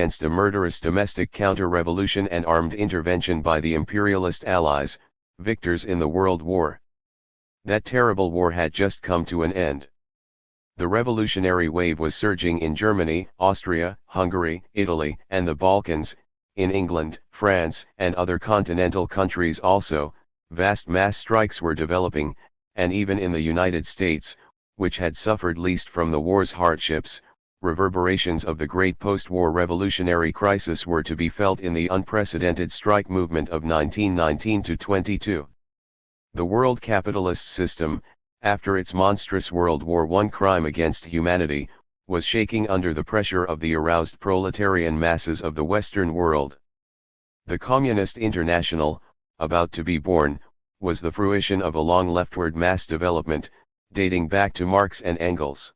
against a murderous domestic counter-revolution and armed intervention by the imperialist allies, victors in the World War. That terrible war had just come to an end. The revolutionary wave was surging in Germany, Austria, Hungary, Italy, and the Balkans, in England, France, and other continental countries also. Vast mass strikes were developing, and even in the United States, which had suffered least from the war's hardships, reverberations of the great post-war revolutionary crisis were to be felt in the unprecedented strike movement of 1919-22. The world capitalist system, after its monstrous World War I crime against humanity, was shaking under the pressure of the aroused proletarian masses of the Western world. The Communist International, about to be born, was the fruition of a long leftward mass development, dating back to Marx and Engels.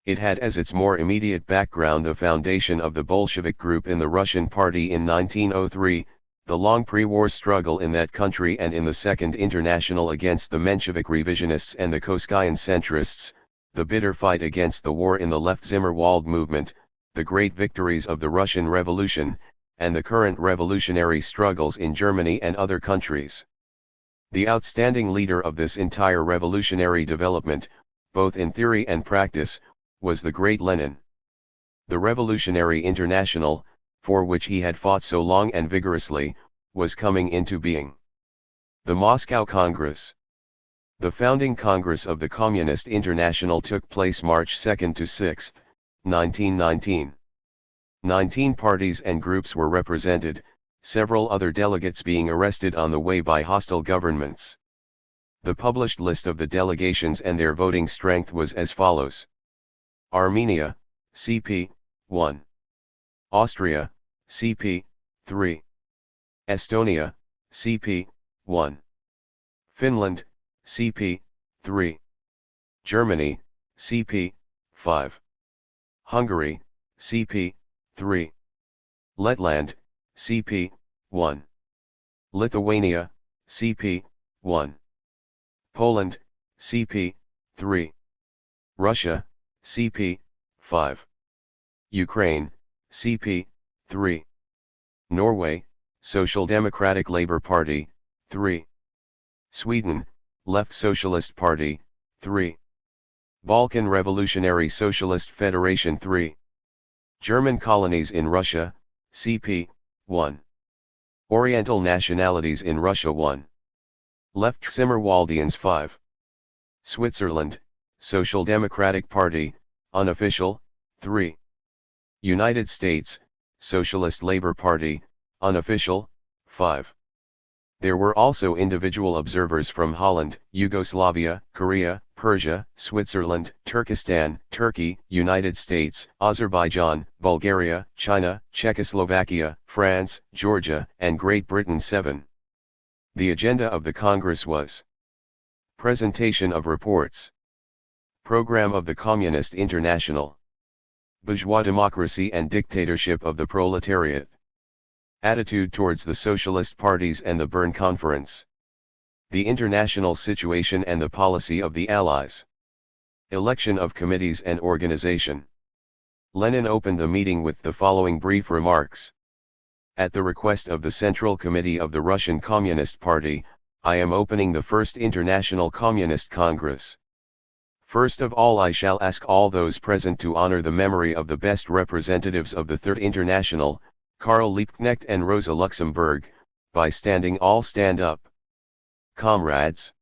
It had as its more immediate background the foundation of the Bolshevik group in the Russian Party in 1903, the long pre-war struggle in that country and in the Second International against the Menshevik revisionists and the Koskyan centrists, the bitter fight against the war in the left Zimmerwald movement, the great victories of the Russian Revolution, and the current revolutionary struggles in Germany and other countries. The outstanding leader of this entire revolutionary development, both in theory and practice, was the great Lenin. The Revolutionary International, for which he had fought so long and vigorously, was coming into being. The Moscow Congress. The founding Congress of the Communist International took place March 2 to 6, 1919. 19 parties and groups were represented, several other delegates being arrested on the way by hostile governments. The published list of the delegations and their voting strength was as follows. Armenia, CP, 1. Austria, CP, 3. Estonia, CP, 1. Finland, CP, 3. Germany, CP, 5. Hungary, CP, 3. Letland, CP, 1. Lithuania, CP, 1. Poland, CP, 3. Russia, CP, 5. Ukraine, CP, 3. Norway, Social Democratic Labour Party, 3. Sweden, Left Socialist Party, 3. Balkan Revolutionary Socialist Federation 3. German colonies in Russia, CP, 1. Oriental nationalities in Russia 1. Left Zimmerwaldians 5. Switzerland, Social Democratic Party, unofficial, 3. United States, Socialist Labour Party, unofficial, 5. There were also individual observers from Holland, Yugoslavia, Korea, Persia, Switzerland, Turkestan, Turkey, United States, Azerbaijan, Bulgaria, China, Czechoslovakia, France, Georgia, and Great Britain 7. The agenda of the Congress was presentation of reports, program of the Communist International, bourgeois democracy and dictatorship of the proletariat, attitude towards the socialist parties and the Bern Conference, the international situation and the policy of the Allies, election of committees and organization. Lenin opened the meeting with the following brief remarks. At the request of the Central Committee of the Russian Communist Party, I am opening the First International Communist Congress. First of all, I shall ask all those present to honor the memory of the best representatives of the Third International, Karl Liebknecht and Rosa Luxemburg, by standing. All stand up. Comrades,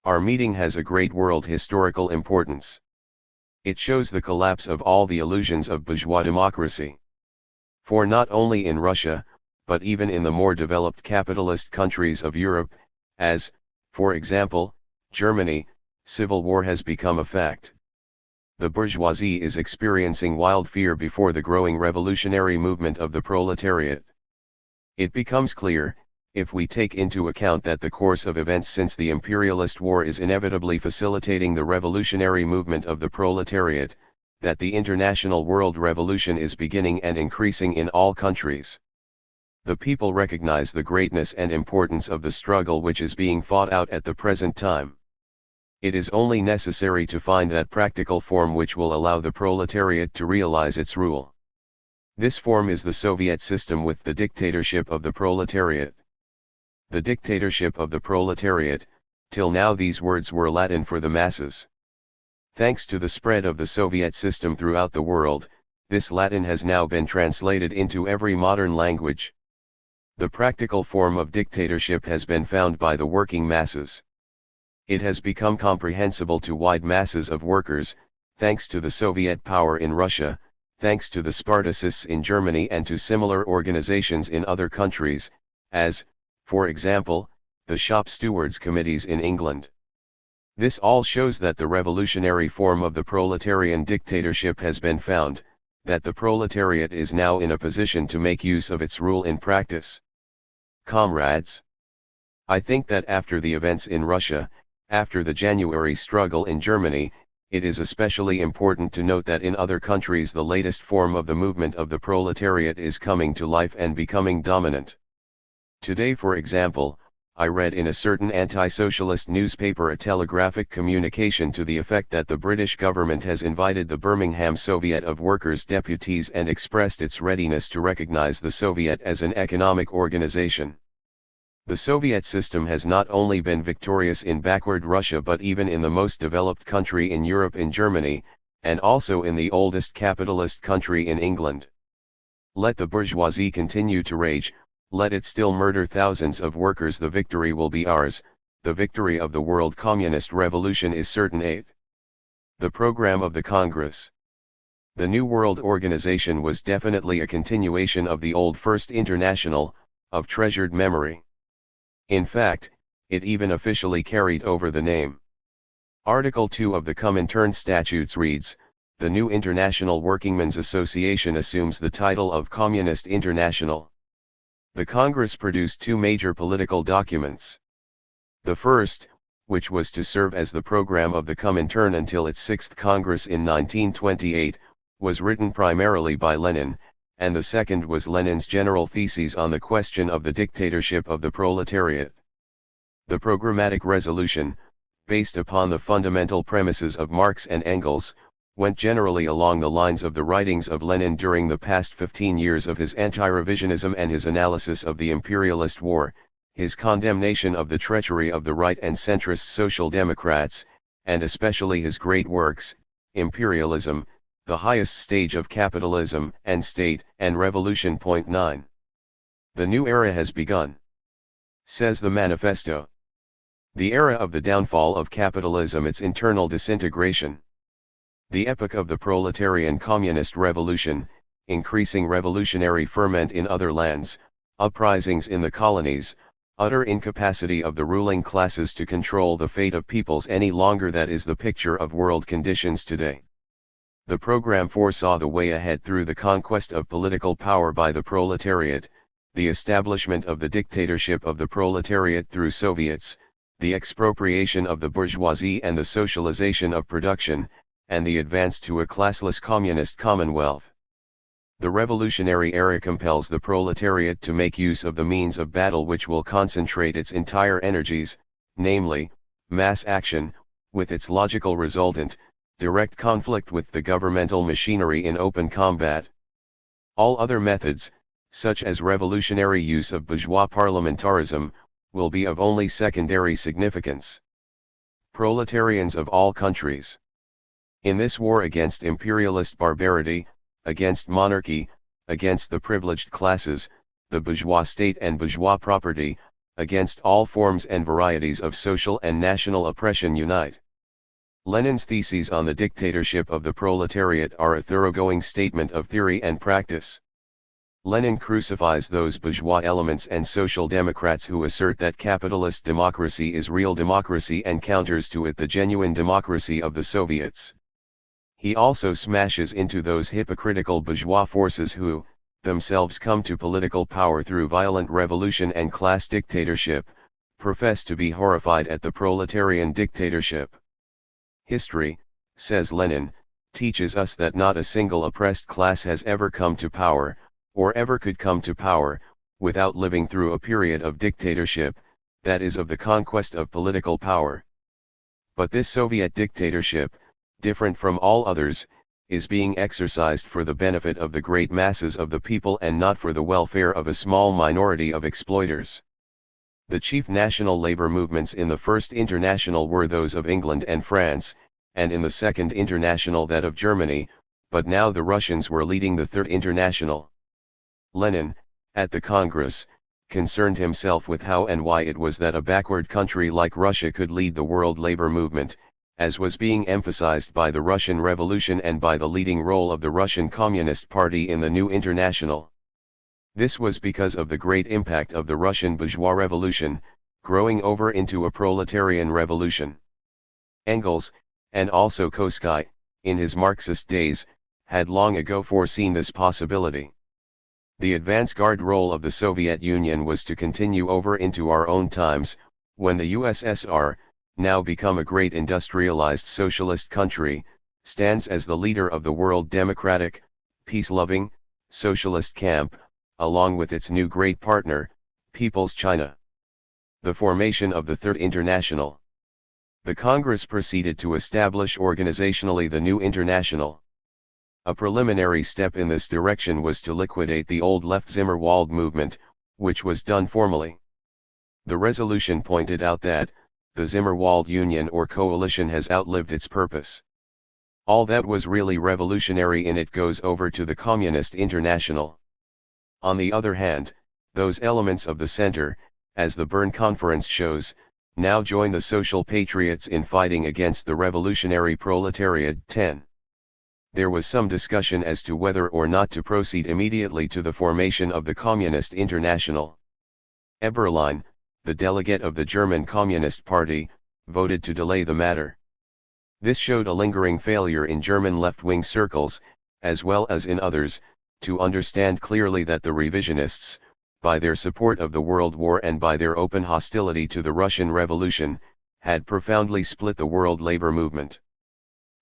our meeting has a great world historical importance. It shows the collapse of all the illusions of bourgeois democracy. For not only in Russia, but even in the more developed capitalist countries of Europe, as, for example, Germany, civil war has become a fact. The bourgeoisie is experiencing wild fear before the growing revolutionary movement of the proletariat. It becomes clear, if we take into account that the course of events since the imperialist war is inevitably facilitating the revolutionary movement of the proletariat, that the international world revolution is beginning and increasing in all countries. The people recognize the greatness and importance of the struggle which is being fought out at the present time. It is only necessary to find that practical form which will allow the proletariat to realize its rule. This form is the Soviet system with the dictatorship of the proletariat. The dictatorship of the proletariat, till now these words were Latin for the masses. Thanks to the spread of the Soviet system throughout the world, this Latin has now been translated into every modern language. The practical form of dictatorship has been found by the working masses. It has become comprehensible to wide masses of workers, thanks to the Soviet power in Russia, thanks to the Spartacists in Germany and to similar organizations in other countries, as, for example, the shop stewards committees in England. This all shows that the revolutionary form of the proletarian dictatorship has been found, that the proletariat is now in a position to make use of its rule in practice. Comrades, I think that after the events in Russia, after the January struggle in Germany, it is especially important to note that in other countries the latest form of the movement of the proletariat is coming to life and becoming dominant. Today, for example, I read in a certain anti-socialist newspaper a telegraphic communication to the effect that the British government has invited the Birmingham Soviet of Workers' deputies and expressed its readiness to recognize the Soviet as an economic organization. The Soviet system has not only been victorious in backward Russia but even in the most developed country in Europe, in Germany, and also in the oldest capitalist country in England. Let the bourgeoisie continue to rage, let it still murder thousands of workers, the victory will be ours, the victory of the world communist revolution is certain. 8. The program of the Congress. The New World Organization was definitely a continuation of the old First International, of treasured memory. In fact, it even officially carried over the name. Article 2 of the Comintern Statutes reads, "The new International Workingmen's Association assumes the title of Communist International." The Congress produced two major political documents. The first, which was to serve as the program of the Comintern until its sixth Congress in 1928, was written primarily by Lenin, and the second was Lenin's general theses on the question of the dictatorship of the proletariat. The programmatic resolution, based upon the fundamental premises of Marx and Engels, went generally along the lines of the writings of Lenin during the past 15 years of his anti-revisionism and his analysis of the imperialist war, his condemnation of the treachery of the right and centrist social democrats, and especially his great works, Imperialism, the Highest Stage of Capitalism and State and Revolution. 9. The new era has begun, says the manifesto. The era of the downfall of capitalism, its internal disintegration. The epoch of the proletarian communist revolution, increasing revolutionary ferment in other lands, uprisings in the colonies, utter incapacity of the ruling classes to control the fate of peoples any longer. That is the picture of world conditions today. The program foresaw the way ahead through the conquest of political power by the proletariat, the establishment of the dictatorship of the proletariat through Soviets, the expropriation of the bourgeoisie and the socialization of production, and the advance to a classless communist commonwealth. The revolutionary era compels the proletariat to make use of the means of battle which will concentrate its entire energies, namely, mass action, with its logical resultant, direct conflict with the governmental machinery in open combat. All other methods, such as revolutionary use of bourgeois parliamentarism, will be of only secondary significance. Proletarians of all countries. In this war against imperialist barbarity, against monarchy, against the privileged classes, the bourgeois state and bourgeois property, against all forms and varieties of social and national oppression, unite. Lenin's theses on the dictatorship of the proletariat are a thoroughgoing statement of theory and practice. Lenin crucifies those bourgeois elements and social democrats who assert that capitalist democracy is real democracy and counters to it the genuine democracy of the Soviets. He also smashes into those hypocritical bourgeois forces who, themselves come to political power through violent revolution and class dictatorship, profess to be horrified at the proletarian dictatorship. History, says Lenin, teaches us that not a single oppressed class has ever come to power, or ever could come to power, without living through a period of dictatorship, that is of the conquest of political power. But this Soviet dictatorship, different from all others, is being exercised for the benefit of the great masses of the people and not for the welfare of a small minority of exploiters. The chief national labor movements in the First International were those of England and France, and in the Second International that of Germany, but now the Russians were leading the Third International. Lenin, at the Congress, concerned himself with how and why it was that a backward country like Russia could lead the world labor movement, as was being emphasized by the Russian Revolution and by the leading role of the Russian Communist Party in the new international. This was because of the great impact of the Russian bourgeois revolution, growing over into a proletarian revolution. Engels, and also Kotsky, in his Marxist days, had long ago foreseen this possibility. The advance guard role of the Soviet Union was to continue over into our own times, when the USSR, now become a great industrialized socialist country, stands as the leader of the world democratic, peace-loving, socialist camp, along with its new great partner, People's China. The formation of the Third International. The Congress proceeded to establish organizationally the new international. A preliminary step in this direction was to liquidate the old left Zimmerwald movement, which was done formally. The resolution pointed out that, the Zimmerwald Union or coalition has outlived its purpose. All that was really revolutionary in it goes over to the Communist International. On the other hand, those elements of the center, as the Bern Conference shows, now join the social patriots in fighting against the revolutionary proletariat. 10. There was some discussion as to whether or not to proceed immediately to the formation of the Communist International. Eberlein, the delegate of the German Communist Party, voted to delay the matter. This showed a lingering failure in German left-wing circles, as well as in others, to understand clearly that the revisionists, by their support of the World War and by their open hostility to the Russian Revolution, had profoundly split the world labor movement.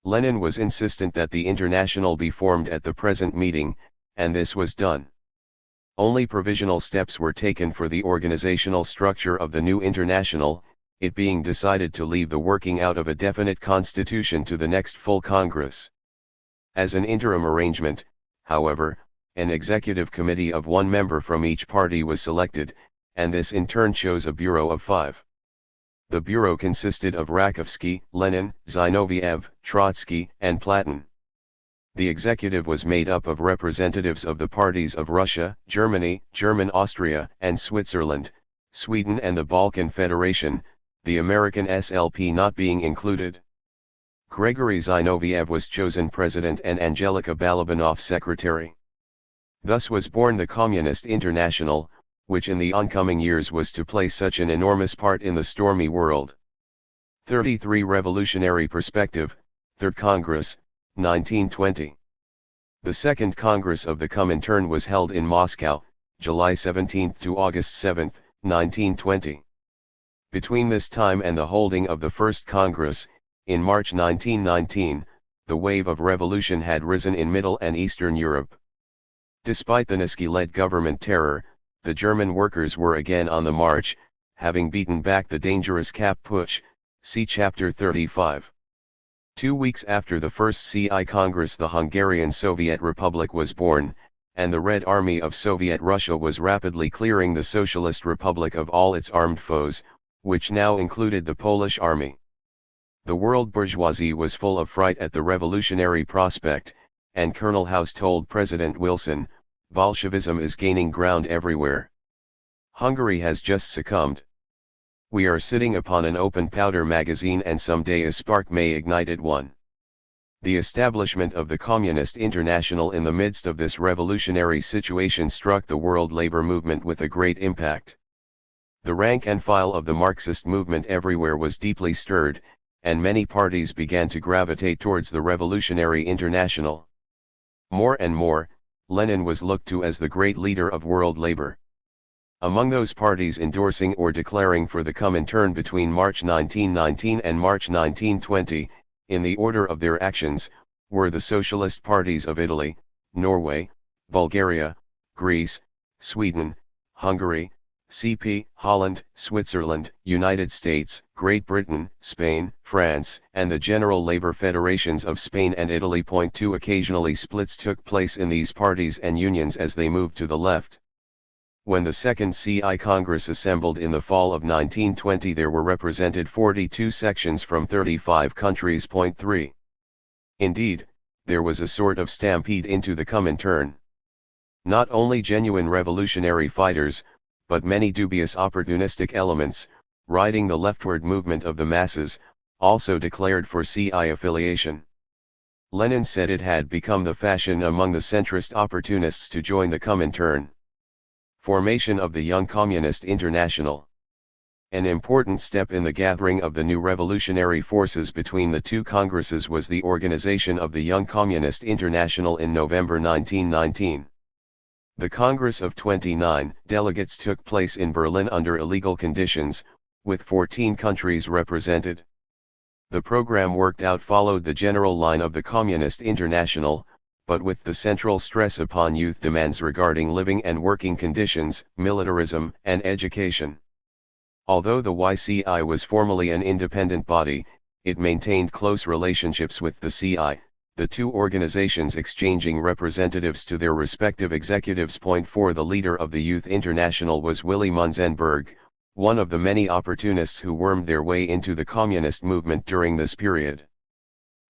Lenin was insistent that the International be formed at the present meeting, and this was done. Only provisional steps were taken for the organizational structure of the new international, it being decided to leave the working out of a definite constitution to the next full Congress. As an interim arrangement, however, an executive committee of one member from each party was selected, and this in turn chose a bureau of 5. The bureau consisted of Rakovsky, Lenin, Zinoviev, Trotsky, and Platon. The executive was made up of representatives of the parties of Russia, Germany, German Austria, and Switzerland, Sweden and the Balkan Federation, the American SLP not being included. Gregory Zinoviev was chosen president and Angelika Balabanov secretary. Thus was born the Communist International, which in the oncoming years was to play such an enormous part in the stormy world. 33 Revolutionary Perspective, Third Congress, 1920. The Second Congress of the Comintern was held in Moscow, July 17 to August 7, 1920. Between this time and the holding of the First Congress, in March 1919, the wave of revolution had risen in Middle and Eastern Europe. Despite the Niski-led government terror, the German workers were again on the march, having beaten back the dangerous Kapp Putsch, see Chapter 35. 2 weeks after the First CI Congress, the Hungarian Soviet Republic was born, and the Red Army of Soviet Russia was rapidly clearing the Socialist Republic of all its armed foes, which now included the Polish army. The world bourgeoisie was full of fright at the revolutionary prospect, and Colonel House told President Wilson, "Bolshevism is gaining ground everywhere. Hungary has just succumbed. We are sitting upon an open powder magazine and some day a spark may ignite at one." The establishment of the Communist International in the midst of this revolutionary situation struck the world labor movement with a great impact. The rank and file of the Marxist movement everywhere was deeply stirred, and many parties began to gravitate towards the Revolutionary International. More and more, Lenin was looked to as the great leader of world labor. Among those parties endorsing or declaring for the Comintern between March 1919 and March 1920, in the order of their actions, were the socialist parties of Italy, Norway, Bulgaria, Greece, Sweden, Hungary, CP, Holland, Switzerland, United States, Great Britain, Spain, France, and the General Labour Federations of Spain and Italy. 2 Occasionally splits took place in these parties and unions as they moved to the left. When the Second CI Congress assembled in the fall of 1920, there were represented 42 sections from 35 countries. 3. Indeed, there was a sort of stampede into the Comintern. Not only genuine revolutionary fighters, but many dubious opportunistic elements, riding the leftward movement of the masses, also declared for CI affiliation. Lenin said it had become the fashion among the centrist opportunists to join the Comintern. Formation of the Young Communist International. An important step in the gathering of the new revolutionary forces between the two congresses was the organization of the Young Communist International in November 1919. The Congress of 29 delegates took place in Berlin under illegal conditions, with 14 countries represented. The program worked out followed the general line of the Communist International, but with the central stress upon youth demands regarding living and working conditions, militarism, and education. Although the YCI was formally an independent body, it maintained close relationships with the CI, the two organizations exchanging representatives to their respective executives. 4 The leader of the Youth International was Willy Munzenberg, one of the many opportunists who wormed their way into the communist movement during this period.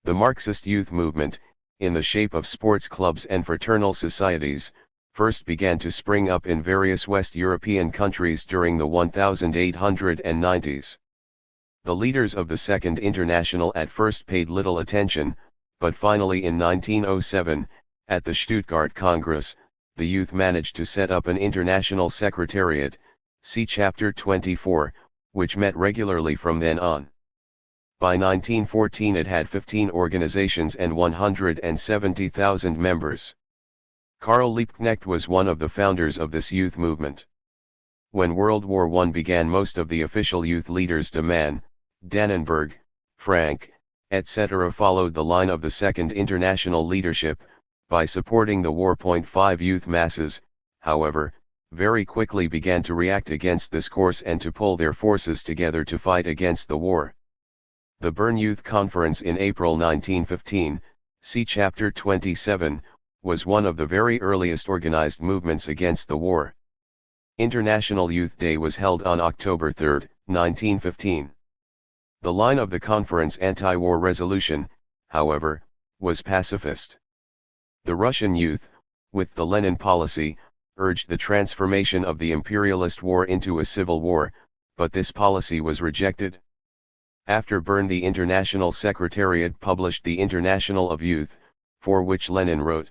The Marxist youth movement, in the shape of sports clubs and fraternal societies, first began to spring up in various West European countries during the 1890s. The leaders of the Second International at first paid little attention, but finally in 1907, at the Stuttgart Congress, the youth managed to set up an international secretariat, see Chapter 24, which met regularly from then on. By 1914 it had 15 organizations and 170,000 members. Karl Liebknecht was one of the founders of this youth movement. When World War I began, most of the official youth leaders de Man, Dannenberg, Frank, etc. followed the line of the Second International leadership, by supporting the war. 5 Youth masses, however, very quickly began to react against this course and to pull their forces together to fight against the war. The Bern Youth Conference in April 1915, see Chapter 27, was one of the very earliest organized movements against the war. International Youth Day was held on October 3, 1915. The line of the conference anti-war resolution, however, was pacifist. The Russian youth, with the Lenin policy, urged the transformation of the imperialist war into a civil war, but this policy was rejected. After Bern, the International Secretariat published the International of Youth, for which Lenin wrote.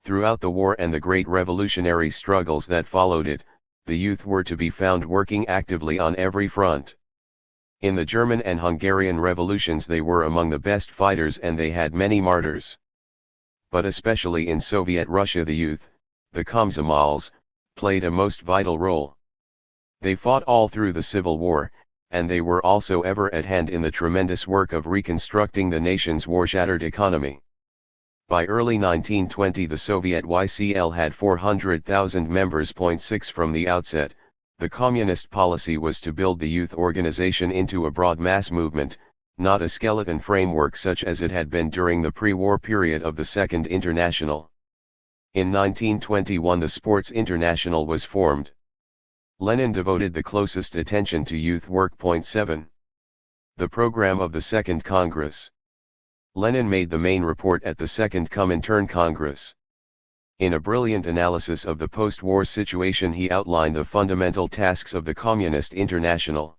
Throughout the war and the great revolutionary struggles that followed it, the youth were to be found working actively on every front. In the German and Hungarian revolutions they were among the best fighters and they had many martyrs. But especially in Soviet Russia the youth, the Komsomols, played a most vital role. They fought all through the Civil War, and they were also ever at hand in the tremendous work of reconstructing the nation's war-shattered economy. By early 1920 the Soviet YCL had 400,000 members. 6 From the outset, the communist policy was to build the youth organization into a broad mass movement, not a skeleton framework such as it had been during the pre-war period of the Second International. In 1921 the Sports International was formed. Lenin devoted the closest attention to youth work. 7. The program of the Second Congress. Lenin made the main report at the Second Comintern Congress. In a brilliant analysis of the post-war situation he outlined the fundamental tasks of the Communist International.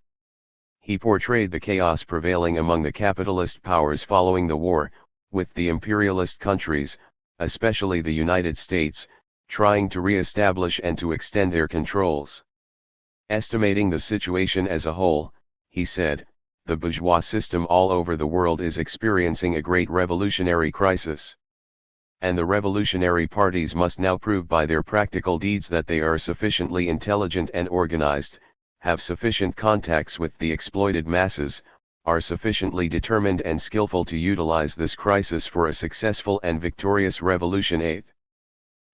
He portrayed the chaos prevailing among the capitalist powers following the war, with the imperialist countries, especially the United States, trying to re-establish and to extend their controls. Estimating the situation as a whole, he said, the bourgeois system all over the world is experiencing a great revolutionary crisis. And the revolutionary parties must now prove by their practical deeds that they are sufficiently intelligent and organized, have sufficient contacts with the exploited masses, are sufficiently determined and skillful to utilize this crisis for a successful and victorious revolution. 8.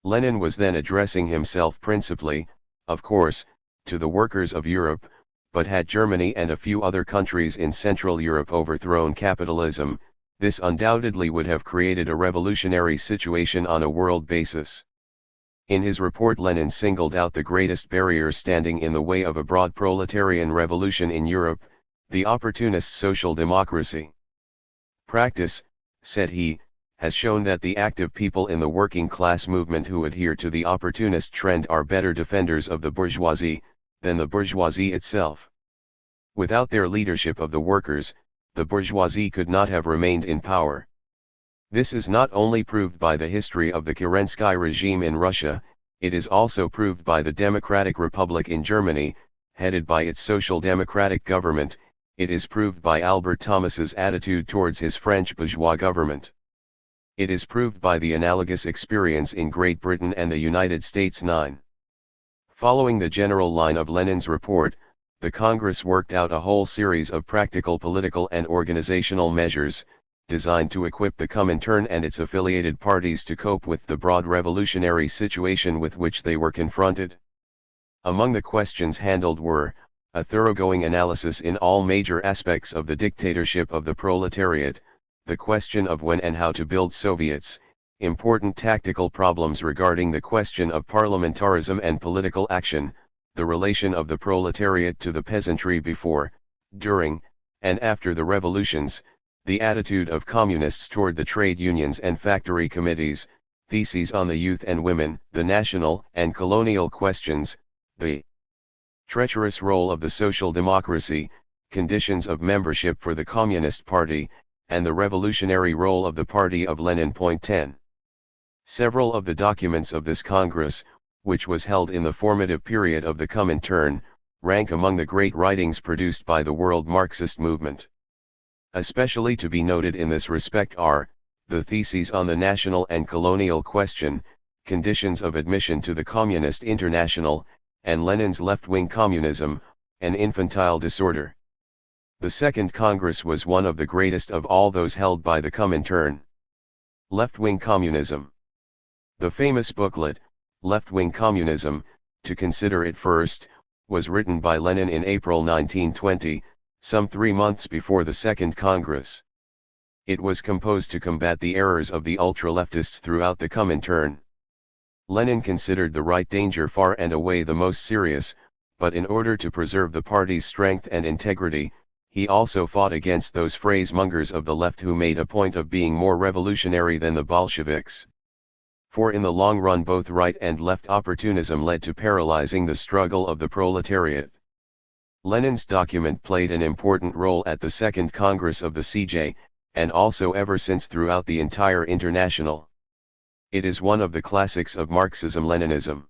Lenin was then addressing himself principally, of course, to the workers of Europe, but had Germany and a few other countries in Central Europe overthrown capitalism, this undoubtedly would have created a revolutionary situation on a world basis. In his report, Lenin singled out the greatest barrier standing in the way of a broad proletarian revolution in Europe, the opportunist social democracy. Practice, said he, has shown that the active people in the working class movement who adhere to the opportunist trend are better defenders of the bourgeoisie than the bourgeoisie itself. Without their leadership of the workers, the bourgeoisie could not have remained in power. This is not only proved by the history of the Kerensky regime in Russia, it is also proved by the Democratic Republic in Germany, headed by its social democratic government. It is proved by Albert Thomas's attitude towards his French bourgeois government. It is proved by the analogous experience in Great Britain and the United States. 9. Following the general line of Lenin's report, the Congress worked out a whole series of practical political and organizational measures, designed to equip the Comintern and its affiliated parties to cope with the broad revolutionary situation with which they were confronted. Among the questions handled were, a thoroughgoing analysis in all major aspects of the dictatorship of the proletariat, the question of when and how to build Soviets, important tactical problems regarding the question of parliamentarism and political action, the relation of the proletariat to the peasantry before, during, and after the revolutions, the attitude of communists toward the trade unions and factory committees, theses on the youth and women, the national and colonial questions, the treacherous role of the social democracy, conditions of membership for the Communist Party, and the revolutionary role of the party of Lenin. 10. Several of the documents of this Congress, which was held in the formative period of the Comintern, rank among the great writings produced by the world Marxist movement. Especially to be noted in this respect are, the theses on the national and colonial question, conditions of admission to the Communist International, and Lenin's left-wing communism, an infantile disorder. The Second Congress was one of the greatest of all those held by the Comintern. Left-wing communism. The famous booklet, Left-Wing Communism, to consider it first, was written by Lenin in April 1920, some 3 months before the Second Congress. It was composed to combat the errors of the ultra-leftists throughout the Comintern. Lenin considered the right danger far and away the most serious, but in order to preserve the party's strength and integrity, he also fought against those phrasemongers of the left who made a point of being more revolutionary than the Bolsheviks. For in the long run both right and left opportunism led to paralyzing the struggle of the proletariat. Lenin's document played an important role at the Second Congress of the CJ, and also ever since throughout the entire International. It is one of the classics of Marxism-Leninism.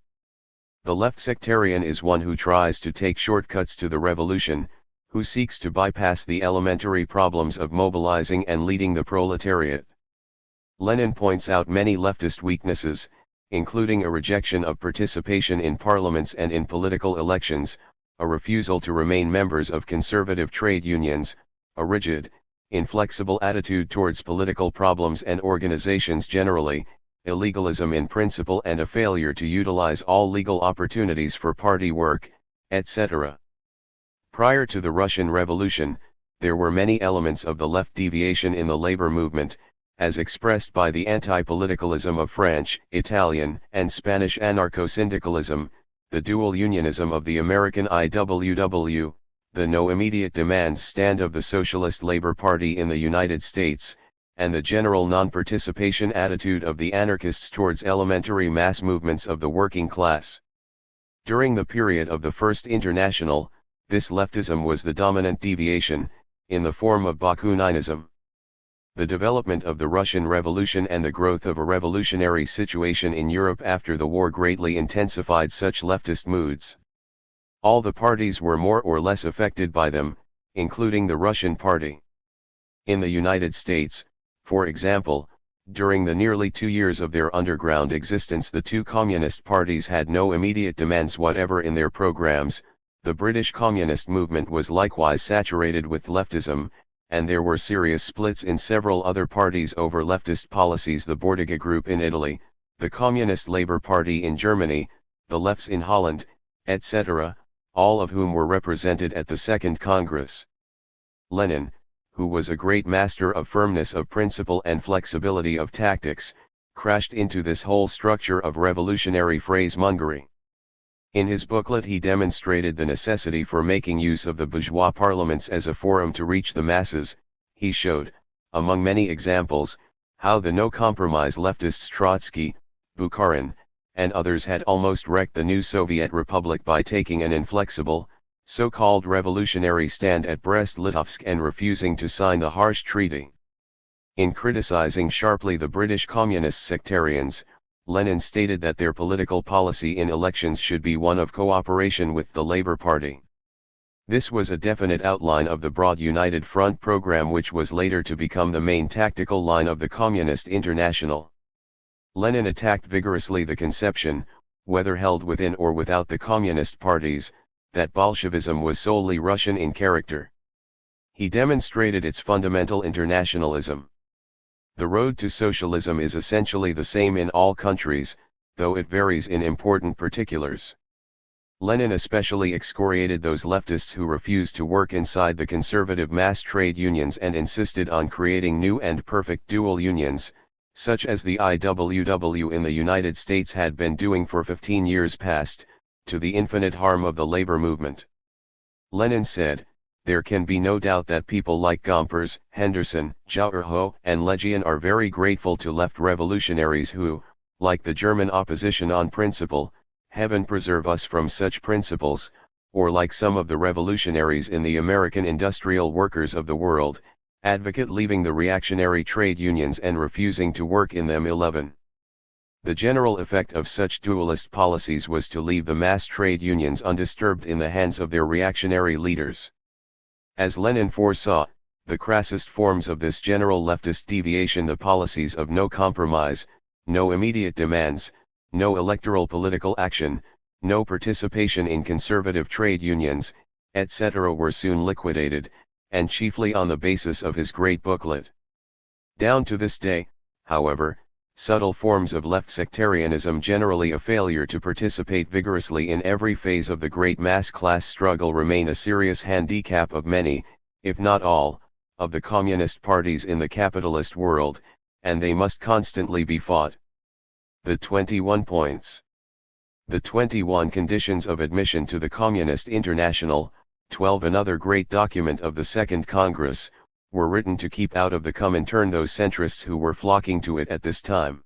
The left sectarian is one who tries to take shortcuts to the revolution, who seeks to bypass the elementary problems of mobilizing and leading the proletariat. Lenin points out many leftist weaknesses, including a rejection of participation in parliaments and in political elections, a refusal to remain members of conservative trade unions, a rigid, inflexible attitude towards political problems and organizations generally, illegalism in principle and a failure to utilize all legal opportunities for party work, etc. Prior to the Russian Revolution, there were many elements of the left deviation in the labor movement, as expressed by the anti-politicalism of French, Italian, and Spanish anarcho-syndicalism, the dual unionism of the American IWW, the no immediate demands stand of the Socialist Labor Party in the United States, and the general non-participation attitude of the anarchists towards elementary mass movements of the working class. During the period of the First International, this leftism was the dominant deviation, in the form of Bakuниnism. The development of the Russian Revolution and the growth of a revolutionary situation in Europe after the war greatly intensified such leftist moods. All the parties were more or less affected by them, including the Russian party. In the United States, for example, during the nearly 2 years of their underground existence the two communist parties had no immediate demands whatever in their programs. The British communist movement was likewise saturated with leftism, and there were serious splits in several other parties over leftist policies. The Bordiga Group in Italy, the Communist Labour Party in Germany, the lefts in Holland, etc., all of whom were represented at the Second Congress. Lenin, who was a great master of firmness of principle and flexibility of tactics, crashed into this whole structure of revolutionary phrasemongery. In his booklet he demonstrated the necessity for making use of the bourgeois parliaments as a forum to reach the masses. He showed, among many examples, how the no-compromise leftists Trotsky, Bukharin, and others had almost wrecked the new Soviet Republic by taking an inflexible, so-called revolutionary stand at Brest-Litovsk and refusing to sign the harsh treaty. In criticizing sharply the British communist sectarians, Lenin stated that their political policy in elections should be one of cooperation with the Labour Party. This was a definite outline of the broad United Front program, which was later to become the main tactical line of the Communist International. Lenin attacked vigorously the conception, whether held within or without the communist parties, that Bolshevism was solely Russian in character. He demonstrated its fundamental internationalism. The road to socialism is essentially the same in all countries, though it varies in important particulars. Lenin especially excoriated those leftists who refused to work inside the conservative mass trade unions and insisted on creating new and perfect dual unions, such as the IWW in the United States had been doing for 15 years past, to the infinite harm of the labor movement. Lenin said, "There can be no doubt that people like Gompers, Henderson, Jouerho, and Legion are very grateful to left revolutionaries who, like the German opposition on principle, heaven preserve us from such principles, or like some of the revolutionaries in the American industrial workers of the world, advocate leaving the reactionary trade unions and refusing to work in them." 11. The general effect of such dualist policies was to leave the mass trade unions undisturbed in the hands of their reactionary leaders. As Lenin foresaw, the crassest forms of this general leftist deviation, the policies of no compromise, no immediate demands, no electoral political action, no participation in conservative trade unions, etc., were soon liquidated, and chiefly on the basis of his great booklet. Down to this day, however, subtle forms of left sectarianism, generally a failure to participate vigorously in every phase of the great mass class struggle, remain a serious handicap of many, if not all, of the communist parties in the capitalist world, and they must constantly be fought. The 21 points. The 21 conditions of admission to the Communist International, 12, another great document of the Second Congress, were written to keep out of the Comintern those centrists who were flocking to it at this time.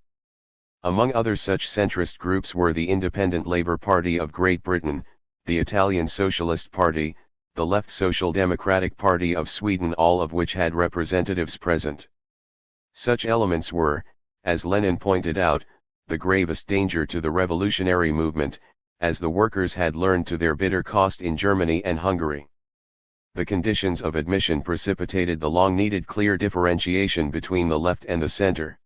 Among other such centrist groups were the Independent Labour Party of Great Britain, the Italian Socialist Party, the Left Social Democratic Party of Sweden, all of which had representatives present. Such elements were, as Lenin pointed out, the gravest danger to the revolutionary movement, as the workers had learned to their bitter cost in Germany and Hungary. The conditions of admission precipitated the long-needed clear differentiation between the left and the center.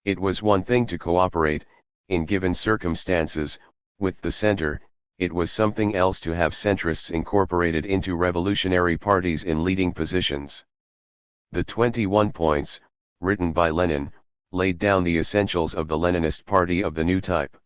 It was one thing to cooperate, in given circumstances, with the center; it was something else to have centrists incorporated into revolutionary parties in leading positions. The 21 points, written by Lenin, laid down the essentials of the Leninist party of the new type.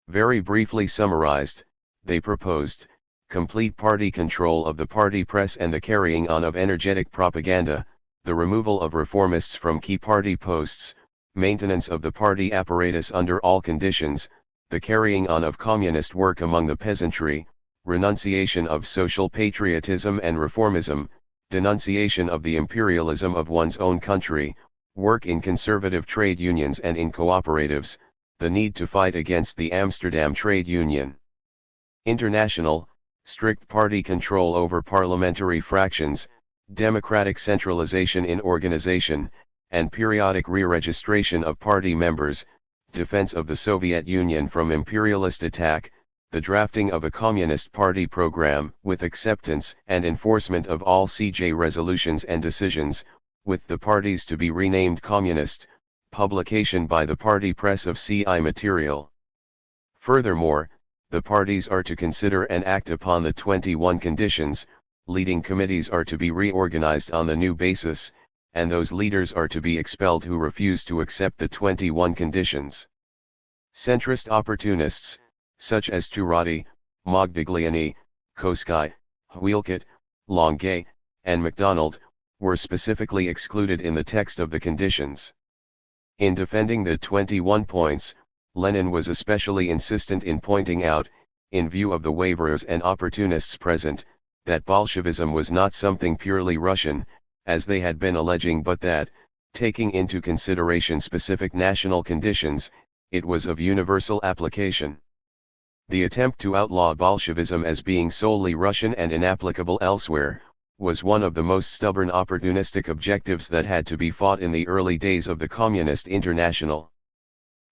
Very briefly summarized, they proposed complete party control of the party press and the carrying on of energetic propaganda, the removal of reformists from key party posts, maintenance of the party apparatus under all conditions, the carrying on of communist work among the peasantry, renunciation of social patriotism and reformism, denunciation of the imperialism of one's own country, work in conservative trade unions and in cooperatives, the need to fight against the Amsterdam Trade Union International, strict party control over parliamentary fractions, democratic centralization in organization, and periodic re-registration of party members, defense of the Soviet Union from imperialist attack, the drafting of a Communist Party program with acceptance and enforcement of all CJ resolutions and decisions, with the parties to be renamed Communist, publication by the party press of CI material. Furthermore, the parties are to consider and act upon the 21 conditions, leading committees are to be reorganized on the new basis, and those leaders are to be expelled who refuse to accept the 21 conditions. Centrist opportunists, such as Turati, Modigliani, Koskei, Wheelkit, Longuet, and MacDonald, were specifically excluded in the text of the conditions. In defending the 21 points, Lenin was especially insistent in pointing out, in view of the waverers and opportunists present, that Bolshevism was not something purely Russian, as they had been alleging, but that, taking into consideration specific national conditions, it was of universal application. The attempt to outlaw Bolshevism as being solely Russian and inapplicable elsewhere, was one of the most stubborn opportunistic objectives that had to be fought in the early days of the Communist International.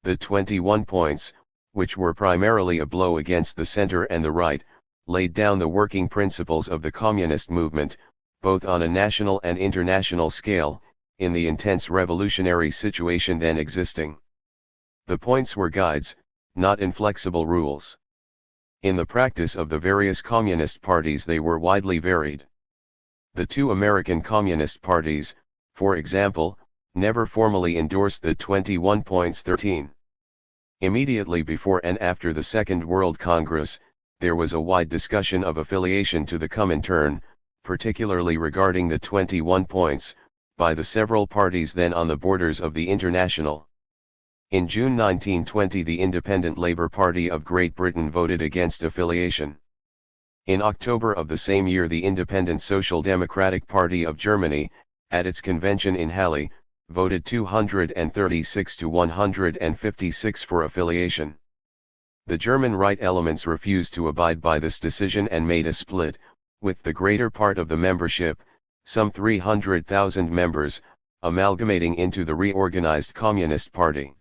The 21 points, which were primarily a blow against the center and the right, laid down the working principles of the communist movement, both on a national and international scale, in the intense revolutionary situation then existing. The points were guides, not inflexible rules. In the practice of the various communist parties they were widely varied. The two American Communist parties, for example, never formally endorsed the 21 points 13. Immediately before and after the Second World Congress, there was a wide discussion of affiliation to the Comintern, particularly regarding the 21 points, by the several parties then on the borders of the International. In June 1920 the Independent Labour Party of Great Britain voted against affiliation. In October of the same year the Independent Social Democratic Party of Germany, at its convention in Halle, voted 236 to 156 for affiliation. The German right elements refused to abide by this decision and made a split, with the greater part of the membership, some 300,000 members, amalgamating into the reorganized Communist Party.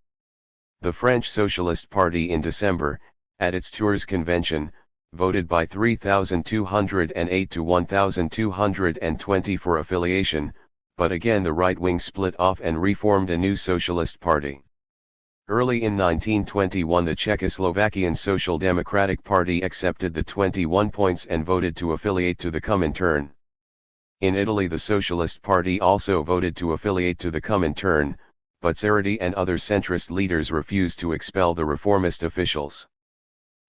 The French Socialist Party in December, at its Tours convention, voted by 3,208 to 1,220 for affiliation, but again the right wing split off and reformed a new socialist party. Early in 1921 the Czechoslovakian Social Democratic Party accepted the 21 points and voted to affiliate to the Comintern. In Italy the Socialist Party also voted to affiliate to the Comintern, but Cerruti and other centrist leaders refused to expel the reformist officials.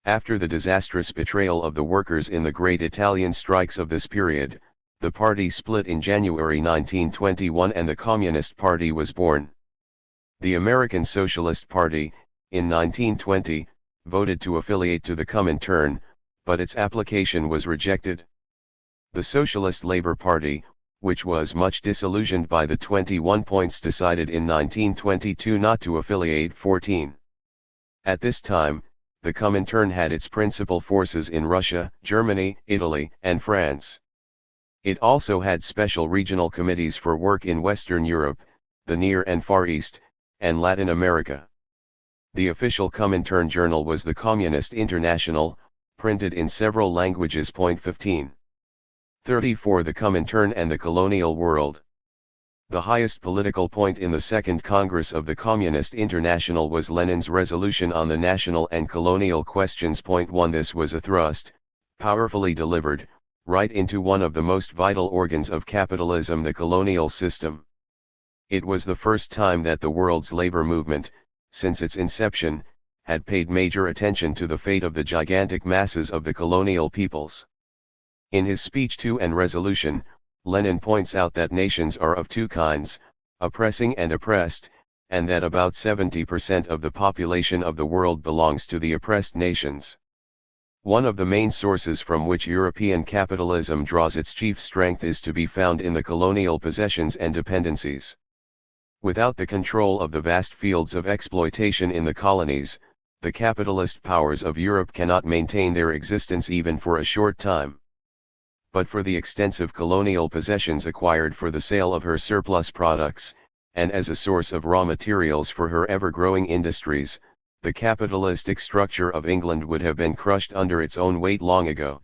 After the disastrous betrayal of the workers in the great Italian strikes of this period, the party split in January 1921 and the Communist Party was born. The American Socialist Party, in 1920, voted to affiliate to the Comintern, but its application was rejected. The Socialist Labor Party, which was much disillusioned by the 21 points, decided in 1922 not to affiliate 14. At this time, the Comintern had its principal forces in Russia, Germany, Italy, and France. It also had special regional committees for work in Western Europe, the Near and Far East, and Latin America. The official Comintern journal was the Communist International, printed in several languages. 15. 34 The Comintern and the Colonial World. The highest political point in the Second Congress of the Communist International was Lenin's resolution on the national and colonial questions. 1 This was a thrust, powerfully delivered, right into one of the most vital organs of capitalism, the colonial system. It was the first time that the world's labor movement, since its inception, had paid major attention to the fate of the gigantic masses of the colonial peoples. In his speech to and resolution, Lenin points out that nations are of two kinds, oppressing and oppressed, and that about 70% of the population of the world belongs to the oppressed nations. One of the main sources from which European capitalism draws its chief strength is to be found in the colonial possessions and dependencies. Without the control of the vast fields of exploitation in the colonies, the capitalist powers of Europe cannot maintain their existence even for a short time. But for the extensive colonial possessions acquired for the sale of her surplus products, and as a source of raw materials for her ever-growing industries, the capitalistic structure of England would have been crushed under its own weight long ago.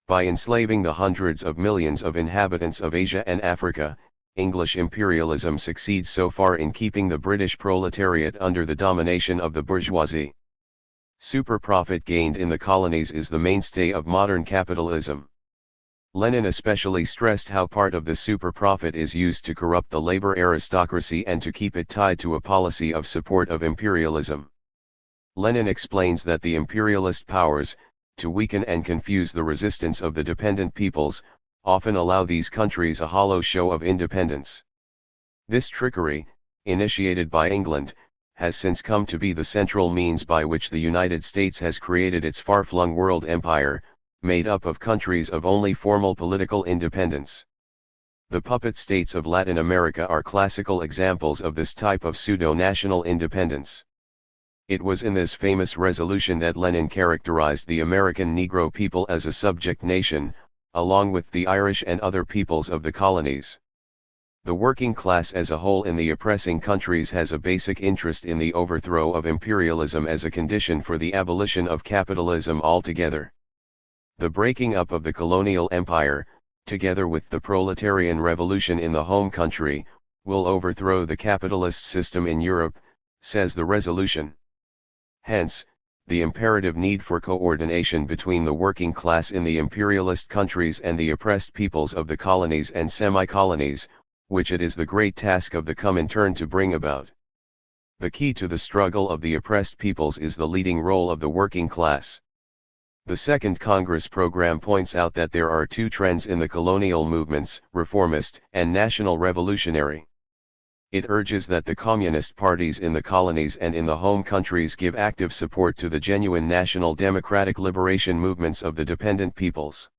By enslaving the hundreds of millions of inhabitants of Asia and Africa, English imperialism succeeds so far in keeping the British proletariat under the domination of the bourgeoisie. Super-profit gained in the colonies is the mainstay of modern capitalism. Lenin especially stressed how part of the super-profit is used to corrupt the labor aristocracy and to keep it tied to a policy of support of imperialism. Lenin explains that the imperialist powers, to weaken and confuse the resistance of the dependent peoples, often allow these countries a hollow show of independence. This trickery, initiated by England, has since come to be the central means by which the United States has created its far-flung world empire, made up of countries of only formal political independence. The puppet states of Latin America are classical examples of this type of pseudo-national independence. It was in this famous resolution that Lenin characterized the American Negro people as a subject nation, along with the Irish and other peoples of the colonies. The working class as a whole in the oppressing countries has a basic interest in the overthrow of imperialism as a condition for the abolition of capitalism altogether. The breaking up of the colonial empire, together with the proletarian revolution in the home country, will overthrow the capitalist system in Europe, says the resolution. Hence, the imperative need for coordination between the working class in the imperialist countries and the oppressed peoples of the colonies and semi-colonies, which it is the great task of the Comintern to bring about. The key to the struggle of the oppressed peoples is the leading role of the working class. The Second Congress program points out that there are two trends in the colonial movements, reformist and national revolutionary. It urges that the communist parties in the colonies and in the home countries give active support to the genuine national democratic liberation movements of the dependent peoples.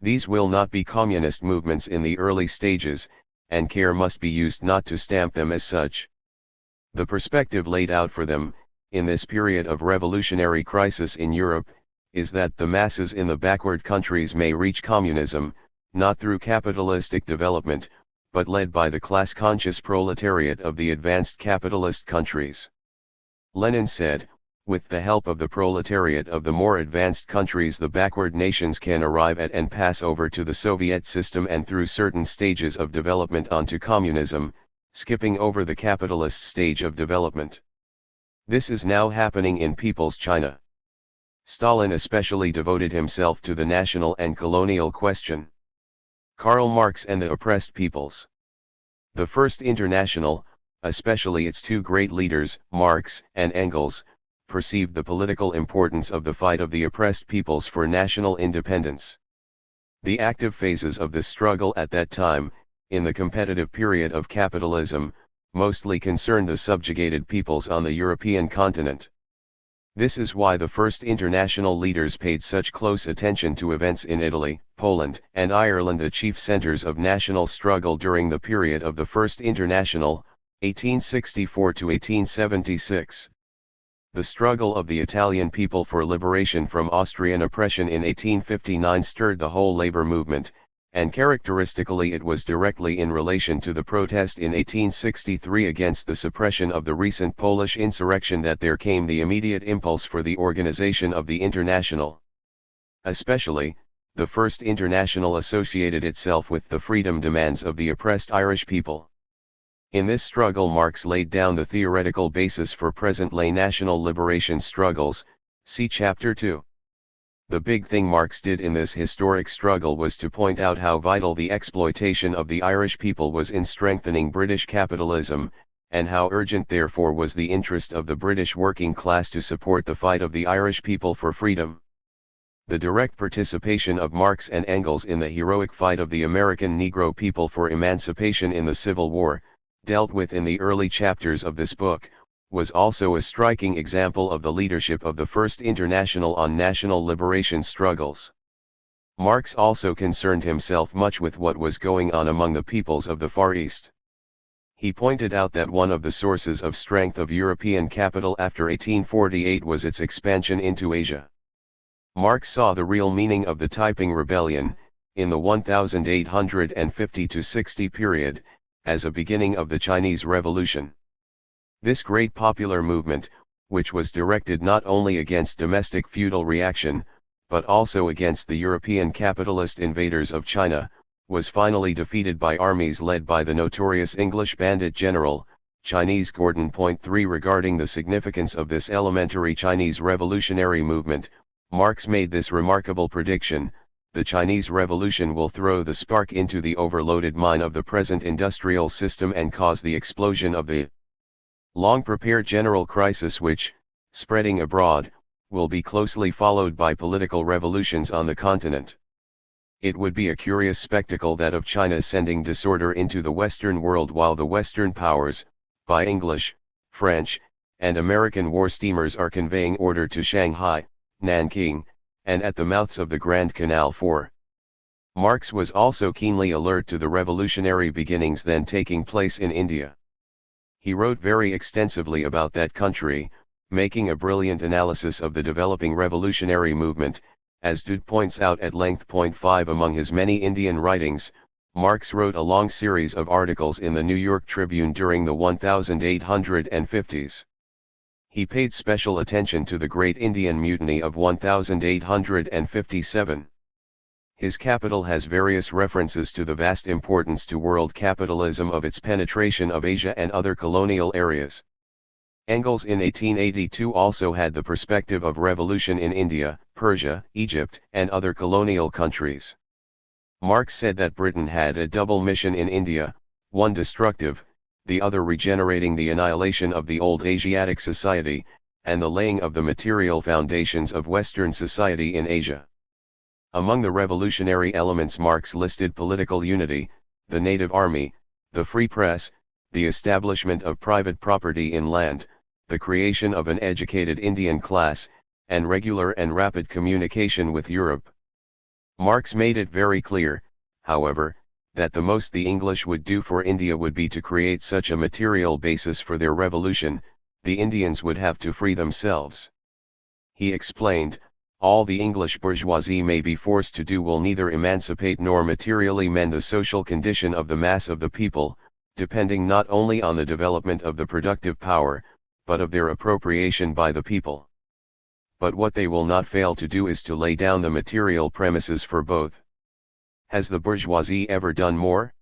These will not be communist movements in the early stages, and care must be used not to stamp them as such. The perspective laid out for them, in this period of revolutionary crisis in Europe, is that the masses in the backward countries may reach communism, not through capitalistic development, but led by the class-conscious proletariat of the advanced capitalist countries. Lenin said, with the help of the proletariat of the more advanced countries the backward nations can arrive at and pass over to the Soviet system and through certain stages of development onto communism, skipping over the capitalist stage of development. This is now happening in People's China. Stalin especially devoted himself to the national and colonial question. Karl Marx and the oppressed peoples. The First International, especially its two great leaders, Marx and Engels, perceived the political importance of the fight of the oppressed peoples for national independence. The active phases of this struggle at that time, in the competitive period of capitalism, mostly concerned the subjugated peoples on the European continent. This is why the First International leaders paid such close attention to events in Italy, Poland, and Ireland, the chief centers of national struggle during the period of the First International, 1864 to 1876. The struggle of the Italian people for liberation from Austrian oppression in 1859 stirred the whole labor movement, and characteristically it was directly in relation to the protest in 1863 against the suppression of the recent Polish insurrection that there came the immediate impulse for the organization of the International. Especially, the First International associated itself with the freedom demands of the oppressed Irish people. In this struggle Marx laid down the theoretical basis for present-day national liberation struggles, see Chapter 2. The big thing Marx did in this historic struggle was to point out how vital the exploitation of the Irish people was in strengthening British capitalism, and how urgent therefore was the interest of the British working class to support the fight of the Irish people for freedom. The direct participation of Marx and Engels in the heroic fight of the American Negro people for emancipation in the Civil War, dealt with in the early chapters of this book, was also a striking example of the leadership of the First International on national liberation struggles. Marx also concerned himself much with what was going on among the peoples of the Far East. He pointed out that one of the sources of strength of European capital after 1848 was its expansion into Asia. Marx saw the real meaning of the Taiping Rebellion, in the 1850–60 period, as a beginning of the Chinese Revolution. This great popular movement, which was directed not only against domestic feudal reaction, but also against the European capitalist invaders of China, was finally defeated by armies led by the notorious English bandit general, Chinese Gordon. 3 Regarding the significance of this elementary Chinese revolutionary movement, Marx made this remarkable prediction: the Chinese Revolution will throw the spark into the overloaded mine of the present industrial system and cause the explosion of the long-prepared general crisis which, spreading abroad, will be closely followed by political revolutions on the continent. It would be a curious spectacle that of China sending disorder into the Western world while the Western powers, by English, French, and American war steamers are conveying order to Shanghai, Nanking, and at the mouths of the Grand Canal. 4. Marx was also keenly alert to the revolutionary beginnings then taking place in India. He wrote very extensively about that country, making a brilliant analysis of the developing revolutionary movement. As Dude points out at length. 5 Among his many Indian writings, Marx wrote a long series of articles in the New York Tribune during the 1850s. He paid special attention to the Great Indian Mutiny of 1857. His capital has various references to the vast importance to world capitalism of its penetration of Asia and other colonial areas. Engels in 1882 also had the perspective of revolution in India, Persia, Egypt, and other colonial countries. Marx said that Britain had a double mission in India, one destructive, the other regenerating the annihilation of the old Asiatic society, and the laying of the material foundations of Western society in Asia. Among the revolutionary elements Marx listed political unity, the native army, the free press, the establishment of private property in land, the creation of an educated Indian class, and regular and rapid communication with Europe. Marx made it very clear, however, that the most the English would do for India would be to create such a material basis for their revolution. The Indians would have to free themselves. He explained, all the English bourgeoisie may be forced to do will neither emancipate nor materially mend the social condition of the mass of the people, depending not only on the development of the productive power, but of their appropriation by the people. But what they will not fail to do is to lay down the material premises for both. Has the bourgeoisie ever done more?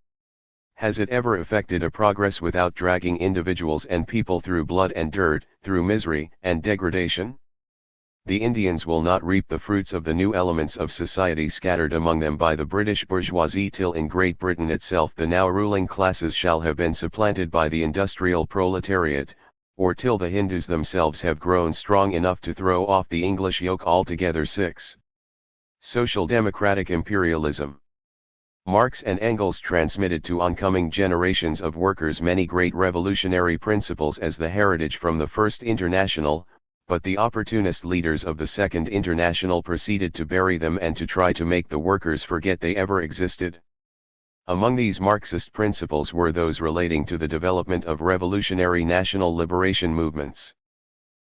Has it ever effected a progress without dragging individuals and people through blood and dirt, through misery and degradation? The Indians will not reap the fruits of the new elements of society scattered among them by the British bourgeoisie till in Great Britain itself the now ruling classes shall have been supplanted by the industrial proletariat, or till the Hindus themselves have grown strong enough to throw off the English yoke altogether. 6. Social democratic imperialism. Marx and Engels transmitted to oncoming generations of workers many great revolutionary principles as the heritage from the First International, but the opportunist leaders of the Second International proceeded to bury them and to try to make the workers forget they ever existed. Among these Marxist principles were those relating to the development of revolutionary national liberation movements.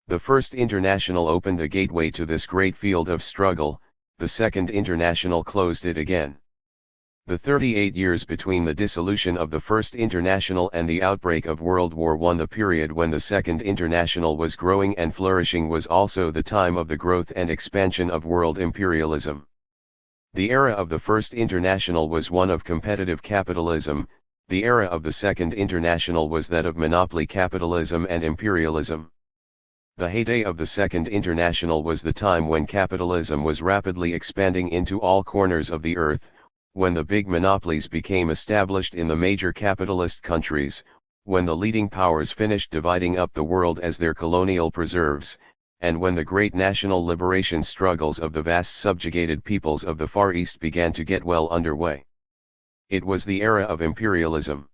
The First International opened a gateway to this great field of struggle, the Second International closed it again. The 38 years between the dissolution of the First International and the outbreak of World War I, the period when the Second International was growing and flourishing, was also the time of the growth and expansion of world imperialism. The era of the First International was one of competitive capitalism, the era of the Second International was that of monopoly capitalism and imperialism. The heyday of the Second International was the time when capitalism was rapidly expanding into all corners of the earth, when the big monopolies became established in the major capitalist countries, when the leading powers finished dividing up the world as their colonial preserves, and when the great national liberation struggles of the vast subjugated peoples of the Far East began to get well underway. It was the era of imperialism.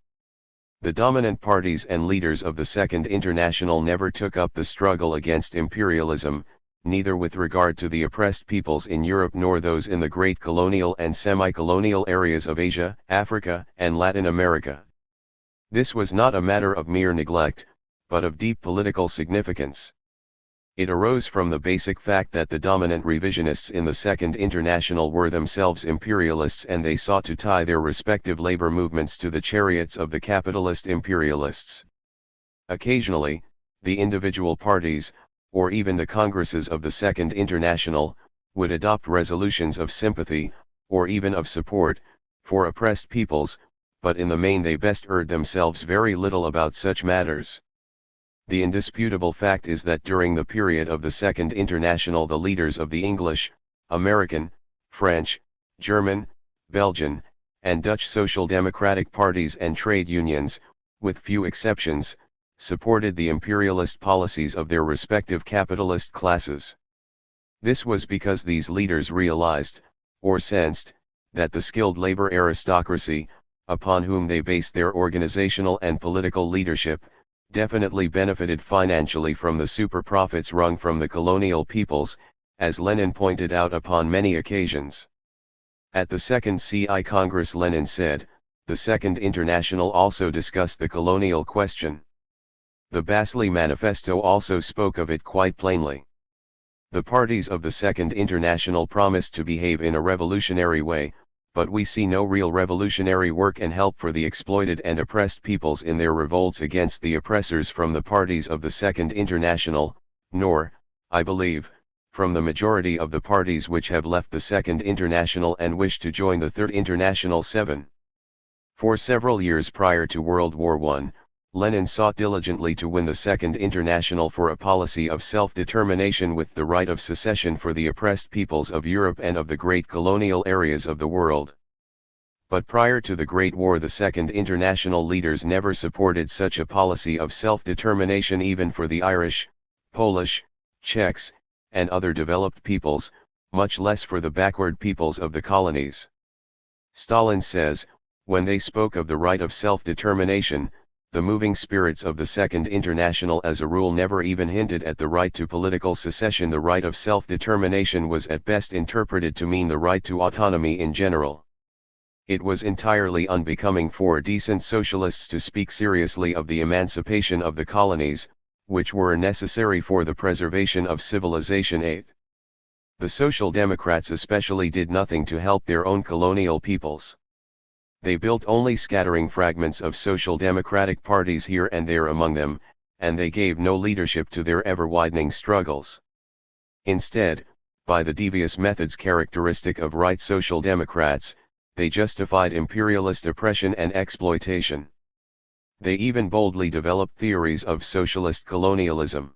The dominant parties and leaders of the Second International never took up the struggle against imperialism, neither with regard to the oppressed peoples in Europe nor those in the great colonial and semi-colonial areas of Asia, Africa, and Latin America. This was not a matter of mere neglect, but of deep political significance. It arose from the basic fact that the dominant revisionists in the Second International were themselves imperialists, and they sought to tie their respective labor movements to the chariots of the capitalist imperialists. Occasionally, the individual parties, or even the congresses of the Second International, would adopt resolutions of sympathy, or even of support, for oppressed peoples, but in the main they bestirred themselves very little about such matters. The indisputable fact is that during the period of the Second International the leaders of the English, American, French, German, Belgian, and Dutch social democratic parties and trade unions, with few exceptions, supported the imperialist policies of their respective capitalist classes. This was because these leaders realized, or sensed, that the skilled labor aristocracy, upon whom they based their organizational and political leadership, definitely benefited financially from the super profits wrung from the colonial peoples, as Lenin pointed out upon many occasions. At the Second CI Congress, Lenin said, the Second International also discussed the colonial question. The Basel Manifesto also spoke of it quite plainly. The parties of the Second International promised to behave in a revolutionary way, but we see no real revolutionary work and help for the exploited and oppressed peoples in their revolts against the oppressors from the parties of the Second International, nor, I believe, from the majority of the parties which have left the Second International and wish to join the Third International. 7. For several years prior to World War I, Lenin sought diligently to win the Second International for a policy of self-determination with the right of secession for the oppressed peoples of Europe and of the great colonial areas of the world. But prior to the Great War, the Second International leaders never supported such a policy of self-determination even for the Irish, Polish, Czechs, and other developed peoples, much less for the backward peoples of the colonies. Stalin says, when they spoke of the right of self-determination, the moving spirits of the Second International as a rule never even hinted at the right to political secession. The right of self-determination was at best interpreted to mean the right to autonomy in general. It was entirely unbecoming for decent socialists to speak seriously of the emancipation of the colonies, which were necessary for the preservation of civilization. 8. The Social Democrats especially did nothing to help their own colonial peoples. They built only scattering fragments of social democratic parties here and there among them, and they gave no leadership to their ever-widening struggles. Instead, by the devious methods characteristic of right social democrats, they justified imperialist oppression and exploitation. They even boldly developed theories of socialist colonialism.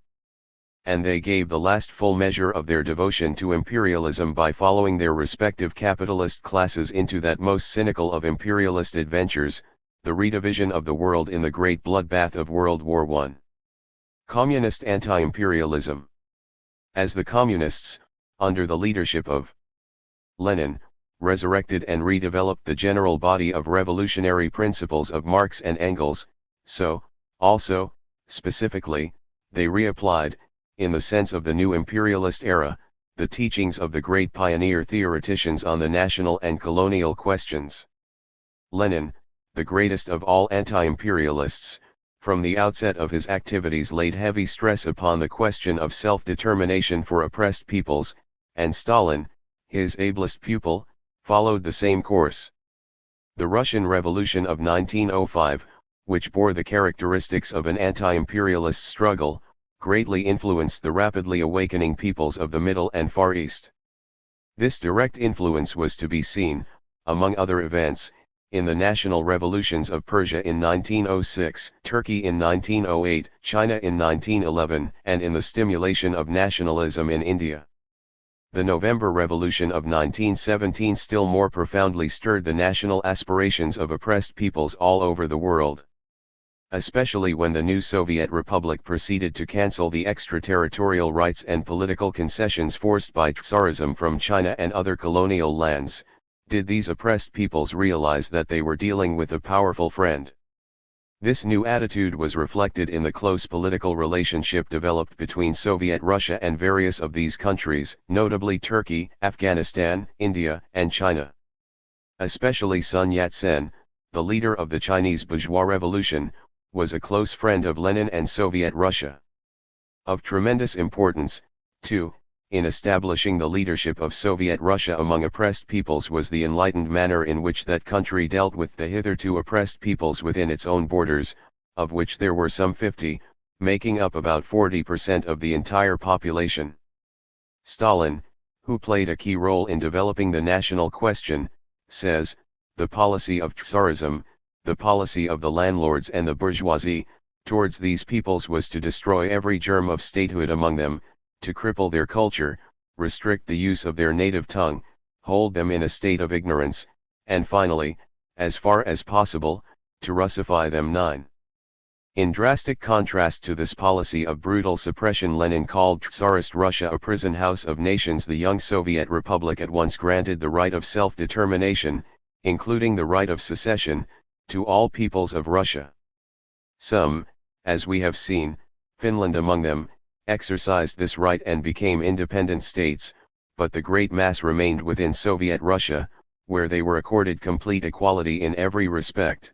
And they gave the last full measure of their devotion to imperialism by following their respective capitalist classes into that most cynical of imperialist adventures, the redivision of the world in the great bloodbath of World War I. Communist anti-imperialism. As the communists, under the leadership of Lenin, resurrected and redeveloped the general body of revolutionary principles of Marx and Engels, so, also, specifically, they reapplied, in the sense of the new imperialist era, the teachings of the great pioneer theoreticians on the national and colonial questions. Lenin, the greatest of all anti-imperialists, from the outset of his activities laid heavy stress upon the question of self-determination for oppressed peoples, and Stalin, his ablest pupil, followed the same course. The Russian Revolution of 1905, which bore the characteristics of an anti-imperialist struggle, greatly influenced the rapidly awakening peoples of the Middle and Far East. This direct influence was to be seen, among other events, in the national revolutions of Persia in 1906, Turkey in 1908, China in 1911, and in the stimulation of nationalism in India. The November Revolution of 1917 still more profoundly stirred the national aspirations of oppressed peoples all over the world. Especially when the new Soviet Republic proceeded to cancel the extraterritorial rights and political concessions forced by Tsarism from China and other colonial lands, did these oppressed peoples realize that they were dealing with a powerful friend. This new attitude was reflected in the close political relationship developed between Soviet Russia and various of these countries, notably Turkey, Afghanistan, India, and China. Especially Sun Yat-sen, the leader of the Chinese bourgeois revolution, was a close friend of Lenin and Soviet Russia. Of tremendous importance, too, in establishing the leadership of Soviet Russia among oppressed peoples was the enlightened manner in which that country dealt with the hitherto oppressed peoples within its own borders, of which there were some 50, making up about 40% of the entire population. Stalin, who played a key role in developing the national question, says, the policy of Tsarism, the policy of the landlords and the bourgeoisie, towards these peoples was to destroy every germ of statehood among them, to cripple their culture, restrict the use of their native tongue, hold them in a state of ignorance, and finally, as far as possible, to Russify them. 9. In drastic contrast to this policy of brutal suppression, Lenin called Tsarist Russia a prison house of nations. The young Soviet Republic at once granted the right of self-determination, including the right of secession, to all peoples of Russia. Some, as we have seen, Finland among them, exercised this right and became independent states, but the great mass remained within Soviet Russia, where they were accorded complete equality in every respect.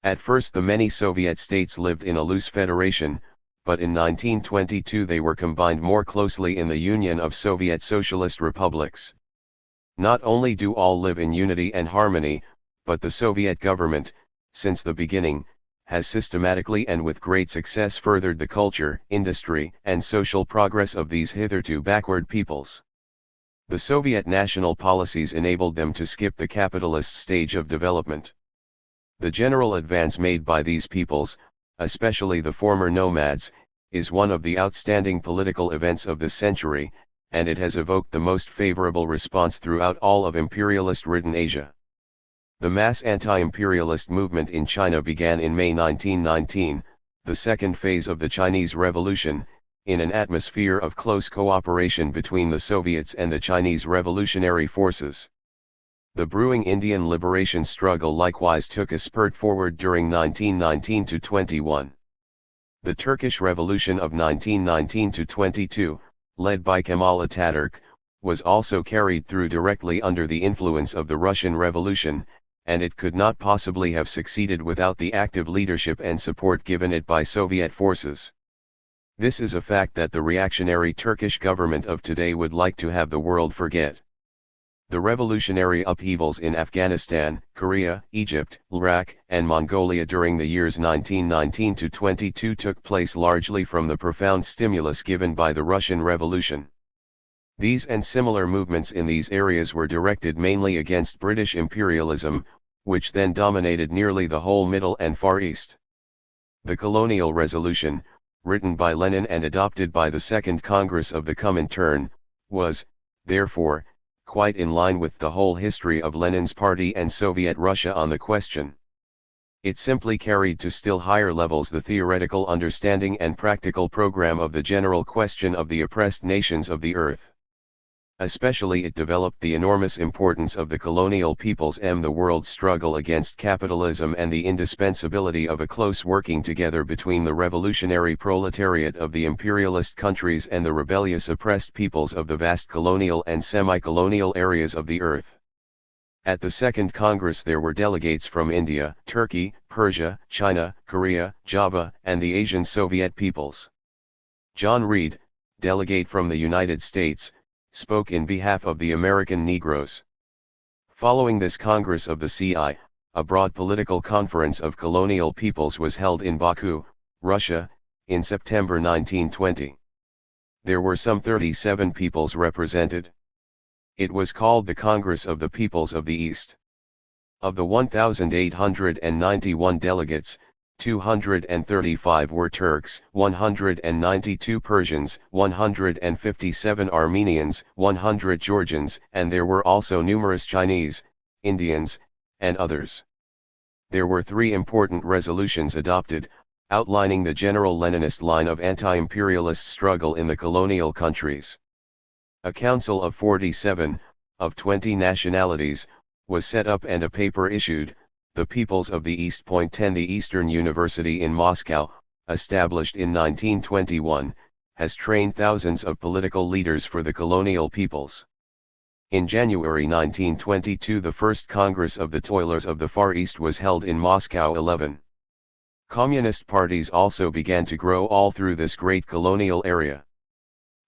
At first the many Soviet states lived in a loose federation, but in 1922 they were combined more closely in the Union of Soviet Socialist Republics. Not only do all live in unity and harmony, but the Soviet government, since the beginning, has systematically and with great success furthered the culture, industry, and social progress of these hitherto backward peoples. The Soviet national policies enabled them to skip the capitalist stage of development. The general advance made by these peoples, especially the former nomads, is one of the outstanding political events of this century, and it has evoked the most favorable response throughout all of imperialist-ridden Asia. The mass anti-imperialist movement in China began in May 1919, the second phase of the Chinese Revolution, in an atmosphere of close cooperation between the Soviets and the Chinese revolutionary forces. The brewing Indian liberation struggle likewise took a spurt forward during 1919-21. The Turkish Revolution of 1919-22, led by Kemal Ataturk, was also carried through directly under the influence of the Russian Revolution, and it could not possibly have succeeded without the active leadership and support given it by Soviet forces. This is a fact that the reactionary Turkish government of today would like to have the world forget. The revolutionary upheavals in Afghanistan, Korea, Egypt, Iraq, and Mongolia during the years 1919-22 took place largely from the profound stimulus given by the Russian Revolution. These and similar movements in these areas were directed mainly against British imperialism, which then dominated nearly the whole Middle and Far East. The Colonial Resolution, written by Lenin and adopted by the Second Congress of the Comintern, was, therefore, quite in line with the whole history of Lenin's party and Soviet Russia on the question. It simply carried to still higher levels the theoretical understanding and practical program of the general question of the oppressed nations of the earth. Especially it developed the enormous importance of the colonial peoples and the world's struggle against capitalism and the indispensability of a close working together between the revolutionary proletariat of the imperialist countries and the rebellious oppressed peoples of the vast colonial and semi-colonial areas of the earth. At the Second Congress there were delegates from India, Turkey, Persia, China, Korea, Java, and the Asian Soviet peoples. John Reed, delegate from the United States, spoke in behalf of the American Negroes. Following this Congress of the CI, a broad political conference of colonial peoples was held in Baku, Russia, in September 1920. There were some 37 peoples represented. It was called the Congress of the Peoples of the East. Of the 1,891 delegates, 235 were Turks, 192 Persians, 157 Armenians, 100 Georgians, and there were also numerous Chinese, Indians, and others. There were 3 important resolutions adopted, outlining the general Leninist line of anti-imperialist struggle in the colonial countries. A council of 47, of 20 nationalities, was set up and a paper issued, The Peoples of the East. 10 The Eastern University in Moscow, established in 1921, has trained thousands of political leaders for the colonial peoples. In January 1922 the first Congress of the Toilers of the Far East was held in Moscow. 11 Communist parties also began to grow all through this great colonial area.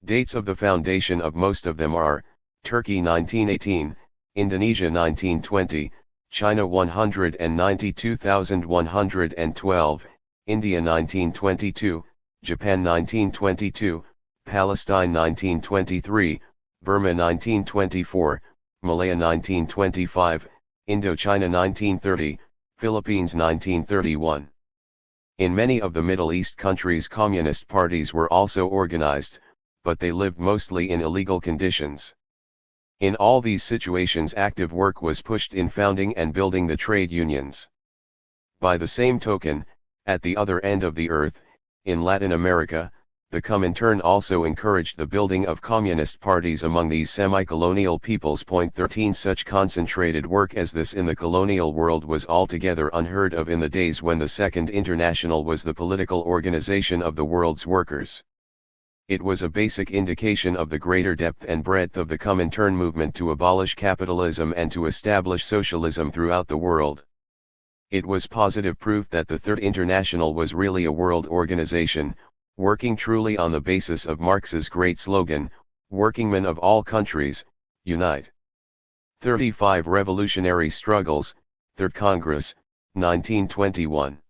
Dates of the foundation of most of them are, Turkey 1918, Indonesia 1920, China 192,112, India 1922, Japan 1922, Palestine 1923, Burma 1924, Malaya 1925, Indochina 1930, Philippines 1931. In many of the Middle East countries communist parties were also organized, but they lived mostly in illegal conditions. In all these situations active work was pushed in founding and building the trade unions. By the same token, At the other end of the earth, in Latin America, the Comintern also encouraged the building of communist parties among these semi-colonial peoples. 13 Such concentrated work as this in the colonial world was altogether unheard of in the days when the Second International was the political organization of the world's workers. It was a basic indication of the greater depth and breadth of the Comintern movement to abolish capitalism and to establish socialism throughout the world. It was positive proof that the Third International was really a world organization, working truly on the basis of Marx's great slogan, "Workingmen of all countries, unite." 35 Revolutionary Struggles, Third Congress, 1921.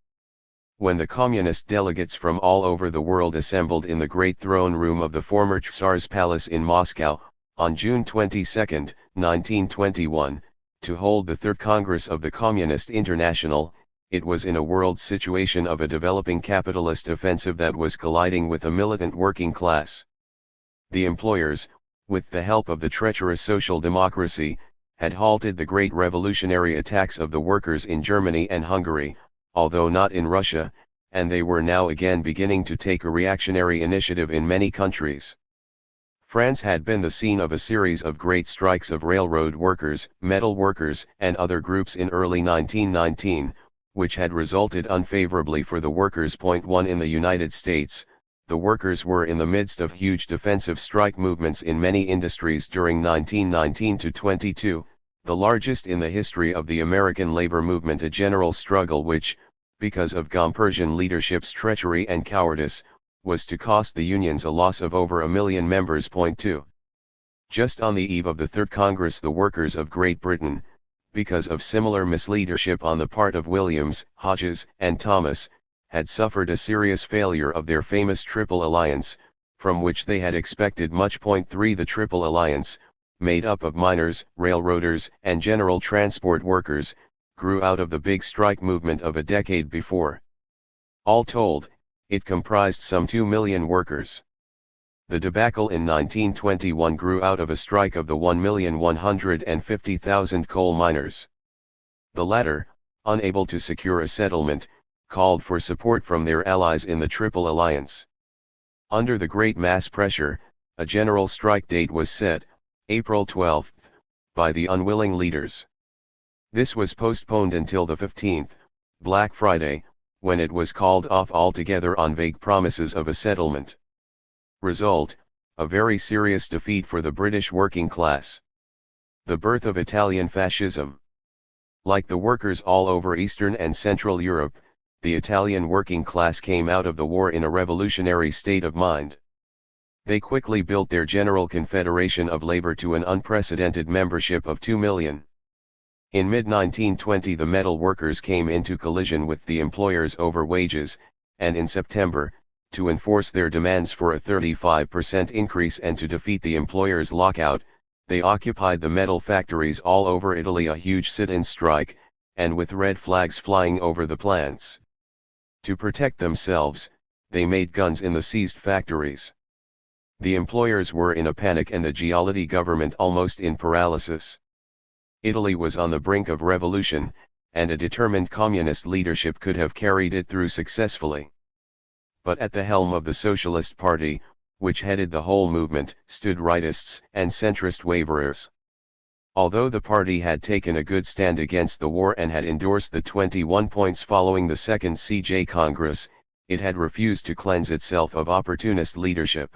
When the communist delegates from all over the world assembled in the great throne room of the former Tsar's palace in Moscow, on June 22, 1921, to hold the Third Congress of the Communist International, it was in a world situation of a developing capitalist offensive that was colliding with a militant working class. The employers, with the help of the treacherous social democracy, had halted the great revolutionary attacks of the workers in Germany and Hungary, although not in Russia, and they were now again beginning to take a reactionary initiative in many countries. France had been the scene of a series of great strikes of railroad workers, metal workers, and other groups in early 1919, which had resulted unfavorably for the workers. 1 In the United States, the workers were in the midst of huge defensive strike movements in many industries during 1919-22, the largest in the history of the American labor movement, a general struggle which, because of Gompersian leadership's treachery and cowardice, was to cost the unions a loss of over 1 million members. 2. Just on the eve of the Third Congress, the workers of Great Britain, because of similar misleadership on the part of Williams, Hodges, and Thomas, had suffered a serious failure of their famous Triple Alliance, from which they had expected much. 3 The Triple Alliance, made up of miners, railroaders, and general transport workers, grew out of the big strike movement of a decade before. All told, it comprised some 2 million workers. The debacle in 1921 grew out of a strike of the 1,150,000 coal miners. The latter, unable to secure a settlement, called for support from their allies in the Triple Alliance. Under the great mass pressure, a general strike date was set, April 12, by the unwilling leaders. This was postponed until the 15th, Black Friday, when it was called off altogether on vague promises of a settlement. Result, a very serious defeat for the British working class. The birth of Italian fascism. Like the workers all over Eastern and Central Europe, the Italian working class came out of the war in a revolutionary state of mind. They quickly built their General Confederation of Labor to an unprecedented membership of 2 million. In mid-1920 the metal workers came into collision with the employers over wages, and in September, to enforce their demands for a 35% increase and to defeat the employers' lockout, they occupied the metal factories all over Italy, a huge sit-in strike, and with red flags flying over the plants. To protect themselves, they made guns in the seized factories. The employers were in a panic and the Giolitti government almost in paralysis. Italy was on the brink of revolution, and a determined communist leadership could have carried it through successfully. But at the helm of the Socialist Party, which headed the whole movement, stood rightists and centrist waverers. Although the party had taken a good stand against the war and had endorsed the 21 points following the Second CJ Congress, it had refused to cleanse itself of opportunist leadership.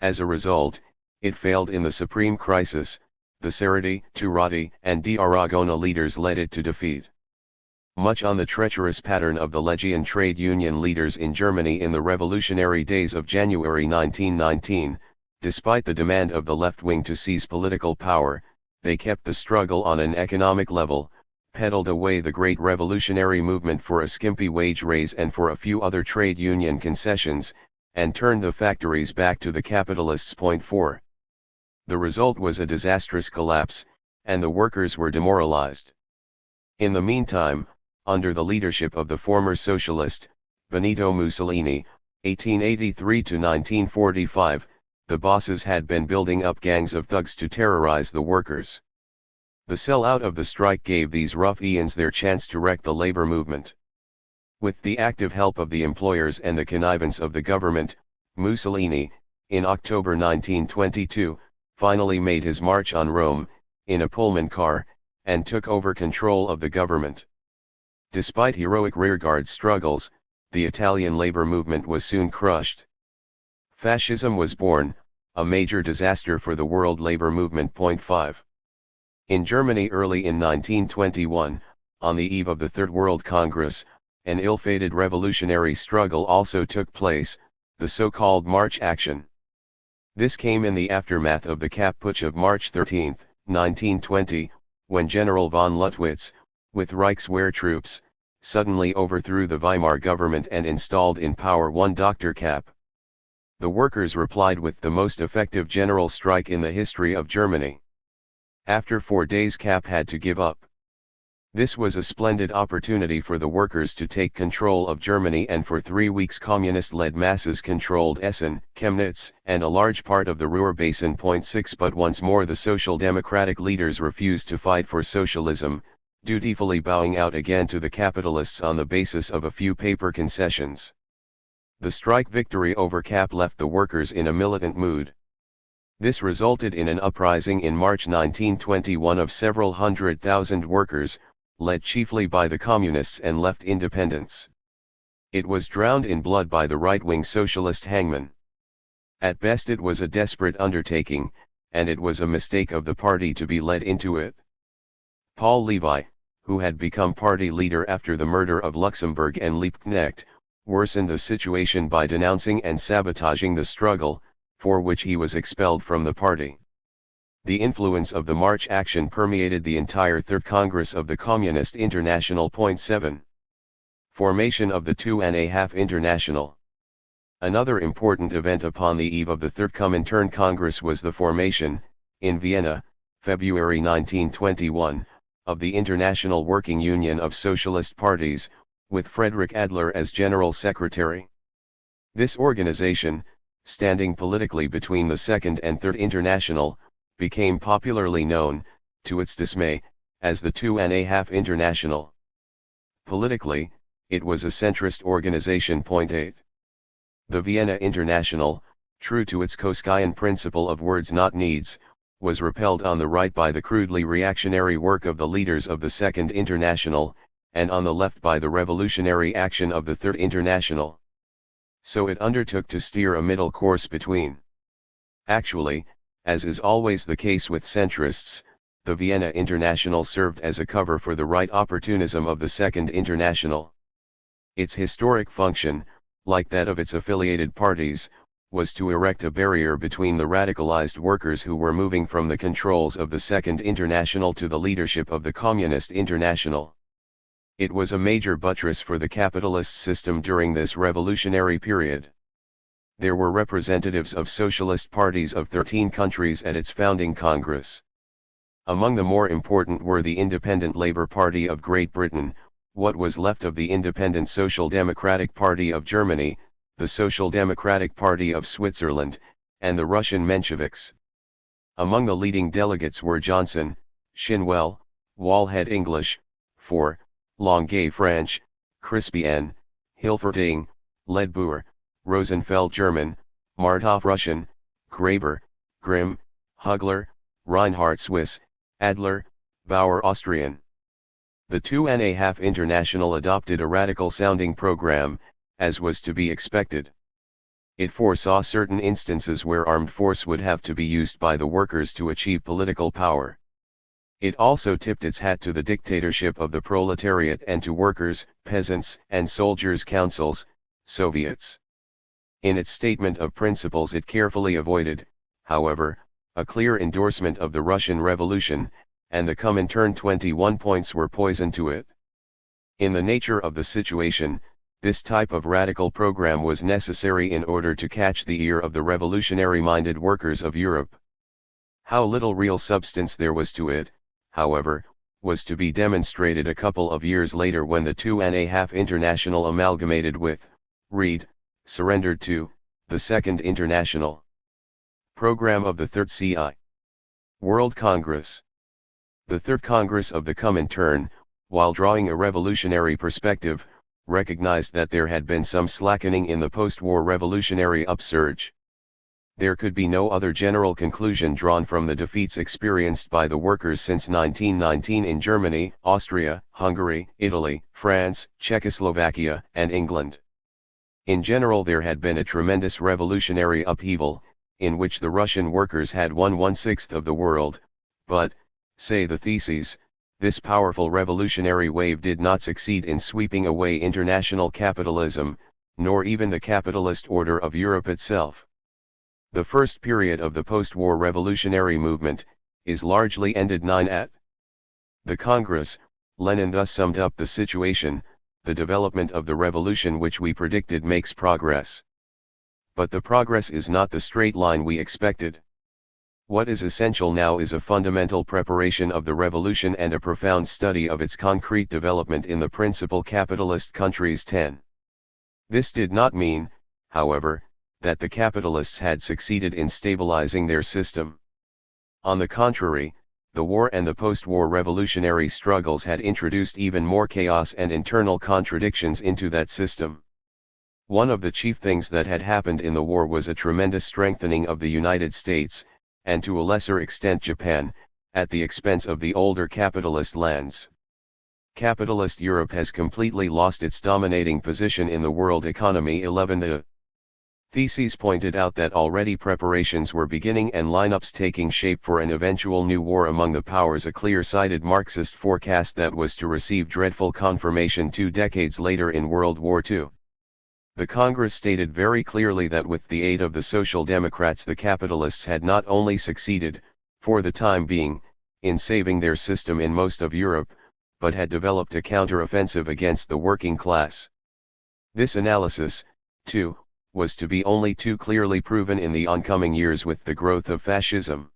As a result, it failed in the supreme crisis. The Cerati, Turati, and D'Aragona leaders led it to defeat. Much on the treacherous pattern of the Legion trade union leaders in Germany in the revolutionary days of January 1919, despite the demand of the left wing to seize political power, they kept the struggle on an economic level, peddled away the great revolutionary movement for a skimpy wage raise and for a few other trade union concessions, and turned the factories back to the capitalists. 4. The result was a disastrous collapse, and the workers were demoralized. In the meantime, under the leadership of the former socialist, Benito Mussolini, 1883–1945, the bosses had been building up gangs of thugs to terrorize the workers. The sellout of the strike gave these ruffians their chance to wreck the labor movement. With the active help of the employers and the connivance of the government, Mussolini, in October 1922, finally made his march on Rome, in a Pullman car, and took over control of the government. Despite heroic rearguard struggles, the Italian labor movement was soon crushed. Fascism was born, a major disaster for the world labor movement. 5. In Germany early in 1921, on the eve of the Third World Congress, an ill-fated revolutionary struggle also took place, the so-called March Action. This came in the aftermath of the Kapp Putsch of March 13, 1920, when General von Luttwitz, with Reichswehr troops, suddenly overthrew the Weimar government and installed in power one Dr. Kapp. The workers replied with the most effective general strike in the history of Germany. After 4 days Kapp had to give up. This was a splendid opportunity for the workers to take control of Germany, and for 3 weeks communist-led masses controlled Essen, Chemnitz, and a large part of the Ruhr Basin. 6 But once more the social democratic leaders refused to fight for socialism, dutifully bowing out again to the capitalists on the basis of a few paper concessions. The strike victory over Kapp left the workers in a militant mood. This resulted in an uprising in March 1921 of several 100,000 workers, led chiefly by the communists and left independents. It was drowned in blood by the right-wing socialist hangman. At best it was a desperate undertaking, and it was a mistake of the party to be led into it. Paul Levi, who had become party leader after the murder of Luxemburg and Liebknecht, worsened the situation by denouncing and sabotaging the struggle, for which he was expelled from the party. The influence of the March Action permeated the entire Third Congress of the Communist International. 7. Formation of the 2.5 International. Another important event upon the eve of the Third Comintern Congress was the formation, in Vienna, February 1921, of the International Working Union of Socialist Parties, with Frederick Adler as General Secretary. This organization, standing politically between the Second and Third International, became popularly known, to its dismay, as the 2.5 International. Politically, it was a centrist organization. 8. The Vienna International, true to its Koskian principle of words not needs, was repelled on the right by the crudely reactionary work of the leaders of the Second International, and on the left by the revolutionary action of the Third International. So it undertook to steer a middle course between. Actually, as is always the case with centrists, the Vienna International served as a cover for the right opportunism of the Second International. Its historic function, like that of its affiliated parties, was to erect a barrier between the radicalized workers who were moving from the controls of the Second International to the leadership of the Communist International. It was a major buttress for the capitalist system during this revolutionary period. There were representatives of socialist parties of 13 countries at its founding Congress. Among the more important were the Independent Labour Party of Great Britain, what was left of the Independent Social Democratic Party of Germany, the Social Democratic Party of Switzerland, and the Russian Mensheviks. Among the leading delegates were Johnson, Shinwell, Wallhead English, 4, Longuet French, Crispien, Hilferting, Ledbour, Rosenfeld German, Martov Russian, Graber, Grimm, Hugler, Reinhardt Swiss, Adler, Bauer Austrian. The 2.5 International adopted a radical-sounding program, as was to be expected. It foresaw certain instances where armed force would have to be used by the workers to achieve political power. It also tipped its hat to the dictatorship of the proletariat and to workers, peasants, and soldiers' councils, Soviets. In its statement of principles it carefully avoided, however, a clear endorsement of the Russian Revolution, and the Comintern 21 points were poison to it. In the nature of the situation, this type of radical program was necessary in order to catch the ear of the revolutionary-minded workers of Europe. How little real substance there was to it, however, was to be demonstrated a couple of years later when the 2.5 International amalgamated with, surrendered to, the Second International. Program of the Third CI. World Congress. The Third Congress of the Comintern, while drawing a revolutionary perspective, recognized that there had been some slackening in the post-war revolutionary upsurge. There could be no other general conclusion drawn from the defeats experienced by the workers since 1919 in Germany, Austria, Hungary, Italy, France, Czechoslovakia, and England. In general, there had been a tremendous revolutionary upheaval, in which the Russian workers had won 1/6 of the world, but, say the theses, this powerful revolutionary wave did not succeed in sweeping away international capitalism, nor even the capitalist order of Europe itself. The first period of the post-war revolutionary movement is largely ended at the Congress. Lenin thus summed up the situation: the development of the revolution which we predicted makes progress. But the progress is not the straight line we expected. What is essential now is a fundamental preparation of the revolution and a profound study of its concrete development in the principal capitalist countries. 10. This did not mean, however, that the capitalists had succeeded in stabilizing their system. On the contrary, the war and the post-war revolutionary struggles had introduced even more chaos and internal contradictions into that system. One of the chief things that had happened in the war was a tremendous strengthening of the United States, and to a lesser extent Japan, at the expense of the older capitalist lands. Capitalist Europe has completely lost its dominating position in the world economy. 11. The theses pointed out that already preparations were beginning and lineups taking shape for an eventual new war among the powers, a clear-sighted Marxist forecast that was to receive dreadful confirmation 2 decades later in World War II. The Congress stated very clearly that with the aid of the Social Democrats the capitalists had not only succeeded, for the time being, in saving their system in most of Europe, but had developed a counter-offensive against the working class. This analysis, too, was to be only too clearly proven in the oncoming years with the growth of fascism.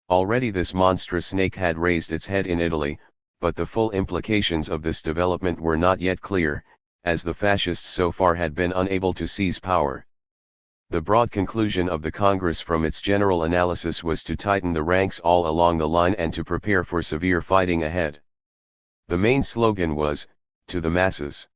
Already this monstrous snake had raised its head in Italy, but the full implications of this development were not yet clear, as the fascists so far had been unable to seize power. The broad conclusion of the Congress from its general analysis was to tighten the ranks all along the line and to prepare for severe fighting ahead. The main slogan was, "To the masses."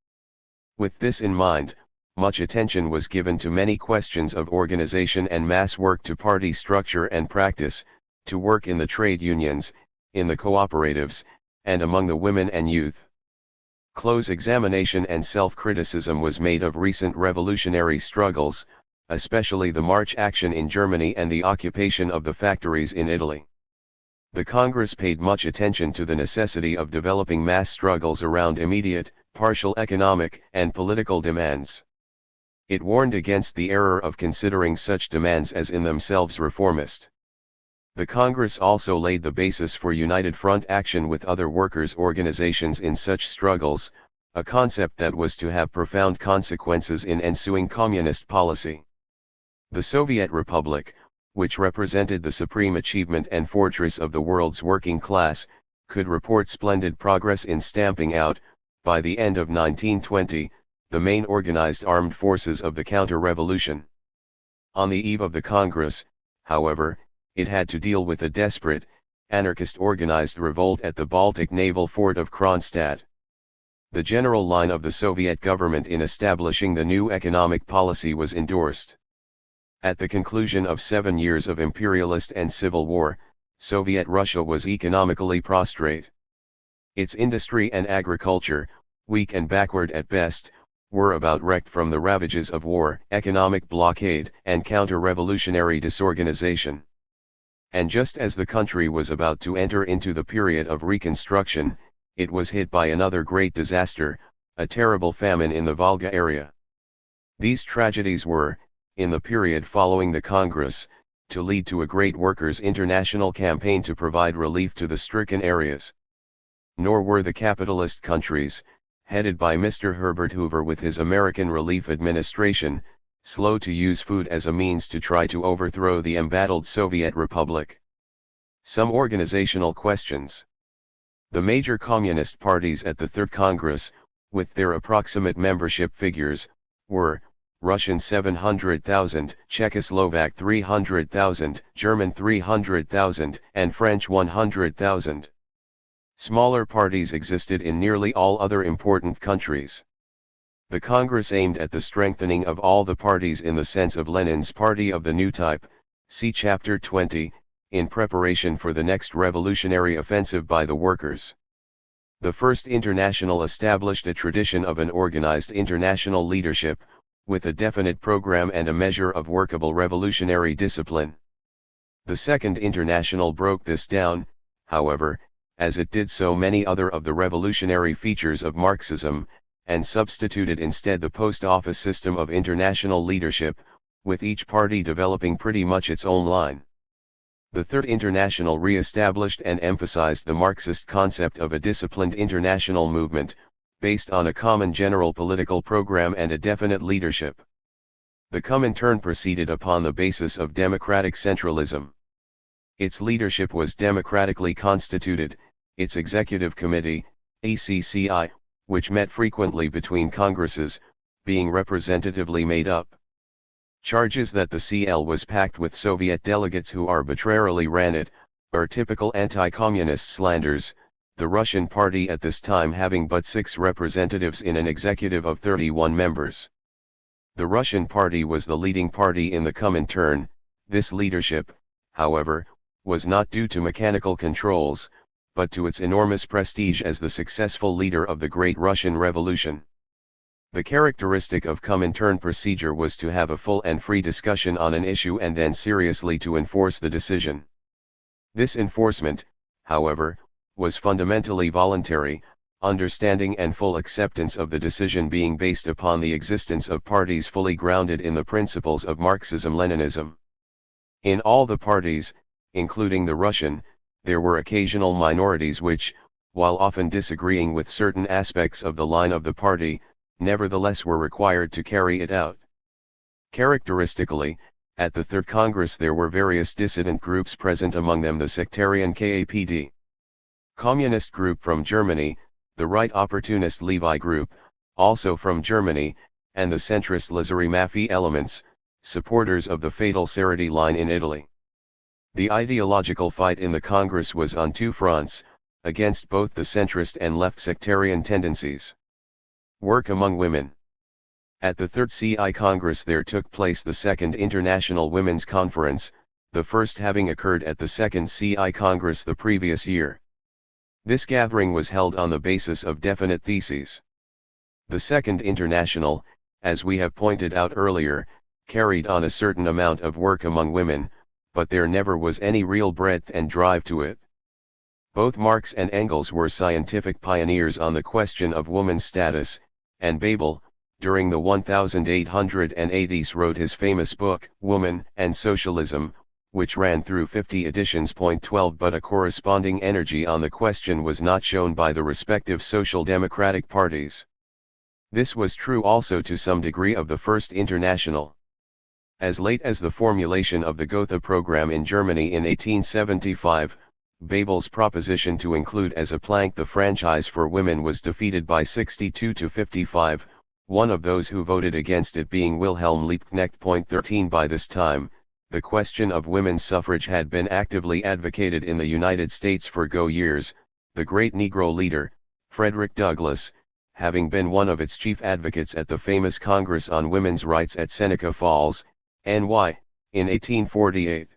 With this in mind, much attention was given to many questions of organization and mass work, to party structure and practice, to work in the trade unions, in the cooperatives, and among the women and youth. Close examination and self-criticism was made of recent revolutionary struggles, especially the March action in Germany and the occupation of the factories in Italy. The Congress paid much attention to the necessity of developing mass struggles around immediate, partial economic and political demands. It warned against the error of considering such demands as in themselves reformist. The Congress also laid the basis for united front action with other workers' organizations in such struggles, a concept that was to have profound consequences in ensuing communist policy. The Soviet Republic, which represented the supreme achievement and fortress of the world's working class, could report splendid progress in stamping out, by the end of 1920, the main organized armed forces of the counter-revolution. On the eve of the Congress, however, it had to deal with a desperate, anarchist organized revolt at the Baltic naval fort of Kronstadt. The general line of the Soviet government in establishing the new economic policy was endorsed. At the conclusion of 7 years of imperialist and civil war, Soviet Russia was economically prostrate. Its industry and agriculture, weak and backward at best, were about wrecked from the ravages of war, economic blockade, and counter-revolutionary disorganization. And just as the country was about to enter into the period of reconstruction, it was hit by another great disaster, a terrible famine in the Volga area. These tragedies were, in the period following the Congress, to lead to a great workers' international campaign to provide relief to the stricken areas. Nor were the capitalist countries, headed by Mr. Herbert Hoover with his American Relief Administration, slow to use food as a means to try to overthrow the embattled Soviet Republic. Some organizational questions. The major communist parties at the Third Congress, with their approximate membership figures, were Russian 700,000, Czechoslovak 300,000, German 300,000, and French 100,000. Smaller parties existed in nearly all other important countries. The Congress aimed at the strengthening of all the parties in the sense of Lenin's party of the new type, see Chapter 20, in preparation for the next revolutionary offensive by the workers. The First International established a tradition of an organized international leadership, with a definite program and a measure of workable revolutionary discipline. The Second International broke this down, however, as it did so many other of the revolutionary features of Marxism, and substituted instead the post office system of international leadership, with each party developing pretty much its own line. The Third International re-established and emphasized the Marxist concept of a disciplined international movement, based on a common general political program and a definite leadership. The Comintern proceeded upon the basis of democratic centralism. Its leadership was democratically constituted, its executive committee, ECCI, which met frequently between congresses, being representatively made up. Charges that the CL was packed with Soviet delegates who arbitrarily ran it, are typical anti-communist slanders, the Russian party at this time having but 6 representatives in an executive of 31 members. The Russian party was the leading party in the Comintern. This leadership, however, was not due to mechanical controls, but to its enormous prestige as the successful leader of the Great Russian Revolution. The characteristic of Comintern procedure was to have a full and free discussion on an issue and then seriously to enforce the decision. This enforcement, however, was fundamentally voluntary, understanding and full acceptance of the decision being based upon the existence of parties fully grounded in the principles of Marxism-Leninism. In all the parties, including the Russian, there were occasional minorities which, while often disagreeing with certain aspects of the line of the party, nevertheless were required to carry it out. Characteristically, at the Third Congress there were various dissident groups present, among them the sectarian KAPD Communist group from Germany, the right opportunist Levi group, also from Germany, and the centrist Lazari Mafi elements, supporters of the fatal Serrati line in Italy. The ideological fight in the Congress was on 2 fronts, against both the centrist and left sectarian tendencies. Work among women. At the Third CI Congress there took place the Second International Women's Conference, the first having occurred at the Second CI Congress the previous year. This gathering was held on the basis of definite theses. The Second International, as we have pointed out earlier, carried on a certain amount of work among women, but there never was any real breadth and drive to it. Both Marx and Engels were scientific pioneers on the question of woman's status, and Bebel, during the 1880s wrote his famous book, Woman and Socialism, which ran through 50 editions. 12 But a corresponding energy on the question was not shown by the respective social democratic parties. This was true also to some degree of the First International. As late as the formulation of the Gotha program in Germany in 1875, Bebel's proposition to include as a plank the franchise for women was defeated by 62 to 55, one of those who voted against it being Wilhelm Liebknecht. 13 By this time, the question of women's suffrage had been actively advocated in the United States for years, the great Negro leader, Frederick Douglass, having been one of its chief advocates at the famous Congress on Women's Rights at Seneca Falls, NY, in 1848.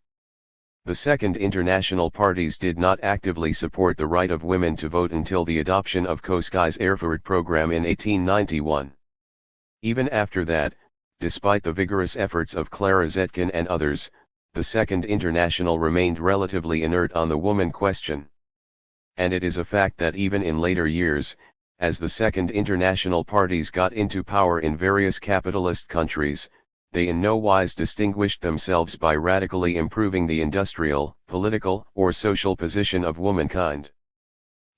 The Second International parties did not actively support the right of women to vote until the adoption of Koschei's Erfurt program in 1891. Even after that, despite the vigorous efforts of Clara Zetkin and others, the Second International remained relatively inert on the woman question. And it is a fact that even in later years, as the Second International parties got into power in various capitalist countries, they in no wise distinguished themselves by radically improving the industrial, political, or social position of womankind.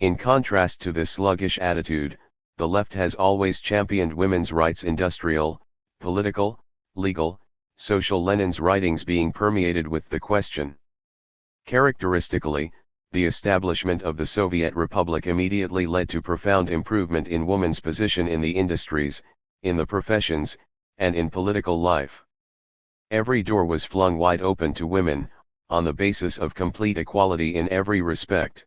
In contrast to this sluggish attitude, the left has always championed women's rights, industrial, political, legal, social, Lenin's writings being permeated with the question. Characteristically, the establishment of the Soviet Republic immediately led to profound improvement in women's position in the industries, in the professions, and in political life. Every door was flung wide open to women, on the basis of complete equality in every respect.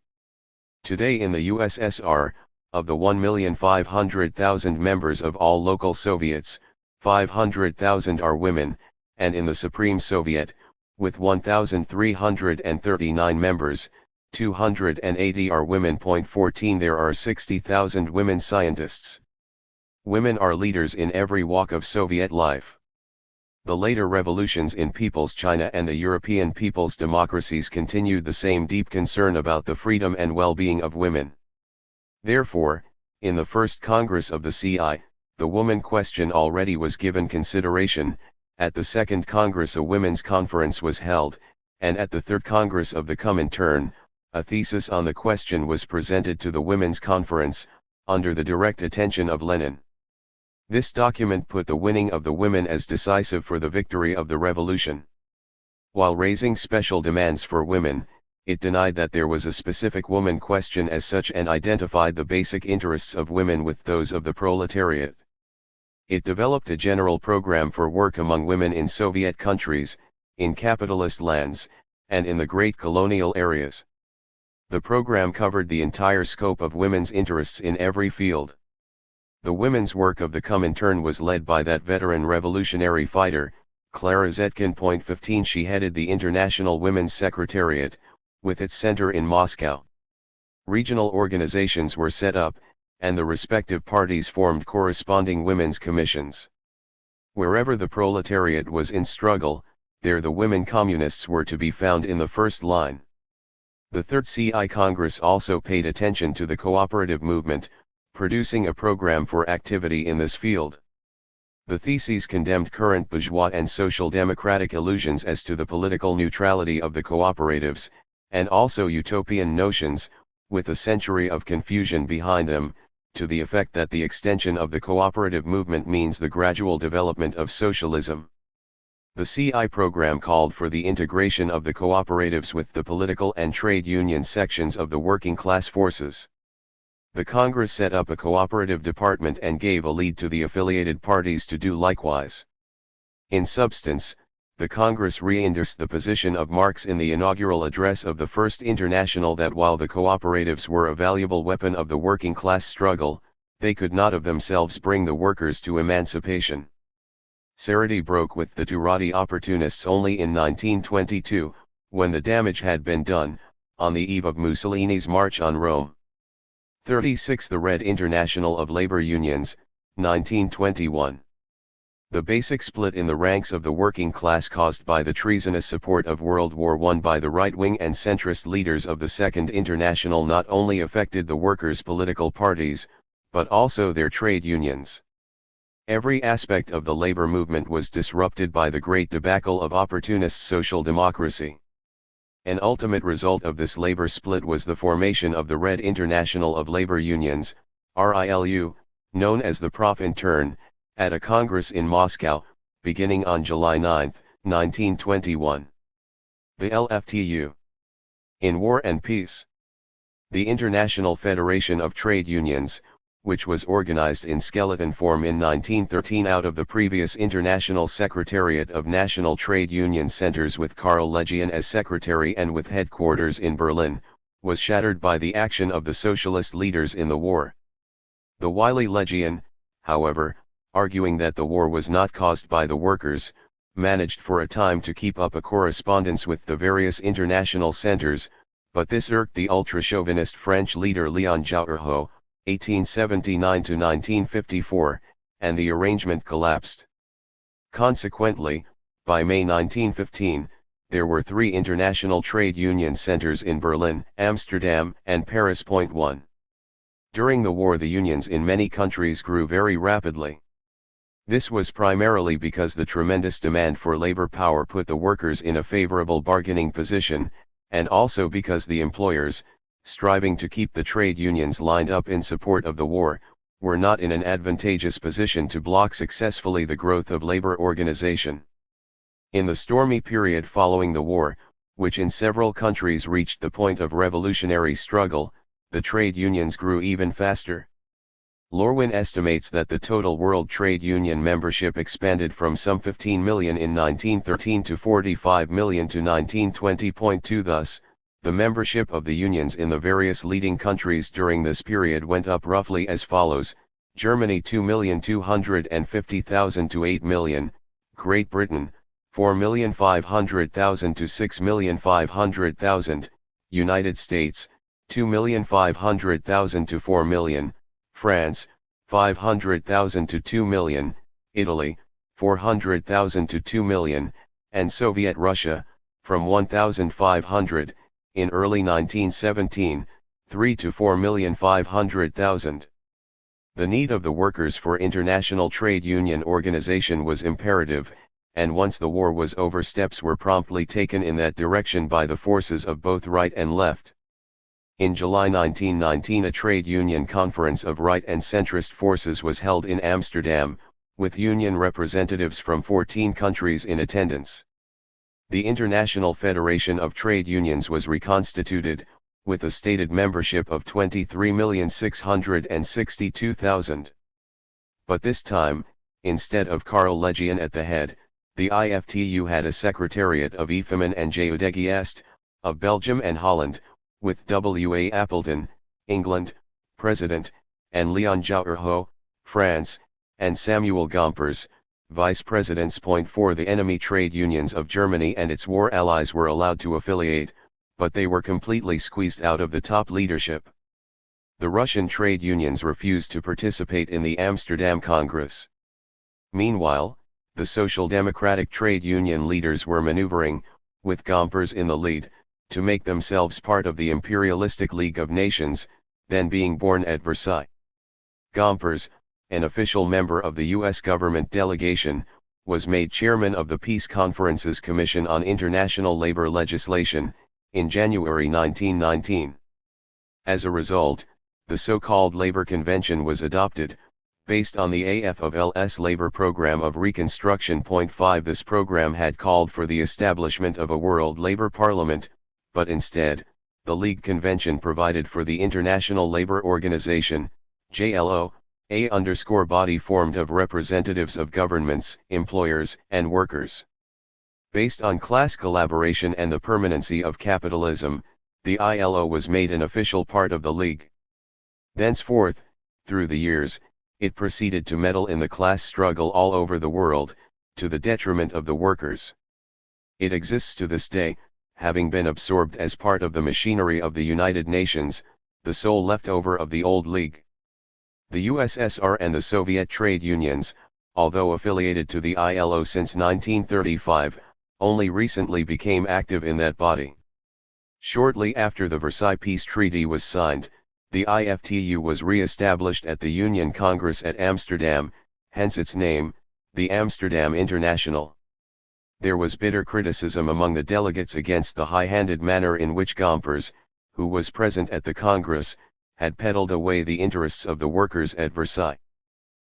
Today in the USSR, of the 1,500,000 members of all local Soviets, 500,000 are women, and in the Supreme Soviet, with 1,339 members, 280 are women. 14 There are 60,000 women scientists. Women are leaders in every walk of Soviet life. The later revolutions in People's China and the European people's democracies continued the same deep concern about the freedom and well-being of women. Therefore, in the first Congress of the CI, the woman question already was given consideration. At the second Congress a women's conference was held, and at the third Congress of the Comintern, a thesis on the question was presented to the Women's Conference, under the direct attention of Lenin. This document put the winning of the women as decisive for the victory of the revolution. While raising special demands for women, it denied that there was a specific woman question as such and identified the basic interests of women with those of the proletariat. It developed a general program for work among women in Soviet countries, in capitalist lands, and in the great colonial areas. The program covered the entire scope of women's interests in every field. The women's work of the Comintern was led by that veteran revolutionary fighter, Clara Zetkin. 15 She headed the International Women's Secretariat, with its center in Moscow. Regional organizations were set up, and the respective parties formed corresponding women's commissions. Wherever the proletariat was in struggle, there the women communists were to be found in the first line. The Third CI Congress also paid attention to the cooperative movement, producing a program for activity in this field. The theses condemned current bourgeois and social democratic illusions as to the political neutrality of the cooperatives, and also utopian notions, with a century of confusion behind them, to the effect that the extension of the cooperative movement means the gradual development of socialism. The CI program called for the integration of the cooperatives with the political and trade union sections of the working class forces. The Congress set up a cooperative department and gave a lead to the affiliated parties to do likewise. In substance, the Congress re-endorsed the position of Marx in the inaugural address of the First International that while the cooperatives were a valuable weapon of the working class struggle, they could not of themselves bring the workers to emancipation. Sarity broke with the Turati opportunists only in 1922, when the damage had been done, on the eve of Mussolini's march on Rome. 36 The Red International of Labor Unions, 1921. The basic split in the ranks of the working class caused by the treasonous support of World War I by the right-wing and centrist leaders of the Second International not only affected the workers' political parties, but also their trade unions. Every aspect of the labor movement was disrupted by the great debacle of opportunist social democracy. An ultimate result of this labor split was the formation of the Red International of Labor Unions, RILU, known as the Profintern, at a congress in Moscow, beginning on July 9, 1921. The LFTU. In War and Peace. The International Federation of Trade Unions, which was organized in skeleton form in 1913 out of the previous International Secretariat of National Trade Union Centers with Karl Legian as secretary and with headquarters in Berlin, was shattered by the action of the socialist leaders in the war. The wily Legian, however, arguing that the war was not caused by the workers, managed for a time to keep up a correspondence with the various international centers, but this irked the ultra-chauvinist French leader Léon Jouarreau, 1879–1954, and the arrangement collapsed. Consequently, by May 1915, there were 3 international trade union centers in Berlin, Amsterdam, and Paris. 1. During the war the unions in many countries grew very rapidly. This was primarily because the tremendous demand for labor power put the workers in a favorable bargaining position, and also because the employers, striving to keep the trade unions lined up in support of the war, were not in an advantageous position to block successfully the growth of labor organization. In the stormy period following the war, which in several countries reached the point of revolutionary struggle, the trade unions grew even faster. Lorwin estimates that the total world trade union membership expanded from some 15 million in 1913 to 45 million to 1920.2. Thus, The membership of the unions in the various leading countries during this period went up roughly as follows: Germany 2,250,000 to 8 million, Great Britain 4,500,000 to 6,500,000, United States 2,500,000 to 4 million, France 500,000 to 2 million, Italy 400,000 to 2 million, and Soviet Russia from 1,500, in early 1917, 3 to 4,500,000. The need of the workers for international trade union organization was imperative, and once the war was over, steps were promptly taken in that direction by the forces of both right and left. In July 1919 a trade union conference of right and centrist forces was held in Amsterdam, with union representatives from 14 countries in attendance. The International Federation of Trade Unions was reconstituted, with a stated membership of 23,662,000. But this time, instead of Karl Legian at the head, the IFTU had a secretariat of Eefeman and Jaudegi Est, of Belgium and Holland, with W.A. Appleton, England, President, and Leon Jouerho, France, and Samuel Gompers, Vice Presidents. 4 The enemy trade unions of Germany and its war allies were allowed to affiliate, but they were completely squeezed out of the top leadership. The Russian trade unions refused to participate in the Amsterdam Congress. Meanwhile, the Social Democratic trade union leaders were maneuvering, with Gompers in the lead, to make themselves part of the imperialistic League of Nations, then being born at Versailles. Gompers, an official member of the U.S. government delegation, was made chairman of the Peace Conference's Commission on International Labor Legislation, in January 1919. As a result, the so-called Labor Convention was adopted, based on the AFL's labor program of Reconstruction. 5 This program had called for the establishment of a World Labor Parliament, but instead, the League Convention provided for the International Labour Organization, JLO, a body formed of representatives of governments, employers, and workers. Based on class collaboration and the permanency of capitalism, the ILO was made an official part of the League. Thenceforth, through the years, it proceeded to meddle in the class struggle all over the world, to the detriment of the workers. It exists to this day, having been absorbed as part of the machinery of the United Nations, the sole leftover of the old League. The USSR and the Soviet trade unions, although affiliated to the ILO since 1935, only recently became active in that body. Shortly after the Versailles Peace Treaty was signed, the IFTU was re-established at the Union Congress at Amsterdam, hence its name, the Amsterdam International. There was bitter criticism among the delegates against the high-handed manner in which Gompers, who was present at the Congress, had peddled away the interests of the workers at Versailles.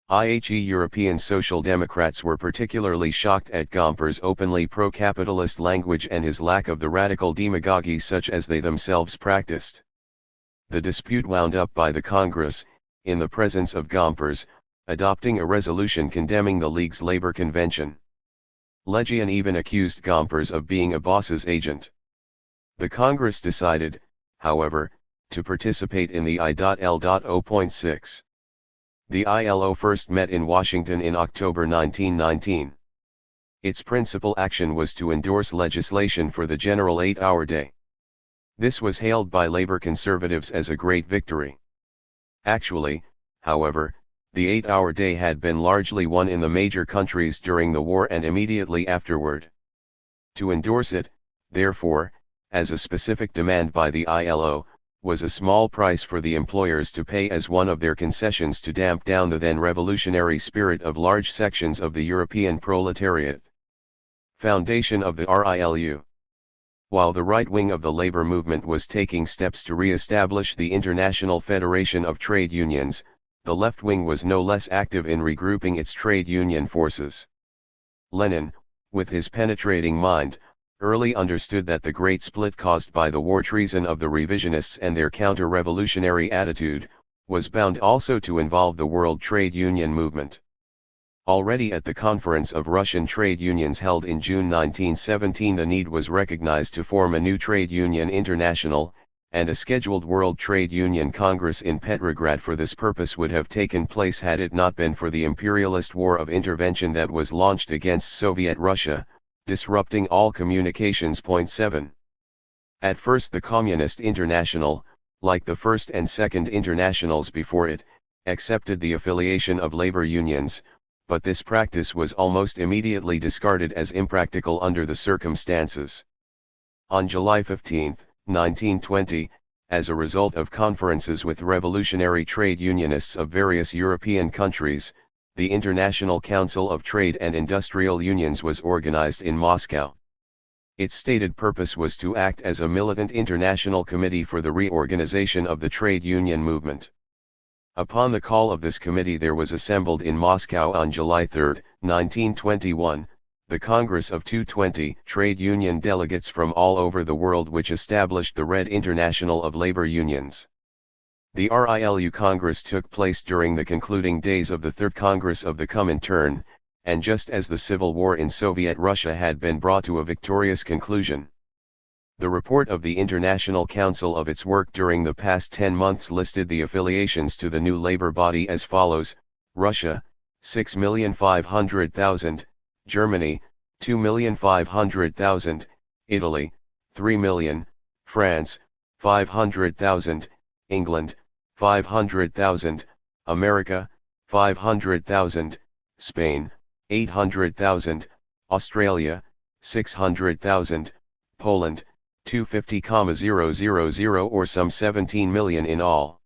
European Social Democrats were particularly shocked at Gompers' openly pro-capitalist language and his lack of the radical demagogy such as they themselves practiced. The dispute wound up by the Congress, in the presence of Gompers, adopting a resolution condemning the League's labor convention. Legian even accused Gompers of being a boss's agent. The Congress decided, however, to participate in the I.L.0.6. The ILO first met in Washington in October 1919. Its principal action was to endorse legislation for the general 8-hour day. This was hailed by labor conservatives as a great victory. Actually, however, the 8-hour day had been largely won in the major countries during the war and immediately afterward. To endorse it, therefore, as a specific demand by the ILO, was a small price for the employers to pay as one of their concessions to damp down the then revolutionary spirit of large sections of the European proletariat. Foundation of the RILU. While the right wing of the labor movement was taking steps to re-establish the International Federation of Trade Unions, the left wing was no less active in regrouping its trade union forces. Lenin, with his penetrating mind, early understood that the great split caused by the war treason of the revisionists and their counter-revolutionary attitude, was bound also to involve the World Trade Union movement. Already at the Conference of Russian Trade Unions held in June 1917, the need was recognized to form a new trade union international, and a scheduled World Trade Union Congress in Petrograd for this purpose would have taken place had it not been for the imperialist war of intervention that was launched against Soviet Russia, disrupting all communications. Point 7. At first the Communist International, like the First and Second Internationals before it, accepted the affiliation of labor unions, but this practice was almost immediately discarded as impractical under the circumstances. On July 15, 1920, as a result of conferences with revolutionary trade unionists of various European countries, the International Council of Trade and Industrial Unions was organized in Moscow. Its stated purpose was to act as a militant international committee for the reorganization of the trade union movement. Upon the call of this committee there was assembled in Moscow on July 3, 1921, the Congress of 220 trade union delegates from all over the world, which established the Red International of Labor Unions. The RILU Congress took place during the concluding days of the Third Congress of the Comintern, and just as the civil war in Soviet Russia had been brought to a victorious conclusion. The report of the International Council of its work during the past 10 months listed the affiliations to the new labor body as follows: Russia, 6,500,000, Germany, 2,500,000, Italy, 3 million, France, 500,000, England, 500,000, America, 500,000, Spain, 800,000, Australia, 600,000, Poland, 250,000 or some 17 million in all.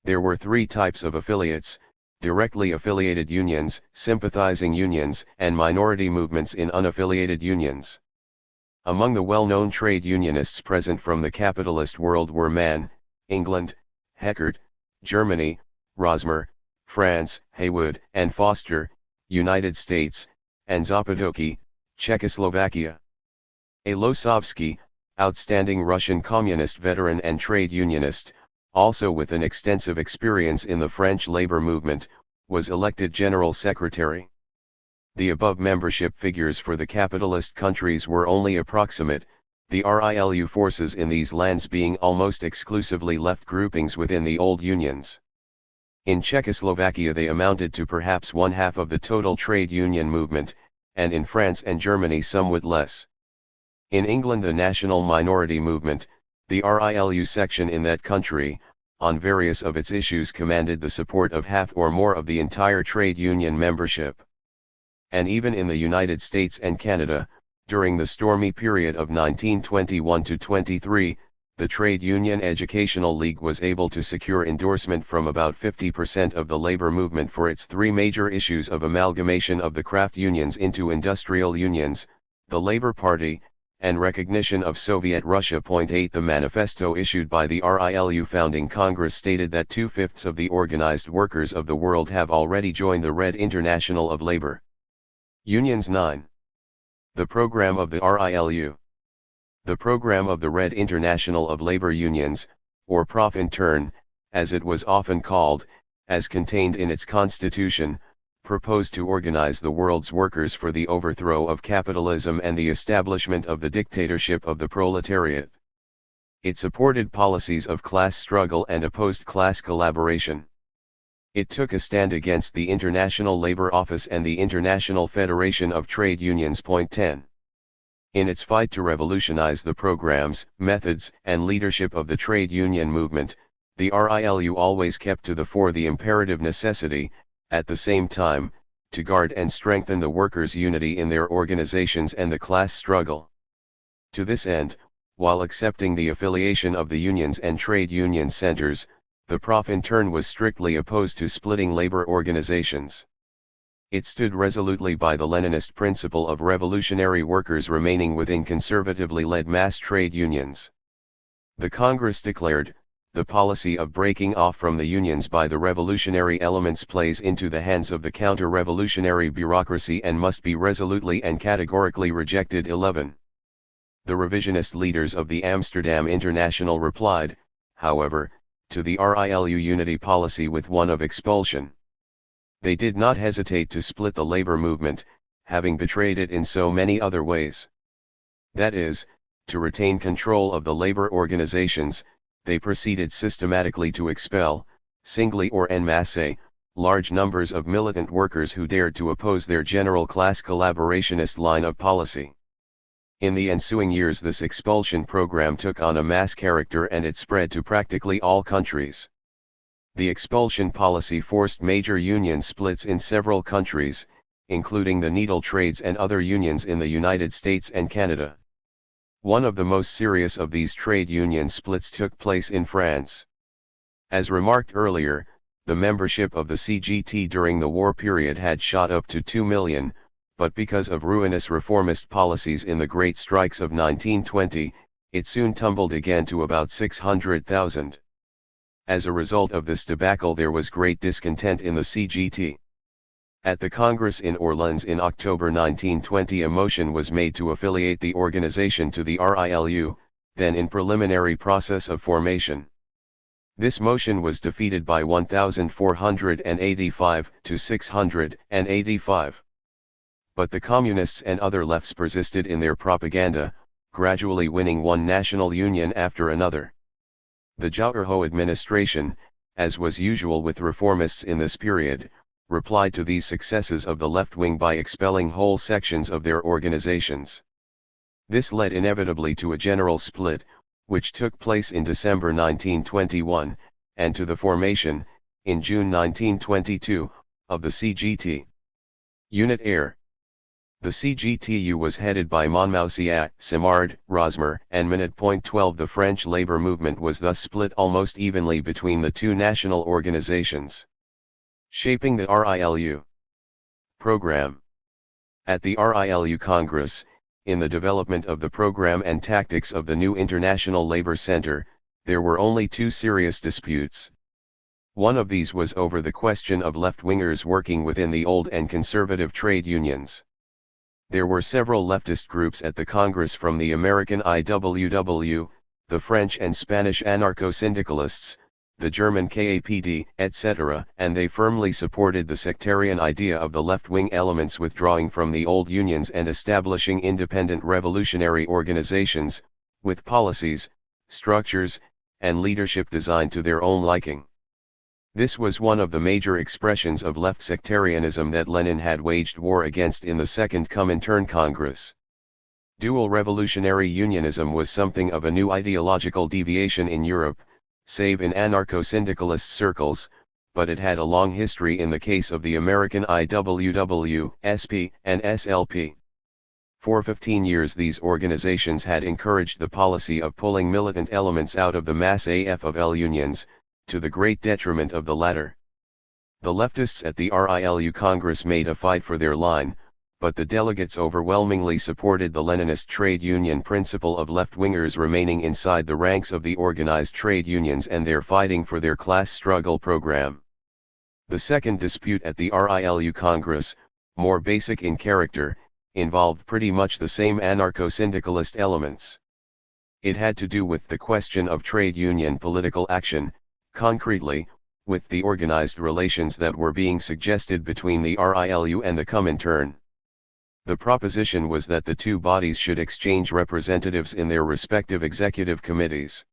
There were three types of affiliates: directly affiliated unions, sympathizing unions, and minority movements in unaffiliated unions. Among the well-known trade unionists present from the capitalist world were Mann, England; Heckert, Germany; Rosmer, France; Haywood and Foster, United States; and Zapotoki, Czechoslovakia. A. Losovsky, outstanding Russian communist veteran and trade unionist, also with an extensive experience in the French labor movement, was elected General Secretary. The above membership figures for the capitalist countries were only approximate, the RILU forces in these lands being almost exclusively left groupings within the old unions. In Czechoslovakia they amounted to perhaps one-half of the total trade union movement, and in France and Germany somewhat less. In England the national minority movement, the RILU section in that country, on various of its issues commanded the support of half or more of the entire trade union membership. And even in the United States and Canada, during the stormy period of 1921–23, the Trade Union Educational League was able to secure endorsement from about 50% of the labor movement for its three major issues of amalgamation of the craft unions into industrial unions, the Labor Party, and recognition of Soviet Russia. 8. The manifesto issued by the RILU founding Congress stated that 2/5 of the organized workers of the world have already joined the Red International of Labor Unions. 9. The program of the RILU. The program of the Red International of Labor Unions, or Profintern, as it was often called, as contained in its constitution, proposed to organize the world's workers for the overthrow of capitalism and the establishment of the dictatorship of the proletariat. It supported policies of class struggle and opposed class collaboration. It took a stand against the International Labor Office and the International Federation of Trade Unions. 10. In its fight to revolutionize the programs, methods, and leadership of the trade union movement, the RILU always kept to the fore the imperative necessity, at the same time, to guard and strengthen the workers' unity in their organizations and the class struggle. To this end, while accepting the affiliation of the unions and trade union centers, the Profintern was strictly opposed to splitting labor organizations. It stood resolutely by the Leninist principle of revolutionary workers remaining within conservatively led mass trade unions. The Congress declared, the policy of breaking off from the unions by the revolutionary elements plays into the hands of the counter-revolutionary bureaucracy and must be resolutely and categorically rejected. 11. The revisionist leaders of the Amsterdam International replied, however, to the RILU unity policy with one of expulsion. They did not hesitate to split the labor movement, having betrayed it in so many other ways. That is, to retain control of the labor organizations, they proceeded systematically to expel, singly or en masse, large numbers of militant workers who dared to oppose their general class collaborationist line of policy. In the ensuing years, this expulsion program took on a mass character and it spread to practically all countries. The expulsion policy forced major union splits in several countries, including the needle trades and other unions in the United States and Canada. One of the most serious of these trade union splits took place in France. As remarked earlier, the membership of the CGT during the war period had shot up to 2 million, but because of ruinous reformist policies in the Great Strikes of 1920, it soon tumbled again to about 600,000. As a result of this debacle, there was great discontent in the CGT. At the Congress in Orleans in October 1920, a motion was made to affiliate the organization to the RILU, then in preliminary process of formation. This motion was defeated by 1,485 to 685. But the communists and other lefts persisted in their propaganda, gradually winning one national union after another. The Jourho administration, as was usual with reformists in this period, replied to these successes of the left wing by expelling whole sections of their organizations. This led inevitably to a general split, which took place in December 1921, and to the formation, in June 1922, of the CGT. Unit Air. The CGTU was headed by Monmouthsiat, Simard, Rosmer, and Minute.12. The French labor movement was thus split almost evenly between the two national organizations. Shaping the RILU program. At the RILU Congress, in the development of the program and tactics of the new International Labor Center, there were only two serious disputes. One of these was over the question of left-wingers working within the old and conservative trade unions. There were several leftist groups at the Congress, from the American IWW, the French and Spanish anarcho-syndicalists, the German KAPD, etc., and they firmly supported the sectarian idea of the left-wing elements withdrawing from the old unions and establishing independent revolutionary organizations, with policies, structures, and leadership designed to their own liking. This was one of the major expressions of left sectarianism that Lenin had waged war against in the Second Comintern Congress. Dual revolutionary unionism was something of a new ideological deviation in Europe, save in anarcho-syndicalist circles, but it had a long history in the case of the American IWW, SP, and SLP. For 15 years these organizations had encouraged the policy of pulling militant elements out of the mass AF of L unions, to the great detriment of the latter. The leftists at the RILU Congress made a fight for their line, but the delegates overwhelmingly supported the Leninist trade union principle of left-wingers remaining inside the ranks of the organized trade unions and their fighting for their class struggle program. The second dispute at the RILU Congress, more basic in character, involved pretty much the same anarcho-syndicalist elements. It had to do with the question of trade union political action, concretely, with the organized relations that were being suggested between the RILU and the Comintern. The proposition was that the two bodies should exchange representatives in their respective executive committees.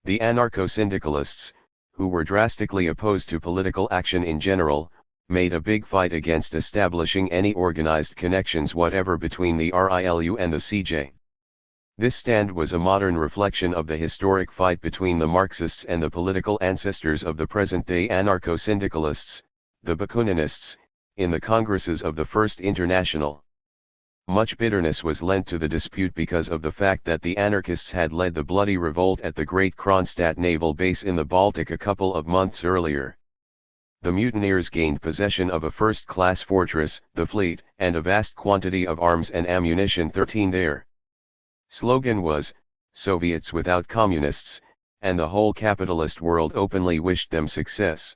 The anarcho-syndicalists, who were drastically opposed to political action in general, made a big fight against establishing any organized connections whatever between the RILU and the CJ. This stand was a modern reflection of the historic fight between the Marxists and the political ancestors of the present-day anarcho-syndicalists, the Bakuninists, in the congresses of the First International. Much bitterness was lent to the dispute because of the fact that the anarchists had led the bloody revolt at the Great Kronstadt naval base in the Baltic a couple of months earlier. The mutineers gained possession of a first-class fortress, the fleet, and a vast quantity of arms and ammunition. 13 Their slogan was, "Soviets without communists," and the whole capitalist world openly wished them success.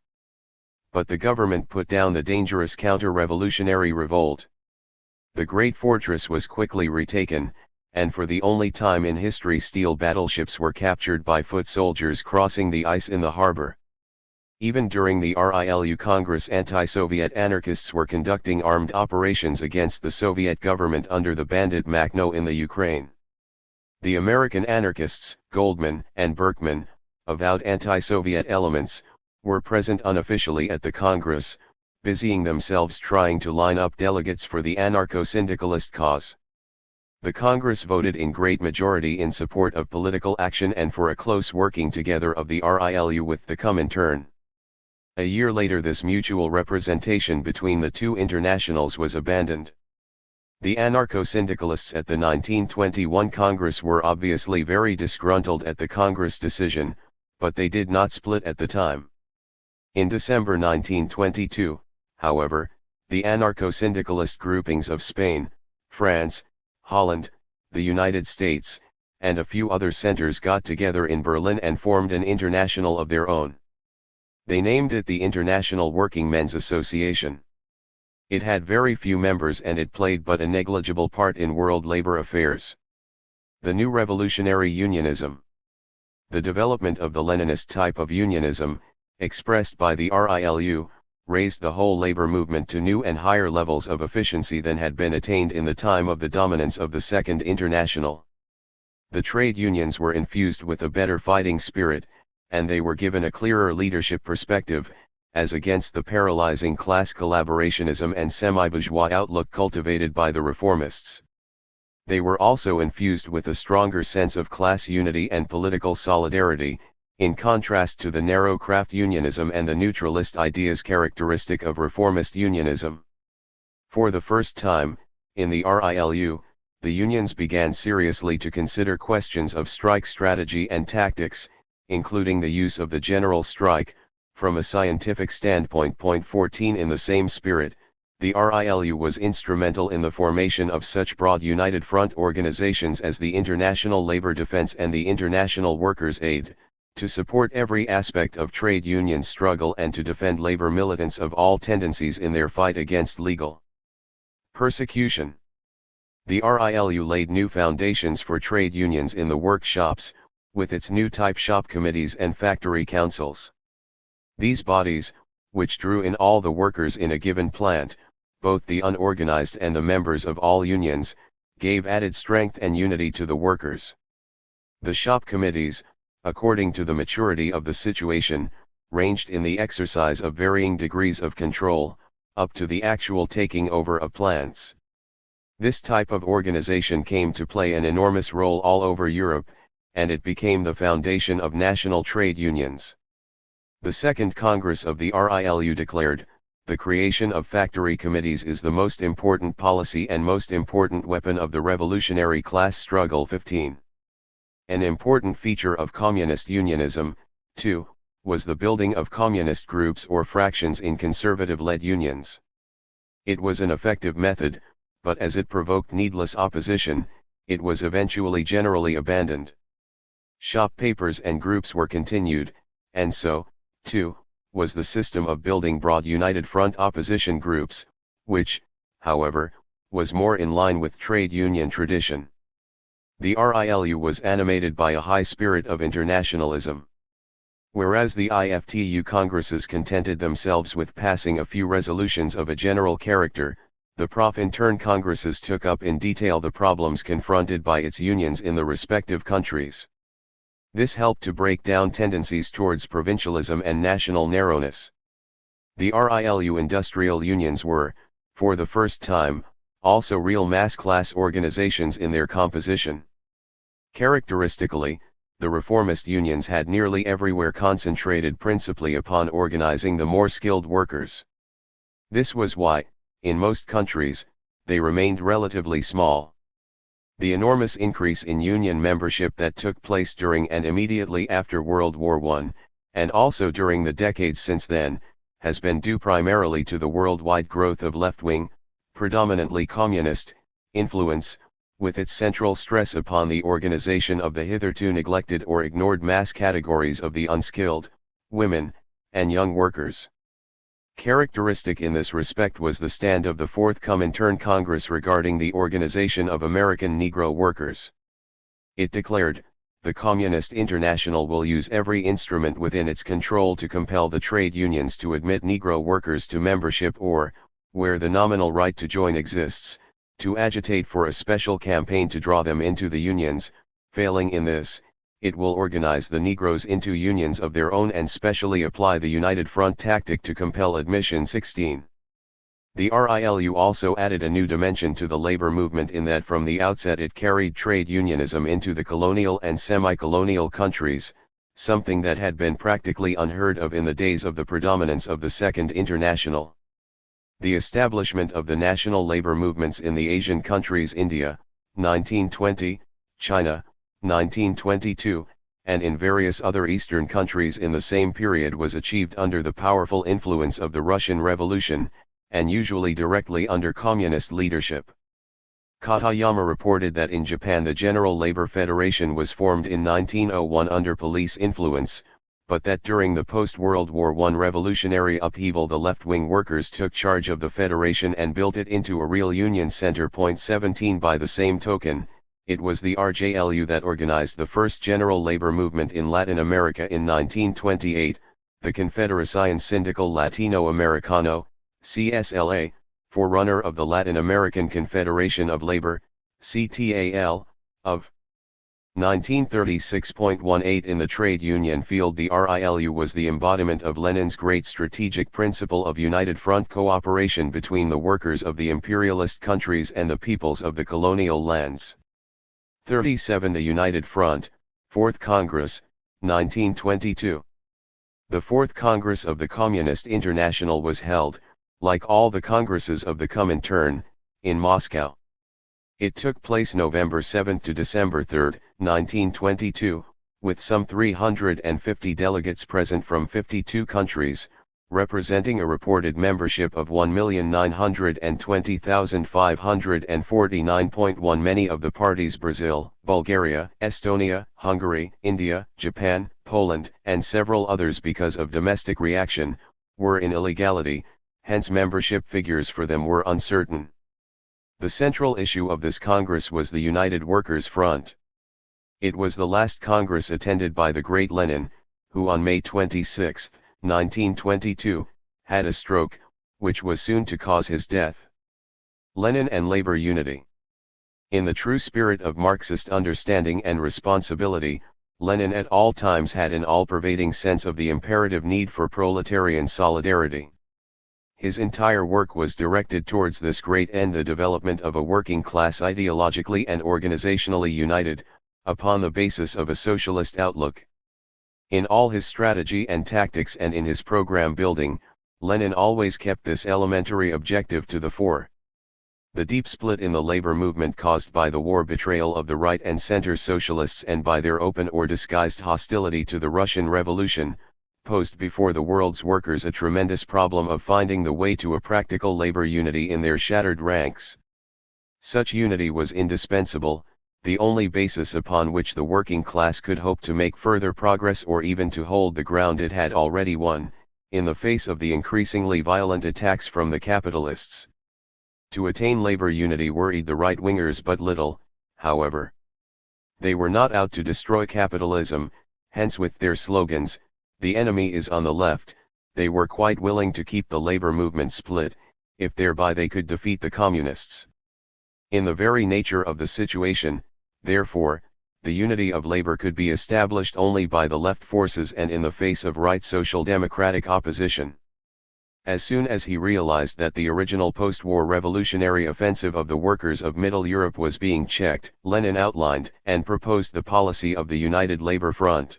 But the government put down the dangerous counter-revolutionary revolt. The great fortress was quickly retaken, and for the only time in history steel battleships were captured by foot soldiers crossing the ice in the harbor. Even during the RILU Congress, anti-Soviet anarchists were conducting armed operations against the Soviet government under the bandit Makhno in the Ukraine. The American anarchists, Goldman and Berkman, avowed anti-Soviet elements, were present unofficially at the Congress, busying themselves trying to line up delegates for the anarcho-syndicalist cause. The Congress voted in great majority in support of political action and for a close working together of the RILU with the Comintern. A year later, this mutual representation between the two internationals was abandoned. The anarcho-syndicalists at the 1921 Congress were obviously very disgruntled at the Congress decision, but they did not split at the time. In December 1922, however, the anarcho-syndicalist groupings of Spain, France, Holland, the United States, and a few other centers got together in Berlin and formed an international of their own. They named it the International Working Men's Association. It had very few members and it played but a negligible part in world labor affairs. The new revolutionary unionism. The development of the Leninist type of unionism, expressed by the RILU, raised the whole labor movement to new and higher levels of efficiency than had been attained in the time of the dominance of the Second International. The trade unions were infused with a better fighting spirit, and they were given a clearer leadership perspective, as against the paralyzing class collaborationism and semi-bourgeois outlook cultivated by the reformists. They were also infused with a stronger sense of class unity and political solidarity, in contrast to the narrow craft unionism and the neutralist ideas characteristic of reformist unionism. For the first time, in the RILU, the unions began seriously to consider questions of strike strategy and tactics, including the use of the general strike, from a scientific standpoint. 14 In the same spirit, the RILU was instrumental in the formation of such broad united front organizations as the International Labor Defense and the International Workers' Aid, to support every aspect of trade union struggle and to defend labor militants of all tendencies in their fight against legal persecution. The RILU laid new foundations for trade unions in the workshops, with its new type shop committees and factory councils. These bodies, which drew in all the workers in a given plant, both the unorganized and the members of all unions, gave added strength and unity to the workers. The shop committees, according to the maturity of the situation, ranged in the exercise of varying degrees of control, up to the actual taking over of plants. This type of organization came to play an enormous role all over Europe, and it became the foundation of national trade unions. The Second Congress of the RILU declared, "The creation of factory committees is the most important policy and most important weapon of the revolutionary class struggle." 15. An important feature of communist unionism, too, was the building of communist groups or fractions in conservative-led unions. It was an effective method, but as it provoked needless opposition, it was eventually generally abandoned. Shop papers and groups were continued, and so, too, was the system of building broad united front opposition groups, which, however, was more in line with trade union tradition. The RILU was animated by a high spirit of internationalism. Whereas the IFTU congresses contented themselves with passing a few resolutions of a general character, the Profintern congresses took up in detail the problems confronted by its unions in the respective countries. This helped to break down tendencies towards provincialism and national narrowness. The RILU industrial unions were, for the first time, also real mass class organizations in their composition. Characteristically, the reformist unions had nearly everywhere concentrated principally upon organizing the more skilled workers. This was why, in most countries, they remained relatively small. The enormous increase in union membership that took place during and immediately after World War I, and also during the decades since then, has been due primarily to the worldwide growth of left-wing, predominantly communist, influence, with its central stress upon the organization of the hitherto neglected or ignored mass categories of the unskilled, women, and young workers. Characteristic in this respect was the stand of the Fourth Comintern Congress regarding the organization of American Negro workers. It declared, the Communist International will use every instrument within its control to compel the trade unions to admit Negro workers to membership or, where the nominal right to join exists, to agitate for a special campaign to draw them into the unions. Failing in this, it will organize the Negroes into unions of their own and specially apply the United Front tactic to compel admission. 16. The RILU also added a new dimension to the labor movement in that from the outset it carried trade unionism into the colonial and semi-colonial countries, something that had been practically unheard of in the days of the predominance of the Second International. The establishment of the national labor movements in the Asian countries India, 1920, China, 1922, and in various other Eastern countries in the same period was achieved under the powerful influence of the Russian Revolution, and usually directly under communist leadership. Katayama reported that in Japan the General Labor Federation was formed in 1901 under police influence, but that during the post-World War I revolutionary upheaval the left-wing workers took charge of the federation and built it into a real union center. 17 By the same token, it was the RJLU that organized the first general labor movement in Latin America in 1928, the Confederación Sindical Latinoamericano, CSLA, forerunner of the Latin American Confederation of Labor, CTAL, of 1936.18. In the trade union field the RILU was the embodiment of Lenin's great strategic principle of united front cooperation between the workers of the imperialist countries and the peoples of the colonial lands. 37 The United Front, 4th Congress, 1922. The 4th Congress of the Communist International was held, like all the congresses of the Comintern, in Moscow. It took place November 7 to December 3, 1922, with some 350 delegates present from 52 countries, representing a reported membership of 1,920,549. Many of the parties Brazil, Bulgaria, Estonia, Hungary, India, Japan, Poland, and several others because of domestic reaction, were in illegality, hence membership figures for them were uncertain. The central issue of this Congress was the United Workers' Front. It was the last Congress attended by the great Lenin, who on May 26, 1922, had a stroke, which was soon to cause his death. Lenin and labor unity. In the true spirit of Marxist understanding and responsibility, Lenin at all times had an all-pervading sense of the imperative need for proletarian solidarity. His entire work was directed towards this great end, the development of a working class ideologically and organizationally united, upon the basis of a socialist outlook. In all his strategy and tactics and in his program building, Lenin always kept this elementary objective to the fore. The deep split in the labor movement caused by the war betrayal of the right and center socialists and by their open or disguised hostility to the Russian Revolution, posed before the world's workers a tremendous problem of finding the way to a practical labor unity in their shattered ranks. Such unity was indispensable, the only basis upon which the working class could hope to make further progress or even to hold the ground it had already won, in the face of the increasingly violent attacks from the capitalists. To attain labor unity worried the right-wingers but little, however. They were not out to destroy capitalism, hence with their slogans, "The enemy is on the left," they were quite willing to keep the labor movement split, if thereby they could defeat the communists. In the very nature of the situation, therefore, the unity of labor could be established only by the left forces and in the face of right social democratic opposition. As soon as he realized that the original post-war revolutionary offensive of the workers of Middle Europe was being checked, Lenin outlined and proposed the policy of the United Labor Front.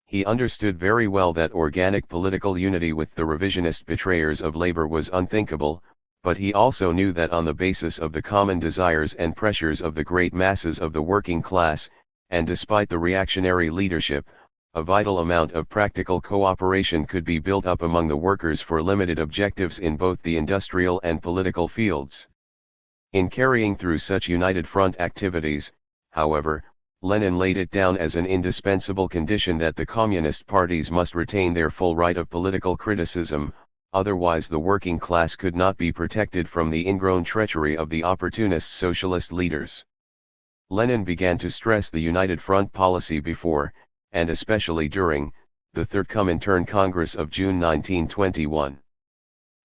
He understood very well that organic political unity with the revisionist betrayers of labor was unthinkable, but he also knew that on the basis of the common desires and pressures of the great masses of the working class, and despite the reactionary leadership, a vital amount of practical cooperation could be built up among the workers for limited objectives in both the industrial and political fields. In carrying through such united front activities, however, Lenin laid it down as an indispensable condition that the communist parties must retain their full right of political criticism, otherwise the working class could not be protected from the ingrown treachery of the opportunist socialist leaders. Lenin began to stress the United Front policy before, and especially during, the Third Comintern Congress of June 1921.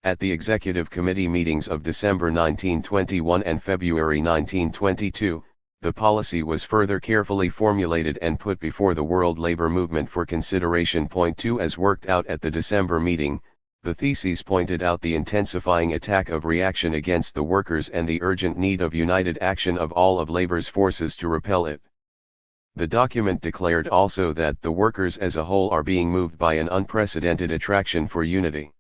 At the Executive Committee meetings of December 1921 and February 1922, the policy was further carefully formulated and put before the World Labor Movement for consideration. Point 2 As worked out at the December meeting, the theses pointed out the intensifying attack of reaction against the workers and the urgent need of united action of all of labor's forces to repel it. The document declared also that the workers as a whole are being moved by an unprecedented attraction for unity.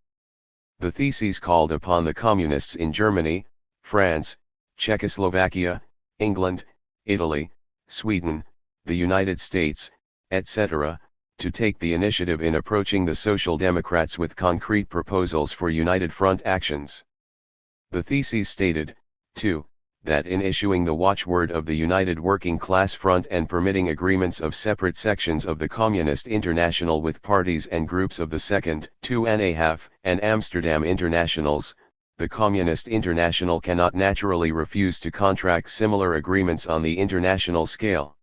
The theses called upon the communists in Germany, France, Czechoslovakia, England, Italy, Sweden, the United States, etc., to take the initiative in approaching the Social Democrats with concrete proposals for United Front actions. The theses stated, too, that in issuing the watchword of the United Working Class Front and permitting agreements of separate sections of the Communist International with parties and groups of the Second, 2.5, and Amsterdam Internationals, the Communist International cannot naturally refuse to contract similar agreements on the international scale.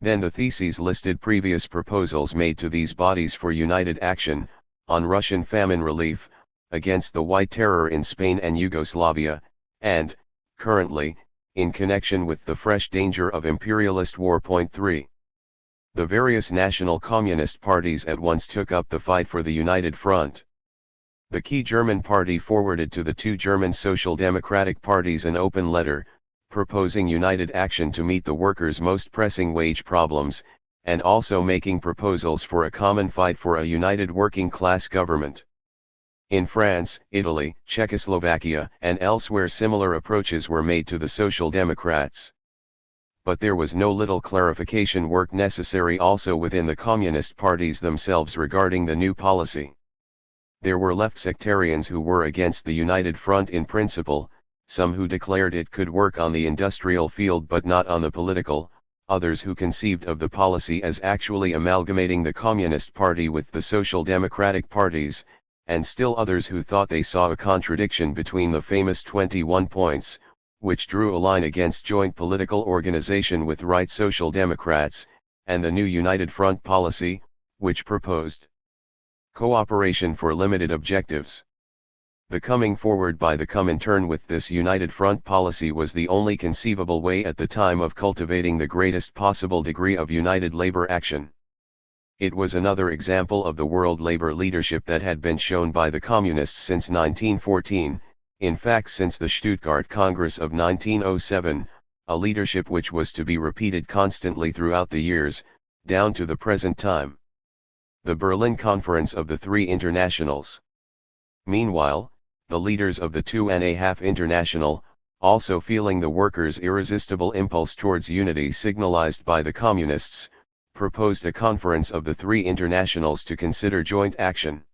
Then the theses listed previous proposals made to these bodies for united action, on Russian famine relief, against the White Terror in Spain and Yugoslavia, and, currently, in connection with the fresh danger of imperialist war. Point 3. The various national communist parties at once took up the fight for the United Front. The key German party forwarded to the two German Social Democratic parties an open letter, proposing united action to meet the workers' most pressing wage problems, and also making proposals for a common fight for a united working class government. In France, Italy, Czechoslovakia, and elsewhere similar approaches were made to the Social Democrats. But there was no little clarification work necessary also within the communist parties themselves regarding the new policy. There were left sectarians who were against the United Front in principle, some who declared it could work on the industrial field but not on the political, others who conceived of the policy as actually amalgamating the Communist Party with the Social Democratic parties, and still others who thought they saw a contradiction between the famous 21 points, which drew a line against joint political organization with right Social Democrats, and the new United Front policy, which proposed cooperation for limited objectives. The coming forward by the Comintern with this United Front policy was the only conceivable way at the time of cultivating the greatest possible degree of united labor action. It was another example of the world labor leadership that had been shown by the Communists since 1914, in fact since the Stuttgart Congress of 1907, a leadership which was to be repeated constantly throughout the years, down to the present time. The Berlin Conference of the Three Internationals. Meanwhile, the leaders of the 2.5 International, also feeling the workers' irresistible impulse towards unity signalized by the Communists, proposed a conference of the three internationals to consider joint action.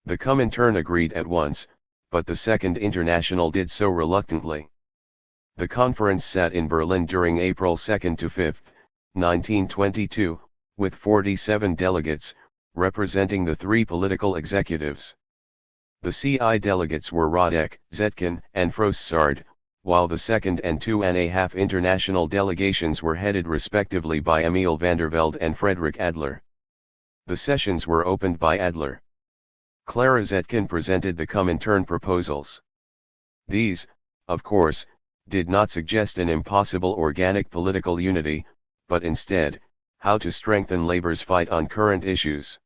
The Comintern agreed at once, but the Second International did so reluctantly. The conference sat in Berlin during April 2 to 5, 1922, with 47 delegates, representing the three political executives. The CI delegates were Radek, Zetkin, and Frossard, while the Second and 2.5 International delegations were headed respectively by Emil van der Velde and Frederick Adler. The sessions were opened by Adler. Clara Zetkin presented the Comintern proposals. These, of course, did not suggest an impossible organic political unity, but instead, how to strengthen labor's fight on current issues.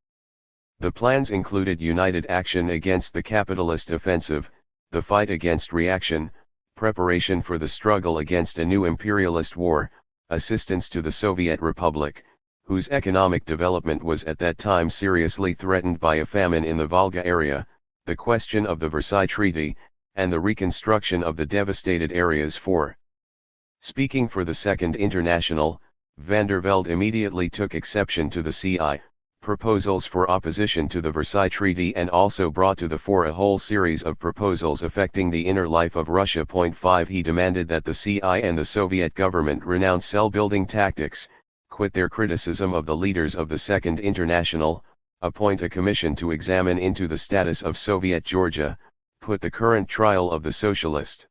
The plans included united action against the capitalist offensive, the fight against reaction, preparation for the struggle against a new imperialist war, assistance to the Soviet Republic, whose economic development was at that time seriously threatened by a famine in the Volga area, the question of the Versailles Treaty, and the reconstruction of the devastated areas. Speaking for the Second International, van der Velde immediately took exception to the CI proposals for opposition to the Versailles Treaty and also brought to the fore a whole series of proposals affecting the inner life of Russia. 5 He demanded that the CI and the Soviet government renounce cell-building tactics, quit their criticism of the leaders of the Second International, appoint a commission to examine into the status of Soviet Georgia, put the current trial of the socialist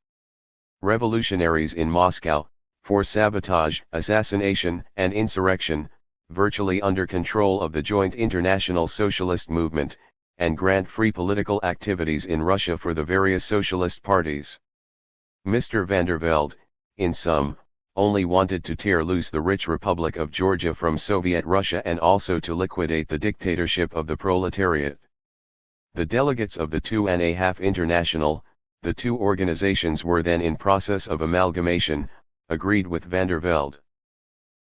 revolutionaries in Moscow, for sabotage, assassination, and insurrection, virtually under control of the joint international socialist movement, and grant free political activities in Russia for the various socialist parties. Mr. van der Velde, in sum, only wanted to tear loose the rich Republic of Georgia from Soviet Russia and also to liquidate the dictatorship of the proletariat. The delegates of the 2.5 International, the two organizations were then in process of amalgamation, agreed with van der Velde.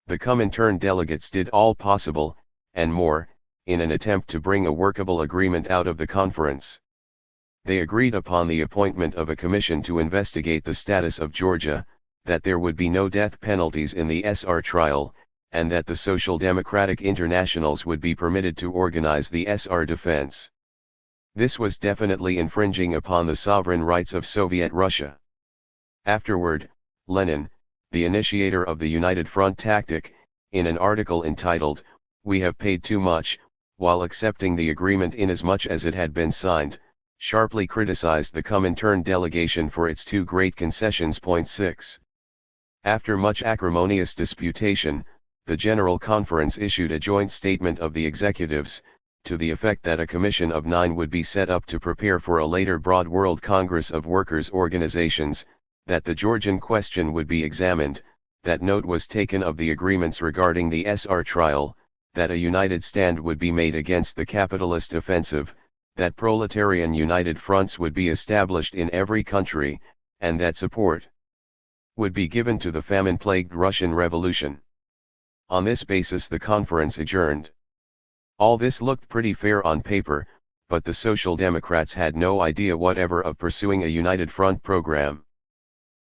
The Comintern delegates did all possible, and more, in an attempt to bring a workable agreement out of the conference. They agreed upon the appointment of a commission to investigate the status of Georgia, that there would be no death penalties in the SR trial, and that the Social Democratic Internationals would be permitted to organize the SR defense. This was definitely infringing upon the sovereign rights of Soviet Russia. Afterward, Lenin, the initiator of the United Front tactic, in an article entitled, "We have paid too much," while accepting the agreement inasmuch as it had been signed, sharply criticized the Comintern delegation for its two great concessions. 6. After much acrimonious disputation, the General Conference issued a joint statement of the executives, to the effect that a commission of 9 would be set up to prepare for a later broad World Congress of Workers' Organizations, that the Georgian question would be examined, that note was taken of the agreements regarding the SR trial, that a united stand would be made against the capitalist offensive, that proletarian united fronts would be established in every country, and that support would be given to the famine-plagued Russian Revolution. On this basis the conference adjourned. All this looked pretty fair on paper, but the Social Democrats had no idea whatever of pursuing a united front program.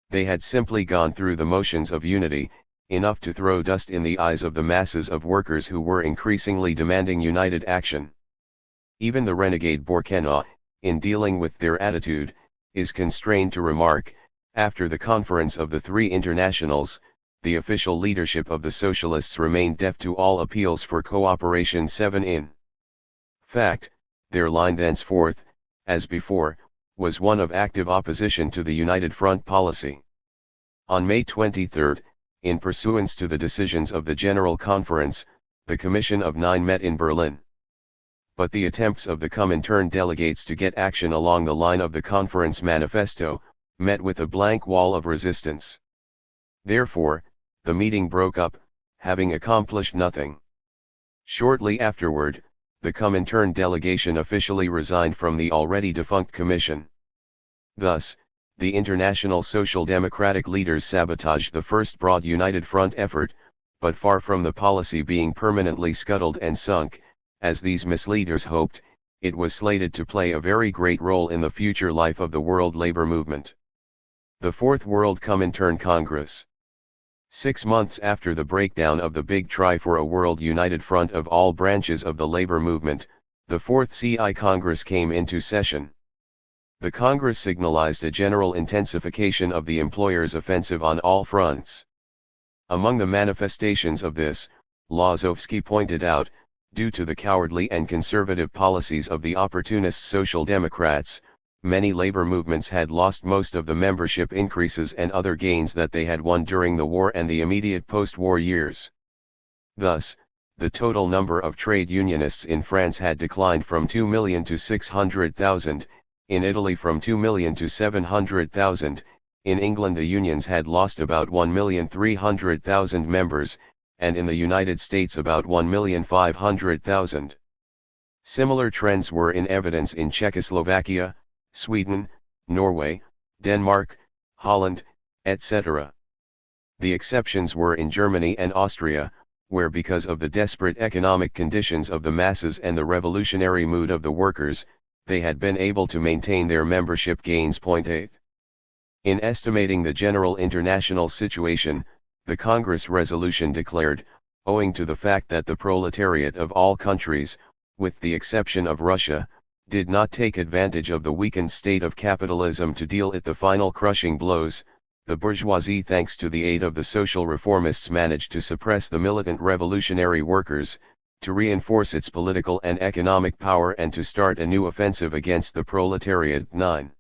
They had simply gone through the motions of unity, enough to throw dust in the eyes of the masses of workers who were increasingly demanding united action. Even the renegade Borkenau, in dealing with their attitude, is constrained to remark, after the conference of the three internationals, the official leadership of the socialists remained deaf to all appeals for cooperation. 7. In fact, their line thenceforth, as before, was one of active opposition to the United Front policy. On May 23, in pursuance to the decisions of the General Conference, the Commission of 9 met in Berlin. But the attempts of the Comintern delegates to get action along the line of the conference manifesto, met with a blank wall of resistance. Therefore, the meeting broke up, having accomplished nothing. Shortly afterward, the Comintern delegation officially resigned from the already defunct commission. Thus, the international social democratic leaders sabotaged the first broad united front effort, but far from the policy being permanently scuttled and sunk, as these misleaders hoped, it was slated to play a very great role in the future life of the world labor movement. The Fourth World Comintern Congress. 6 months after the breakdown of the big try for a world united front of all branches of the labor movement, the Fourth CI Congress came into session. The Congress signalized a general intensification of the employers' offensive on all fronts. Among the manifestations of this, Lozovsky pointed out, due to the cowardly and conservative policies of the opportunist Social Democrats, many labor movements had lost most of the membership increases and other gains that they had won during the war and the immediate post-war years. Thus, the total number of trade unionists in France had declined from 2 million to 600,000, in Italy from 2 million to 700,000, in England the unions had lost about 1,300,000 members, and in the United States about 1,500,000. Similar trends were in evidence in Czechoslovakia, Sweden, Norway, Denmark, Holland, etc. The exceptions were in Germany and Austria, where because of the desperate economic conditions of the masses and the revolutionary mood of the workers, they had been able to maintain their membership gains. 8. In estimating the general international situation, the Congress resolution declared, owing to the fact that the proletariat of all countries, with the exception of Russia, did not take advantage of the weakened state of capitalism to deal it the final crushing blows, the bourgeoisie, thanks to the aid of the social reformists, managed to suppress the militant revolutionary workers, to reinforce its political and economic power and to start a new offensive against the proletariat. 9.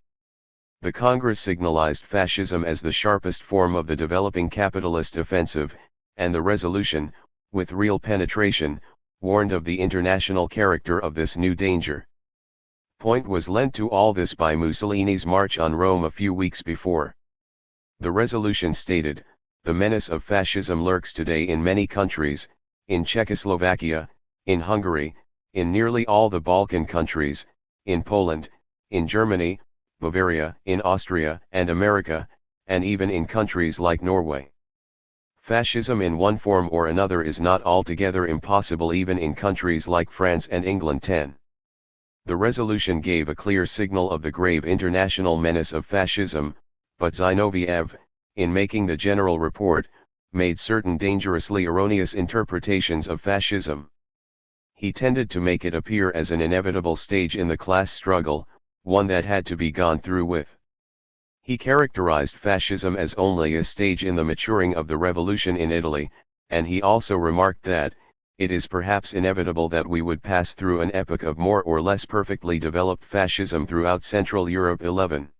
The Congress signalized fascism as the sharpest form of the developing capitalist offensive, and the resolution, with real penetration, warned of the international character of this new danger. Point was lent to all this by Mussolini's march on Rome a few weeks before. The resolution stated, "The menace of fascism lurks today in many countries, in Czechoslovakia, in Hungary, in nearly all the Balkan countries, in Poland, in Germany, Bavaria, in Austria and America, and even in countries like Norway. Fascism in one form or another is not altogether impossible even in countries like France and England." 10. The resolution gave a clear signal of the grave international menace of fascism, but Zinoviev, in making the general report, made certain dangerously erroneous interpretations of fascism. He tended to make it appear as an inevitable stage in the class struggle, one that had to be gone through with. He characterized fascism as only a stage in the maturing of the revolution in Italy, and he also remarked that, "It is perhaps inevitable that we would pass through an epoch of more or less perfectly developed fascism throughout Central Europe." 11.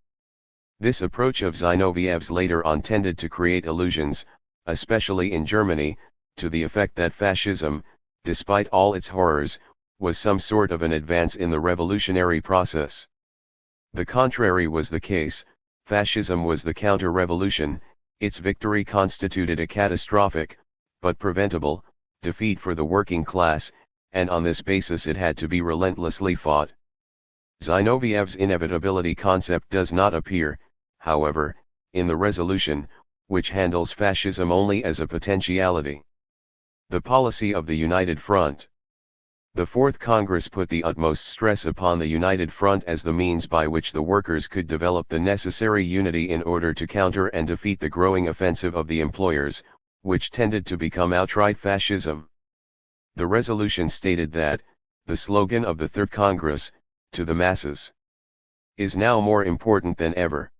This approach of Zinoviev's later on tended to create illusions, especially in Germany, to the effect that fascism, despite all its horrors, was some sort of an advance in the revolutionary process. The contrary was the case. Fascism was the counter-revolution. Its victory constituted a catastrophic, but preventable, defeat for the working class, and on this basis it had to be relentlessly fought. Zinoviev's inevitability concept does not appear, however, in the resolution, which handles fascism only as a potentiality. The policy of the United Front. The Fourth Congress put the utmost stress upon the United Front as the means by which the workers could develop the necessary unity in order to counter and defeat the growing offensive of the employers, which tended to become outright fascism. The resolution stated that, the slogan of the Third Congress, "To the masses," is now more important than ever.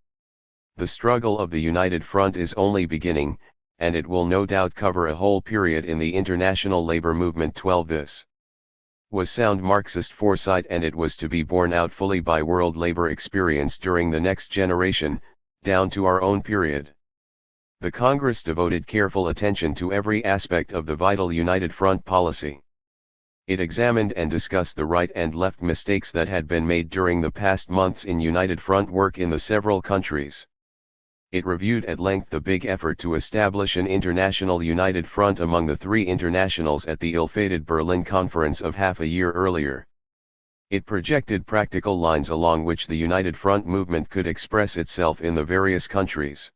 The struggle of the United Front is only beginning, and it will no doubt cover a whole period in the international labor movement. 12. This was sound Marxist foresight, and it was to be borne out fully by world labor experience during the next generation, down to our own period. The Congress devoted careful attention to every aspect of the vital United Front policy. It examined and discussed the right and left mistakes that had been made during the past months in United Front work in the several countries. It reviewed at length the big effort to establish an international United Front among the three internationals at the ill-fated Berlin Conference of half a year earlier. It projected practical lines along which the United Front movement could express itself in the various countries.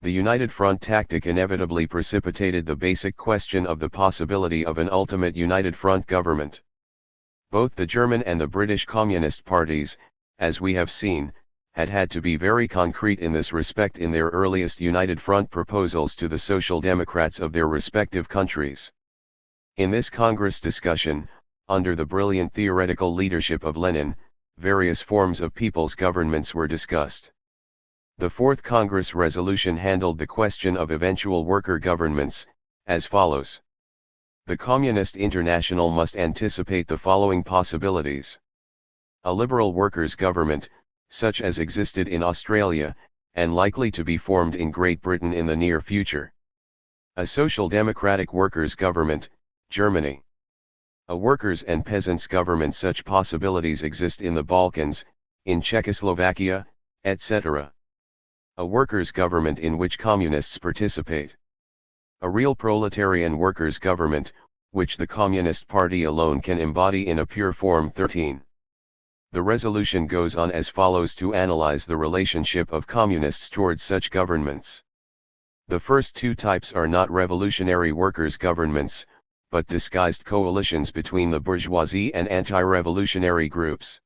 The United Front tactic inevitably precipitated the basic question of the possibility of an ultimate United Front government. Both the German and the British Communist parties, as we have seen, had to be very concrete in this respect in their earliest United Front proposals to the Social Democrats of their respective countries. In this Congress discussion, under the brilliant theoretical leadership of Lenin, various forms of people's governments were discussed. The Fourth Congress resolution handled the question of eventual worker governments, as follows. The Communist International must anticipate the following possibilities. A liberal workers' government, such as existed in Australia, and likely to be formed in Great Britain in the near future. A social democratic workers' government, Germany. A workers' and peasants' government. Such possibilities exist in the Balkans, in Czechoslovakia, etc. A workers' government in which communists participate. A real proletarian workers' government, which the Communist Party alone can embody in a pure form. 13. The resolution goes on as follows to analyze the relationship of communists towards such governments. The first two types are not revolutionary workers' governments, but disguised coalitions between the bourgeoisie and anti-revolutionary groups.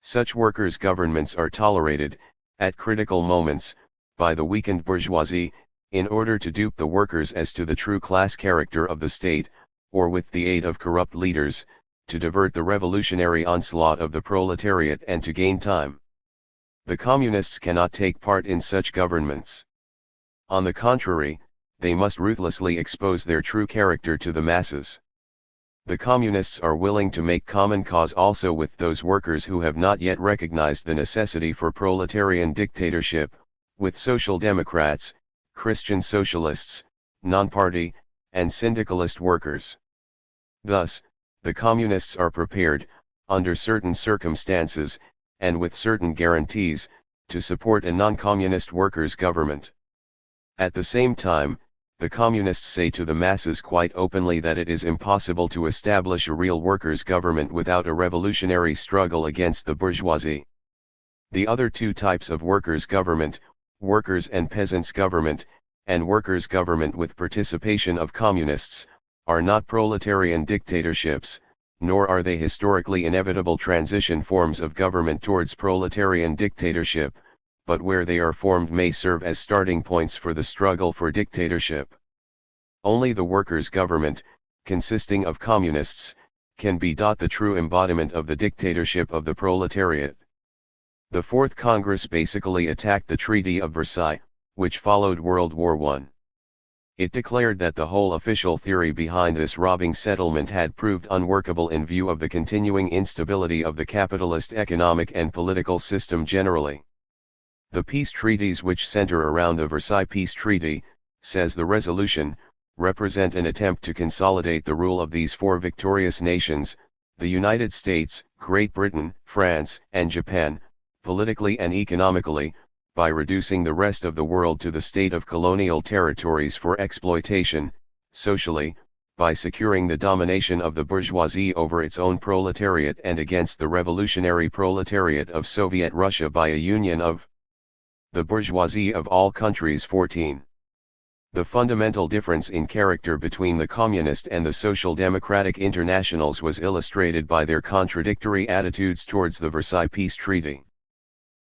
Such workers' governments are tolerated, at critical moments, by the weakened bourgeoisie, in order to dupe the workers as to the true class character of the state, or with the aid of corrupt leaders, to divert the revolutionary onslaught of the proletariat and to gain time. The communists cannot take part in such governments. On the contrary, they must ruthlessly expose their true character to the masses. The communists are willing to make common cause also with those workers who have not yet recognized the necessity for proletarian dictatorship, with social democrats, Christian socialists, non-party, and syndicalist workers. Thus, the communists are prepared, under certain circumstances, and with certain guarantees, to support a non-communist workers' government. At the same time, the communists say to the masses quite openly that it is impossible to establish a real workers' government without a revolutionary struggle against the bourgeoisie. The other two types of workers' government, workers' and peasants' government, and workers' government with participation of communists, are not proletarian dictatorships, nor are they historically inevitable transition forms of government towards proletarian dictatorship, but where they are formed may serve as starting points for the struggle for dictatorship. Only the workers' government, consisting of communists, can be the true embodiment of the dictatorship of the proletariat. The Fourth Congress basically attacked the Treaty of Versailles, which followed World War I. It declared that the whole official theory behind this robbing settlement had proved unworkable in view of the continuing instability of the capitalist economic and political system generally. The peace treaties which center around the Versailles Peace Treaty, says the resolution, represent an attempt to consolidate the rule of these four victorious nations, the United States, Great Britain, France, and Japan, politically and economically, by reducing the rest of the world to the state of colonial territories for exploitation, socially, by securing the domination of the bourgeoisie over its own proletariat and against the revolutionary proletariat of Soviet Russia by a union of the bourgeoisie of all countries. 14. The fundamental difference in character between the communist and the social democratic internationals was illustrated by their contradictory attitudes towards the Versailles Peace Treaty.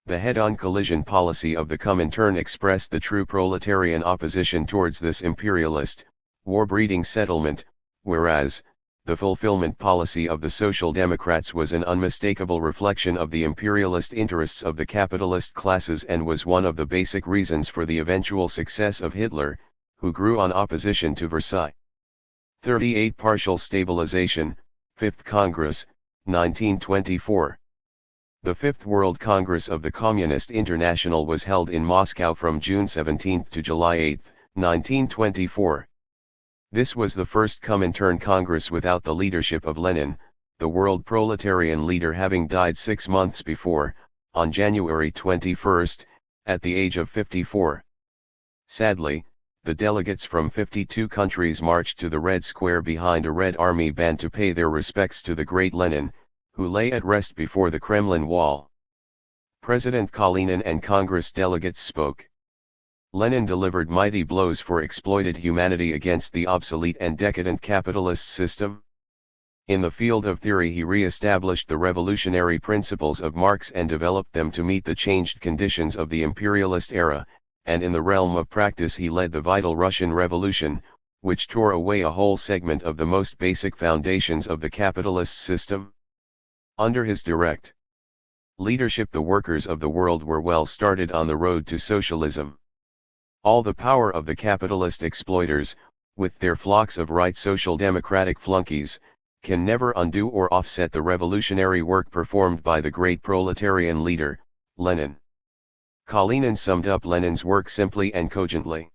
The head-on collision policy of the Comintern expressed the true proletarian opposition towards this imperialist, war-breeding settlement, whereas, the fulfillment policy of the Social Democrats was an unmistakable reflection of the imperialist interests of the capitalist classes and was one of the basic reasons for the eventual success of Hitler, who grew on opposition to Versailles. 38 Partial Stabilization, Fifth Congress, 1924. The Fifth World Congress of the Communist International was held in Moscow from June 17 to July 8, 1924. This was the first Comintern Congress without the leadership of Lenin, the world proletarian leader having died 6 months before, on January 21, at the age of 54. Sadly, the delegates from 52 countries marched to the Red Square behind a Red Army band to pay their respects to the great Lenin, who lay at rest before the Kremlin wall. President Kalinin and Congress delegates spoke. Lenin delivered mighty blows for exploited humanity against the obsolete and decadent capitalist system. In the field of theory he re-established the revolutionary principles of Marx and developed them to meet the changed conditions of the imperialist era, and in the realm of practice he led the vital Russian Revolution, which tore away a whole segment of the most basic foundations of the capitalist system. Under his direct leadership the workers of the world were well started on the road to socialism. All the power of the capitalist exploiters, with their flocks of right social democratic flunkies, can never undo or offset the revolutionary work performed by the great proletarian leader, Lenin. Kalinin summed up Lenin's work simply and cogently.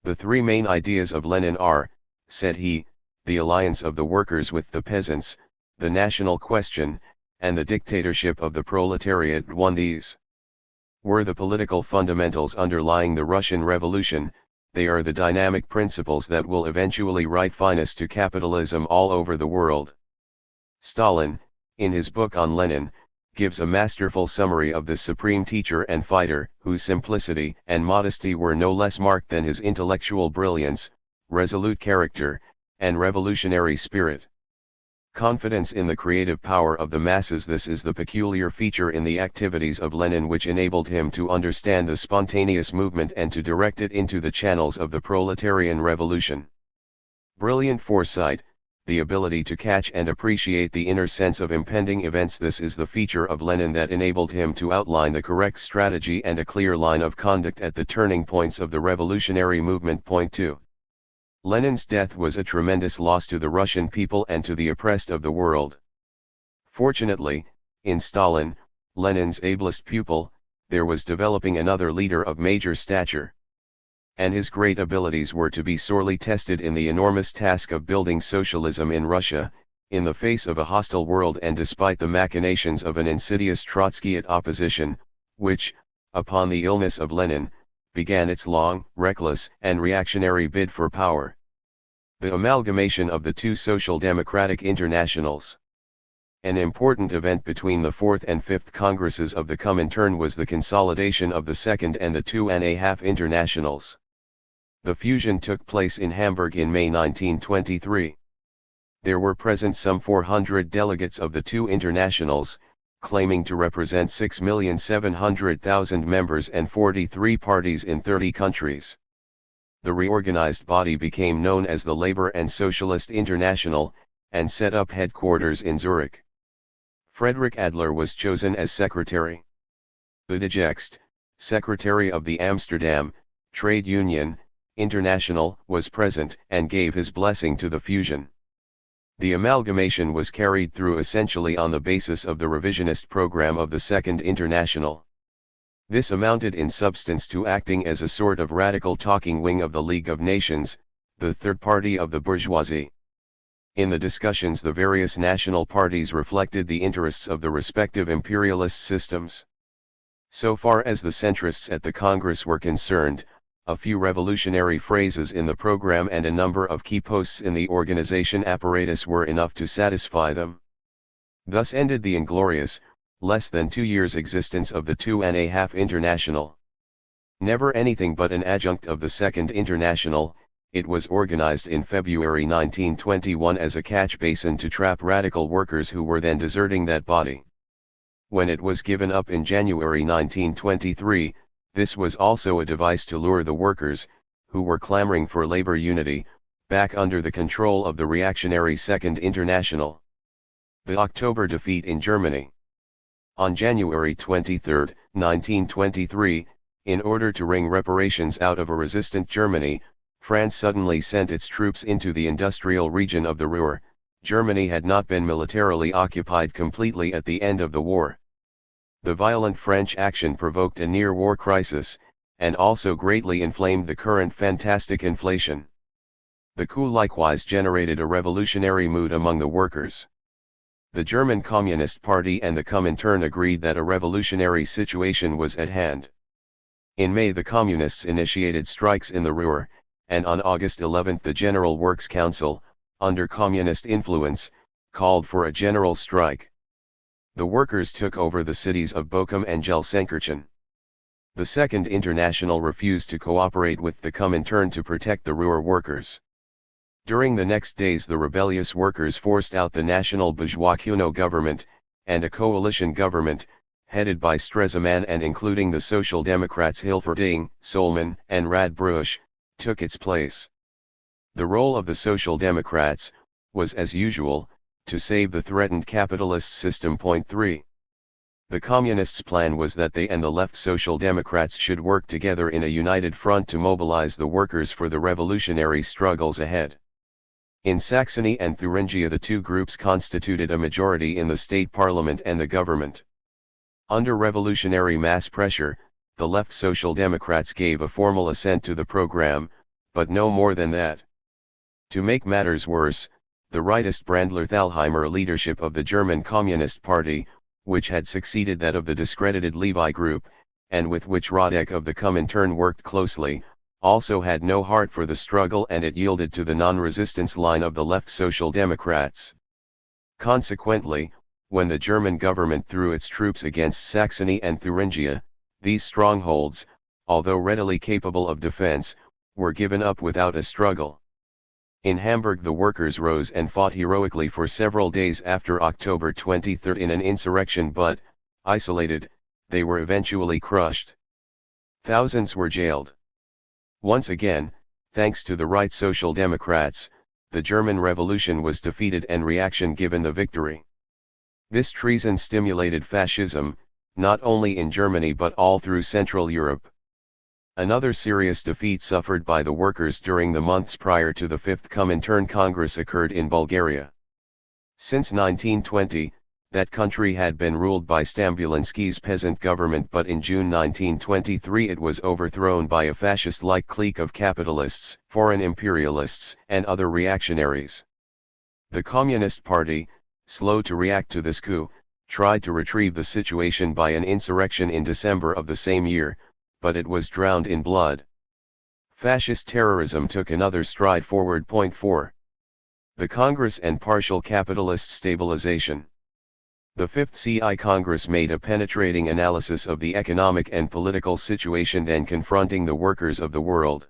The three main ideas of Lenin are, said he, the alliance of the workers with the peasants, the national question, and the dictatorship of the proletariat. 1. These were the political fundamentals underlying the Russian Revolution. They are the dynamic principles that will eventually write finest to capitalism all over the world. Stalin, in his book on Lenin, gives a masterful summary of this supreme teacher and fighter, whose simplicity and modesty were no less marked than his intellectual brilliance, resolute character, and revolutionary spirit. Confidence in the creative power of the masses. This is the peculiar feature in the activities of Lenin which enabled him to understand the spontaneous movement and to direct it into the channels of the proletarian revolution. Brilliant foresight, the ability to catch and appreciate the inner sense of impending events. This is the feature of Lenin that enabled him to outline the correct strategy and a clear line of conduct at the turning points of the revolutionary movement. Point 2. Lenin's death was a tremendous loss to the Russian people and to the oppressed of the world. Fortunately, in Stalin, Lenin's ablest pupil, there was developing another leader of major stature. And his great abilities were to be sorely tested in the enormous task of building socialism in Russia, in the face of a hostile world and despite the machinations of an insidious Trotskyite opposition, which, upon the illness of Lenin, began its long, reckless, and reactionary bid for power. The amalgamation of the two social democratic internationals. An important event between the Fourth and Fifth Congresses of the Comintern was the consolidation of the Second and the 2½ Internationals. The fusion took place in Hamburg in May 1923. There were present some 400 delegates of the two internationals, claiming to represent 6,700,000 members and 43 parties in 30 countries. The reorganized body became known as the Labor and Socialist International, and set up headquarters in Zurich. Friedrich Adler was chosen as secretary. Udo Jext, secretary of the Amsterdam Trade Union International, was present and gave his blessing to the fusion. The amalgamation was carried through essentially on the basis of the revisionist program of the Second International. This amounted in substance to acting as a sort of radical talking wing of the League of Nations, the third party of the bourgeoisie. In the discussions, the various national parties reflected the interests of the respective imperialist systems. So far as the centrists at the Congress were concerned, a few revolutionary phrases in the program and a number of key posts in the organization apparatus were enough to satisfy them. Thus ended the inglorious, less than 2 years' existence of the 2½ International. Never anything but an adjunct of the Second International, it was organized in February 1921 as a catch basin to trap radical workers who were then deserting that body. When it was given up in January 1923, this was also a device to lure the workers, who were clamoring for labor unity, back under the control of the reactionary Second International. The October defeat in Germany. On January 23, 1923, in order to wring reparations out of a resistant Germany, France suddenly sent its troops into the industrial region of the Ruhr. Germany had not been militarily occupied completely at the end of the war. The violent French action provoked a near-war crisis, and also greatly inflamed the current fantastic inflation. The coup likewise generated a revolutionary mood among the workers. The German Communist Party and the Comintern agreed that a revolutionary situation was at hand. In May the Communists initiated strikes in the Ruhr, and on August 11 the General Works Council, under Communist influence, called for a general strike. The workers took over the cities of Bochum and Gelsenkirchen. The Second International refused to cooperate with the Comintern to protect the Ruhr workers. During the next days the rebellious workers forced out the National Bourgeois Kuno government, and a coalition government, headed by Stresemann and including the Social Democrats Hilferding, Solman, and Radbruch, took its place. The role of the Social Democrats was as usual, to save the threatened capitalist system. 3. The Communists' plan was that they and the left Social Democrats should work together in a united front to mobilize the workers for the revolutionary struggles ahead. In Saxony and Thuringia the two groups constituted a majority in the state parliament and the government. Under revolutionary mass pressure, the left Social Democrats gave a formal assent to the program, but no more than that. To make matters worse, the rightist Brandler-Thalheimer leadership of the German Communist Party, which had succeeded that of the discredited Levi Group, and with which Radek of the Comintern worked closely, also had no heart for the struggle, and it yielded to the non-resistance line of the left Social Democrats. Consequently, when the German government threw its troops against Saxony and Thuringia, these strongholds, although readily capable of defense, were given up without a struggle. In Hamburg the workers rose and fought heroically for several days after October 23 in an insurrection, but, isolated, they were eventually crushed. Thousands were jailed. Once again, thanks to the right Social Democrats, the German Revolution was defeated and reaction given the victory. This treason stimulated fascism, not only in Germany but all through Central Europe. Another serious defeat suffered by the workers during the months prior to the Fifth Comintern Congress occurred in Bulgaria. Since 1920, that country had been ruled by Stambulinsky's peasant government, but in June 1923 it was overthrown by a fascist-like clique of capitalists, foreign imperialists, and other reactionaries. The Communist Party, slow to react to this coup, tried to retrieve the situation by an insurrection in December of the same year, but it was drowned in blood. Fascist terrorism took another stride forward. Point 4. The Congress and partial capitalist stabilization. The Fifth CI Congress made a penetrating analysis of the economic and political situation then confronting the workers of the world.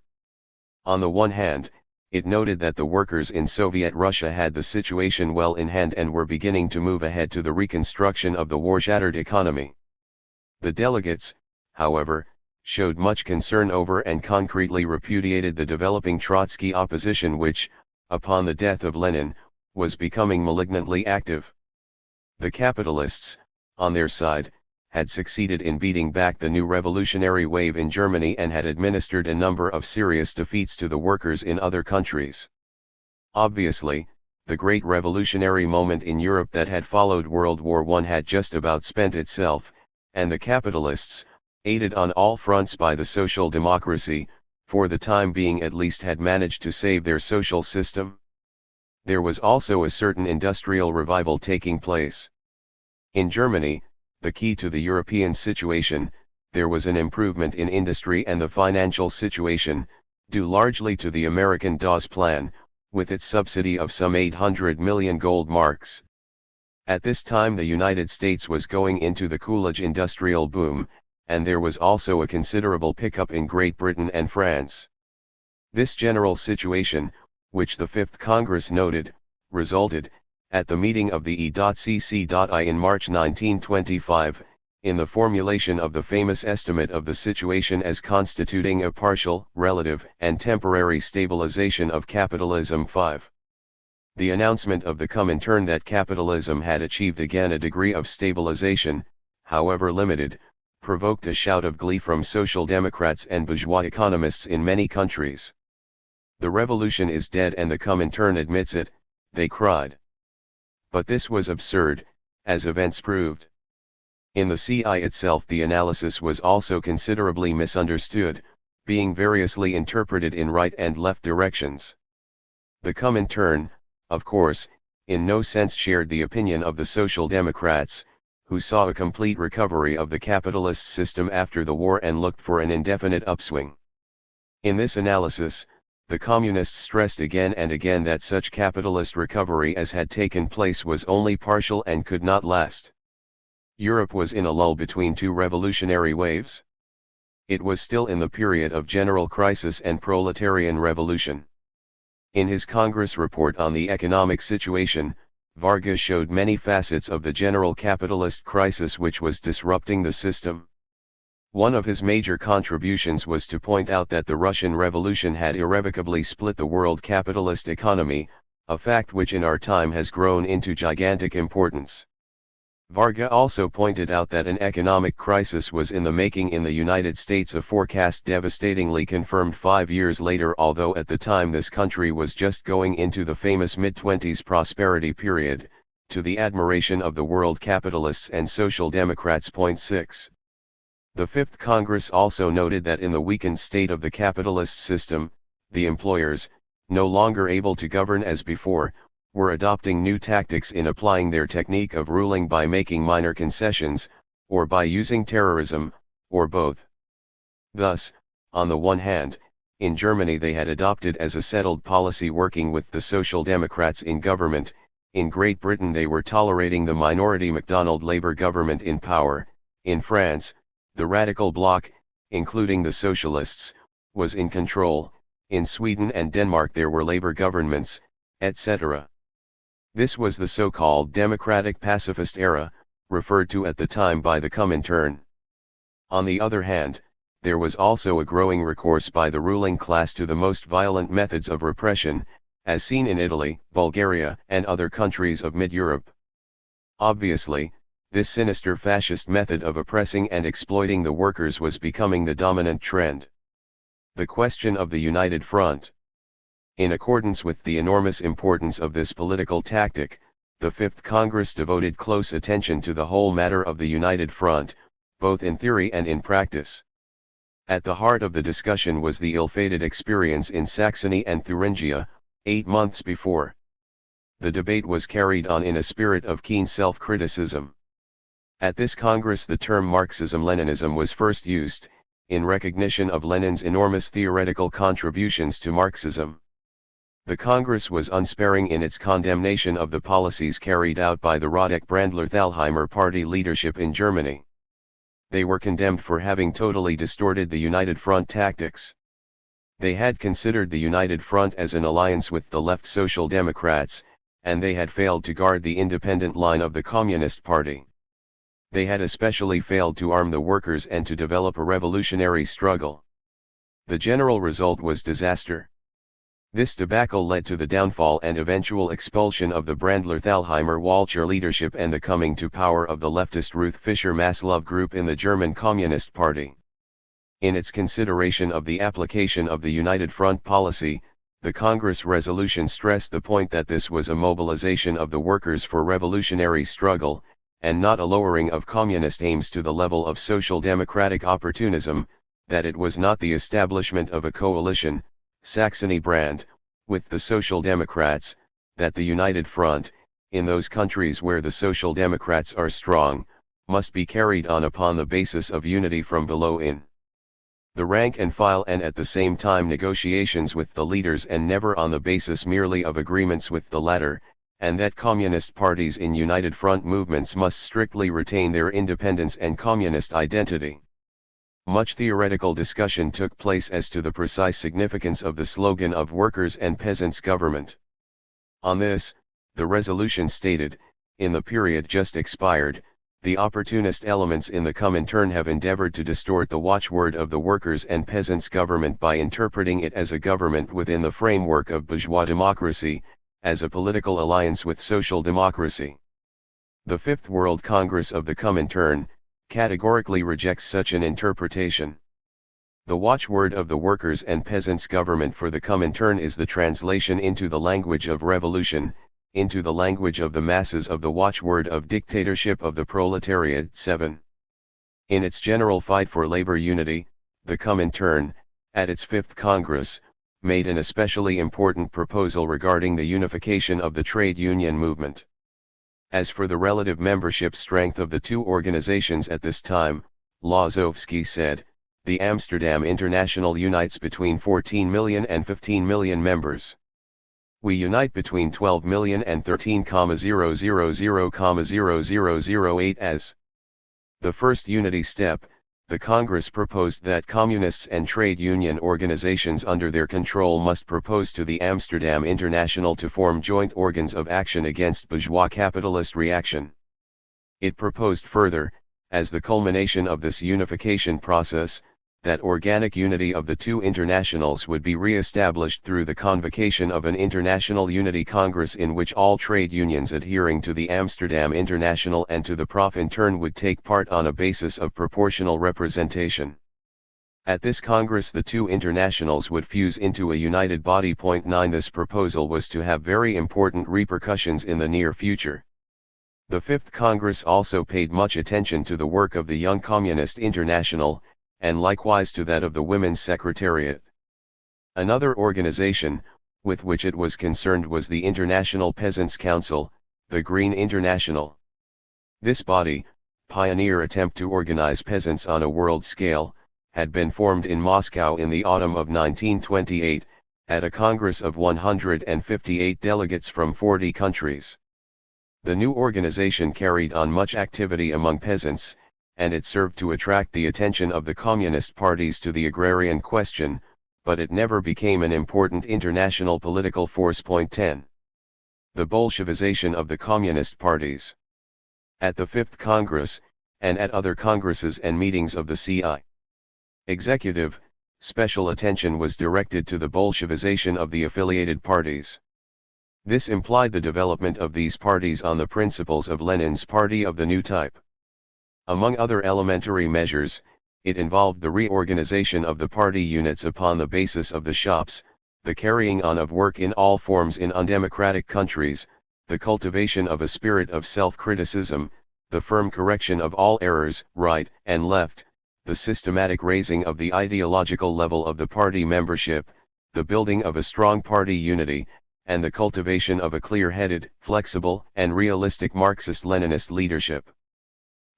On the one hand, it noted that the workers in Soviet Russia had the situation well in hand and were beginning to move ahead to the reconstruction of the war-shattered economy. The delegates, however, showed much concern over and concretely repudiated the developing Trotsky opposition which, upon the death of Lenin, was becoming malignantly active. The capitalists, on their side, had succeeded in beating back the new revolutionary wave in Germany and had administered a number of serious defeats to the workers in other countries. Obviously, the great revolutionary moment in Europe that had followed World War I had just about spent itself, and the capitalists, aided on all fronts by the social democracy, for the time being at least had managed to save their social system. There was also a certain industrial revival taking place. In Germany, the key to the European situation, there was an improvement in industry and the financial situation, due largely to the American Dawes Plan, with its subsidy of some 800 million gold marks. At this time the United States was going into the Coolidge industrial boom, and there was also a considerable pickup in Great Britain and France. This general situation, which the Fifth Congress noted, resulted, at the meeting of the E.CC.I in March 1925, in the formulation of the famous estimate of the situation as constituting a partial, relative, and temporary stabilization of capitalism. 5. The announcement of the Comintern that capitalism had achieved again a degree of stabilization, however limited, provoked a shout of glee from social democrats and bourgeois economists in many countries. The revolution is dead and the Comintern admits it, they cried. But this was absurd, as events proved. In the CI itself the analysis was also considerably misunderstood, being variously interpreted in right and left directions. The Comintern, of course, in no sense shared the opinion of the Social Democrats, who saw a complete recovery of the capitalist system after the war and looked for an indefinite upswing. In this analysis, the Communists stressed again and again that such capitalist recovery as had taken place was only partial and could not last. Europe was in a lull between two revolutionary waves. It was still in the period of general crisis and proletarian revolution. In his Congress report on the economic situation, Varga showed many facets of the general capitalist crisis which was disrupting the system. One of his major contributions was to point out that the Russian Revolution had irrevocably split the world capitalist economy, a fact which in our time has grown into gigantic importance. Varga also pointed out that an economic crisis was in the making in the United States, a forecast devastatingly confirmed 5 years later, although at the time this country was just going into the famous mid-20s prosperity period, to the admiration of the world capitalists and social democrats. 6. The Fifth Congress also noted that in the weakened state of the capitalist system, the employers, no longer able to govern as before, were adopting new tactics in applying their technique of ruling by making minor concessions, or by using terrorism, or both. Thus, on the one hand, in Germany they had adopted as a settled policy working with the Social Democrats in government. In Great Britain they were tolerating the minority MacDonald Labour government in power. In France, the radical bloc, including the socialists, was in control. In Sweden and Denmark there were Labour governments, etc. This was the so-called democratic pacifist era, referred to at the time by the Comintern. On the other hand, there was also a growing recourse by the ruling class to the most violent methods of repression, as seen in Italy, Bulgaria, and other countries of mid-Europe. Obviously, this sinister fascist method of oppressing and exploiting the workers was becoming the dominant trend. The question of the United Front. In accordance with the enormous importance of this political tactic, the Fifth Congress devoted close attention to the whole matter of the United Front, both in theory and in practice. At the heart of the discussion was the ill-fated experience in Saxony and Thuringia, 8 months before. The debate was carried on in a spirit of keen self-criticism. At this Congress the term Marxism-Leninism was first used, in recognition of Lenin's enormous theoretical contributions to Marxism. The Congress was unsparing in its condemnation of the policies carried out by the Radek-Brandler-Thalheimer party leadership in Germany. They were condemned for having totally distorted the United Front tactics. They had considered the United Front as an alliance with the left Social Democrats, and they had failed to guard the independent line of the Communist Party. They had especially failed to arm the workers and to develop a revolutionary struggle. The general result was disaster. This debacle led to the downfall and eventual expulsion of the Brandler-Thalheimer-Walcher leadership and the coming to power of the leftist Ruth Fischer-Maslov group in the German Communist Party. In its consideration of the application of the United Front policy, the Congress resolution stressed the point that this was a mobilization of the workers for revolutionary struggle, and not a lowering of communist aims to the level of social democratic opportunism, that it was not the establishment of a coalition, Saxony brand, with the Social Democrats, that the United Front, in those countries where the Social Democrats are strong, must be carried on upon the basis of unity from below in the rank and file and at the same time negotiations with the leaders and never on the basis merely of agreements with the latter, and that communist parties in United Front movements must strictly retain their independence and communist identity. Much theoretical discussion took place as to the precise significance of the slogan of workers' and peasants' government. On this, the resolution stated, in the period just expired, the opportunist elements in the Comintern have endeavored to distort the watchword of the workers' and peasants' government by interpreting it as a government within the framework of bourgeois democracy, as a political alliance with social democracy. The Fifth World Congress of the Comintern categorically rejects such an interpretation. The watchword of the workers' and peasants' government for the Comintern is the translation into the language of revolution, into the language of the masses of the watchword of dictatorship of the proletariat. 7. In its general fight for labor unity, the Comintern, at its Fifth Congress, made an especially important proposal regarding the unification of the trade union movement. As for the relative membership strength of the two organizations at this time, Lozovsky said, the Amsterdam International unites between 14 million and 15 million members. We unite between 12 million and 13,000,000,008 as the first unity step. The Congress proposed that communists and trade union organizations under their control must propose to the Amsterdam International to form joint organs of action against bourgeois capitalist reaction. It proposed further, as the culmination of this unification process, that organic unity of the two internationals would be re-established through the convocation of an International Unity Congress in which all trade unions adhering to the Amsterdam International and to the Profintern would take part on a basis of proportional representation. At this Congress the two internationals would fuse into a united body. 9 This proposal was to have very important repercussions in the near future. The Fifth Congress also paid much attention to the work of the Young Communist International, and likewise to that of the Women's Secretariat. Another organization, with which it was concerned was the International Peasants' Council, the Green International. This body, pioneer attempt to organize peasants on a world scale, had been formed in Moscow in the autumn of 1928, at a congress of 158 delegates from 40 countries. The new organization carried on much activity among peasants, and it served to attract the attention of the communist parties to the agrarian question, but it never became an important international political force. 10. The Bolshevization of the communist parties. At the Fifth Congress, and at other congresses and meetings of the CI Executive, special attention was directed to the Bolshevization of the affiliated parties. This implied the development of these parties on the principles of Lenin's party of the new type. Among other elementary measures, It involved the reorganization of the party units upon the basis of the shops, the carrying on of work in all forms in undemocratic countries, the cultivation of a spirit of self-criticism, the firm correction of all errors, right and left, the systematic raising of the ideological level of the party membership, the building of a strong party unity, and the cultivation of a clear-headed, flexible, and realistic Marxist-Leninist leadership.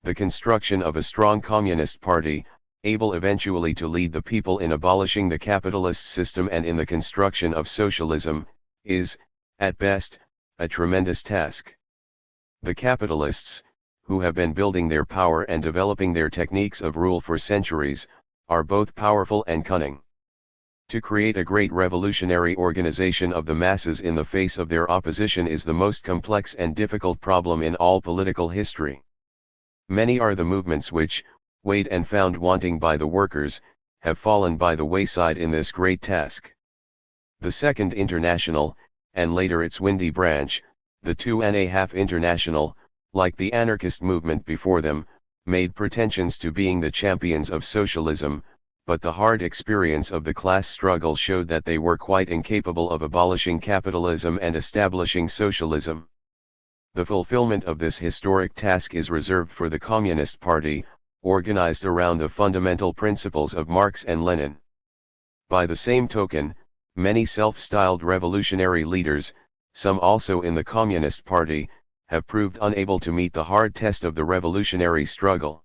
The construction of a strong communist party, able eventually to lead the people in abolishing the capitalist system and in the construction of socialism, is, at best, a tremendous task. The capitalists, who have been building their power and developing their techniques of rule for centuries, are both powerful and cunning. To create a great revolutionary organization of the masses in the face of their opposition is the most complex and difficult problem in all political history. Many are the movements which, weighed and found wanting by the workers, have fallen by the wayside in this great task. The Second International, and later its windy branch, the 2½ International, like the anarchist movement before them, made pretensions to being the champions of socialism, but the hard experience of the class struggle showed that they were quite incapable of abolishing capitalism and establishing socialism. The fulfillment of this historic task is reserved for the Communist Party, organized around the fundamental principles of Marx and Lenin. By the same token, many self-styled revolutionary leaders, some also in the Communist Party, have proved unable to meet the hard test of the revolutionary struggle.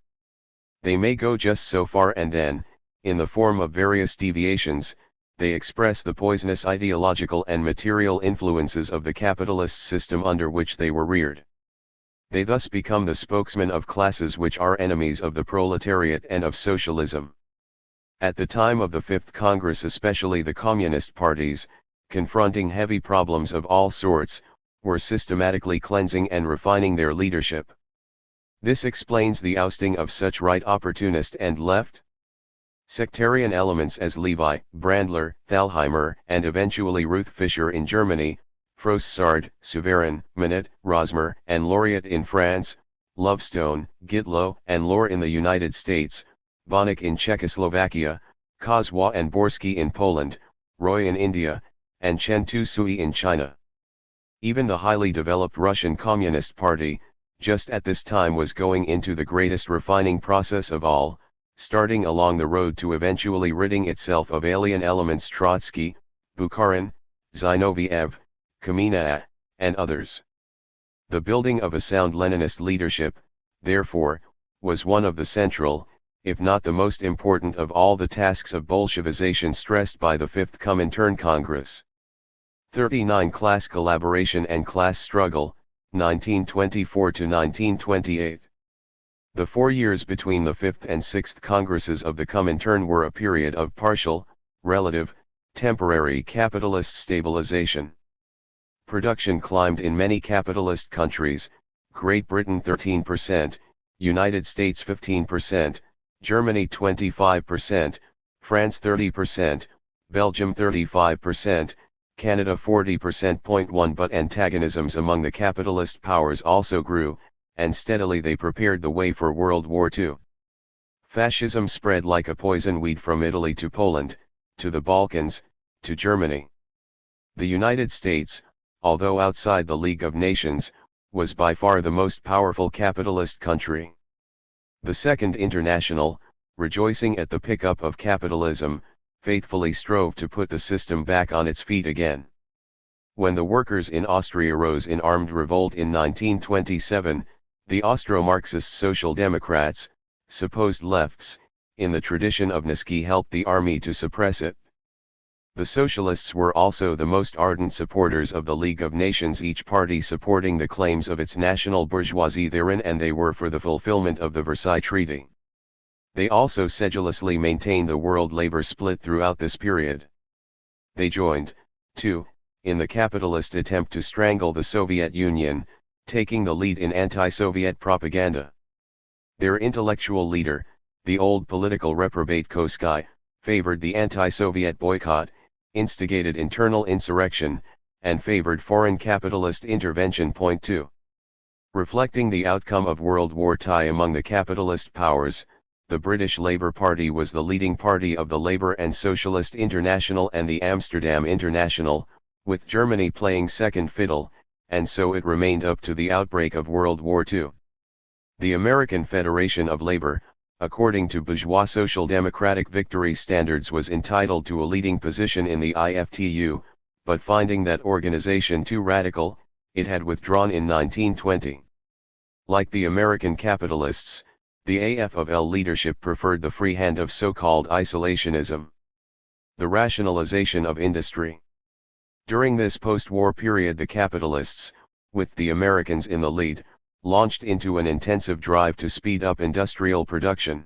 They may go just so far and then, in the form of various deviations, they express the poisonous ideological and material influences of the capitalist system under which they were reared. They thus become the spokesmen of classes which are enemies of the proletariat and of socialism. At the time of the Fifth Congress, especially the communist parties, confronting heavy problems of all sorts, were systematically cleansing and refining their leadership. This explains the ousting of such right opportunist and left sectarian elements as Levi, Brandler, Thalheimer, and eventually Ruth Fischer in Germany, Froissart, Souverin, Manet, Rosmer, and Lauriat in France, Lovestone, Gitlow, and Lohr in the United States, Bonik in Czechoslovakia, Kozła and Borsky in Poland, Roy in India, and Chen Tu-Sui in China. Even the highly developed Russian Communist Party, just at this time was going into the greatest refining process of all, starting along the road to eventually ridding itself of alien elements Trotsky, Bukharin, Zinoviev, Kamina, and others. The building of a sound Leninist leadership, therefore, was one of the central, if not the most important of all the tasks of Bolshevization stressed by the Fifth Comintern Congress. 39 Class collaboration and class struggle, 1924 to 1928. The 4 years between the Fifth and Sixth Congresses of the Comintern were a period of partial, relative, temporary capitalist stabilization. Production climbed in many capitalist countries, Great Britain 13%, United States 15%, Germany 25%, France 30%, Belgium 35%, Canada 40%. But antagonisms among the capitalist powers also grew, and steadily they prepared the way for World War II. Fascism spread like a poison weed from Italy to Poland, to the Balkans, to Germany. The United States, although outside the League of Nations, was by far the most powerful capitalist country. The Second International, rejoicing at the pickup of capitalism, faithfully strove to put the system back on its feet again. When the workers in Austria rose in armed revolt in 1927, the Austro-Marxist Social Democrats, supposed lefts, in the tradition of Niski helped the army to suppress it. The Socialists were also the most ardent supporters of the League of Nations, each party supporting the claims of its national bourgeoisie therein, and they were for the fulfillment of the Versailles Treaty. They also sedulously maintained the world labor split throughout this period. They joined, too, in the capitalist attempt to strangle the Soviet Union, taking the lead in anti-Soviet propaganda. Their intellectual leader, the old political reprobate Kosky, favored the anti-Soviet boycott, instigated internal insurrection, and favored foreign capitalist intervention. 2. Reflecting the outcome of World War II among the capitalist powers, the British Labour Party was the leading party of the Labour and Socialist International and the Amsterdam International, with Germany playing second fiddle, and so it remained up to the outbreak of World War II. The American Federation of Labor, according to bourgeois social democratic victory standards, was entitled to a leading position in the IFTU, but finding that organization too radical, it had withdrawn in 1920. Like the American capitalists, the AFL leadership preferred the free hand of so-called isolationism. The rationalization of industry. During this post-war period, the capitalists, with the Americans in the lead, launched into an intensive drive to speed up industrial production.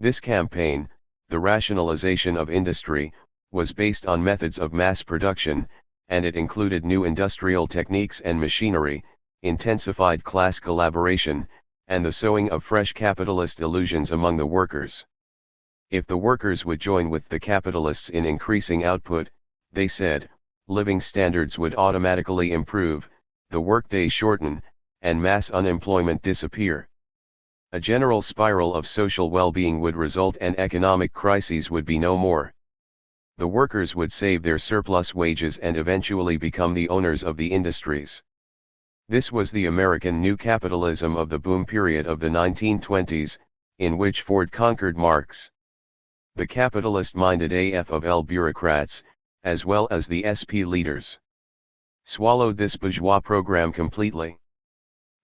This campaign, the rationalization of industry, was based on methods of mass production, and it included new industrial techniques and machinery, intensified class collaboration, and the sowing of fresh capitalist illusions among the workers. If the workers would join with the capitalists in increasing output, they said, living standards would automatically improve, the workday shorten, and mass unemployment disappear. A general spiral of social well-being would result and economic crises would be no more. The workers would save their surplus wages and eventually become the owners of the industries. This was the American new capitalism of the boom period of the 1920s, in which Ford conquered Marx. The capitalist-minded AFL bureaucrats, as well as the SP leaders, swallowed this bourgeois program completely.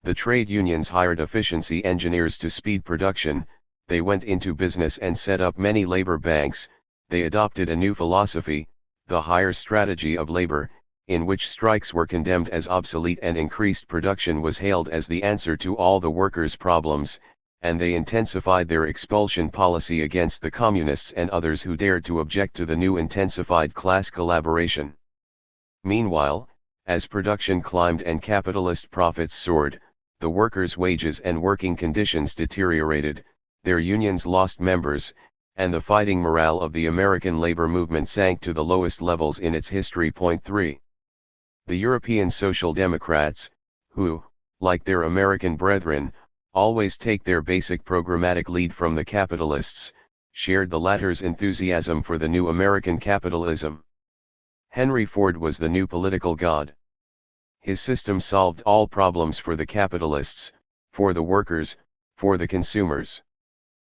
The trade unions hired efficiency engineers to speed production, they went into business and set up many labor banks, they adopted a new philosophy, the higher strategy of labor, in which strikes were condemned as obsolete and increased production was hailed as the answer to all the workers' problems, and they intensified their expulsion policy against the communists and others who dared to object to the new intensified class collaboration. Meanwhile, as production climbed and capitalist profits soared, the workers' wages and working conditions deteriorated, their unions lost members, and the fighting morale of the American labor movement sank to the lowest levels in its history. 3. The European Social Democrats, who, like their American brethren, always take their basic programmatic lead from the capitalists, shared the latter's enthusiasm for the new American capitalism. Henry Ford was the new political god. His system solved all problems for the capitalists, for the workers, for the consumers.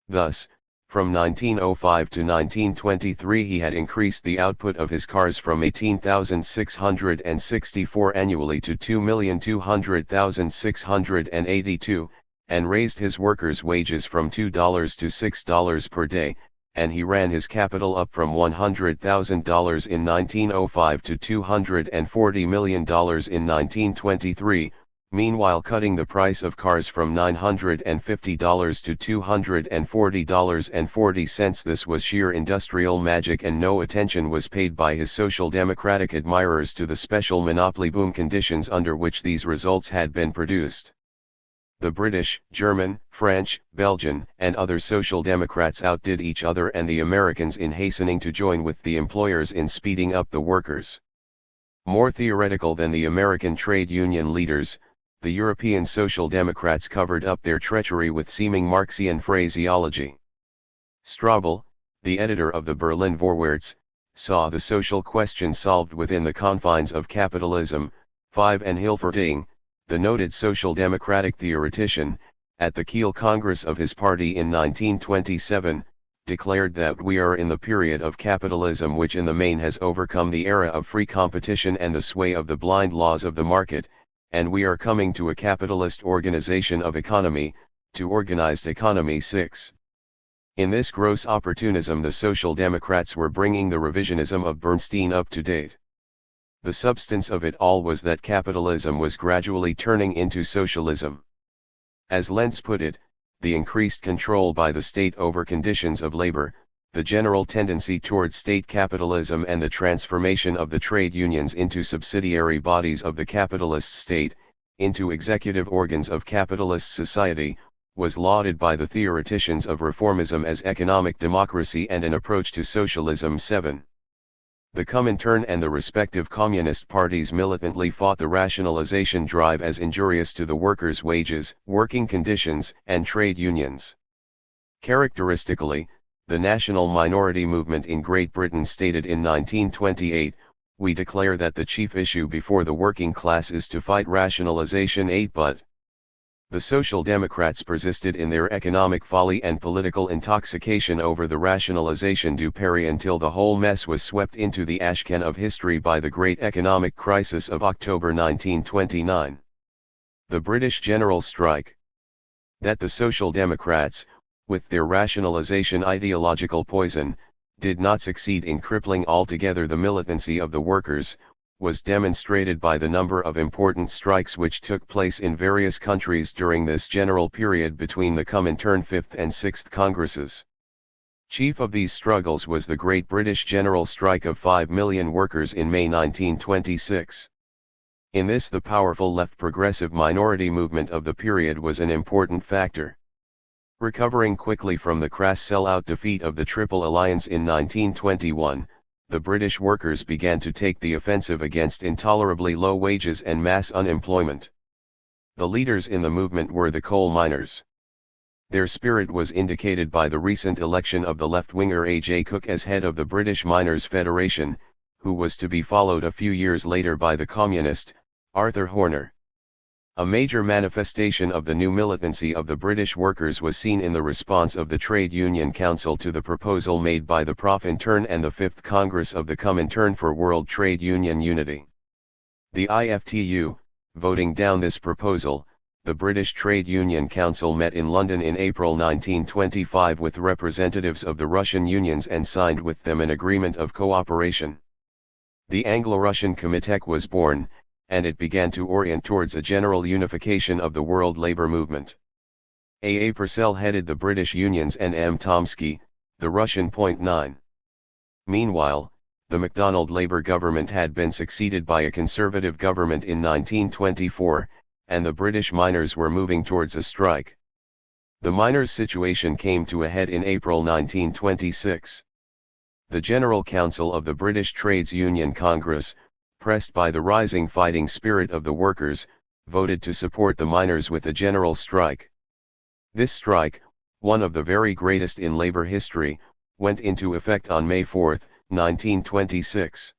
Thus, from 1905 to 1923 he had increased the output of his cars from 18,664 annually to 2,200,682, and raised his workers' wages from $2 to $6 per day, and he ran his capital up from $100,000 in 1905 to $240 million in 1923, meanwhile cutting the price of cars from $950 to $240.40. This was sheer industrial magic, and no attention was paid by his social democratic admirers to the special monopoly boom conditions under which these results had been produced. The British, German, French, Belgian, and other social democrats outdid each other and the Americans in hastening to join with the employers in speeding up the workers. More theoretical than the American trade union leaders, the European Social Democrats covered up their treachery with seeming Marxian phraseology. Straubel, the editor of the Berlin Vorwärts, saw the social question solved within the confines of capitalism. 5. And Hilferding, the noted social democratic theoretician, at the Kiel Congress of his party in 1927, declared that we are in the period of capitalism which in the main has overcome the era of free competition and the sway of the blind laws of the market, and we are coming to a capitalist organization of economy, to organized economy. 6. In this gross opportunism the Social Democrats were bringing the revisionism of Bernstein up to date. The substance of it all was that capitalism was gradually turning into socialism. As Lentz put it, the increased control by the state over conditions of labor, the general tendency toward state capitalism and the transformation of the trade unions into subsidiary bodies of the capitalist state, into executive organs of capitalist society, was lauded by the theoreticians of reformism as economic democracy and an approach to socialism. 7. The Comintern and the respective communist parties militantly fought the rationalization drive as injurious to the workers' wages, working conditions, and trade unions. Characteristically, the national minority movement in Great Britain stated in 1928, "We declare that the chief issue before the working class is to fight rationalization 8 but." The Social Democrats persisted in their economic folly and political intoxication over the rationalization du Paris until the whole mess was swept into the ashcan of history by the great economic crisis of October 1929. The British General Strike. That the Social Democrats, with their rationalization ideological poison, did not succeed in crippling altogether the militancy of the workers, was demonstrated by the number of important strikes which took place in various countries during this general period between the Comintern Fifth and Sixth Congresses. Chief of these struggles was the Great British General Strike of 5 million workers in May 1926. In this the powerful left progressive minority movement of the period was an important factor. Recovering quickly from the crass sellout defeat of the Triple Alliance in 1921, the British workers began to take the offensive against intolerably low wages and mass unemployment. The leaders in the movement were the coal miners. Their spirit was indicated by the recent election of the left-winger A.J. Cook as head of the British Miners' Federation, who was to be followed a few years later by the communist, Arthur Horner. A major manifestation of the new militancy of the British workers was seen in the response of the Trade Union Council to the proposal made by the Profintern and the Fifth Congress of the Comintern for World Trade Union Unity. The IFTU, voting down this proposal, the British Trade Union Council met in London in April 1925 with representatives of the Russian unions and signed with them an agreement of cooperation. The Anglo-Russian Komitek was born, and it began to orient towards a general unification of the world labor movement. A. Purcell headed the British unions and M. Tomsky, the Russian. 9. Meanwhile, the MacDonald Labour government had been succeeded by a conservative government in 1924, and the British miners were moving towards a strike. The miners' situation came to a head in April 1926. The General Council of the British Trades Union Congress, pressed by the rising fighting spirit of the workers, voted to support the miners with a general strike. This strike, one of the very greatest in labor history, went into effect on May 4, 1926.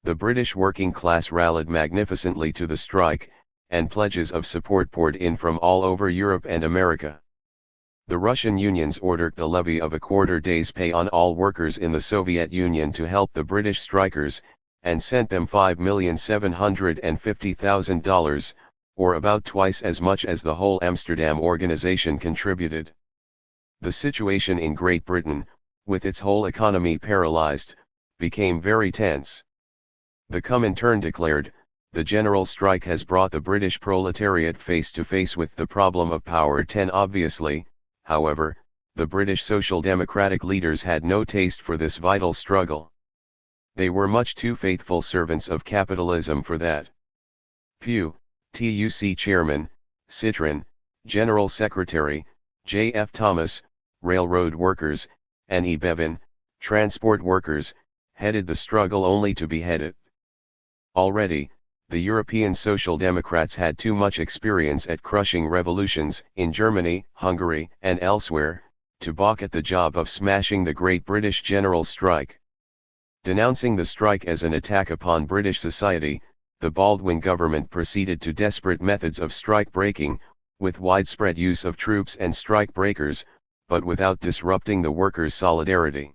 The British working class rallied magnificently to the strike, and pledges of support poured in from all over Europe and America. The Russian unions ordered a levy of a quarter day's pay on all workers in the Soviet Union to help the British strikers, and sent them $5,750,000, or about twice as much as the whole Amsterdam organization contributed. The situation in Great Britain, with its whole economy paralyzed, became very tense. The Comintern declared, "The general strike has brought the British proletariat face to face with the problem of power." 10 Obviously, however, the British Social Democratic leaders had no taste for this vital struggle. They were much too faithful servants of capitalism for that. Pugh, TUC Chairman, Citron, General Secretary, J. F. Thomas, Railroad Workers, and E. Bevan, Transport Workers, headed the struggle only to be headed. Already, the European Social Democrats had too much experience at crushing revolutions in Germany, Hungary, and elsewhere, to balk at the job of smashing the Great British General Strike. Denouncing the strike as an attack upon British society, the Baldwin government proceeded to desperate methods of strike breaking, with widespread use of troops and strike breakers, but without disrupting the workers' solidarity.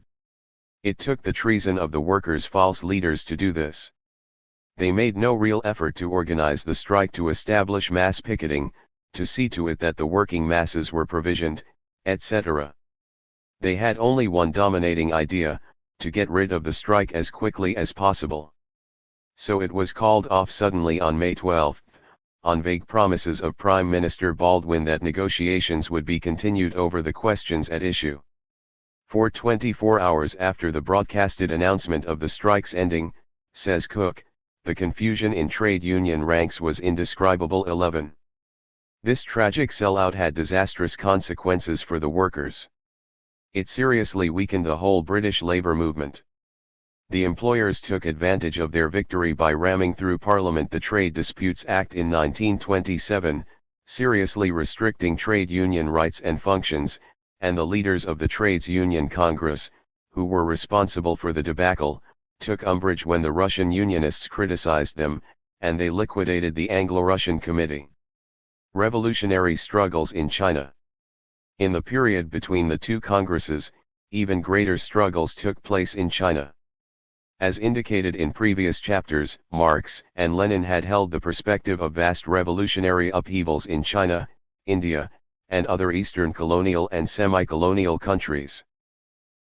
It took the treason of the workers' false leaders to do this. They made no real effort to organize the strike, to establish mass picketing, to see to it that the working masses were provisioned, etc. They had only one dominating idea: to get rid of the strike as quickly as possible. So it was called off suddenly on May 12, on vague promises of Prime Minister Baldwin that negotiations would be continued over the questions at issue. For 24 hours after the broadcasted announcement of the strike's ending, says Cook, the confusion in trade union ranks was indescribable. 11. This tragic sellout had disastrous consequences for the workers. It seriously weakened the whole British labour movement. The employers took advantage of their victory by ramming through Parliament the Trade Disputes Act in 1927, seriously restricting trade union rights and functions, and the leaders of the Trades Union Congress, who were responsible for the debacle, took umbrage when the Russian Unionists criticized them, and they liquidated the Anglo-Russian Committee. Revolutionary struggles in China. In the period between the two congresses, even greater struggles took place in China. As indicated in previous chapters, Marx and Lenin had held the perspective of vast revolutionary upheavals in China, India, and other Eastern colonial and semi-colonial countries.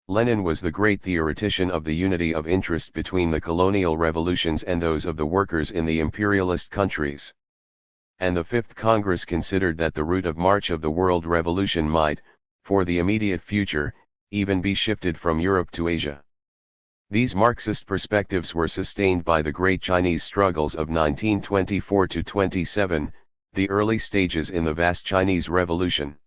Lenin was the great theoretician of the unity of interest between the colonial revolutions and those of the workers in the imperialist countries. And the Fifth Congress considered that the route of march of the world revolution might, for the immediate future, even be shifted from Europe to Asia. These Marxist perspectives were sustained by the great Chinese struggles of 1924–27, the early stages in the vast Chinese Revolution.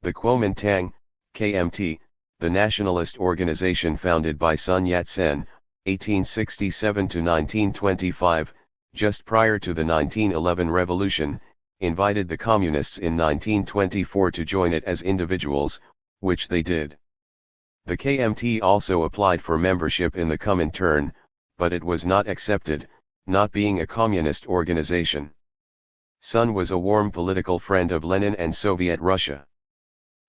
The Kuomintang, KMT, the nationalist organization founded by Sun Yat-sen, 1867–1925, just prior to the 1911 revolution, invited the communists in 1924 to join it as individuals, which they did. The KMT also applied for membership in the Comintern, but it was not accepted, not being a communist organization. Sun was a warm political friend of Lenin and Soviet Russia.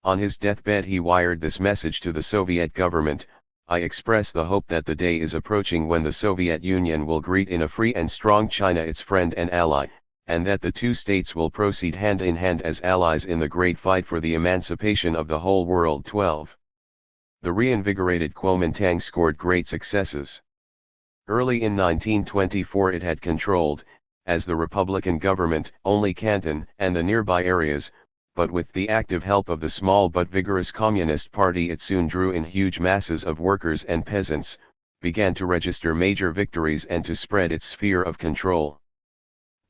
On his deathbed he wired this message to the Soviet government: "I express the hope that the day is approaching when the Soviet Union will greet in a free and strong China its friend and ally, and that the two states will proceed hand in hand as allies in the great fight for the emancipation of the whole world." 12. The reinvigorated Kuomintang scored great successes. Early in 1924 it had controlled, as the Republican government, only Canton and the nearby areas, but with the active help of the small but vigorous Communist Party it soon drew in huge masses of workers and peasants, began to register major victories and to spread its sphere of control.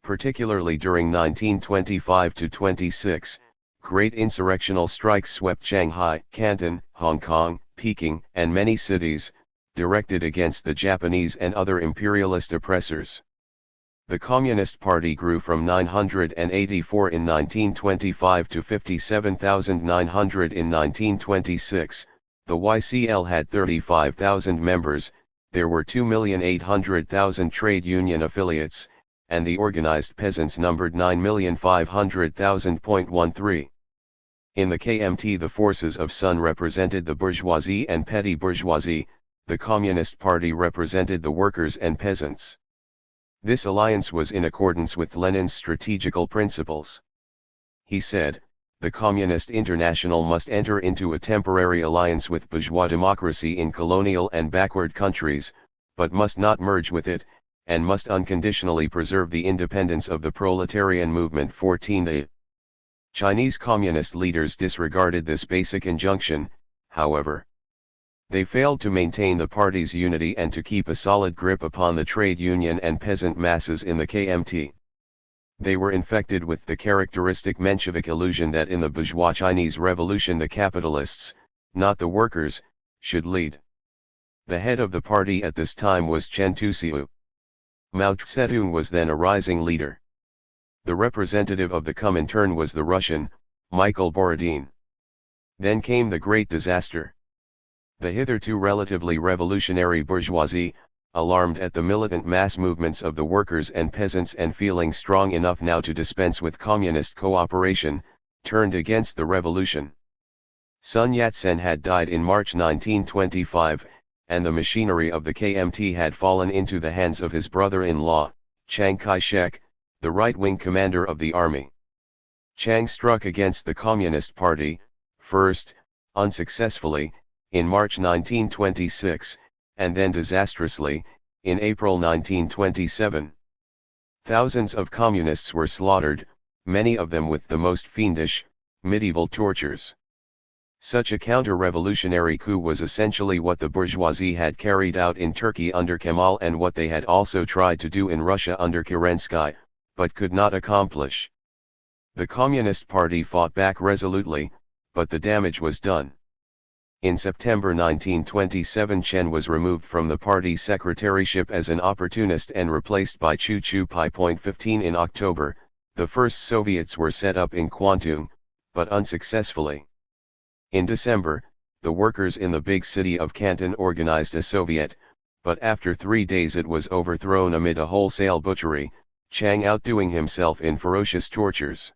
Particularly during 1925–26, great insurrectional strikes swept Shanghai, Canton, Hong Kong, Peking, and many cities, directed against the Japanese and other imperialist oppressors. The Communist Party grew from 984 in 1925 to 57,900 in 1926, the YCL had 35,000 members, there were 2,800,000 trade union affiliates, and the organized peasants numbered 9,500,000.13. In the KMT the forces of Sun represented the bourgeoisie and petty bourgeoisie, the Communist Party represented the workers and peasants. This alliance was in accordance with Lenin's strategical principles. He said, "The Communist International must enter into a temporary alliance with bourgeois democracy in colonial and backward countries, but must not merge with it, and must unconditionally preserve the independence of the proletarian movement." 14. The Chinese Communist leaders disregarded this basic injunction, however. They failed to maintain the party's unity and to keep a solid grip upon the trade union and peasant masses in the KMT. They were infected with the characteristic Menshevik illusion that in the bourgeois Chinese Revolution the capitalists, not the workers, should lead. The head of the party at this time was Chen Tusiu. Mao Zedong was then a rising leader. The representative of the Comintern was the Russian, Michael Borodin. Then came the great disaster. The hitherto relatively revolutionary bourgeoisie, alarmed at the militant mass movements of the workers and peasants and feeling strong enough now to dispense with communist cooperation, turned against the revolution. Sun Yat-sen had died in March 1925, and the machinery of the KMT had fallen into the hands of his brother-in-law, Chiang Kai-shek, the right-wing commander of the army. Chiang struck against the Communist Party, first, unsuccessfully, in March 1926, and then disastrously, in April 1927. Thousands of communists were slaughtered, many of them with the most fiendish, medieval tortures. Such a counter-revolutionary coup was essentially what the bourgeoisie had carried out in Turkey under Kemal and what they had also tried to do in Russia under Kerensky, but could not accomplish. The Communist Party fought back resolutely, but the damage was done. In September 1927 Chen was removed from the party secretaryship as an opportunist and replaced by Chu Chu-pai. 15 In October, the first Soviets were set up in Kwantung, but unsuccessfully. In December, the workers in the big city of Canton organized a Soviet, but after 3 days it was overthrown amid a wholesale butchery, Chiang outdoing himself in ferocious tortures.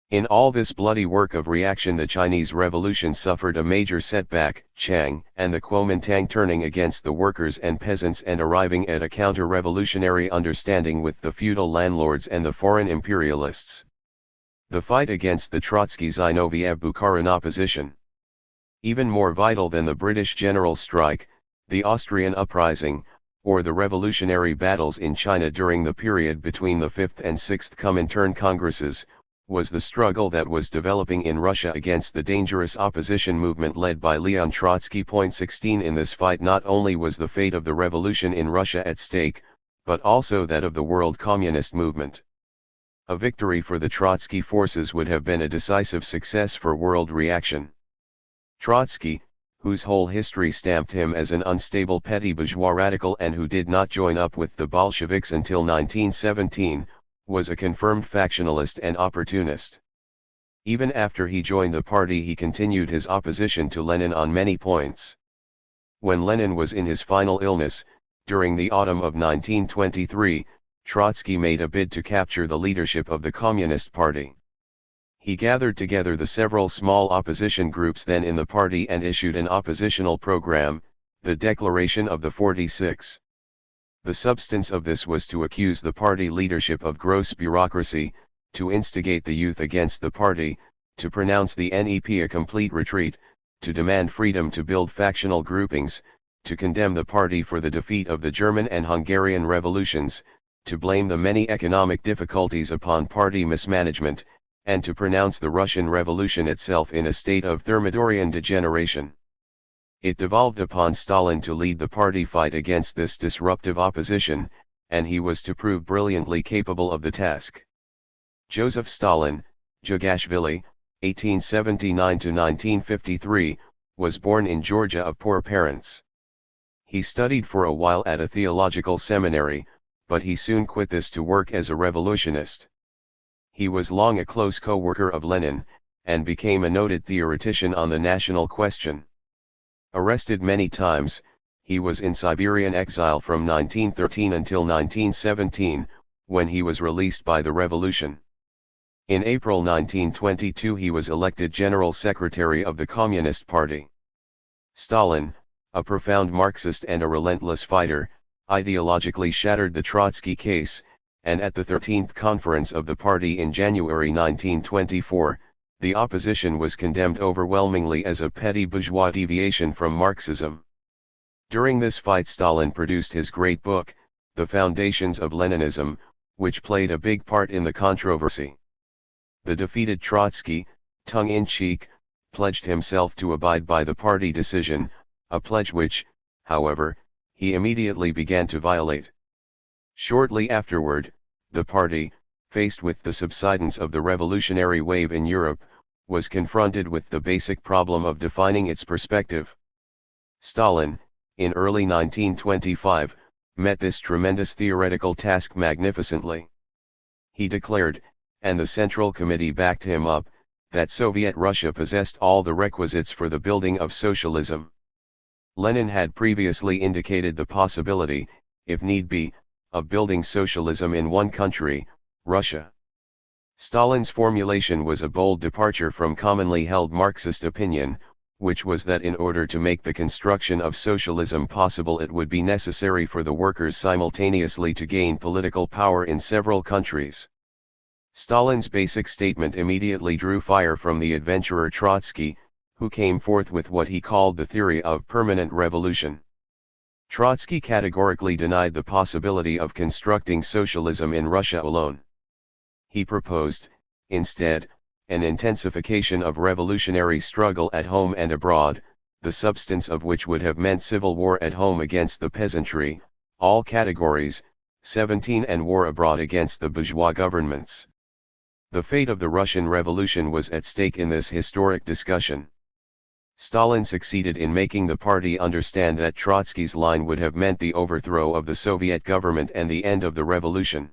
In all this bloody work of reaction, the Chinese Revolution suffered a major setback, Chiang and the Kuomintang turning against the workers and peasants and arriving at a counter-revolutionary understanding with the feudal landlords and the foreign imperialists. The fight against the Trotsky-Zinoviev Bukharin opposition. Even more vital than the British general strike, the Austrian uprising, or the revolutionary battles in China during the period between the 5th and 6th Comintern Congresses, was the struggle that was developing in Russia against the dangerous opposition movement led by Leon Trotsky. 16 In this fight not only was the fate of the revolution in Russia at stake, but also that of the world communist movement. A victory for the Trotsky forces would have been a decisive success for world reaction. Trotsky, whose whole history stamped him as an unstable petty bourgeois radical and who did not join up with the Bolsheviks until 1917, was a confirmed factionalist and opportunist. Even after he joined the party, he continued his opposition to Lenin on many points. When Lenin was in his final illness, during the autumn of 1923, Trotsky made a bid to capture the leadership of the Communist Party. He gathered together the several small opposition groups then in the party and issued an oppositional program, the Declaration of the 46. The substance of this was to accuse the party leadership of gross bureaucracy, to instigate the youth against the party, to pronounce the NEP a complete retreat, to demand freedom to build factional groupings, to condemn the party for the defeat of the German and Hungarian revolutions, to blame the many economic difficulties upon party mismanagement, and to pronounce the Russian Revolution itself in a state of Thermidorian degeneration. It devolved upon Stalin to lead the party fight against this disruptive opposition, and he was to prove brilliantly capable of the task. Joseph Stalin, Jogashvili, 1879–1953, was born in Georgia of poor parents. He studied for a while at a theological seminary, but he soon quit this to work as a revolutionist. He was long a close co-worker of Lenin, and became a noted theoretician on the national question. Arrested many times, he was in Siberian exile from 1913 until 1917, when he was released by the revolution. In April 1922 he was elected General Secretary of the Communist Party. Stalin, a profound Marxist and a relentless fighter, ideologically shattered the Trotsky case, and at the 13th conference of the party in January 1924, the opposition was condemned overwhelmingly as a petty bourgeois deviation from Marxism. During this fight Stalin produced his great book, The Foundations of Leninism, which played a big part in the controversy. The defeated Trotsky, tongue-in-cheek, pledged himself to abide by the party decision, a pledge which, however, he immediately began to violate. Shortly afterward, the party, faced with the subsidence of the revolutionary wave in Europe, was confronted with the basic problem of defining its perspective. Stalin, in early 1925, met this tremendous theoretical task magnificently. He declared, and the Central Committee backed him up, that Soviet Russia possessed all the requisites for the building of socialism. Lenin had previously indicated the possibility, if need be, of building socialism in one country, Russia. Stalin's formulation was a bold departure from commonly held Marxist opinion, which was that in order to make the construction of socialism possible it would be necessary for the workers simultaneously to gain political power in several countries. Stalin's basic statement immediately drew fire from the adventurer Trotsky, who came forth with what he called the theory of permanent revolution. Trotsky categorically denied the possibility of constructing socialism in Russia alone. He proposed, instead, an intensification of revolutionary struggle at home and abroad, the substance of which would have meant civil war at home against the peasantry, all categories, 17 and war abroad against the bourgeois governments. The fate of the Russian Revolution was at stake in this historic discussion. Stalin succeeded in making the party understand that Trotsky's line would have meant the overthrow of the Soviet government and the end of the revolution.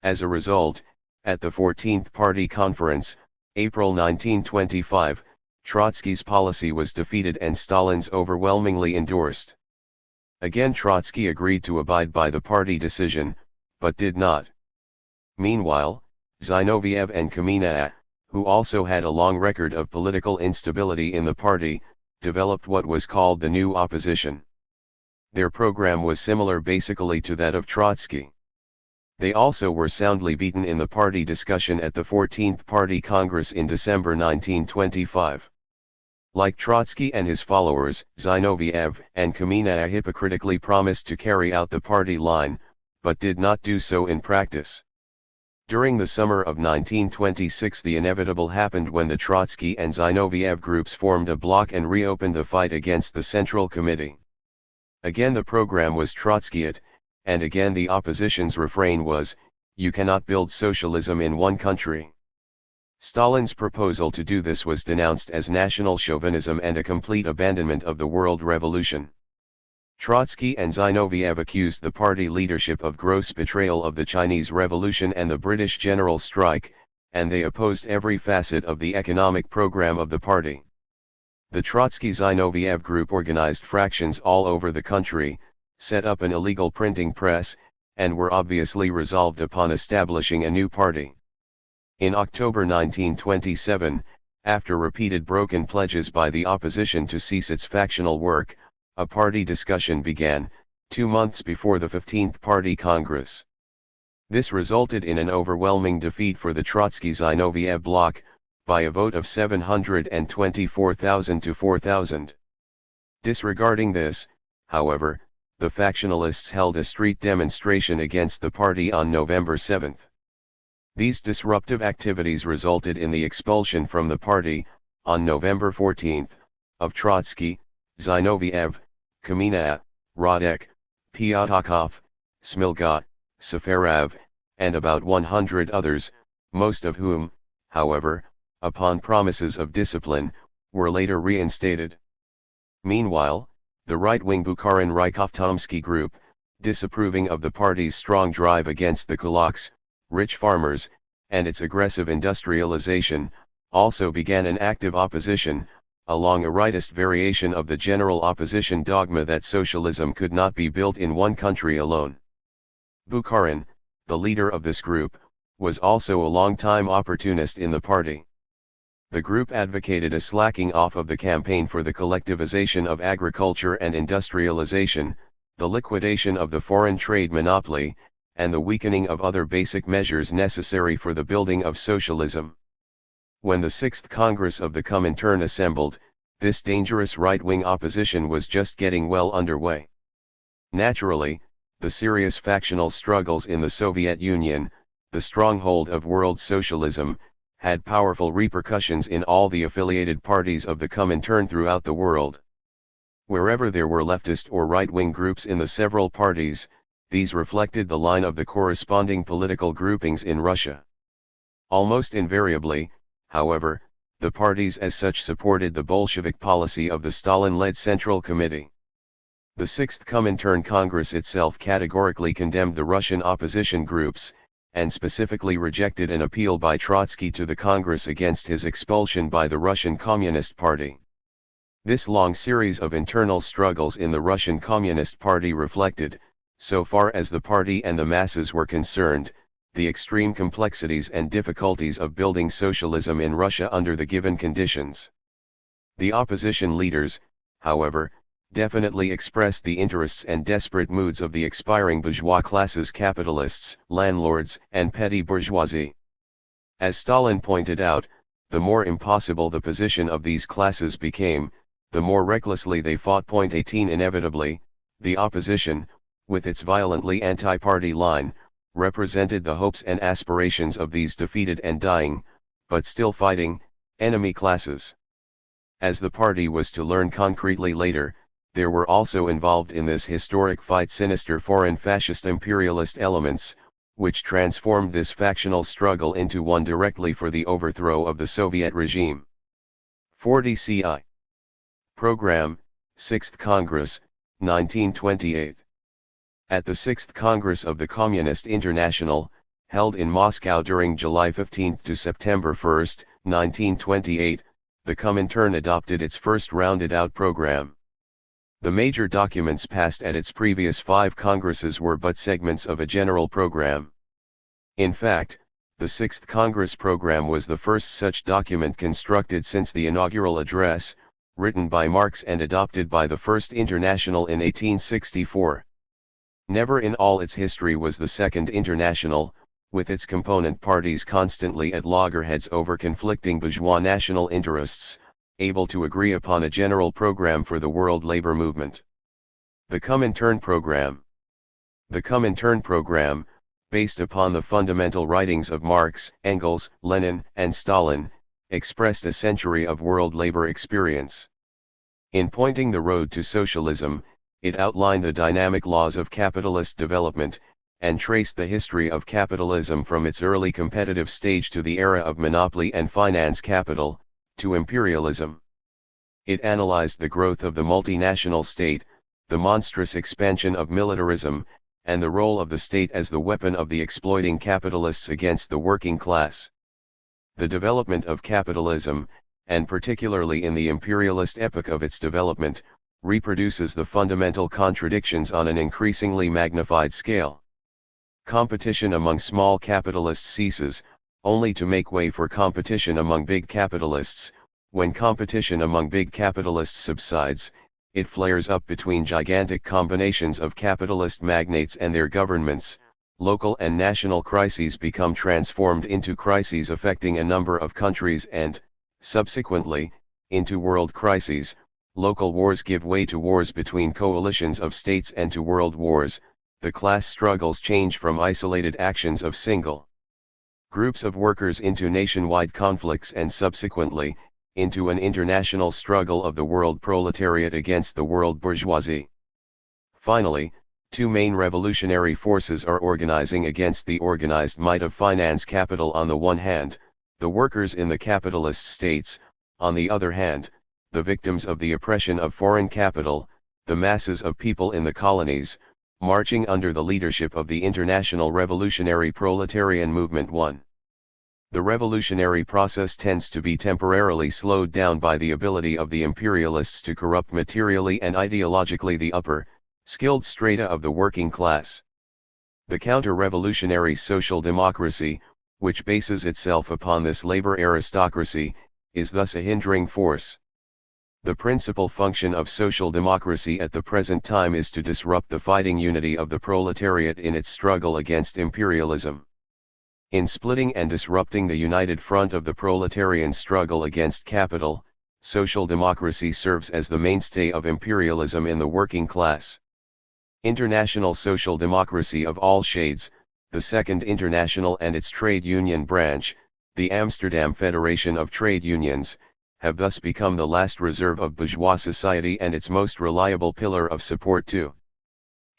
As a result, at the 14th Party Conference, April 1925, Trotsky's policy was defeated and Stalin's overwhelmingly endorsed. Again Trotsky agreed to abide by the party decision, but did not. Meanwhile, Zinoviev and Kamenev, who also had a long record of political instability in the party, developed what was called the New Opposition. Their program was similar basically to that of Trotsky. They also were soundly beaten in the party discussion at the 14th Party Congress in December 1925. Like Trotsky and his followers, Zinoviev and Kamenev hypocritically promised to carry out the party line, but did not do so in practice. During the summer of 1926 the inevitable happened when the Trotsky and Zinoviev groups formed a bloc and reopened the fight against the Central Committee. Again the program was Trotskyite, and again the opposition's refrain was, "You cannot build socialism in one country." Stalin's proposal to do this was denounced as national chauvinism and a complete abandonment of the world revolution. Trotsky and Zinoviev accused the party leadership of gross betrayal of the Chinese Revolution and the British general strike, and they opposed every facet of the economic program of the party. The Trotsky-Zinoviev group organized fractions all over the country, set up an illegal printing press, and were obviously resolved upon establishing a new party. In October 1927, after repeated broken pledges by the opposition to cease its factional work, a party discussion began, 2 months before the 15th Party Congress. This resulted in an overwhelming defeat for the Trotsky-Zinoviev bloc, by a vote of 724,000 to 4,000. Disregarding this, however, the factionalists held a street demonstration against the party on November 7. These disruptive activities resulted in the expulsion from the party, on November 14, of Trotsky, Zinoviev, Kamenev, Radek, Pyatakov, Smilga, Safarov, and about 100 others, most of whom, however, upon promises of discipline, were later reinstated. Meanwhile, the right-wing Bukharin-Rykhovtomsky group, disapproving of the party's strong drive against the kulaks, rich farmers, and its aggressive industrialization, also began an active opposition, along a rightist variation of the general opposition dogma that socialism could not be built in one country alone. Bukharin, the leader of this group, was also a long-time opportunist in the party. The group advocated a slacking off of the campaign for the collectivization of agriculture and industrialization, the liquidation of the foreign trade monopoly, and the weakening of other basic measures necessary for the building of socialism. When the 6th Congress of the Comintern assembled, this dangerous right-wing opposition was just getting well underway. Naturally, the serious factional struggles in the Soviet Union, the stronghold of world socialism, had powerful repercussions in all the affiliated parties of the Comintern throughout the world. Wherever there were leftist or right-wing groups in the several parties, these reflected the line of the corresponding political groupings in Russia. Almost invariably, however, the parties as such supported the Bolshevik policy of the Stalin-led Central Committee. The 6th Comintern Congress itself categorically condemned the Russian opposition groups, and specifically rejected an appeal by Trotsky to the Congress against his expulsion by the Russian Communist Party. This long series of internal struggles in the Russian Communist Party reflected, so far as the party and the masses were concerned, the extreme complexities and difficulties of building socialism in Russia under the given conditions. The opposition leaders, however, definitely expressed the interests and desperate moods of the expiring bourgeois classes, capitalists, landlords, and petty bourgeoisie. As Stalin pointed out, the more impossible the position of these classes became, the more recklessly they fought. 18 Inevitably, the opposition, with its violently anti-party line, represented the hopes and aspirations of these defeated and dying, but still fighting, enemy classes. As the party was to learn concretely later, there were also involved in this historic fight sinister foreign fascist imperialist elements, which transformed this factional struggle into one directly for the overthrow of the Soviet regime. 40 CI. Program, 6th Congress, 1928. At the 6th Congress of the Communist International, held in Moscow during July 15 to September 1, 1928, the Comintern adopted its first rounded-out program. The major documents passed at its previous 5 congresses were but segments of a general program. In fact, the 6th Congress program was the first such document constructed since the inaugural address, written by Marx and adopted by the First International in 1864. Never in all its history was the Second International, with its component parties constantly at loggerheads over conflicting bourgeois national interests, able to agree upon a general program for the world labor movement. The Comintern program. The Comintern program, based upon the fundamental writings of Marx, Engels, Lenin, and Stalin, expressed a century of world labor experience. In pointing the road to socialism, it outlined the dynamic laws of capitalist development, and traced the history of capitalism from its early competitive stage to the era of monopoly and finance capital, to imperialism. It analyzed the growth of the multinational state, the monstrous expansion of militarism, and the role of the state as the weapon of the exploiting capitalists against the working class. The development of capitalism, and particularly in the imperialist epoch of its development, reproduces the fundamental contradictions on an increasingly magnified scale. Competition among small capitalists ceases, only to make way for competition among big capitalists. When competition among big capitalists subsides, it flares up between gigantic combinations of capitalist magnates and their governments. Local and national crises become transformed into crises affecting a number of countries and, subsequently, into world crises. Local wars give way to wars between coalitions of states and to world wars. The class struggles change from isolated actions of single groups of workers into nationwide conflicts and subsequently, into an international struggle of the world proletariat against the world bourgeoisie. Finally, 2 main revolutionary forces are organizing against the organized might of finance capital on the one hand, the workers in the capitalist states, on the other hand, the victims of the oppression of foreign capital, the masses of people in the colonies, marching under the leadership of the International Revolutionary Proletarian Movement 1. The revolutionary process tends to be temporarily slowed down by the ability of the imperialists to corrupt materially and ideologically the upper, skilled strata of the working class. The counter-revolutionary social democracy, which bases itself upon this labor aristocracy, is thus a hindering force. The principal function of social democracy at the present time is to disrupt the fighting unity of the proletariat in its struggle against imperialism. In splitting and disrupting the united front of the proletarian struggle against capital, social democracy serves as the mainstay of imperialism in the working class. International social democracy of all shades, the Second International and its trade union branch, the Amsterdam Federation of Trade Unions, have thus become the last reserve of bourgeois society and its most reliable pillar of support too.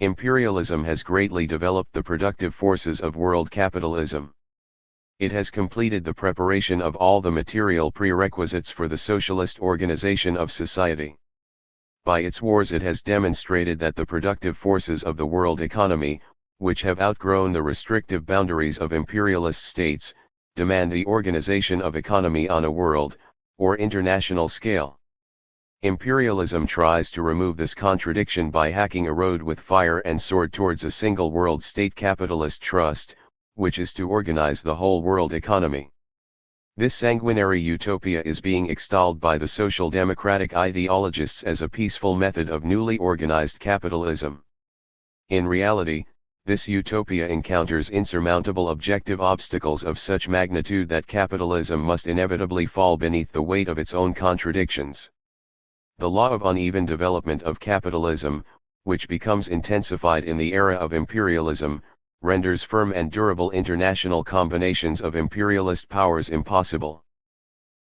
Imperialism has greatly developed the productive forces of world capitalism. It has completed the preparation of all the material prerequisites for the socialist organization of society. By its wars it has demonstrated that the productive forces of the world economy, which have outgrown the restrictive boundaries of imperialist states, demand the organization of economy on a world, or international scale. Imperialism tries to remove this contradiction by hacking a road with fire and sword towards a single world state capitalist trust, which is to organize the whole world economy. This sanguinary utopia is being extolled by the social democratic ideologists as a peaceful method of newly organized capitalism. In reality, this utopia encounters insurmountable objective obstacles of such magnitude that capitalism must inevitably fall beneath the weight of its own contradictions. The law of uneven development of capitalism, which becomes intensified in the era of imperialism, renders firm and durable international combinations of imperialist powers impossible.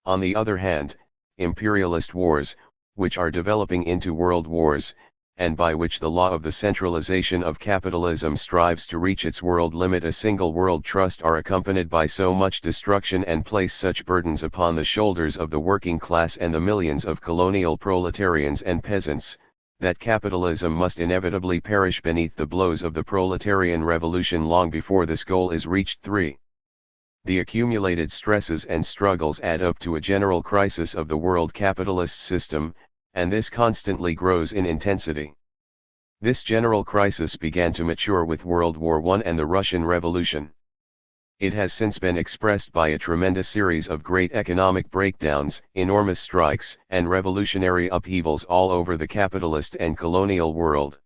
On the other hand, imperialist wars, which are developing into world wars, and by which the law of the centralization of capitalism strives to reach its world limit, a single world trust, are accompanied by so much destruction and place such burdens upon the shoulders of the working class and the millions of colonial proletarians and peasants, that capitalism must inevitably perish beneath the blows of the proletarian revolution long before this goal is reached. 3. The accumulated stresses and struggles add up to a general crisis of the world capitalist system, and this constantly grows in intensity. This general crisis began to mature with World War I and the Russian Revolution. It has since been expressed by a tremendous series of great economic breakdowns, enormous strikes, and revolutionary upheavals all over the capitalist and colonial world.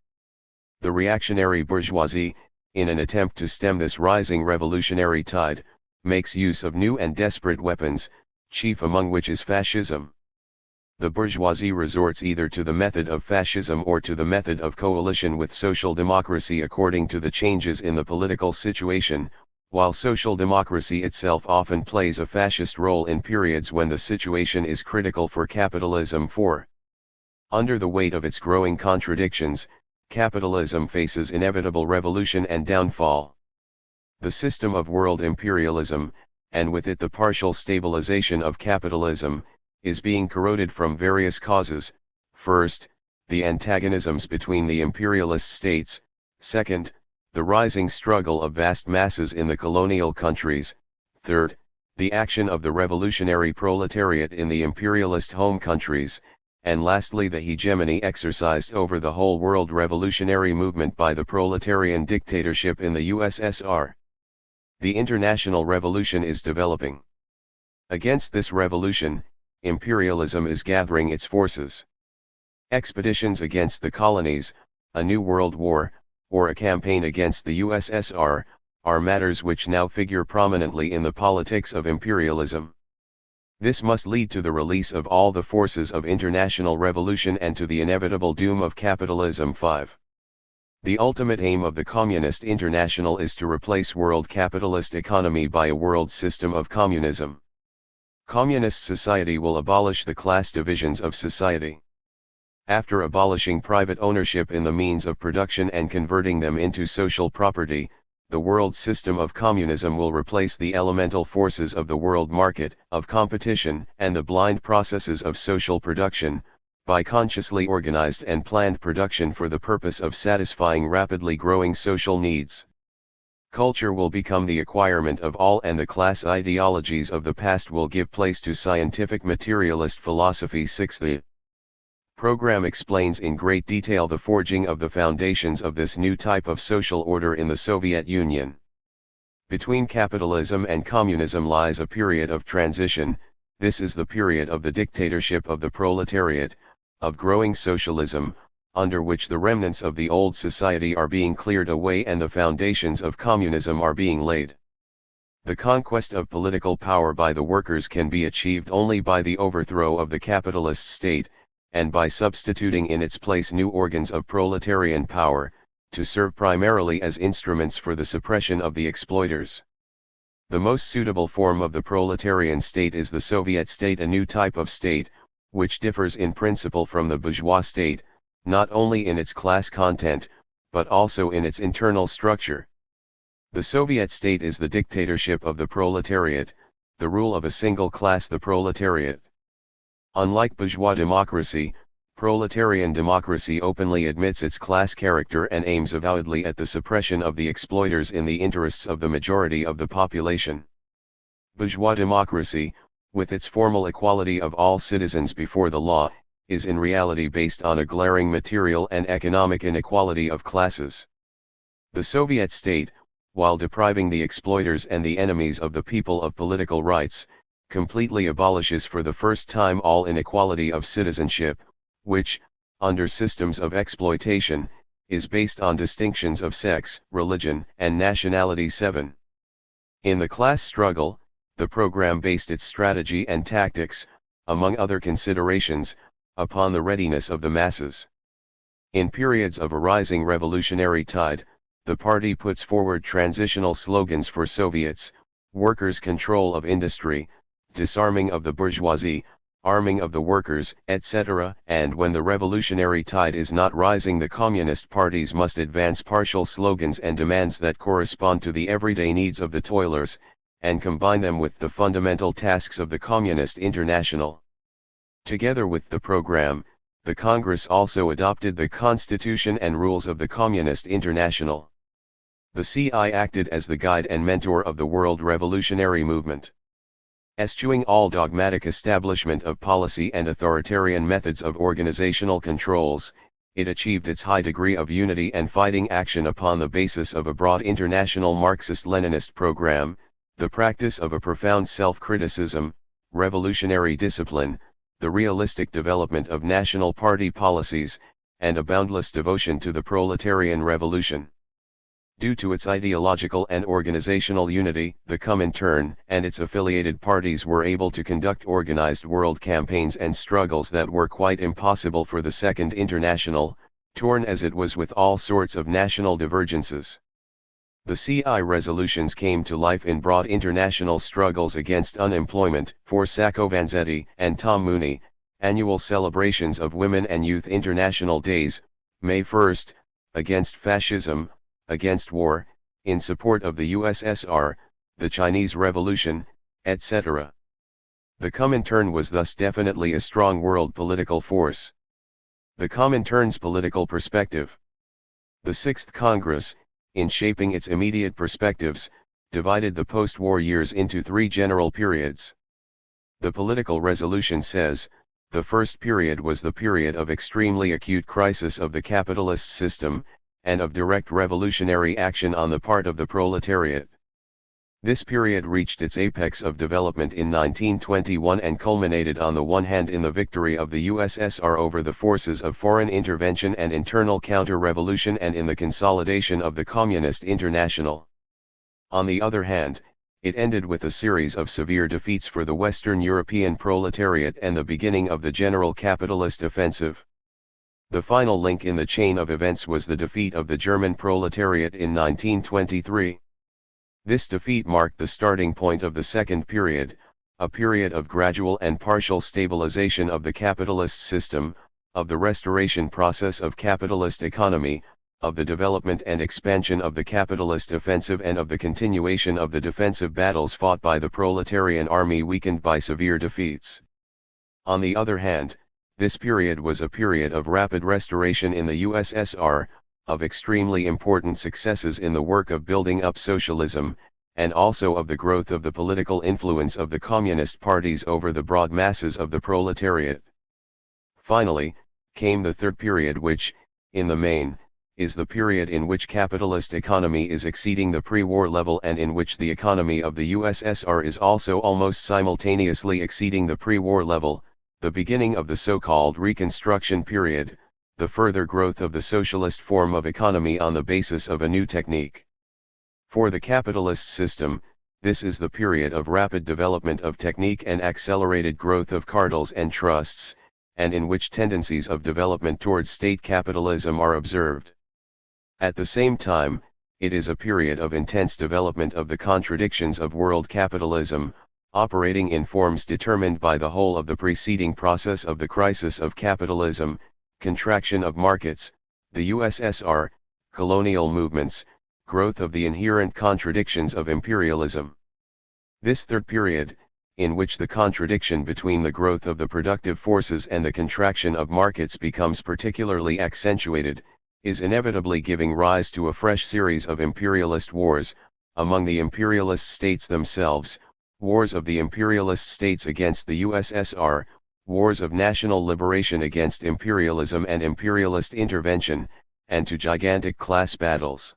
The reactionary bourgeoisie, in an attempt to stem this rising revolutionary tide, makes use of new and desperate weapons, chief among which is fascism. The bourgeoisie resorts either to the method of fascism or to the method of coalition with social democracy according to the changes in the political situation, while social democracy itself often plays a fascist role in periods when the situation is critical for capitalism. For, under the weight of its growing contradictions, capitalism faces inevitable revolution and downfall. The system of world imperialism, and with it the partial stabilization of capitalism, is being corroded from various causes. First, the antagonisms between the imperialist states; second, the rising struggle of vast masses in the colonial countries; third, the action of the revolutionary proletariat in the imperialist home countries; and lastly the hegemony exercised over the whole world revolutionary movement by the proletarian dictatorship in the USSR. The international revolution is developing. Against this revolution, imperialism is gathering its forces. Expeditions against the colonies, a new world war, or a campaign against the USSR, are matters which now figure prominently in the politics of imperialism. This must lead to the release of all the forces of international revolution and to the inevitable doom of capitalism. 5. The ultimate aim of the Communist International is to replace world capitalist economy by a world system of communism. Communist society will abolish the class divisions of society. After abolishing private ownership in the means of production and converting them into social property, the world system of communism will replace the elemental forces of the world market, of competition, and the blind processes of social production, by consciously organized and planned production for the purpose of satisfying rapidly growing social needs. Culture will become the acquirement of all, and the class ideologies of the past will give place to scientific materialist philosophy. 6. The program explains in great detail the forging of the foundations of this new type of social order in the Soviet Union. Between capitalism and communism lies a period of transition. This is the period of the dictatorship of the proletariat, of growing socialism, under which the remnants of the old society are being cleared away and the foundations of communism are being laid. The conquest of political power by the workers can be achieved only by the overthrow of the capitalist state, and by substituting in its place new organs of proletarian power, to serve primarily as instruments for the suppression of the exploiters. The most suitable form of the proletarian state is the Soviet state, a new type of state, which differs in principle from the bourgeois state, not only in its class content, but also in its internal structure. The Soviet state is the dictatorship of the proletariat, the rule of a single class, the proletariat. Unlike bourgeois democracy, proletarian democracy openly admits its class character and aims avowedly at the suppression of the exploiters in the interests of the majority of the population. Bourgeois democracy, with its formal equality of all citizens before the law, is in reality based on a glaring material and economic inequality of classes. The Soviet state, while depriving the exploiters and the enemies of the people of political rights, completely abolishes for the first time all inequality of citizenship, which, under systems of exploitation, is based on distinctions of sex, religion, and nationality. 7. In the class struggle, the program based its strategy and tactics, among other considerations, upon the readiness of the masses. In periods of a rising revolutionary tide, the party puts forward transitional slogans for Soviets: workers' control of industry, disarming of the bourgeoisie, arming of the workers, etc. And when the revolutionary tide is not rising, the communist parties must advance partial slogans and demands that correspond to the everyday needs of the toilers, and combine them with the fundamental tasks of the Communist International. Together with the program, the Congress also adopted the Constitution and rules of the Communist International. The CI acted as the guide and mentor of the world revolutionary movement. Eschewing all dogmatic establishment of policy and authoritarian methods of organizational controls, it achieved its high degree of unity and fighting action upon the basis of a broad international Marxist-Leninist program, the practice of a profound self-criticism, revolutionary discipline, the realistic development of national party policies, and a boundless devotion to the proletarian revolution. Due to its ideological and organizational unity, the Comintern and its affiliated parties were able to conduct organized world campaigns and struggles that were quite impossible for the Second International, torn as it was with all sorts of national divergences. The CI resolutions came to life in broad international struggles against unemployment, for Sacco Vanzetti and Tom Mooney, annual celebrations of Women and Youth International Days, May 1st, against fascism, against war, in support of the USSR, the Chinese Revolution, etc. The Comintern was thus definitely a strong world political force. The Comintern's political perspective. The Sixth Congress, in shaping its immediate perspectives, divided the post-war years into three general periods. The political resolution says, the first period was the period of extremely acute crisis of the capitalist system, and of direct revolutionary action on the part of the proletariat. This period reached its apex of development in 1921 and culminated on the one hand in the victory of the USSR over the forces of foreign intervention and internal counter-revolution and in the consolidation of the Communist International. On the other hand, it ended with a series of severe defeats for the Western European proletariat and the beginning of the general capitalist offensive. The final link in the chain of events was the defeat of the German proletariat in 1923. This defeat marked the starting point of the second period, a period of gradual and partial stabilization of the capitalist system, of the restoration process of capitalist economy, of the development and expansion of the capitalist offensive and of the continuation of the defensive battles fought by the proletarian army weakened by severe defeats. On the other hand, this period was a period of rapid restoration in the USSR, of extremely important successes in the work of building up socialism, and also of the growth of the political influence of the communist parties over the broad masses of the proletariat. Finally, came the third period which, in the main, is the period in which capitalist economy is exceeding the pre-war level and in which the economy of the USSR is also almost simultaneously exceeding the pre-war level, the beginning of the so-called Reconstruction period, the further growth of the socialist form of economy on the basis of a new technique. For the capitalist system, this is the period of rapid development of technique and accelerated growth of cartels and trusts, and in which tendencies of development towards state capitalism are observed. At the same time, it is a period of intense development of the contradictions of world capitalism, operating in forms determined by the whole of the preceding process of the crisis of capitalism, contraction of markets, the USSR, colonial movements, growth of the inherent contradictions of imperialism. This third period, in which the contradiction between the growth of the productive forces and the contraction of markets becomes particularly accentuated, is inevitably giving rise to a fresh series of imperialist wars, among the imperialist states themselves, wars of the imperialist states against the USSR, wars of national liberation against imperialism and imperialist intervention, and to gigantic class battles.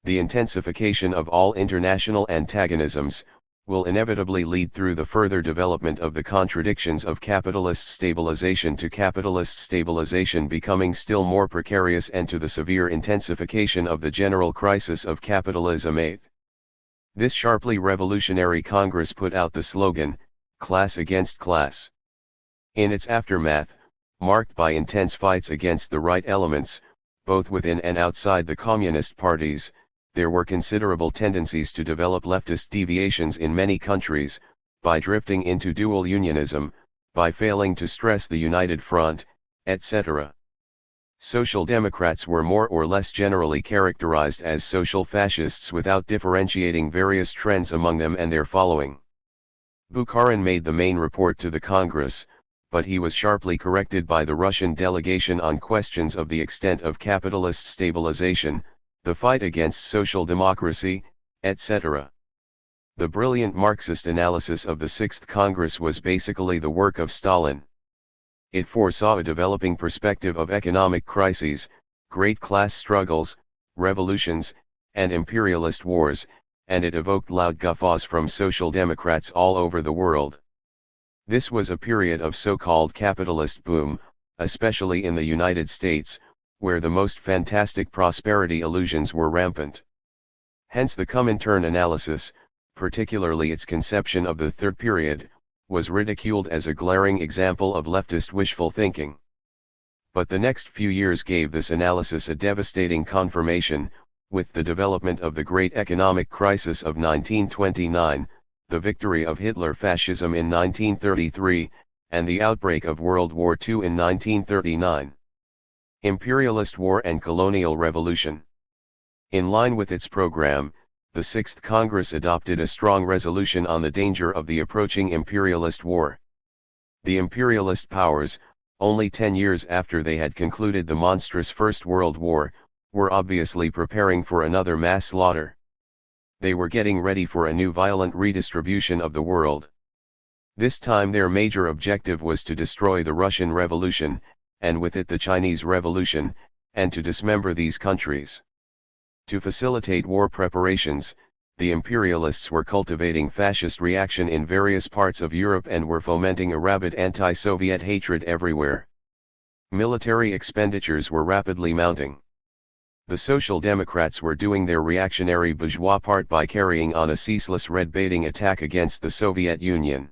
The intensification of all international antagonisms will inevitably lead through the further development of the contradictions of capitalist stabilization to capitalist stabilization becoming still more precarious and to the severe intensification of the general crisis of capitalism. 8. This sharply revolutionary Congress put out the slogan, "Class against class." In its aftermath, marked by intense fights against the right elements, both within and outside the communist parties, there were considerable tendencies to develop leftist deviations in many countries, by drifting into dual unionism, by failing to stress the united front, etc. Social Democrats were more or less generally characterized as social fascists without differentiating various trends among them and their following. Bukharin made the main report to the Congress, but he was sharply corrected by the Russian delegation on questions of the extent of capitalist stabilization, the fight against social democracy, etc. The brilliant Marxist analysis of the Sixth Congress was basically the work of Stalin. It foresaw a developing perspective of economic crises, great class struggles, revolutions, and imperialist wars, and it evoked loud guffaws from social democrats all over the world. This was a period of so-called capitalist boom, especially in the United States, where the most fantastic prosperity illusions were rampant. Hence the Comintern analysis, particularly its conception of the Third Period, was ridiculed as a glaring example of leftist wishful thinking. But the next few years gave this analysis a devastating confirmation, with the development of the great economic crisis of 1929, the victory of Hitler fascism in 1933, and the outbreak of World War II in 1939. Imperialist War and Colonial Revolution. In line with its program, the Sixth Congress adopted a strong resolution on the danger of the approaching imperialist war. The imperialist powers, only 10 years after they had concluded the monstrous First World War, were obviously preparing for another mass slaughter. They were getting ready for a new violent redistribution of the world. This time their major objective was to destroy the Russian Revolution, and with it the Chinese Revolution, and to dismember these countries. To facilitate war preparations, the imperialists were cultivating fascist reaction in various parts of Europe and were fomenting a rabid anti-Soviet hatred everywhere. Military expenditures were rapidly mounting. The Social Democrats were doing their reactionary bourgeois part by carrying on a ceaseless red-baiting attack against the Soviet Union.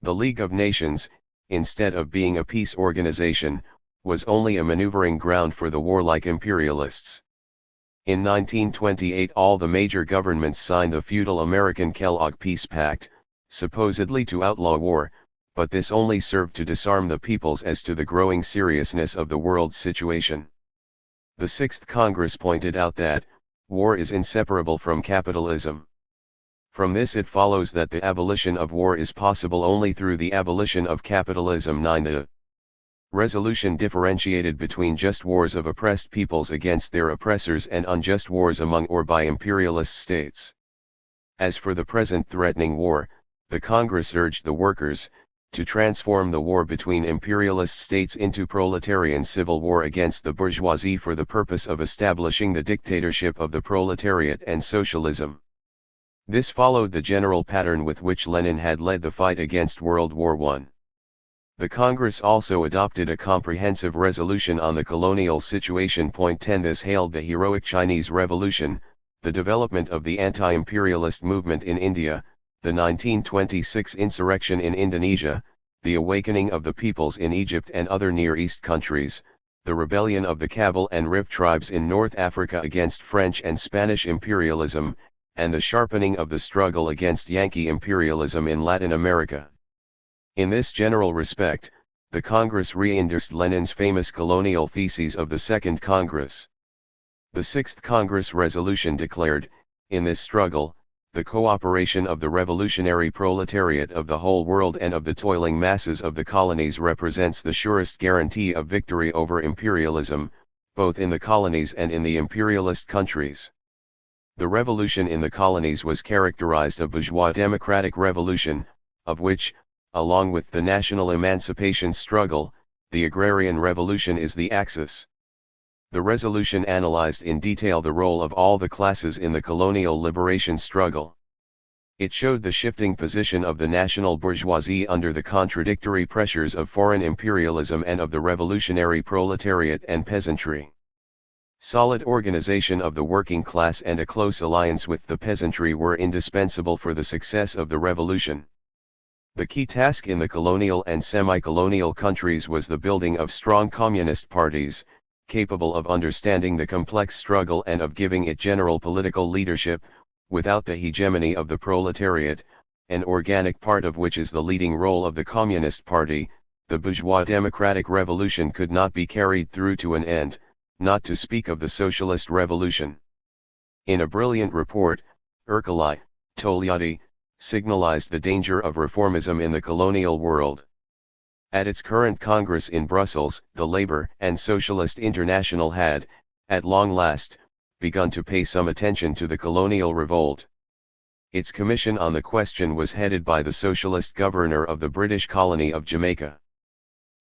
The League of Nations, instead of being a peace organization, was only a maneuvering ground for the warlike imperialists. In 1928 all the major governments signed the feudal American Kellogg Peace Pact, supposedly to outlaw war, but this only served to disarm the peoples as to the growing seriousness of the world's situation. The Sixth Congress pointed out that, war is inseparable from capitalism. From this it follows that the abolition of war is possible only through the abolition of capitalism. 9. The resolution differentiated between just wars of oppressed peoples against their oppressors and unjust wars among or by imperialist states. As for the present threatening war, the Congress urged the workers to transform the war between imperialist states into proletarian civil war against the bourgeoisie for the purpose of establishing the dictatorship of the proletariat and socialism. This followed the general pattern with which Lenin had led the fight against World War I. The Congress also adopted a comprehensive resolution on the colonial situation. 10. This hailed the heroic Chinese Revolution, the development of the anti-imperialist movement in India, the 1926 insurrection in Indonesia, the awakening of the peoples in Egypt and other Near East countries, the rebellion of the Kabyle and Rif tribes in North Africa against French and Spanish imperialism, and the sharpening of the struggle against Yankee imperialism in Latin America. In this general respect, the Congress re-endorsed Lenin's famous colonial theses of the Second Congress. The Sixth Congress resolution declared, in this struggle, the cooperation of the revolutionary proletariat of the whole world and of the toiling masses of the colonies represents the surest guarantee of victory over imperialism, both in the colonies and in the imperialist countries. The revolution in the colonies was characterized a bourgeois democratic revolution, of which, along with the national emancipation struggle, the agrarian revolution is the axis. The resolution analyzed in detail the role of all the classes in the colonial liberation struggle. It showed the shifting position of the national bourgeoisie under the contradictory pressures of foreign imperialism and of the revolutionary proletariat and peasantry. Solid organization of the working class and a close alliance with the peasantry were indispensable for the success of the revolution. The key task in the colonial and semi-colonial countries was the building of strong communist parties, capable of understanding the complex struggle and of giving it general political leadership, without the hegemony of the proletariat, an organic part of which is the leading role of the Communist Party. The bourgeois democratic revolution could not be carried through to an end, not to speak of the socialist revolution. In a brilliant report, Ercole, Togliatti, signalized the danger of reformism in the colonial world. At its current Congress in Brussels, the Labour and Socialist International had, at long last, begun to pay some attention to the colonial revolt. Its commission on the question was headed by the socialist governor of the British colony of Jamaica.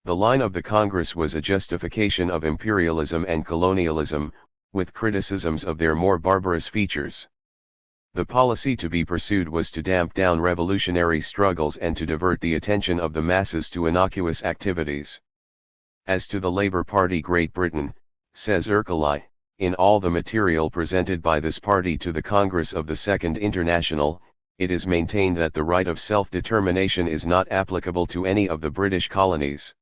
The line of the Congress was a justification of imperialism and colonialism, with criticisms of their more barbarous features. The policy to be pursued was to damp down revolutionary struggles and to divert the attention of the masses to innocuous activities. As to the Labour Party Great Britain, says Ercole, in all the material presented by this party to the Congress of the Second International, it is maintained that the right of self-determination is not applicable to any of the British colonies.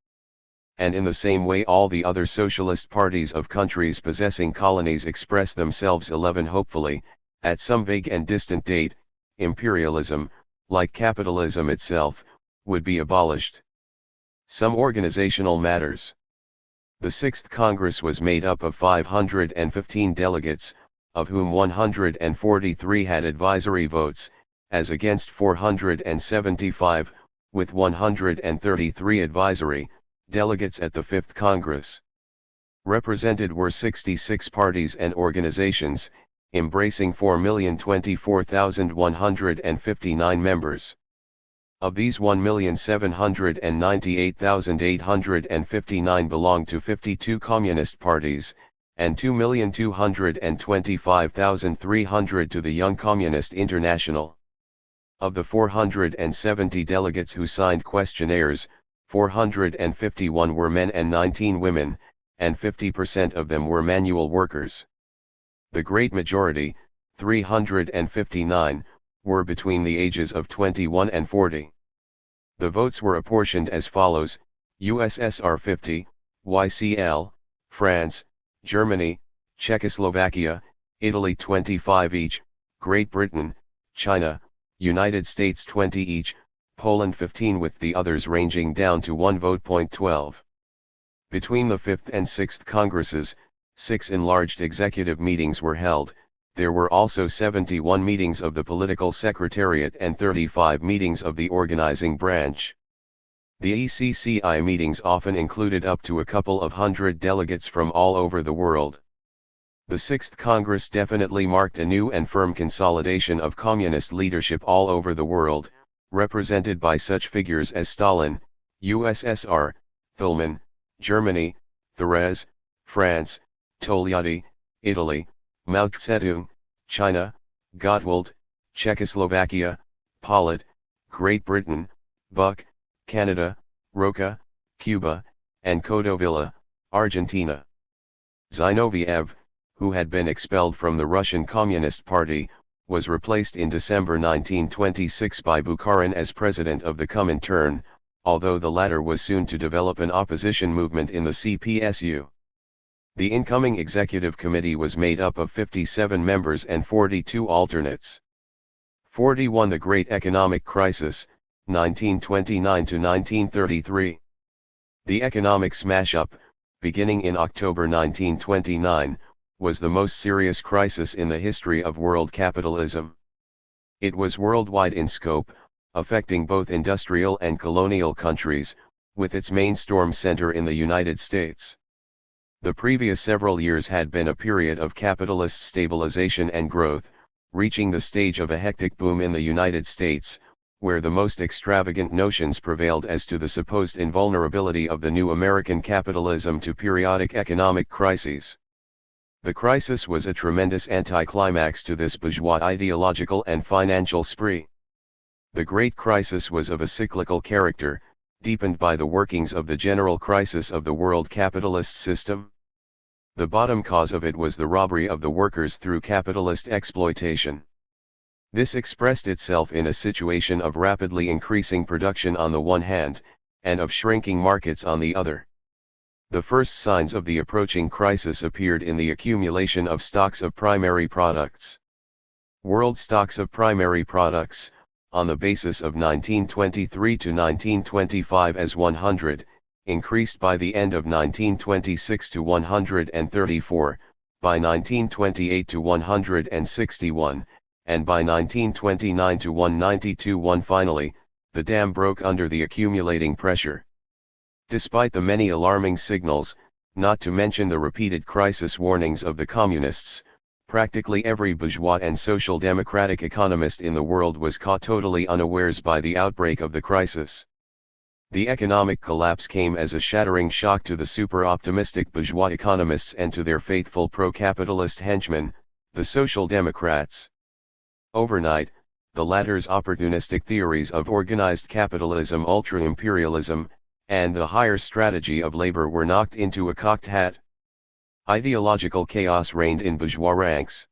And in the same way all the other socialist parties of countries possessing colonies express themselves hopefully, at some vague and distant date, imperialism, like capitalism itself, would be abolished. Some organizational matters. The Sixth Congress was made up of 515 delegates, of whom 143 had advisory votes, as against 475, with 133 advisory delegates at the Fifth Congress. Represented were 66 parties and organizations, embracing 4,024,159 members. Of these 1,798,859 belonged to 52 communist parties, and 2,225,300 to the Young Communist International. Of the 470 delegates who signed questionnaires, 451 were men and 19 women, and 50% of them were manual workers. The great majority, 359, were between the ages of 21 and 40. The votes were apportioned as follows: USSR 50, YCL, France, Germany, Czechoslovakia, Italy 25 each, Great Britain, China, United States 20 each, Poland 15, with the others ranging down to 1 vote. 12. Between the 5th and 6th Congresses, 6 enlarged executive meetings were held. There were also 71 meetings of the political secretariat and 35 meetings of the organizing branch. The ECCI meetings often included up to a couple of hundred delegates from all over the world. The Sixth Congress definitely marked a new and firm consolidation of communist leadership all over the world, represented by such figures as Stalin, USSR, Thälmann, Germany, Thérèse, France, Togliatti, Italy, Mao Zedong, China, Gottwald, Czechoslovakia, Pollitt, Great Britain, Buck, Canada, Roca, Cuba, and Codovilla, Argentina. Zinoviev, who had been expelled from the Russian Communist Party, was replaced in December 1926 by Bukharin as president of the Comintern, although the latter was soon to develop an opposition movement in the CPSU. The incoming executive committee was made up of 57 members and 42 alternates. 41. The Great Economic Crisis, 1929 to 1933. The economic smash-up, beginning in October 1929, was the most serious crisis in the history of world capitalism. It was worldwide in scope, affecting both industrial and colonial countries, with its main storm center in the United States. The previous several years had been a period of capitalist stabilization and growth, reaching the stage of a hectic boom in the United States, where the most extravagant notions prevailed as to the supposed invulnerability of the new American capitalism to periodic economic crises. The crisis was a tremendous anticlimax to this bourgeois ideological and financial spree. The Great Crisis was of a cyclical character, deepened by the workings of the general crisis of the world capitalist system. The bottom cause of it was the robbery of the workers through capitalist exploitation. This expressed itself in a situation of rapidly increasing production on the one hand, and of shrinking markets on the other. The first signs of the approaching crisis appeared in the accumulation of stocks of primary products. World stocks of primary products, on the basis of 1923 to 1925 as 100, increased by the end of 1926 to 134, by 1928 to 161, and by 1929 to 192. Finally, the dam broke under the accumulating pressure. Despite the many alarming signals, not to mention the repeated crisis warnings of the communists, Practically every bourgeois and social democratic economist in the world was caught totally unawares by the outbreak of the crisis. The economic collapse came as a shattering shock to the super-optimistic bourgeois economists and to their faithful pro-capitalist henchmen, the Social Democrats. Overnight, the latter's opportunistic theories of organized capitalism, ultra-imperialism, and the higher strategy of labor were knocked into a cocked hat. Ideological chaos reigned in bourgeois ranks.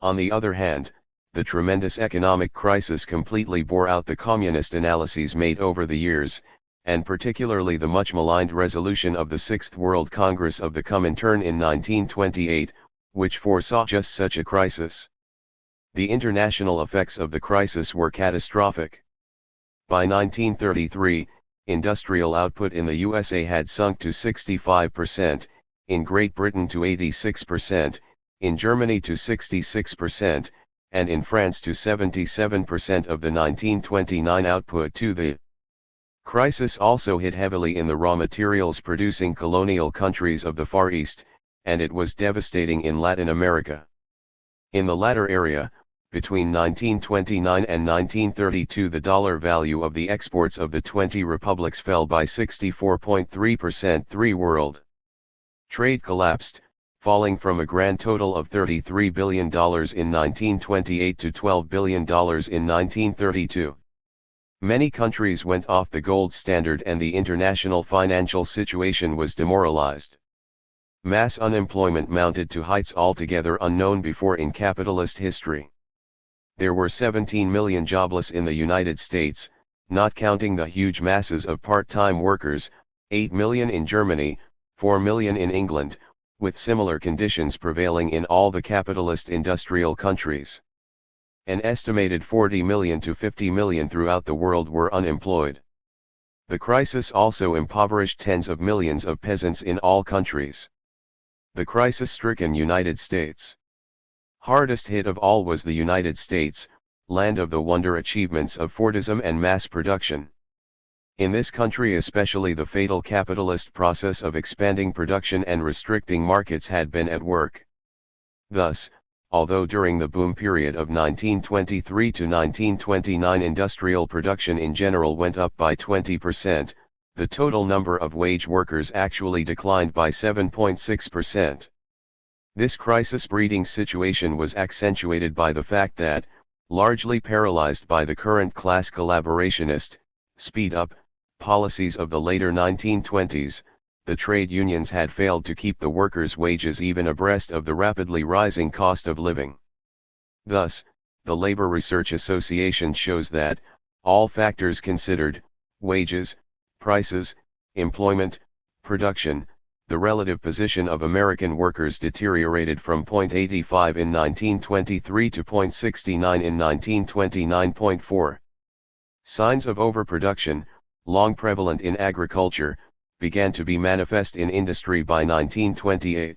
On the other hand, the tremendous economic crisis completely bore out the communist analyses made over the years, and particularly the much maligned resolution of the Sixth World Congress of the Comintern in 1928, which foresaw just such a crisis. The international effects of the crisis were catastrophic. By 1933, industrial output in the USA had sunk to 65%, in Great Britain to 86%, in Germany to 66%, and in France to 77% of the 1929 output. The crisis also hit heavily in the raw materials producing colonial countries of the Far East, and it was devastating in Latin America. In the latter area, between 1929 and 1932, the dollar value of the exports of the 20 republics fell by 64.3%. World trade collapsed, falling from a grand total of $33 billion in 1928 to $12 billion in 1932. Many countries went off the gold standard and the international financial situation was demoralized. Mass unemployment mounted to heights altogether unknown before in capitalist history. There were 17 million jobless in the United States, not counting the huge masses of part-time workers, 8 million in Germany, 4 million in England, with similar conditions prevailing in all the capitalist industrial countries. An estimated 40 million to 50 million throughout the world were unemployed. The crisis also impoverished tens of millions of peasants in all countries. The crisis-stricken United States. Hardest hit of all was the United States, land of the wonder achievements of Fordism and mass production. In this country especially the fatal capitalist process of expanding production and restricting markets had been at work. Thus, although during the boom period of 1923 to 1929 industrial production in general went up by 20%, the total number of wage workers actually declined by 7.6%. This crisis-breeding situation was accentuated by the fact that, largely paralyzed by the current class collaborationist, speed-up, policies of the later 1920s, the trade unions had failed to keep the workers' wages even abreast of the rapidly rising cost of living. Thus, the Labor Research Association shows that, all factors considered, wages, prices, employment, production, the relative position of American workers deteriorated from 0.85 in 1923 to 0.69 in 1929.4. Signs of overproduction, long prevalent in agriculture, began to be manifest in industry by 1928.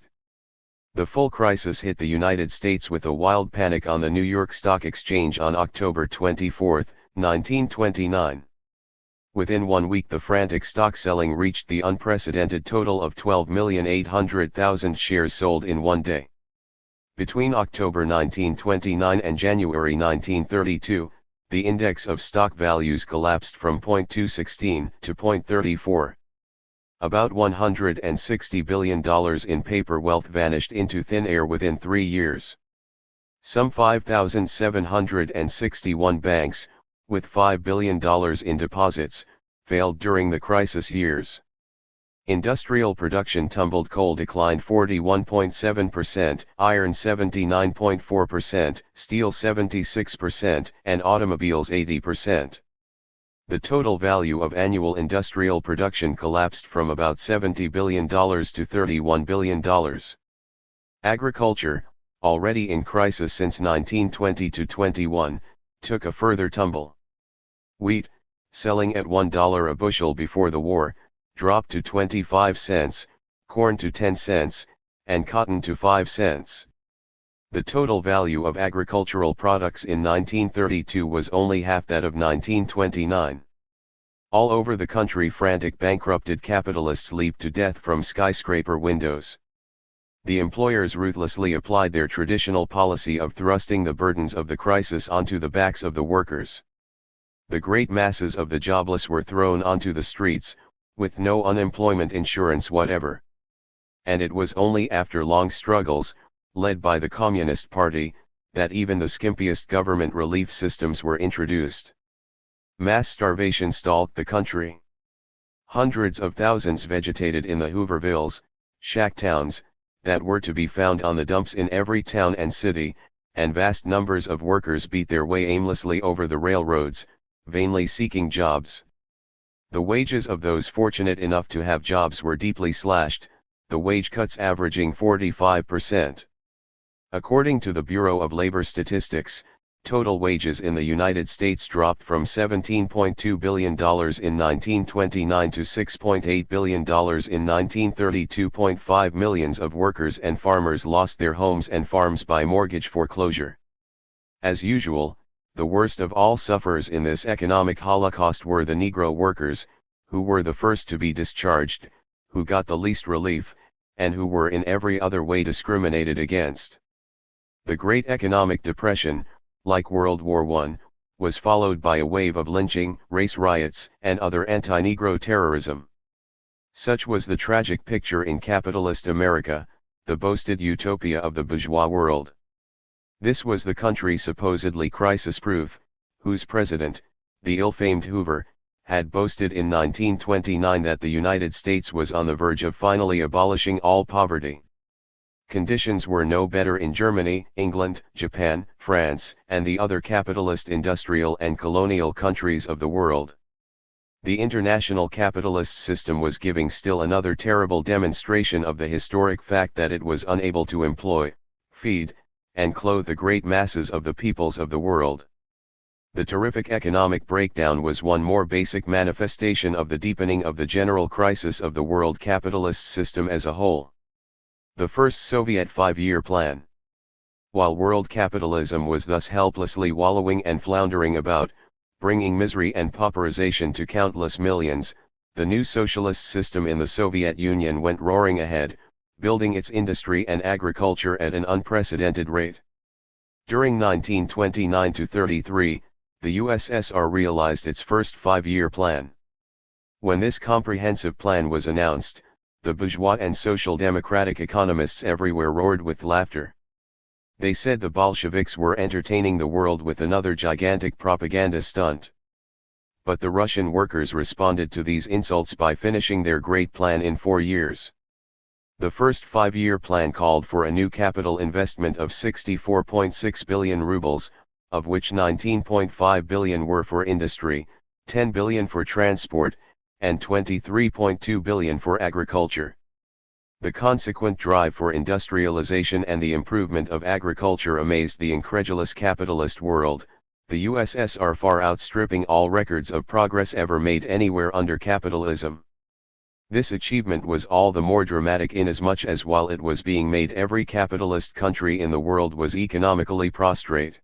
The full crisis hit the United States with a wild panic on the New York Stock Exchange on October 24, 1929. Within 1 week the frantic stock selling reached the unprecedented total of 12,800,000 shares sold in one day. Between October 1929 and January 1932, the index of stock values collapsed from 0.216 to 0.34. About $160 billion in paper wealth vanished into thin air within 3 years. Some 5,761 banks, with $5 billion in deposits, failed during the crisis years. Industrial production tumbled. Coal declined 41.7%, iron 79.4%, steel 76%, and automobiles 80%. The total value of annual industrial production collapsed from about $70 billion to $31 billion. Agriculture, already in crisis since 1920 to 21, took a further tumble. Wheat, selling at $1 a bushel before the war, dropped to 25 cents, corn to 10 cents, and cotton to 5 cents. The total value of agricultural products in 1932 was only half that of 1929. All over the country frantic bankrupted capitalists leaped to death from skyscraper windows. The employers ruthlessly applied their traditional policy of thrusting the burdens of the crisis onto the backs of the workers. The great masses of the jobless were thrown onto the streets, with no unemployment insurance whatever. And it was only after long struggles, led by the Communist Party, that even the skimpiest government relief systems were introduced. Mass starvation stalked the country. Hundreds of thousands vegetated in the Hoovervilles, shack towns, that were to be found on the dumps in every town and city, and vast numbers of workers beat their way aimlessly over the railroads, vainly seeking jobs. The wages of those fortunate enough to have jobs were deeply slashed, the wage cuts averaging 45%. According to the Bureau of Labor Statistics, total wages in the United States dropped from $17.2 billion in 1929 to $6.8 billion in 1930. 2.5 million of workers and farmers lost their homes and farms by mortgage foreclosure. As usual, the worst of all sufferers in this economic holocaust were the Negro workers, who were the first to be discharged, who got the least relief, and who were in every other way discriminated against. The Great Economic Depression, like World War I, was followed by a wave of lynching, race riots, and other anti-Negro terrorism. Such was the tragic picture in capitalist America, the boasted utopia of the bourgeois world. This was the country supposedly crisis-proof, whose president, the ill-famed Hoover, had boasted in 1929 that the United States was on the verge of finally abolishing all poverty. Conditions were no better in Germany, England, Japan, France, and the other capitalist industrial and colonial countries of the world. The international capitalist system was giving still another terrible demonstration of the historic fact that it was unable to employ, feed, and clothe the great masses of the peoples of the world. The terrific economic breakdown was one more basic manifestation of the deepening of the general crisis of the world capitalist system as a whole. The first Soviet five-year plan. While world capitalism was thus helplessly wallowing and floundering about, bringing misery and pauperization to countless millions, the new socialist system in the Soviet Union went roaring ahead, building its industry and agriculture at an unprecedented rate. During 1929–33, the USSR realized its first five-year plan. When this comprehensive plan was announced, the bourgeois and social democratic economists everywhere roared with laughter. They said the Bolsheviks were entertaining the world with another gigantic propaganda stunt. But the Russian workers responded to these insults by finishing their great plan in 4 years. The first five-year plan called for a new capital investment of 64.6 billion rubles, of which 19.5 billion were for industry, 10 billion for transport, and 23.2 billion for agriculture. The consequent drive for industrialization and the improvement of agriculture amazed the incredulous capitalist world, the USSR far outstripping all records of progress ever made anywhere under capitalism. This achievement was all the more dramatic inasmuch as while it was being made every capitalist country in the world was economically prostrate.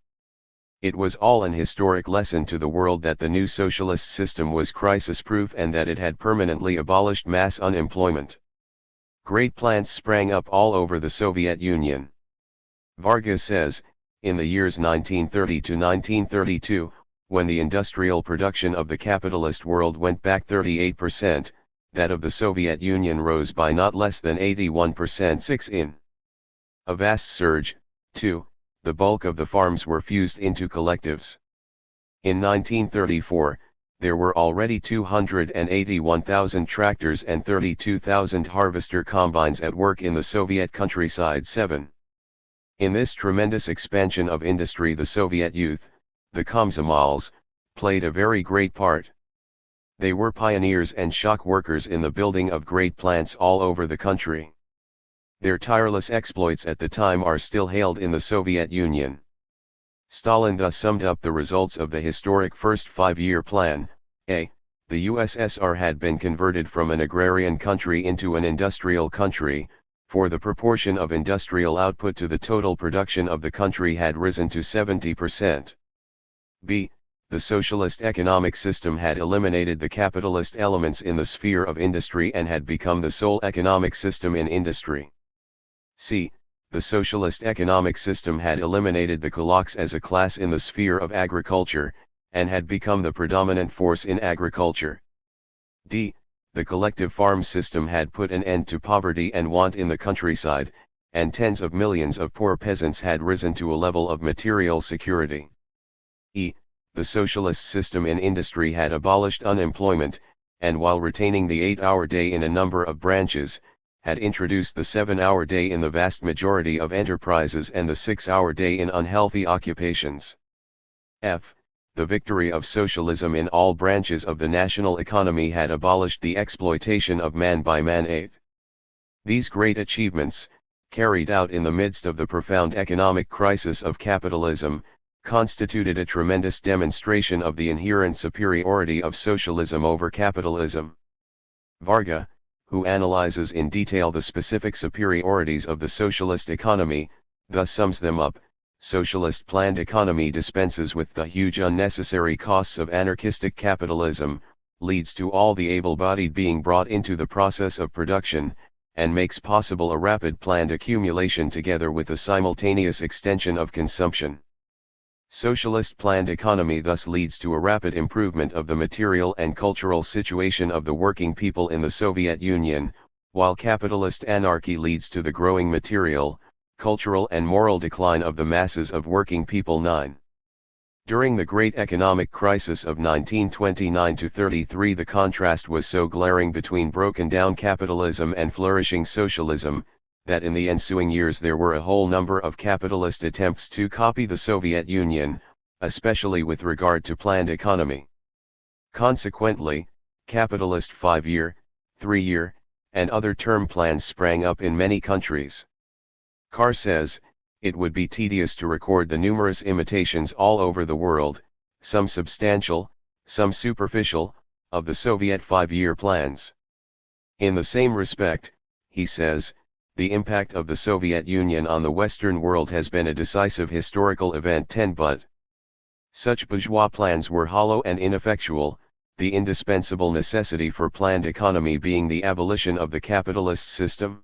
It was all an historic lesson to the world that the new socialist system was crisis-proof and that it had permanently abolished mass unemployment. Great plants sprang up all over the Soviet Union. Varga says, in the years 1930 to 1932, when the industrial production of the capitalist world went back 38%, that of the Soviet Union rose by not less than 81%. 6 in a vast surge, too. The bulk of the farms were fused into collectives. In 1934, there were already 281,000 tractors and 32,000 harvester combines at work in the Soviet countryside. 7. In this tremendous expansion of industry, the Soviet youth, the Komsomols, played a very great part. They were pioneers and shock workers in the building of great plants all over the country. Their tireless exploits at the time are still hailed in the Soviet Union. Stalin thus summed up the results of the historic first five-year plan. A. The USSR had been converted from an agrarian country into an industrial country, for the proportion of industrial output to the total production of the country had risen to 70%. B. The socialist economic system had eliminated the capitalist elements in the sphere of industry and had become the sole economic system in industry. c. The socialist economic system had eliminated the kulaks as a class in the sphere of agriculture, and had become the predominant force in agriculture. d. The collective farm system had put an end to poverty and want in the countryside, and tens of millions of poor peasants had risen to a level of material security. e. The socialist system in industry had abolished unemployment, and while retaining the 8-hour day in a number of branches, had introduced the 7-hour day in the vast majority of enterprises and the 6-hour day in unhealthy occupations. f. The victory of socialism in all branches of the national economy had abolished the exploitation of man by man. These great achievements, carried out in the midst of the profound economic crisis of capitalism, constituted a tremendous demonstration of the inherent superiority of socialism over capitalism. Varga, who analyzes in detail the specific superiorities of the socialist economy, thus sums them up: socialist planned economy dispenses with the huge unnecessary costs of anarchistic capitalism, leads to all the able-bodied being brought into the process of production, and makes possible a rapid planned accumulation together with a simultaneous extension of consumption. Socialist planned economy thus leads to a rapid improvement of the material and cultural situation of the working people in the Soviet Union, while capitalist anarchy leads to the growing material, cultural and moral decline of the masses of working people. 9. During the great economic crisis of 1929–33, the contrast was so glaring between broken-down capitalism and flourishing socialism, that in the ensuing years there were a whole number of capitalist attempts to copy the Soviet Union, especially with regard to planned economy. Consequently, capitalist 5-year, 3-year, and other term plans sprang up in many countries. Carr says, it would be tedious to record the numerous imitations all over the world, some substantial, some superficial, of the Soviet 5-year plans. In the same respect, he says, the impact of the Soviet Union on the Western world has been a decisive historical event. 10. But such bourgeois plans were hollow and ineffectual, the indispensable necessity for planned economy being the abolition of the capitalist system.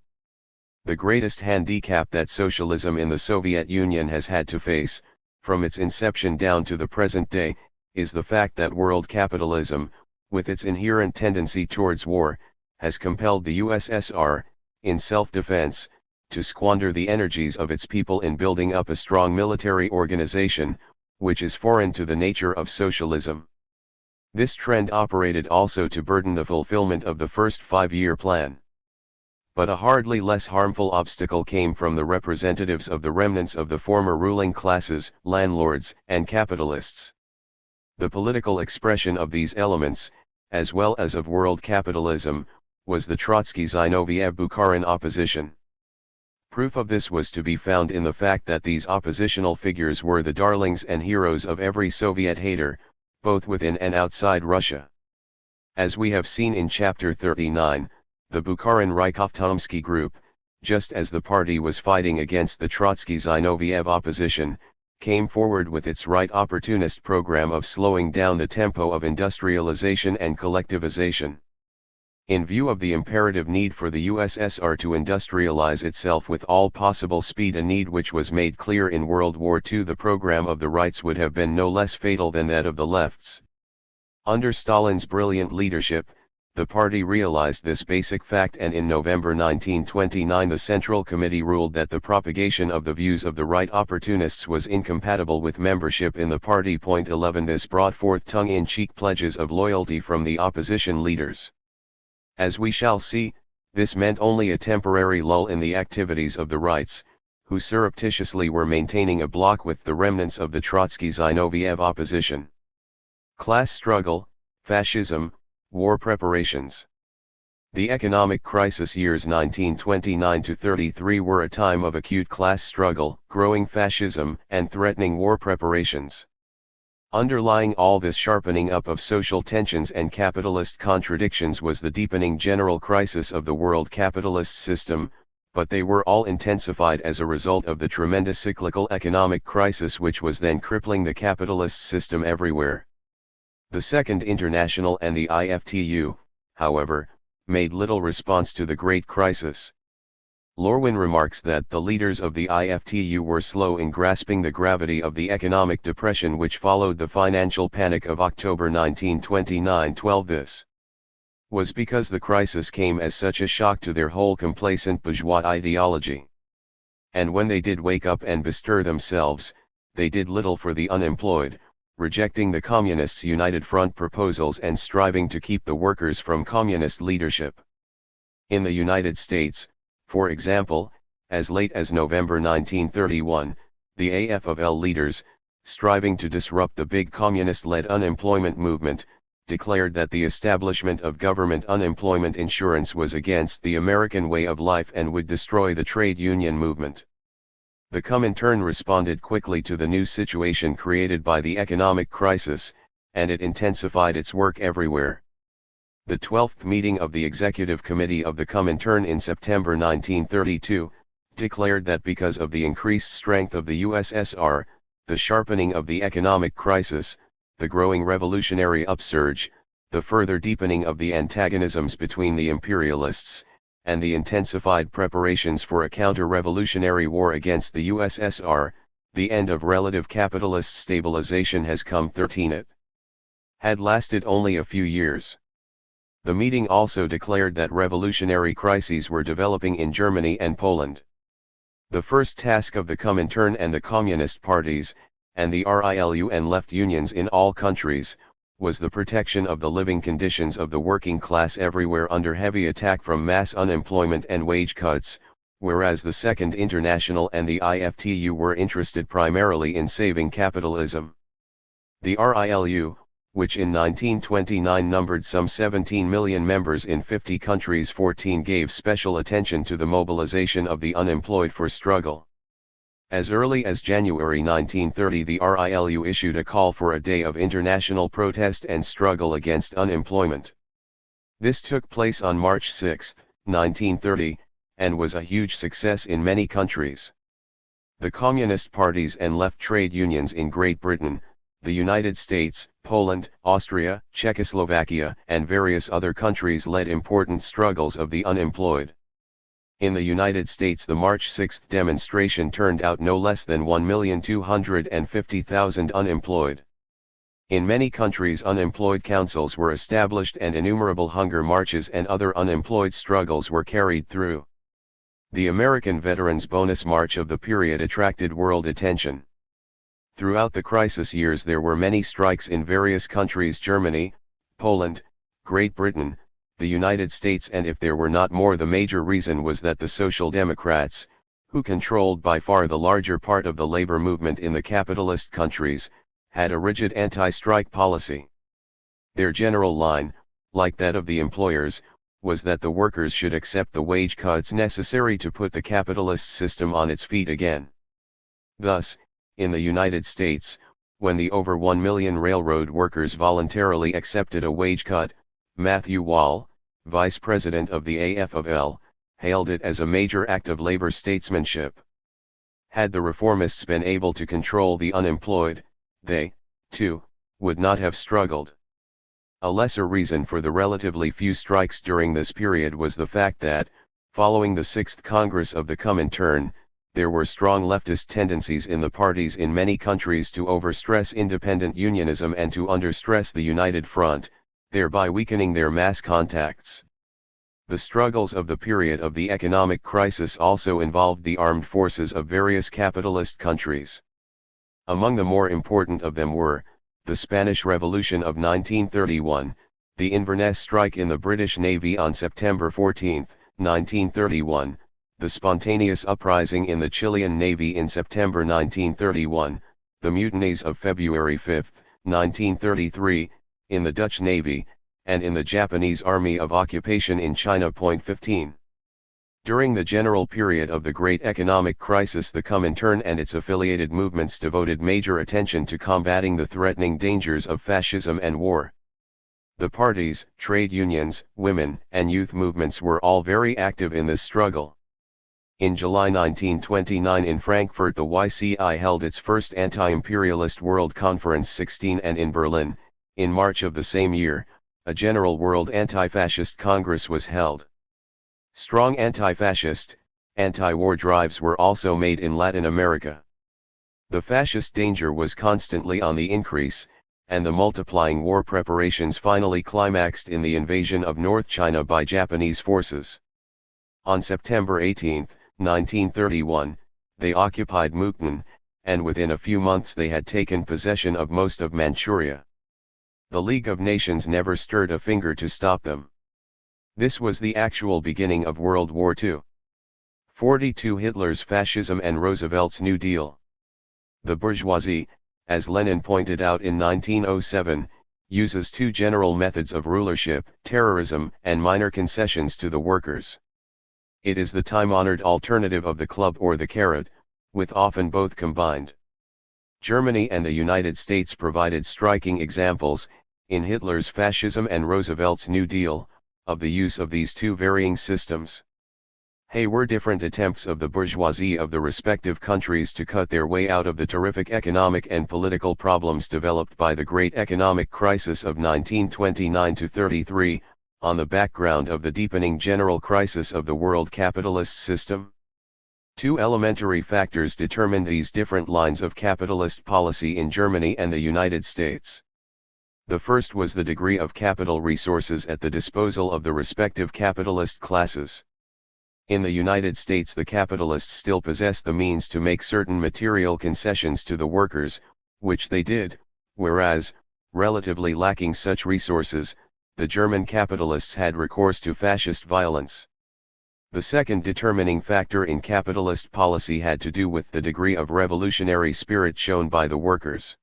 The greatest handicap that socialism in the Soviet Union has had to face, from its inception down to the present day, is the fact that world capitalism, with its inherent tendency towards war, has compelled the USSR, in self-defense, to squander the energies of its people in building up a strong military organization, which is foreign to the nature of socialism. This trend operated also to burden the fulfillment of the first 5-year plan. But a hardly less harmful obstacle came from the representatives of the remnants of the former ruling classes, landlords and capitalists. The political expression of these elements, as well as of world capitalism, was the Trotsky-Zinoviev-Bukharin opposition. Proof of this was to be found in the fact that these oppositional figures were the darlings and heroes of every Soviet hater, both within and outside Russia. As we have seen in Chapter 39, the Bukharin-Rykov-Tomsky group, just as the party was fighting against the Trotsky-Zinoviev opposition, came forward with its right opportunist program of slowing down the tempo of industrialization and collectivization. In view of the imperative need for the USSR to industrialize itself with all possible speed, a need which was made clear in World War II, the program of the rights would have been no less fatal than that of the lefts. Under Stalin's brilliant leadership, the party realized this basic fact, and in November 1929 the Central Committee ruled that the propagation of the views of the right opportunists was incompatible with membership in the party. 11 This brought forth tongue-in-cheek pledges of loyalty from the opposition leaders. As we shall see, this meant only a temporary lull in the activities of the rights, who surreptitiously were maintaining a block with the remnants of the Trotsky-Zinoviev opposition. Class struggle, fascism, war preparations. The economic crisis years 1929–33 were a time of acute class struggle, growing fascism, and threatening war preparations. Underlying all this sharpening up of social tensions and capitalist contradictions was the deepening general crisis of the world capitalist system, but they were all intensified as a result of the tremendous cyclical economic crisis which was then crippling the capitalist system everywhere. The Second International and the IFTU, however, made little response to the great crisis. Lorwin remarks that the leaders of the IFTU were slow in grasping the gravity of the economic depression which followed the financial panic of October 1929. This was because the crisis came as such a shock to their whole complacent bourgeois ideology. And when they did wake up and bestir themselves, they did little for the unemployed, rejecting the Communists' United Front proposals and striving to keep the workers from communist leadership. In the United States, for example, as late as November 1931, the AFL leaders, striving to disrupt the big communist-led unemployment movement, declared that the establishment of government unemployment insurance was against the American way of life and would destroy the trade union movement. The Comintern responded quickly to the new situation created by the economic crisis, and it intensified its work everywhere. The 12th meeting of the Executive Committee of the Comintern in September 1932, declared that because of the increased strength of the USSR, the sharpening of the economic crisis, the growing revolutionary upsurge, the further deepening of the antagonisms between the imperialists, and the intensified preparations for a counter-revolutionary war against the USSR, the end of relative capitalist stabilization has come. 13. It had lasted only a few years. The meeting also declared that revolutionary crises were developing in Germany and Poland. The first task of the Comintern and the Communist parties, and the RILU and left unions in all countries, was the protection of the living conditions of the working class everywhere under heavy attack from mass unemployment and wage cuts, whereas the Second International and the IFTU were interested primarily in saving capitalism. The RILU, which in 1929 numbered some 17 million members in 50 countries, 14 gave special attention to the mobilization of the unemployed for struggle. As early as January 1930, the RILU issued a call for a day of international protest and struggle against unemployment. This took place on March 6, 1930, and was a huge success in many countries. The communist parties and left trade unions in Great Britain, the United States, Poland, Austria, Czechoslovakia, and various other countries led important struggles of the unemployed. In the United States, the March 6 demonstration turned out no less than 1,250,000 unemployed. In many countries, unemployed councils were established and innumerable hunger marches and other unemployed struggles were carried through. The American Veterans Bonus March of the period attracted world attention. Throughout the crisis years there were many strikes in various countries: Germany, Poland, Great Britain, the United States, and if there were not more, the major reason was that the Social Democrats, who controlled by far the larger part of the labor movement in the capitalist countries, had a rigid anti-strike policy. Their general line, like that of the employers, was that the workers should accept the wage cuts necessary to put the capitalist system on its feet again. Thus, in the United States, when the over 1 million railroad workers voluntarily accepted a wage cut, Matthew Wall, vice president of the AFL, hailed it as a major act of labor statesmanship. Had the reformists been able to control the unemployed, they, too, would not have struggled. A lesser reason for the relatively few strikes during this period was the fact that, following the 6th Congress of the Comintern, there were strong leftist tendencies in the parties in many countries to overstress independent unionism and to understress the United Front, thereby weakening their mass contacts. The struggles of the period of the economic crisis also involved the armed forces of various capitalist countries. Among the more important of them were, the Spanish Revolution of 1931, the Inverness strike in the British Navy on September 14, 1931, the spontaneous uprising in the Chilean Navy in September 1931, the mutinies of February 5, 1933, in the Dutch Navy, and in the Japanese Army of Occupation in China. 15. During the general period of the Great Economic Crisis, the Comintern and its affiliated movements devoted major attention to combating the threatening dangers of fascism and war. The parties, trade unions, women, and youth movements were all very active in this struggle. In July 1929 in Frankfurt, the YCI held its first anti-imperialist World Conference 16, and in Berlin, in March of the same year, a general World Anti-Fascist Congress was held. Strong anti-fascist, Anti-war drives were also made in Latin America. The fascist danger was constantly on the increase, and the multiplying war preparations finally climaxed in the invasion of North China by Japanese forces. On September 18, 1931, they occupied Mukden, and within a few months they had taken possession of most of Manchuria. The League of Nations never stirred a finger to stop them. This was the actual beginning of World War II. 42 Hitler's fascism and Roosevelt's New Deal. The bourgeoisie, as Lenin pointed out in 1907, uses two general methods of rulership: terrorism and minor concessions to the workers. It is the time-honored alternative of the club or the carrot, with often both combined. Germany and the United States provided striking examples, in Hitler's fascism and Roosevelt's New Deal, of the use of these two varying systems. Were different attempts of the bourgeoisie of the respective countries to cut their way out of the terrific economic and political problems developed by the great economic crisis of 1929–33, on the background of the deepening general crisis of the world capitalist system? Two elementary factors determined these different lines of capitalist policy in Germany and the United States. The first was the degree of capital resources at the disposal of the respective capitalist classes. In the United States, the capitalists still possessed the means to make certain material concessions to the workers, which they did, whereas, relatively lacking such resources, the German capitalists had recourse to fascist violence. The second determining factor in capitalist policy had to do with the degree of revolutionary spirit shown by the workers.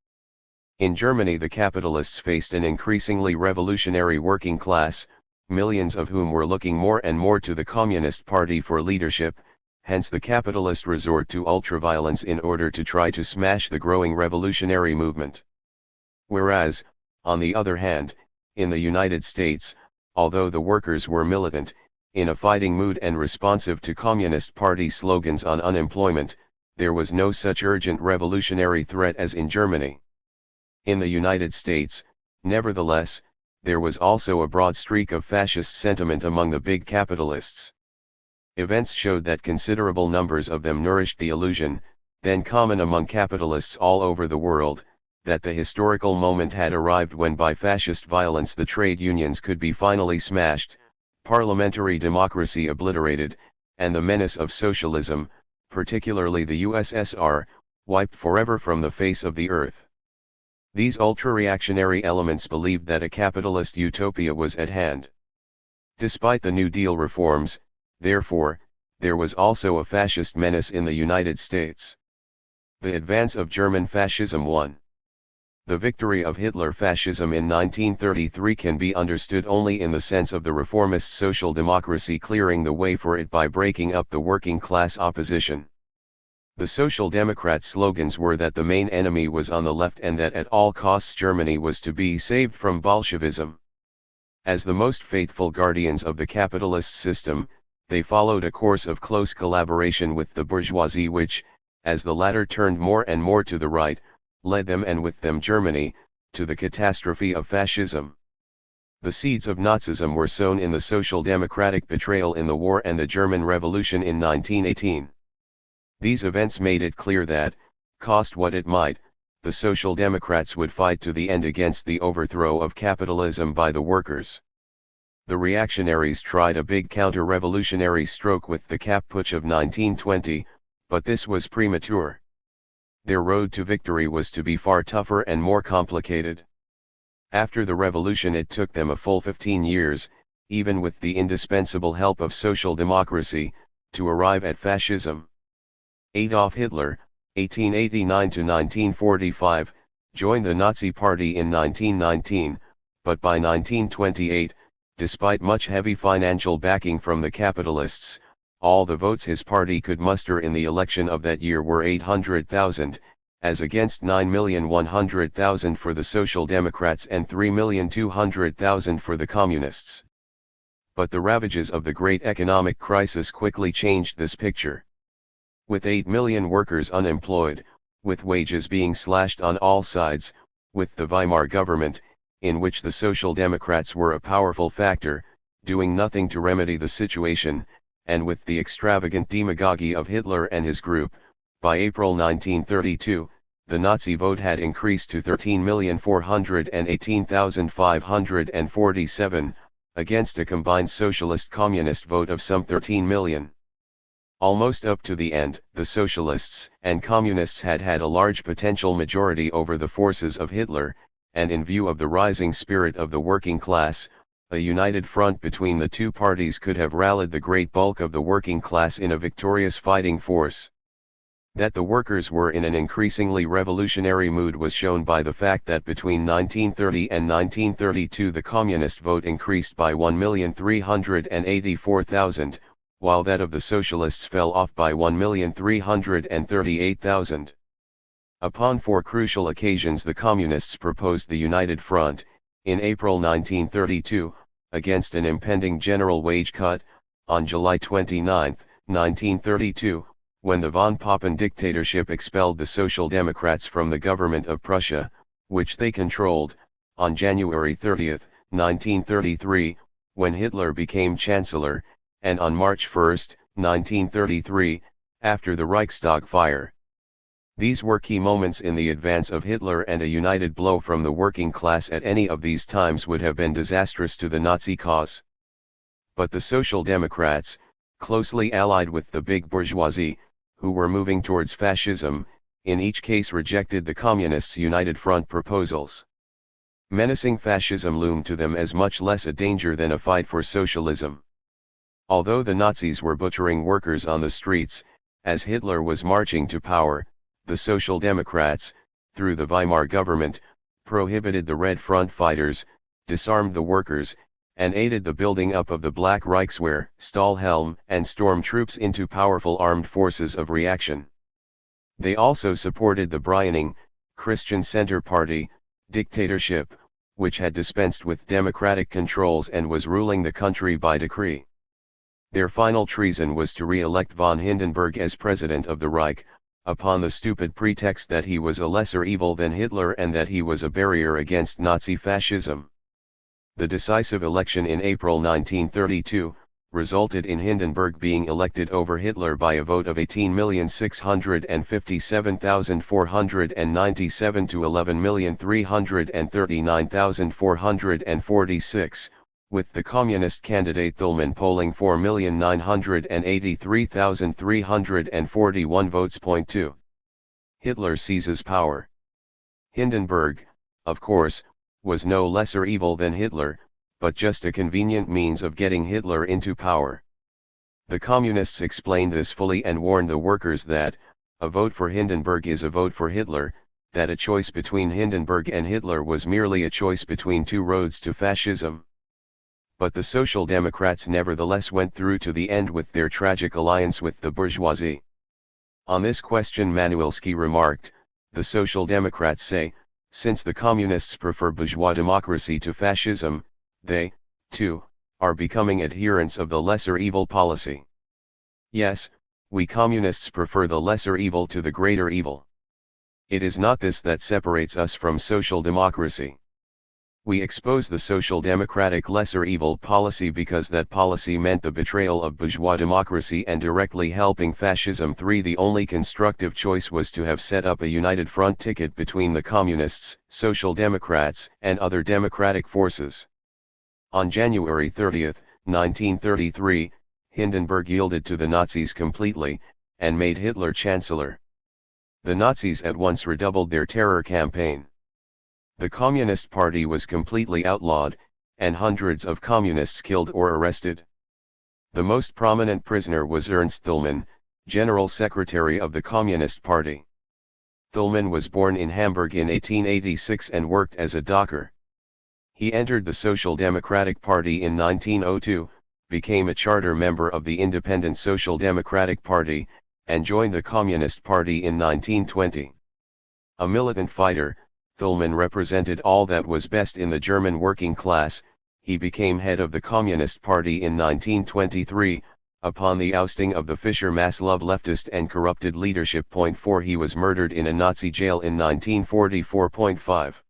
In Germany, the capitalists faced an increasingly revolutionary working class, millions of whom were looking more and more to the Communist Party for leadership, hence the capitalist resort to ultraviolence in order to try to smash the growing revolutionary movement. Whereas, on the other hand, in the United States, although the workers were militant, in a fighting mood and responsive to Communist Party slogans on unemployment, there was no such urgent revolutionary threat as in Germany. In the United States, nevertheless, there was also a broad streak of fascist sentiment among the big capitalists. Events showed that considerable numbers of them nourished the illusion, then common among capitalists all over the world, that the historical moment had arrived when by fascist violence the trade unions could be finally smashed, parliamentary democracy obliterated, and the menace of socialism, particularly the USSR, wiped forever from the face of the earth. These ultra-reactionary elements believed that a capitalist utopia was at hand. Despite the New Deal reforms, therefore, there was also a fascist menace in the United States. The advance of German fascism won. The victory of Hitler fascism in 1933 can be understood only in the sense of the reformist social democracy clearing the way for it by breaking up the working class opposition. The Social Democrats' slogans were that the main enemy was on the left and that at all costs Germany was to be saved from Bolshevism. As the most faithful guardians of the capitalist system, they followed a course of close collaboration with the bourgeoisie which, as the latter turned more and more to the right, led them and with them Germany, to the catastrophe of fascism. The seeds of Nazism were sown in the Social Democratic betrayal in the war and the German Revolution in 1918. These events made it clear that, cost what it might, the Social Democrats would fight to the end against the overthrow of capitalism by the workers. The reactionaries tried a big counter-revolutionary stroke with the Kapp Putsch of 1920, but this was premature. Their road to victory was to be far tougher and more complicated. After the revolution it took them a full 15 years, even with the indispensable help of social democracy, to arrive at fascism. Adolf Hitler, 1889–1945, joined the Nazi Party in 1919, but by 1928, despite much heavy financial backing from the capitalists, all the votes his party could muster in the election of that year were 800,000, as against 9,100,000 for the Social Democrats and 3,200,000 for the Communists. But the ravages of the great economic crisis quickly changed this picture. With 8 million workers unemployed, with wages being slashed on all sides, with the Weimar government, in which the Social Democrats were a powerful factor, doing nothing to remedy the situation, and with the extravagant demagoguery of Hitler and his group, by April 1932, the Nazi vote had increased to 13,418,547, against a combined socialist-communist vote of some 13 million. Almost up to the end, the socialists and communists had had a large potential majority over the forces of Hitler, and in view of the rising spirit of the working class, a united front between the two parties could have rallied the great bulk of the working class in a victorious fighting force. That the workers were in an increasingly revolutionary mood was shown by the fact that between 1930 and 1932 the communist vote increased by 1,384,000, while that of the socialists fell off by 1,338,000. Upon four crucial occasions the communists proposed the United Front, in April 1932, against an impending general wage cut, on July 29, 1932, when the von Papen dictatorship expelled the Social Democrats from the government of Prussia, which they controlled, on January 30, 1933, when Hitler became Chancellor, and on March 1, 1933, after the Reichstag fire. These were key moments in the advance of Hitler, and a united blow from the working class at any of these times would have been disastrous to the Nazi cause. But the Social Democrats, closely allied with the big bourgeoisie, who were moving towards fascism, in each case rejected the Communists' United Front proposals. Menacing fascism loomed to them as much less a danger than a fight for socialism. Although the Nazis were butchering workers on the streets, as Hitler was marching to power, the Social Democrats, through the Weimar government, prohibited the Red Front fighters, disarmed the workers, and aided the building up of the Black Reichswehr, Stahlhelm, and storm troops into powerful armed forces of reaction. They also supported the Browning, Christian Center Party, dictatorship, which had dispensed with democratic controls and was ruling the country by decree. Their final treason was to re-elect von Hindenburg as president of the Reich, upon the stupid pretext that he was a lesser evil than Hitler and that he was a barrier against Nazi fascism. The decisive election in April 1932, resulted in Hindenburg being elected over Hitler by a vote of 18,657,497 to 11,339,446, with the communist candidate Thälmann polling 4,983,341 votes. 2. Hitler seizes power. Hindenburg, of course, was no lesser evil than Hitler, but just a convenient means of getting Hitler into power. The communists explained this fully and warned the workers that, a vote for Hindenburg is a vote for Hitler, that a choice between Hindenburg and Hitler was merely a choice between two roads to fascism. But the Social Democrats nevertheless went through to the end with their tragic alliance with the bourgeoisie. On this question Manuelski remarked, the Social Democrats say, since the communists prefer bourgeois democracy to fascism, they, too, are becoming adherents of the lesser evil policy. Yes, we communists prefer the lesser evil to the greater evil. It is not this that separates us from social democracy. We expose the social democratic lesser evil policy because that policy meant the betrayal of bourgeois democracy and directly helping fascism. 3. The only constructive choice was to have set up a united front ticket between the communists, social democrats, and other democratic forces. On January 30, 1933, Hindenburg yielded to the Nazis completely, and made Hitler chancellor. The Nazis at once redoubled their terror campaign. The Communist Party was completely outlawed, and hundreds of communists killed or arrested. The most prominent prisoner was Ernst Thälmann, General Secretary of the Communist Party. Thälmann was born in Hamburg in 1886 and worked as a docker. He entered the Social Democratic Party in 1902, became a charter member of the Independent Social Democratic Party, and joined the Communist Party in 1920. A militant fighter, Thälmann represented all that was best in the German working class. He became head of the Communist Party in 1923, upon the ousting of the Fischer Maslov leftist and corrupted leadership. 4. He was murdered in a Nazi jail in 1944. 5.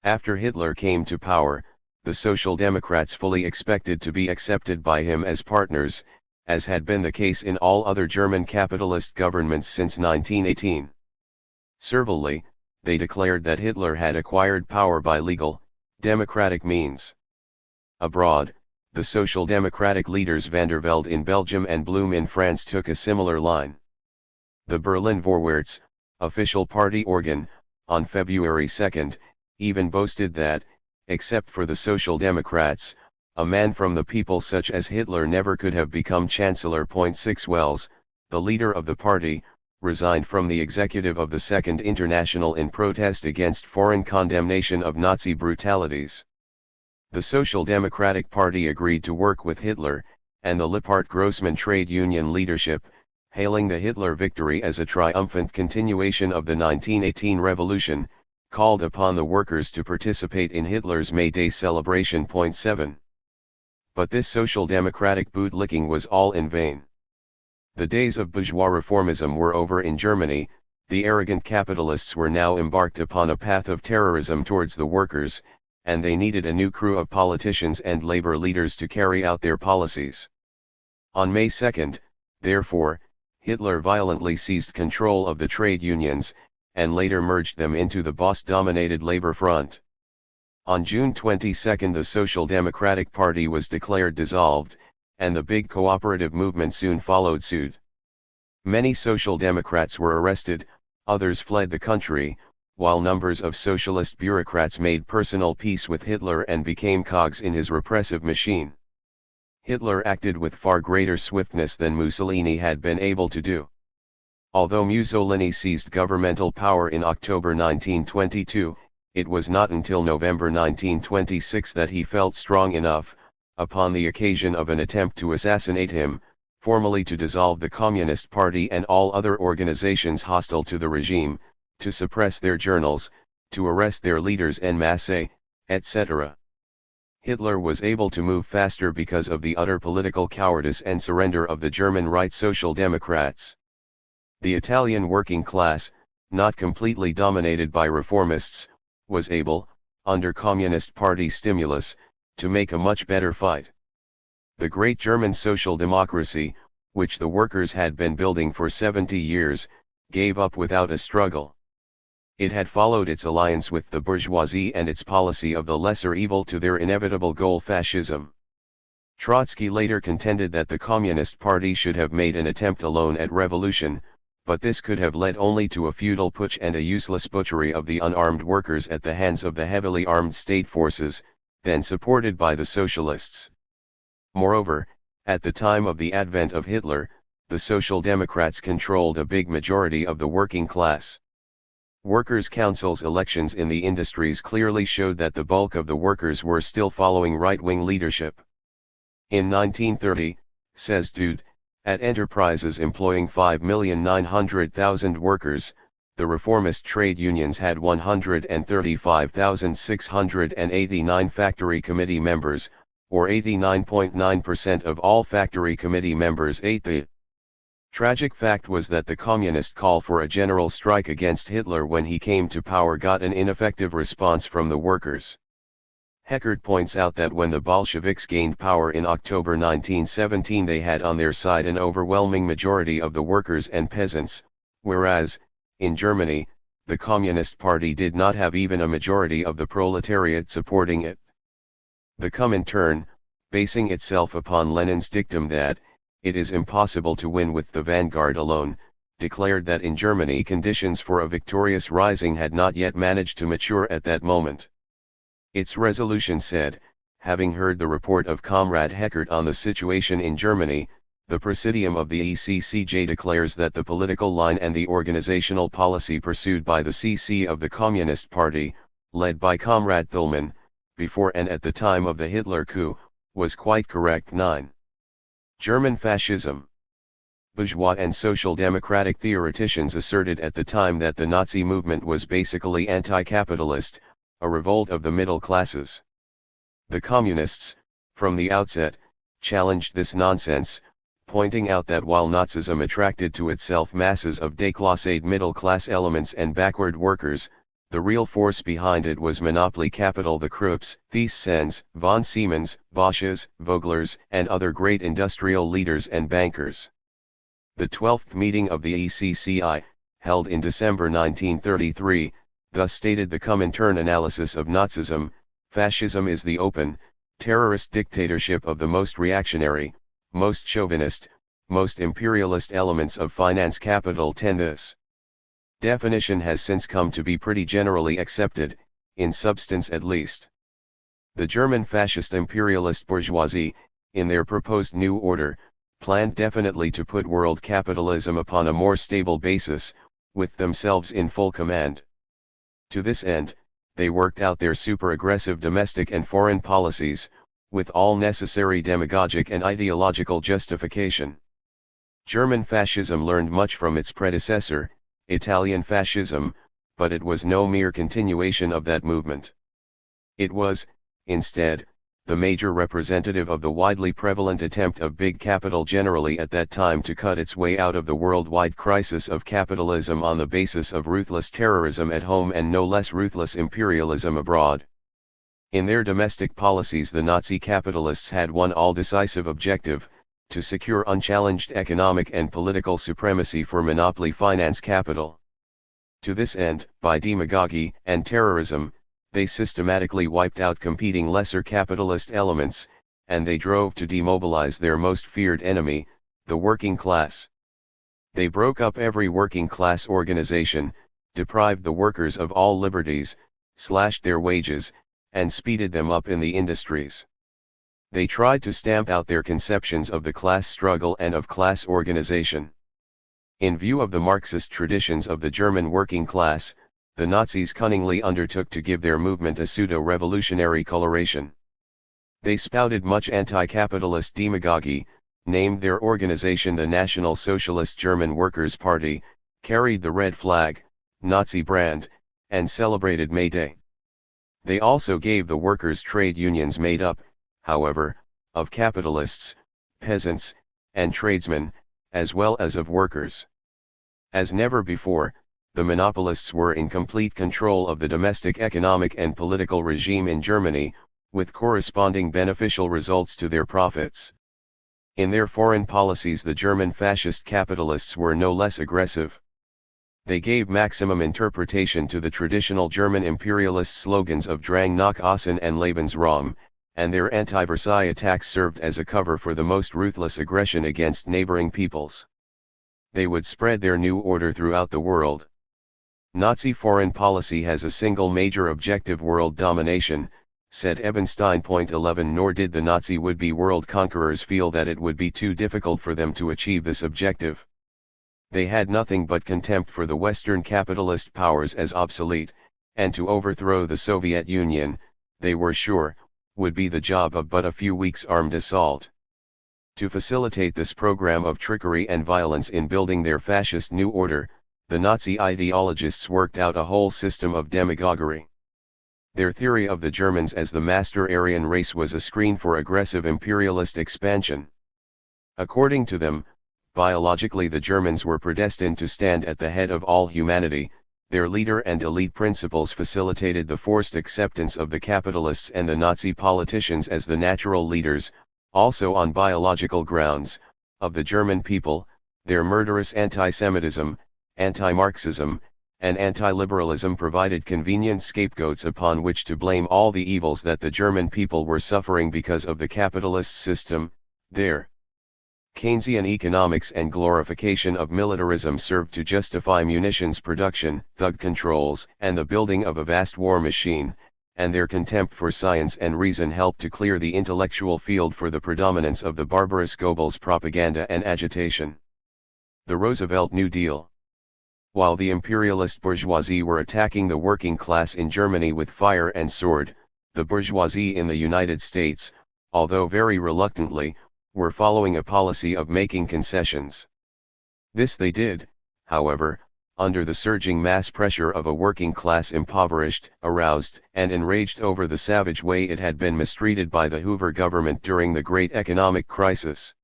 After Hitler came to power, the Social Democrats fully expected to be accepted by him as partners, as had been the case in all other German capitalist governments since 1918. Servilely, they declared that Hitler had acquired power by legal, democratic means. Abroad, the Social Democratic leaders Van der Velde in Belgium and Blum in France took a similar line. The Berlin Vorwärts, official party organ, on February 2, even boasted that, except for the Social Democrats, a man from the people such as Hitler never could have become Chancellor. 6 Wells, the leader of the party, resigned from the executive of the Second International in protest against foreign condemnation of Nazi brutalities. The Social Democratic Party agreed to work with Hitler, and the Lippert-Grossman trade union leadership, hailing the Hitler victory as a triumphant continuation of the 1918 revolution, called upon the workers to participate in Hitler's May Day celebration. 7. But this social democratic bootlicking was all in vain. The days of bourgeois reformism were over in Germany. The arrogant capitalists were now embarked upon a path of terrorism towards the workers, and they needed a new crew of politicians and labor leaders to carry out their policies. On May 2, therefore, Hitler violently seized control of the trade unions, and later merged them into the Boss-dominated Labor Front. On June 22 the Social Democratic Party was declared dissolved, and the big cooperative movement soon followed suit. Many Social Democrats were arrested, others fled the country, while numbers of socialist bureaucrats made personal peace with Hitler and became cogs in his repressive machine. Hitler acted with far greater swiftness than Mussolini had been able to do. Although Mussolini seized governmental power in October 1922, it was not until November 1926 that he felt strong enough, upon the occasion of an attempt to assassinate him, formally to dissolve the Communist Party and all other organizations hostile to the regime, to suppress their journals, to arrest their leaders en masse, etc. Hitler was able to move faster because of the utter political cowardice and surrender of the German right Social Democrats. The Italian working class, not completely dominated by reformists, was able, under Communist Party stimulus, to make a much better fight. The great German social democracy, which the workers had been building for 70 years, gave up without a struggle. It had followed its alliance with the bourgeoisie and its policy of the lesser evil to their inevitable goal, fascism. Trotsky later contended that the Communist Party should have made an attempt alone at revolution, but this could have led only to a futile putsch and a useless butchery of the unarmed workers at the hands of the heavily armed state forces, then supported by the socialists. Moreover, at the time of the advent of Hitler, the Social Democrats controlled a big majority of the working class. Workers' councils elections in the industries clearly showed that the bulk of the workers were still following right-wing leadership. In 1930, says Dude, at enterprises employing 5,900,000 workers, the reformist trade unions had 135,689 factory committee members, or 89.9% of all factory committee members ate the tragic fact was that the communist call for a general strike against Hitler when he came to power got an ineffective response from the workers. Heckert points out that when the Bolsheviks gained power in October 1917 they had on their side an overwhelming majority of the workers and peasants, whereas, in Germany, the Communist Party did not have even a majority of the proletariat supporting it. The Comintern, basing itself upon Lenin's dictum that, it is impossible to win with the vanguard alone, declared that in Germany conditions for a victorious rising had not yet managed to mature at that moment. Its resolution said, having heard the report of Comrade Heckert on the situation in Germany, the Presidium of the ECCJ declares that the political line and the organizational policy pursued by the CC of the Communist Party, led by Comrade Thälmann, before and at the time of the Hitler coup, was quite correct. 9. German fascism. Bourgeois and social democratic theoreticians asserted at the time that the Nazi movement was basically anti-capitalist, a revolt of the middle classes. The communists, from the outset, challenged this nonsense, pointing out that while Nazism attracted to itself masses of déclassed middle-class elements and backward workers, The real force behind it was monopoly capital, the Krupps, Thyssens, von Siemens, Bosches, Voglers, and other great industrial leaders and bankers. The 12th meeting of the ECCI, held in December 1933, thus stated the Comintern analysis of Nazism: fascism is the open, terrorist dictatorship of the most reactionary, most chauvinist, most imperialist elements of finance capital. 10. This definition has since come to be pretty generally accepted, in substance at least. The German fascist imperialist bourgeoisie, in their proposed new order, planned definitely to put world capitalism upon a more stable basis, with themselves in full command. To this end, they worked out their super-aggressive domestic and foreign policies, with all necessary demagogic and ideological justification. German fascism learned much from its predecessor, Italian fascism, but it was no mere continuation of that movement. It was, instead, the major representative of the widely prevalent attempt of big capital generally at that time to cut its way out of the worldwide crisis of capitalism on the basis of ruthless terrorism at home and no less ruthless imperialism abroad. In their domestic policies, the Nazi capitalists had one all-decisive objective: to secure unchallenged economic and political supremacy for monopoly finance capital. To this end, by demagogy and terrorism, they systematically wiped out competing lesser capitalist elements, and they drove to demobilize their most feared enemy, the working class. They broke up every working class organization, deprived the workers of all liberties, slashed their wages, and speeded them up in the industries. They tried to stamp out their conceptions of the class struggle and of class organization. In view of the Marxist traditions of the German working class, the Nazis cunningly undertook to give their movement a pseudo-revolutionary coloration. They spouted much anti-capitalist demagogy, named their organization the National Socialist German Workers' Party, carried the red flag, Nazi brand, and celebrated May Day. They also gave the workers' trade unions made up, however, of capitalists, peasants, and tradesmen, as well as of workers. As never before, the monopolists were in complete control of the domestic economic and political regime in Germany, with corresponding beneficial results to their profits. In their foreign policies, the German fascist capitalists were no less aggressive. They gave maximum interpretation to the traditional German imperialist slogans of Drang nach Außen and Lebensraum, and their anti-Versailles attacks served as a cover for the most ruthless aggression against neighboring peoples. They would spread their new order throughout the world. Nazi foreign policy has a single major objective: world domination, said Ebenstein. 11 Nor did the Nazi would-be world conquerors feel that it would be too difficult for them to achieve this objective. They had nothing but contempt for the Western capitalist powers as obsolete, and to overthrow the Soviet Union, they were sure, would be the job of but a few weeks' armed assault. To facilitate this program of trickery and violence in building their fascist new order, the Nazi ideologists worked out a whole system of demagoguery. Their theory of the Germans as the master Aryan race was a screen for aggressive imperialist expansion. According to them, biologically the Germans were predestined to stand at the head of all humanity. Their leader and elite principles facilitated the forced acceptance of the capitalists and the Nazi politicians as the natural leaders, also on biological grounds, of the German people. Their murderous anti-Semitism, anti-Marxism, and anti-liberalism provided convenient scapegoats upon which to blame all the evils that the German people were suffering because of the capitalist system. Their Keynesian economics and glorification of militarism served to justify munitions production, thug controls, and the building of a vast war machine, and their contempt for science and reason helped to clear the intellectual field for the predominance of the barbarous Goebbels propaganda and agitation. The Roosevelt New Deal. While the imperialist bourgeoisie were attacking the working class in Germany with fire and sword, the bourgeoisie in the United States, although very reluctantly, were following a policy of making concessions. This they did, however, under the surging mass pressure of a working class impoverished, aroused, and enraged over the savage way it had been mistreated by the Hoover government during the great economic crisis.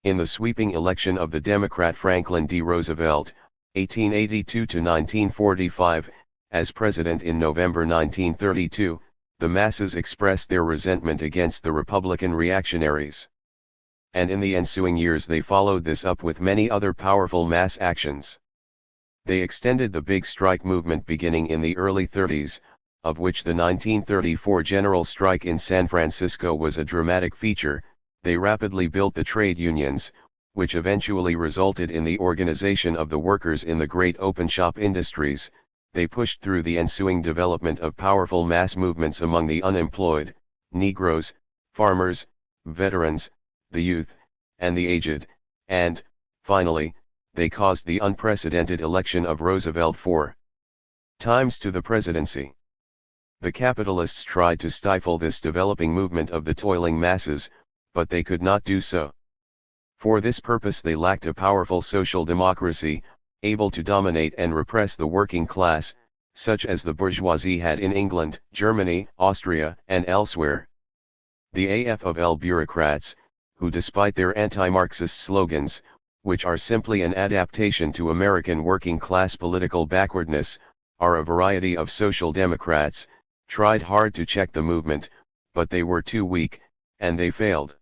In the sweeping election of the Democrat Franklin D. Roosevelt, 1882 to 1945, As president in November 1932, the masses expressed their resentment against the Republican reactionaries. And in the ensuing years they followed this up with many other powerful mass actions. They extended the big strike movement beginning in the early 30s, of which the 1934 general strike in San Francisco was a dramatic feature. They rapidly built the trade unions, which eventually resulted in the organization of the workers in the great open shop industries. They pushed through the ensuing development of powerful mass movements among the unemployed, Negroes, farmers, veterans, the youth, and the aged, and, finally, they caused the unprecedented election of Roosevelt 4 times to the presidency. The capitalists tried to stifle this developing movement of the toiling masses, but they could not do so. For this purpose they lacked a powerful social democracy, able to dominate and repress the working class, such as the bourgeoisie had in England, Germany, Austria, and elsewhere. The AFL bureaucrats, who despite their anti-Marxist slogans, which are simply an adaptation to American working class political backwardness, are a variety of social democrats, tried hard to check the movement, but they were too weak, and they failed.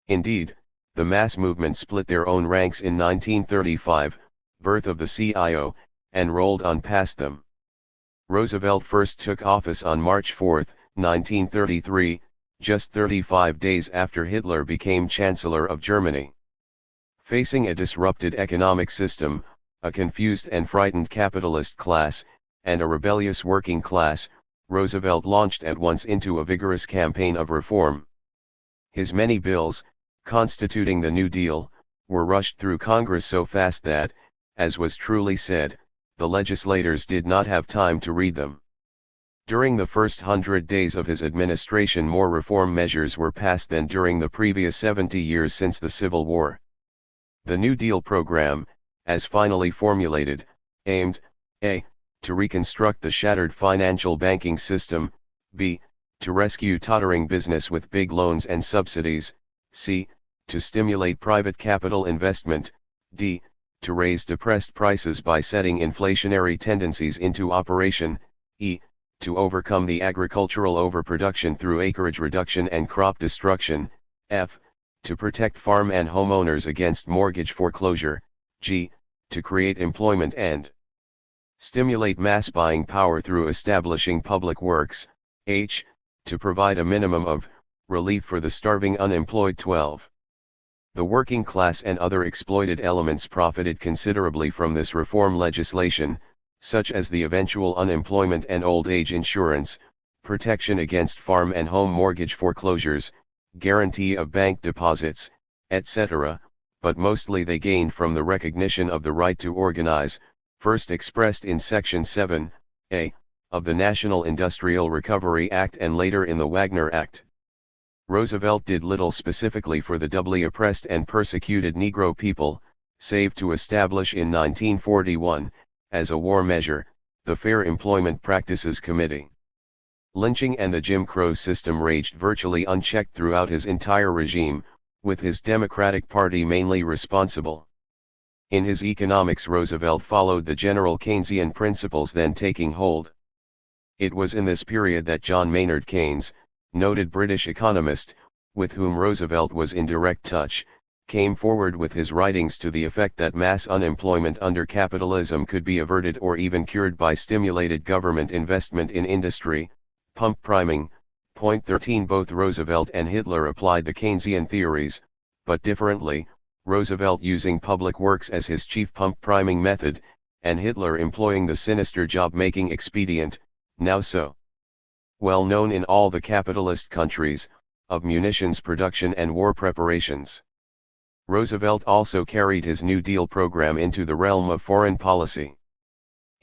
Indeed, the mass movement split their own ranks in 1935, birth of the CIO, and rolled on past them. Roosevelt first took office on March 4, 1933, just 35 days after Hitler became Chancellor of Germany. Facing a disrupted economic system, a confused and frightened capitalist class, and a rebellious working class, Roosevelt launched at once into a vigorous campaign of reform. His many bills, constituting the New Deal, were rushed through Congress so fast that, as was truly said, the legislators did not have time to read them. During the first 100 days of his administration more reform measures were passed than during the previous 70 years since the Civil War. The New Deal program, as finally formulated, aimed, a. to reconstruct the shattered financial banking system, b. to rescue tottering business with big loans and subsidies, c. to stimulate private capital investment, d. to raise depressed prices by setting inflationary tendencies into operation, e. to overcome the agricultural overproduction through acreage reduction and crop destruction, f. to protect farm and homeowners against mortgage foreclosure, g. to create employment and stimulate mass buying power through establishing public works, h. to provide a minimum of relief for the starving unemployed. 12. The working class and other exploited elements profited considerably from this reform legislation, such as the eventual unemployment and old age insurance, protection against farm and home mortgage foreclosures, guarantee of bank deposits, etc., but mostly they gained from the recognition of the right to organize, first expressed in Section 7(a) of the National Industrial Recovery Act and later in the Wagner Act. Roosevelt did little specifically for the doubly oppressed and persecuted Negro people, save to establish in 1941, as a war measure, the Fair Employment Practices Committee. Lynching and the Jim Crow system raged virtually unchecked throughout his entire regime, with his Democratic Party mainly responsible. In his economics, Roosevelt followed the general Keynesian principles then taking hold. It was in this period that John Maynard Keynes, noted British economist, with whom Roosevelt was in direct touch, came forward with his writings to the effect that mass unemployment under capitalism could be averted or even cured by stimulated government investment in industry, pump priming. Point 13. Both Roosevelt and Hitler applied the Keynesian theories, but differently, Roosevelt using public works as his chief pump priming method, and Hitler employing the sinister job-making expedient, now so well known in all the capitalist countries, of munitions production and war preparations. Roosevelt also carried his New Deal program into the realm of foreign policy.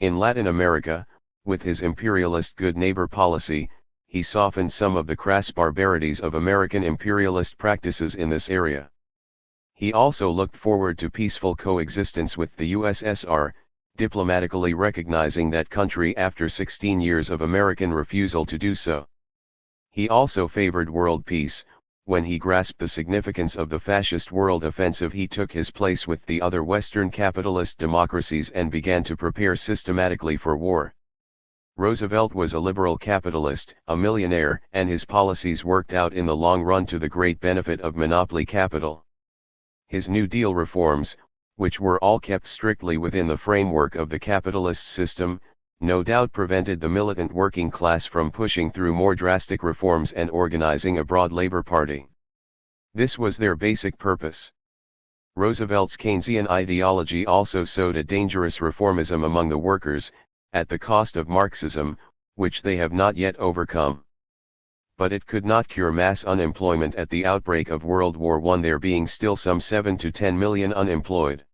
In Latin America, with his imperialist good neighbor policy, he softened some of the crass barbarities of American imperialist practices in this area. He also looked forward to peaceful coexistence with the USSR, diplomatically recognizing that country after 16 years of American refusal to do so. He also favored world peace. When he grasped the significance of the fascist world offensive, he took his place with the other Western capitalist democracies and began to prepare systematically for war. Roosevelt was a liberal capitalist, a millionaire, and his policies worked out in the long run to the great benefit of monopoly capital. His New Deal reforms, which were all kept strictly within the framework of the capitalist system, no doubt prevented the militant working class from pushing through more drastic reforms and organizing a broad labor party. This was their basic purpose. Roosevelt's Keynesian ideology also sowed a dangerous reformism among the workers, at the cost of Marxism, which they have not yet overcome. But it could not cure mass unemployment at the outbreak of World War I, there being still some 7 to 10 million unemployed.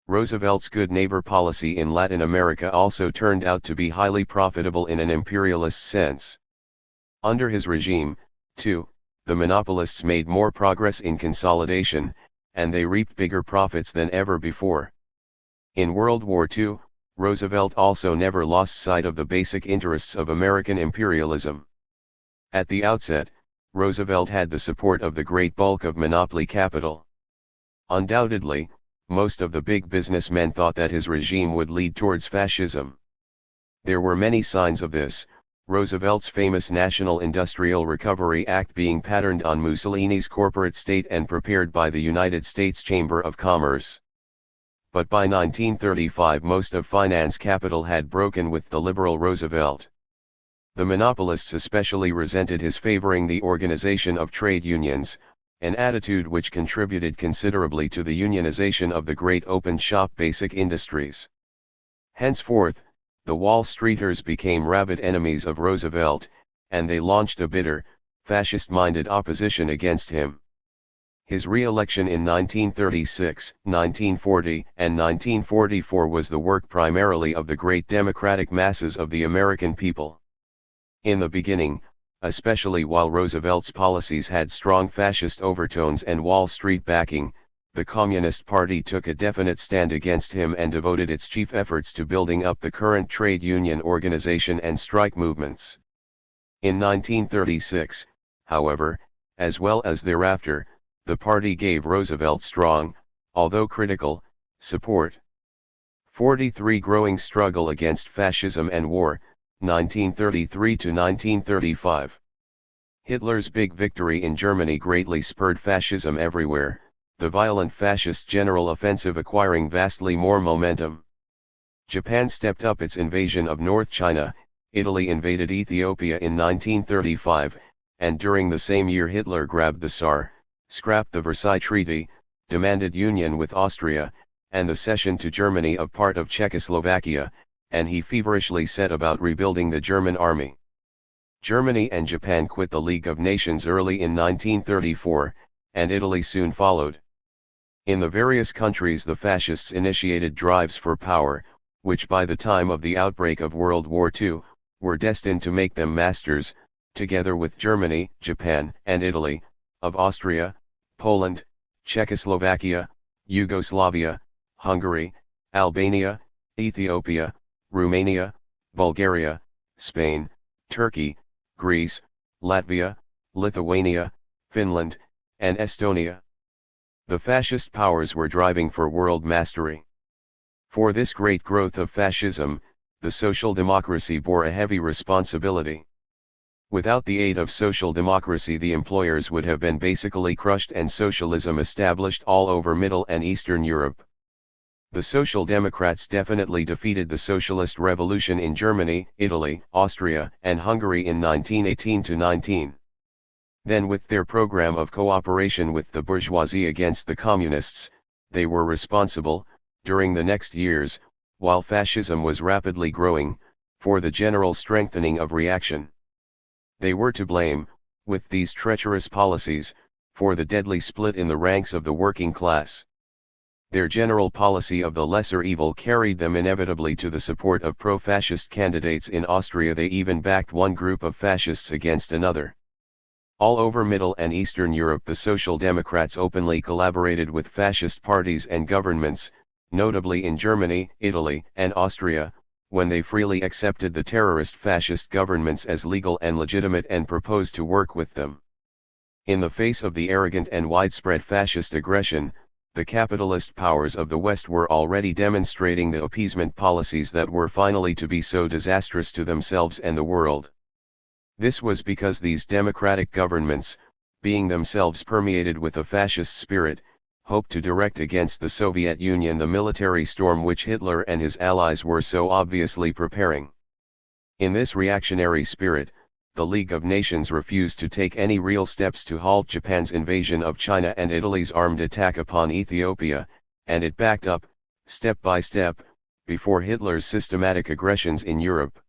Roosevelt's good neighbor policy in Latin America also turned out to be highly profitable in an imperialist sense. Under his regime, too, the monopolists made more progress in consolidation, and they reaped bigger profits than ever before. In World War II, Roosevelt also never lost sight of the basic interests of American imperialism. At the outset, Roosevelt had the support of the great bulk of monopoly capital. Undoubtedly, most of the big businessmen thought that his regime would lead towards fascism. There were many signs of this, Roosevelt's famous National Industrial Recovery Act being patterned on Mussolini's corporate state and prepared by the United States Chamber of Commerce. But by 1935 most of finance capital had broken with the liberal Roosevelt. The monopolists especially resented his favoring the organization of trade unions, an attitude which contributed considerably to the unionization of the great open-shop basic industries. Henceforth, the Wall Streeters became rabid enemies of Roosevelt, and they launched a bitter, fascist-minded opposition against him. His re-election in 1936, 1940, and 1944 was the work primarily of the great democratic masses of the American people. In the beginning, especially while Roosevelt's policies had strong fascist overtones and Wall Street backing, the Communist Party took a definite stand against him and devoted its chief efforts to building up the current trade union organization and strike movements. In 1936, however, as well as thereafter, the party gave Roosevelt strong, although critical, support. 43 Growing struggle against fascism and war, 1933 to 1935. Hitler's big victory in Germany greatly spurred fascism everywhere, the violent fascist general offensive acquiring vastly more momentum. Japan stepped up its invasion of North China, Italy invaded Ethiopia in 1935, and during the same year Hitler grabbed the Tsar, scrapped the Versailles Treaty, demanded union with Austria, and the cession to Germany of part of Czechoslovakia, and he feverishly set about rebuilding the German army. Germany and Japan quit the League of Nations early in 1934, and Italy soon followed. In the various countries the fascists initiated drives for power, which by the time of the outbreak of World War II, were destined to make them masters, together with Germany, Japan, and Italy, of Austria, Poland, Czechoslovakia, Yugoslavia, Hungary, Albania, Ethiopia, Romania, Bulgaria, Spain, Turkey, Greece, Latvia, Lithuania, Finland, and Estonia. The fascist powers were driving for world mastery. For this great growth of fascism, the social democracy bore a heavy responsibility. Without the aid of social democracy the employers would have been basically crushed and socialism established all over Middle and Eastern Europe. The Social Democrats definitely defeated the Socialist Revolution in Germany, Italy, Austria, and Hungary in 1918-19. Then with their program of cooperation with the bourgeoisie against the communists, they were responsible, during the next years, while fascism was rapidly growing, for the general strengthening of reaction. They were to blame, with these treacherous policies, for the deadly split in the ranks of the working class. Their general policy of the lesser evil carried them inevitably to the support of pro-fascist candidates in Austria. They even backed one group of fascists against another. All over Middle and Eastern Europe the Social Democrats openly collaborated with fascist parties and governments, notably in Germany, Italy, and Austria, when they freely accepted the terrorist fascist governments as legal and legitimate and proposed to work with them. In the face of the arrogant and widespread fascist aggression, the capitalist powers of the West were already demonstrating the appeasement policies that were finally to be so disastrous to themselves and the world. This was because these democratic governments, being themselves permeated with a fascist spirit, hoped to direct against the Soviet Union the military storm which Hitler and his allies were so obviously preparing. In this reactionary spirit, the League of Nations refused to take any real steps to halt Japan's invasion of China and Italy's armed attack upon Ethiopia, and it backed up, step by step, before Hitler's systematic aggressions in Europe.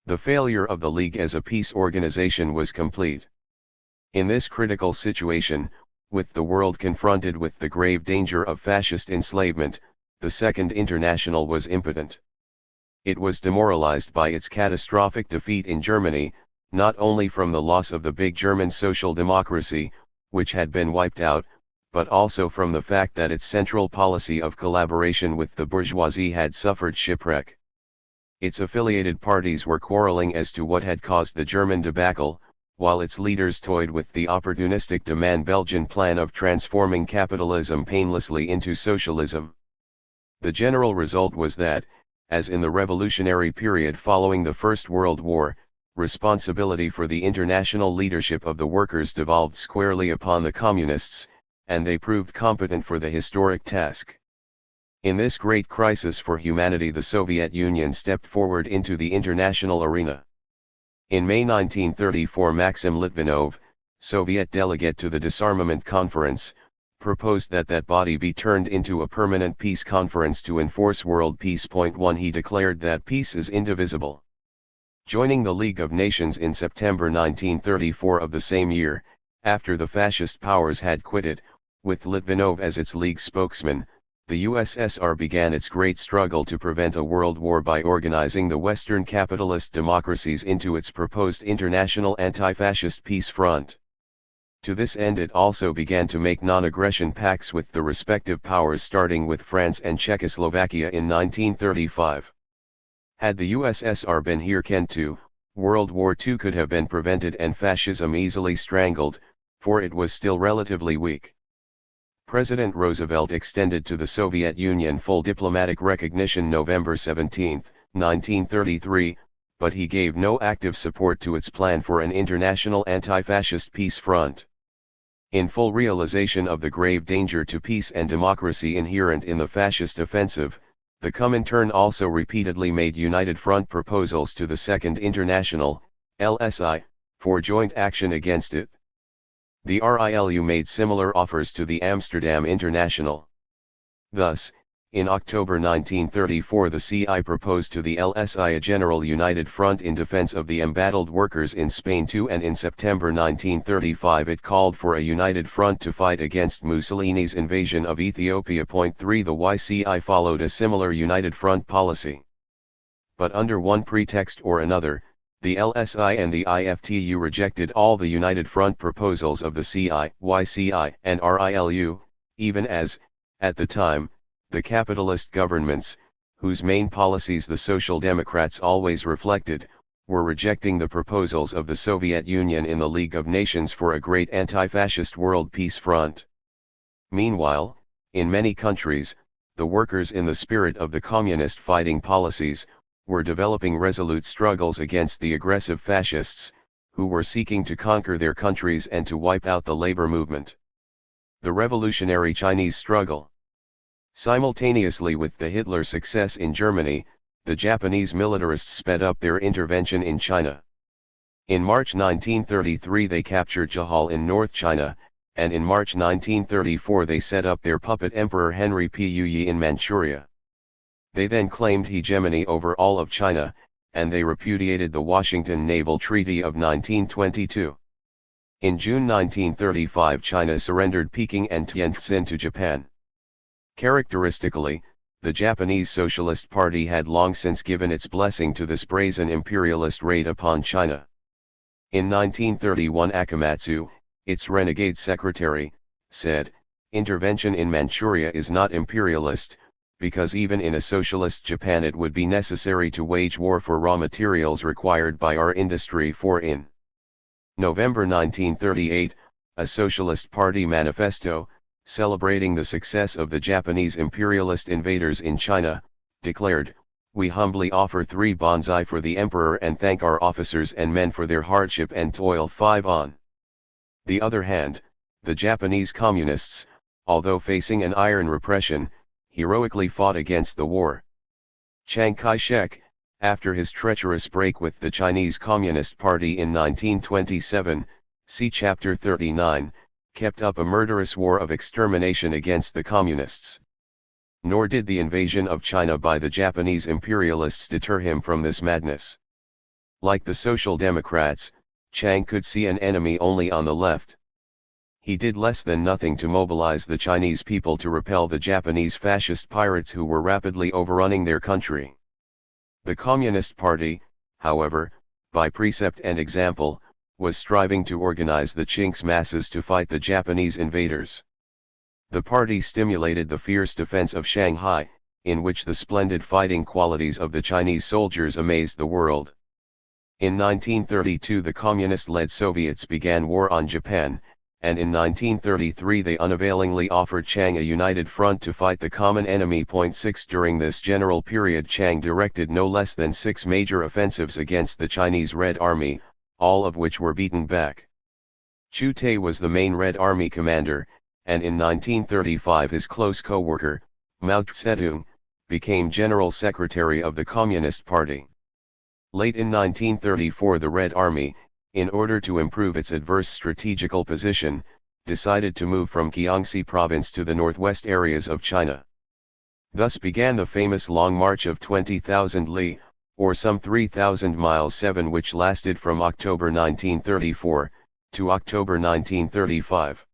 The failure of the League as a peace organization was complete. In this critical situation, with the world confronted with the grave danger of fascist enslavement, the Second International was impotent. It was demoralized by its catastrophic defeat in Germany, not only from the loss of the big German social democracy, which had been wiped out, but also from the fact that its central policy of collaboration with the bourgeoisie had suffered shipwreck. Its affiliated parties were quarreling as to what had caused the German debacle, while its leaders toyed with the opportunistic demand Belgian plan of transforming capitalism painlessly into socialism. The general result was that, as in the revolutionary period following the First World War, responsibility for the international leadership of the workers devolved squarely upon the communists, and they proved competent for the historic task. In this great crisis for humanity, the Soviet Union stepped forward into the international arena. In May 1934, Maxim Litvinov, Soviet delegate to the Disarmament Conference, proposed that that body be turned into a permanent peace conference to enforce world peace. 1 He declared that peace is indivisible. Joining the League of Nations in September 1934 of the same year, after the fascist powers had quitted, with Litvinov as its League spokesman, the USSR began its great struggle to prevent a world war by organizing the Western capitalist democracies into its proposed international anti-fascist peace front. To this end it also began to make non-aggression pacts with the respective powers, starting with France and Czechoslovakia in 1935. Had the USSR been here, World War II could have been prevented and fascism easily strangled, for it was still relatively weak. President Roosevelt extended to the Soviet Union full diplomatic recognition November 17, 1933, but he gave no active support to its plan for an international anti-fascist peace front. In full realization of the grave danger to peace and democracy inherent in the fascist offensive, the Comintern also repeatedly made United Front proposals to the Second International, LSI, for joint action against it. The RILU made similar offers to the Amsterdam International. Thus, in October 1934 the CI proposed to the LSI a general united front in defense of the embattled workers in Spain too, and in September 1935 it called for a united front to fight against Mussolini's invasion of Ethiopia. 3 The YCI followed a similar united front policy. But under one pretext or another, the LSI and the IFTU rejected all the united front proposals of the CI, YCI, and RILU, even as, at the time, the capitalist governments, whose main policies the Social Democrats always reflected, were rejecting the proposals of the Soviet Union in the League of Nations for a great anti-fascist world peace front. Meanwhile, in many countries, the workers, in the spirit of the communist fighting policies, were developing resolute struggles against the aggressive fascists, who were seeking to conquer their countries and to wipe out the labor movement. The revolutionary Chinese struggle. Simultaneously with the Hitler success in Germany, the Japanese militarists sped up their intervention in China. In March 1933 they captured Jahal in North China, and in March 1934 they set up their puppet Emperor Henry Puyi in Manchuria. They then claimed hegemony over all of China, and they repudiated the Washington Naval Treaty of 1922. In June 1935 China surrendered Peking and Tientsin to Japan. Characteristically, the Japanese Socialist Party had long since given its blessing to this brazen imperialist raid upon China. In 1931 Akamatsu, its renegade secretary, said, "Intervention in Manchuria is not imperialist, because even in a socialist Japan it would be necessary to wage war for raw materials required by our industry." For in November 1938, a Socialist Party manifesto, celebrating the success of the Japanese imperialist invaders in China, declared, "We humbly offer 3 bonsai for the emperor and thank our officers and men for their hardship and toil." 5 On the other hand, the Japanese communists, although facing an iron repression, heroically fought against the war. Chiang Kai-shek, after his treacherous break with the Chinese Communist Party in 1927, see Chapter 39, kept up a murderous war of extermination against the Communists. Nor did the invasion of China by the Japanese imperialists deter him from this madness. Like the Social Democrats, Chiang could see an enemy only on the left. He did less than nothing to mobilize the Chinese people to repel the Japanese fascist pirates who were rapidly overrunning their country. The Communist Party, however, by precept and example, was striving to organize the Chinks masses to fight the Japanese invaders. The party stimulated the fierce defense of Shanghai, in which the splendid fighting qualities of the Chinese soldiers amazed the world. In 1932 the Communist-led Soviets began war on Japan, and in 1933 they unavailingly offered Chiang a united front to fight the common enemy. 6 During this general period Chiang directed no less than 6 major offensives against the Chinese Red Army, all of which were beaten back. Chu Tai was the main Red Army commander, and in 1935 his close co-worker, Mao Zedong, became General Secretary of the Communist Party. Late in 1934 the Red Army, in order to improve its adverse strategical position, decided to move from Jiangxi province to the northwest areas of China. Thus began the famous Long March of 20,000 li, or some 3,000 miles 7, which lasted from October 1934, to October 1935.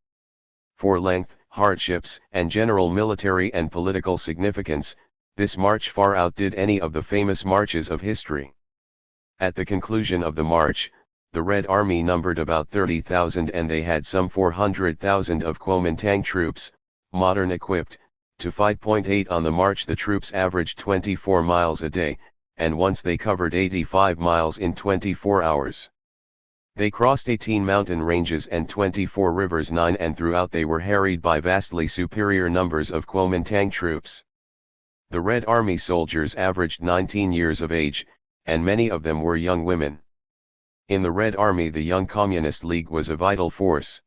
For length, hardships, and general military and political significance, this march far outdid any of the famous marches of history. At the conclusion of the march, the Red Army numbered about 30,000 and they had some 400,000 of Kuomintang troops, modern equipped, to fight. 8 On the march the troops averaged 24 miles a day, and once they covered 85 miles in 24 hours. They crossed 18 mountain ranges and 24 rivers 9, and throughout they were harried by vastly superior numbers of Kuomintang troops. The Red Army soldiers averaged 19 years of age, and many of them were young women. In the Red Army the Young Communist League was a vital force.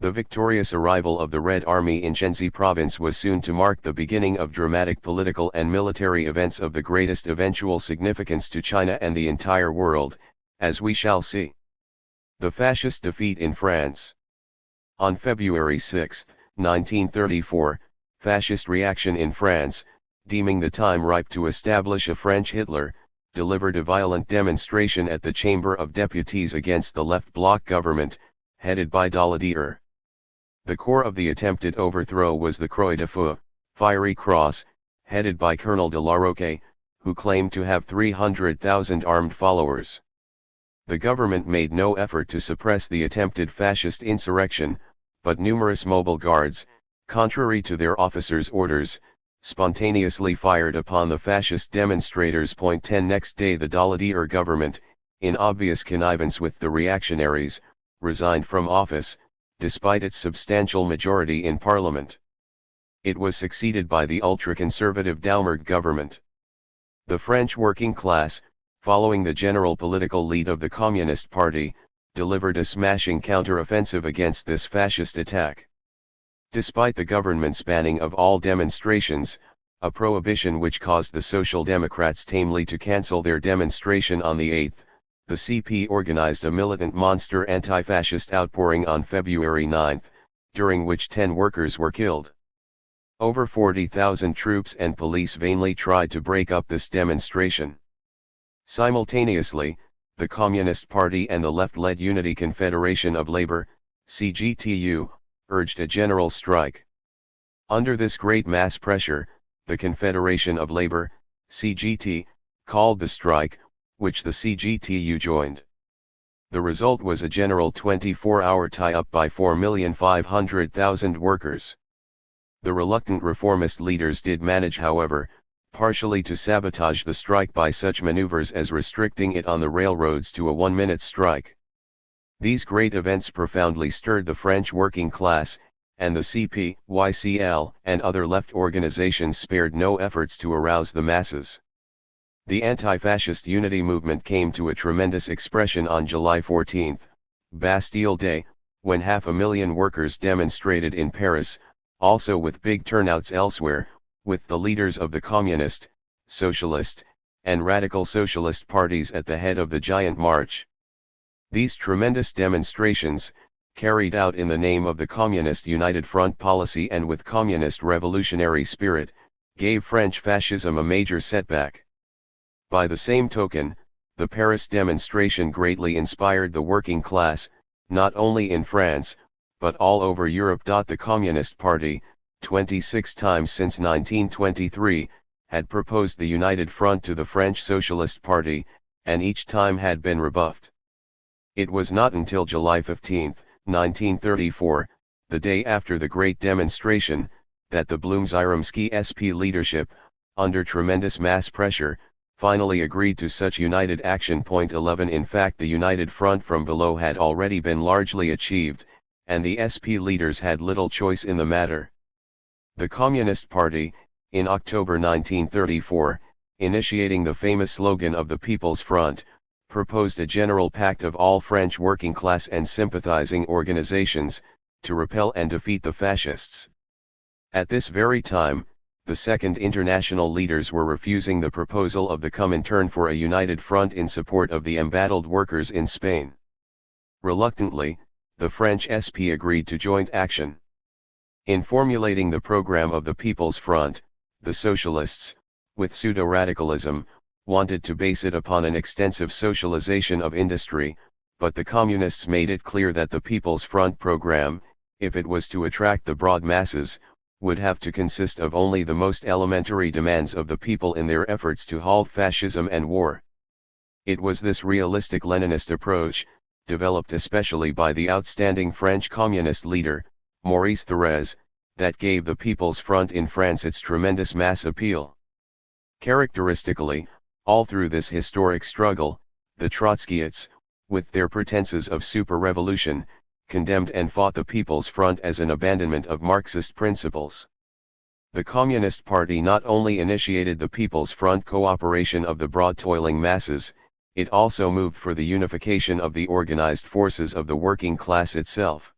The victorious arrival of the Red Army in Shenzi province was soon to mark the beginning of dramatic political and military events of the greatest eventual significance to China and the entire world, as we shall see. The fascist defeat in France. On February 6, 1934, fascist reaction in France, deeming the time ripe to establish a French Hitler, delivered a violent demonstration at the Chamber of Deputies against the left bloc government, headed by Daladier. The core of the attempted overthrow was the Croix de Feu, Fiery Cross, headed by Colonel de la Roque, who claimed to have 300,000 armed followers. The government made no effort to suppress the attempted fascist insurrection, but numerous mobile guards, contrary to their officers' orders, spontaneously fired upon the fascist demonstrators. 10 Next day the Daladier government, in obvious connivance with the reactionaries, resigned from office, despite its substantial majority in parliament. It was succeeded by the ultra-conservative Doumergue government. The French working class, following the general political lead of the Communist Party, delivered a smashing counter-offensive against this fascist attack. Despite the government's banning of all demonstrations, a prohibition which caused the Social Democrats tamely to cancel their demonstration on the 8th, the CP organized a militant monster anti-fascist outpouring on February 9, during which 10 workers were killed. Over 40,000 troops and police vainly tried to break up this demonstration. Simultaneously, the Communist Party and the left-led Unity Confederation of Labor, CGTU, urged a general strike. Under this great mass pressure, the Confederation of Labor, CGT, called the strike, which the CGTU joined. The result was a general 24-hour tie-up by 4,500,000 workers. The reluctant reformist leaders did manage, however, partially to sabotage the strike by such maneuvers as restricting it on the railroads to a 1-minute strike. These great events profoundly stirred the French working class, and the CP, YCL, and other left organizations spared no efforts to arouse the masses. The anti-fascist unity movement came to a tremendous expression on July 14, Bastille Day, when 500,000 workers demonstrated in Paris, also with big turnouts elsewhere, with the leaders of the Communist, Socialist, and Radical Socialist parties at the head of the giant march. These tremendous demonstrations, carried out in the name of the Communist United Front policy and with communist revolutionary spirit, gave French fascism a major setback. By the same token, the Paris demonstration greatly inspired the working class, not only in France, but all over Europe. The Communist Party, 26 times since 1923, had proposed the United Front to the French Socialist Party, and each time had been rebuffed. It was not until July 15, 1934, the day after the great demonstration, that the Blum-Zyromsky SP leadership, under tremendous mass pressure, finally agreed to such united action. 11 In fact, the United Front from below had already been largely achieved, and the SP leaders had little choice in the matter. The Communist Party, in October 1934, initiating the famous slogan of the People's Front, proposed a general pact of all French working class and sympathizing organizations, to repel and defeat the fascists. At this very time, the Second International leaders were refusing the proposal of the Comintern for a united front in support of the embattled workers in Spain. Reluctantly, the French SP agreed to joint action. In formulating the program of the People's Front, the socialists, with pseudo-radicalism, wanted to base it upon an extensive socialization of industry, but the communists made it clear that the People's Front program, if it was to attract the broad masses, would have to consist of only the most elementary demands of the people in their efforts to halt fascism and war. It was this realistic Leninist approach, developed especially by the outstanding French communist leader, Maurice Thorez, that gave the People's Front in France its tremendous mass appeal. Characteristically, all through this historic struggle, the Trotskyists, with their pretenses of super-revolution, condemned and fought the People's Front as an abandonment of Marxist principles. The Communist Party not only initiated the People's Front cooperation of the broad toiling masses, it also moved for the unification of the organized forces of the working class itself.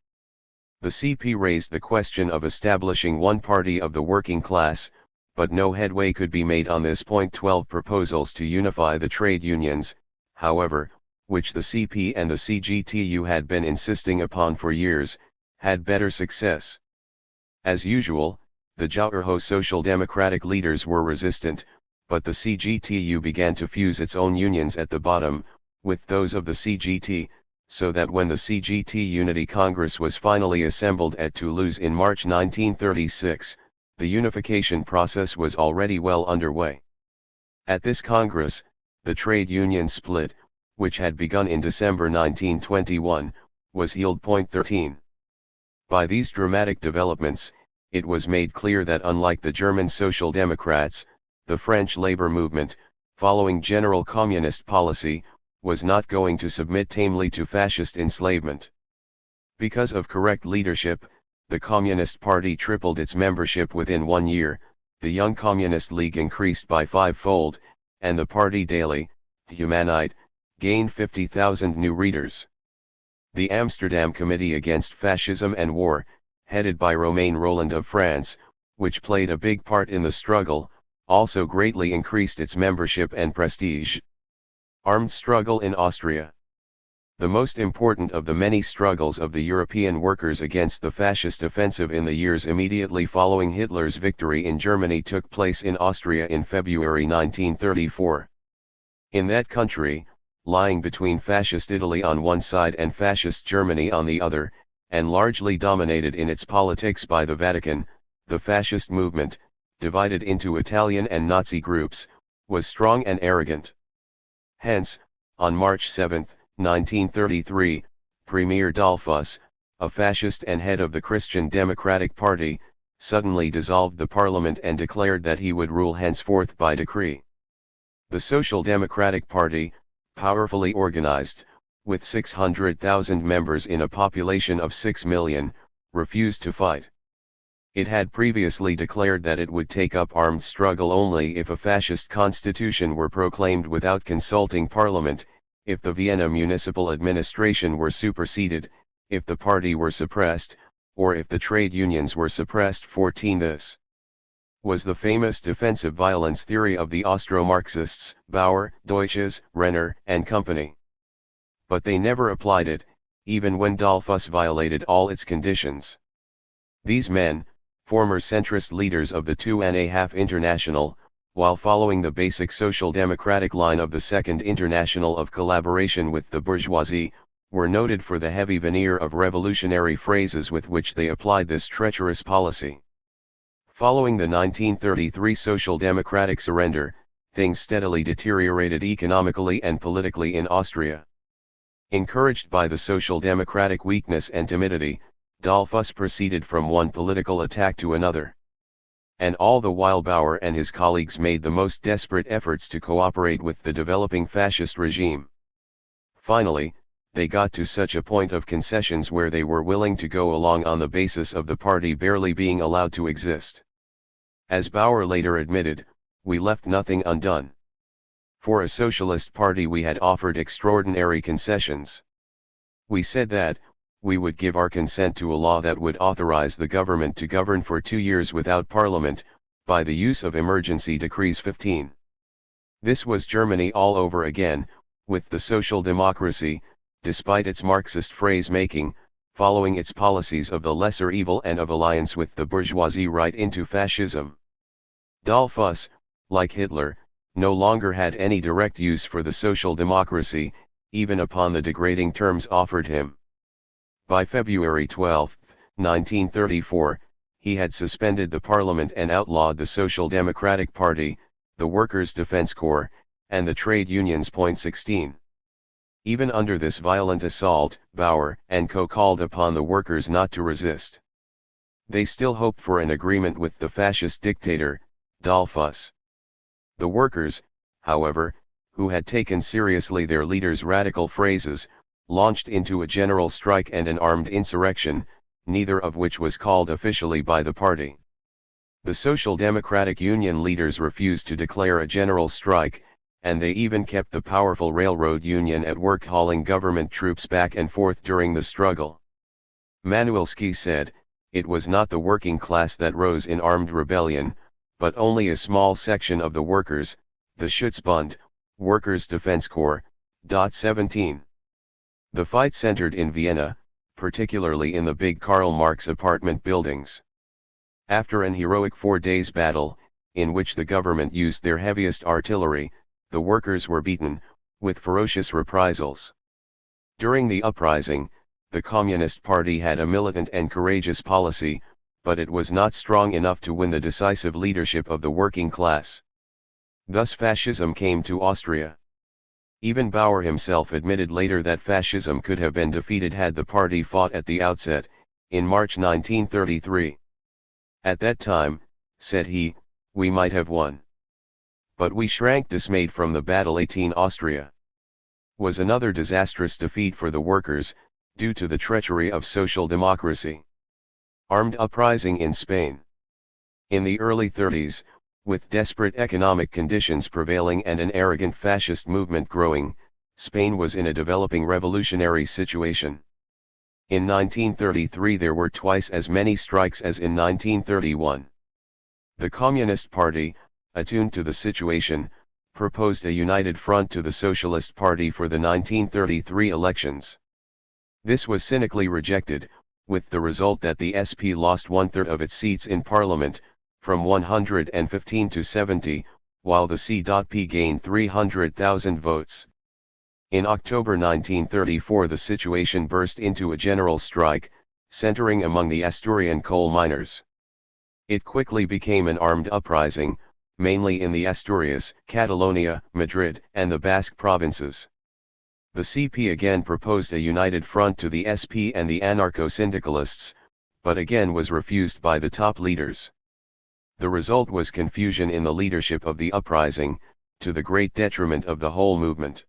The CP raised the question of establishing one party of the working class, but no headway could be made on this point. 12 proposals to unify the trade unions, however, which the CP and the CGTU had been insisting upon for years, had better success. As usual, the Jourho Social Democratic leaders were resistant, but the CGTU began to fuse its own unions at the bottom, with those of the CGT, so that when the CGT Unity Congress was finally assembled at Toulouse in March 1936, the unification process was already well underway. At this Congress, the trade union split, which had begun in December 1921, was healed. 13. By these dramatic developments, it was made clear that unlike the German Social Democrats, the French labor movement, following general communist policy, was not going to submit tamely to fascist enslavement. Because of correct leadership, the Communist Party tripled its membership within 1 year, the Young Communist League increased by 5-fold, and the Parti Daily, Humanite, gained 50,000 new readers. The Amsterdam Committee Against Fascism and War, headed by Romain Rolland of France, which played a big part in the struggle, also greatly increased its membership and prestige. Armed struggle in Austria. The most important of the many struggles of the European workers against the fascist offensive in the years immediately following Hitler's victory in Germany took place in Austria in February 1934. In that country, lying between fascist Italy on one side and fascist Germany on the other, and largely dominated in its politics by the Vatican, the fascist movement, divided into Italian and Nazi groups, was strong and arrogant. Hence, on March 7, 1933, Premier Dollfuss, a fascist and head of the Christian Democratic Party, suddenly dissolved the parliament and declared that he would rule henceforth by decree. The Social Democratic Party, powerfully organized, with 600,000 members in a population of 6 million, refused to fight. It had previously declared that it would take up armed struggle only if a fascist constitution were proclaimed without consulting parliament, if the Vienna municipal administration were superseded, if the party were suppressed, or if the trade unions were suppressed. 14. This was the famous defensive violence theory of the Austro-Marxists, Bauer, Deutsches, Renner, and company. But they never applied it, even when Dollfuss violated all its conditions. These men, former centrist leaders of the 2.5 International, while following the basic social democratic line of the Second International of collaboration with the bourgeoisie, were noted for the heavy veneer of revolutionary phrases with which they applied this treacherous policy. Following the 1933 social democratic surrender, things steadily deteriorated economically and politically in Austria. Encouraged by the social democratic weakness and timidity, Dollfuss proceeded from one political attack to another. And all the while Bauer and his colleagues made the most desperate efforts to cooperate with the developing fascist regime. Finally, they got to such a point of concessions where they were willing to go along on the basis of the party barely being allowed to exist. As Bauer later admitted, "We left nothing undone. For a socialist party we had offered extraordinary concessions. We said that, we would give our consent to a law that would authorize the government to govern for 2 years without parliament, by the use of emergency decrees. 15. This was Germany all over again, with the social democracy, despite its Marxist phrase-making, following its policies of the lesser evil and of alliance with the bourgeoisie right into fascism. Dollfuss, like Hitler, no longer had any direct use for the social democracy, even upon the degrading terms offered him. By February 12, 1934, he had suspended the parliament and outlawed the Social Democratic Party, the Workers' Defense Corps, and the trade unions. 16. Even under this violent assault, Bauer and co. called upon the workers not to resist. They still hoped for an agreement with the fascist dictator, Dollfuss. The workers, however, who had taken seriously their leader's radical phrases, launched into a general strike and an armed insurrection, neither of which was called officially by the party. The Social Democratic Union leaders refused to declare a general strike, and they even kept the powerful railroad union at work hauling government troops back and forth during the struggle. Manuelski said, "It was not the working class that rose in armed rebellion, but only a small section of the workers, the Schutzbund, Workers' Defense Corps." 17. The fight centered in Vienna, particularly in the big Karl Marx apartment buildings. After an heroic 4 days battle, in which the government used their heaviest artillery, the workers were beaten, with ferocious reprisals. During the uprising, the Communist Party had a militant and courageous policy, but it was not strong enough to win the decisive leadership of the working class. Thus fascism came to Austria. Even Bauer himself admitted later that fascism could have been defeated had the party fought at the outset, in March 1933. "At that time," said he, "we might have won. But we shrank dismayed from the battle." 18. Austria was another disastrous defeat for the workers, due to the treachery of social democracy. Armed uprising in Spain. In the early 30s, with desperate economic conditions prevailing and an arrogant fascist movement growing, Spain was in a developing revolutionary situation. In 1933 there were twice as many strikes as in 1931. The Communist Party, attuned to the situation, proposed a united front to the Socialist Party for the 1933 elections. This was cynically rejected, with the result that the SP lost 1/3 of its seats in Parliament, from 115 to 70, while the C.P gained 300,000 votes. In October 1934 the situation burst into a general strike, centering among the Asturian coal miners. It quickly became an armed uprising, mainly in the Asturias, Catalonia, Madrid, and the Basque provinces. The CP again proposed a united front to the SP and the anarcho-syndicalists, but again was refused by the top leaders. The result was confusion in the leadership of the uprising, to the great detriment of the whole movement.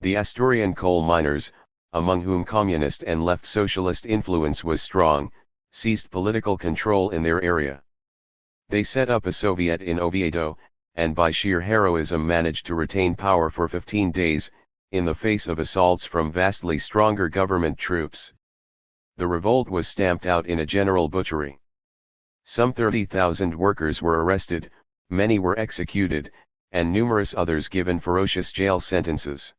The Asturian coal miners, among whom communist and left socialist influence was strong, seized political control in their area. They set up a Soviet in Oviedo, and by sheer heroism managed to retain power for 15 days, in the face of assaults from vastly stronger government troops. The revolt was stamped out in a general butchery. Some 30,000 workers were arrested, many were executed, and numerous others given ferocious jail sentences.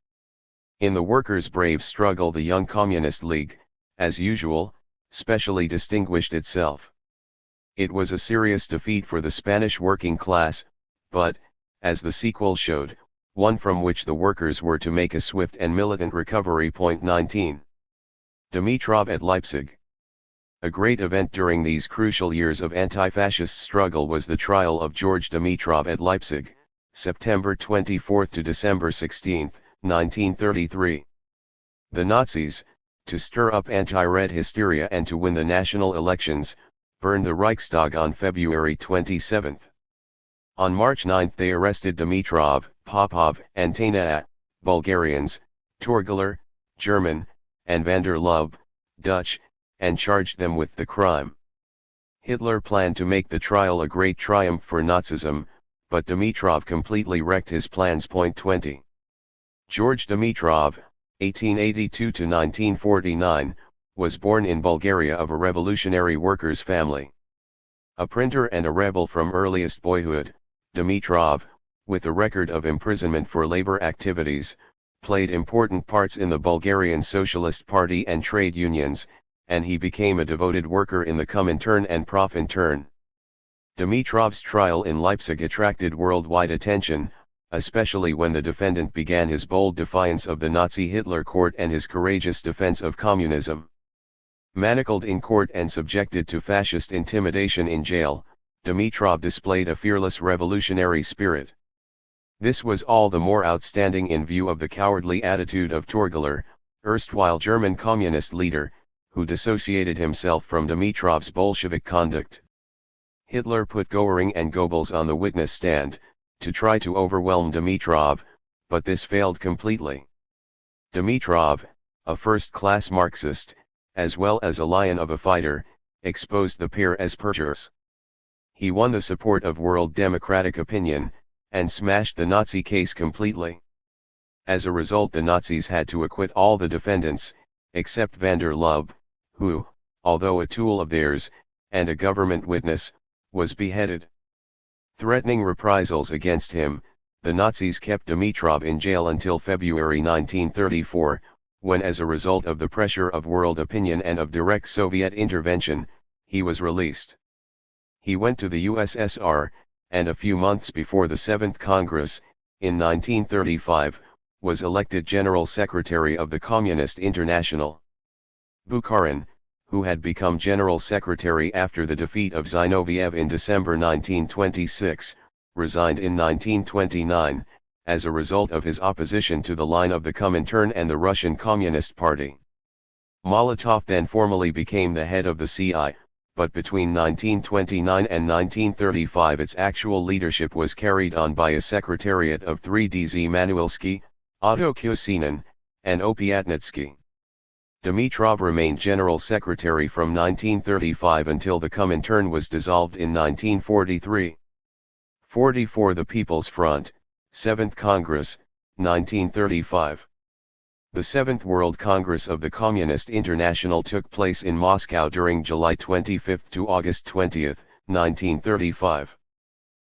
In the workers' brave struggle the Young Communist League, as usual, specially distinguished itself. It was a serious defeat for the Spanish working class, but, as the sequel showed, one from which the workers were to make a swift and militant recovery. 19. Dimitrov at Leipzig. A great event during these crucial years of anti-fascist struggle was the trial of George Dimitrov at Leipzig, September 24 to December 16, 1933. The Nazis, to stir up anti-Red hysteria and to win the national elections, burned the Reichstag on February 27. On March 9 they arrested Dimitrov, Popov, and Tena, Bulgarians, Torgeler, German, and van der Lubbe, Dutch, and charged them with the crime. Hitler planned to make the trial a great triumph for Nazism, but Dimitrov completely wrecked his plans. 20. George Dimitrov, 1882–1949, was born in Bulgaria of a revolutionary workers' family. A printer and a rebel from earliest boyhood, Dimitrov, with a record of imprisonment for labor activities, played important parts in the Bulgarian Socialist Party and trade unions, and he became a devoted worker in the Comintern and Profintern. Dimitrov's trial in Leipzig attracted worldwide attention, especially when the defendant began his bold defiance of the Nazi Hitler court and his courageous defense of communism. Manacled in court and subjected to fascist intimidation in jail, Dimitrov displayed a fearless revolutionary spirit. This was all the more outstanding in view of the cowardly attitude of Torgeler, erstwhile German communist leader, who dissociated himself from Dimitrov's Bolshevik conduct. Hitler put Göring and Goebbels on the witness stand, to try to overwhelm Dimitrov, but this failed completely. Dimitrov, a first-class Marxist, as well as a lion of a fighter, exposed the pair as perjurers. He won the support of world democratic opinion, and smashed the Nazi case completely. As a result, the Nazis had to acquit all the defendants, except van der Lubbe, who, although a tool of theirs, and a government witness, was beheaded. Threatening reprisals against him, the Nazis kept Dimitrov in jail until February 1934, when, as a result of the pressure of world opinion and of direct Soviet intervention, he was released. He went to the USSR, and a few months before the 7th Congress, in 1935, was elected General Secretary of the Communist International. Bukharin, who had become General Secretary after the defeat of Zinoviev in December 1926, resigned in 1929, as a result of his opposition to the line of the Comintern and the Russian Communist Party. Molotov then formally became the head of the CI, but between 1929 and 1935 its actual leadership was carried on by a secretariat of 3DZ Manuelsky, Otto Kusenin, and Opiatnitsky. Dimitrov remained General Secretary from 1935 until the Comintern was dissolved in 1943. 44 The People's Front, 7th Congress, 1935. The 7th World Congress of the Communist International took place in Moscow during July 25 to August 20, 1935.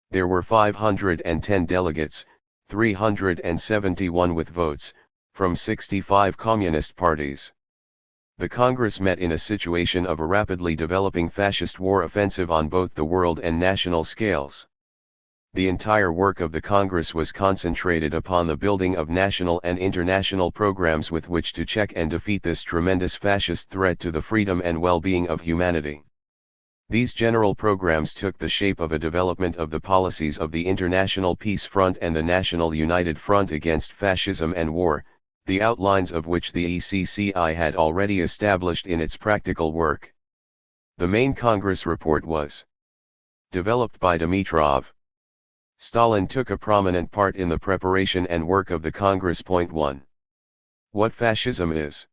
There were 510 delegates, 371 with votes, from 65 communist parties. The Congress met in a situation of a rapidly developing fascist war offensive on both the world and national scales. The entire work of the Congress was concentrated upon the building of national and international programs with which to check and defeat this tremendous fascist threat to the freedom and well-being of humanity. These general programs took the shape of a development of the policies of the International Peace Front and the National United Front Against Fascism and War, the outlines of which the ECCI had already established in its practical work. The main Congress report was developed by Dimitrov. Stalin took a prominent part in the preparation and work of the Congress. 1. What fascism is.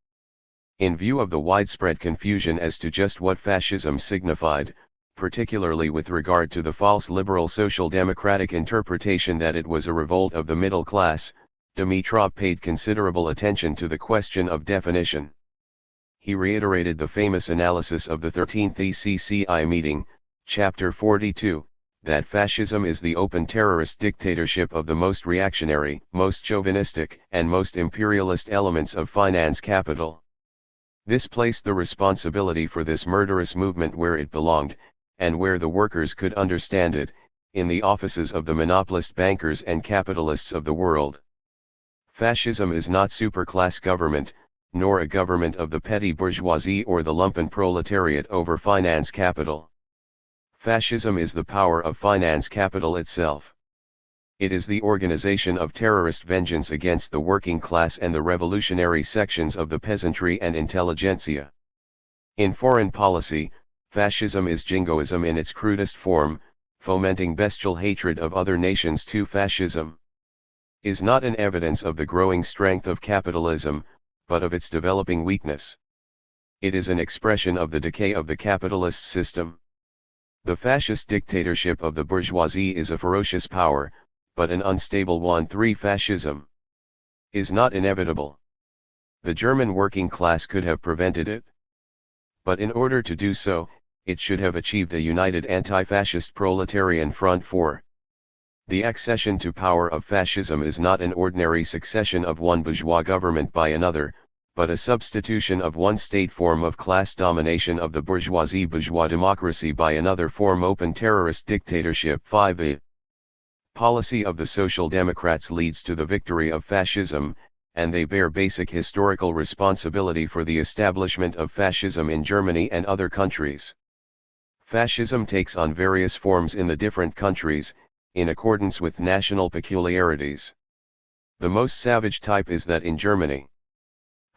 In view of the widespread confusion as to just what fascism signified, particularly with regard to the false liberal social democratic interpretation that it was a revolt of the middle class, Dimitrov paid considerable attention to the question of definition. He reiterated the famous analysis of the 13th ECCI meeting, Chapter 42, that fascism is the open terrorist dictatorship of the most reactionary, most chauvinistic, and most imperialist elements of finance capital. This placed the responsibility for this murderous movement where it belonged, and where the workers could understand it, in the offices of the monopolist bankers and capitalists of the world. Fascism is not superclass government, nor a government of the petty bourgeoisie or the lumpen proletariat over finance capital. Fascism is the power of finance capital itself. It is the organization of terrorist vengeance against the working class and the revolutionary sections of the peasantry and intelligentsia. In foreign policy, fascism is jingoism in its crudest form, fomenting bestial hatred of other nations too. Fascism is not an evidence of the growing strength of capitalism, but of its developing weakness. It is an expression of the decay of the capitalist system. The fascist dictatorship of the bourgeoisie is a ferocious power, but an unstable one. 3. Fascism is not inevitable. The German working class could have prevented it. But in order to do so, it should have achieved a united anti-fascist proletarian front. 4. The accession to power of fascism is not an ordinary succession of one bourgeois government by another, but a substitution of one state form of class domination of the bourgeois democracy by another form, open terrorist dictatorship. 5. The policy of the Social Democrats leads to the victory of fascism, and they bear basic historical responsibility for the establishment of fascism in Germany and other countries. Fascism takes on various forms in the different countries, in accordance with national peculiarities. The most savage type is that in Germany.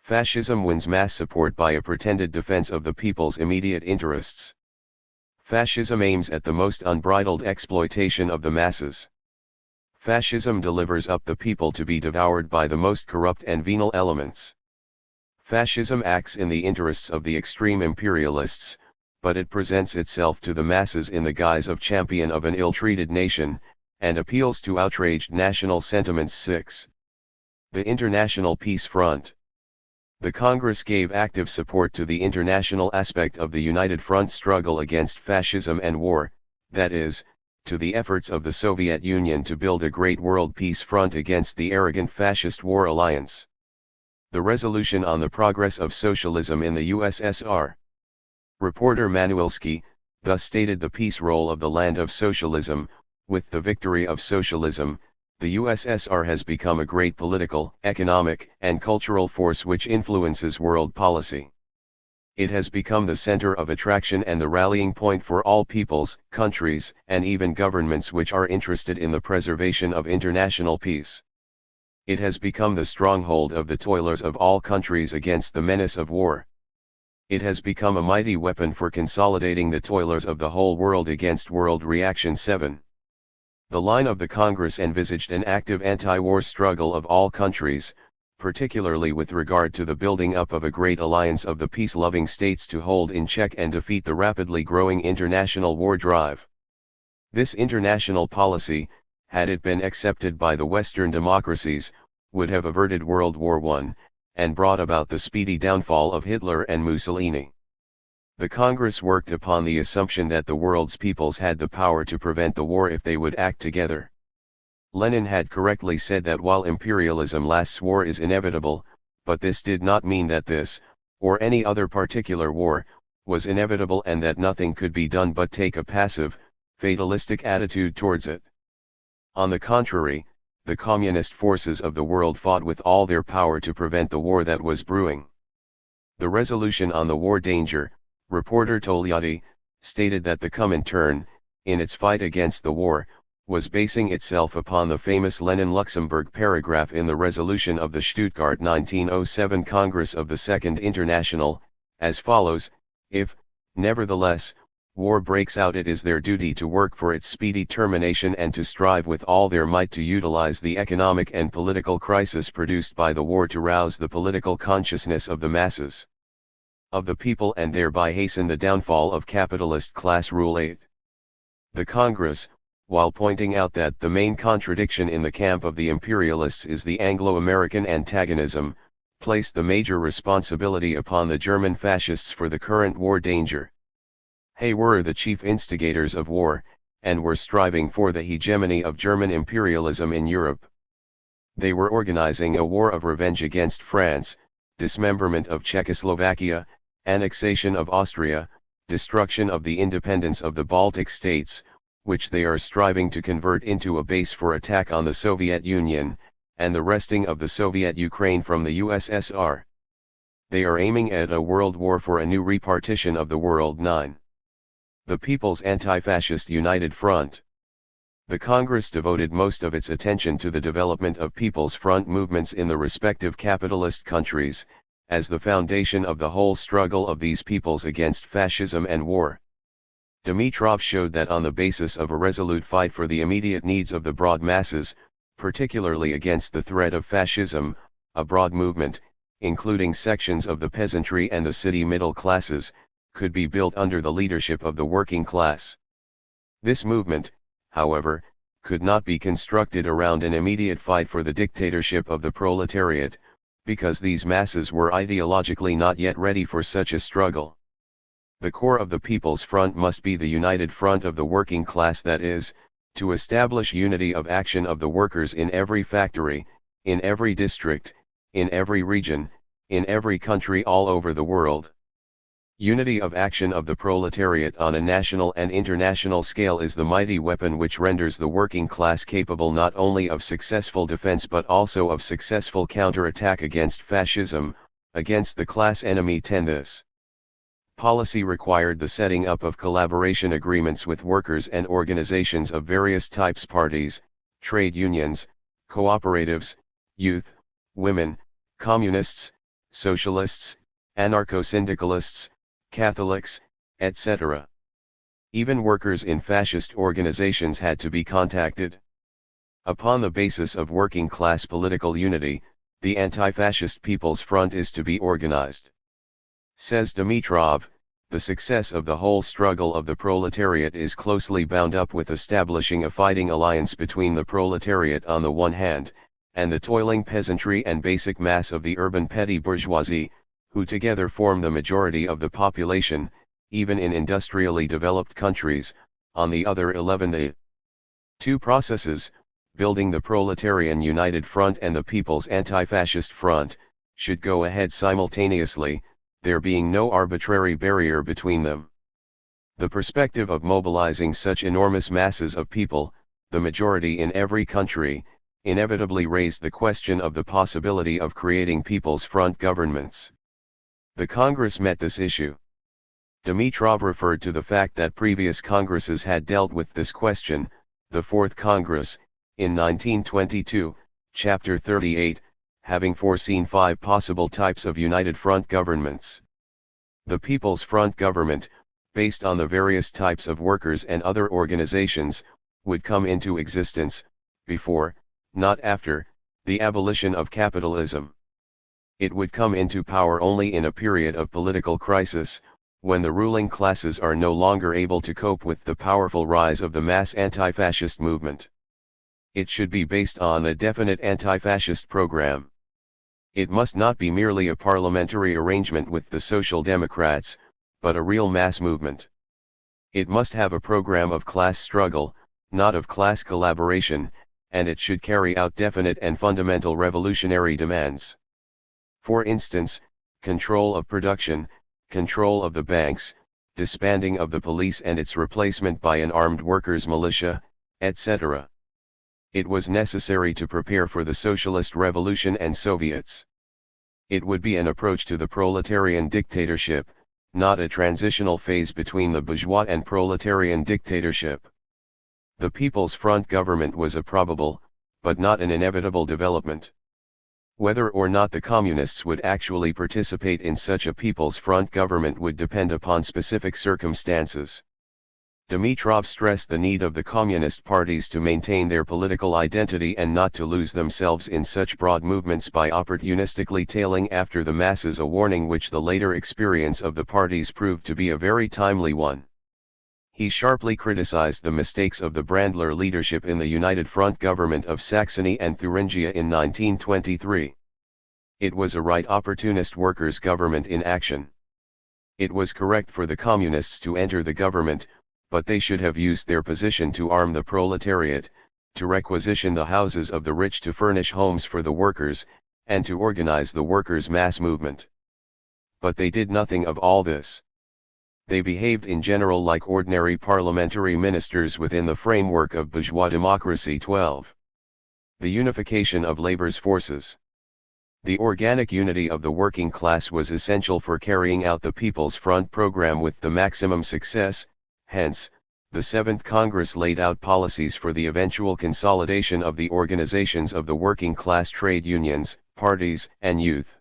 Fascism wins mass support by a pretended defense of the people's immediate interests. Fascism aims at the most unbridled exploitation of the masses. Fascism delivers up the people to be devoured by the most corrupt and venal elements. Fascism acts in the interests of the extreme imperialists, but it presents itself to the masses in the guise of champion of an ill-treated nation, and appeals to outraged national sentiments. 6. The International Peace Front. The Congress gave active support to the international aspect of the United Front struggle against fascism and war, that is, to the efforts of the Soviet Union to build a great world peace front against the arrogant fascist war alliance. The resolution on the progress of socialism in the USSR. Reporter Manuelski, thus stated the peace role of the land of socialism. With the victory of socialism, the USSR has become a great political, economic, and cultural force which influences world policy. It has become the center of attraction and the rallying point for all peoples, countries, and even governments which are interested in the preservation of international peace. It has become the stronghold of the toilers of all countries against the menace of war. It has become a mighty weapon for consolidating the toilers of the whole world against world reaction. 7. The line of the Congress envisaged an active anti-war struggle of all countries, particularly with regard to the building up of a great alliance of the peace-loving states to hold in check and defeat the rapidly growing international war drive. This international policy, had it been accepted by the Western democracies, would have averted World War I, and brought about the speedy downfall of Hitler and Mussolini. The Congress worked upon the assumption that the world's peoples had the power to prevent the war if they would act together. Lenin had correctly said that while imperialism lasts, war is inevitable, but this did not mean that this, or any other particular war, was inevitable and that nothing could be done but take a passive, fatalistic attitude towards it. On the contrary, the communist forces of the world fought with all their power to prevent the war that was brewing. The resolution on the war danger, reporter Togliatti, stated that the Comintern, in its fight against the war, was basing itself upon the famous Lenin-Luxemburg paragraph in the resolution of the Stuttgart 1907 Congress of the Second International, as follows: if, nevertheless, war breaks out, it is their duty to work for its speedy termination and to strive with all their might to utilize the economic and political crisis produced by the war to rouse the political consciousness of the masses. of the people and thereby hasten the downfall of capitalist class rule. 8. The Congress, while pointing out that the main contradiction in the camp of the imperialists is the Anglo-American antagonism, placed the major responsibility upon the German fascists for the current war danger. They were the chief instigators of war, and were striving for the hegemony of German imperialism in Europe. They were organizing a war of revenge against France, dismemberment of Czechoslovakia, annexation of Austria, destruction of the independence of the Baltic states, which they are striving to convert into a base for attack on the Soviet Union, and the wresting of the Soviet Ukraine from the USSR. They are aiming at a world war for a new repartition of the world. 9. The People's Anti-Fascist United Front. The Congress devoted most of its attention to the development of People's Front movements in the respective capitalist countries, as the foundation of the whole struggle of these peoples against fascism and war. Dimitrov showed that on the basis of a resolute fight for the immediate needs of the broad masses, particularly against the threat of fascism, a broad movement, including sections of the peasantry and the city middle classes, could be built under the leadership of the working class. This movement, however, could not be constructed around an immediate fight for the dictatorship of the proletariat, because these masses were ideologically not yet ready for such a struggle. The core of the People's Front must be the united front of the working class, that is, to establish unity of action of the workers in every factory, in every district, in every region, in every country all over the world. Unity of action of the proletariat on a national and international scale is the mighty weapon which renders the working class capable not only of successful defense but also of successful counterattack against fascism, against the class enemy. 10. This policy required the setting up of collaboration agreements with workers and organizations of various types: parties, trade unions, cooperatives, youth, women, communists, socialists, anarcho-syndicalists, Catholics, etc. Even workers in fascist organizations had to be contacted. Upon the basis of working class political unity, the anti-fascist People's Front is to be organized. Says Dimitrov, the success of the whole struggle of the proletariat is closely bound up with establishing a fighting alliance between the proletariat on the one hand, and the toiling peasantry and basic mass of the urban petty bourgeoisie, who together form the majority of the population, even in industrially developed countries, on the other. 11. The two processes, building the proletarian united front and the People's Anti-Fascist Front, should go ahead simultaneously, there being no arbitrary barrier between them. The perspective of mobilizing such enormous masses of people, the majority in every country, inevitably raised the question of the possibility of creating People's Front governments. The Congress met this issue. Dimitrov referred to the fact that previous Congresses had dealt with this question, the Fourth Congress, in 1922, Chapter 38, having foreseen 5 possible types of United Front governments. The People's Front government, based on the various types of workers and other organizations, would come into existence, before, not after, the abolition of capitalism. It would come into power only in a period of political crisis, when the ruling classes are no longer able to cope with the powerful rise of the mass anti-fascist movement. It should be based on a definite anti-fascist program. It must not be merely a parliamentary arrangement with the Social Democrats, but a real mass movement. It must have a program of class struggle, not of class collaboration, and it should carry out definite and fundamental revolutionary demands. For instance, control of production, control of the banks, disbanding of the police and its replacement by an armed workers' militia, etc. It was necessary to prepare for the socialist revolution and Soviets. It would be an approach to the proletarian dictatorship, not a transitional phase between the bourgeois and proletarian dictatorship. The People's Front government was a probable, but not an inevitable development. Whether or not the communists would actually participate in such a People's Front government would depend upon specific circumstances. Dimitrov stressed the need of the communist parties to maintain their political identity and not to lose themselves in such broad movements by opportunistically tailing after the masses, a warning which the later experience of the parties proved to be a very timely one. He sharply criticized the mistakes of the Brandler leadership in the United Front government of Saxony and Thuringia in 1923. It was a right opportunist workers' government in action. It was correct for the communists to enter the government, but they should have used their position to arm the proletariat, to requisition the houses of the rich to furnish homes for the workers, and to organize the workers' mass movement. But they did nothing of all this. They behaved in general like ordinary parliamentary ministers within the framework of bourgeois democracy. 12. The unification of labor's forces. The organic unity of the working class was essential for carrying out the People's Front program with the maximum success. Hence, the Seventh Congress laid out policies for the eventual consolidation of the organizations of the working class, trade unions, parties, and youth.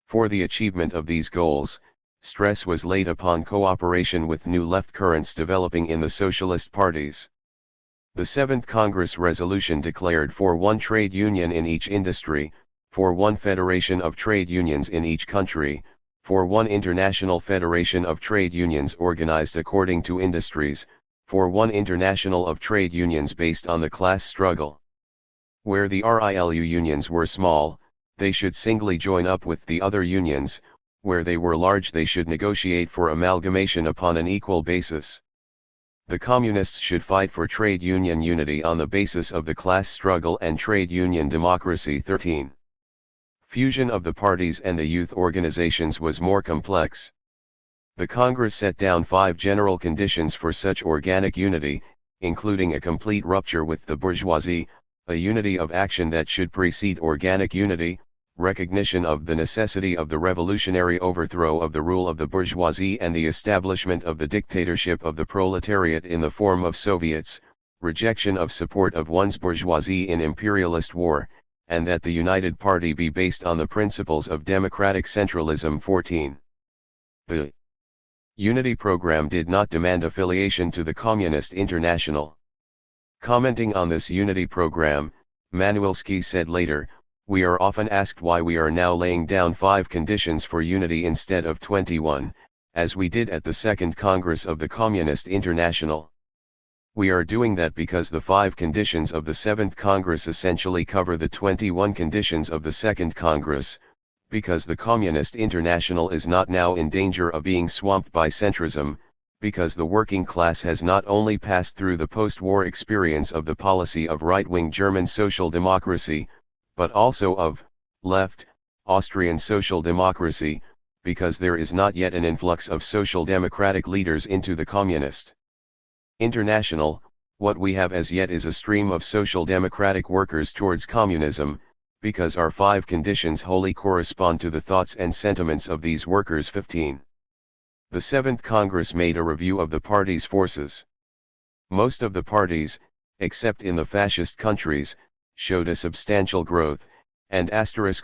For the achievement of these goals, stress was laid upon cooperation with new left currents developing in the socialist parties. The Seventh Congress resolution declared for one trade union in each industry, for one federation of trade unions in each country, for one international federation of trade unions organized according to industries, for one international of trade unions based on the class struggle. Where the RILU unions were small, they should singly join up with the other unions. Where they were large, they should negotiate for amalgamation upon an equal basis. The communists should fight for trade union unity on the basis of the class struggle and trade union democracy. 13. Fusion of the parties and the youth organizations was more complex. The Congress set down 5 general conditions for such organic unity, including a complete rupture with the bourgeoisie, a unity of action that should precede organic unity, recognition of the necessity of the revolutionary overthrow of the rule of the bourgeoisie and the establishment of the dictatorship of the proletariat in the form of Soviets, rejection of support of one's bourgeoisie in imperialist war, and that the United Party be based on the principles of democratic centralism. 14. The Unity Program did not demand affiliation to the Communist International. Commenting on this Unity Program, Manuelski said later, "We are often asked why we are now laying down 5 conditions for unity instead of 21, as we did at the Second Congress of the Communist International. We are doing that because the 5 conditions of the Seventh Congress essentially cover the 21 conditions of the Second Congress, because the Communist International is not now in danger of being swamped by centrism, because the working class has not only passed through the post-war experience of the policy of right-wing German social democracy, but also of left, Austrian social democracy, because there is not yet an influx of social democratic leaders into the Communist International. What we have as yet is a stream of social democratic workers towards communism, because our 5 conditions wholly correspond to the thoughts and sentiments of these workers. 15. The Seventh Congress made a review of the party's forces. Most of the parties, except in the fascist countries, showed a substantial growth, and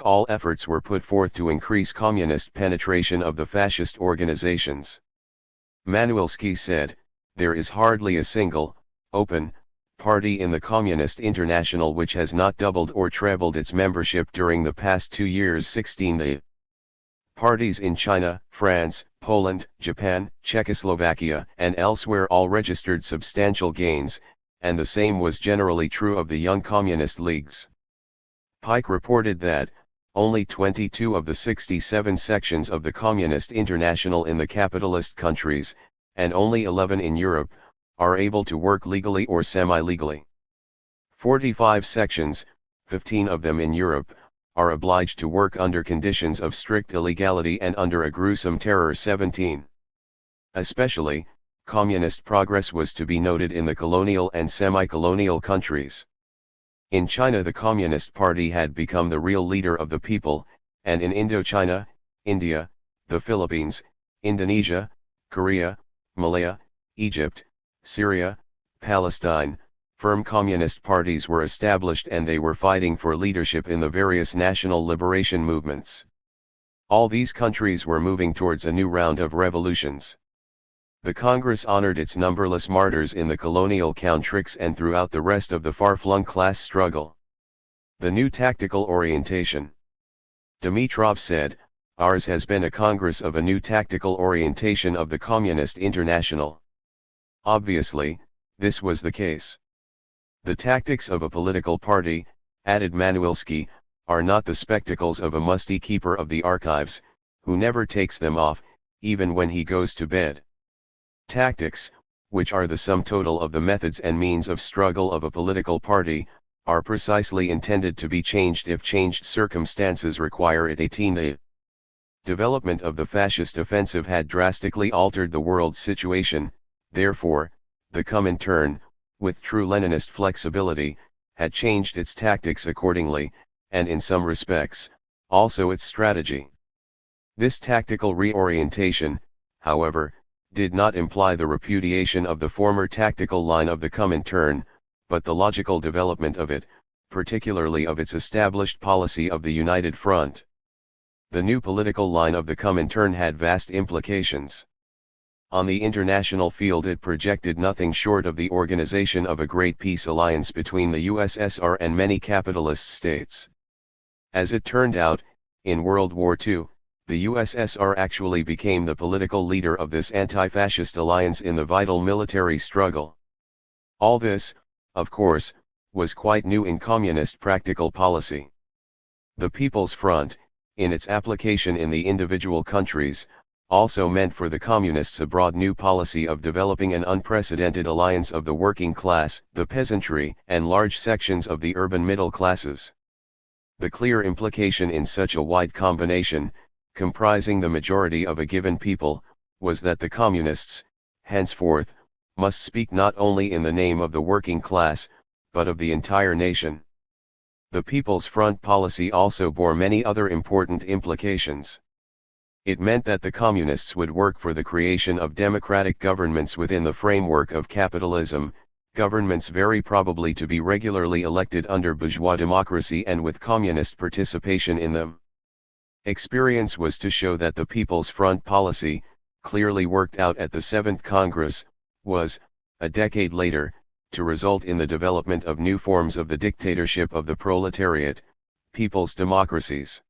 all efforts were put forth to increase communist penetration of the fascist organizations. Manuelski said, "There is hardly a single, open, party in the Communist International which has not doubled or trebled its membership during the past 2 years." 16. The parties in China, France, Poland, Japan, Czechoslovakia, and elsewhere all registered substantial gains, and the same was generally true of the young communist leagues. Pike reported that, only 22 of the 67 sections of the Communist International in the capitalist countries, and only 11 in Europe, are able to work legally or semi-legally. 45 sections, 15 of them in Europe, are obliged to work under conditions of strict illegality and under a gruesome terror. 17. Especially, communist progress was to be noted in the colonial and semi-colonial countries. In China the Communist Party had become the real leader of the people, and in Indochina, India, the Philippines, Indonesia, Korea, Malaya, Egypt, Syria, Palestine, firm communist parties were established and they were fighting for leadership in the various national liberation movements. All these countries were moving towards a new round of revolutions. The Congress honored its numberless martyrs in the colonial countries and throughout the rest of the far-flung class struggle. The new tactical orientation. Dimitrov said, "Ours has been a Congress of a new tactical orientation of the Communist International." Obviously, this was the case. The tactics of a political party, added Manuelski, are not the spectacles of a musty keeper of the archives, who never takes them off, even when he goes to bed. Tactics, which are the sum total of the methods and means of struggle of a political party, are precisely intended to be changed if changed circumstances require it. 18. The development of the fascist offensive had drastically altered the world's situation, therefore, the Comintern, with true Leninist flexibility, had changed its tactics accordingly, and in some respects, also its strategy. This tactical reorientation, however, did not imply the repudiation of the former tactical line of the Comintern, but the logical development of it, particularly of its established policy of the United Front. The new political line of the Comintern had vast implications. On the international field it projected nothing short of the organization of a great peace alliance between the USSR and many capitalist states. As it turned out, in World War II, the USSR actually became the political leader of this anti-fascist alliance in the vital military struggle. All this, of course, was quite new in communist practical policy. The People's Front, in its application in the individual countries, also meant for the communists a broad new policy of developing an unprecedented alliance of the working class, the peasantry, and large sections of the urban middle classes. The clear implication in such a wide combination, comprising the majority of a given people, was that the communists, henceforth, must speak not only in the name of the working class, but of the entire nation. The People's Front policy also bore many other important implications. It meant that the communists would work for the creation of democratic governments within the framework of capitalism, governments very probably to be regularly elected under bourgeois democracy and with communist participation in them. Experience was to show that the People's Front policy, clearly worked out at the Seventh Congress, was, a decade later, to result in the development of new forms of the dictatorship of the proletariat, people's democracies.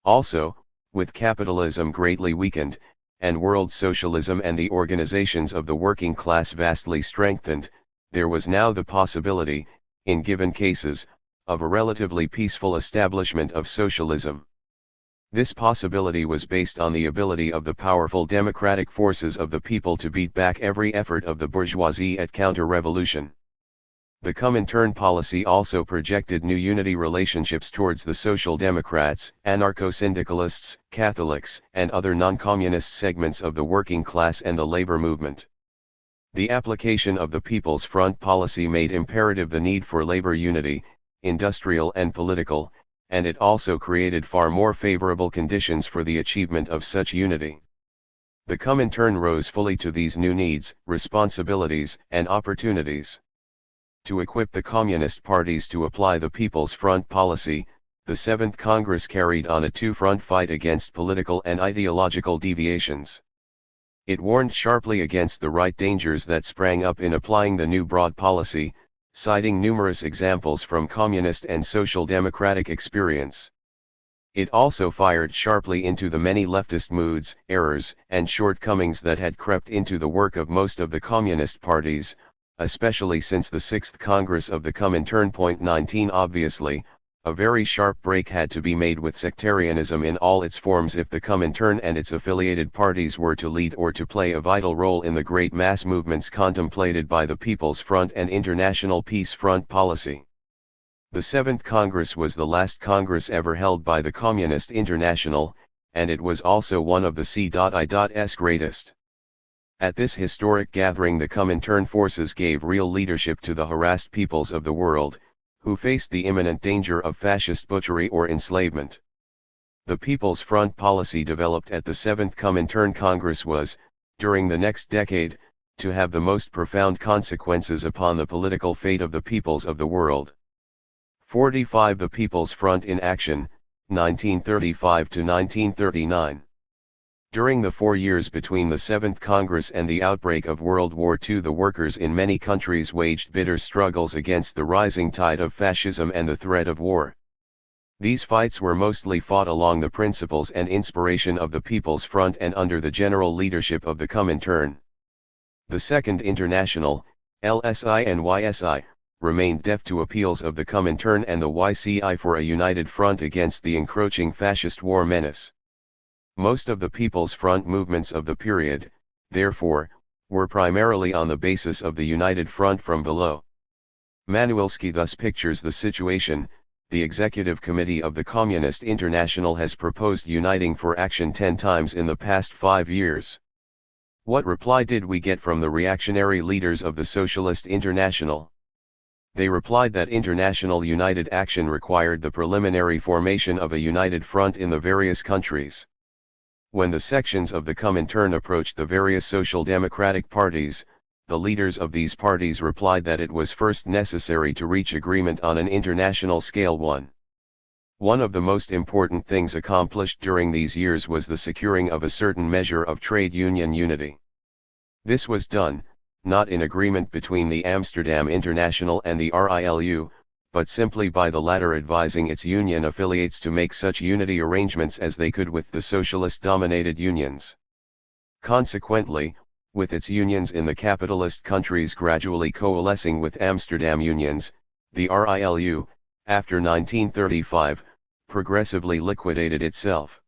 Also, with capitalism greatly weakened, and world socialism and the organizations of the working class vastly strengthened, there was now the possibility, in given cases, of a relatively peaceful establishment of socialism. This possibility was based on the ability of the powerful democratic forces of the people to beat back every effort of the bourgeoisie at counter-revolution. The Comintern policy also projected new unity relationships towards the Social Democrats, anarcho-syndicalists, Catholics, and other non-communist segments of the working class and the labor movement. The application of the People's Front policy made imperative the need for labor unity, industrial and political, and it also created far more favorable conditions for the achievement of such unity. The Comintern rose fully to these new needs, responsibilities, and opportunities. To equip the communist parties to apply the People's Front policy, the Seventh Congress carried on a two-front fight against political and ideological deviations. It warned sharply against the right dangers that sprang up in applying the new broad policy, citing numerous examples from communist and social democratic experience. It also fired sharply into the many leftist moods, errors, and shortcomings that had crept into the work of most of the communist parties, especially since the Sixth Congress of the Comintern. 19 Obviously, a very sharp break had to be made with sectarianism in all its forms if the Comintern and its affiliated parties were to lead or to play a vital role in the great mass movements contemplated by the People's Front and International Peace Front policy. The Seventh Congress was the last Congress ever held by the Communist International, and it was also one of the C.I.'s greatest. At this historic gathering the Comintern forces gave real leadership to the harassed peoples of the world, who faced the imminent danger of fascist butchery or enslavement. The People's Front policy developed at the Seventh Comintern Congress was, during the next decade, to have the most profound consequences upon the political fate of the peoples of the world. 45 The People's Front in Action, 1935 to 1939. During the 4 years between the Seventh Congress and the outbreak of World War II, the workers in many countries waged bitter struggles against the rising tide of fascism and the threat of war. These fights were mostly fought along the principles and inspiration of the People's Front and under the general leadership of the Comintern. The Second International, LSI and YSI, remained deaf to appeals of the Comintern and the YCI for a united front against the encroaching fascist war menace. Most of the People's Front movements of the period, therefore, were primarily on the basis of the united front from below. Manuelski thus pictures the situation: the Executive Committee of the Communist International has proposed uniting for action 10 times in the past 5 years. What reply did we get from the reactionary leaders of the Socialist International? They replied that international united action required the preliminary formation of a united front in the various countries. When the sections of the Comintern approached the various social democratic parties, the leaders of these parties replied that it was first necessary to reach agreement on an international scale. One of the most important things accomplished during these years was the securing of a certain measure of trade union unity. This was done, not in agreement between the Amsterdam International and the RILU, but simply by the latter advising its union affiliates to make such unity arrangements as they could with the socialist-dominated unions. Consequently, with its unions in the capitalist countries gradually coalescing with Amsterdam unions, the RILU, after 1935, progressively liquidated itself.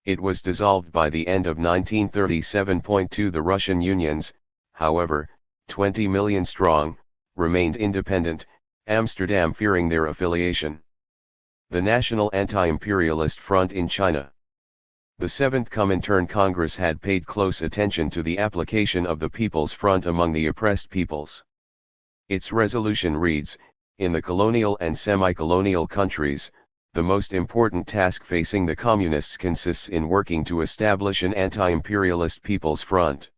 It was dissolved by the end of 1937. The Russian unions, however, 20 million strong, remained independent, Amsterdam fearing their affiliation. The National Anti-Imperialist Front in China. The Seventh Comintern Congress had paid close attention to the application of the People's Front among the oppressed peoples. Its resolution reads: in the colonial and semi-colonial countries, the most important task facing the communists consists in working to establish an anti-imperialist People's Front.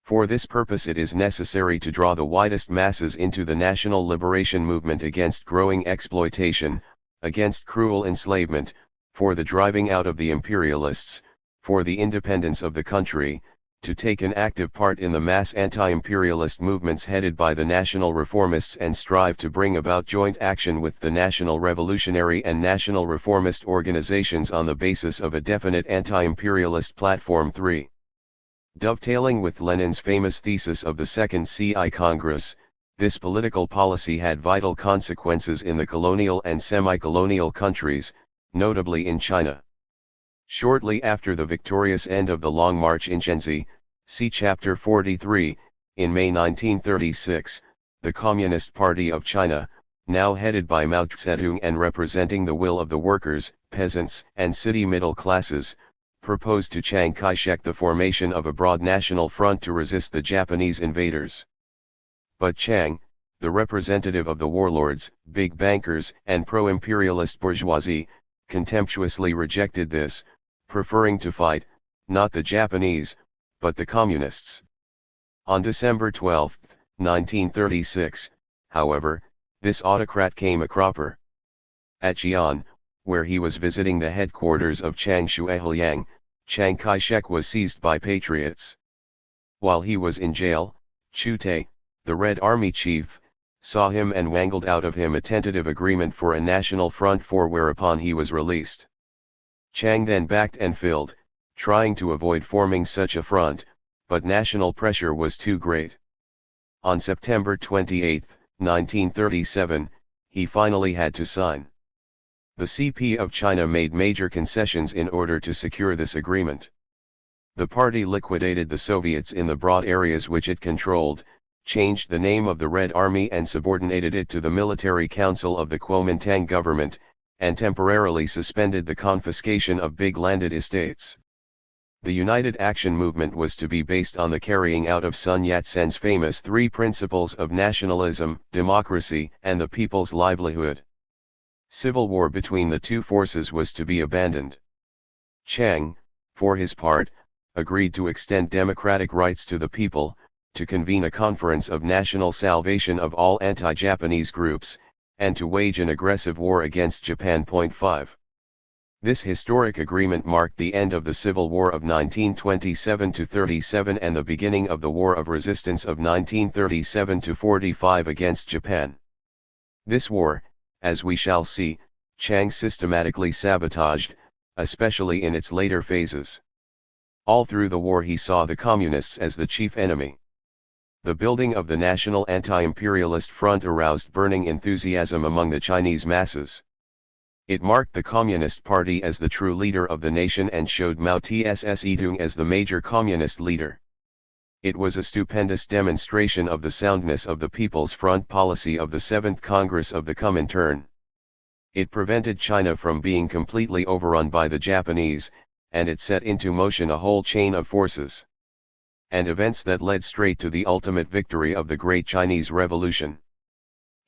For this purpose it is necessary to draw the widest masses into the national liberation movement against growing exploitation, against cruel enslavement, for the driving out of the imperialists, for the independence of the country, to take an active part in the mass anti-imperialist movements headed by the national reformists and strive to bring about joint action with the national revolutionary and national reformist organizations on the basis of a definite anti-imperialist platform. 3. Dovetailing with Lenin's famous thesis of the Second CI Congress, this political policy had vital consequences in the colonial and semi-colonial countries, notably in China. Shortly after the victorious end of the Long March in Shenzi, see Chapter 43, in May 1936, the Communist Party of China, now headed by Mao Zedong and representing the will of the workers, peasants, and city middle classes, proposed to Chiang Kai-shek the formation of a broad national front to resist the Japanese invaders. But Chiang, the representative of the warlords, big bankers, and pro-imperialist bourgeoisie, contemptuously rejected this, preferring to fight, not the Japanese, but the communists. On December 12, 1936, however, this autocrat came a cropper. At Xi'an, where he was visiting the headquarters of Chiang Shui-Liang, Chiang Kai-shek was seized by patriots. While he was in jail, Chu Tai, the Red Army chief, saw him and wangled out of him a tentative agreement for a national front, whereupon he was released. Chiang then backed and filled, trying to avoid forming such a front, but national pressure was too great. On September 28, 1937, he finally had to sign. The CP of China made major concessions in order to secure this agreement. The party liquidated the Soviets in the broad areas which it controlled, changed the name of the Red Army and subordinated it to the military council of the Kuomintang government, and temporarily suspended the confiscation of big landed estates. The United Action Movement was to be based on the carrying out of Sun Yat-sen's famous 3 principles of nationalism, democracy, and the people's livelihood. Civil war between the two forces was to be abandoned. Chiang, for his part, agreed to extend democratic rights to the people, to convene a conference of national salvation of all anti-Japanese groups, and to wage an aggressive war against Japan. 5. This historic agreement marked the end of the Civil War of 1927–37 and the beginning of the War of Resistance of 1937–45 against Japan. This war, as we shall see, Chiang systematically sabotaged, especially in its later phases. All through the war he saw the Communists as the chief enemy. The building of the National Anti-Imperialist Front aroused burning enthusiasm among the Chinese masses. It marked the Communist Party as the true leader of the nation and showed Mao Tse-tung as the major communist leader. It was a stupendous demonstration of the soundness of the People's Front policy of the 7th Congress of the Comintern. It prevented China from being completely overrun by the Japanese, and it set into motion a whole chain of forces and events that led straight to the ultimate victory of the Great Chinese Revolution.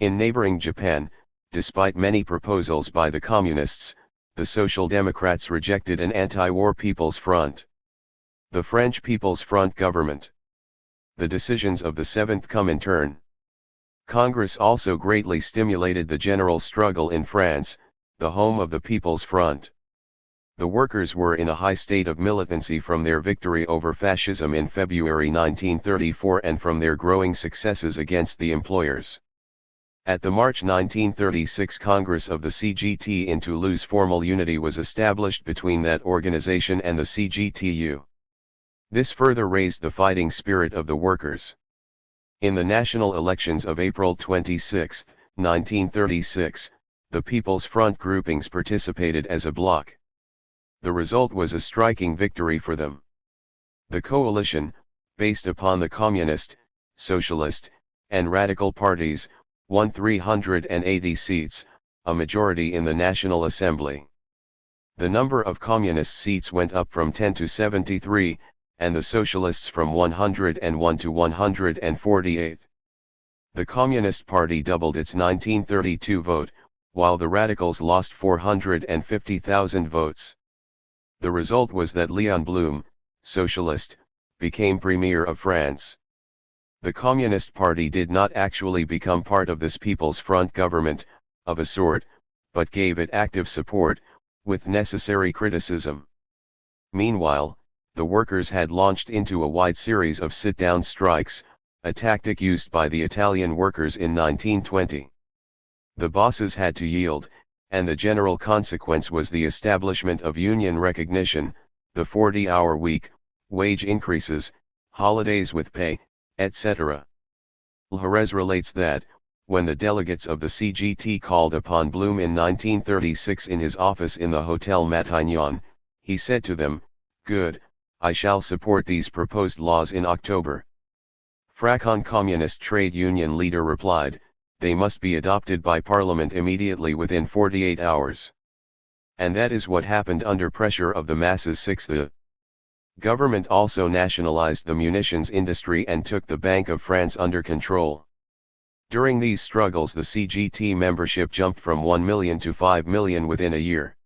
In neighboring Japan, despite many proposals by the Communists, the Social Democrats rejected an anti-war People's Front. The French People's Front government. The decisions of the 7th Comintern Congress also greatly stimulated the general struggle in France, the home of the People's Front. The workers were in a high state of militancy from their victory over fascism in February 1934 and from their growing successes against the employers. At the March 1936 Congress of the CGT in Toulouse, formal unity was established between that organization and the CGTU. This further raised the fighting spirit of the workers. In the national elections of April 26, 1936, the People's Front groupings participated as a bloc. The result was a striking victory for them. The coalition, based upon the Communist, Socialist, and Radical parties, won 380 seats, a majority in the National Assembly. The number of Communist seats went up from 10 to 73, and the Socialists from 101 to 148. The Communist Party doubled its 1932 vote, while the Radicals lost 450,000 votes. The result was that Léon Blum, socialist, became Premier of France. The Communist Party did not actually become part of this People's Front government, of a sort, but gave it active support, with necessary criticism. Meanwhile, the workers had launched into a wide series of sit-down strikes, a tactic used by the Italian workers in 1920. The bosses had to yield, and the general consequence was the establishment of union recognition, the 40-hour week, wage increases, holidays with pay, etc. Jerez relates that, when the delegates of the CGT called upon Blum in 1936 in his office in the Hotel Matignon, he said to them, "Good, I shall support these proposed laws in October." Fracon communist trade union leader replied, "They must be adopted by Parliament immediately within 48 hours. And that is what happened under pressure of the masses. 6. The government also nationalized the munitions industry and took the Bank of France under control. During these struggles the CGT membership jumped from 1 million to 5 million within a year.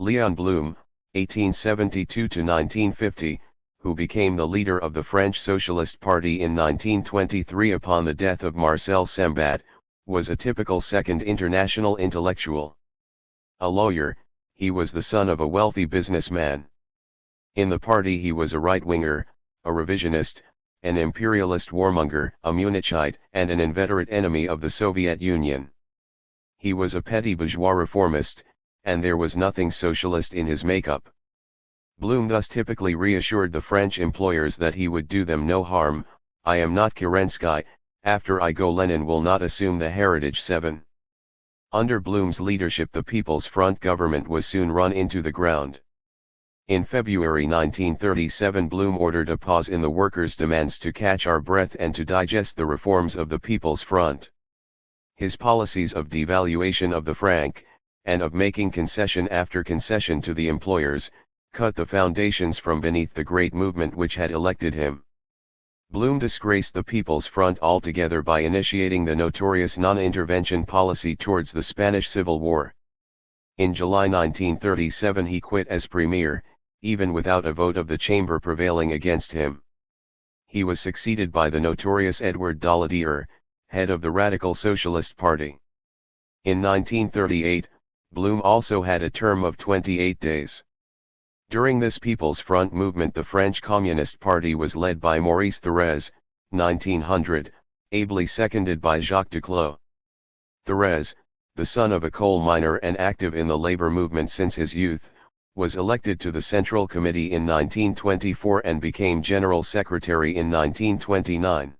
Léon Blum, 1872–1950, who became the leader of the French Socialist Party in 1923 upon the death of Marcel Sembat, was a typical Second International intellectual. A lawyer, he was the son of a wealthy businessman. In the party he was a right-winger, a revisionist, an imperialist warmonger, a Munichite, and an inveterate enemy of the Soviet Union. He was a petty bourgeois reformist, and there was nothing socialist in his makeup. Blum thus typically reassured the French employers that he would do them no harm. "I am not Kerensky, after I go Lenin will not assume the heritage." 7. Under Blum's leadership the People's Front government was soon run into the ground. In February 1937 Blum ordered a pause in the workers' demands to catch our breath and to digest the reforms of the People's Front. His policies of devaluation of the franc, and of making concession after concession to the employers, cut the foundations from beneath the great movement which had elected him. Blum disgraced the People's Front altogether by initiating the notorious non-intervention policy towards the Spanish Civil War. In July 1937 he quit as premier, even without a vote of the chamber prevailing against him. He was succeeded by the notorious Edward Daladier, head of the Radical Socialist Party. In 1938, Blum also had a term of 28 days. During this People's Front movement, the French Communist Party was led by Maurice Thérèse, 1900, ably seconded by Jacques Duclos. Thérèse, the son of a coal miner and active in the labor movement since his youth, was elected to the Central Committee in 1924 and became General Secretary in 1929.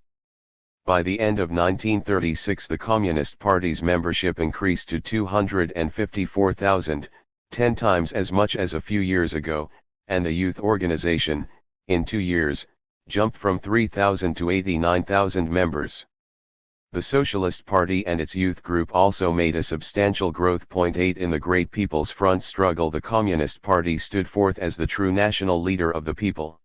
By the end of 1936 the Communist Party's membership increased to 254,000, 10 times as much as a few years ago, and the youth organization, in 2 years, jumped from 3,000 to 89,000 members. The Socialist Party and its youth group also made a substantial growth. 8 In the Great People's Front struggle, the Communist Party stood forth as the true national leader of the people.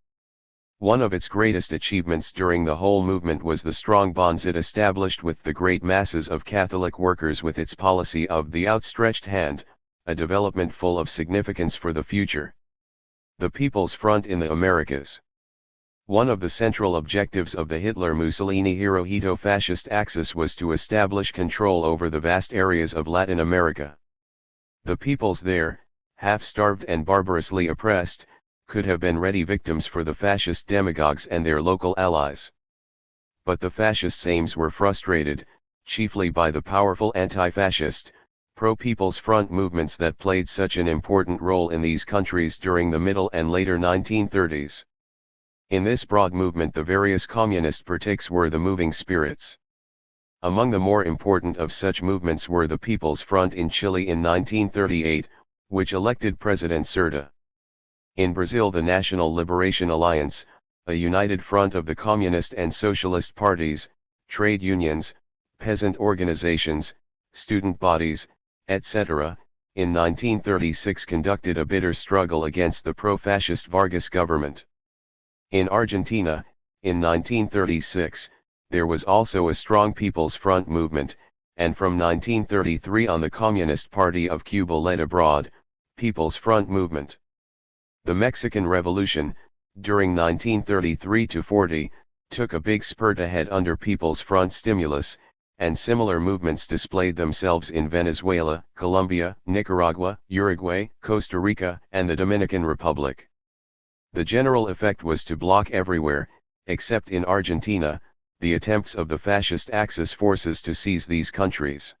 One of its greatest achievements during the whole movement was the strong bonds it established with the great masses of Catholic workers with its policy of the outstretched hand, a development full of significance for the future. The People's Front in the Americas. One of the central objectives of the Hitler-Mussolini-Hirohito fascist axis was to establish control over the vast areas of Latin America. The peoples there, half-starved and barbarously oppressed, could have been ready victims for the fascist demagogues and their local allies. But the fascists' aims were frustrated, chiefly by the powerful anti-fascist, pro-People's Front movements that played such an important role in these countries during the middle and later 1930s. In this broad movement the various communist parties were the moving spirits. Among the more important of such movements were the People's Front in Chile in 1938, which elected President Serta. In Brazil the National Liberation Alliance, a united front of the Communist and Socialist parties, trade unions, peasant organizations, student bodies, etc., in 1936 conducted a bitter struggle against the pro-fascist Vargas government. In Argentina, in 1936, there was also a strong People's Front movement, and from 1933 on the Communist Party of Cuba led a broad, People's Front movement. The Mexican Revolution, during 1933–40, took a big spurt ahead under People's Front stimulus, and similar movements displayed themselves in Venezuela, Colombia, Nicaragua, Uruguay, Costa Rica, and the Dominican Republic. The general effect was to block everywhere, except in Argentina, the attempts of the fascist Axis forces to seize these countries.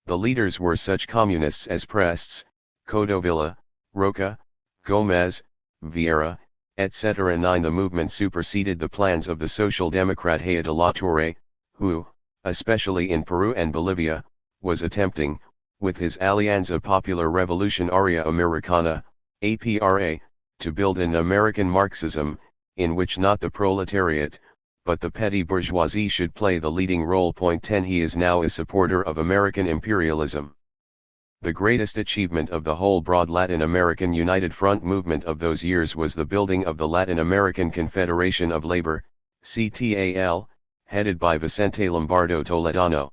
The leaders were such communists as Prestes, Codovilla, Roca, Gomez, Vieira, etc. 9 The movement superseded the plans of the Social Democrat Haya de la Torre, who, especially in Peru and Bolivia, was attempting, with his Alianza Popular Revolucionaria Americana, APRA, to build an American Marxism, in which not the proletariat, but the petty bourgeoisie should play the leading role. 10 He is now a supporter of American imperialism. The greatest achievement of the whole broad Latin American United Front movement of those years was the building of the Latin American Confederation of Labor, CTAL, headed by Vicente Lombardo Toledano.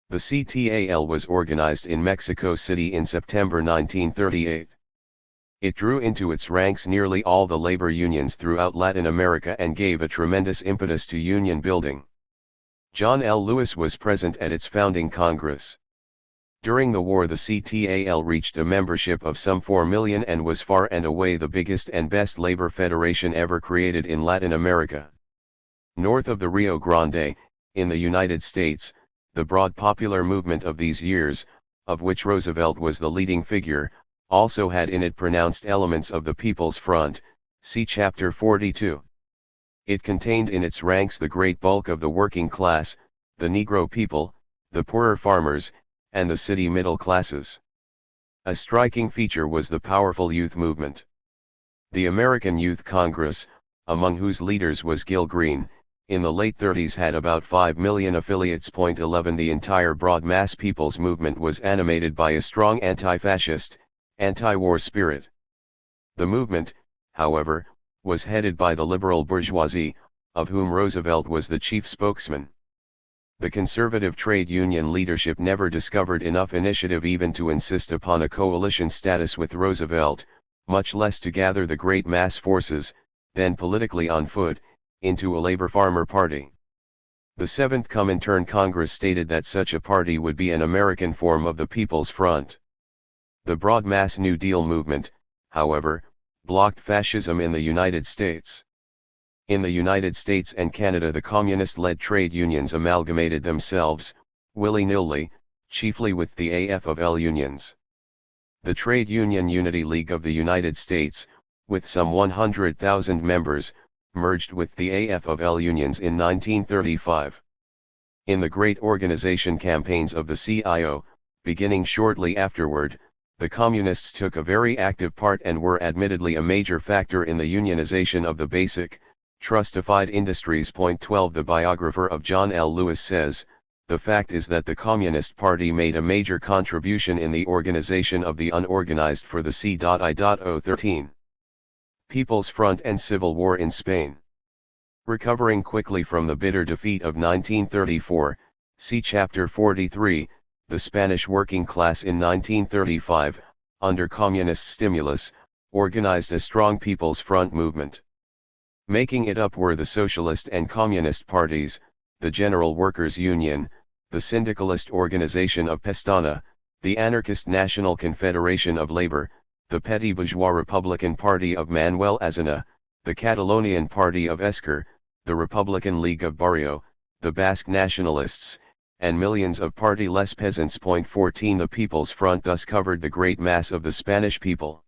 The CTAL was organized in Mexico City in September 1938. It drew into its ranks nearly all the labor unions throughout Latin America and gave a tremendous impetus to union building. John L. Lewis was present at its founding Congress. During the war the CTAL reached a membership of some 4 million and was far and away the biggest and best labor federation ever created in Latin America. North of the Rio Grande, in the United States, the broad popular movement of these years, of which Roosevelt was the leading figure, also had in it pronounced elements of the People's Front, see Chapter 42. It contained in its ranks the great bulk of the working class, the Negro people, the poorer farmers, and the city middle classes. A striking feature was the powerful youth movement. The American Youth Congress, among whose leaders was Gil Green, in the late 30s had about 5 million affiliates. 11 The entire broad mass people's movement was animated by a strong anti-fascist, anti-war spirit. The movement, however, was headed by the liberal bourgeoisie, of whom Roosevelt was the chief spokesman. The conservative trade union leadership never discovered enough initiative even to insist upon a coalition status with Roosevelt, much less to gather the great mass forces, then politically on foot, into a labor-farmer party. The Seventh Comintern Congress stated that such a party would be an American form of the People's Front. The broad mass New Deal movement, however, blocked fascism in the United States. In the United States and Canada, the communist-led trade unions amalgamated themselves, willy-nilly, chiefly with the AFL unions. The Trade Union Unity League of the United States, with some 100,000 members, merged with the AFL unions in 1935. In the Great Organization campaigns of the CIO, beginning shortly afterward, the Communists took a very active part and were admittedly a major factor in the unionization of the basic, trustified industries. 12 The biographer of John L. Lewis says, "The fact is that the Communist Party made a major contribution in the organization of the unorganized for the C.I.013. People's Front and Civil War in Spain." Recovering quickly from the bitter defeat of 1934, see Chapter 43, the Spanish working class in 1935, under communist stimulus, organized a strong People's Front movement. Making it up were the Socialist and Communist parties, the General Workers' Union, the Syndicalist Organization of Pestana, the Anarchist National Confederation of Labor, the Petty Bourgeois Republican Party of Manuel Azana, the Catalonian Party of Esquer, the Republican League of Barrio, the Basque Nationalists, and millions of party-less peasants. 14 The People's Front thus covered the great mass of the Spanish people.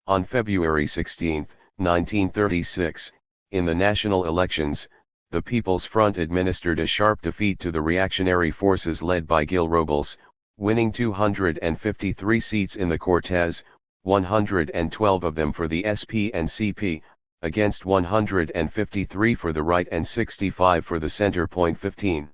On February 16, 1936, in the national elections, the People's Front administered a sharp defeat to the reactionary forces led by Gil Robles, winning 253 seats in the Cortes, 112 of them for the SP and CP, against 153 for the right and 65 for the center. 15.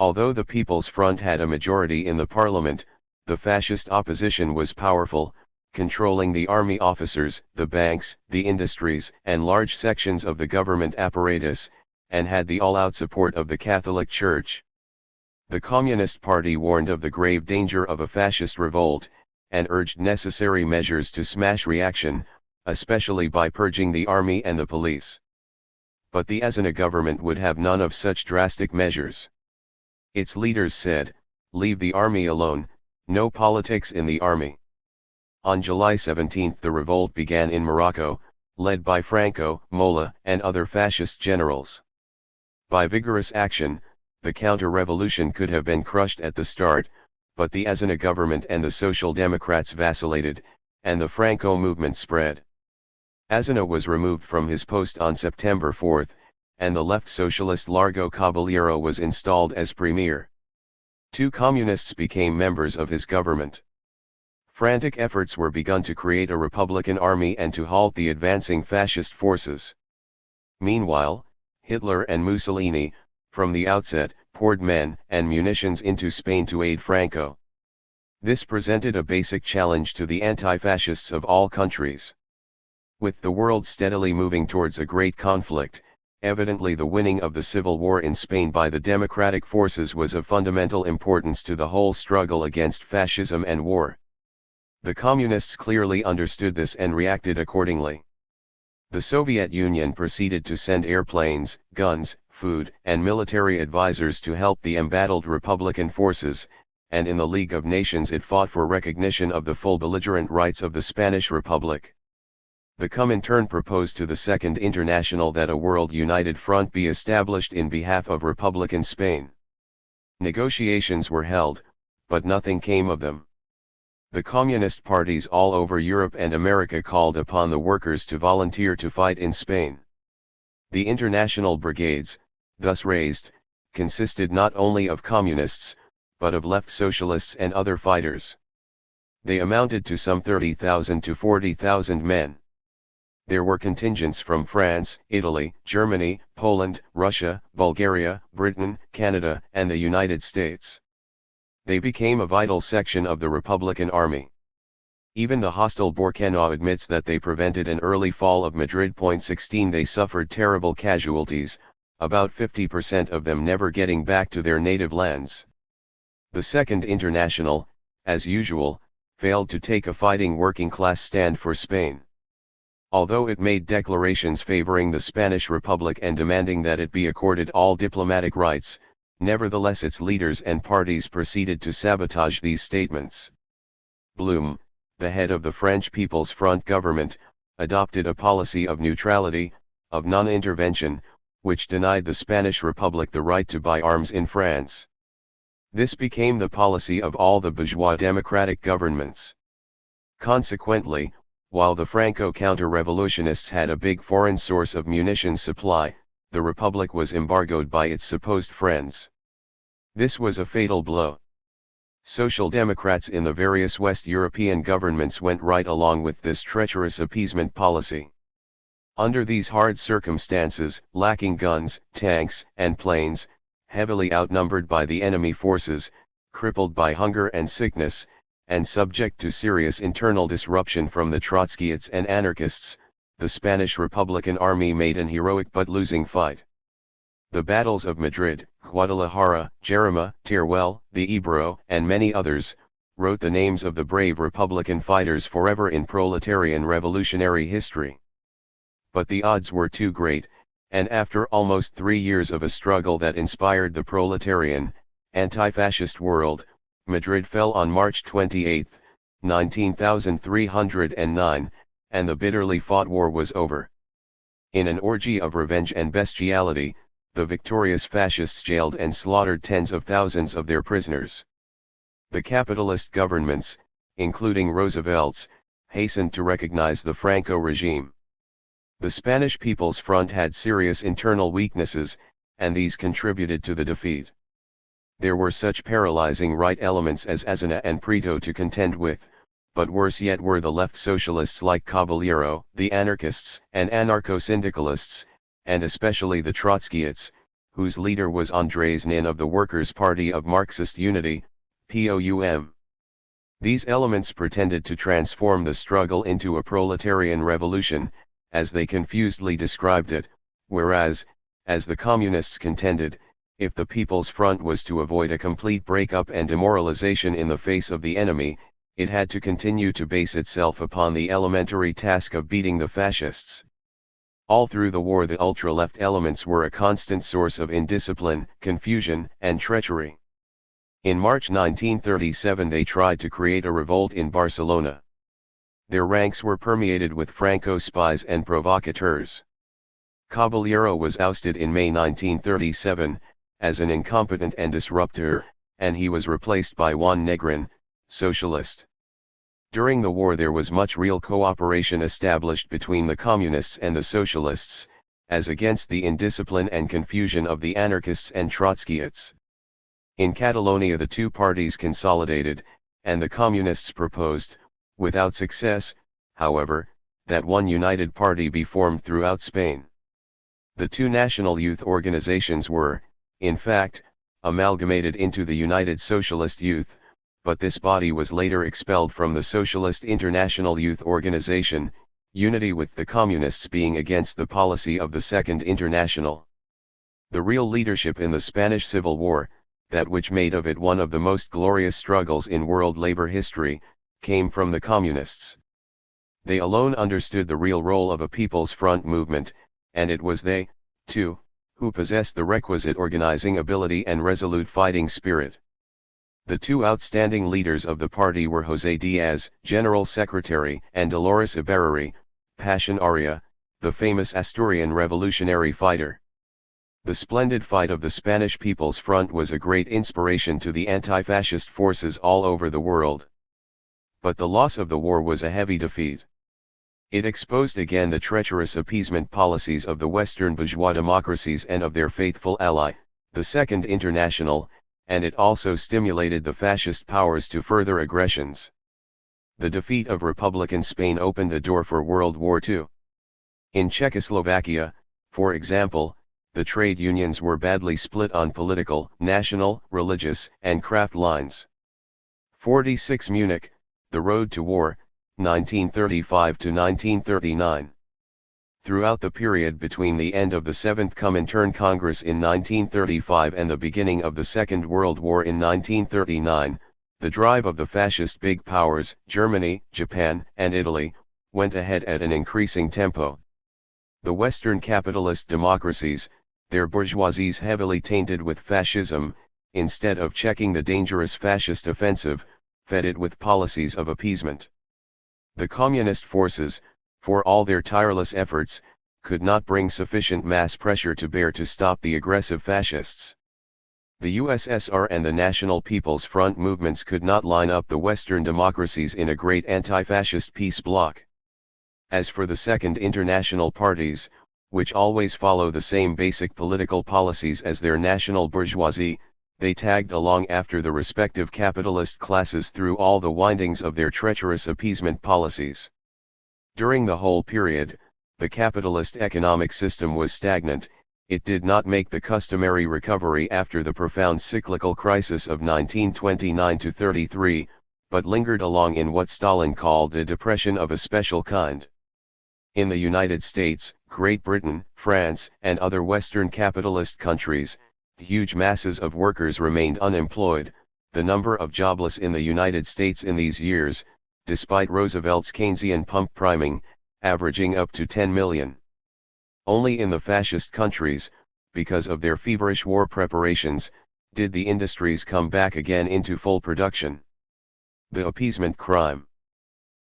Although the People's Front had a majority in the parliament, the fascist opposition was powerful, controlling the army officers, the banks, the industries, and large sections of the government apparatus, and had the all-out support of the Catholic Church. The Communist Party warned of the grave danger of a fascist revolt, and urged necessary measures to smash reaction, especially by purging the army and the police. But the Azana government would have none of such drastic measures. Its leaders said, "Leave the army alone, no politics in the army." On July 17 the revolt began in Morocco, led by Franco, Mola, and other fascist generals. By vigorous action, the counter-revolution could have been crushed at the start, but the Azana government and the Social Democrats vacillated, and the Franco movement spread. Azana was removed from his post on September 4, and the left socialist Largo Caballero was installed as premier. 2 communists became members of his government. Frantic efforts were begun to create a republican army and to halt the advancing fascist forces. Meanwhile, Hitler and Mussolini, from the outset, poured men and munitions into Spain to aid Franco. This presented a basic challenge to the anti-fascists of all countries. With the world steadily moving towards a great conflict, evidently the winning of the civil war in Spain by the democratic forces was of fundamental importance to the whole struggle against fascism and war. The communists clearly understood this and reacted accordingly. The Soviet Union proceeded to send airplanes, guns, food, and military advisors to help the embattled Republican forces, and in the League of Nations it fought for recognition of the full belligerent rights of the Spanish Republic. The Comintern proposed to the Second International that a world united front be established in behalf of Republican Spain. Negotiations were held, but nothing came of them. The communist parties all over Europe and America called upon the workers to volunteer to fight in Spain. The international brigades, thus raised, consisted not only of communists, but of left socialists and other fighters. They amounted to some 30,000 to 40,000 men. There were contingents from France, Italy, Germany, Poland, Russia, Bulgaria, Britain, Canada, and the United States. They became a vital section of the Republican Army. Even the hostile Burkina admits that they prevented an early fall of Madrid. 16 They suffered terrible casualties, about 50% of them never getting back to their native lands. The Second International, as usual, failed to take a fighting working-class stand for Spain. Although it made declarations favoring the Spanish Republic and demanding that it be accorded all diplomatic rights, nevertheless its leaders and parties proceeded to sabotage these statements. Blum, the head of the French People's Front government, adopted a policy of neutrality, of non-intervention, which denied the Spanish Republic the right to buy arms in France. This became the policy of all the bourgeois democratic governments. Consequently, while the Franco counter-revolutionists had a big foreign source of munitions supply, the Republic was embargoed by its supposed friends. This was a fatal blow. Social Democrats in the various West European governments went right along with this treacherous appeasement policy. Under these hard circumstances, lacking guns, tanks, and planes, heavily outnumbered by the enemy forces, crippled by hunger and sickness, and subject to serious internal disruption from the Trotskyists and anarchists, the Spanish Republican Army made an heroic but losing fight. The battles of Madrid, Guadalajara, Jarama, Teruel, the Ebro, and many others, wrote the names of the brave Republican fighters forever in proletarian revolutionary history. But the odds were too great, and after almost 3 years of a struggle that inspired the proletarian, anti-fascist world, Madrid fell on March 28, 19,309, and the bitterly fought war was over. In an orgy of revenge and bestiality, the victorious fascists jailed and slaughtered tens of thousands of their prisoners. The capitalist governments, including Roosevelt's, hastened to recognize the Franco regime. The Spanish People's Front had serious internal weaknesses, and these contributed to the defeat. There were such paralyzing right elements as Aznar and Prieto to contend with, but worse yet were the left socialists like Caballero, the anarchists and anarcho-syndicalists, and especially the Trotskyists, whose leader was Andrés Nin of the Workers' Party of Marxist Unity, POUM. These elements pretended to transform the struggle into a proletarian revolution, as they confusedly described it, whereas, as the communists contended, if the People's Front was to avoid a complete breakup and demoralization in the face of the enemy, it had to continue to base itself upon the elementary task of beating the fascists. All through the war the ultra-left elements were a constant source of indiscipline, confusion, and treachery. In March 1937 they tried to create a revolt in Barcelona. Their ranks were permeated with Franco spies and provocateurs. Caballero was ousted in May 1937, as an incompetent and disruptor, and he was replaced by Juan Negrin, socialist. During the war there was much real cooperation established between the communists and the socialists, as against the indiscipline and confusion of the anarchists and Trotskyists. In Catalonia the two parties consolidated, and the communists proposed, without success, however, that one united party be formed throughout Spain. The two national youth organizations were, in fact, amalgamated into the United Socialist Youth, but this body was later expelled from the Socialist International Youth Organization, unity with the Communists being against the policy of the Second International. The real leadership in the Spanish Civil War, that which made of it one of the most glorious struggles in world labor history, came from the Communists. They alone understood the real role of a People's Front movement, and it was they, too, who possessed the requisite organizing ability and resolute fighting spirit. The two outstanding leaders of the party were José Díaz, General Secretary, and Dolores Eberri, Pasionaria, the famous Asturian revolutionary fighter. The splendid fight of the Spanish People's Front was a great inspiration to the anti-fascist forces all over the world. But the loss of the war was a heavy defeat. It exposed again the treacherous appeasement policies of the Western bourgeois democracies and of their faithful ally, the Second International, and it also stimulated the fascist powers to further aggressions. The defeat of Republican Spain opened the door for World War II. In Czechoslovakia, for example, the trade unions were badly split on political, national, religious, and craft lines. 46 Munich, The Road to War, 1935 to 1939. Throughout the period between the end of the Seventh Comintern Congress in 1935 and the beginning of the Second World War in 1939, the drive of the fascist big powers, Germany, Japan, and Italy, went ahead at an increasing tempo. The Western capitalist democracies, their bourgeoisies heavily tainted with fascism, instead of checking the dangerous fascist offensive, fed it with policies of appeasement. The communist forces, for all their tireless efforts, could not bring sufficient mass pressure to bear to stop the aggressive fascists. The USSR and the National People's Front movements could not line up the Western democracies in a great anti-fascist peace bloc. As for the Second International parties, which always follow the same basic political policies as their national bourgeoisie, they tagged along after the respective capitalist classes through all the windings of their treacherous appeasement policies. During the whole period, the capitalist economic system was stagnant. It did not make the customary recovery after the profound cyclical crisis of 1929–33, but lingered along in what Stalin called a depression of a special kind. In the United States, Great Britain, France, and other Western capitalist countries, huge masses of workers remained unemployed. The number of jobless in the United States in these years, despite Roosevelt's Keynesian pump priming, averaging up to 10 million. Only in the fascist countries, because of their feverish war preparations, did the industries come back again into full production. The appeasement crime.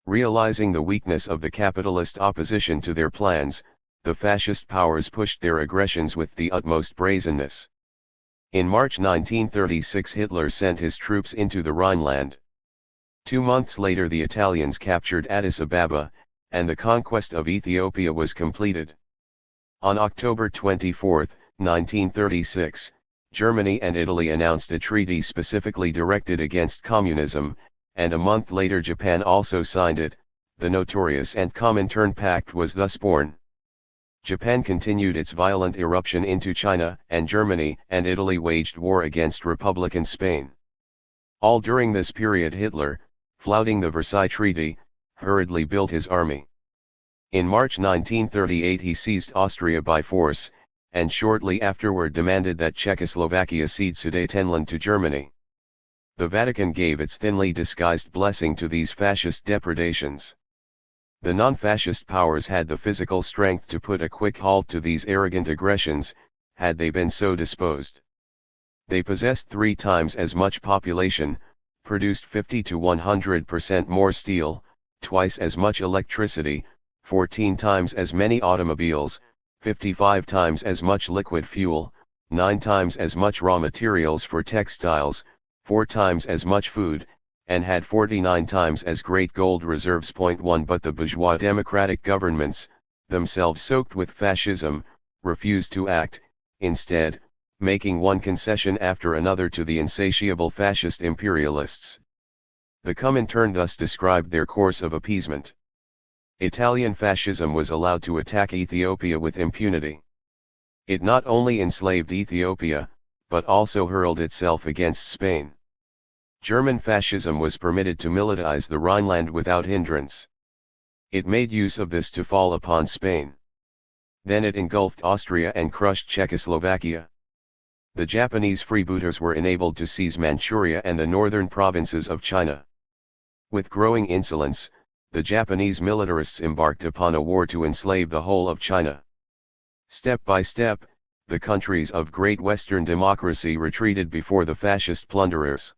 Realizing the weakness of the capitalist opposition to their plans, the fascist powers pushed their aggressions with the utmost brazenness. In March 1936 Hitler sent his troops into the Rhineland. 2 months later the Italians captured Addis Ababa, and the conquest of Ethiopia was completed. On October 24, 1936, Germany and Italy announced a treaty specifically directed against communism, and a month later Japan also signed it. The notorious and Comintern Pact was thus born. Japan continued its violent eruption into China, and Germany and Italy waged war against Republican Spain. All during this period Hitler, flouting the Versailles Treaty, hurriedly built his army. In March 1938 he seized Austria by force, and shortly afterward demanded that Czechoslovakia cede Sudetenland to Germany. The Vatican gave its thinly disguised blessing to these fascist depredations. The non-fascist powers had the physical strength to put a quick halt to these arrogant aggressions, had they been so disposed. They possessed 3 times as much population, produced 50 to 100% more steel, twice as much electricity, 14 times as many automobiles, 55 times as much liquid fuel, 9 times as much raw materials for textiles, 4 times as much food, and had 49 times as great gold reserves. 1 But the bourgeois democratic governments, themselves soaked with fascism, refused to act, instead, making one concession after another to the insatiable fascist imperialists. The Comintern thus described their course of appeasement. Italian fascism was allowed to attack Ethiopia with impunity. It not only enslaved Ethiopia, but also hurled itself against Spain. German fascism was permitted to militarize the Rhineland without hindrance. It made use of this to fall upon Spain. Then it engulfed Austria and crushed Czechoslovakia. The Japanese freebooters were enabled to seize Manchuria and the northern provinces of China. With growing insolence, the Japanese militarists embarked upon a war to enslave the whole of China. Step by step, the countries of great Western democracy retreated before the fascist plunderers.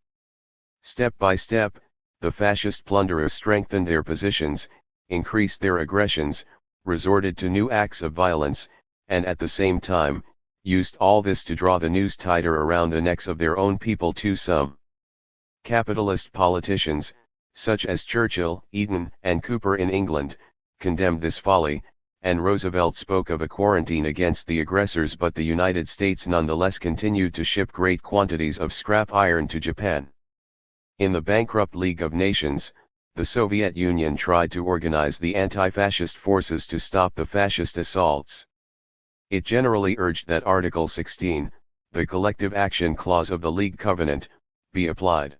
Step by step, the fascist plunderers strengthened their positions, increased their aggressions, resorted to new acts of violence, and at the same time, used all this to draw the noose tighter around the necks of their own people. To some capitalist politicians, such as Churchill, Eden, and Cooper in England, condemned this folly, and Roosevelt spoke of a quarantine against the aggressors, but the United States nonetheless continued to ship great quantities of scrap iron to Japan. In the bankrupt League of Nations, the Soviet Union tried to organize the anti-fascist forces to stop the fascist assaults. It generally urged that Article 16, the collective action clause of the League Covenant, be applied.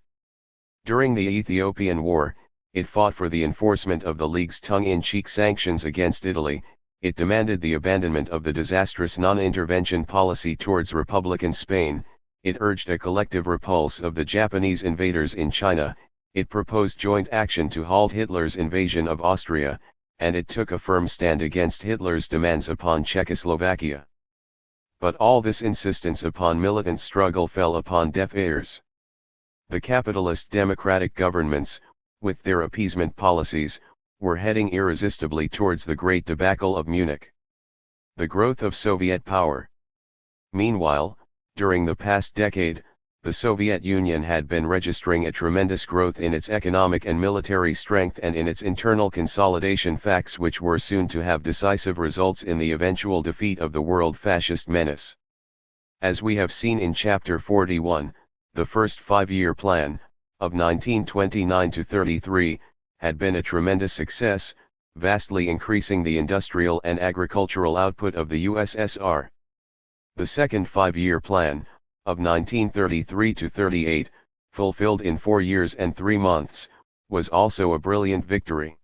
During the Ethiopian War, it fought for the enforcement of the League's tongue-in-cheek sanctions against Italy. It demanded the abandonment of the disastrous non-intervention policy towards Republican Spain. It urged a collective repulse of the Japanese invaders in China. It proposed joint action to halt Hitler's invasion of Austria, and it took a firm stand against Hitler's demands upon Czechoslovakia. But all this insistence upon militant struggle fell upon deaf ears. The capitalist democratic governments, with their appeasement policies, were heading irresistibly towards the great debacle of Munich. The growth of Soviet power. Meanwhile, during the past decade, the Soviet Union had been registering a tremendous growth in its economic and military strength and in its internal consolidation, facts which were soon to have decisive results in the eventual defeat of the world fascist menace. As we have seen in Chapter 41, the first five-year plan, of 1929 to 33, had been a tremendous success, vastly increasing the industrial and agricultural output of the USSR. The second five-year plan, of 1933 to 38, fulfilled in 4 years and 3 months, was also a brilliant victory.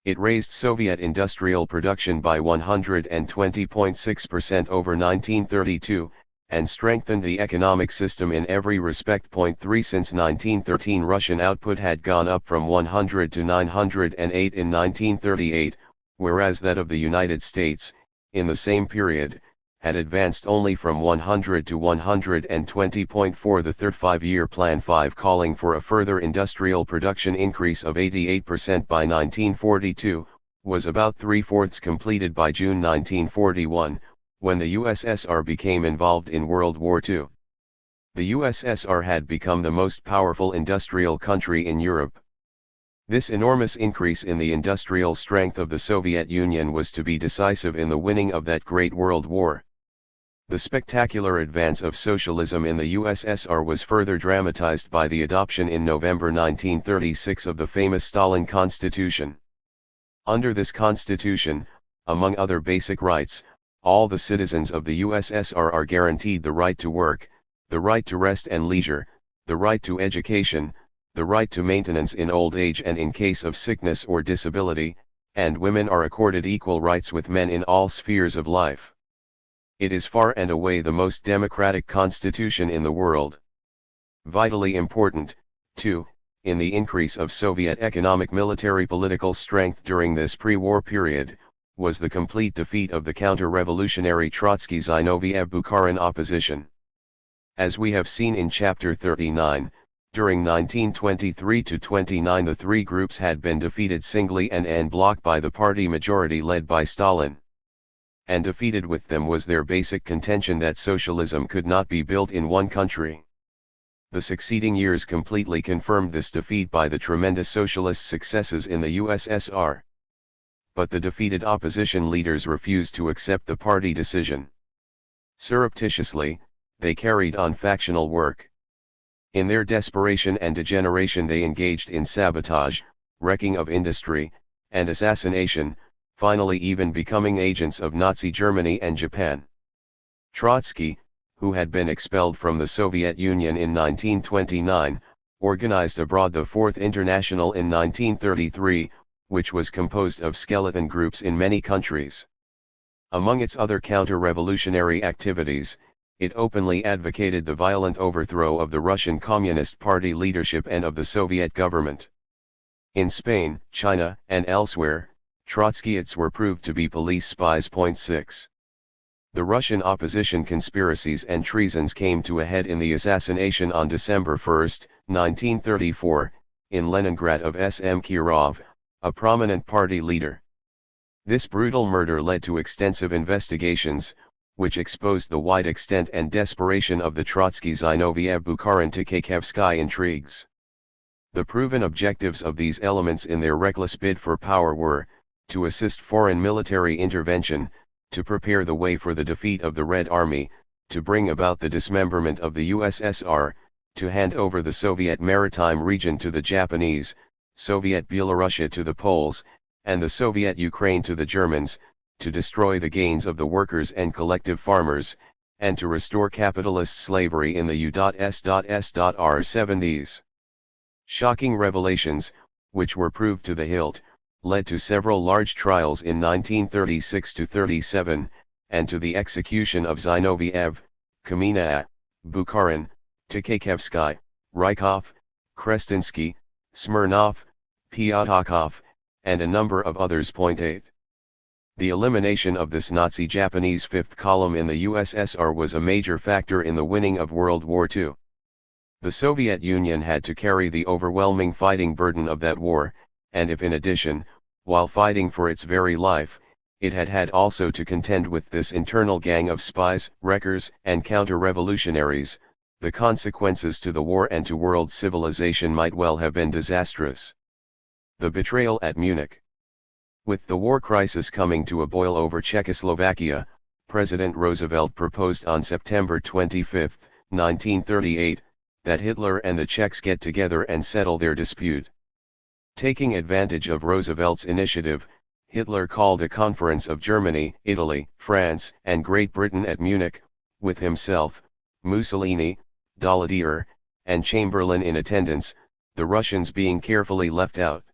It raised Soviet industrial production by 120.6% over 1932, and strengthened the economic system in every respect. 3 Since 1913, Russian output had gone up from 100 to 908 in 1938, whereas that of the United States, in the same period, had advanced only from 100 to 120.4. The third five-year plan 5, calling for a further industrial production increase of 88% by 1942, was about 3/4 completed by June 1941, when the USSR became involved in World War II. The USSR had become the most powerful industrial country in Europe. This enormous increase in the industrial strength of the Soviet Union was to be decisive in the winning of that great world war. The spectacular advance of socialism in the USSR was further dramatized by the adoption in November 1936 of the famous Stalin Constitution. Under this constitution, among other basic rights, all the citizens of the USSR are guaranteed the right to work, the right to rest and leisure, the right to education, the right to maintenance in old age and in case of sickness or disability, and women are accorded equal rights with men in all spheres of life. It is far and away the most democratic constitution in the world. Vitally important, too, in the increase of Soviet economic military political strength during this pre-war period, was the complete defeat of the counter-revolutionary Trotsky-Zinoviev-Bukharin opposition. As we have seen in Chapter 39, during 1923-29 the three groups had been defeated singly and en bloc by the party majority led by Stalin. And defeated with them was their basic contention that socialism could not be built in one country. The succeeding years completely confirmed this defeat by the tremendous socialist successes in the USSR. But the defeated opposition leaders refused to accept the party decision. Surreptitiously, they carried on factional work. In their desperation and degeneration they engaged in sabotage, wrecking of industry, and assassination, finally even becoming agents of Nazi Germany and Japan. Trotsky, who had been expelled from the Soviet Union in 1929, organized abroad the Fourth International in 1933, which was composed of skeleton groups in many countries. Among its other counter-revolutionary activities, it openly advocated the violent overthrow of the Russian Communist Party leadership and of the Soviet government. In Spain, China, and elsewhere, Trotskyists were proved to be police spies. 6. The Russian opposition conspiracies and treasons came to a head in the assassination on December 1, 1934, in Leningrad of S.M. Kirov, a prominent party leader. This brutal murder led to extensive investigations, which exposed the wide extent and desperation of the Trotsky-Zinoviev-Bukharin-Tkaikevsky intrigues. The proven objectives of these elements in their reckless bid for power were, to assist foreign military intervention, to prepare the way for the defeat of the Red Army, to bring about the dismemberment of the USSR, to hand over the Soviet maritime region to the Japanese, Soviet Belorussia to the Poles, and the Soviet Ukraine to the Germans, to destroy the gains of the workers and collective farmers, and to restore capitalist slavery in the U.S.S.R. These shocking revelations, which were proved to the hilt, led to several large trials in 1936-37, and to the execution of Zinoviev, Kamina, Bukharin, Tkaikevsky, Rykov, Krestinsky, Smirnov, Pyatakov, and a number of others. 8. The elimination of this Nazi-Japanese fifth column in the USSR was a major factor in the winning of World War II. The Soviet Union had to carry the overwhelming fighting burden of that war, and if in addition, while fighting for its very life, it had also to contend with this internal gang of spies, wreckers, and counter-revolutionaries, the consequences to the war and to world civilization might well have been disastrous. The betrayal at Munich. With the war crisis coming to a boil over Czechoslovakia, President Roosevelt proposed on September 25, 1938, that Hitler and the Czechs get together and settle their dispute. Taking advantage of Roosevelt's initiative, Hitler called a conference of Germany, Italy, France, and Great Britain at Munich, with himself, Mussolini, Daladier, and Chamberlain in attendance, the Russians being carefully left out.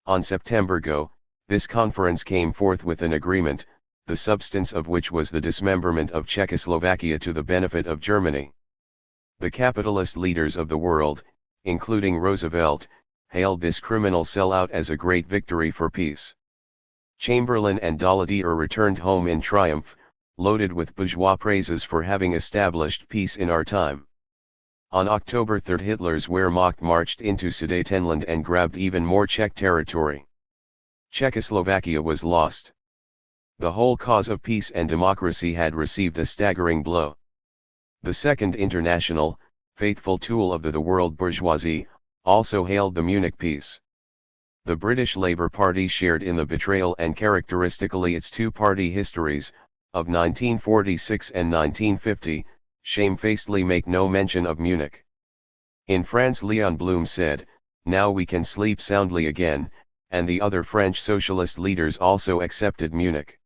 On September Go, this conference came forth with an agreement, the substance of which was the dismemberment of Czechoslovakia to the benefit of Germany. The capitalist leaders of the world, including Roosevelt, hailed this criminal sellout as a great victory for peace. Chamberlain and Daladier returned home in triumph, loaded with bourgeois praises for having established peace in our time. On October 3 Hitler's Wehrmacht marched into Sudetenland and grabbed even more Czech territory. Czechoslovakia was lost. The whole cause of peace and democracy had received a staggering blow. The Second International, faithful tool of the world bourgeoisie, also hailed the Munich peace. The British Labour Party shared in the betrayal and characteristically its two-party histories, of 1946 and 1950, shamefacedly make no mention of Munich. In France Léon Blum said, "Now we can sleep soundly again," and the other French socialist leaders also accepted Munich.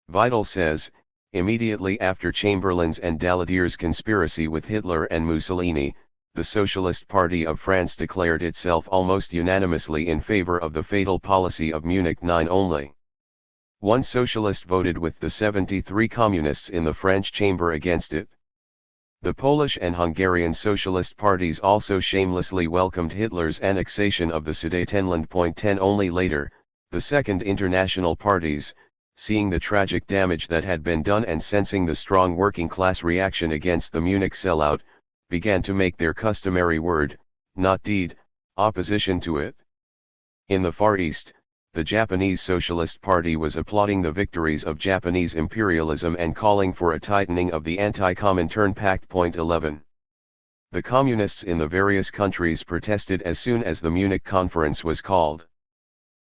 Vidal says, immediately after Chamberlain's and Daladier's conspiracy with Hitler and Mussolini, the Socialist Party of France declared itself almost unanimously in favor of the fatal policy of Munich 9 only. One socialist voted with the 73 communists in the French chamber against it. The Polish and Hungarian socialist parties also shamelessly welcomed Hitler's annexation of the Sudetenland. 10 only later, the Second International parties, seeing the tragic damage that had been done and sensing the strong working class reaction against the Munich sellout, began to make their customary word, not deed, opposition to it. In the Far East, the Japanese Socialist Party was applauding the victories of Japanese imperialism and calling for a tightening of the Anti-Comintern Pact. 11. The communists in the various countries protested as soon as the Munich Conference was called.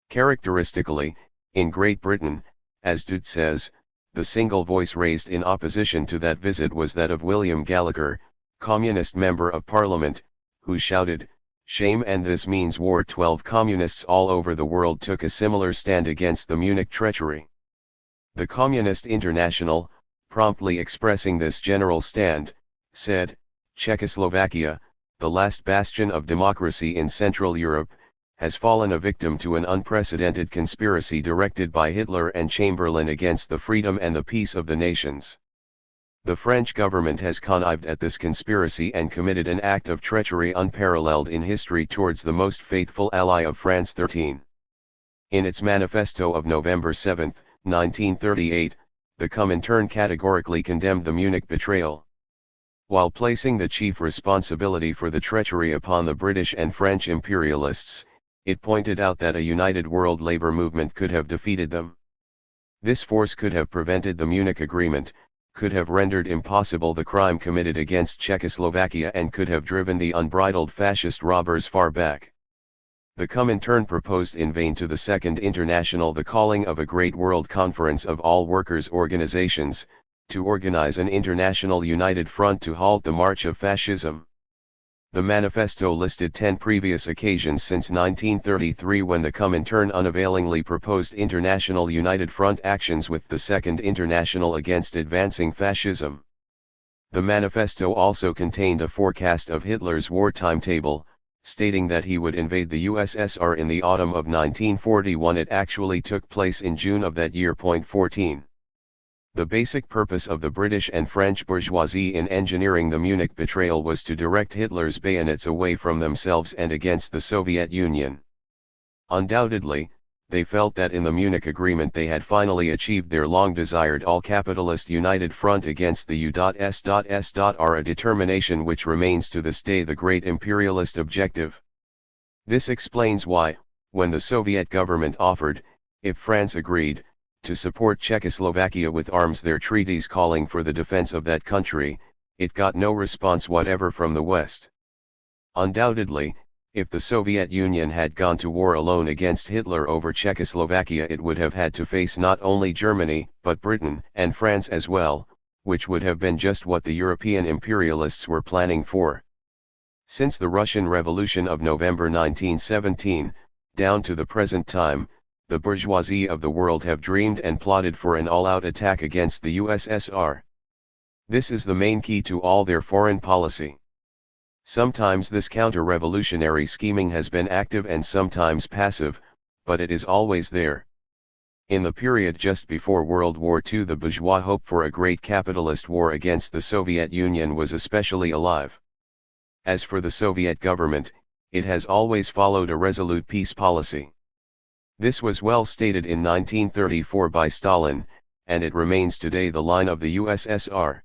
Characteristically, in Great Britain, as Dude says, the single voice raised in opposition to that visit was that of William Gallagher, Communist Member of Parliament, who shouted, "Shame, and this means war." 12 communists all over the world took a similar stand against the Munich treachery. The Communist International, promptly expressing this general stand, said, "Czechoslovakia, the last bastion of democracy in Central Europe, has fallen a victim to an unprecedented conspiracy directed by Hitler and Chamberlain against the freedom and the peace of the nations. The French government has connived at this conspiracy and committed an act of treachery unparalleled in history towards the most faithful ally of France." 13. In its manifesto of November 7, 1938, the Comintern categorically condemned the Munich betrayal. While placing the chief responsibility for the treachery upon the British and French imperialists, it pointed out that a united world labor movement could have defeated them. This force could have prevented the Munich Agreement, could have rendered impossible the crime committed against Czechoslovakia, and could have driven the unbridled fascist robbers far back. The Comintern proposed in vain to the Second International the calling of a great world conference of all workers' organizations, to organize an international united front to halt the march of fascism. The manifesto listed 10 previous occasions since 1933 when the Comintern unavailingly proposed international united front actions with the Second International against advancing fascism. The manifesto also contained a forecast of Hitler's war timetable, stating that he would invade the USSR in the autumn of 1941. It actually took place in June of that year. 14. The basic purpose of the British and French bourgeoisie in engineering the Munich betrayal was to direct Hitler's bayonets away from themselves and against the Soviet Union. Undoubtedly, they felt that in the Munich Agreement they had finally achieved their long-desired all-capitalist united front against the USSR, a determination which remains to this day the great imperialist objective. This explains why, when the Soviet government offered, if France agreed, to support Czechoslovakia with arms, their treaties calling for the defense of that country, it got no response whatever from the West. Undoubtedly, if the Soviet Union had gone to war alone against Hitler over Czechoslovakia, it would have had to face not only Germany, but Britain and France as well, which would have been just what the European imperialists were planning for. Since the Russian Revolution of November 1917, down to the present time, the bourgeoisie of the world have dreamed and plotted for an all-out attack against the USSR. This is the main key to all their foreign policy. Sometimes this counter-revolutionary scheming has been active and sometimes passive, but it is always there. In the period just before World War II, the bourgeois hope for a great capitalist war against the Soviet Union was especially alive. As for the Soviet government, it has always followed a resolute peace policy. This was well stated in 1934 by Stalin, and it remains today the line of the USSR.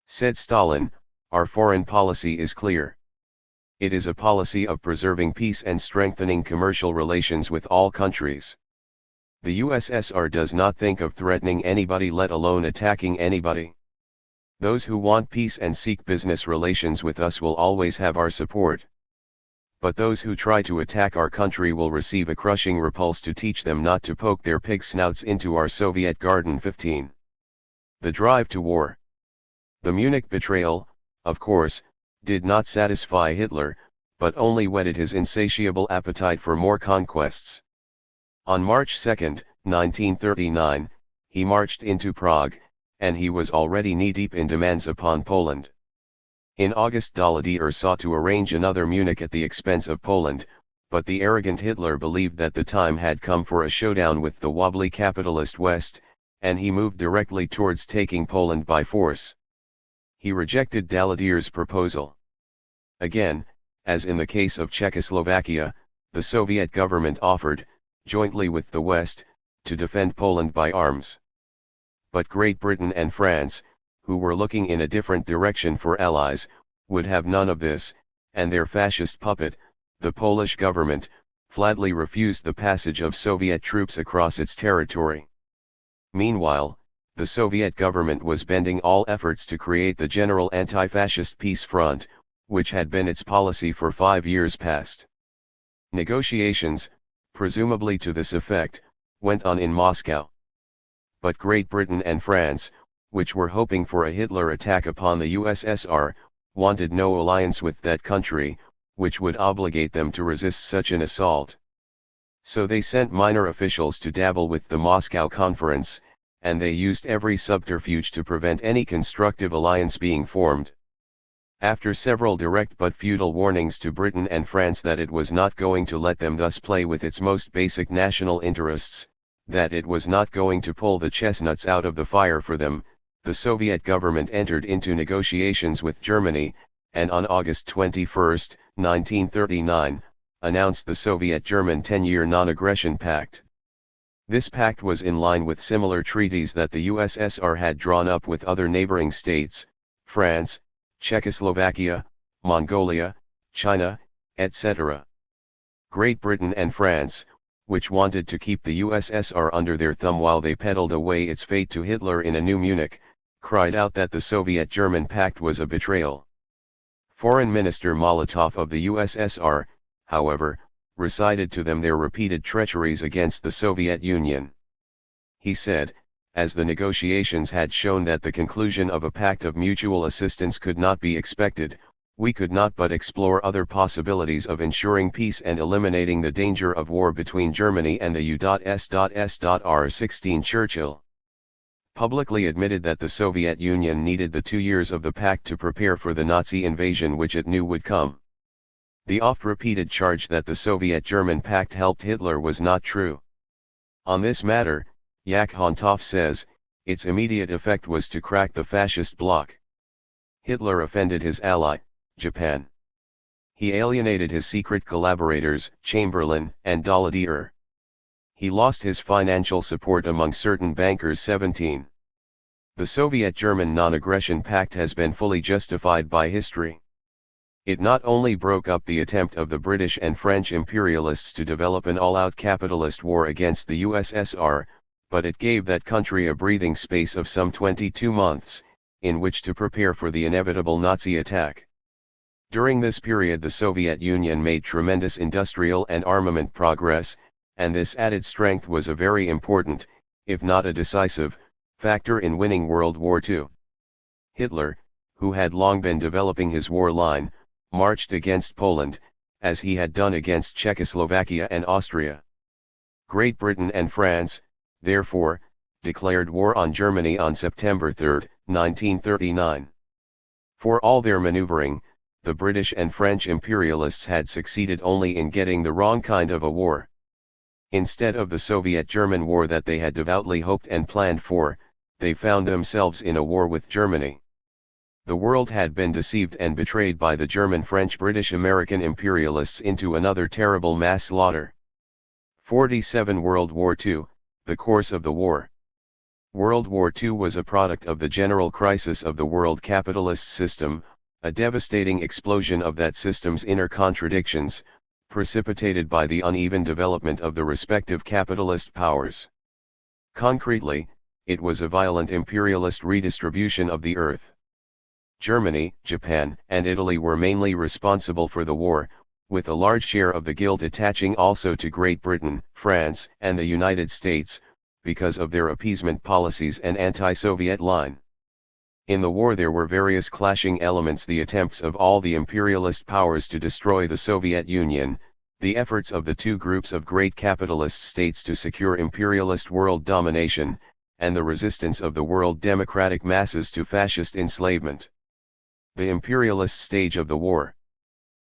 Said Stalin, "Our foreign policy is clear. It is a policy of preserving peace and strengthening commercial relations with all countries. The USSR does not think of threatening anybody, let alone attacking anybody. Those who want peace and seek business relations with us will always have our support. But those who try to attack our country will receive a crushing repulse to teach them not to poke their pig snouts into our Soviet garden." 15. The drive to war. The Munich betrayal, of course, did not satisfy Hitler, but only whetted his insatiable appetite for more conquests. On March 2, 1939, he marched into Prague, and he was already knee-deep in demands upon Poland. In August, Daladier sought to arrange another Munich at the expense of Poland, but the arrogant Hitler believed that the time had come for a showdown with the wobbly capitalist West, and he moved directly towards taking Poland by force. He rejected Daladier's proposal. Again, as in the case of Czechoslovakia, the Soviet government offered, jointly with the West, to defend Poland by arms. But Great Britain and France, who were looking in a different direction for allies, would have none of this, and their fascist puppet, the Polish government, flatly refused the passage of Soviet troops across its territory. Meanwhile, the Soviet government was bending all efforts to create the General Anti-Fascist Peace Front, which had been its policy for 5 years past. Negotiations, presumably to this effect, went on in Moscow. But Great Britain and France, which were hoping for a Hitler attack upon the USSR, wanted no alliance with that country, which would obligate them to resist such an assault. So they sent minor officials to dabble with the Moscow Conference, and they used every subterfuge to prevent any constructive alliance being formed. After several direct but futile warnings to Britain and France that it was not going to let them thus play with its most basic national interests, that it was not going to pull the chestnuts out of the fire for them, the Soviet government entered into negotiations with Germany, and on August 21, 1939, announced the Soviet-German 10-year non-aggression pact. This pact was in line with similar treaties that the USSR had drawn up with other neighboring states, France, Czechoslovakia, Mongolia, China, etc. Great Britain and France, which wanted to keep the USSR under their thumb while they peddled away its fate to Hitler in a new Munich, cried out that the Soviet-German pact was a betrayal. Foreign Minister Molotov of the USSR, however, recited to them their repeated treacheries against the Soviet Union. He said, as the negotiations had shown that the conclusion of a pact of mutual assistance could not be expected, we could not but explore other possibilities of ensuring peace and eliminating the danger of war between Germany and the USSR. 16 Churchill publicly admitted that the Soviet Union needed the 2 years of the pact to prepare for the Nazi invasion which it knew would come. The oft-repeated charge that the Soviet-German pact helped Hitler was not true. On this matter, Yak Hontov says, its immediate effect was to crack the fascist bloc. Hitler offended his ally, Japan. He alienated his secret collaborators, Chamberlain and Daladier. He lost his financial support among certain bankers. 17. The Soviet-German non-aggression pact has been fully justified by history. It not only broke up the attempt of the British and French imperialists to develop an all-out capitalist war against the USSR, but it gave that country a breathing space of some 22 months, in which to prepare for the inevitable Nazi attack. During this period the Soviet Union made tremendous industrial and armament progress, and this added strength was a very important, if not a decisive, factor in winning World War II. Hitler, who had long been developing his war line, marched against Poland, as he had done against Czechoslovakia and Austria. Great Britain and France, therefore, declared war on Germany on September 3, 1939. For all their maneuvering, the British and French imperialists had succeeded only in getting the wrong kind of a war. Instead of the Soviet-German war that they had devoutly hoped and planned for, they found themselves in a war with Germany. The world had been deceived and betrayed by the German, French, British, American imperialists into another terrible mass slaughter. 47 World War II, the course of the war. World War II was a product of the general crisis of the world capitalist system, a devastating explosion of that system's inner contradictions, precipitated by the uneven development of the respective capitalist powers. Concretely, it was a violent imperialist redistribution of the earth. Germany, Japan, and Italy were mainly responsible for the war, with a large share of the guilt attaching also to Great Britain, France, and the United States, because of their appeasement policies and anti-Soviet line. In the war there were various clashing elements: the attempts of all the imperialist powers to destroy the Soviet Union, the efforts of the two groups of great capitalist states to secure imperialist world domination, and the resistance of the world democratic masses to fascist enslavement. The imperialist stage of the war.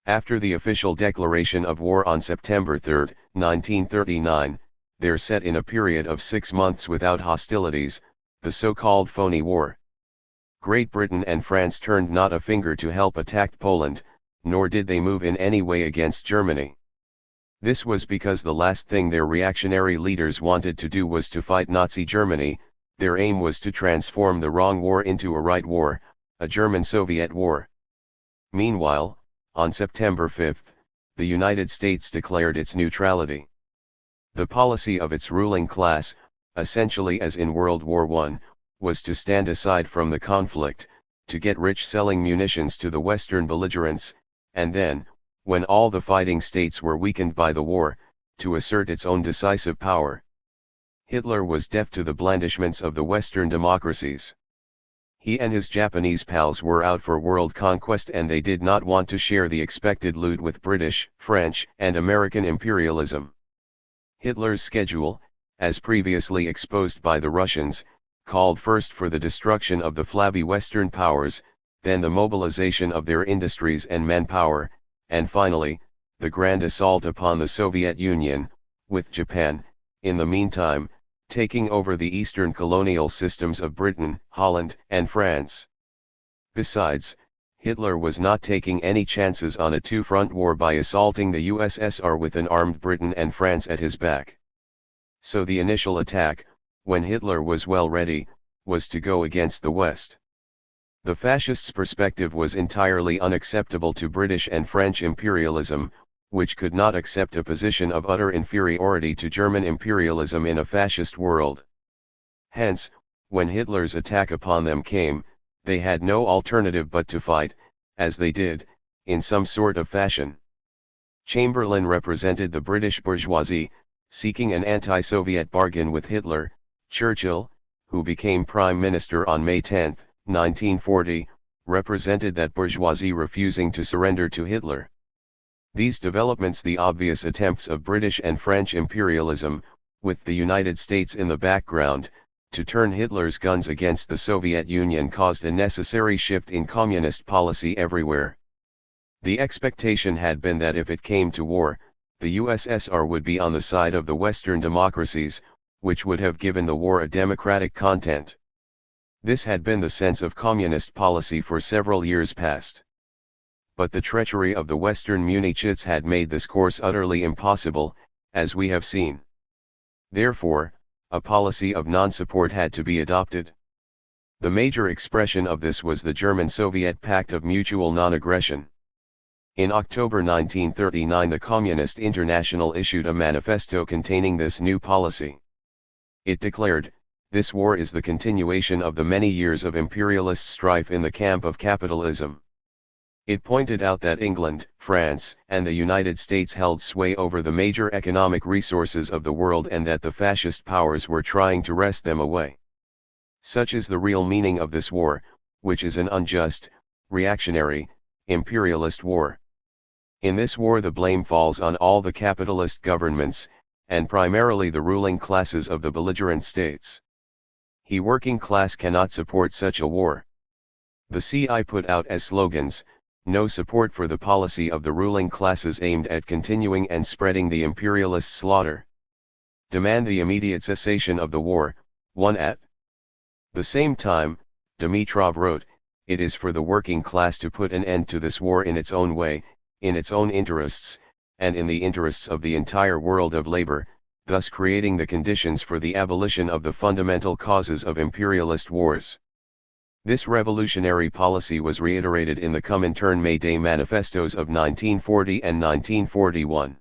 After the official declaration of war on September 3, 1939, there set in a period of 6 months without hostilities, the so-called phony war. Great Britain and France turned not a finger to help attack Poland, nor did they move in any way against Germany. This was because the last thing their reactionary leaders wanted to do was to fight Nazi Germany. Their aim was to transform the wrong war into a right war, a German-Soviet war. Meanwhile, on September 5, the United States declared its neutrality. The policy of its ruling class, essentially as in World War I, was to stand aside from the conflict, to get rich selling munitions to the Western belligerents, and then, when all the fighting states were weakened by the war, to assert its own decisive power. Hitler was deaf to the blandishments of the Western democracies. He and his Japanese pals were out for world conquest, and they did not want to share the expected loot with British, French, and American imperialism. Hitler's schedule, as previously exposed by the Russians, called first for the destruction of the flabby Western powers, then the mobilization of their industries and manpower, and finally, the grand assault upon the Soviet Union, with Japan, in the meantime, taking over the eastern colonial systems of Britain, Holland, and France. Besides, Hitler was not taking any chances on a two-front war by assaulting the USSR with an armed Britain and France at his back. So the initial attack, when Hitler was well ready, was to go against the West. The fascists' perspective was entirely unacceptable to British and French imperialism, which could not accept a position of utter inferiority to German imperialism in a fascist world. Hence, when Hitler's attack upon them came, they had no alternative but to fight, as they did, in some sort of fashion. Chamberlain represented the British bourgeoisie, seeking an anti-Soviet bargain with Hitler. Churchill, who became Prime Minister on May 10, 1940, represented that bourgeoisie refusing to surrender to Hitler. These developments, the obvious attempts of British and French imperialism, with the United States in the background, to turn Hitler's guns against the Soviet Union, caused a necessary shift in communist policy everywhere. The expectation had been that if it came to war, the USSR would be on the side of the Western democracies, which would have given the war a democratic content. This had been the sense of communist policy for several years past. But the treachery of the Western Munichits had made this course utterly impossible, as we have seen. Therefore, a policy of non-support had to be adopted. The major expression of this was the German-Soviet Pact of Mutual Non-Aggression. In October 1939 the Communist International issued a manifesto containing this new policy. It declared, "This war is the continuation of the many years of imperialist strife in the camp of capitalism." It pointed out that England, France, and the United States held sway over the major economic resources of the world and that the fascist powers were trying to wrest them away. Such is the real meaning of this war, which is an unjust, reactionary, imperialist war. In this war the blame falls on all the capitalist governments, and primarily the ruling classes of the belligerent states. The working class cannot support such a war. The CI put out as slogans, "No support for the policy of the ruling classes aimed at continuing and spreading the imperialist slaughter. Demand the immediate cessation of the war." 1 At the same time, Dimitrov wrote, "It is for the working class to put an end to this war in its own way, in its own interests, and in the interests of the entire world of labor, thus creating the conditions for the abolition of the fundamental causes of imperialist wars." This revolutionary policy was reiterated in the Comintern May Day manifestos of 1940 and 1941.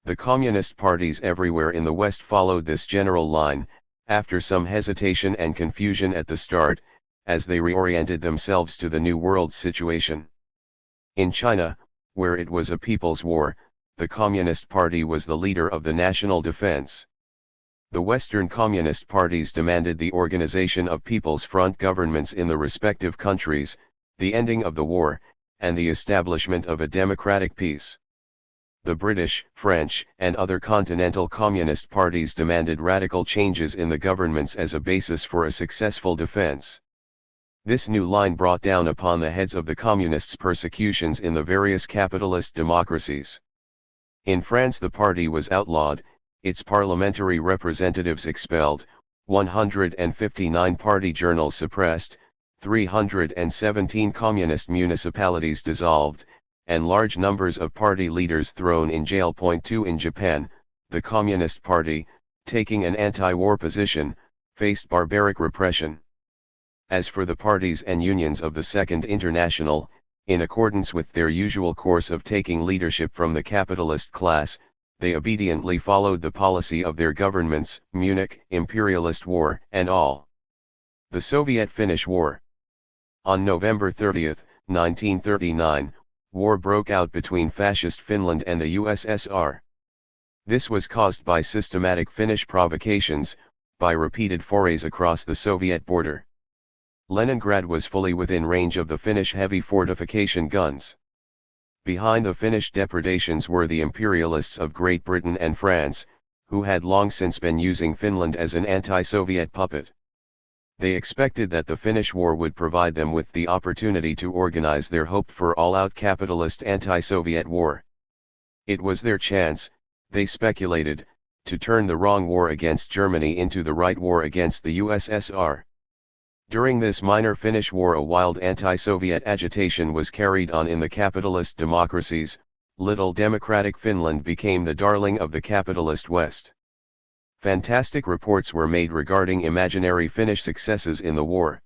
The communist parties everywhere in the West followed this general line, after some hesitation and confusion at the start, as they reoriented themselves to the New World situation. In China, where it was a people's war, the Communist Party was the leader of the national defense. The Western Communist parties demanded the organization of People's Front governments in the respective countries, the ending of the war, and the establishment of a democratic peace. The British, French, and other continental communist parties demanded radical changes in the governments as a basis for a successful defense. This new line brought down upon the heads of the communists persecutions in the various capitalist democracies. In France the party was outlawed, its parliamentary representatives expelled, 159 party journals suppressed, 317 communist municipalities dissolved, and large numbers of party leaders thrown in jail. 2 In Japan, the Communist Party, taking an anti-war position, faced barbaric repression. As for the parties and unions of the Second International, in accordance with their usual course of taking leadership from the capitalist class, they obediently followed the policy of their governments, Munich, imperialist war, and all. The Soviet-Finnish War. On November 30, 1939, war broke out between fascist Finland and the USSR. This was caused by systematic Finnish provocations, by repeated forays across the Soviet border. Leningrad was fully within range of the Finnish heavy fortification guns. Behind the Finnish depredations were the imperialists of Great Britain and France, who had long since been using Finland as an anti-Soviet puppet. They expected that the Finnish war would provide them with the opportunity to organize their hoped-for all-out capitalist anti-Soviet war. It was their chance, they speculated, to turn the wrong war against Germany into the right war against the USSR. During this minor Finnish war a wild anti-Soviet agitation was carried on in the capitalist democracies. Little democratic Finland became the darling of the capitalist West. Fantastic reports were made regarding imaginary Finnish successes in the war.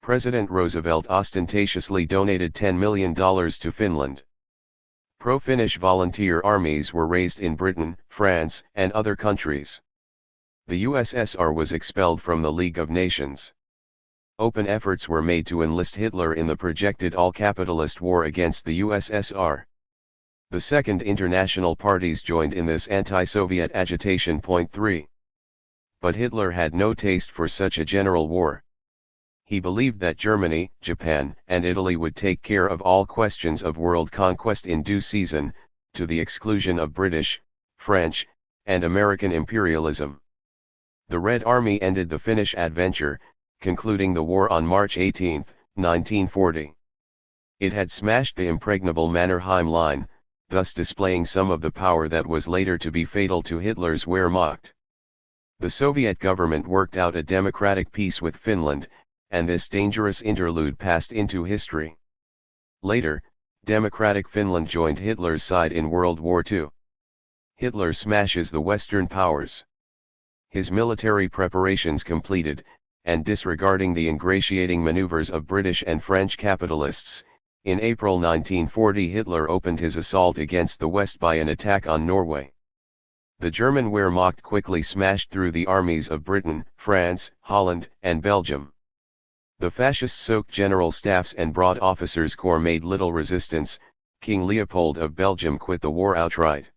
President Roosevelt ostentatiously donated $10 million to Finland. Pro-Finnish volunteer armies were raised in Britain, France, and other countries. The USSR was expelled from the League of Nations. Open efforts were made to enlist Hitler in the projected all-capitalist war against the USSR. The Second International parties joined in this anti-Soviet agitation. 3. But Hitler had no taste for such a general war. He believed that Germany, Japan, and Italy would take care of all questions of world conquest in due season, to the exclusion of British, French, and American imperialism. The Red Army ended the Finnish adventure, concluding the war on March 18, 1940. It had smashed the impregnable Mannerheim Line, thus displaying some of the power that was later to be fatal to Hitler's Wehrmacht. The Soviet government worked out a democratic peace with Finland, and this dangerous interlude passed into history. Later, democratic Finland joined Hitler's side in World War II. Hitler smashes the Western powers. his military preparations completed, and disregarding the ingratiating maneuvers of British and French capitalists, in April 1940 Hitler opened his assault against the West by an attack on Norway. The German Wehrmacht quickly smashed through the armies of Britain, France, Holland, and Belgium. The fascist-soaked general staffs and broad officers' corps made little resistance. King Leopold of Belgium quit the war outright.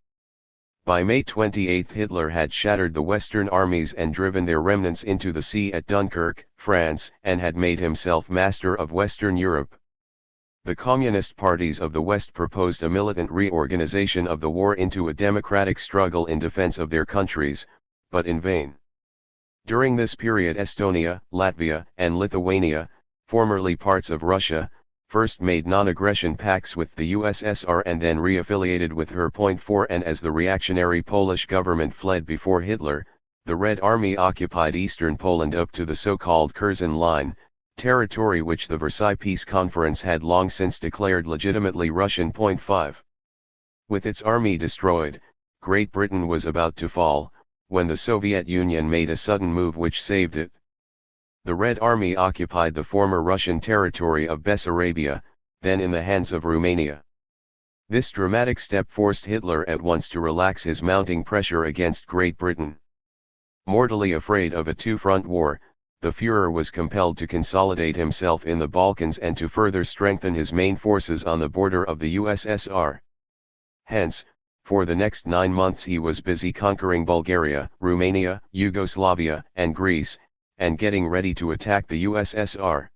By May 28 Hitler had shattered the Western armies and driven their remnants into the sea at Dunkirk, France, and had made himself master of Western Europe. The communist parties of the West proposed a militant reorganization of the war into a democratic struggle in defense of their countries, but in vain. During this period Estonia, Latvia, and Lithuania, formerly parts of Russia, first made non-aggression pacts with the USSR and then re-affiliated with her. 4 And as the reactionary Polish government fled before Hitler, the Red Army occupied eastern Poland up to the so-called Curzon Line, territory which the Versailles Peace Conference had long since declared legitimately Russian. 5 With its army destroyed, Great Britain was about to fall, when the Soviet Union made a sudden move which saved it. The Red Army occupied the former Russian territory of Bessarabia, then in the hands of Romania. This dramatic step forced Hitler at once to relax his mounting pressure against Great Britain. Mortally afraid of a two-front war, the Führer was compelled to consolidate himself in the Balkans and to further strengthen his main forces on the border of the USSR. Hence, for the next 9 months he was busy conquering Bulgaria, Romania, Yugoslavia, and Greece, and getting ready to attack the USSR.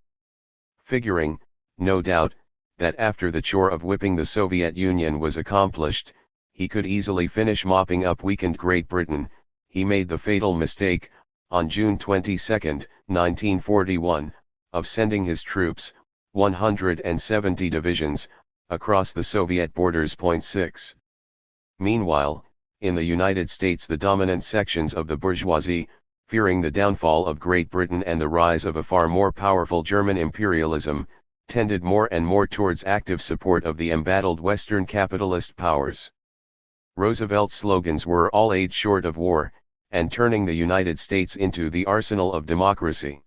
Figuring, no doubt, that after the chore of whipping the Soviet Union was accomplished, he could easily finish mopping up weakened Great Britain, he made the fatal mistake, on June 22, 1941, of sending his troops, 170 divisions, across the Soviet borders. 6 Meanwhile, in the United States the dominant sections of the bourgeoisie, fearing the downfall of Great Britain and the rise of a far more powerful German imperialism, tended more and more towards active support of the embattled Western capitalist powers. Roosevelt's slogans were all aid short of war, and turning the United States into the arsenal of democracy.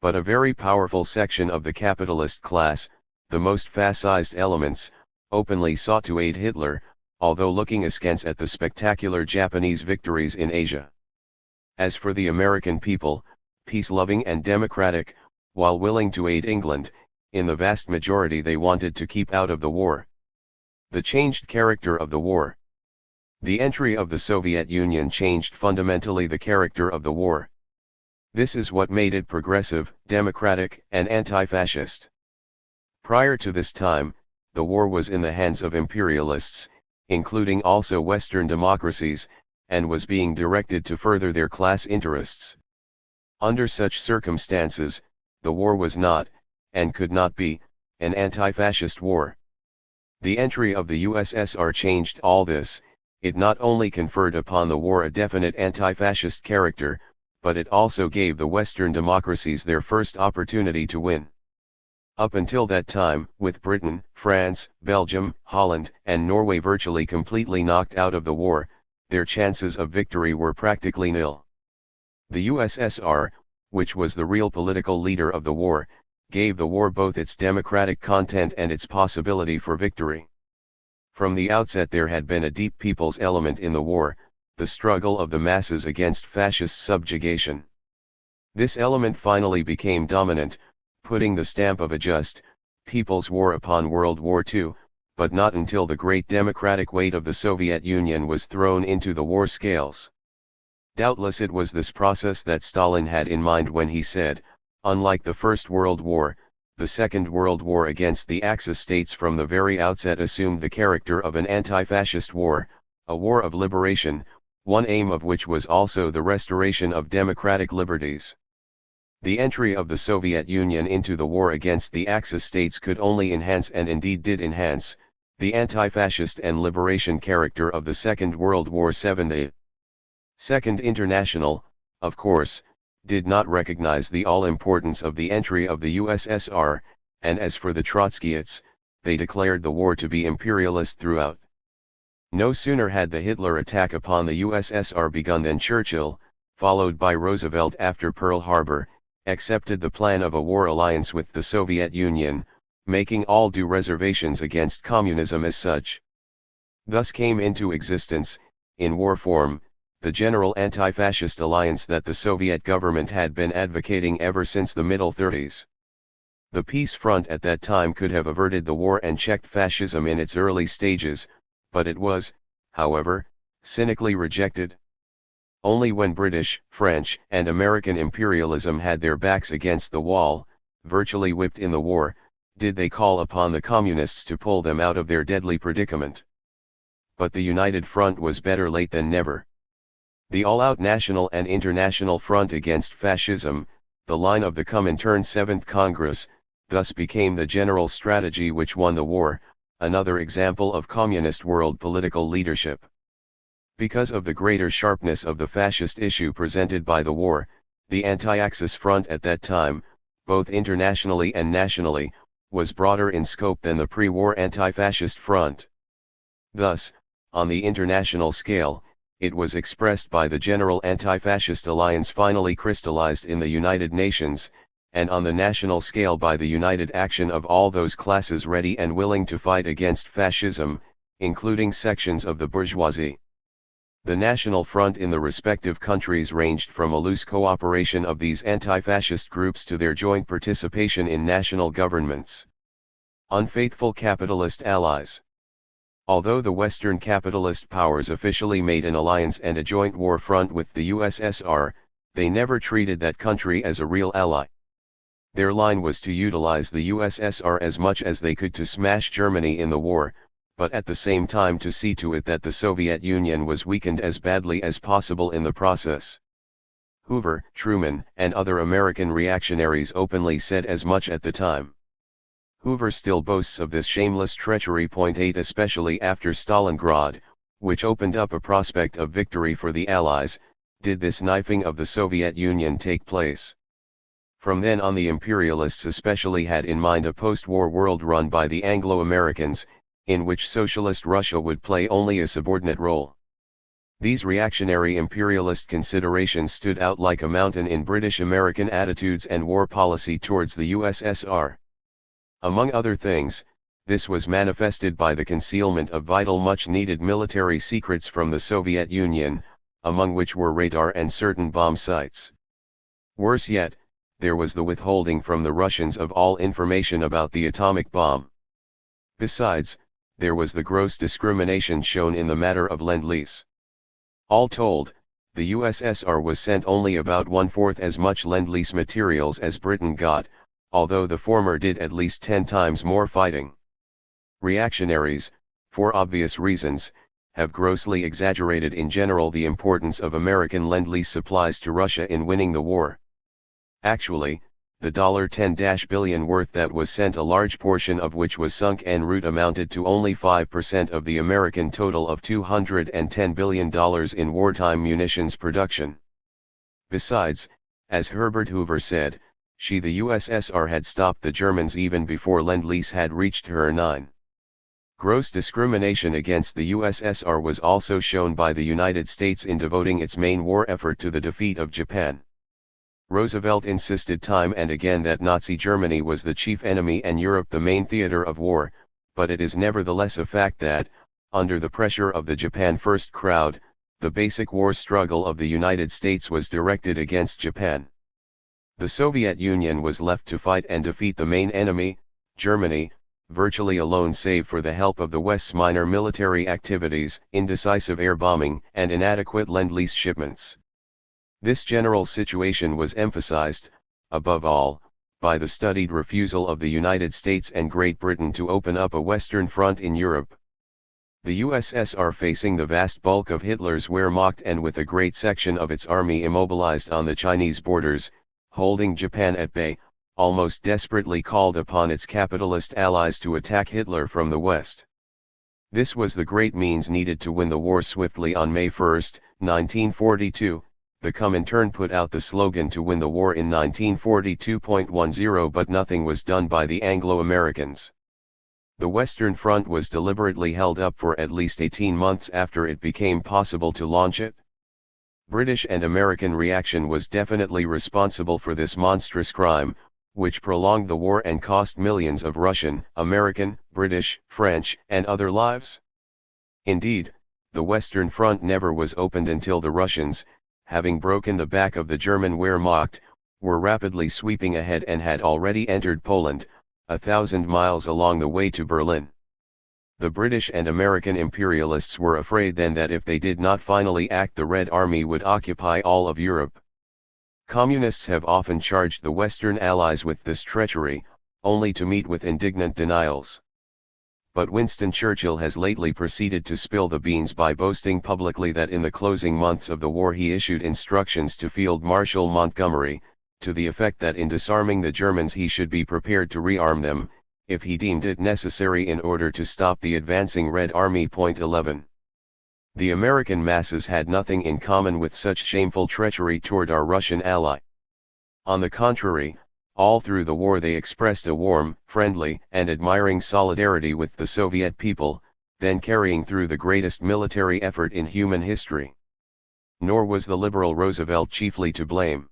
But a very powerful section of the capitalist class, the most fascist elements, openly sought to aid Hitler, although looking askance at the spectacular Japanese victories in Asia. As for the American people, peace-loving and democratic, while willing to aid England, in the vast majority they wanted to keep out of the war. The changed character of the war. The entry of the Soviet Union changed fundamentally the character of the war. This is what made it progressive, democratic, and anti-fascist. Prior to this time, the war was in the hands of imperialists, including also Western democracies, and was being directed to further their class interests. Under such circumstances, the war was not, and could not be, an anti-fascist war. The entry of the USSR changed all this. It not only conferred upon the war a definite anti-fascist character, but it also gave the Western democracies their first opportunity to win. Up until that time, with Britain, France, Belgium, Holland, and Norway virtually completely knocked out of the war, their chances of victory were practically nil. The USSR, which was the real political leader of the war, gave the war both its democratic content and its possibility for victory. From the outset there had been a deep people's element in the war, the struggle of the masses against fascist subjugation. This element finally became dominant, putting the stamp of a just, people's war upon World War II, but not until the great democratic weight of the Soviet Union was thrown into the war scales. Doubtless it was this process that Stalin had in mind when he said, unlike the First World War, the Second World War against the Axis states from the very outset assumed the character of an anti-fascist war, a war of liberation, one aim of which was also the restoration of democratic liberties. The entry of the Soviet Union into the war against the Axis states could only enhance, and indeed did enhance, the anti-fascist and liberation character of the Second World War. The Second International, of course, did not recognize the all-importance of the entry of the USSR, and as for the Trotskyists, they declared the war to be imperialist throughout. No sooner had the Hitler attack upon the USSR begun than Churchill, followed by Roosevelt after Pearl Harbor, accepted the plan of a war alliance with the Soviet Union, making all due reservations against communism as such. Thus came into existence, in war form, the general anti-fascist alliance that the Soviet government had been advocating ever since the middle 30s. The peace front at that time could have averted the war and checked fascism in its early stages, but it was, however, cynically rejected. Only when British, French, and American imperialism had their backs against the wall, virtually whipped in the war, did they call upon the communists to pull them out of their deadly predicament. But the united front was better late than never. The all-out national and international front against fascism, the line of the Comintern Seventh Congress, thus became the general strategy which won the war, another example of communist world political leadership. Because of the greater sharpness of the fascist issue presented by the war, the anti-Axis front at that time, both internationally and nationally, was broader in scope than the pre-war anti-fascist front. Thus, on the international scale, it was expressed by the General Anti-Fascist Alliance finally crystallized in the United Nations, and on the national scale by the united action of all those classes ready and willing to fight against fascism, including sections of the bourgeoisie. The national front in the respective countries ranged from a loose cooperation of these anti-fascist groups to their joint participation in national governments. Unfaithful capitalist allies. Although the Western capitalist powers officially made an alliance and a joint war front with the USSR, they never treated that country as a real ally. Their line was to utilize the USSR as much as they could to smash Germany in the war, but at the same time to see to it that the Soviet Union was weakened as badly as possible in the process. Hoover, Truman, and other American reactionaries openly said as much at the time. Hoover still boasts of this shameless treachery. 8 Especially after Stalingrad, which opened up a prospect of victory for the Allies, did this knifing of the Soviet Union take place. From then on the imperialists especially had in mind a post-war world run by the Anglo-Americans, in which socialist Russia would play only a subordinate role. These reactionary imperialist considerations stood out like a mountain in British-American attitudes and war policy towards the USSR. Among other things, this was manifested by the concealment of vital much-needed military secrets from the Soviet Union, among which were radar and certain bomb sites. Worse yet, there was the withholding from the Russians of all information about the atomic bomb. Besides, there was the gross discrimination shown in the matter of Lend-Lease. All told, the USSR was sent only about 1/4 as much Lend-Lease materials as Britain got, although the former did at least 10 times more fighting. Reactionaries, for obvious reasons, have grossly exaggerated in general the importance of American Lend-Lease supplies to Russia in winning the war. Actually, the $10 billion worth that was sent, a large portion of which was sunk en route, amounted to only 5% of the American total of $210 billion in wartime munitions production. Besides, as Herbert Hoover said, the USSR had stopped the Germans even before Lend-Lease had reached her 9. Gross discrimination against the USSR was also shown by the United States in devoting its main war effort to the defeat of Japan. Roosevelt insisted time and again that Nazi Germany was the chief enemy and Europe the main theater of war, but it is nevertheless a fact that, under the pressure of the Japan First crowd, the basic war struggle of the United States was directed against Japan. The Soviet Union was left to fight and defeat the main enemy, Germany, virtually alone save for the help of the West's minor military activities, indecisive air bombing, and inadequate Lend-Lease shipments. This general situation was emphasized, above all, by the studied refusal of the United States and Great Britain to open up a Western front in Europe. The USSR, facing the vast bulk of Hitler's Wehrmacht and with a great section of its army immobilized on the Chinese borders, holding Japan at bay, almost desperately called upon its capitalist allies to attack Hitler from the West. This was the great means needed to win the war swiftly. On May 1, 1942, the Comintern put out the slogan to win the war in 1942.10, but nothing was done by the Anglo-Americans. The Western Front was deliberately held up for at least 18 months after it became possible to launch it. British and American reaction was definitely responsible for this monstrous crime, which prolonged the war and cost millions of Russian, American, British, French, and other lives. Indeed, the Western Front never was opened until the Russians, having broken the back of the German Wehrmacht, were rapidly sweeping ahead and had already entered Poland, 1,000 miles along the way to Berlin. The British and American imperialists were afraid then that if they did not finally act, the Red Army would occupy all of Europe. Communists have often charged the Western Allies with this treachery, only to meet with indignant denials. But Winston Churchill has lately proceeded to spill the beans by boasting publicly that in the closing months of the war he issued instructions to Field Marshal Montgomery, to the effect that in disarming the Germans he should be prepared to rearm them, if he deemed it necessary in order to stop the advancing Red Army. 11. The American masses had nothing in common with such shameful treachery toward our Russian ally. On the contrary, all through the war they expressed a warm, friendly, and admiring solidarity with the Soviet people, then carrying through the greatest military effort in human history. Nor was the liberal Roosevelt chiefly to blame.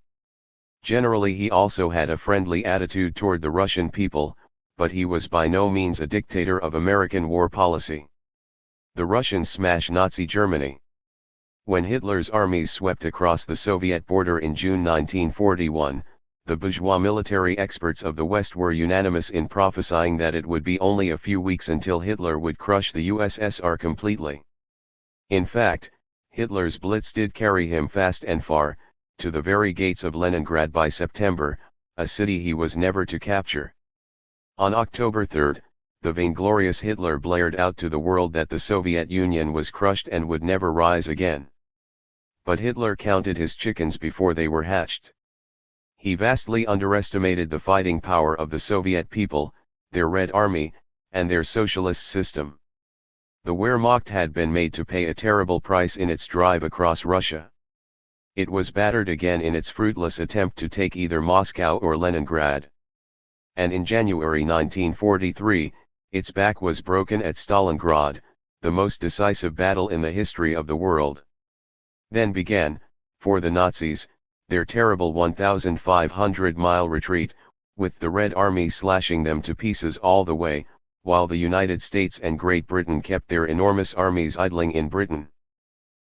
Generally he also had a friendly attitude toward the Russian people, but he was by no means a dictator of American war policy. The Russians smashed Nazi Germany. When Hitler's armies swept across the Soviet border in June 1941, the bourgeois military experts of the West were unanimous in prophesying that it would be only a few weeks until Hitler would crush the USSR completely. In fact, Hitler's blitz did carry him fast and far, to the very gates of Leningrad by September, a city he was never to capture. On October 3, the vainglorious Hitler blared out to the world that the Soviet Union was crushed and would never rise again. But Hitler counted his chickens before they were hatched. He vastly underestimated the fighting power of the Soviet people, their Red Army, and their socialist system. The Wehrmacht had been made to pay a terrible price in its drive across Russia. It was battered again in its fruitless attempt to take either Moscow or Leningrad. And in January 1943, its back was broken at Stalingrad, the most decisive battle in the history of the world. Then began, for the Nazis, their terrible 1,500-mile retreat, with the Red Army slashing them to pieces all the way, while the United States and Great Britain kept their enormous armies idling in Britain.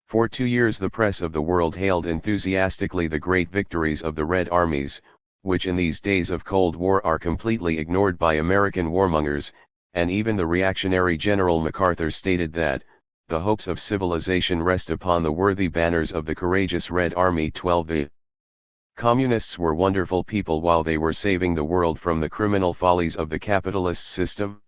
For 2 years the press of the world hailed enthusiastically the great victories of the Red Armies, which in these days of Cold War are completely ignored by American warmongers, and even the reactionary General MacArthur stated that, the hopes of civilization rest upon the worthy banners of the courageous Red Army. 12. The Communists were wonderful people while they were saving the world from the criminal follies of the capitalist system.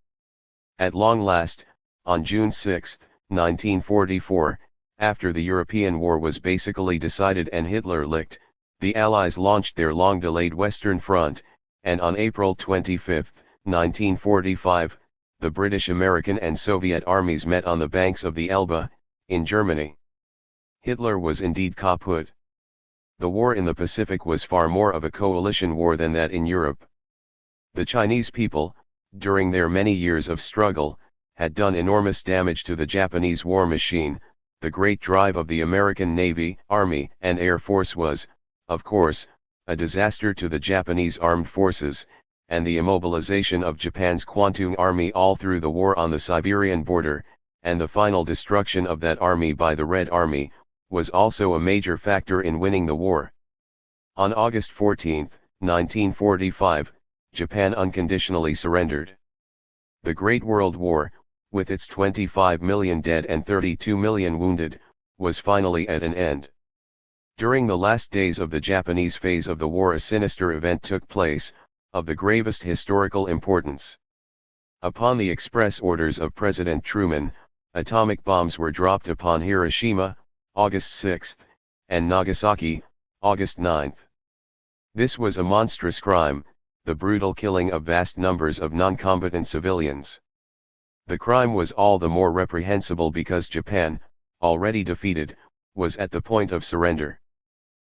At long last, on June 6, 1944, after the European war was basically decided and Hitler licked, the Allies launched their long-delayed Western Front, and on April 25, 1945, the British, American and Soviet armies met on the banks of the Elbe, in Germany. Hitler was indeed kaput. The war in the Pacific was far more of a coalition war than that in Europe. The Chinese people, during their many years of struggle, had done enormous damage to the Japanese war machine. The great drive of the American Navy, Army, and Air Force was, of course, a disaster to the Japanese armed forces, and the immobilization of Japan's Kwantung Army all through the war on the Siberian border, and the final destruction of that army by the Red Army, was also a major factor in winning the war. On August 14, 1945, Japan unconditionally surrendered. The Great World War, with its 25 million dead and 32 million wounded, was finally at an end. During the last days of the Japanese phase of the war a sinister event took place, of the gravest historical importance. Upon the express orders of President Truman, atomic bombs were dropped upon Hiroshima, August 6, and Nagasaki, August 9. This was a monstrous crime, the brutal killing of vast numbers of non-combatant civilians. The crime was all the more reprehensible because Japan, already defeated, was at the point of surrender.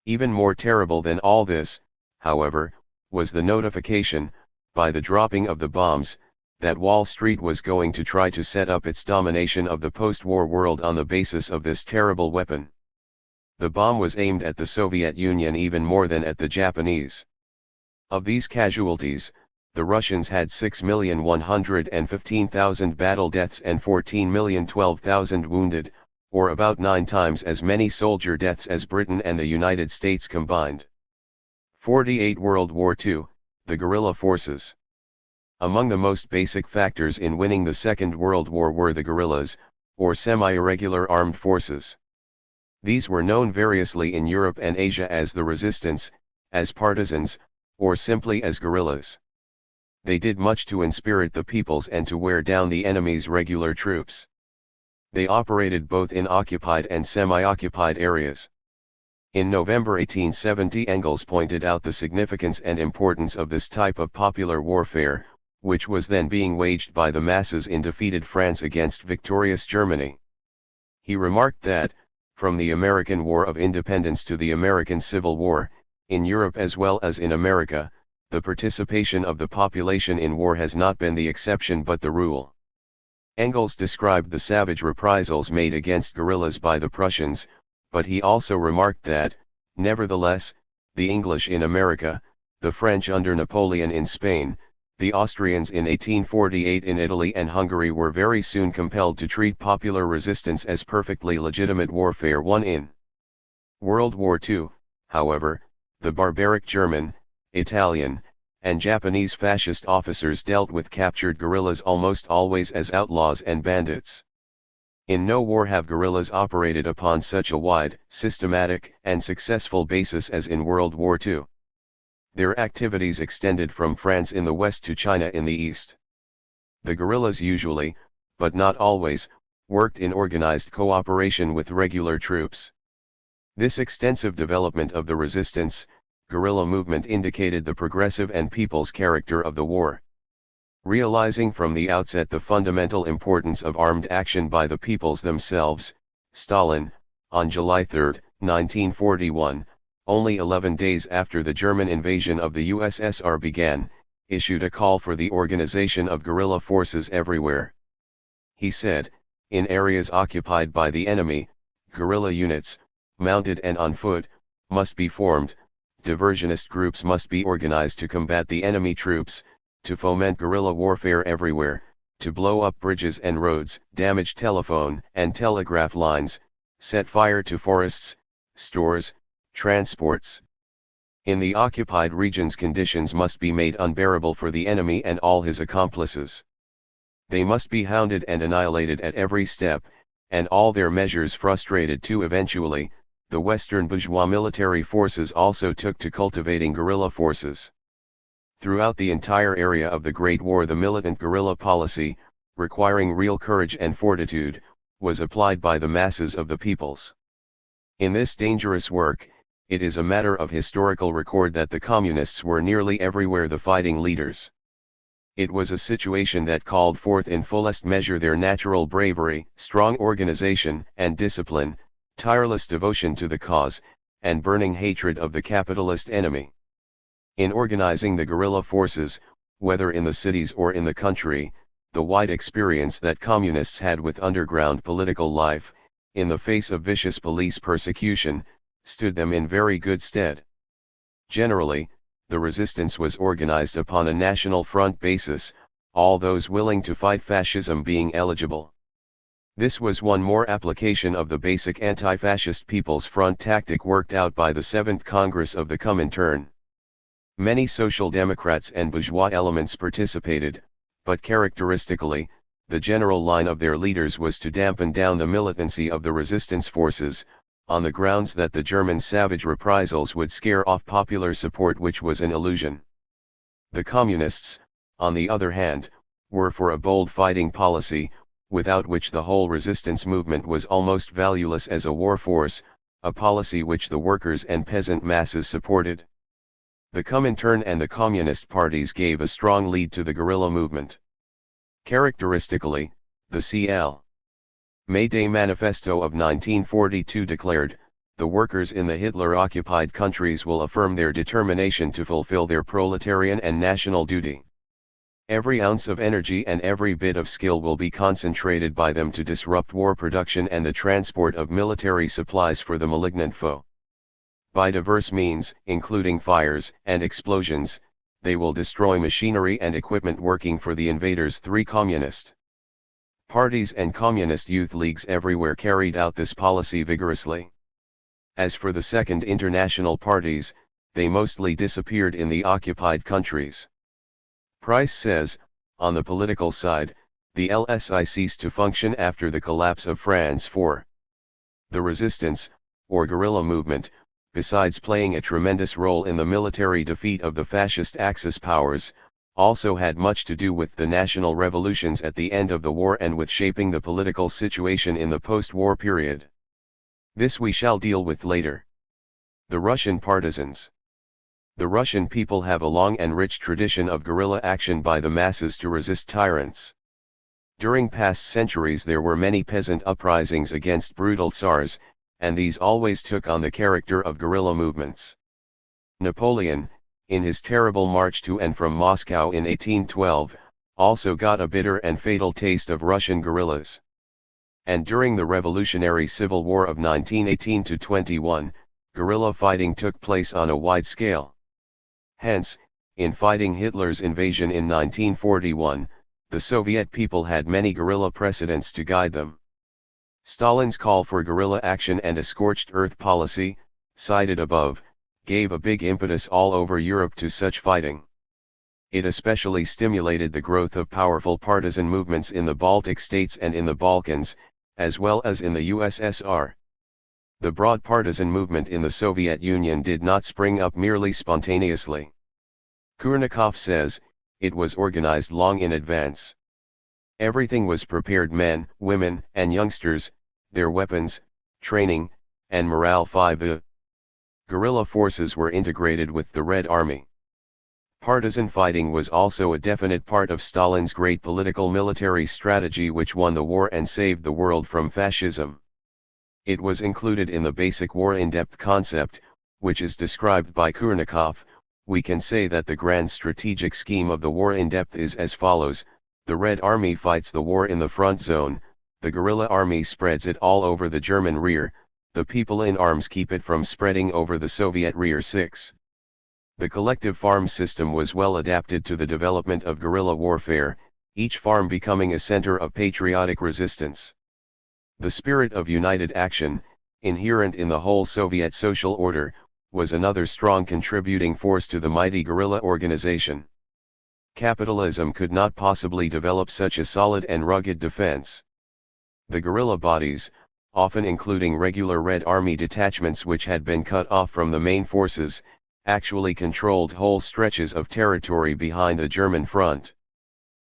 Even more terrible than all this, however, was the notification, by the dropping of the bombs, that Wall Street was going to try to set up its domination of the post-war world on the basis of this terrible weapon. The bomb was aimed at the Soviet Union even more than at the Japanese. Of these casualties, the Russians had 6,115,000 battle deaths and 14,012,000 wounded, or about 9 times as many soldier deaths as Britain and the United States combined. 48 World War II, the guerrilla forces. Among the most basic factors in winning the Second World War were the guerrillas, or semi-irregular armed forces. These were known variously in Europe and Asia as the resistance, as partisans, or simply as guerrillas. They did much to inspirit the peoples and to wear down the enemy's regular troops. They operated both in occupied and semi-occupied areas. In November 1870, Engels pointed out the significance and importance of this type of popular warfare, which was then being waged by the masses in defeated France against victorious Germany. He remarked that, from the American War of Independence to the American Civil War, in Europe as well as in America, the participation of the population in war has not been the exception but the rule. Engels described the savage reprisals made against guerrillas by the Prussians, but he also remarked that, nevertheless, the English in America, the French under Napoleon in Spain, the Austrians in 1848 in Italy and Hungary were very soon compelled to treat popular resistance as perfectly legitimate warfare won in World War II. However, the barbaric German, Italian, and Japanese fascist officers dealt with captured guerrillas almost always as outlaws and bandits. In no war have guerrillas operated upon such a wide, systematic, and successful basis as in World War II. Their activities extended from France in the west to China in the east. The guerrillas usually, but not always, worked in organized cooperation with regular troops. This extensive development of the resistance, guerrilla movement indicated the progressive and people's character of the war. Realizing from the outset the fundamental importance of armed action by the peoples themselves, Stalin, on July 3, 1941, only 11 days after the German invasion of the USSR began, issued a call for the organization of guerrilla forces everywhere. He said, in areas occupied by the enemy, guerrilla units, mounted and on foot, must be formed, diversionist groups must be organized to combat the enemy troops, to foment guerrilla warfare everywhere, to blow up bridges and roads, damage telephone and telegraph lines, set fire to forests, stores, transports. In the occupied regions conditions must be made unbearable for the enemy and all his accomplices. They must be hounded and annihilated at every step, and all their measures frustrated too. Eventually, the Western bourgeois military forces also took to cultivating guerrilla forces. Throughout the entire area of the Great War, the militant guerrilla policy, requiring real courage and fortitude, was applied by the masses of the peoples. In this dangerous work, it is a matter of historical record that the communists were nearly everywhere the fighting leaders. It was a situation that called forth in fullest measure their natural bravery, strong organization and discipline, tireless devotion to the cause, and burning hatred of the capitalist enemy. In organizing the guerrilla forces, whether in the cities or in the country, the wide experience that communists had with underground political life, in the face of vicious police persecution, stood them in very good stead. Generally, the resistance was organized upon a national front basis, all those willing to fight fascism being eligible. This was one more application of the basic anti-fascist People's Front tactic worked out by the 7th Congress of the Comintern. Many Social Democrats and bourgeois elements participated, but characteristically, the general line of their leaders was to dampen down the militancy of the resistance forces, on the grounds that the German savage reprisals would scare off popular support, which was an illusion. The Communists, on the other hand, were for a bold fighting policy, without which the whole resistance movement was almost valueless as a war force, a policy which the workers and peasant masses supported. The Comintern and the Communist parties gave a strong lead to the guerrilla movement. Characteristically, the C.L. May Day Manifesto of 1942 declared, "The workers in the Hitler-occupied countries will affirm their determination to fulfill their proletarian and national duty." Every ounce of energy and every bit of skill will be concentrated by them to disrupt war production and the transport of military supplies for the malignant foe. By diverse means, including fires and explosions, they will destroy machinery and equipment working for the invaders. 3 Communist parties and communist youth leagues everywhere carried out this policy vigorously. As for the Second International parties, they mostly disappeared in the occupied countries. Price says, on the political side, the LSI ceased to function after the collapse of France. 4. The resistance, or guerrilla movement, besides playing a tremendous role in the military defeat of the fascist Axis powers, also had much to do with the national revolutions at the end of the war and with shaping the political situation in the post-war period. This we shall deal with later. The Russian partisans. The Russian people have a long and rich tradition of guerrilla action by the masses to resist tyrants. During past centuries there were many peasant uprisings against brutal tsars, and these always took on the character of guerrilla movements. Napoleon, in his terrible march to and from Moscow in 1812, also got a bitter and fatal taste of Russian guerrillas. And during the Revolutionary Civil War of 1918-21, guerrilla fighting took place on a wide scale. Hence, in fighting Hitler's invasion in 1941, the Soviet people had many guerrilla precedents to guide them. Stalin's call for guerrilla action and a scorched earth policy, cited above, gave a big impetus all over Europe to such fighting. It especially stimulated the growth of powerful partisan movements in the Baltic states and in the Balkans, as well as in the USSR. The broad partisan movement in the Soviet Union did not spring up merely spontaneously. Kurnikov says, it was organized long in advance. Everything was prepared: men, women, and youngsters, their weapons, training, and morale. 5. The guerrilla forces were integrated with the Red Army. Partisan fighting was also a definite part of Stalin's great political military strategy which won the war and saved the world from fascism. It was included in the basic war in-depth concept, which is described by Kurnikov. We can say that the grand strategic scheme of the war in-depth is as follows: the Red Army fights the war in the front zone, the guerrilla army spreads it all over the German rear, the people in arms keep it from spreading over the Soviet rear. 6. The collective farm system was well adapted to the development of guerrilla warfare, each farm becoming a center of patriotic resistance. The spirit of united action, inherent in the whole Soviet social order, was another strong contributing force to the mighty guerrilla organization. Capitalism could not possibly develop such a solid and rugged defense. The guerrilla bodies, often including regular Red Army detachments which had been cut off from the main forces, actually controlled whole stretches of territory behind the German front.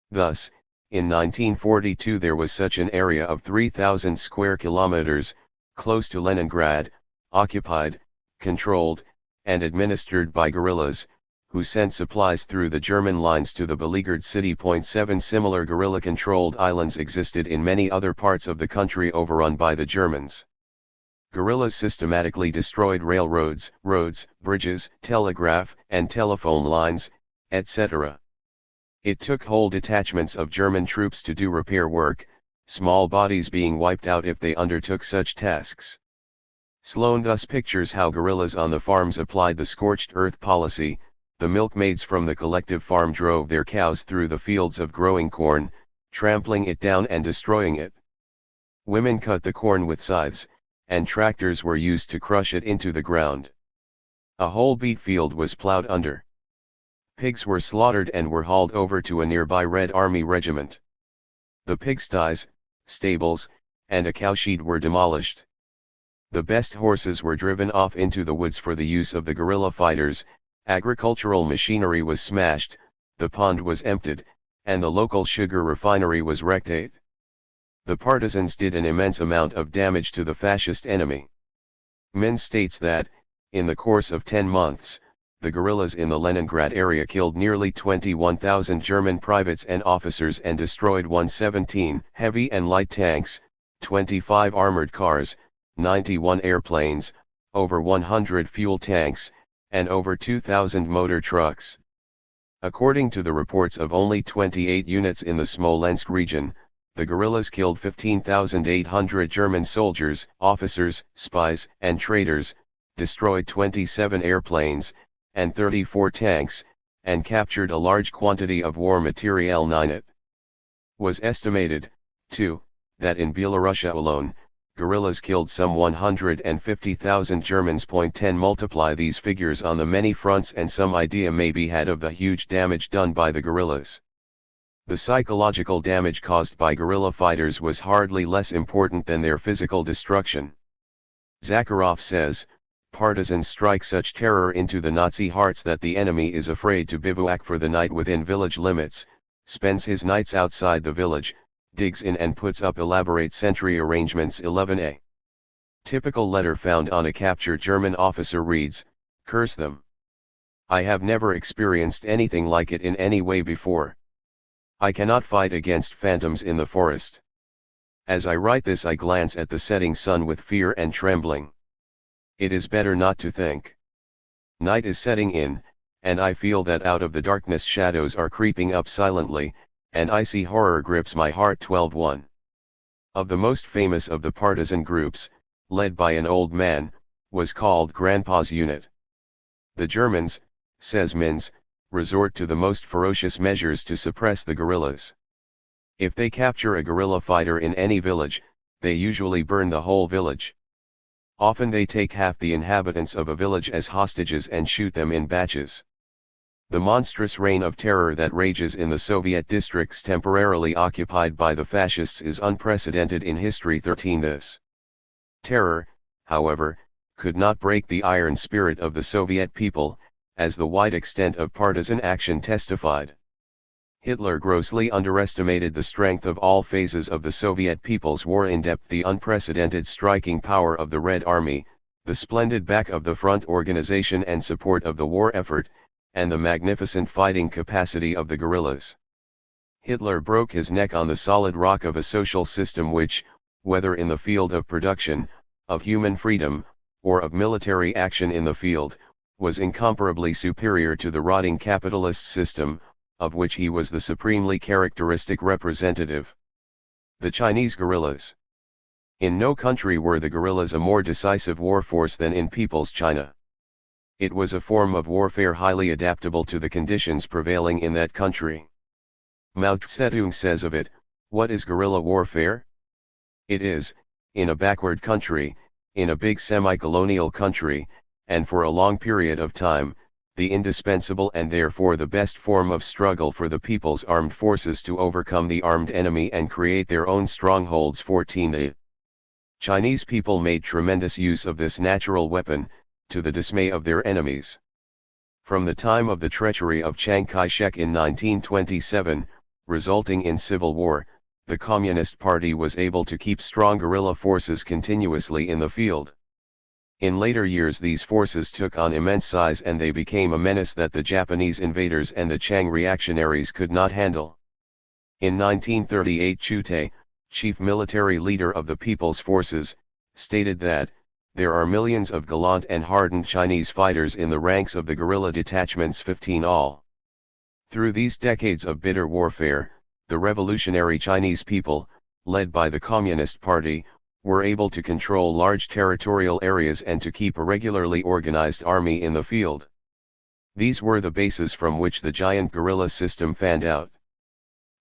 Thus, in 1942 there was such an area of 3,000 square kilometers, close to Leningrad, occupied, controlled, and administered by guerrillas, who sent supplies through the German lines to the beleaguered city. 7 Similar guerrilla-controlled islands existed in many other parts of the country overrun by the Germans. Guerrillas systematically destroyed railroads, roads, bridges, telegraph and telephone lines, etc. It took whole detachments of German troops to do repair work, small bodies being wiped out if they undertook such tasks. Sloan thus pictures how guerrillas on the farms applied the scorched earth policy. The milkmaids from the collective farm drove their cows through the fields of growing corn, trampling it down and destroying it. Women cut the corn with scythes, and tractors were used to crush it into the ground. A whole beet field was plowed under. Pigs were slaughtered and were hauled over to a nearby Red Army regiment. The pigsties, stables, and a cowshed were demolished. The best horses were driven off into the woods for the use of the guerrilla fighters. Agricultural machinery was smashed, the pond was emptied, and the local sugar refinery was wrecked. 8. The partisans did an immense amount of damage to the fascist enemy. Min states that, in the course of 10 months, the guerrillas in the Leningrad area killed nearly 21,000 German privates and officers and destroyed 117 heavy and light tanks, 25 armored cars, 91 airplanes, over 100 fuel tanks, and over 2,000 motor trucks. According to the reports of only 28 units in the Smolensk region, the guerrillas killed 15,800 German soldiers, officers, spies, and traitors, destroyed 27 airplanes, and 34 tanks, and captured a large quantity of war materiel. It was estimated, too, that in Belarusia alone, guerrillas killed some 150,000 Germans. 10 Multiply these figures on the many fronts and some idea may be had of the huge damage done by the guerrillas. The psychological damage caused by guerrilla fighters was hardly less important than their physical destruction. Zakharov says, partisans strike such terror into the Nazi hearts that the enemy is afraid to bivouac for the night within village limits, spends his nights outside the village, digs in and puts up elaborate sentry arrangements. 11a. Typical letter found on a captured German officer reads, "Curse them. I have never experienced anything like it in any way before. I cannot fight against phantoms in the forest. As I write this I glance at the setting sun with fear and trembling. It is better not to think. Night is setting in, and I feel that out of the darkness shadows are creeping up silently, and icy horror grips my heart." 12.1. Of the most famous of the partisan groups, led by an old man, was called Grandpa's Unit. The Germans, says Mins, resort to the most ferocious measures to suppress the guerrillas. If they capture a guerrilla fighter in any village, they usually burn the whole village. Often they take half the inhabitants of a village as hostages and shoot them in batches. The monstrous reign of terror that rages in the Soviet districts temporarily occupied by the fascists is unprecedented in history. 13. This terror, however, could not break the iron spirit of the Soviet people, as the wide extent of partisan action testified. Hitler grossly underestimated the strength of all phases of the Soviet People's War. In depth, the unprecedented striking power of the Red Army, the splendid back of the front organization and support of the war effort, and the magnificent fighting capacity of the guerrillas. Hitler broke his neck on the solid rock of a social system which, whether in the field of production, of human freedom, or of military action in the field, was incomparably superior to the rotting capitalist system, of which he was the supremely characteristic representative. The Chinese guerrillas. In no country were the guerrillas a more decisive war force than in People's China. It was a form of warfare highly adaptable to the conditions prevailing in that country. Mao Zedong says of it, "What is guerrilla warfare? It is, in a backward country, in a big semi-colonial country, and for a long period of time, the indispensable and therefore the best form of struggle for the people's armed forces to overcome the armed enemy and create their own strongholds." 14. The Chinese people made tremendous use of this natural weapon, to the dismay of their enemies. From the time of the treachery of Chiang Kai-shek in 1927, resulting in civil war, the Communist Party was able to keep strong guerrilla forces continuously in the field. In later years these forces took on immense size and they became a menace that the Japanese invaders and the Chiang reactionaries could not handle. In 1938 Chu Tai, chief military leader of the People's Forces, stated that, "There are millions of gallant and hardened Chinese fighters in the ranks of the guerrilla detachments 15 all." Through these decades of bitter warfare, the revolutionary Chinese people, led by the Communist Party, were able to control large territorial areas and to keep a regularly organized army in the field. These were the bases from which the giant guerrilla system fanned out.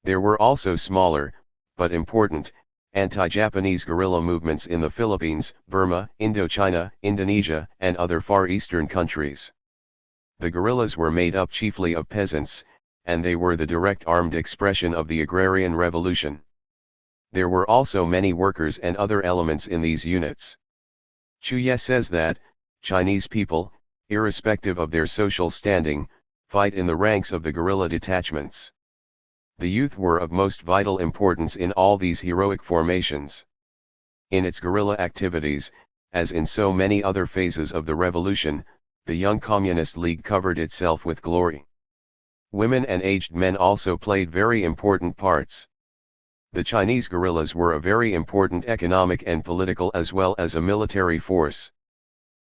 There were also smaller, but important, anti-Japanese guerrilla movements in the Philippines, Burma, Indochina, Indonesia, and other Far Eastern countries. The guerrillas were made up chiefly of peasants, and they were the direct armed expression of the agrarian revolution. There were also many workers and other elements in these units. Chu Ye says that, Chinese people, irrespective of their social standing, fight in the ranks of the guerrilla detachments. The youth were of most vital importance in all these heroic formations. In its guerrilla activities, as in so many other phases of the revolution, the Young Communist League covered itself with glory. Women and aged men also played very important parts. The Chinese guerrillas were a very important economic and political as well as a military force.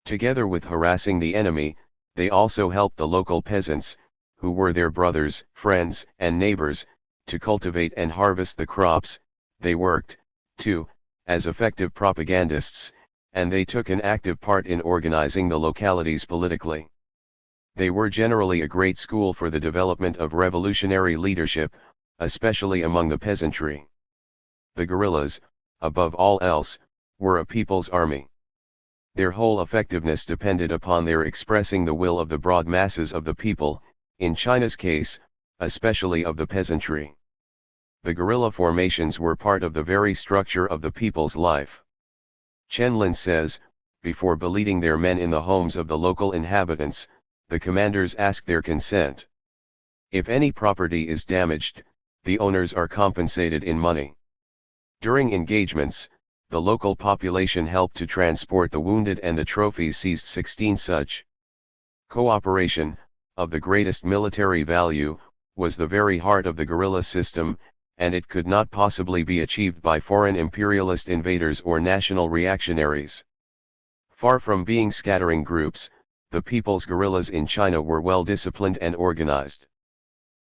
Together with harassing the enemy, they also helped the local peasants, who were their brothers, friends, and neighbors, to cultivate and harvest the crops. They worked, too, as effective propagandists, and they took an active part in organizing the localities politically. They were generally a great school for the development of revolutionary leadership, especially among the peasantry. The guerrillas, above all else, were a people's army. Their whole effectiveness depended upon their expressing the will of the broad masses of the people, in China's case, especially of the peasantry. The guerrilla formations were part of the very structure of the people's life. Chen Lin says, before beleading their men in the homes of the local inhabitants, the commanders ask their consent. If any property is damaged, the owners are compensated in money. During engagements, the local population helped to transport the wounded and the trophies seized. 16 Such cooperation, of the greatest military value, was the very heart of the guerrilla system, and it could not possibly be achieved by foreign imperialist invaders or national reactionaries. Far from being scattering groups, the people's guerrillas in China were well disciplined and organized.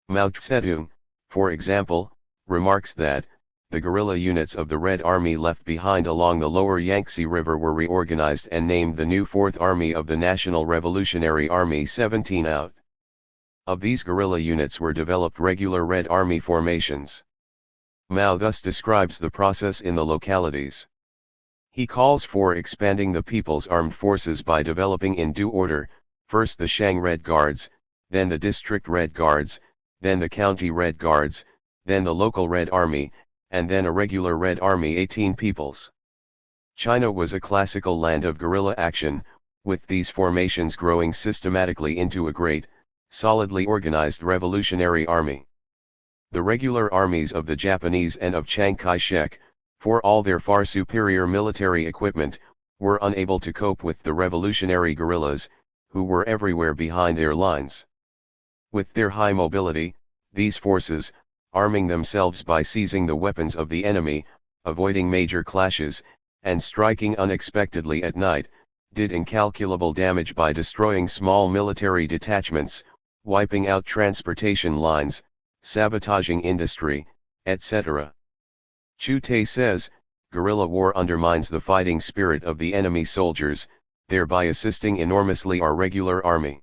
Mao Zedong, for example, remarks that, the guerrilla units of the Red Army left behind along the lower Yangtze River were reorganized and named the new Fourth Army of the National Revolutionary Army. 17 Out of these guerrilla units were developed regular Red Army formations. Mao thus describes the process in the localities. He calls for expanding the people's armed forces by developing in due order, first the Shang Red Guards, then the District Red Guards, then the County Red Guards, then the local Red Army, and then a regular Red Army. 18 Peoples. China was a classical land of guerrilla action, with these formations growing systematically into a great, solidly organized revolutionary army. The regular armies of the Japanese and of Chiang Kai-shek, for all their far superior military equipment, were unable to cope with the revolutionary guerrillas, who were everywhere behind their lines. With their high mobility, these forces, arming themselves by seizing the weapons of the enemy, avoiding major clashes, and striking unexpectedly at night, did incalculable damage by destroying small military detachments, wiping out transportation lines, sabotaging industry, etc. Chu Te says, guerrilla war undermines the fighting spirit of the enemy soldiers, thereby assisting enormously our regular army.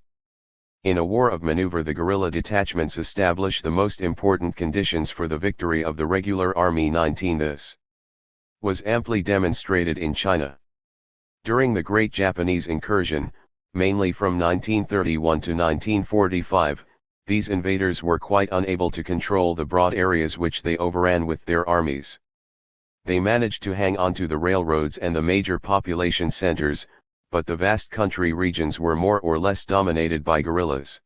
In a war of maneuver, the guerrilla detachments establish the most important conditions for the victory of the regular army. 19 This was amply demonstrated in China. During the Great Japanese Incursion, mainly from 1931 to 1945, these invaders were quite unable to control the broad areas which they overran with their armies. They managed to hang on to the railroads and the major population centers, but the vast country regions were more or less dominated by guerrillas.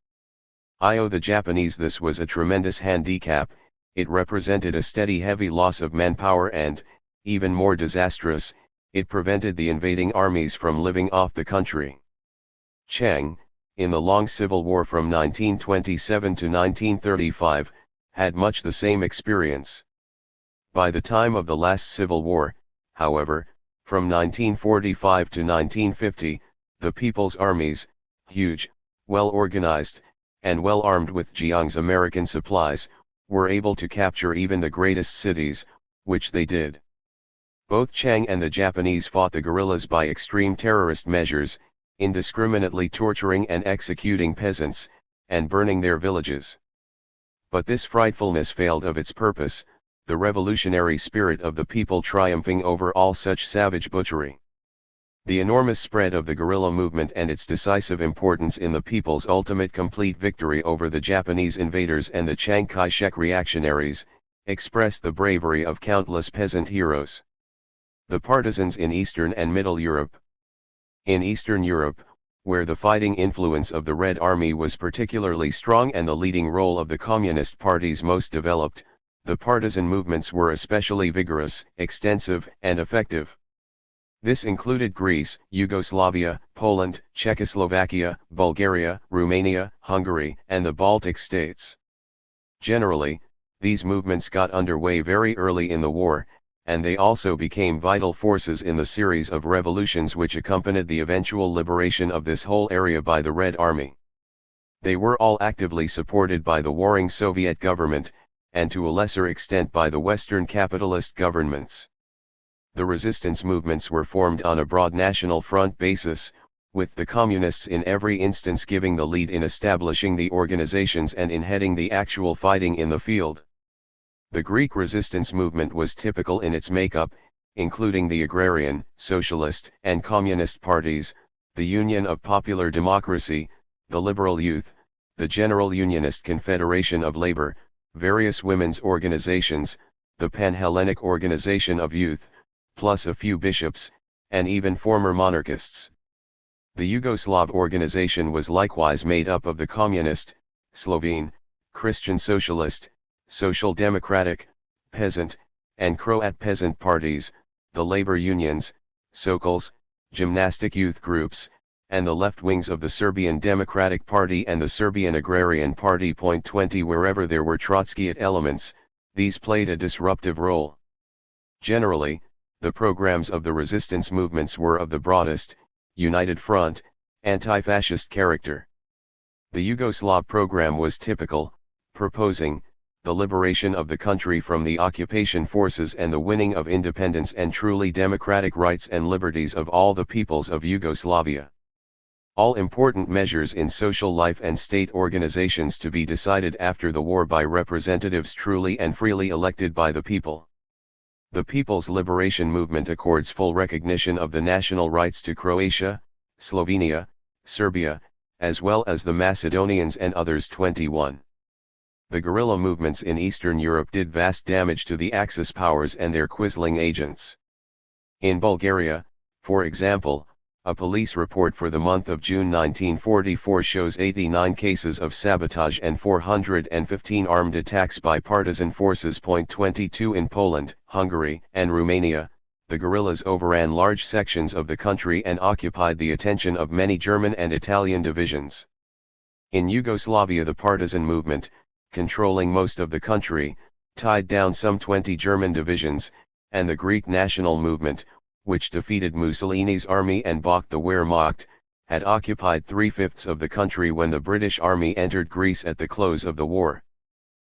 The Japanese this was a tremendous handicap. It represented a steady heavy loss of manpower and, even more disastrous, it prevented the invading armies from living off the country. Chiang, in the long civil war from 1927 to 1935, had much the same experience. By the time of the last civil war, however, from 1945 to 1950, the people's armies, huge, well organized, and well armed with Jiang's American supplies, were able to capture even the greatest cities, which they did. Both Chiang and the Japanese fought the guerrillas by extreme terrorist measures, indiscriminately torturing and executing peasants, and burning their villages. But this frightfulness failed of its purpose, the revolutionary spirit of the people triumphing over all such savage butchery. The enormous spread of the guerrilla movement and its decisive importance in the people's ultimate complete victory over the Japanese invaders and the Chiang Kai-shek reactionaries, expressed the bravery of countless peasant heroes. The partisans in Eastern and Middle Europe. In Eastern Europe, where the fighting influence of the Red Army was particularly strong and the leading role of the communist parties most developed, the partisan movements were especially vigorous, extensive, and effective. This included Greece, Yugoslavia, Poland, Czechoslovakia, Bulgaria, Romania, Hungary, and the Baltic states. Generally, these movements got underway very early in the war, and they also became vital forces in the series of revolutions which accompanied the eventual liberation of this whole area by the Red Army. They were all actively supported by the warring Soviet government, and to a lesser extent by the Western capitalist governments. The resistance movements were formed on a broad national front basis, with the communists in every instance giving the lead in establishing the organizations and in heading the actual fighting in the field. The Greek resistance movement was typical in its makeup, including the agrarian, socialist, and communist parties, the Union of Popular Democracy, the Liberal Youth, the General Unionist Confederation of Labor, various women's organizations, the Pan-Hellenic Organization of Youth, plus a few bishops, and even former monarchists. The Yugoslav organization was likewise made up of the Communist, Slovene, Christian Socialist, Social Democratic, Peasant, and Croat peasant parties, the labor unions, Sokols, gymnastic youth groups, and the left wings of the Serbian Democratic Party and the Serbian Agrarian Party. 20 Wherever there were Trotskyite elements, these played a disruptive role. Generally, the programs of the resistance movements were of the broadest, united front, anti-fascist character. The Yugoslav program was typical, proposing the liberation of the country from the occupation forces and the winning of independence and truly democratic rights and liberties of all the peoples of Yugoslavia. All important measures in social life and state organizations to be decided after the war by representatives truly and freely elected by the people. The People's Liberation Movement accords full recognition of the national rights to Croatia, Slovenia, Serbia, as well as the Macedonians and others. 21. The guerrilla movements in Eastern Europe did vast damage to the Axis powers and their quisling agents. In Bulgaria, for example, a police report for the month of June 1944 shows 89 cases of sabotage and 415 armed attacks by partisan forces. 22 In Poland, Hungary, and Romania, the guerrillas overran large sections of the country and occupied the attention of many German and Italian divisions. In Yugoslavia, the partisan movement, controlling most of the country, tied down some 20 German divisions, and the Greek national movement, which defeated Mussolini's army and balked the Wehrmacht, had occupied 3/5 of the country when the British army entered Greece at the close of the war.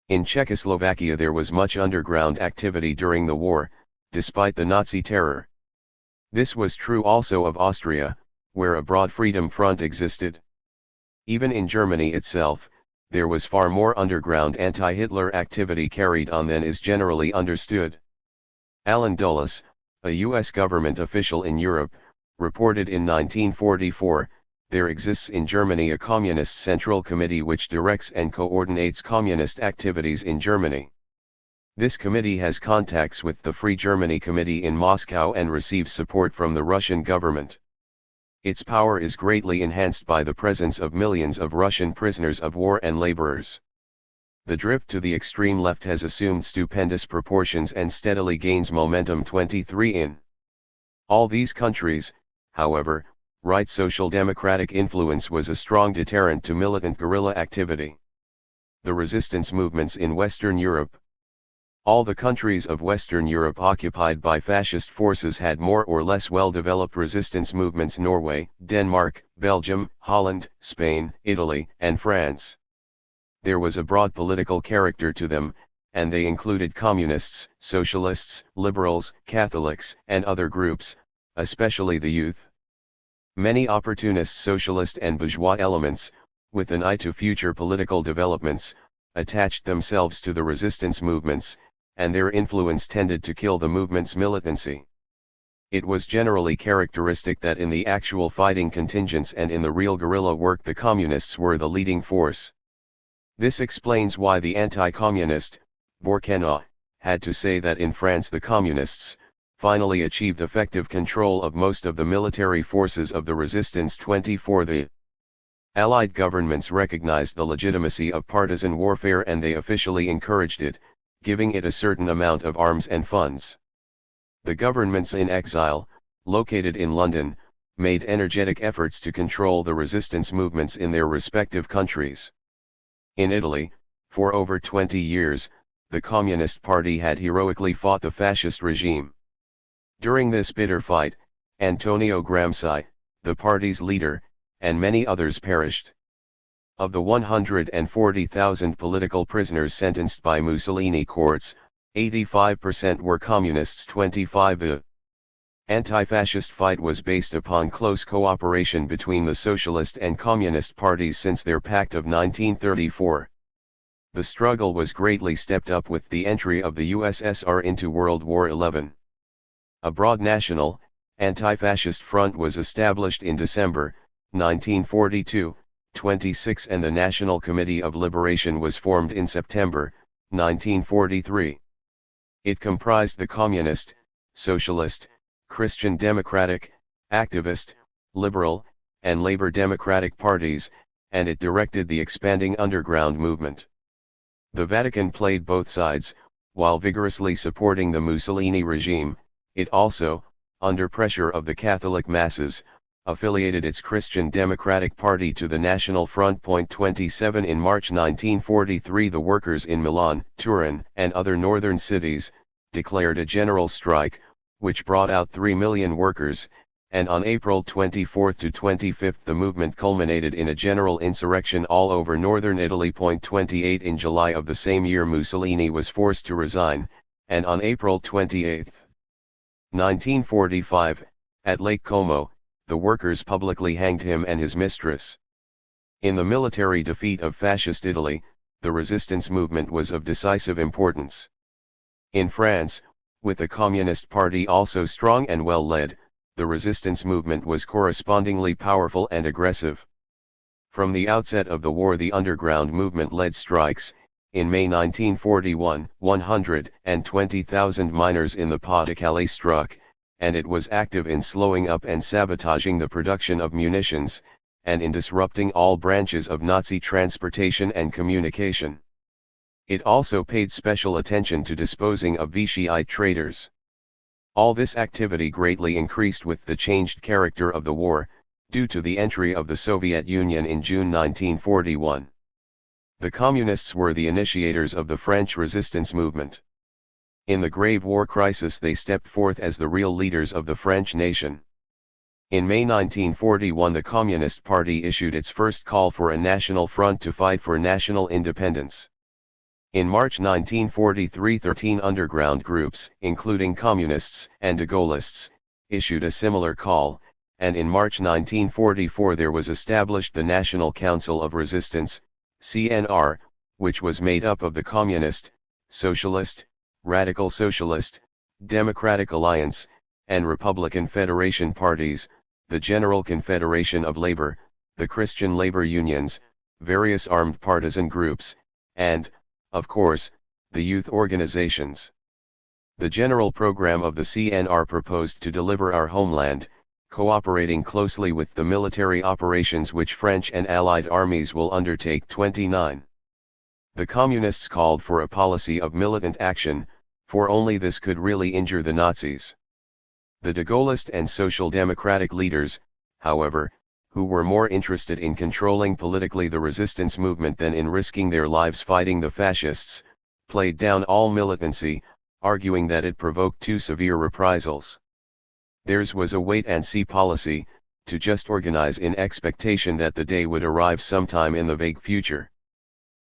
In Czechoslovakia there was much underground activity during the war, despite the Nazi terror. This was true also of Austria, where a broad freedom front existed. Even in Germany itself, there was far more underground anti-Hitler activity carried on than is generally understood. Alan Dulles, a U.S. government official in Europe, reported in 1944, there exists in Germany a Communist Central Committee which directs and coordinates communist activities in Germany. This committee has contacts with the Free Germany Committee in Moscow and receives support from the Russian government. Its power is greatly enhanced by the presence of millions of Russian prisoners of war and laborers. The drift to the extreme left has assumed stupendous proportions and steadily gains momentum. 23 In all these countries, however, right social democratic influence was a strong deterrent to militant guerrilla activity. The resistance movements in Western Europe. All the countries of Western Europe occupied by fascist forces had more or less well-developed resistance movements: Norway, Denmark, Belgium, Holland, Spain, Italy, and France. There was a broad political character to them, and they included communists, socialists, liberals, Catholics, and other groups, especially the youth. Many opportunist socialist and bourgeois elements, with an eye to future political developments, attached themselves to the resistance movements, and their influence tended to kill the movement's militancy. It was generally characteristic that in the actual fighting contingents and in the real guerrilla work the communists were the leading force. This explains why the anti-communist, Bourquenot, had to say that in France the communists finally achieved effective control of most of the military forces of the resistance. 24 The Allied governments recognized the legitimacy of partisan warfare and they officially encouraged it, giving it a certain amount of arms and funds. The governments in exile, located in London, made energetic efforts to control the resistance movements in their respective countries. In Italy, for over 20 years, the Communist Party had heroically fought the fascist regime. During this bitter fight, Antonio Gramsci, the party's leader, and many others perished. Of the 140,000 political prisoners sentenced by Mussolini courts, 85% were communists. 25 The anti-fascist fight was based upon close cooperation between the Socialist and Communist parties since their pact of 1934. The struggle was greatly stepped up with the entry of the USSR into World War XI. A broad national, anti-fascist front was established in December 1942, 26 and the National Committee of Liberation was formed in September 1943. It comprised the Communist, Socialist, Christian Democratic, Activist, Liberal, and Labor Democratic parties, and it directed the expanding underground movement. The Vatican played both sides, while vigorously supporting the Mussolini regime. It also, under pressure of the Catholic masses, affiliated its Christian Democratic Party to the National Front. 27 In March 1943 the workers in Milan, Turin, and other northern cities, declared a general strike, which brought out 3 million workers, and on April 24 to 25 the movement culminated in a general insurrection all over northern Italy. 28 In July of the same year Mussolini was forced to resign, and on April 28, 1945, at Lake Como, the workers publicly hanged him and his mistress. In the military defeat of fascist Italy, the resistance movement was of decisive importance. In France, with the Communist Party also strong and well led, the resistance movement was correspondingly powerful and aggressive. From the outset of the war the underground movement led strikes. In May 1941, 120,000 miners in the Pas-de-Calais struck, and it was active in slowing up and sabotaging the production of munitions, and in disrupting all branches of Nazi transportation and communication. It also paid special attention to disposing of Vichyite traitors. All this activity greatly increased with the changed character of the war, due to the entry of the Soviet Union in June 1941. The Communists were the initiators of the French resistance movement. In the grave war crisis they stepped forth as the real leaders of the French nation. In May 1941 the Communist Party issued its first call for a national front to fight for national independence. In March 1943 13 underground groups, including Communists and De Gaullists, issued a similar call, and in March 1944 there was established the National Council of Resistance, CNR, which was made up of the Communist, Socialist, Radical Socialist, Democratic Alliance, and Republican Federation parties, the General Confederation of Labor, the Christian labor unions, various armed partisan groups, and, of course, the youth organizations. The general program of the CNR proposed to deliver our homeland, cooperating closely with the military operations which French and Allied armies will undertake. 29. The Communists called for a policy of militant action, for only this could really injure the Nazis. The De Gaullist and Social Democratic leaders, however, who were more interested in controlling politically the resistance movement than in risking their lives fighting the fascists, played down all militancy, arguing that it provoked too severe reprisals. Theirs was a wait-and-see policy, to just organize in expectation that the day would arrive sometime in the vague future.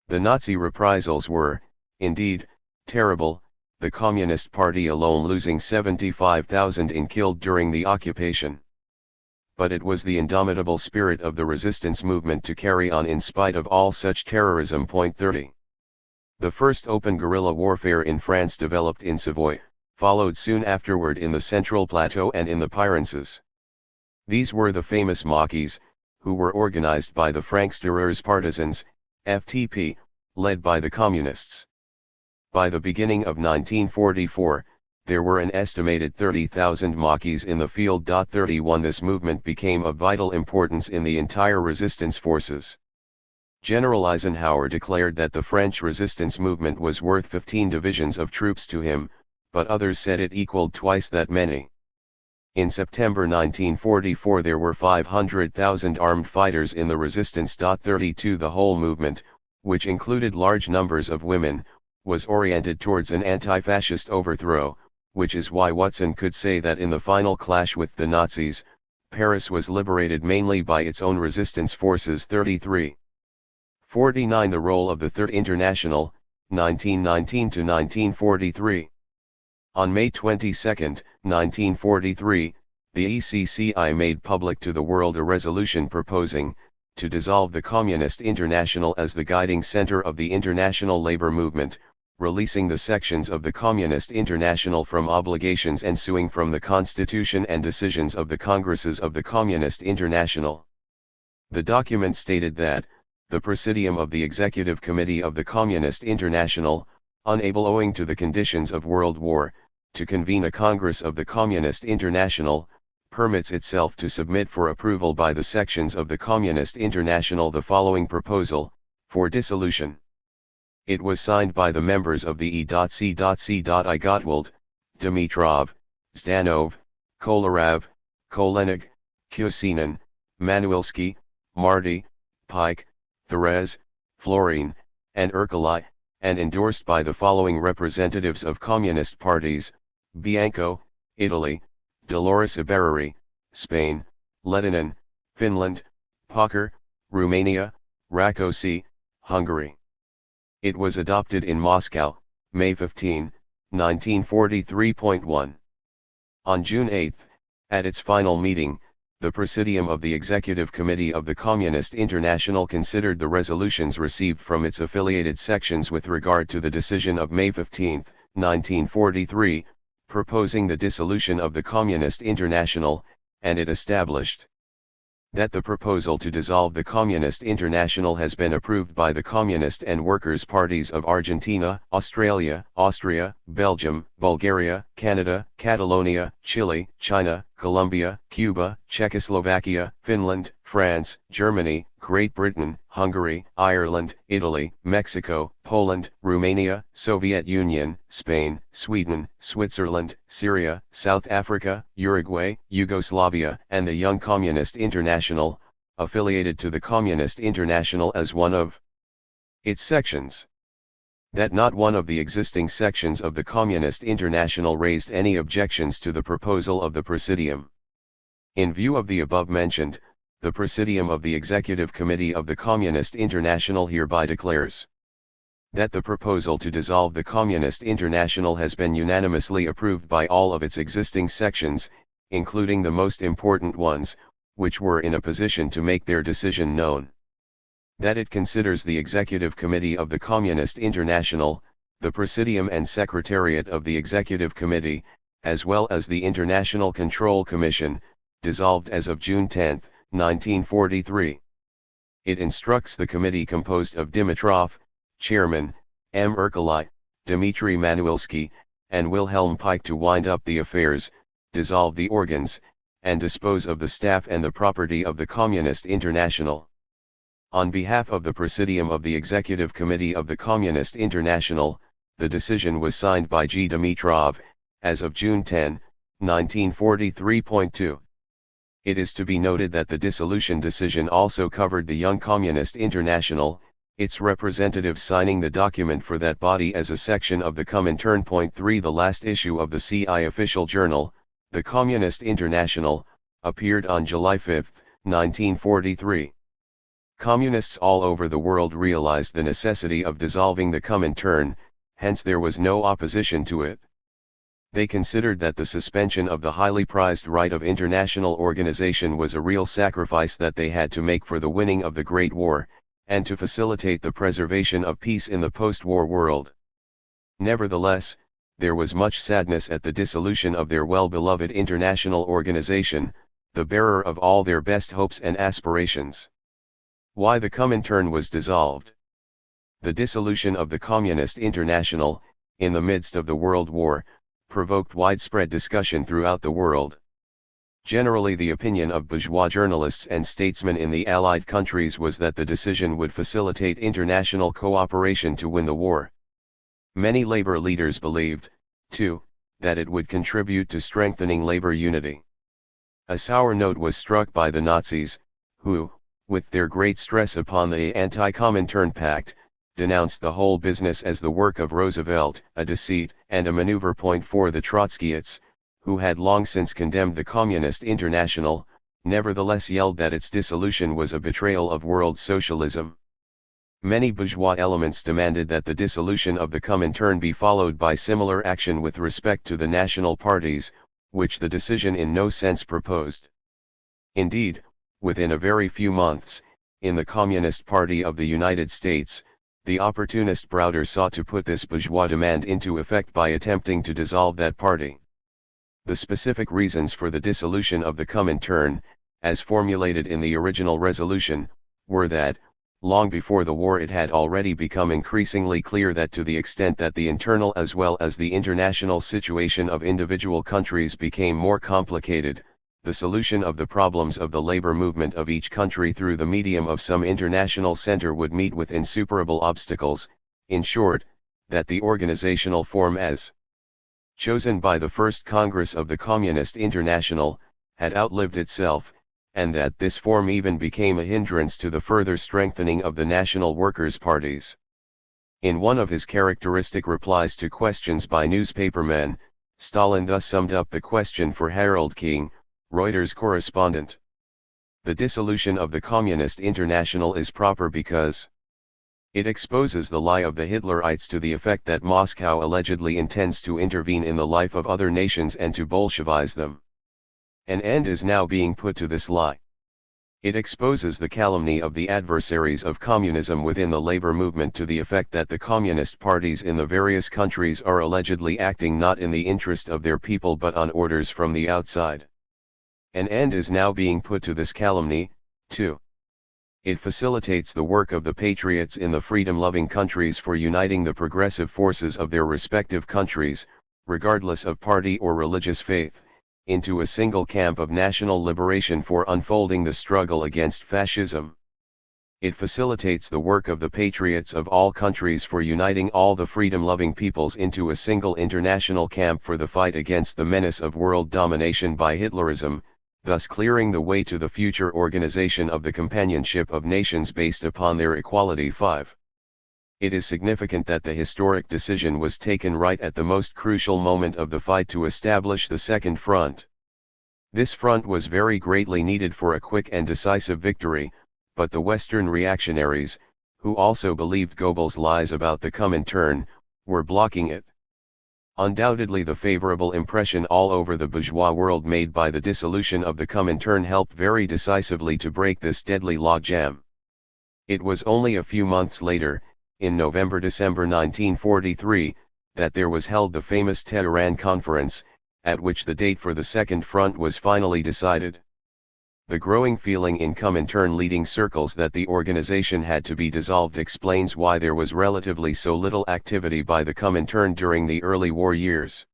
The Nazi reprisals were, indeed, terrible, the Communist Party alone losing 75,000 in killed during the occupation. But it was the indomitable spirit of the resistance movement to carry on in spite of all such terrorism. 30. The first open guerrilla warfare in France developed in Savoy, followed soon afterward in the Central Plateau and in the Pyrenees. These were the famous Maquis, who were organized by the Franksterers partisans, FTP, led by the Communists. By the beginning of 1944, there were an estimated 30,000 Maquis in the field. 31 This movement became of vital importance in the entire resistance forces. General Eisenhower declared that the French resistance movement was worth 15 divisions of troops to him, but others said it equaled twice that many. In September 1944 there were 500,000 armed fighters in the resistance. 32 The whole movement, which included large numbers of women, was oriented towards an anti-fascist overthrow, which is why Watson could say that in the final clash with the Nazis, Paris was liberated mainly by its own resistance forces. 33. 49. The role of the Third International, 1919 to 1943. On May 22, 1943, the ECCI made public to the world a resolution proposing to dissolve the Communist International as the guiding center of the international labor movement, releasing the sections of the Communist International from obligations ensuing from the Constitution and decisions of the Congresses of the Communist International. The document stated that the Presidium of the Executive Committee of the Communist International, unable owing to the conditions of World War, to convene a Congress of the Communist International, permits itself to submit for approval by the sections of the Communist International the following proposal, for dissolution. It was signed by the members of the E.C.I. Gottwald, Dimitrov, Zdanov, Kolarov, Kolenik, Kusinin, Manuilsky, Marty, Pike, Therese, Florine, and Ercole, and endorsed by the following representatives of communist parties: Bianco, Italy; Dolores Ibarruri, Spain; Lehtinen, Finland; Pocker, Romania; Rákosi, Hungary. It was adopted in Moscow, May 15, 1943.1. On June 8, at its final meeting, the Presidium of the Executive Committee of the Communist International considered the resolutions received from its affiliated sections with regard to the decision of May 15, 1943, proposing the dissolution of the Communist International, and it established that the proposal to dissolve the Communist International has been approved by the Communist and Workers' Parties of Argentina, Australia, Austria, Belgium, Bulgaria, Canada, Catalonia, Chile, China, Colombia, Cuba, Czechoslovakia, Finland, France, Germany, Great Britain, Hungary, Ireland, Italy, Mexico, Poland, Romania, Soviet Union, Spain, Sweden, Switzerland, Syria, South Africa, Uruguay, Yugoslavia, and the Young Communist International, affiliated to the Communist International as one of its sections. That not one of the existing sections of the Communist International raised any objections to the proposal of the Presidium. In view of the above mentioned, the Presidium of the Executive Committee of the Communist International hereby declares that the proposal to dissolve the Communist International has been unanimously approved by all of its existing sections, including the most important ones, which were in a position to make their decision known. That it considers the Executive Committee of the Communist International, the Presidium and Secretariat of the Executive Committee, as well as the International Control Commission, dissolved as of June 10, 1943. It instructs the committee composed of Dimitrov, Chairman, M. Ercole, Dmitry Manuilsky, and Wilhelm Pike to wind up the affairs, dissolve the organs, and dispose of the staff and the property of the Communist International. On behalf of the Presidium of the Executive Committee of the Communist International, the decision was signed by G. Dimitrov, as of June 10, 1943.2. It is to be noted that the dissolution decision also covered the Young Communist International, its representatives signing the document for that body as a section of the Comintern. 3. The last issue of the CI official journal, The Communist International, appeared on July 5, 1943. Communists all over the world realized the necessity of dissolving the Comintern, hence there was no opposition to it. They considered that the suspension of the highly prized right of international organization was a real sacrifice that they had to make for the winning of the Great War, and to facilitate the preservation of peace in the post-war world. Nevertheless, there was much sadness at the dissolution of their well-beloved international organization, the bearer of all their best hopes and aspirations. Why the Comintern was dissolved. The dissolution of the Communist International, in the midst of the World War, provoked widespread discussion throughout the world. Generally, the opinion of bourgeois journalists and statesmen in the Allied countries was that the decision would facilitate international cooperation to win the war. Many labor leaders believed, too, that it would contribute to strengthening labor unity. A sour note was struck by the Nazis, who, with their great stress upon the Anti-Comintern Pact, denounced the whole business as the work of Roosevelt, a deceit and a maneuver. For the Trotskyists, who had long since condemned the Communist International, nevertheless yelled that its dissolution was a betrayal of world socialism. Many bourgeois elements demanded that the dissolution of the Comintern be followed by similar action with respect to the national parties, which the decision in no sense proposed. Indeed, within a very few months, in the Communist Party of the United States, the opportunist Browder sought to put this bourgeois demand into effect by attempting to dissolve that party. The specific reasons for the dissolution of the Comintern, as formulated in the original resolution, were that, long before the war it had already become increasingly clear that to the extent that the internal as well as the international situation of individual countries became more complicated, the solution of the problems of the labor movement of each country through the medium of some international center would meet with insuperable obstacles. In short, that the organizational form as chosen by the First Congress of the Communist International, had outlived itself, and that this form even became a hindrance to the further strengthening of the national workers' parties. In one of his characteristic replies to questions by newspapermen, Stalin thus summed up the question for Harold King, Reuters correspondent. The dissolution of the Communist International is proper because it exposes the lie of the Hitlerites to the effect that Moscow allegedly intends to intervene in the life of other nations and to Bolshevize them. An end is now being put to this lie. It exposes the calumny of the adversaries of communism within the labor movement to the effect that the communist parties in the various countries are allegedly acting not in the interest of their people but on orders from the outside. An end is now being put to this calumny, too. It facilitates the work of the patriots in the freedom-loving countries for uniting the progressive forces of their respective countries, regardless of party or religious faith, into a single camp of national liberation for unfolding the struggle against fascism. It facilitates the work of the patriots of all countries for uniting all the freedom-loving peoples into a single international camp for the fight against the menace of world domination by Hitlerism, thus clearing the way to the future organization of the companionship of nations based upon their equality. 5. It is significant that the historic decision was taken right at the most crucial moment of the fight to establish the Second Front. This front was very greatly needed for a quick and decisive victory, but the Western reactionaries, who also believed Goebbels' lies about the Comintern, were blocking it. Undoubtedly the favorable impression all over the bourgeois world made by the dissolution of the Comintern helped very decisively to break this deadly logjam. It was only a few months later, in November-December 1943, that there was held the famous Tehran Conference, at which the date for the Second Front was finally decided. The growing feeling in Comintern leading circles that the organization had to be dissolved explains why there was relatively so little activity by the Comintern during the early war years.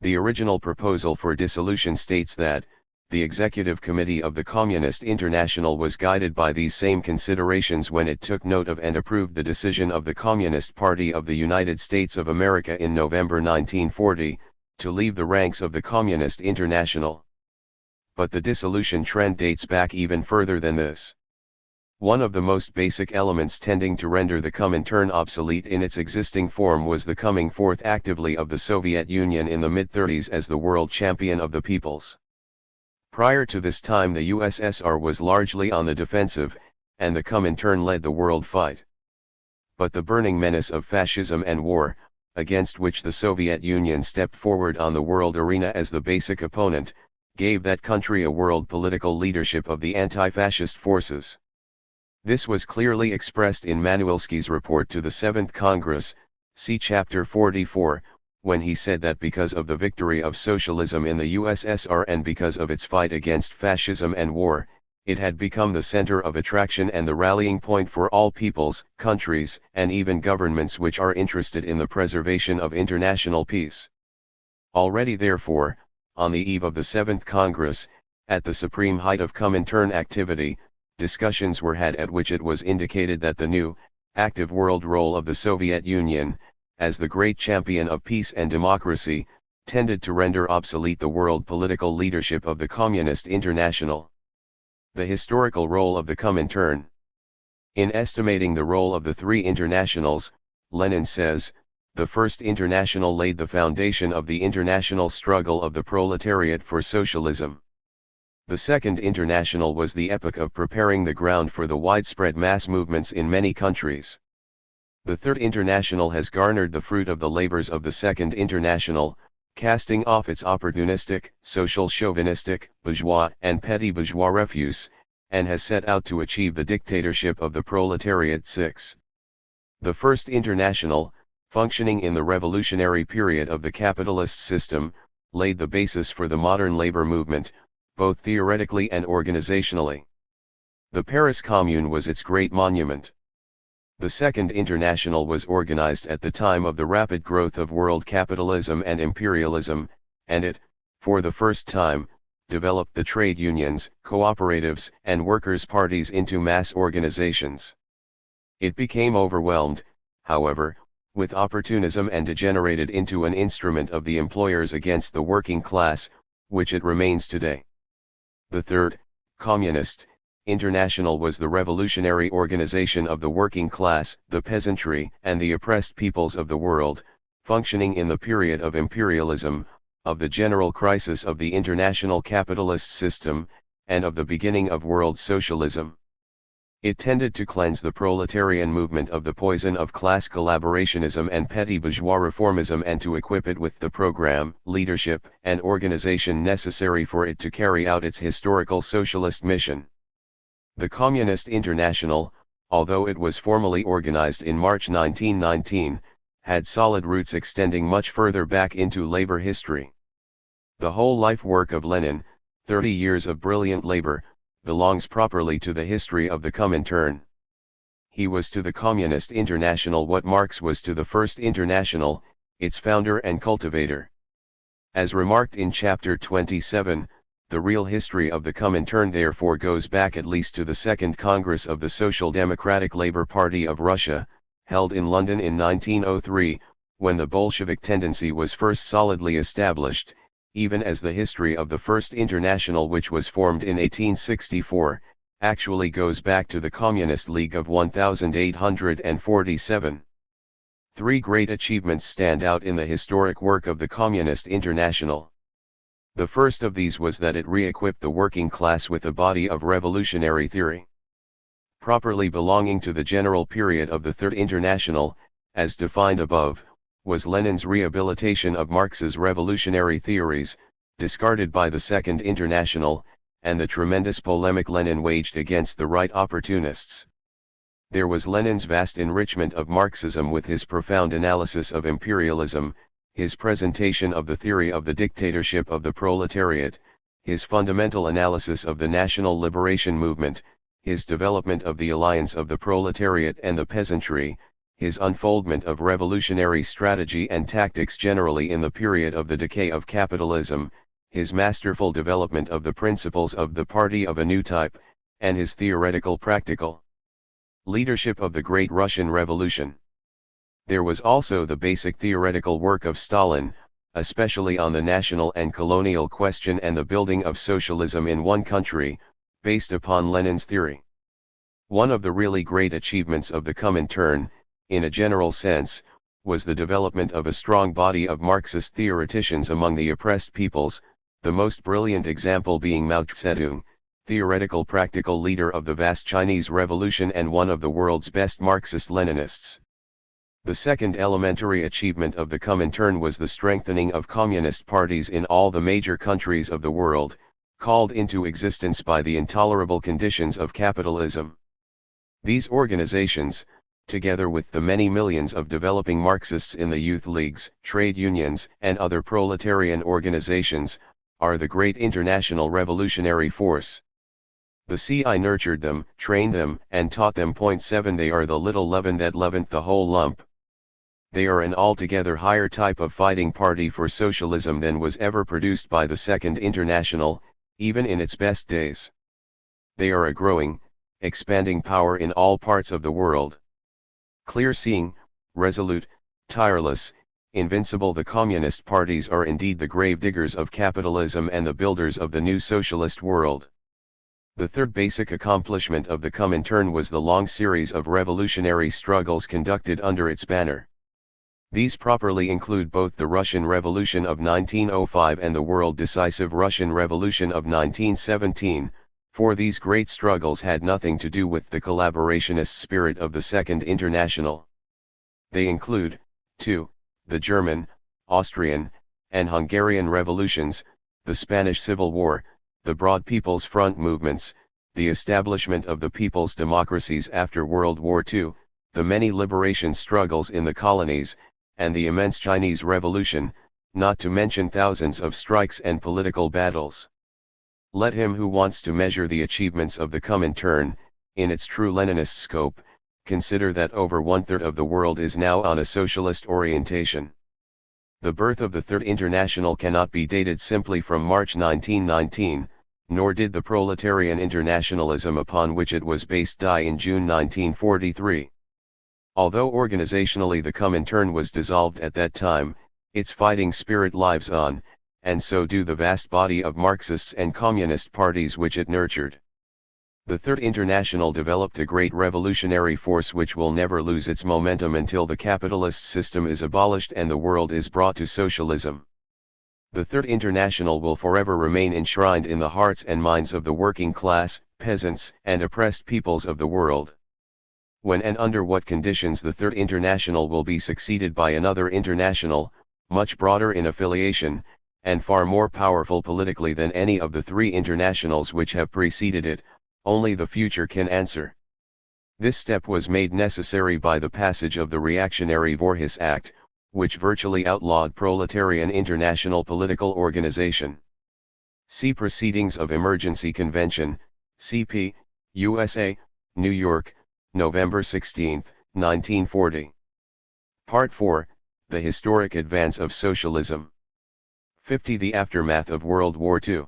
The original proposal for dissolution states that, the Executive Committee of the Communist International was guided by these same considerations when it took note of and approved the decision of the Communist Party of the United States of America in November 1940, to leave the ranks of the Communist International. But the dissolution trend dates back even further than this. One of the most basic elements tending to render the Comintern obsolete in its existing form was the coming forth actively of the Soviet Union in the mid-30s as the world champion of the peoples. Prior to this time the USSR was largely on the defensive, and the Comintern led the world fight. But the burning menace of fascism and war, against which the Soviet Union stepped forward on the world arena as the basic opponent, gave that country a world political leadership of the anti-fascist forces. This was clearly expressed in Manuelski's report to the Seventh Congress, see Chapter 44, when he said that because of the victory of socialism in the USSR and because of its fight against fascism and war, it had become the center of attraction and the rallying point for all peoples, countries, and even governments which are interested in the preservation of international peace. Already therefore, on the eve of the Seventh Congress, at the supreme height of Comintern activity, discussions were had at which it was indicated that the new, active world role of the Soviet Union, as the great champion of peace and democracy, tended to render obsolete the world political leadership of the Communist International. The historical role of the Comintern. In estimating the role of the three internationals, Lenin says, the First International laid the foundation of the international struggle of the proletariat for socialism. The Second International was the epoch of preparing the ground for the widespread mass movements in many countries. The Third International has garnered the fruit of the labors of the Second International, casting off its opportunistic, social chauvinistic, bourgeois and petty bourgeois refuse, and has set out to achieve the dictatorship of the proletariat. 6. The First International, functioning in the revolutionary period of the capitalist system, laid the basis for the modern labor movement, both theoretically and organizationally. The Paris Commune was its great monument. The Second International was organized at the time of the rapid growth of world capitalism and imperialism, and it, for the first time, developed the trade unions, cooperatives, and workers' parties into mass organizations. It became overwhelmed, however, with opportunism and degenerated into an instrument of the employers against the working class, which it remains today. The Third, Communist, International was the revolutionary organization of the working class, the peasantry, and the oppressed peoples of the world, functioning in the period of imperialism, of the general crisis of the international capitalist system, and of the beginning of world socialism. It tended to cleanse the proletarian movement of the poison of class collaborationism and petty bourgeois reformism and to equip it with the program, leadership, and organization necessary for it to carry out its historical socialist mission. The Communist International, although it was formally organized in March 1919, had solid roots extending much further back into labor history. The whole life work of Lenin, 30 years of brilliant labor, belongs properly to the history of the Comintern. He was to the Communist International what Marx was to the First International, its founder and cultivator. As remarked in Chapter 27, the real history of the Comintern therefore goes back at least to the Second Congress of the Social Democratic Labour Party of Russia, held in London in 1903, when the Bolshevik tendency was first solidly established, even as the history of the First International, which was formed in 1864, actually goes back to the Communist League of 1847. Three great achievements stand out in the historic work of the Communist International. The first of these was that it re-equipped the working class with a body of revolutionary theory. Properly belonging to the general period of the Third International, as defined above, was Lenin's rehabilitation of Marx's revolutionary theories, discarded by the Second International, and the tremendous polemic Lenin waged against the right opportunists. There was Lenin's vast enrichment of Marxism with his profound analysis of imperialism, his presentation of the theory of the dictatorship of the proletariat, his fundamental analysis of the national liberation movement, his development of the alliance of the proletariat and the peasantry, his unfoldment of revolutionary strategy and tactics generally in the period of the decay of capitalism, his masterful development of the principles of the party of a new type, and his theoretical practical leadership of the Great Russian Revolution. There was also the basic theoretical work of Stalin, especially on the national and colonial question and the building of socialism in one country, based upon Lenin's theory. One of the really great achievements of the Comintern, in a general sense, was the development of a strong body of Marxist theoreticians among the oppressed peoples, the most brilliant example being Mao Zedong, theoretical practical leader of the vast Chinese Revolution and one of the world's best Marxist-Leninists. The second elementary achievement of the Comintern was the strengthening of communist parties in all the major countries of the world, called into existence by the intolerable conditions of capitalism. These organizations, together with the many millions of developing Marxists in the youth leagues, trade unions, and other proletarian organizations, are the great international revolutionary force. The CI nurtured them, trained them, and taught them. 7 They are the little leaven that leaveneth the whole lump. They are an altogether higher type of fighting party for socialism than was ever produced by the Second International, even in its best days. They are a growing, expanding power in all parts of the world. Clear-seeing, resolute, tireless, invincible, the communist parties are indeed the grave diggers of capitalism and the builders of the new socialist world. The third basic accomplishment of the Comintern was the long series of revolutionary struggles conducted under its banner. These properly include both the Russian Revolution of 1905 and the world-decisive Russian Revolution of 1917, for these great struggles had nothing to do with the collaborationist spirit of the Second International. They include, 2. The German, Austrian, and Hungarian revolutions, the Spanish Civil War, the Broad People's Front movements, the establishment of the people's democracies after World War II, the many liberation struggles in the colonies, and the immense Chinese Revolution, not to mention thousands of strikes and political battles. Let him who wants to measure the achievements of the Comintern, in its true Leninist scope, consider that over one-third of the world is now on a socialist orientation. The birth of the Third International cannot be dated simply from March 1919, nor did the proletarian internationalism upon which it was based die in June 1943. Although organizationally the Comintern was dissolved at that time, its fighting spirit lives on, and so do the vast body of Marxists and communist parties which it nurtured. The Third International developed a great revolutionary force which will never lose its momentum until the capitalist system is abolished and the world is brought to socialism. The Third International will forever remain enshrined in the hearts and minds of the working class, peasants, and oppressed peoples of the world. When and under what conditions the Third International will be succeeded by another international, much broader in affiliation, and far more powerful politically than any of the three internationals which have preceded it, only the future can answer. This step was made necessary by the passage of the reactionary Voorhis Act, which virtually outlawed proletarian international political organization. See Proceedings of Emergency Convention, CP, USA, New York, November 16, 1940. Part 4, The Historic Advance of Socialism. 50. The Aftermath of World War II.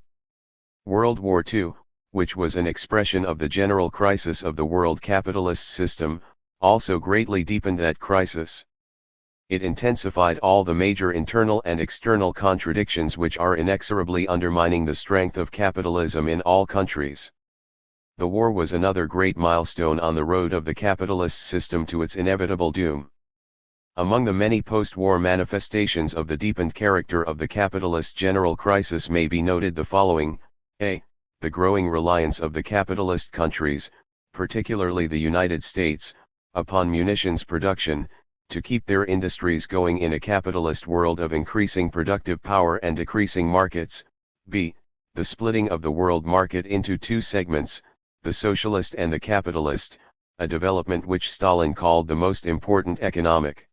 World War II, which was an expression of the general crisis of the world capitalist system, also greatly deepened that crisis. It intensified all the major internal and external contradictions which are inexorably undermining the strength of capitalism in all countries. The war was another great milestone on the road of the capitalist system to its inevitable doom. Among the many post-war manifestations of the deepened character of the capitalist general crisis may be noted the following: a. The growing reliance of the capitalist countries, particularly the United States, upon munitions production, to keep their industries going in a capitalist world of increasing productive power and decreasing markets. b. The splitting of the world market into two segments, the socialist and the capitalist, a development which Stalin called the most important economic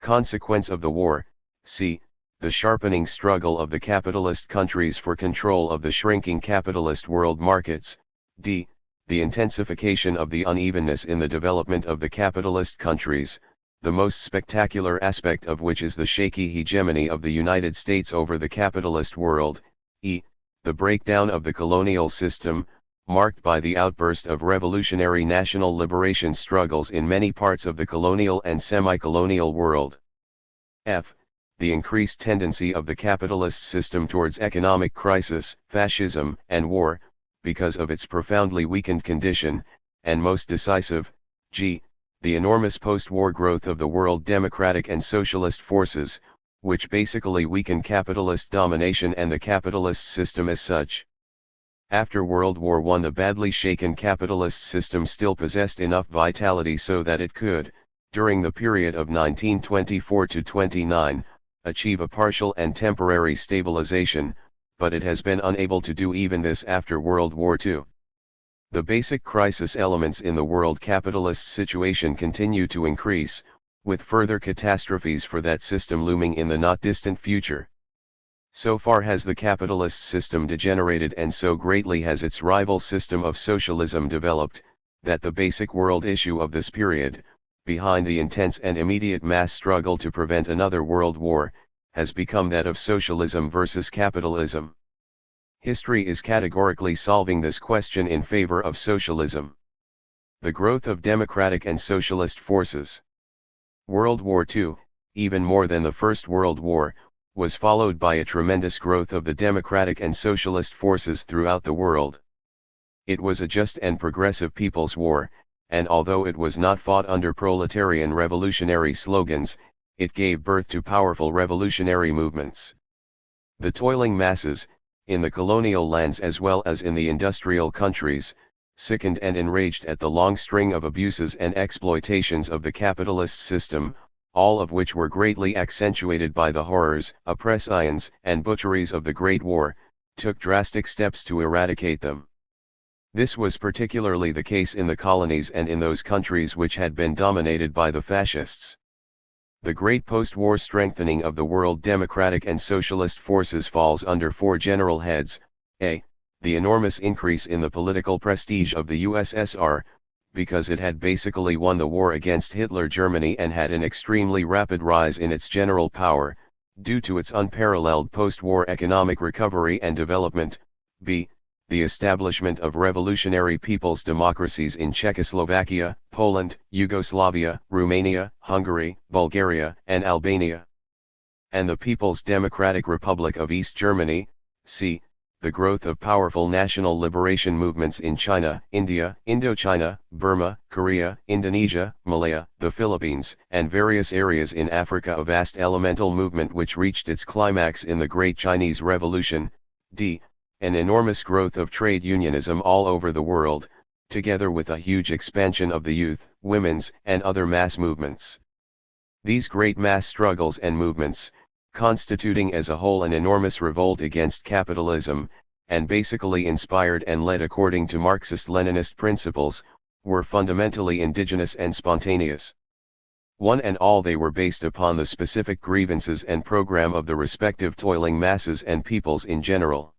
consequence of the war. c. The sharpening struggle of the capitalist countries for control of the shrinking capitalist world markets. d. The intensification of the unevenness in the development of the capitalist countries, the most spectacular aspect of which is the shaky hegemony of the United States over the capitalist world. e. The breakdown of the colonial system, marked by the outburst of revolutionary national liberation struggles in many parts of the colonial and semi-colonial world. f. The increased tendency of the capitalist system towards economic crisis, fascism, and war, because of its profoundly weakened condition, and most decisive, g. The enormous post-war growth of the world democratic and socialist forces, which basically weaken capitalist domination and the capitalist system as such. After World War I, the badly shaken capitalist system still possessed enough vitality so that it could, during the period of 1924 to 29, achieve a partial and temporary stabilization, but it has been unable to do even this after World War II. The basic crisis elements in the world capitalist situation continue to increase, with further catastrophes for that system looming in the not distant future. So far has the capitalist system degenerated and so greatly has its rival system of socialism developed, that the basic world issue of this period, behind the intense and immediate mass struggle to prevent another world war, has become that of socialism versus capitalism. History is categorically solving this question in favor of socialism. The growth of democratic and socialist forces. World War II, even more than the First World War, was followed by a tremendous growth of the democratic and socialist forces throughout the world. It was a just and progressive people's war, and although it was not fought under proletarian revolutionary slogans, it gave birth to powerful revolutionary movements. The toiling masses, in the colonial lands as well as in the industrial countries, sickened and enraged at the long string of abuses and exploitations of the capitalist system, all of which were greatly accentuated by the horrors, oppressions, and butcheries of the Great War, took drastic steps to eradicate them. This was particularly the case in the colonies and in those countries which had been dominated by the fascists. The great post-war strengthening of the world democratic and socialist forces falls under four general heads: a. The enormous increase in the political prestige of the USSR, because it had basically won the war against Hitler Germany and had an extremely rapid rise in its general power, due to its unparalleled post-war economic recovery and development. b. The establishment of revolutionary people's democracies in Czechoslovakia, Poland, Yugoslavia, Romania, Hungary, Bulgaria, and Albania. And the People's Democratic Republic of East Germany. c. The growth of powerful national liberation movements in China, India, Indochina, Burma, Korea, Indonesia, Malaya, the Philippines, and various areas in Africa. A vast elemental movement which reached its climax in the Great Chinese Revolution. d. An enormous growth of trade unionism all over the world, together with a huge expansion of the youth, women's, and other mass movements. These great mass struggles and movements, constituting as a whole an enormous revolt against capitalism, and basically inspired and led according to Marxist-Leninist principles, were fundamentally indigenous and spontaneous. One and all they were based upon the specific grievances and program of the respective toiling masses and peoples in general.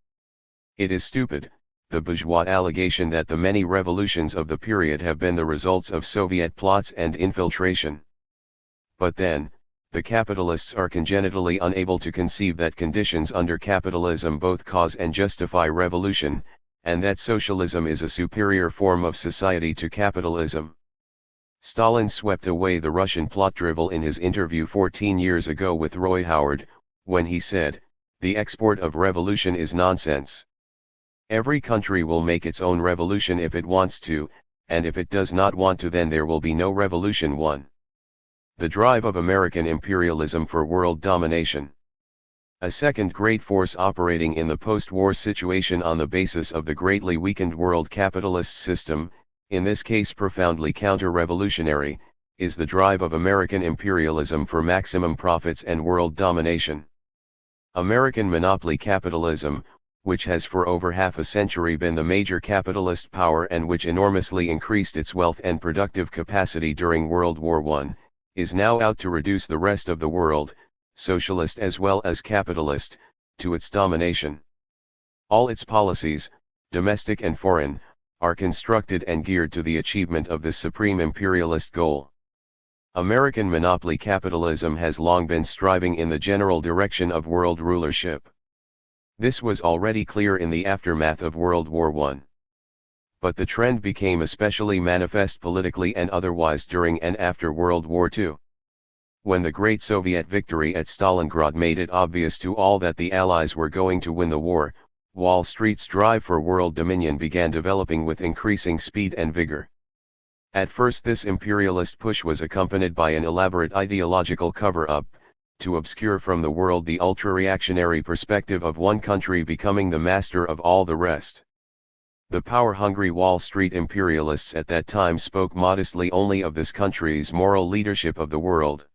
It is stupid, the bourgeois allegation that the many revolutions of the period have been the results of Soviet plots and infiltration. But then, the capitalists are congenitally unable to conceive that conditions under capitalism both cause and justify revolution, and that socialism is a superior form of society to capitalism. Stalin swept away the Russian plot drivel in his interview 14 years ago with Roy Howard, when he said, "The export of revolution is nonsense. Every country will make its own revolution if it wants to, and if it does not want to, then there will be no revolution won." The drive of American imperialism for world domination. A second great force operating in the post-war situation on the basis of the greatly weakened world capitalist system, in this case profoundly counter-revolutionary, is the drive of American imperialism for maximum profits and world domination. American monopoly capitalism, which has for over half a century been the major capitalist power and which enormously increased its wealth and productive capacity during World War I, is now out to reduce the rest of the world, socialist as well as capitalist, to its domination. All its policies, domestic and foreign, are constructed and geared to the achievement of this supreme imperialist goal. American monopoly capitalism has long been striving in the general direction of world rulership. This was already clear in the aftermath of World War I. But the trend became especially manifest politically and otherwise during and after World War II. When the great Soviet victory at Stalingrad made it obvious to all that the Allies were going to win the war, Wall Street's drive for world dominion began developing with increasing speed and vigor. At first this imperialist push was accompanied by an elaborate ideological cover-up, to obscure from the world the ultra-reactionary perspective of one country becoming the master of all the rest. The power-hungry Wall Street imperialists at that time spoke modestly only of this country's moral leadership of the world.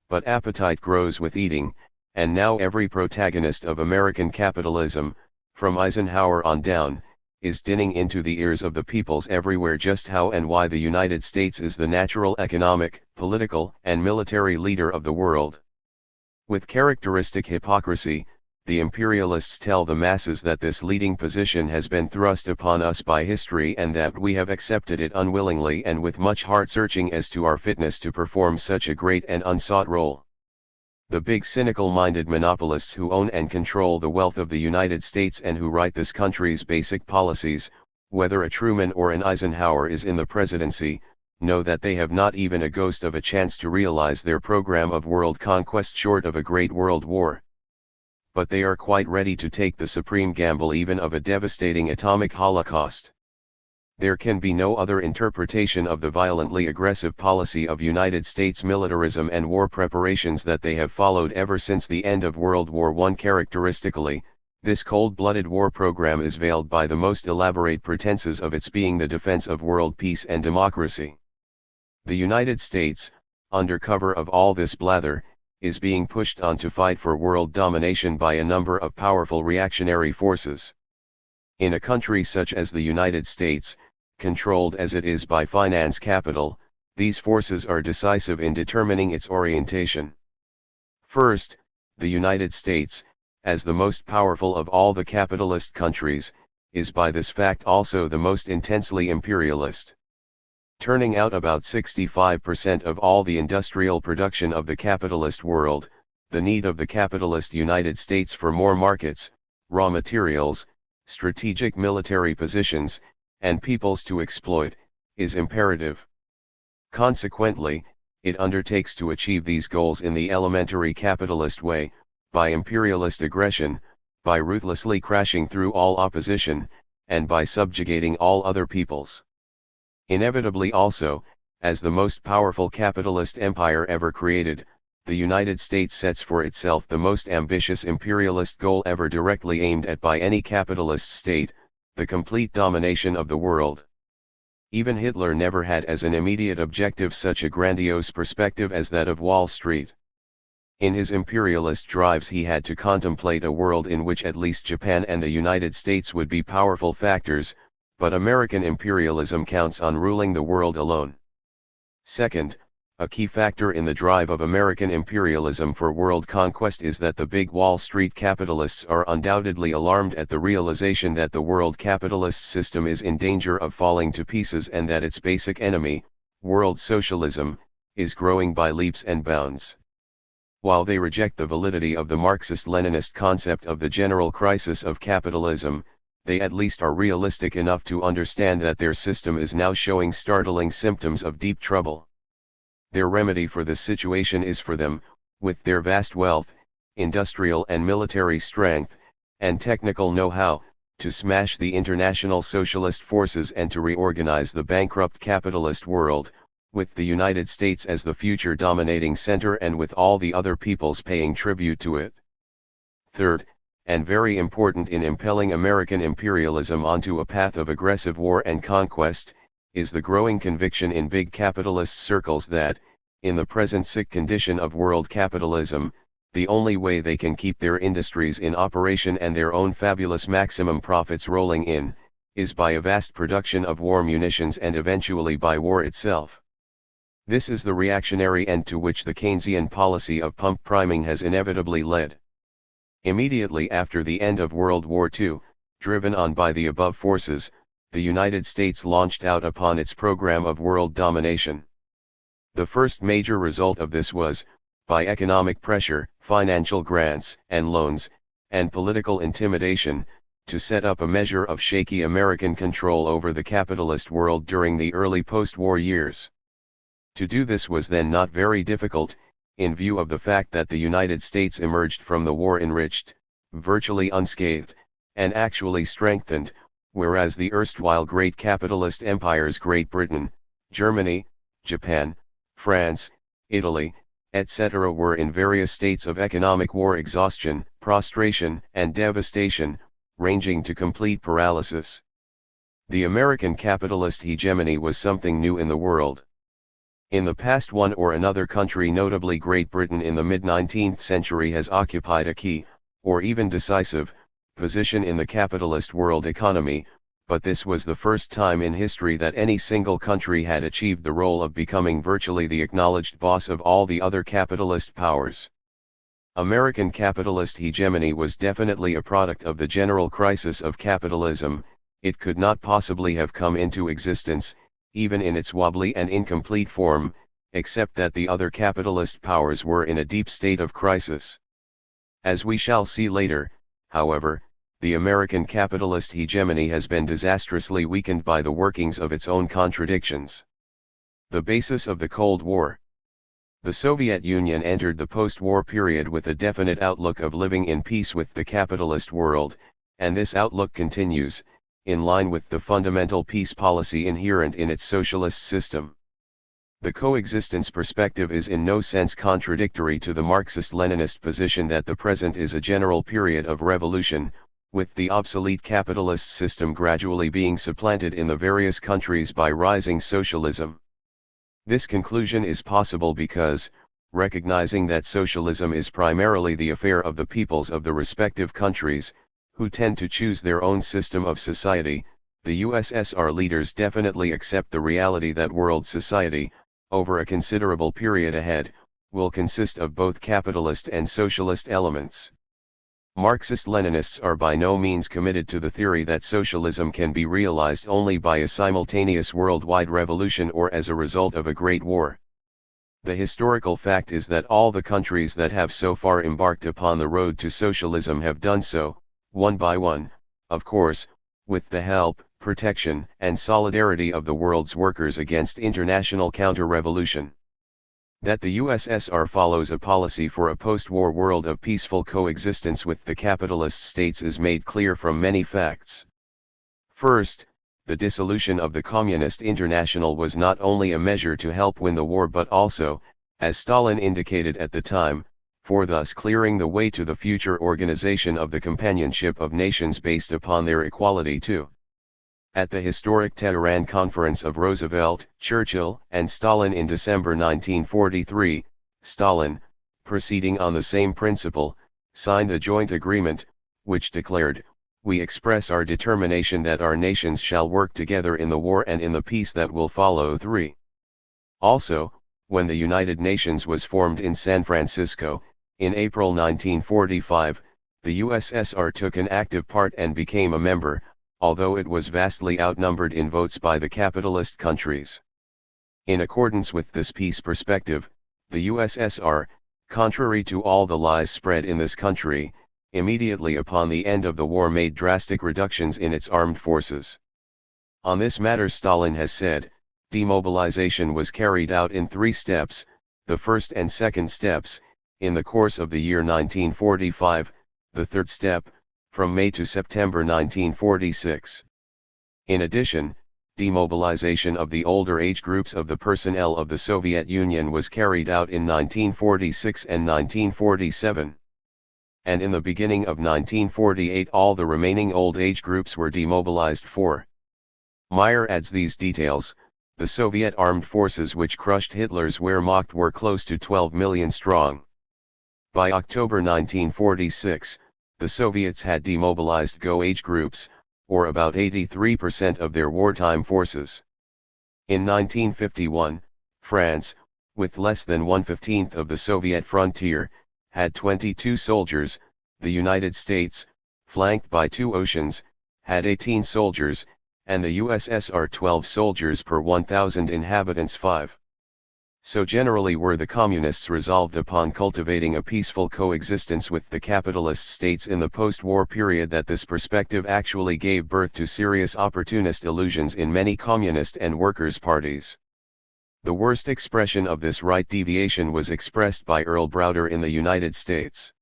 But appetite grows with eating, and now every protagonist of American capitalism, from Eisenhower on down, is dinning into the ears of the peoples everywhere just how and why the United States is the natural economic, political, and military leader of the world. With characteristic hypocrisy, the imperialists tell the masses that this leading position has been thrust upon us by history and that we have accepted it unwillingly and with much heart-searching as to our fitness to perform such a great and unsought role. The big cynical-minded monopolists who own and control the wealth of the United States and who write this country's basic policies, whether a Truman or an Eisenhower is in the presidency, know that they have not even a ghost of a chance to realize their program of world conquest short of a great world war. But they are quite ready to take the supreme gamble even of a devastating atomic holocaust. There can be no other interpretation of the violently aggressive policy of United States militarism and war preparations that they have followed ever since the end of World War I. Characteristically, this cold-blooded war program is veiled by the most elaborate pretenses of its being the defense of world peace and democracy. The United States, under cover of all this blather, is being pushed on to fight for world domination by a number of powerful reactionary forces. In a country such as the United States, controlled as it is by finance capital, these forces are decisive in determining its orientation. First, the United States, as the most powerful of all the capitalist countries, is by this fact also the most intensely imperialist. Turning out about 65% of all the industrial production of the capitalist world, the need of the capitalist United States for more markets, raw materials, strategic military positions, and peoples to exploit, is imperative. Consequently, it undertakes to achieve these goals in the elementary capitalist way, by imperialist aggression, by ruthlessly crashing through all opposition, and by subjugating all other peoples. Inevitably also, as the most powerful capitalist empire ever created, the United States sets for itself the most ambitious imperialist goal ever directly aimed at by any capitalist state, the complete domination of the world. Even Hitler never had as an immediate objective such a grandiose perspective as that of Wall Street. In his imperialist drives he had to contemplate a world in which at least Japan and the United States would be powerful factors, but American imperialism counts on ruling the world alone. Second, a key factor in the drive of American imperialism for world conquest is that the big Wall Street capitalists are undoubtedly alarmed at the realization that the world capitalist system is in danger of falling to pieces and that its basic enemy, world socialism, is growing by leaps and bounds. While they reject the validity of the Marxist-Leninist concept of the general crisis of capitalism, they at least are realistic enough to understand that their system is now showing startling symptoms of deep trouble. Their remedy for this situation is for them, with their vast wealth, industrial and military strength, and technical know-how, to smash the international socialist forces and to reorganize the bankrupt capitalist world, with the United States as the future dominating center and with all the other peoples paying tribute to it. Third, and very important in impelling American imperialism onto a path of aggressive war and conquest, is the growing conviction in big capitalist circles that, in the present sick condition of world capitalism, the only way they can keep their industries in operation and their own fabulous maximum profits rolling in, is by a vast production of war munitions and eventually by war itself. This is the reactionary end to which the Keynesian policy of pump priming has inevitably led. Immediately after the end of World War II, driven on by the above forces, the United States launched out upon its program of world domination. The first major result of this was, by economic pressure, financial grants and loans, and political intimidation, to set up a measure of shaky American control over the capitalist world during the early post-war years. To do this was then not very difficult, in view of the fact that the United States emerged from the war enriched, virtually unscathed, and actually strengthened, whereas the erstwhile great capitalist empires Great Britain, Germany, Japan, France, Italy, etc. were in various states of economic war exhaustion, prostration, and devastation, ranging to complete paralysis. The American capitalist hegemony was something new in the world. In the past, one or another country, notably Great Britain in the mid-19th century, has occupied a key, or even decisive, position in the capitalist world economy, but this was the first time in history that any single country had achieved the role of becoming virtually the acknowledged boss of all the other capitalist powers. American capitalist hegemony was definitely a product of the general crisis of capitalism. It could not possibly have come into existence, even in its wobbly and incomplete form, except that the other capitalist powers were in a deep state of crisis. As we shall see later, however, the American capitalist hegemony has been disastrously weakened by the workings of its own contradictions. The basis of the Cold War. The Soviet Union entered the post-war period with a definite outlook of living in peace with the capitalist world, and this outlook continues, in line with the fundamental peace policy inherent in its socialist system. The coexistence perspective is in no sense contradictory to the Marxist-Leninist position that the present is a general period of revolution, with the obsolete capitalist system gradually being supplanted in the various countries by rising socialism. This conclusion is possible because, recognizing that socialism is primarily the affair of the peoples of the respective countries, who tend to choose their own system of society, the USSR leaders definitely accept the reality that world society, over a considerable period ahead, will consist of both capitalist and socialist elements. Marxist-Leninists are by no means committed to the theory that socialism can be realized only by a simultaneous worldwide revolution or as a result of a great war. The historical fact is that all the countries that have so far embarked upon the road to socialism have done so, one by one, of course, with the help, protection, and solidarity of the world's workers against international counter-revolution. That the USSR follows a policy for a post-war world of peaceful coexistence with the capitalist states is made clear from many facts. First, the dissolution of the Communist International was not only a measure to help win the war but also, as Stalin indicated at the time, for thus clearing the way to the future organization of the companionship of nations based upon their equality too. At the historic Tehran Conference of Roosevelt, Churchill, and Stalin in December 1943, Stalin, proceeding on the same principle, signed a joint agreement, which declared, "We express our determination that our nations shall work together in the war and in the peace that will follow." 3. Also, when the United Nations was formed in San Francisco, in April 1945, the USSR took an active part and became a member, although it was vastly outnumbered in votes by the capitalist countries. In accordance with this peace perspective, the USSR, contrary to all the lies spread in this country, immediately upon the end of the war made drastic reductions in its armed forces. On this matter Stalin has said, demobilization was carried out in 3 steps, the first and second steps, in the course of the year 1945, the third step, from May to September 1946. In addition, demobilization of the older age groups of the personnel of the Soviet Union was carried out in 1946 and 1947. And in the beginning of 1948 all the remaining old age groups were demobilized. 4. Meyer adds these details: the Soviet armed forces which crushed Hitler's Wehrmacht were close to 12 million strong. By October 1946, the Soviets had demobilized Go age groups, or about 83% of their wartime forces. In 1951, France, with less than 1/15 of the Soviet frontier, had 22 soldiers, the United States, flanked by 2 oceans, had 18 soldiers, and the USSR 12 soldiers per 1,000 inhabitants. 5. So generally were the Communists resolved upon cultivating a peaceful coexistence with the capitalist states in the post-war period that this perspective actually gave birth to serious opportunist illusions in many communist and workers' parties. The worst expression of this right deviation was expressed by Earl Browder in the United States.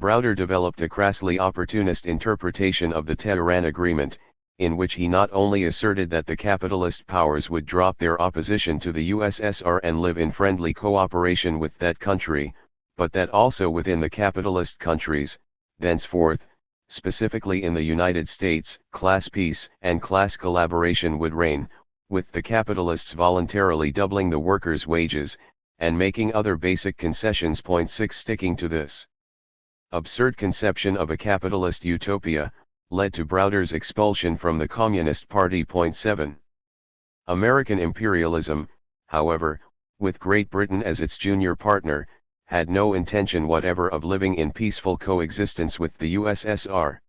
Browder developed a crassly opportunist interpretation of the Tehran Agreement, in which he not only asserted that the capitalist powers would drop their opposition to the USSR and live in friendly cooperation with that country, but that also within the capitalist countries, thenceforth, specifically in the United States, class peace and class collaboration would reign, with the capitalists voluntarily doubling the workers' wages, and making other basic concessions. 6. Sticking to this absurd conception of a capitalist utopia, led to Browder's expulsion from the Communist Party. 7. American imperialism, however, with Great Britain as its junior partner, had no intention whatever of living in peaceful coexistence with the USSR.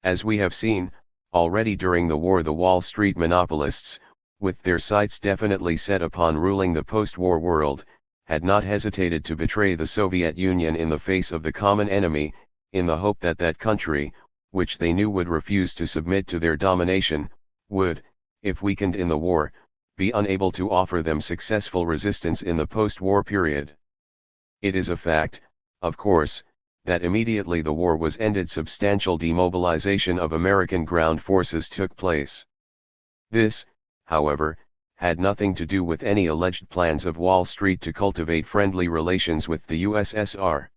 As we have seen, already during the war the Wall Street monopolists, with their sights definitely set upon ruling the post-war world, had not hesitated to betray the Soviet Union in the face of the common enemy, in the hope that that country, which they knew would refuse to submit to their domination, would, if weakened in the war, be unable to offer them successful resistance in the post-war period. It is a fact, of course, that immediately the war was ended, substantial demobilization of American ground forces took place. This, however, had nothing to do with any alleged plans of Wall Street to cultivate friendly relations with the USSR.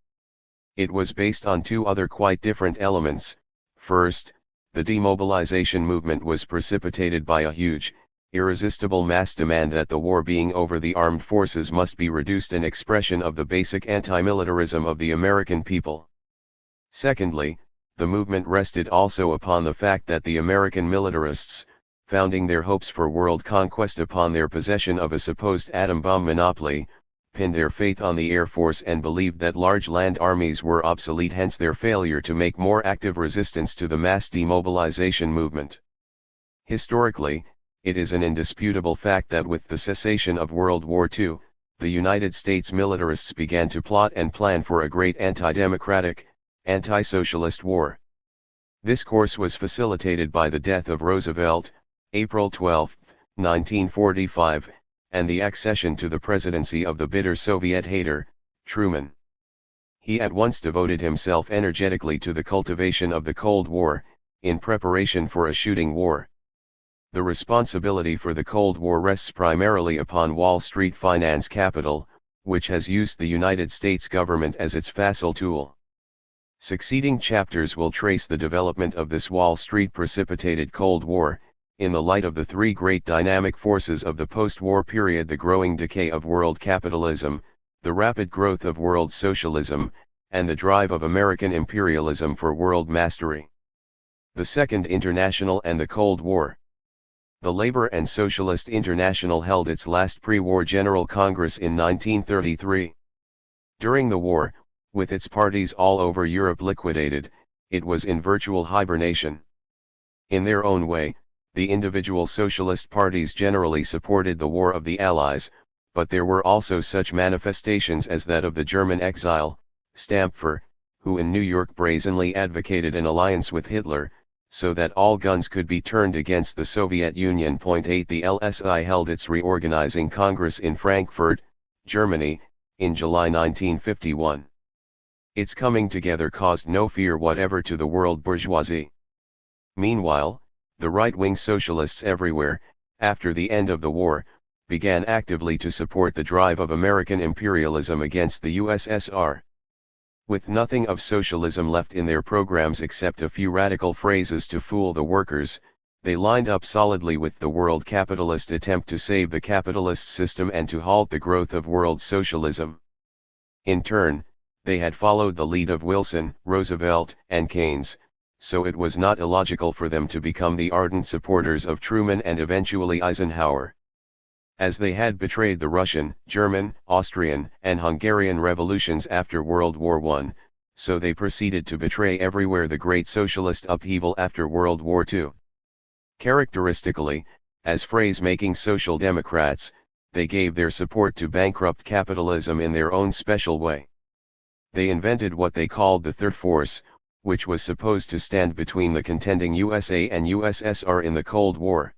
It was based on two other quite different elements. First, the demobilization movement was precipitated by a huge, irresistible mass demand that the war being over, the armed forces must be reduced, an expression of the basic anti-militarism of the American people. Secondly, the movement rested also upon the fact that the American militarists, founding their hopes for world conquest upon their possession of a supposed atom bomb monopoly, pinned their faith on the Air Force and believed that large land armies were obsolete, hence their failure to make more active resistance to the mass demobilization movement. Historically, it is an indisputable fact that with the cessation of World War II, the United States militarists began to plot and plan for a great anti-democratic, anti-socialist war. This course was facilitated by the death of Roosevelt, April 12, 1945, and the accession to the presidency of the bitter Soviet hater, Truman. He at once devoted himself energetically to the cultivation of the Cold War, in preparation for a shooting war. The responsibility for the Cold War rests primarily upon Wall Street finance capital, which has used the United States government as its facile tool. Succeeding chapters will trace the development of this Wall Street precipitated Cold War, in the light of the three great dynamic forces of the post-war period: the growing decay of world capitalism, the rapid growth of world socialism, and the drive of American imperialism for world mastery. The Second International and the Cold War. The Labor and Socialist International held its last pre-war General Congress in 1933. During the war, with its parties all over Europe liquidated, it was in virtual hibernation. In their own way, the individual socialist parties generally supported the war of the Allies, but there were also such manifestations as that of the German exile, Stampfer, who in New York brazenly advocated an alliance with Hitler, so that all guns could be turned against the Soviet Union. 8. The LSI held its reorganizing Congress in Frankfurt, Germany, in July 1951. Its coming together caused no fear whatever to the world bourgeoisie. Meanwhile, the right-wing socialists everywhere, after the end of the war, began actively to support the drive of American imperialism against the USSR. With nothing of socialism left in their programs except a few radical phrases to fool the workers, they lined up solidly with the world capitalist attempt to save the capitalist system and to halt the growth of world socialism. In turn, they had followed the lead of Wilson, Roosevelt, and Keynes, so it was not illogical for them to become the ardent supporters of Truman and eventually Eisenhower. As they had betrayed the Russian, German, Austrian, and Hungarian revolutions after World War I, so they proceeded to betray everywhere the great socialist upheaval after World War II. Characteristically, as phrase-making social democrats, they gave their support to bankrupt capitalism in their own special way. They invented what they called the Third Force, which was supposed to stand between the contending USA and USSR in the Cold War.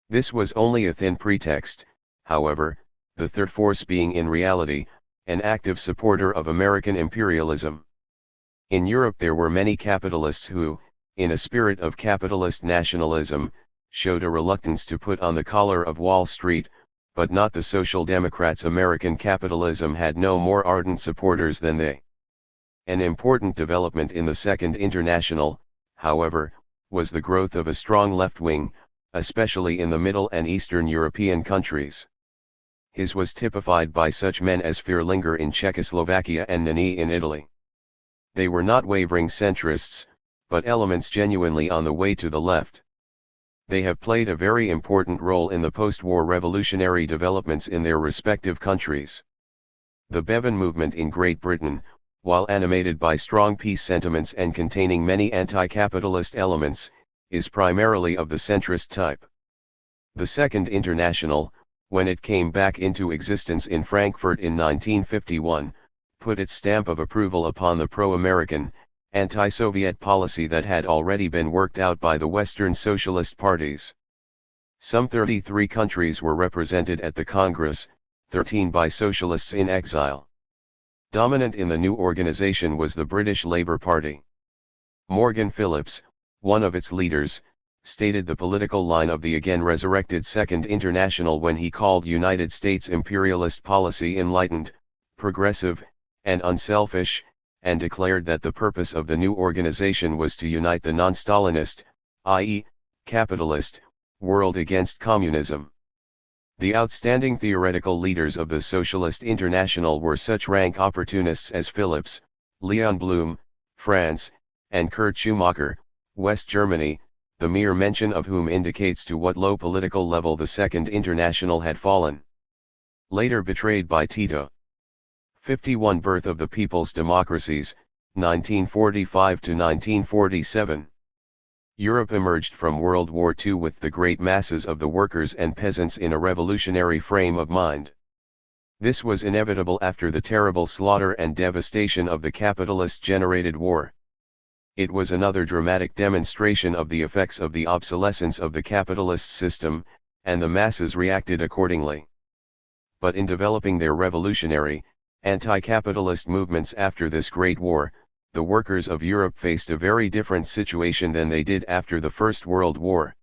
This was only a thin pretext, however, the Third Force being in reality, an active supporter of American imperialism. In Europe there were many capitalists who, in a spirit of capitalist nationalism, showed a reluctance to put on the collar of Wall Street, but not the Social Democrats. American capitalism had no more ardent supporters than they. An important development in the Second International, however, was the growth of a strong left wing, especially in the Middle and Eastern European countries. His was typified by such men as Vierlinger in Czechoslovakia and Nani in Italy. They were not wavering centrists, but elements genuinely on the way to the left. They have played a very important role in the post-war revolutionary developments in their respective countries. The Bevan movement in Great Britain, while animated by strong peace sentiments and containing many anti-capitalist elements, is primarily of the centrist type. The Second International, when it came back into existence in Frankfurt in 1951, put its stamp of approval upon the pro-American, anti-Soviet policy that had already been worked out by the Western socialist parties. Some 33 countries were represented at the Congress, 13 by socialists in exile. Dominant in the new organization was the British Labour Party. Morgan Phillips, one of its leaders, stated the political line of the again resurrected Second International when he called United States imperialist policy enlightened, progressive, and unselfish, and declared that the purpose of the new organization was to unite the non-Stalinist, i.e., capitalist, world against communism. The outstanding theoretical leaders of the Socialist International were such rank opportunists as Phillips, Leon Blum, France, and Kurt Schumacher, West Germany, the mere mention of whom indicates to what low political level the Second International had fallen. Later betrayed by Tito. 51 Birth of the People's Democracies, 1945 to 1947. Europe emerged from World War II with the great masses of the workers and peasants in a revolutionary frame of mind. This was inevitable after the terrible slaughter and devastation of the capitalist-generated war. It was another dramatic demonstration of the effects of the obsolescence of the capitalist system, and the masses reacted accordingly. But in developing their revolutionary, anti-capitalist movements after this Great War, the workers of Europe faced a very different situation than they did after the First World War.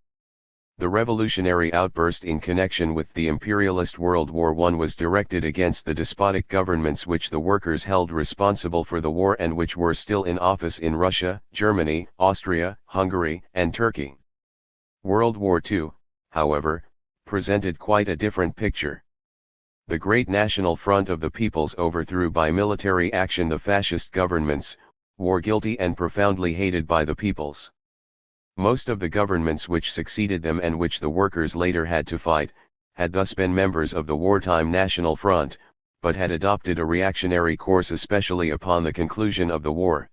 The revolutionary outburst in connection with the imperialist World War I was directed against the despotic governments which the workers held responsible for the war and which were still in office in Russia, Germany, Austria, Hungary, and Turkey. World War II, however, presented quite a different picture. The great national front of the peoples overthrew by military action the fascist governments, war-guilty and profoundly hated by the peoples. Most of the governments which succeeded them and which the workers later had to fight, had thus been members of the wartime National Front, but had adopted a reactionary course especially upon the conclusion of the war.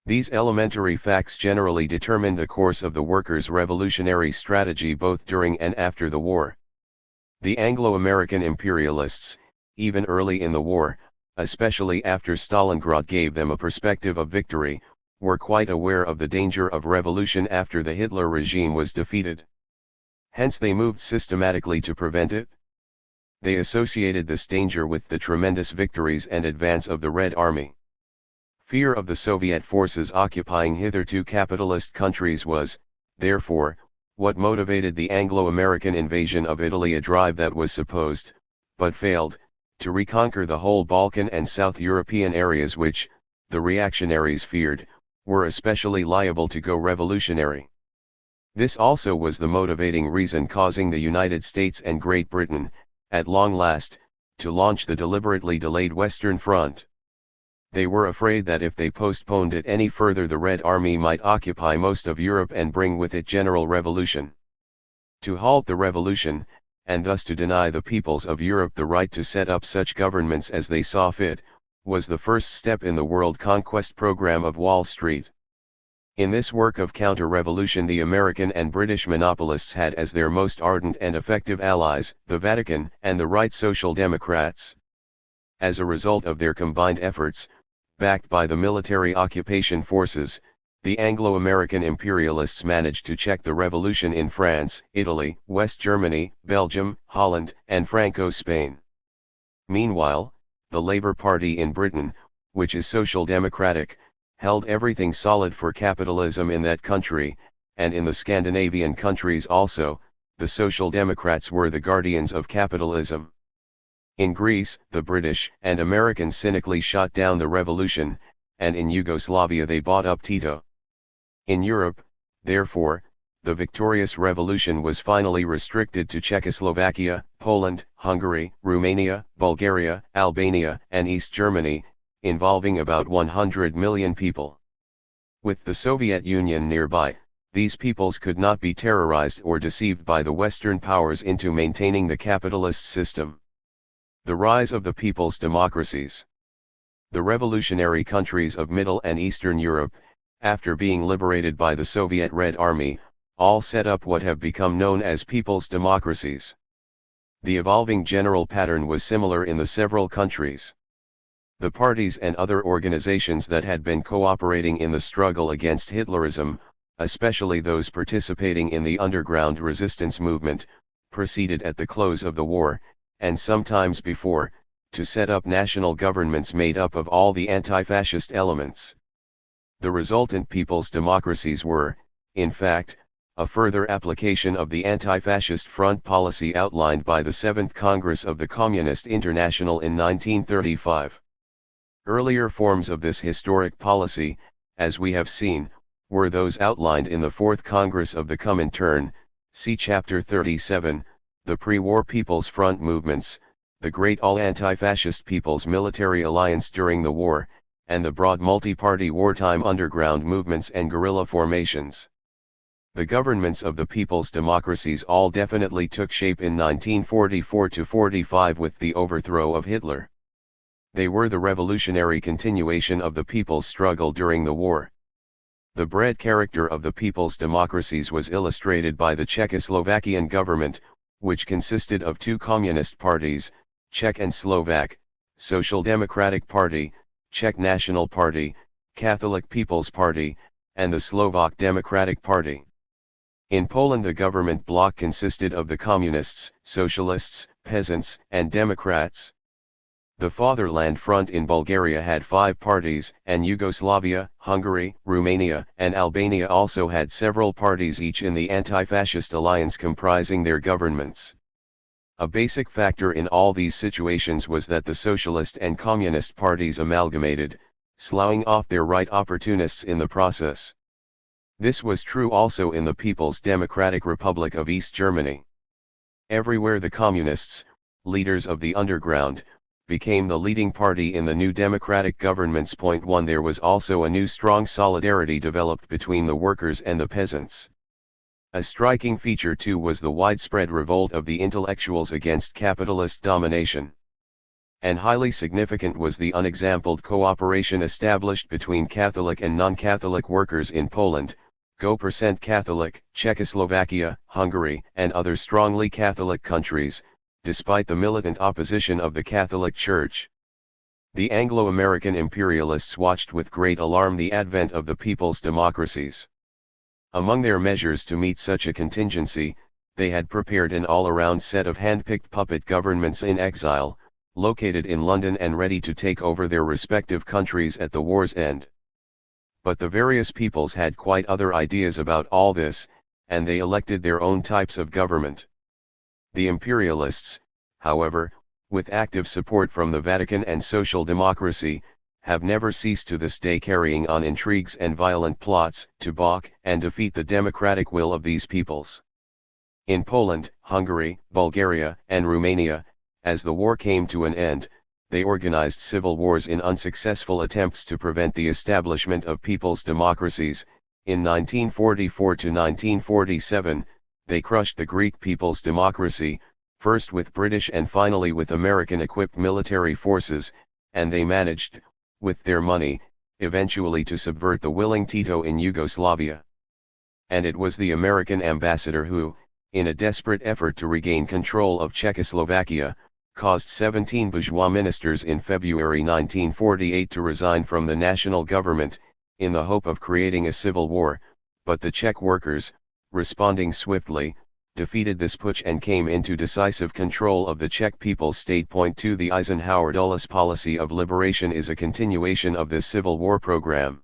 These elementary facts generally determined the course of the workers' revolutionary strategy both during and after the war. The Anglo-American imperialists, even early in the war, especially after Stalingrad gave them a perspective of victory, were quite aware of the danger of revolution after the Hitler regime was defeated. Hence they moved systematically to prevent it. They associated this danger with the tremendous victories and advance of the Red Army. Fear of the Soviet forces occupying hitherto capitalist countries was, therefore, what motivated the Anglo-American invasion of Italy, a drive that was supposed, but failed, to reconquer the whole Balkan and South European areas which, the reactionaries feared, were especially liable to go revolutionary. This also was the motivating reason causing the United States and Great Britain, at long last, to launch the deliberately delayed Western Front. They were afraid that if they postponed it any further the Red Army might occupy most of Europe and bring with it general revolution. To halt the revolution, and thus to deny the peoples of Europe the right to set up such governments as they saw fit, was the first step in the world conquest program of Wall Street. In this work of counter-revolution the American and British monopolists had as their most ardent and effective allies, the Vatican and the Right Social Democrats. As a result of their combined efforts, backed by the military occupation forces, the Anglo-American imperialists managed to check the revolution in France, Italy, West Germany, Belgium, Holland, and Franco-Spain. Meanwhile, the Labour Party in Britain, which is social democratic, held everything solid for capitalism in that country, and in the Scandinavian countries also, the Social Democrats were the guardians of capitalism. In Greece, the British and Americans cynically shot down the revolution, and in Yugoslavia they bought up Tito. In Europe, therefore, the victorious revolution was finally restricted to Czechoslovakia, Poland, Hungary, Romania, Bulgaria, Albania, and East Germany, involving about 100 million people. With the Soviet Union nearby, these peoples could not be terrorized or deceived by the Western powers into maintaining the capitalist system. The rise of the people's democracies. The revolutionary countries of Middle and Eastern Europe, after being liberated by the Soviet Red Army, all set up what have become known as people's democracies. The evolving general pattern was similar in the several countries. The parties and other organizations that had been cooperating in the struggle against Hitlerism, especially those participating in the underground resistance movement, proceeded at the close of the war, and sometimes before, to set up national governments made up of all the anti-fascist elements. The resultant people's democracies were, in fact, a further application of the anti-fascist front policy outlined by the Seventh Congress of the Communist International in 1935. Earlier forms of this historic policy, as we have seen, were those outlined in the Fourth Congress of the Comintern, see Chapter 37, the pre-war People's Front movements, the Great All-Anti-Fascist People's Military Alliance during the war, and the broad multi-party wartime underground movements and guerrilla formations. The governments of the people's democracies all definitely took shape in 1944–45 with the overthrow of Hitler. They were the revolutionary continuation of the people's struggle during the war. The bred character of the people's democracies was illustrated by the Czechoslovakian government, which consisted of two communist parties, Czech and Slovak, Social Democratic Party, Czech National Party, Catholic People's Party, and the Slovak Democratic Party. In Poland the government bloc consisted of the communists, socialists, peasants, and Democrats. The Fatherland Front in Bulgaria had 5 parties, and Yugoslavia, Hungary, Romania, and Albania also had several parties each in the anti-fascist alliance comprising their governments. A basic factor in all these situations was that the socialist and communist parties amalgamated, sloughing off their right opportunists in the process. This was true also in the People's Democratic Republic of East Germany. Everywhere the communists, leaders of the underground, became the leading party in the new democratic governments. 1 There was also a new strong solidarity developed between the workers and the peasants. A striking feature too was the widespread revolt of the intellectuals against capitalist domination. And highly significant was the unexampled cooperation established between Catholic and non-Catholic workers in Poland, Go% Catholic, Czechoslovakia, Hungary, and other strongly Catholic countries, despite the militant opposition of the Catholic Church. The Anglo-American imperialists watched with great alarm the advent of the people's democracies. Among their measures to meet such a contingency, they had prepared an all-around set of hand-picked puppet governments in exile, located in London and ready to take over their respective countries at the war's end. But the various peoples had quite other ideas about all this, and they elected their own types of government. The imperialists, however, with active support from the Vatican and social democracy, have never ceased to this day carrying on intrigues and violent plots to balk and defeat the democratic will of these peoples. In Poland, Hungary, Bulgaria, and Romania, as the war came to an end, they organized civil wars in unsuccessful attempts to prevent the establishment of people's democracies. In 1944–1947, they crushed the Greek people's democracy, first with British and finally with American-equipped military forces, and they managed, with their money, eventually to subvert the willing Tito in Yugoslavia. And it was the American ambassador who, in a desperate effort to regain control of Czechoslovakia, caused 17 bourgeois ministers in February 1948 to resign from the national government, in the hope of creating a civil war, but the Czech workers, responding swiftly, defeated this putsch and came into decisive control of the Czech people's state. 2 The Eisenhower-Dulles policy of liberation is a continuation of this civil war program.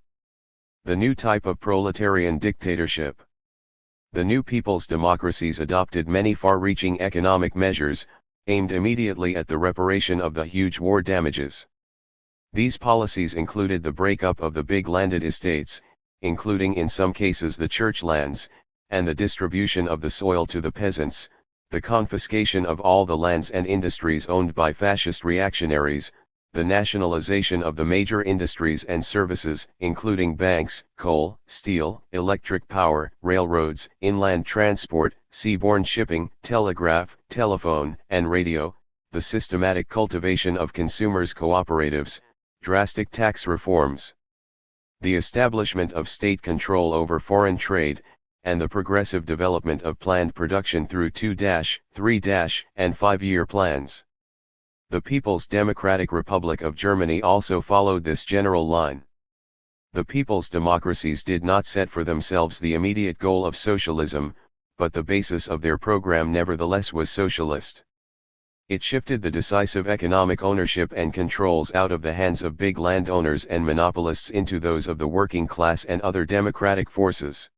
The new type of proletarian dictatorship. The new people's democracies adopted many far-reaching economic measures, aimed immediately at the reparation of the huge war damages. These policies included the breakup of the big landed estates, including in some cases the church lands, and the distribution of the soil to the peasants, the confiscation of all the lands and industries owned by fascist reactionaries, the nationalization of the major industries and services, including banks, coal, steel, electric power, railroads, inland transport, seaborne shipping, telegraph, telephone, and radio, the systematic cultivation of consumers' cooperatives, drastic tax reforms, the establishment of state control over foreign trade, and the progressive development of planned production through 2-, 3-, and 5-year plans. The People's Democratic Republic of Germany also followed this general line. The people's democracies did not set for themselves the immediate goal of socialism, but the basis of their program nevertheless was socialist. It shifted the decisive economic ownership and controls out of the hands of big landowners and monopolists into those of the working class and other democratic forces.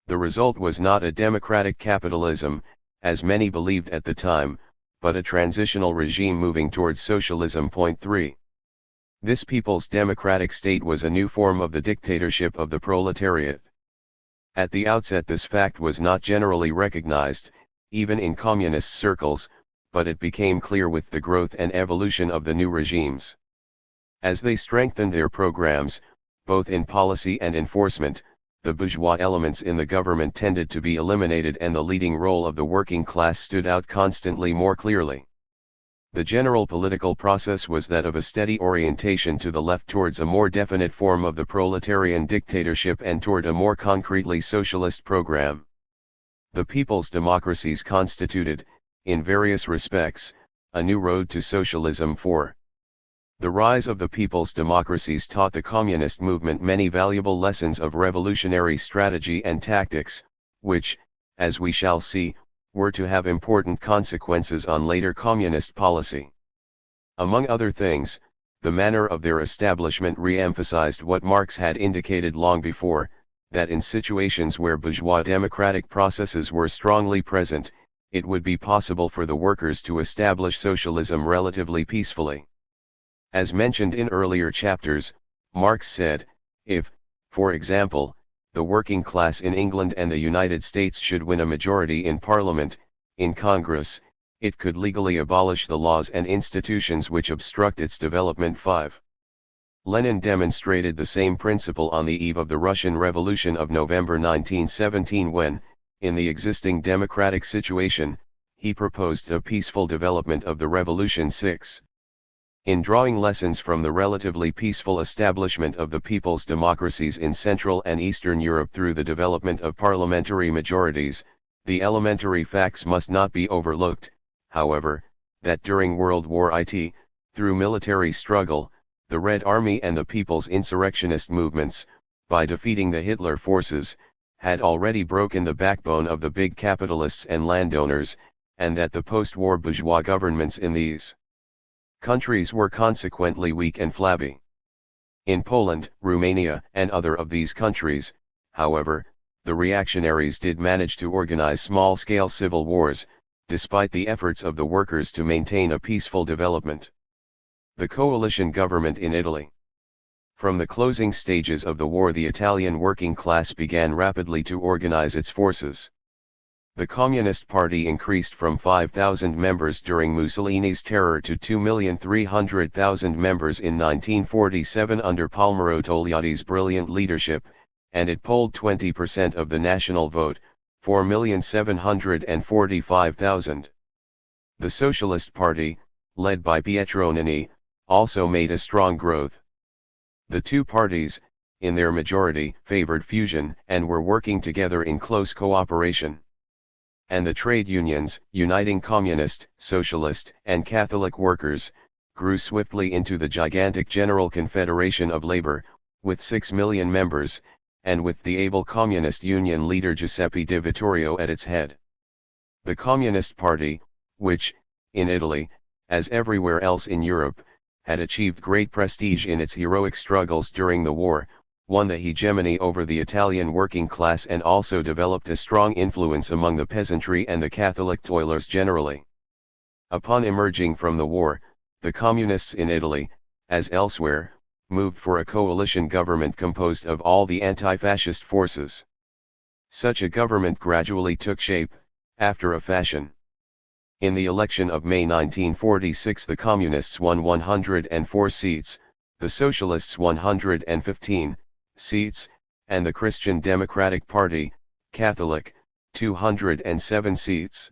The result was not a democratic capitalism, as many believed at the time, but a transitional regime moving towards socialism. Point 3. This people's democratic state was a new form of the dictatorship of the proletariat. At the outset this fact was not generally recognized, even in communist circles, but it became clear with the growth and evolution of the new regimes. As they strengthened their programs, both in policy and enforcement, the bourgeois elements in the government tended to be eliminated and the leading role of the working class stood out constantly more clearly. The general political process was that of a steady orientation to the left towards a more definite form of the proletarian dictatorship and toward a more concretely socialist program. The people's democracies constituted, in various respects, a new road to socialism. 4. The rise of the people's democracies taught the communist movement many valuable lessons of revolutionary strategy and tactics, which, as we shall see, were to have important consequences on later communist policy. Among other things, the manner of their establishment re-emphasized what Marx had indicated long before, that in situations where bourgeois democratic processes were strongly present, it would be possible for the workers to establish socialism relatively peacefully. As mentioned in earlier chapters, Marx said, if, for example, the working class in England and the United States should win a majority in Parliament, in Congress, it could legally abolish the laws and institutions which obstruct its development. 5. Lenin demonstrated the same principle on the eve of the Russian Revolution of November 1917 when, in the existing democratic situation, he proposed a peaceful development of the revolution. 6. In drawing lessons from the relatively peaceful establishment of the people's democracies in Central and Eastern Europe through the development of parliamentary majorities, the elementary facts must not be overlooked, however, that during World War I, through military struggle, the Red Army and the people's insurrectionist movements, by defeating the Hitler forces, had already broken the backbone of the big capitalists and landowners, and that the post-war bourgeois governments in these countries were consequently weak and flabby. In Poland, Romania, and other of these countries, however, the reactionaries did manage to organize small-scale civil wars, despite the efforts of the workers to maintain a peaceful development. The coalition government in Italy. From the closing stages of the war, the Italian working class began rapidly to organize its forces. The Communist Party increased from 5,000 members during Mussolini's terror to 2,300,000 members in 1947 under Palmiro Togliatti's brilliant leadership, and it polled 20% of the national vote, 4,745,000. The Socialist Party, led by Pietro Nani, also made a strong growth. The two parties, in their majority, favored fusion and were working together in close cooperation. And the trade unions, uniting communist, socialist, and Catholic workers, grew swiftly into the gigantic General Confederation of Labor, with 6 million members, and with the able communist union leader Giuseppe Di Vittorio at its head. The Communist Party, which, in Italy, as everywhere else in Europe, had achieved great prestige in its heroic struggles during the war, won the hegemony over the Italian working class and also developed a strong influence among the peasantry and the Catholic toilers generally. Upon emerging from the war, the communists in Italy, as elsewhere, moved for a coalition government composed of all the anti-fascist forces. Such a government gradually took shape, after a fashion. In the election of May 1946 the Communists won 104 seats, the Socialists 115 seats, and the Christian Democratic Party, Catholic, 207 seats.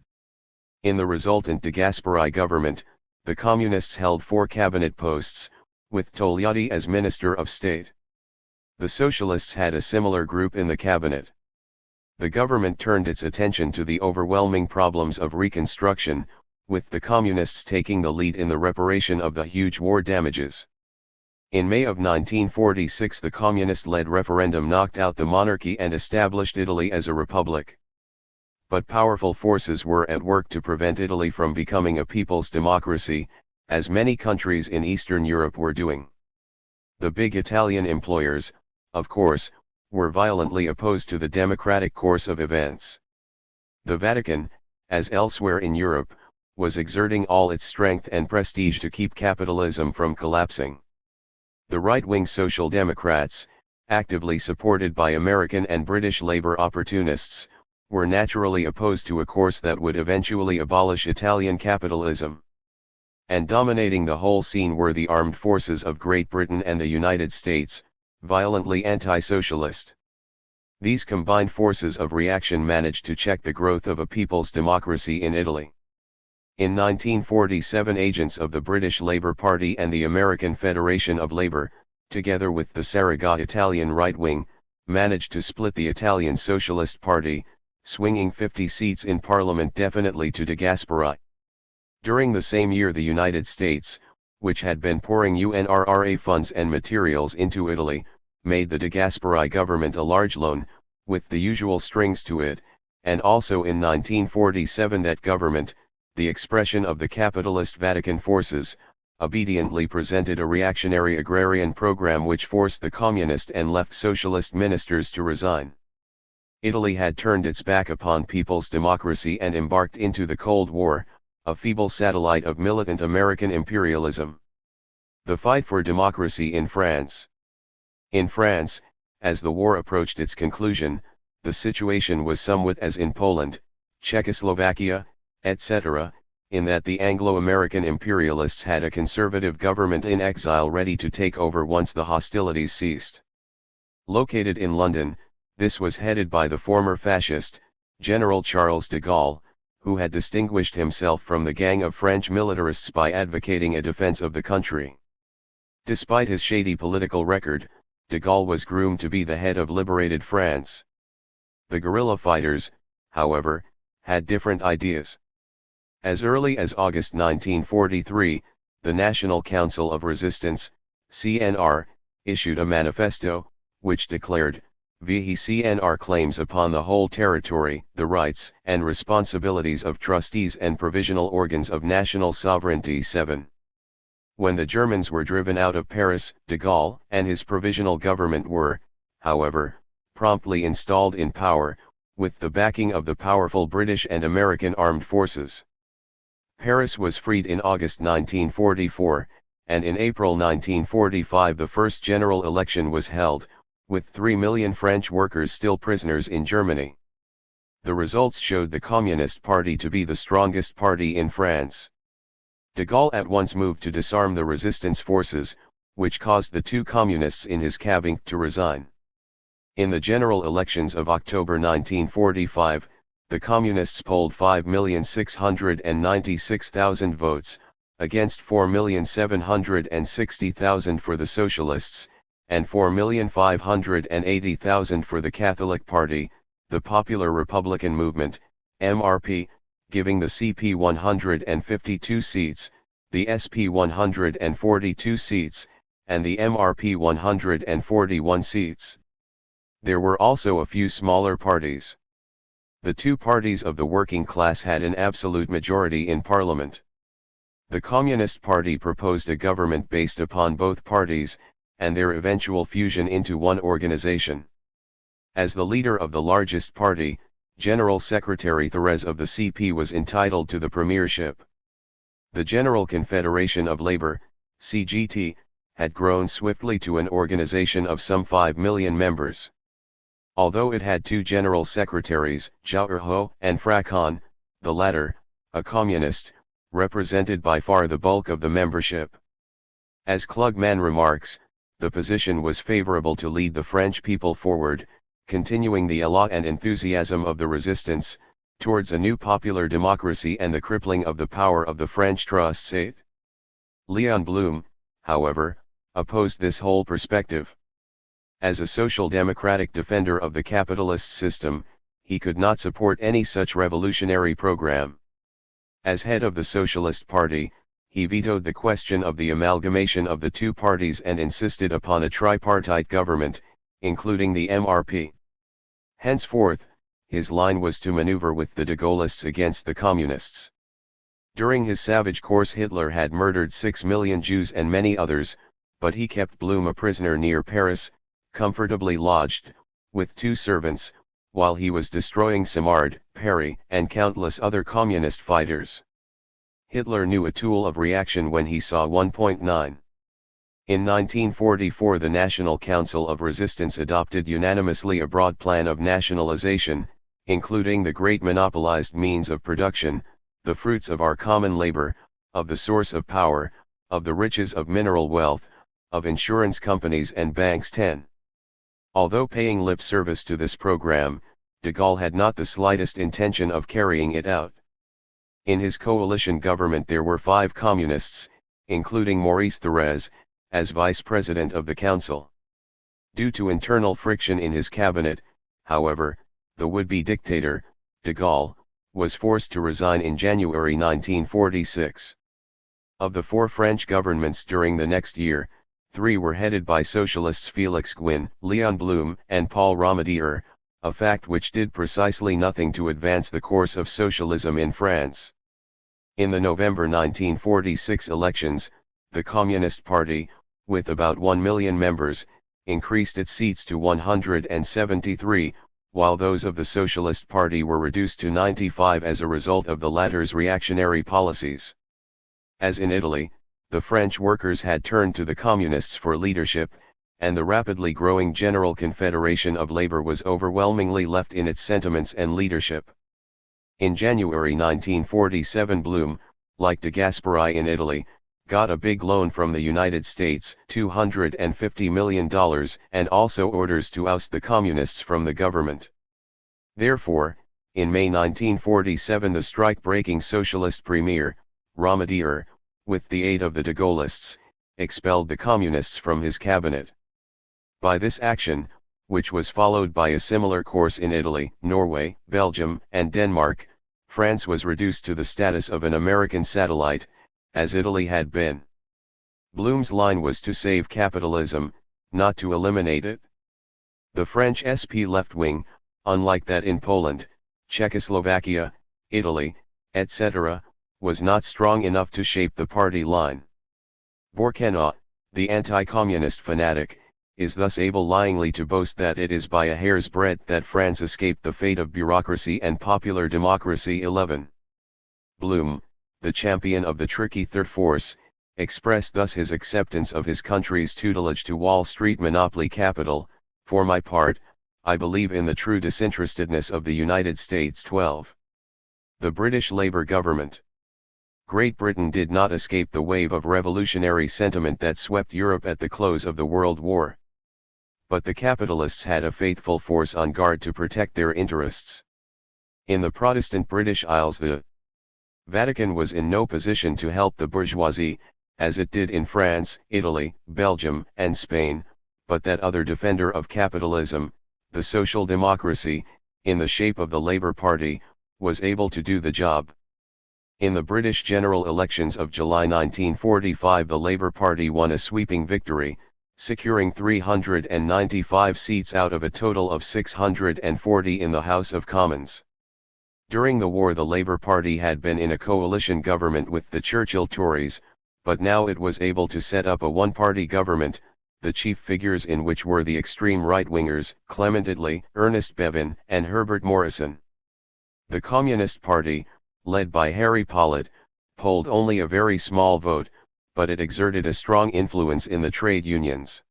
In the resultant De Gasperi government, the Communists held 4 cabinet posts, with Togliatti as Minister of State. The Socialists had a similar group in the cabinet. The government turned its attention to the overwhelming problems of reconstruction, with the Communists taking the lead in the reparation of the huge war damages. In May of 1946 the communist-led referendum knocked out the monarchy and established Italy as a republic. But powerful forces were at work to prevent Italy from becoming a people's democracy, as many countries in Eastern Europe were doing. The big Italian employers, of course, were violently opposed to the democratic course of events. The Vatican, as elsewhere in Europe, was exerting all its strength and prestige to keep capitalism from collapsing. The right-wing Social Democrats, actively supported by American and British labor opportunists, were naturally opposed to a course that would eventually abolish Italian capitalism. And dominating the whole scene were the armed forces of Great Britain and the United States, violently anti-socialist. These combined forces of reaction managed to check the growth of a people's democracy in Italy. In 1947, agents of the British Labour Party and the American Federation of Labour, together with the Surrogate Italian right wing, managed to split the Italian Socialist Party, swinging 50 seats in parliament definitely to De Gasperi. During the same year, the United States, which had been pouring UNRRA funds and materials into Italy, made the De Gasperi government a large loan, with the usual strings to it, and also in 1947 that government, the expression of the capitalist Vatican forces, obediently presented a reactionary agrarian program which forced the communist and left socialist ministers to resign. Italy had turned its back upon people's democracy and embarked into the Cold War, a feeble satellite of militant American imperialism. The fight for democracy in France. In France, as the war approached its conclusion, the situation was somewhat as in Poland, Czechoslovakia, etc., in that the Anglo-American imperialists had a conservative government in exile ready to take over once the hostilities ceased. Located in London, this was headed by the former fascist, General Charles de Gaulle, who had distinguished himself from the gang of French militarists by advocating a defense of the country. Despite his shady political record, de Gaulle was groomed to be the head of liberated France. The guerrilla fighters, however, had different ideas. As early as August 1943, the National Council of Resistance, CNR, issued a manifesto, which declared, via CNR claims upon the whole territory, the rights and responsibilities of trustees and provisional organs of national sovereignty. 7. When the Germans were driven out of Paris, de Gaulle and his provisional government were, however, promptly installed in power, with the backing of the powerful British and American armed forces. Paris was freed in August 1944, and in April 1945 the first general election was held, with 3 million French workers still prisoners in Germany. The results showed the Communist Party to be the strongest party in France. De Gaulle at once moved to disarm the resistance forces, which caused the two communists in his cabinet to resign. In the general elections of October 1945, the Communists polled 5,696,000 votes, against 4,760,000 for the Socialists, and 4,580,000 for the Catholic Party, the Popular Republican Movement, MRP, giving the CP 152 seats, the SP 142 seats, and the MRP 141 seats. There were also a few smaller parties. The two parties of the working class had an absolute majority in parliament. The Communist Party proposed a government based upon both parties, and their eventual fusion into one organization. As the leader of the largest party, General Secretary Thérèse of the CP was entitled to the premiership. The General Confederation of Labour, CGT, had grown swiftly to an organization of some 5 million members. Although it had two general secretaries, Jouherho and Fracon, the latter, a communist, represented by far the bulk of the membership. As Klugman remarks, the position was favorable to lead the French people forward, continuing the élan and enthusiasm of the resistance, towards a new popular democracy and the crippling of the power of the French trusts. 8. Leon Blum, however, opposed this whole perspective. As a social democratic defender of the capitalist system, he could not support any such revolutionary program. As head of the Socialist Party, he vetoed the question of the amalgamation of the two parties and insisted upon a tripartite government, including the MRP. Henceforth, his line was to maneuver with the de Gaullists against the communists. During his savage course Hitler had murdered 6 million Jews and many others, but he kept Blum a prisoner near Paris, comfortably lodged, with 2 servants, while he was destroying Simard, Perry, and countless other communist fighters. Hitler knew a tool of reaction when he saw 1.9. In 1944 the National Council of Resistance adopted unanimously a broad plan of nationalization, including the great monopolized means of production, the fruits of our common labor, of the source of power, of the riches of mineral wealth, of insurance companies and banks. 10. Although paying lip service to this program, de Gaulle had not the slightest intention of carrying it out. In his coalition government there were 5 communists, including Maurice Thorez, as vice president of the council. Due to internal friction in his cabinet, however, the would-be dictator, de Gaulle, was forced to resign in January 1946. Of the 4 French governments during the next year, 3 were headed by socialists Félix Gouin, Léon Blum, and Paul Ramadier, a fact which did precisely nothing to advance the course of socialism in France. In the November 1946 elections, the Communist Party, with about 1 million members, increased its seats to 173, while those of the Socialist Party were reduced to 95 as a result of the latter's reactionary policies. As in Italy, the French workers had turned to the Communists for leadership, and the rapidly growing General Confederation of Labour was overwhelmingly left in its sentiments and leadership. In January 1947 Blum, like de Gasperi in Italy, got a big loan from the United States, $250 million, and also orders to oust the Communists from the government. Therefore, in May 1947 the strike-breaking socialist premier, Ramadier, with the aid of the de Gaullists, expelled the Communists from his cabinet. By this action, which was followed by a similar course in Italy, Norway, Belgium, and Denmark, France was reduced to the status of an American satellite, as Italy had been. Blum's line was to save capitalism, not to eliminate it. The French SP left wing, unlike that in Poland, Czechoslovakia, Italy, etc., was not strong enough to shape the party line. Bourkenau, the anti-communist fanatic, is thus able lyingly to boast that it is by a hair's breadth that France escaped the fate of bureaucracy and popular democracy. 11. Blum, the champion of the tricky third force, expressed thus his acceptance of his country's tutelage to Wall Street monopoly capital. For my part, I believe in the true disinterestedness of the United States. 12. The British Labour government. Great Britain did not escape the wave of revolutionary sentiment that swept Europe at the close of the World War. But the capitalists had a faithful force on guard to protect their interests. In the Protestant British Isles the Vatican was in no position to help the bourgeoisie, as it did in France, Italy, Belgium, and Spain, but that other defender of capitalism, the social democracy, in the shape of the Labour Party, was able to do the job. In the British general elections of July 1945 the Labour Party won a sweeping victory, securing 395 seats out of a total of 640 in the House of Commons. During the war the Labour Party had been in a coalition government with the Churchill Tories, but now it was able to set up a one-party government, the chief figures in which were the extreme right-wingers, Clement Attlee, Ernest Bevin, and Herbert Morrison. The Communist Party, led by Harry Pollitt, polled only a very small vote, but it exerted a strong influence in the trade unions.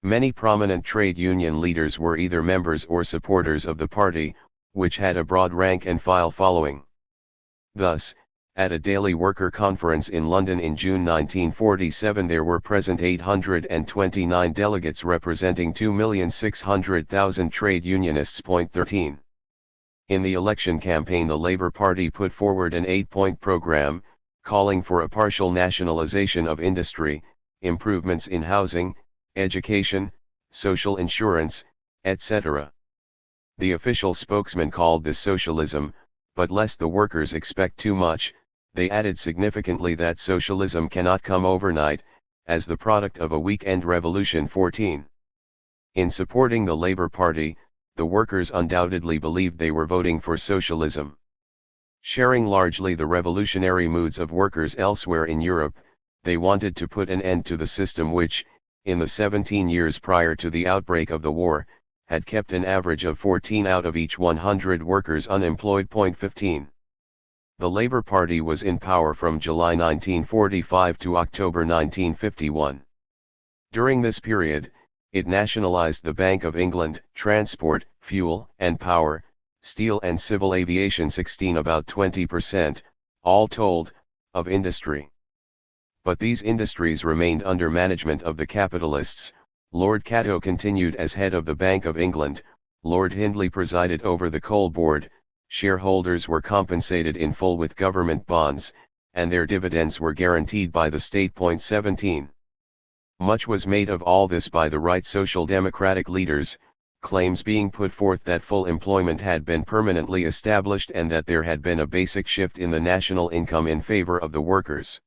Many prominent trade union leaders were either members or supporters of the party, which had a broad rank and file following. Thus, at a daily worker conference in London in June 1947 there were present 829 delegates representing 2,600,000 trade unionists. 13. In the election campaign the Labour Party put forward an 8-point program, calling for a partial nationalisation of industry, improvements in housing, education, social insurance, etc. The official spokesman called this socialism, but lest the workers expect too much, they added significantly that socialism cannot come overnight, as the product of a weekend revolution. 14. In supporting the Labour Party, the workers undoubtedly believed they were voting for socialism. Sharing largely the revolutionary moods of workers elsewhere in Europe, they wanted to put an end to the system which, in the 17 years prior to the outbreak of the war, had kept an average of 14 out of each 100 workers unemployed. 15. The Labour Party was in power from July 1945 to October 1951. During this period, it nationalised the Bank of England, transport, fuel and power, steel and civil aviation, 16 about 20%, all told, of industry. But these industries remained under management of the capitalists. Lord Cato continued as head of the Bank of England, Lord Hindley presided over the Coal Board, shareholders were compensated in full with government bonds, and their dividends were guaranteed by the state. 17. Much was made of all this by the right social democratic leaders, claims being put forth that full employment had been permanently established and that there had been a basic shift in the national income in favor of the workers.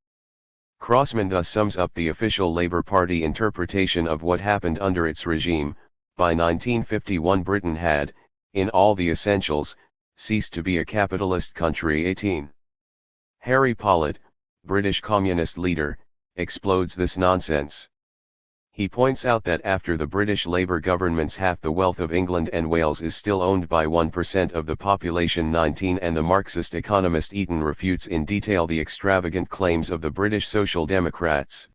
Crossman thus sums up the official Labour Party interpretation of what happened under its regime. By 1951 Britain had, in all the essentials, ceased to be a capitalist country. 18. Harry Pollitt, British communist leader, explodes this nonsense. He points out that after the British Labour governments half the wealth of England and Wales is still owned by 1% of the population. 19 And the Marxist economist Eaton refutes in detail the extravagant claims of the British Social Democrats.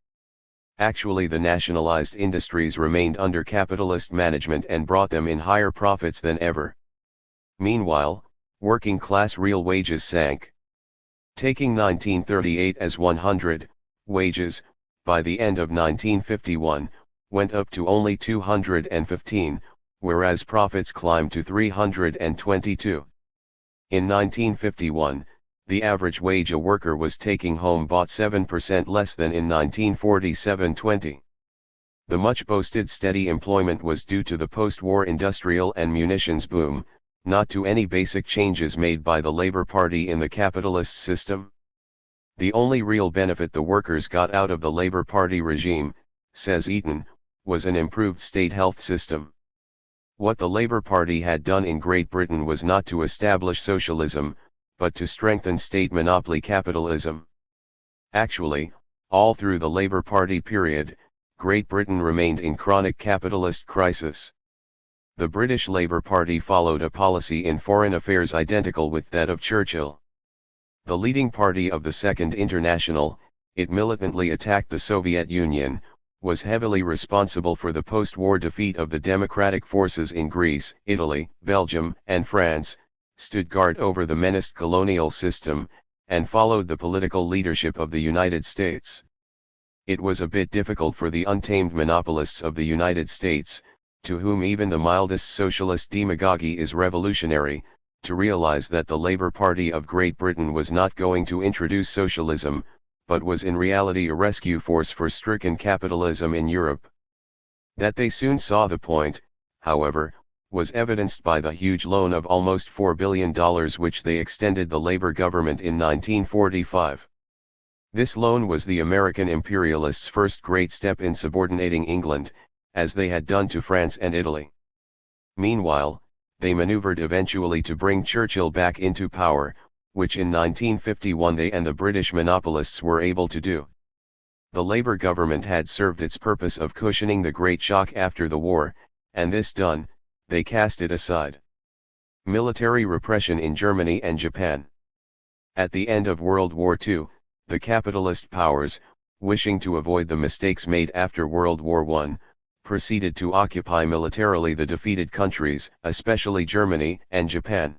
Actually, the nationalised industries remained under capitalist management and brought them in higher profits than ever. Meanwhile, working class real wages sank. Taking 1938 as 100, wages, by the end of 1951, went up to only 215, whereas profits climbed to 322. In 1951, the average wage a worker was taking home bought 7% less than in 1947-20. The much boasted steady employment was due to the post-war industrial and munitions boom, not to any basic changes made by the Labour Party in the capitalist system. The only real benefit the workers got out of the Labour Party regime, says Eaton, was an improved state health system. What the Labour Party had done in Great Britain was not to establish socialism, but to strengthen state monopoly capitalism. Actually, all through the Labour Party period, Great Britain remained in chronic capitalist crisis. The British Labour Party followed a policy in foreign affairs identical with that of Churchill. The leading party of the Second International, it militantly attacked the Soviet Union, was heavily responsible for the post-war defeat of the democratic forces in Greece, Italy, Belgium, and France, stood guard over the menaced colonial system, and followed the political leadership of the United States. It was a bit difficult for the untamed monopolists of the United States, to whom even the mildest socialist demagoguery is revolutionary, to realize that the Labour Party of Great Britain was not going to introduce socialism, but was in reality a rescue force for stricken capitalism in Europe. That they soon saw the point, however, was evidenced by the huge loan of almost $4 billion which they extended the Labour government in 1945. This loan was the American imperialists' first great step in subordinating England, as they had done to France and Italy. Meanwhile, they maneuvered eventually to bring Churchill back into power, which in 1951 they and the British monopolists were able to do. The Labour government had served its purpose of cushioning the great shock after the war, and this done, they cast it aside. Military repression in Germany and Japan. At the end of World War II, the capitalist powers, wishing to avoid the mistakes made after World War I, proceeded to occupy militarily the defeated countries, especially Germany and Japan.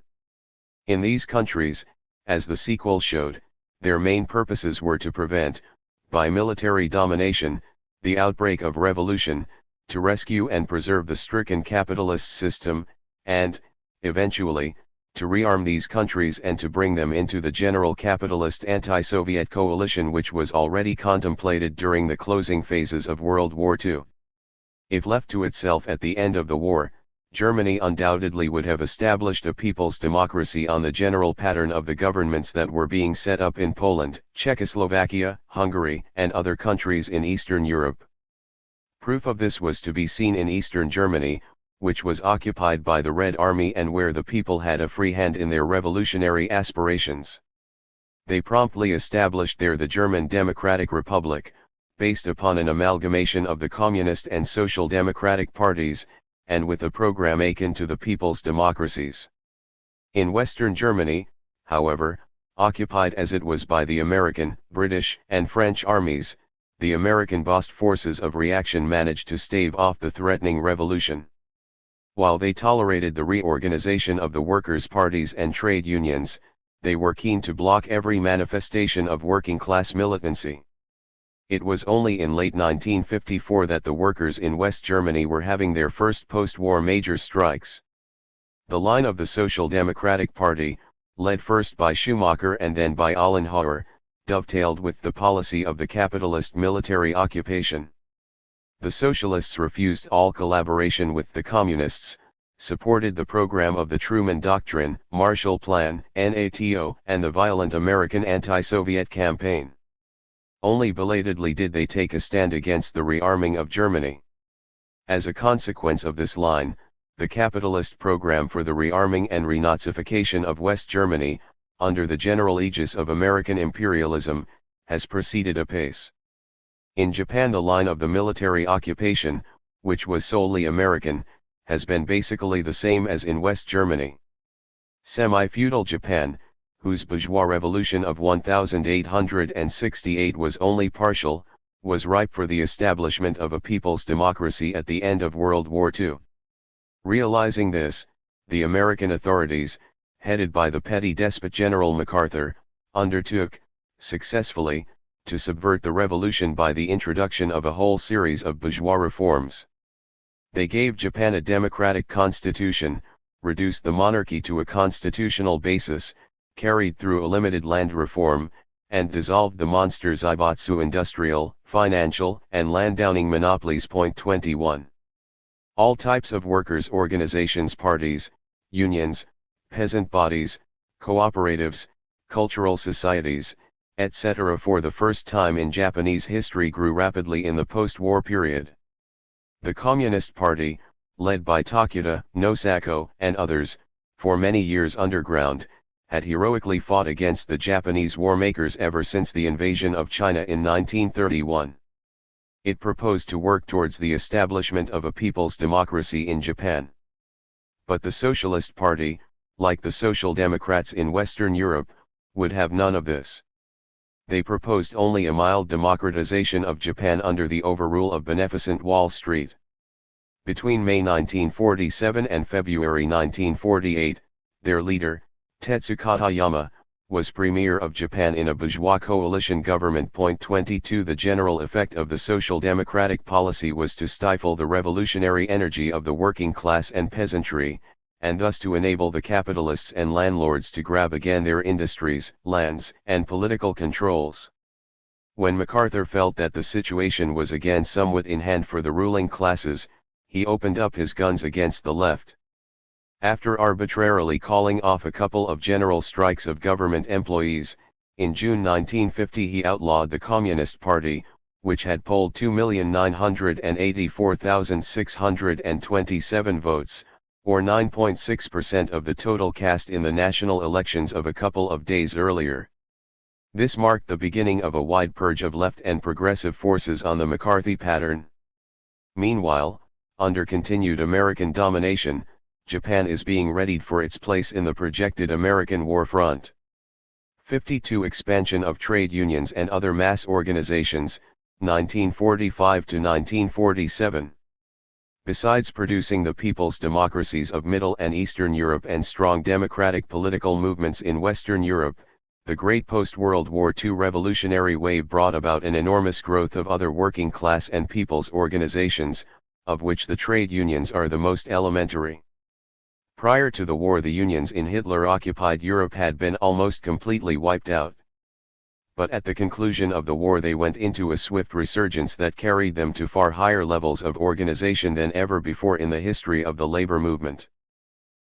In these countries, as the sequel showed, their main purposes were to prevent, by military domination, the outbreak of revolution, to rescue and preserve the stricken capitalist system, and, eventually, to rearm these countries and to bring them into the general capitalist anti-Soviet coalition which was already contemplated during the closing phases of World War II. If left to itself at the end of the war, Germany undoubtedly would have established a people's democracy on the general pattern of the governments that were being set up in Poland, Czechoslovakia, Hungary, and other countries in Eastern Europe. Proof of this was to be seen in Eastern Germany, which was occupied by the Red Army and where the people had a free hand in their revolutionary aspirations. They promptly established there the German Democratic Republic, based upon an amalgamation of the Communist and Social Democratic parties, and with a program akin to the People's Democracies. In Western Germany, however, occupied as it was by the American, British, and French armies, the American-bossed forces of reaction managed to stave off the threatening revolution. While they tolerated the reorganization of the workers' parties and trade unions, they were keen to block every manifestation of working-class militancy. It was only in late 1954 that the workers in West Germany were having their first post-war major strikes. The line of the Social Democratic Party, led first by Schumacher and then by Ollenhauer, dovetailed with the policy of the capitalist military occupation. The Socialists refused all collaboration with the Communists, supported the program of the Truman Doctrine, Marshall Plan, NATO, and the violent American anti-Soviet campaign. Only belatedly did they take a stand against the rearming of Germany. As a consequence of this line, the capitalist program for the rearming and renazification of West Germany, under the general aegis of American imperialism, has proceeded apace. In Japan, the line of the military occupation, which was solely American, has been basically the same as in West Germany. Semi-feudal Japan, whose bourgeois revolution of 1868 was only partial, was ripe for the establishment of a people's democracy at the end of World War II. Realizing this, the American authorities, headed by the petty despot General MacArthur, undertook, successfully, to subvert the revolution by the introduction of a whole series of bourgeois reforms. They gave Japan a democratic constitution, reduced the monarchy to a constitutional basis, carried through a limited land reform, and dissolved the monster Zaibatsu industrial, financial, and landowning monopolies. 21. All types of workers' organizations, parties, unions, peasant bodies, cooperatives, cultural societies, etc. for the first time in Japanese history grew rapidly in the post-war period. The Communist Party, led by Takeda, Nosako, and others, for many years underground, had heroically fought against the Japanese war makers ever since the invasion of China in 1931. It proposed to work towards the establishment of a people's democracy in Japan. But the Socialist Party, like the Social Democrats in Western Europe, would have none of this. They proposed only a mild democratization of Japan under the overrule of beneficent Wall Street. Between May 1947 and February 1948, their leader, Tetsu Katayama, was Premier of Japan in a bourgeois coalition government. 22 The general effect of the social democratic policy was to stifle the revolutionary energy of the working class and peasantry, and thus to enable the capitalists and landlords to grab again their industries, lands, and political controls. When MacArthur felt that the situation was again somewhat in hand for the ruling classes, he opened up his guns against the left. After arbitrarily calling off a couple of general strikes of government employees, in June 1950 he outlawed the Communist Party, which had polled 2,984,627 votes, or 9.6% of the total cast in the national elections of a couple of days earlier. This marked the beginning of a wide purge of left and progressive forces on the McCarthy pattern. Meanwhile, under continued American domination, Japan is being readied for its place in the projected American war front. 52 Expansion of trade unions and other mass organizations, 1945 to 1947. Besides producing the people's democracies of Middle and Eastern Europe and strong democratic political movements in Western Europe, the great post-World War II revolutionary wave brought about an enormous growth of other working class and people's organizations, of which the trade unions are the most elementary. Prior to the war, the unions in Hitler-occupied Europe had been almost completely wiped out. But at the conclusion of the war they went into a swift resurgence that carried them to far higher levels of organization than ever before in the history of the labor movement.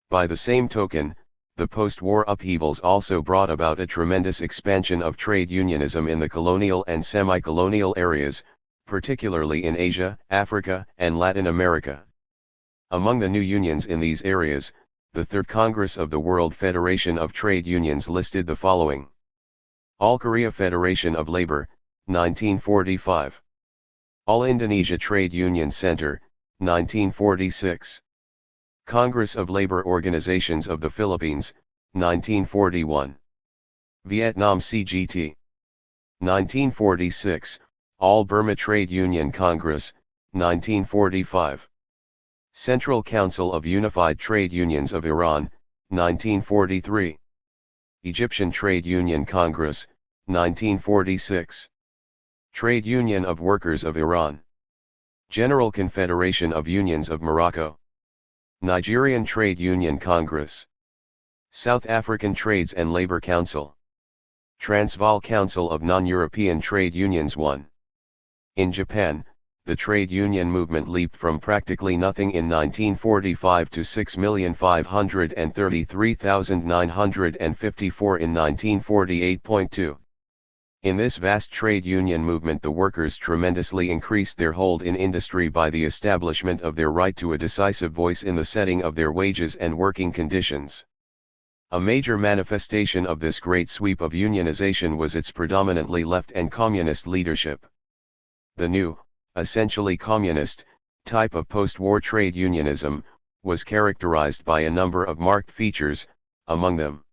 By the same token, the post-war upheavals also brought about a tremendous expansion of trade unionism in the colonial and semi-colonial areas, particularly in Asia, Africa, and Latin America. Among the new unions in these areas, the Third Congress of the World Federation of Trade Unions listed the following. All Korea Federation of Labor, 1945. All Indonesia Trade Union Center, 1946. Congress of Labor Organizations of the Philippines, 1941. Vietnam CGT. 1946, All Burma Trade Union Congress, 1945. Central Council of Unified Trade Unions of Iran, 1943. Egyptian Trade Union Congress, 1946. Trade Union of Workers of Iran. General Confederation of Unions of Morocco. Nigerian Trade Union Congress. South African Trades and Labor Council. Transvaal Council of Non-European Trade Unions 1. In Japan, the trade union movement leaped from practically nothing in 1945 to 6,533,954 in 1948.2. In this vast trade union movement, the workers tremendously increased their hold in industry by the establishment of their right to a decisive voice in the setting of their wages and working conditions. A major manifestation of this great sweep of unionization was its predominantly left and communist leadership. The new, essentially communist, type of post-war trade unionism, was characterized by a number of marked features, among them.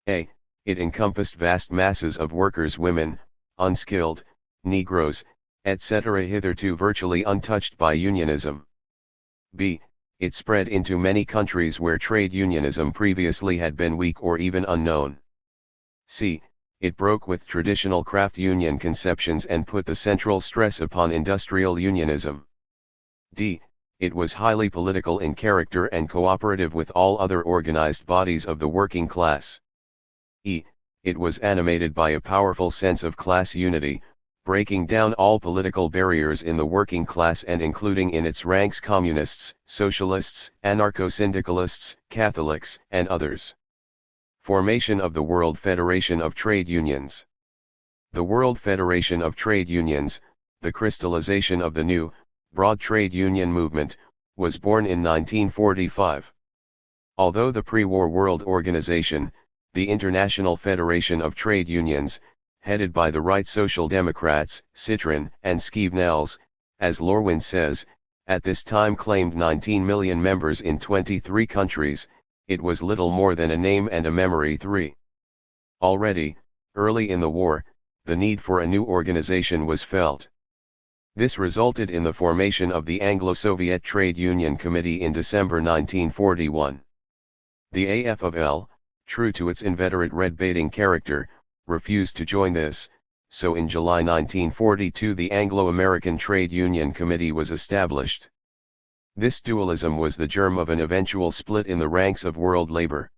A. It encompassed vast masses of workers, women, unskilled, Negroes, etc., hitherto virtually untouched by unionism. B. It spread into many countries where trade unionism previously had been weak or even unknown. C. It broke with traditional craft union conceptions and put the central stress upon industrial unionism. D. It was highly political in character and cooperative with all other organized bodies of the working class. E. It was animated by a powerful sense of class unity, breaking down all political barriers in the working class and including in its ranks communists, socialists, anarcho-syndicalists, Catholics, and others. Formation of the World Federation of Trade Unions. The World Federation of Trade Unions, the crystallization of the new, broad trade union movement, was born in 1945. Although the pre-war World Organization, the International Federation of Trade Unions, headed by the Right Social Democrats, Citrin and Skevenels, as Lorwin says, at this time claimed 19 million members in 23 countries, it was little more than a name and a memory. 3. Already, early in the war, the need for a new organization was felt. This resulted in the formation of the Anglo-Soviet Trade Union Committee in December 1941. The AFL, true to its inveterate red-baiting character, refused to join this, so in July 1942 the Anglo-American Trade Union Committee was established. This dualism was the germ of an eventual split in the ranks of world labor.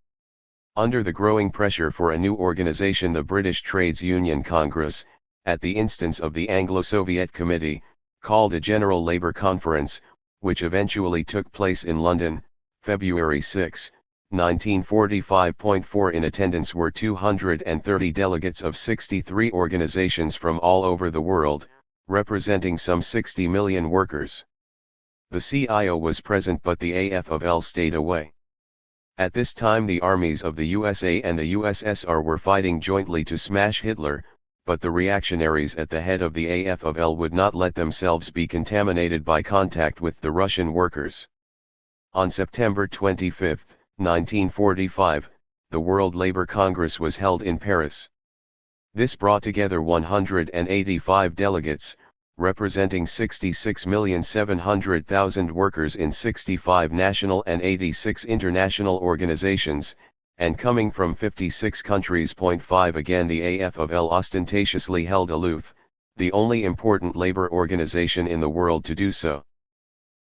Under the growing pressure for a new organization, the British Trades Union Congress, at the instance of the Anglo-Soviet Committee, called a General Labour Conference, which eventually took place in London, February 6, 1945.4. In attendance were 230 delegates of 63 organizations from all over the world, representing some 60 million workers. The CIO was present but the AFL stayed away. At this time the armies of the USA and the USSR were fighting jointly to smash Hitler, but the reactionaries at the head of the AFL would not let themselves be contaminated by contact with the Russian workers. On September 25, 1945, the World Labour Congress was held in Paris. This brought together 185 delegates, representing 66,700,000 workers in 65 national and 86 international organizations, and coming from 56 countries. 5 Again the AFL ostentatiously held aloof, the only important labor organization in the world to do so.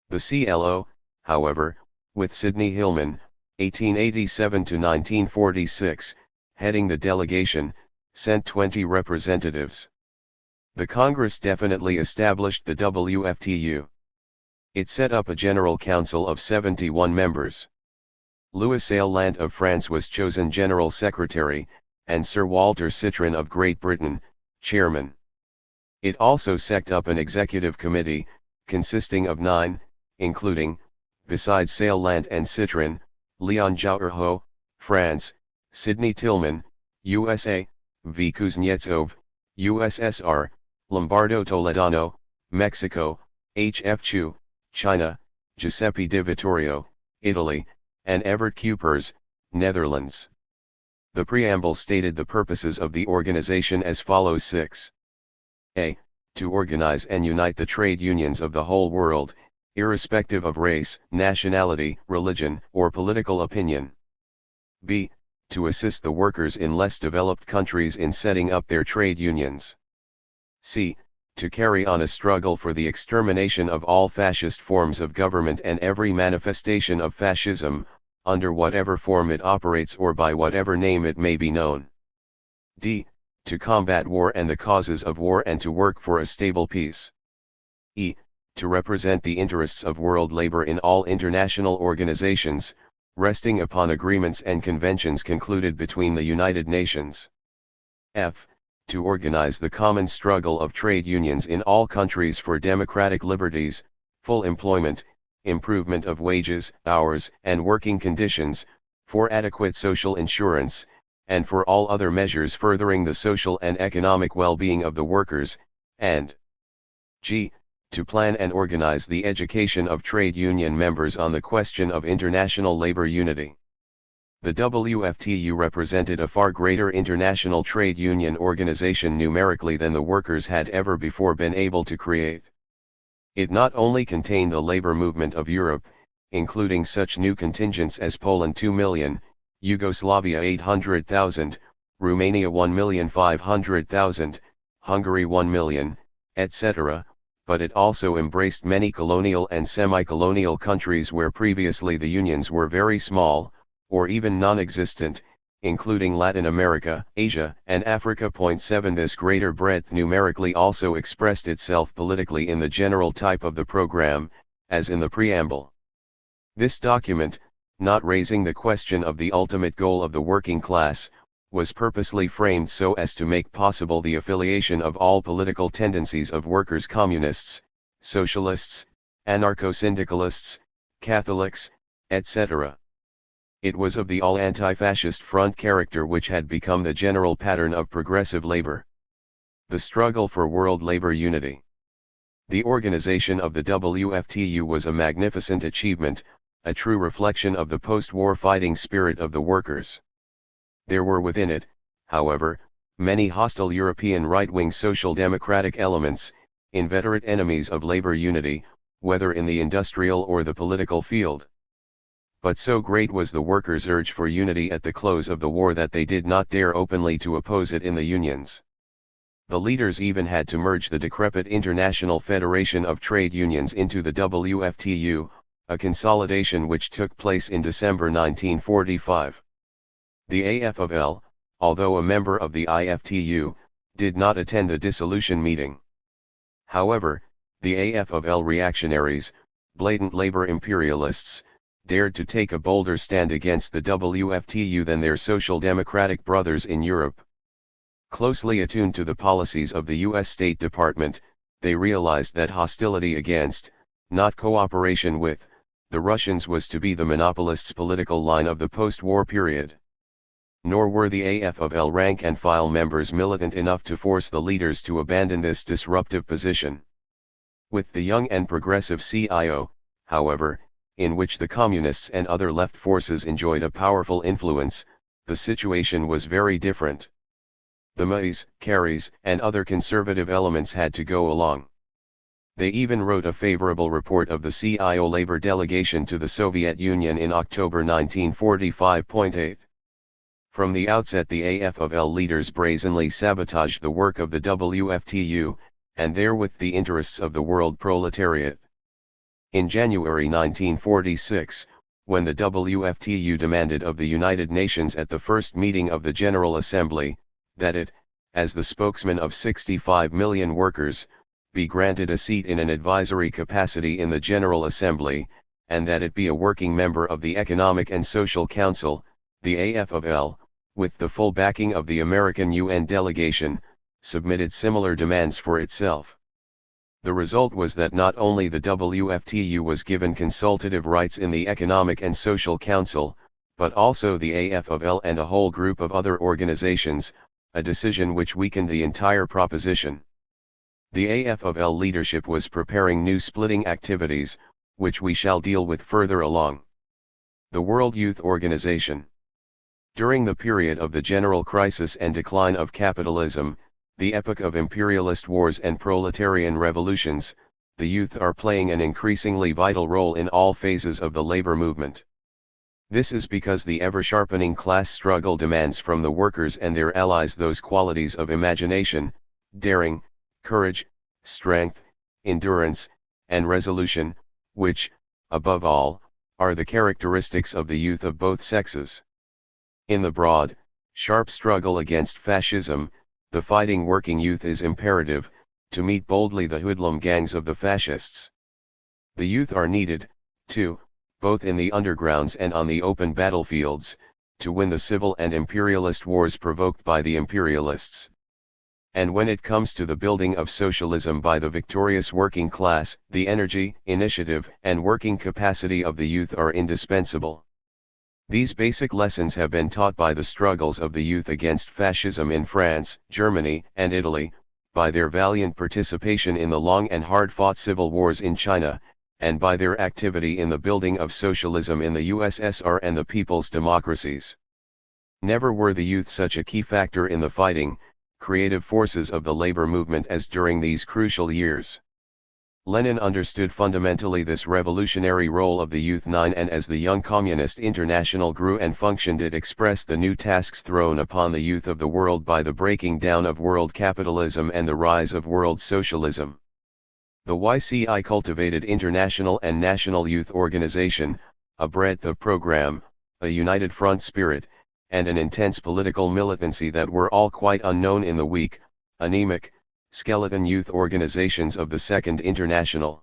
The CLO, however, with Sidney Hillman, 1887 to 1946, heading the delegation, sent 20 representatives. The Congress definitely established the WFTU. It set up a General Council of 71 members. Louis Saillant of France was chosen General Secretary, and Sir Walter Citrin of Great Britain, Chairman. It also set up an Executive Committee, consisting of 9, including besides Saleland and Citron, Leon Jouerho, France, Sidney Tillman, USA, V. Kuznetsov, USSR, Lombardo Toledano, Mexico, H. F. Chu, China, Giuseppe Di Vittorio, Italy, and Evert Cupers, Netherlands. The preamble stated the purposes of the organization as follows: 6. A. To organize and unite the trade unions of the whole world, irrespective of race, nationality, religion, or political opinion. B. To assist the workers in less developed countries in setting up their trade unions. C. To carry on a struggle for the extermination of all fascist forms of government and every manifestation of fascism, under whatever form it operates or by whatever name it may be known. D. To combat war and the causes of war and to work for a stable peace. E. To represent the interests of world labor in all international organizations, resting upon agreements and conventions concluded between the United Nations. F. To organize the common struggle of trade unions in all countries for democratic liberties, full employment, improvement of wages, hours, and working conditions, for adequate social insurance, and for all other measures furthering the social and economic well-being of the workers, and G. To plan and organize the education of trade union members on the question of international labor unity. The WFTU represented a far greater international trade union organization numerically than the workers had ever before been able to create. It not only contained the labor movement of Europe, including such new contingents as Poland 2 million, Yugoslavia 800,000, Romania 1,500,000, Hungary 1 million, etc., but it also embraced many colonial and semi-colonial countries where previously the unions were very small, or even non-existent, including Latin America, Asia, and Africa. 7 This greater breadth numerically also expressed itself politically in the general type of the program, as in the preamble. This document, not raising the question of the ultimate goal of the working class, was purposely framed so as to make possible the affiliation of all political tendencies of workers, communists, socialists, anarcho-syndicalists, Catholics, etc. It was of the all-anti-fascist front character which had become the general pattern of progressive labor. The struggle for world labor unity. The organization of the WFTU was a magnificent achievement, a true reflection of the post-war fighting spirit of the workers. There were within it, however, many hostile European right-wing social democratic elements, inveterate enemies of labor unity, whether in the industrial or the political field. But so great was the workers' urge for unity at the close of the war that they did not dare openly to oppose it in the unions. The leaders even had to merge the decrepit International Federation of Trade Unions into the WFTU, a consolidation which took place in December 1945. The AFL, although a member of the IFTU, did not attend the dissolution meeting. However, the AFL reactionaries, blatant labor imperialists, dared to take a bolder stand against the WFTU than their social democratic brothers in Europe. Closely attuned to the policies of the U.S. State Department, they realized that hostility against, not cooperation with, the Russians was to be the monopolists' political line of the post-war period. Nor were the AFL rank-and-file members militant enough to force the leaders to abandon this disruptive position. With the young and progressive CIO, however, in which the communists and other left forces enjoyed a powerful influence, the situation was very different. The Mays, Carries, and other conservative elements had to go along. They even wrote a favorable report of the CIO labor delegation to the Soviet Union in October 1945.8. From the outset the AFL leaders brazenly sabotaged the work of the WFTU, and therewith the interests of the world proletariat. In January 1946, when the WFTU demanded of the United Nations at the first meeting of the General Assembly, that it, as the spokesman of 65 million workers, be granted a seat in an advisory capacity in the General Assembly, and that it be a working member of the Economic and Social Council, the AFL, with the full backing of the American UN delegation, submitted similar demands for itself. The result was that not only the WFTU was given consultative rights in the Economic and Social Council, but also the AFL and a whole group of other organizations, a decision which weakened the entire proposition. The AFL leadership was preparing new splitting activities, which we shall deal with further along. The World Youth Organization. During the period of the general crisis and decline of capitalism, the epoch of imperialist wars and proletarian revolutions, the youth are playing an increasingly vital role in all phases of the labor movement. This is because the ever-sharpening class struggle demands from the workers and their allies those qualities of imagination, daring, courage, strength, endurance, and resolution, which, above all, are the characteristics of the youth of both sexes. In the broad, sharp struggle against fascism, the fighting working youth is imperative, to meet boldly the hoodlum gangs of the fascists. The youth are needed, too, both in the undergrounds and on the open battlefields, to win the civil and imperialist wars provoked by the imperialists. And when it comes to the building of socialism by the victorious working class, the energy, initiative, and working capacity of the youth are indispensable. These basic lessons have been taught by the struggles of the youth against fascism in France, Germany, and Italy, by their valiant participation in the long and hard-fought civil wars in China, and by their activity in the building of socialism in the USSR and the people's democracies. Never were the youth such a key factor in the fighting, creative forces of the labor movement as during these crucial years. Lenin understood fundamentally this revolutionary role of the youth, and as the Young Communist International grew and functioned, it expressed the new tasks thrown upon the youth of the world by the breaking down of world capitalism and the rise of world socialism. The YCI cultivated international and national youth organization, a breadth of program, a united front spirit, and an intense political militancy that were all quite unknown in the weak, anemic, skeleton youth organizations of the Second International.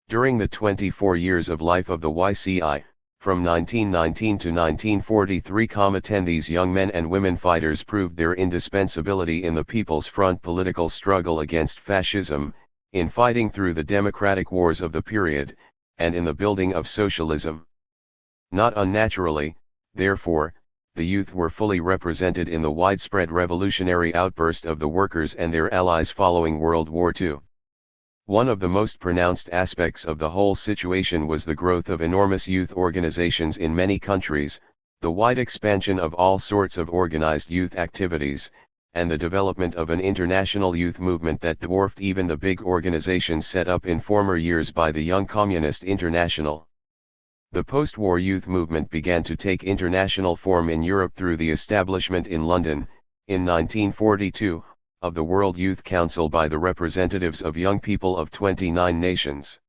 During the 24 years of life of the YCI, from 1919 to 1943, these young men and women fighters proved their indispensability in the People's Front political struggle against fascism, in fighting through the democratic wars of the period, and in the building of socialism. Not unnaturally, therefore, the youth were fully represented in the widespread revolutionary outburst of the workers and their allies following World War II. One of the most pronounced aspects of the whole situation was the growth of enormous youth organizations in many countries, the wide expansion of all sorts of organized youth activities, and the development of an international youth movement that dwarfed even the big organizations set up in former years by the Young Communist International. The post-war youth movement began to take international form in Europe through the establishment in London, in 1942, of the World Youth Council by the representatives of young people of 29 nations.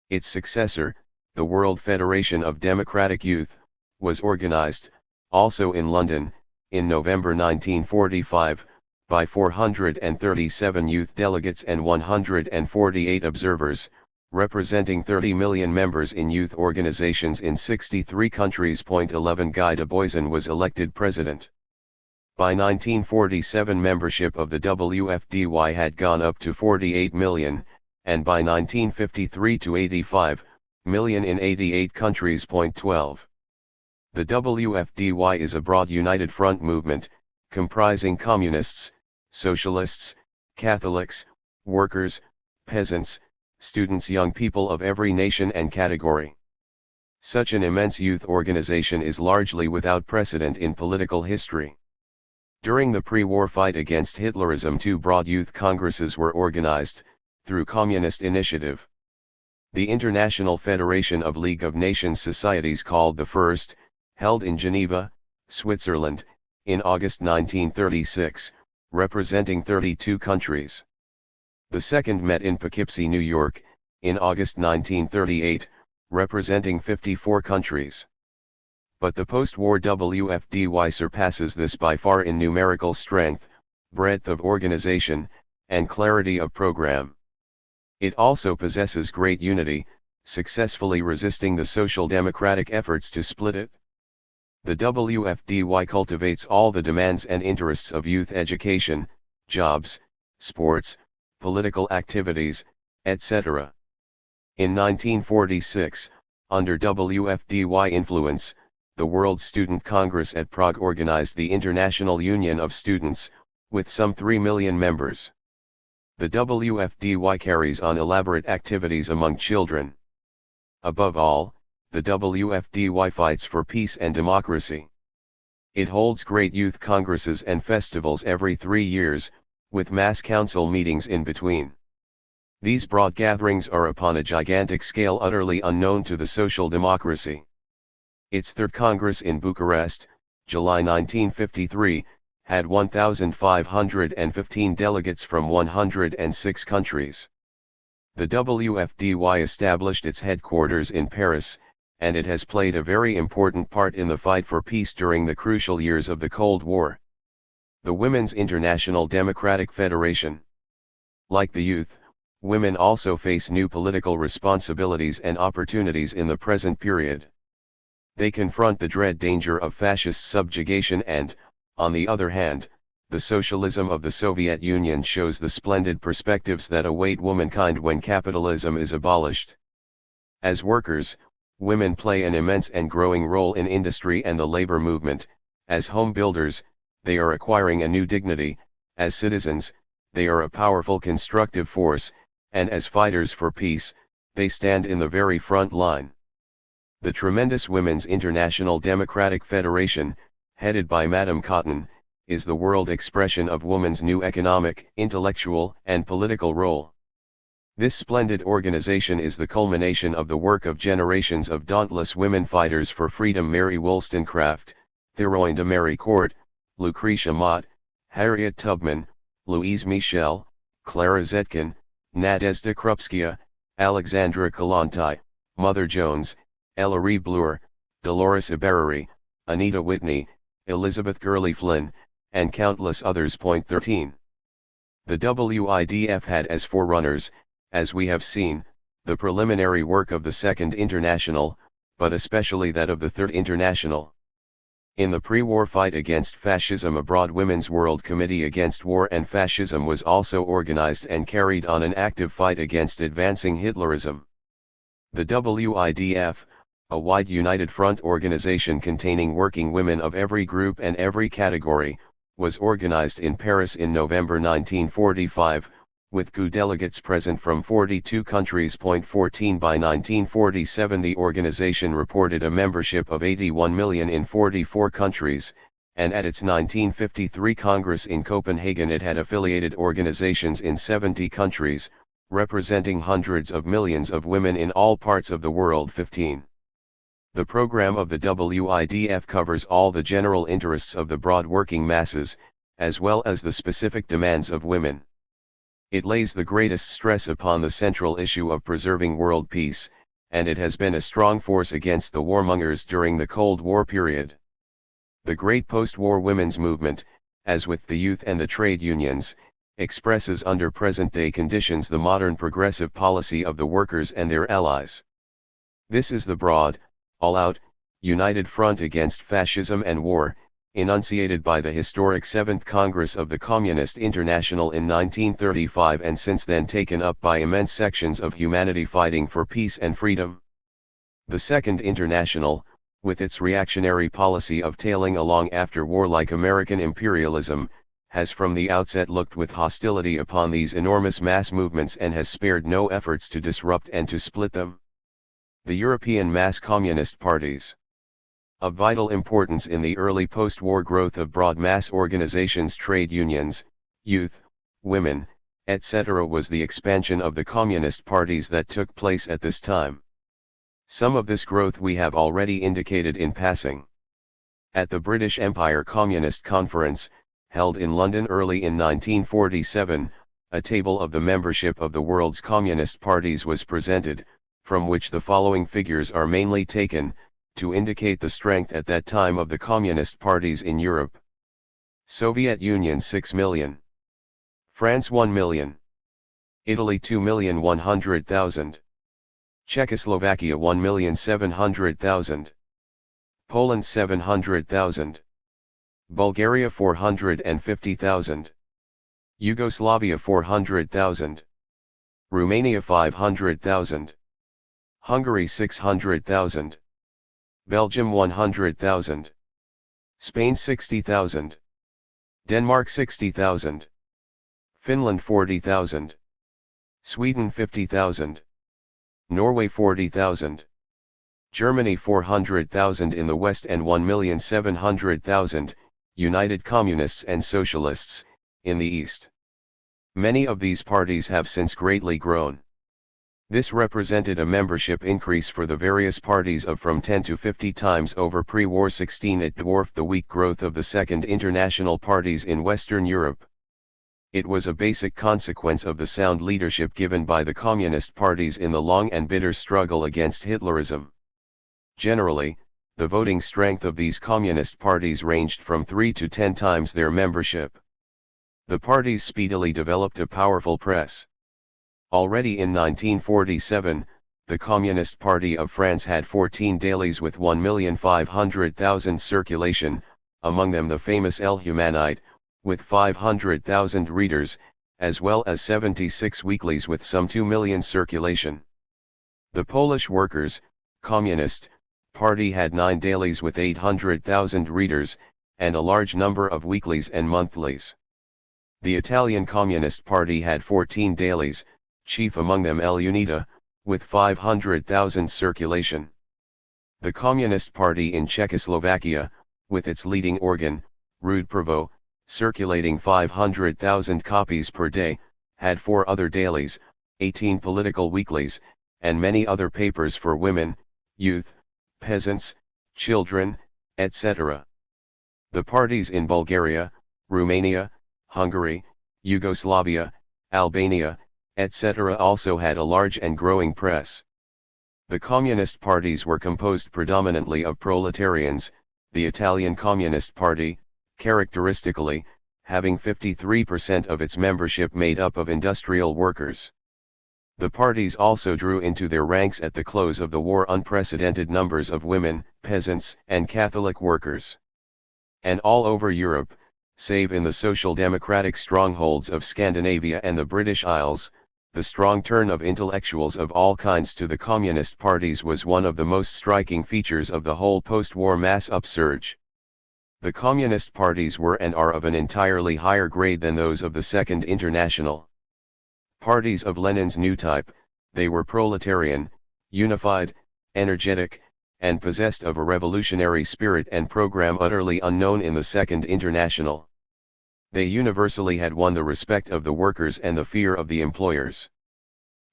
Its successor, the World Federation of Democratic Youth, was organized, also in London, in November 1945, by 437 youth delegates and 148 observers, representing 30 million members in youth organizations in 63 countries. 11 Guy de Boysen was elected president. By 1947 membership of the WFDY had gone up to 48 million, and by 1953 to 85 million in 88 countries. 12. The WFDY is a broad united front movement, comprising communists, socialists, Catholics, workers, peasants, students, young people of every nation and category. Such an immense youth organization is largely without precedent in political history. During the pre-war fight against Hitlerism, 2 broad youth congresses were organized, through communist initiative. The International Federation of League of Nations Societies, called the first, held in Geneva, Switzerland, in August 1936, representing 32 countries. The second met in Poughkeepsie, New York, in August 1938, representing 54 countries. But the post-war WFDY surpasses this by far in numerical strength, breadth of organization, and clarity of program. It also possesses great unity, successfully resisting the social democratic efforts to split it. The WFDY cultivates all the demands and interests of youth education, jobs, sports, political activities, etc. In 1946, under WFDY influence, the World Student Congress at Prague organized the International Union of Students, with some 3 million members. The WFDY carries on elaborate activities among children. Above all, the WFDY fights for peace and democracy. It holds great youth congresses and festivals every 3 years, with mass council meetings in between. These broad gatherings are upon a gigantic scale utterly unknown to the social democracy. Its third Congress in Bucharest, July 1953, had 1,515 delegates from 106 countries. The WFDY established its headquarters in Paris, and it has played a very important part in the fight for peace during the crucial years of the Cold War. The Women's International Democratic Federation. Like the youth, women also face new political responsibilities and opportunities in the present period. They confront the dread danger of fascist subjugation and, on the other hand, the socialism of the Soviet Union shows the splendid perspectives that await womankind when capitalism is abolished. As workers, women play an immense and growing role in industry and the labor movement. As home builders, they are acquiring a new dignity. As citizens, they are a powerful constructive force, and as fighters for peace, they stand in the very front line. The tremendous Women's International Democratic Federation, headed by Madame Cotton, is the world expression of woman's new economic, intellectual, and political role. This splendid organization is the culmination of the work of generations of dauntless women fighters for freedom: Mary Wollstonecraft, Théroigne Mary Court, Lucretia Mott, Harriet Tubman, Louise Michel, Clara Zetkin, Nadezhda Krupskaya, Alexandra Kollontai, Mother Jones, Ellery Bleur, Dolores Ibarruri, Anita Whitney, Elizabeth Gurley Flynn, and countless others. 13. The WIDF had as forerunners, as we have seen, the preliminary work of the Second International, but especially that of the Third International. In the pre-war fight against fascism, a broad Women's World Committee against War and Fascism was also organized and carried on an active fight against advancing Hitlerism. The WIDF, a wide united front organization containing working women of every group and every category, was organized in Paris in November 1945, with CU delegates present from 42 countries. 14. By 1947 the organization reported a membership of 81 million in 44 countries, and at its 1953 Congress in Copenhagen it had affiliated organizations in 70 countries, representing hundreds of millions of women in all parts of the world. 15. The program of the WIDF covers all the general interests of the broad working masses, as well as the specific demands of women. It lays the greatest stress upon the central issue of preserving world peace, and it has been a strong force against the warmongers during the Cold War period. The great post-war women's movement, as with the youth and the trade unions, expresses under present-day conditions the modern progressive policy of the workers and their allies. This is the broad, all-out, united front against fascism and war, enunciated by the historic 7th Congress of the Communist International in 1935 and since then taken up by immense sections of humanity fighting for peace and freedom. The Second International, with its reactionary policy of tailing along after war-like American imperialism, has from the outset looked with hostility upon these enormous mass movements and has spared no efforts to disrupt and to split them. The European mass communist parties. Of vital importance in the early post-war growth of broad mass organizations, trade unions, youth, women, etc. was the expansion of the communist parties that took place at this time. Some of this growth we have already indicated in passing. At the British Empire Communist Conference, held in London early in 1947, a table of the membership of the world's communist parties was presented, from which the following figures are mainly taken, to indicate the strength at that time of the communist parties in Europe. Soviet Union 6 million. France 1 million. Italy 2,100,000. Czechoslovakia 1,700,000. Poland 700,000. Bulgaria 450,000. Yugoslavia 400,000. Romania 500,000. Hungary 600,000. Belgium 100,000. Spain 60,000. Denmark 60,000. Finland 40,000. Sweden 50,000. Norway 40,000. Germany 400,000 in the West and 1,700,000, United Communists and Socialists, in the East. Many of these parties have since greatly grown. This represented a membership increase for the various parties of from 10 to 50 times over pre-war 16. It dwarfed the weak growth of the Second International parties in Western Europe. It was a basic consequence of the sound leadership given by the communist parties in the long and bitter struggle against Hitlerism. Generally, the voting strength of these communist parties ranged from 3 to 10 times their membership. The parties speedily developed a powerful press. Already in 1947, the Communist Party of France had 14 dailies with 1,500,000 circulation, among them the famous El Humanite, with 500,000 readers, as well as 76 weeklies with some 2 million circulation. The Polish Workers' Communist Party had 9 dailies with 800,000 readers, and a large number of weeklies and monthlies. The Italian Communist Party had 14 dailies, chief among them El Unita, with 500,000 circulation. The Communist Party in Czechoslovakia, with its leading organ, Rud Prvo, circulating 500,000 copies per day, had 4 other dailies, 18 political weeklies, and many other papers for women, youth, peasants, children, etc. The parties in Bulgaria, Romania, Hungary, Yugoslavia, Albania, etc. also had a large and growing press. The communist parties were composed predominantly of proletarians, the Italian Communist Party, characteristically, having 53% of its membership made up of industrial workers. The parties also drew into their ranks at the close of the war unprecedented numbers of women, peasants, and Catholic workers. And all over Europe, save in the social democratic strongholds of Scandinavia and the British Isles, the strong turn of intellectuals of all kinds to the communist parties was one of the most striking features of the whole post-war mass upsurge. The communist parties were and are of an entirely higher grade than those of the Second International. Parties of Lenin's new type, they were proletarian, unified, energetic, and possessed of a revolutionary spirit and program utterly unknown in the Second International. They universally had won the respect of the workers and the fear of the employers.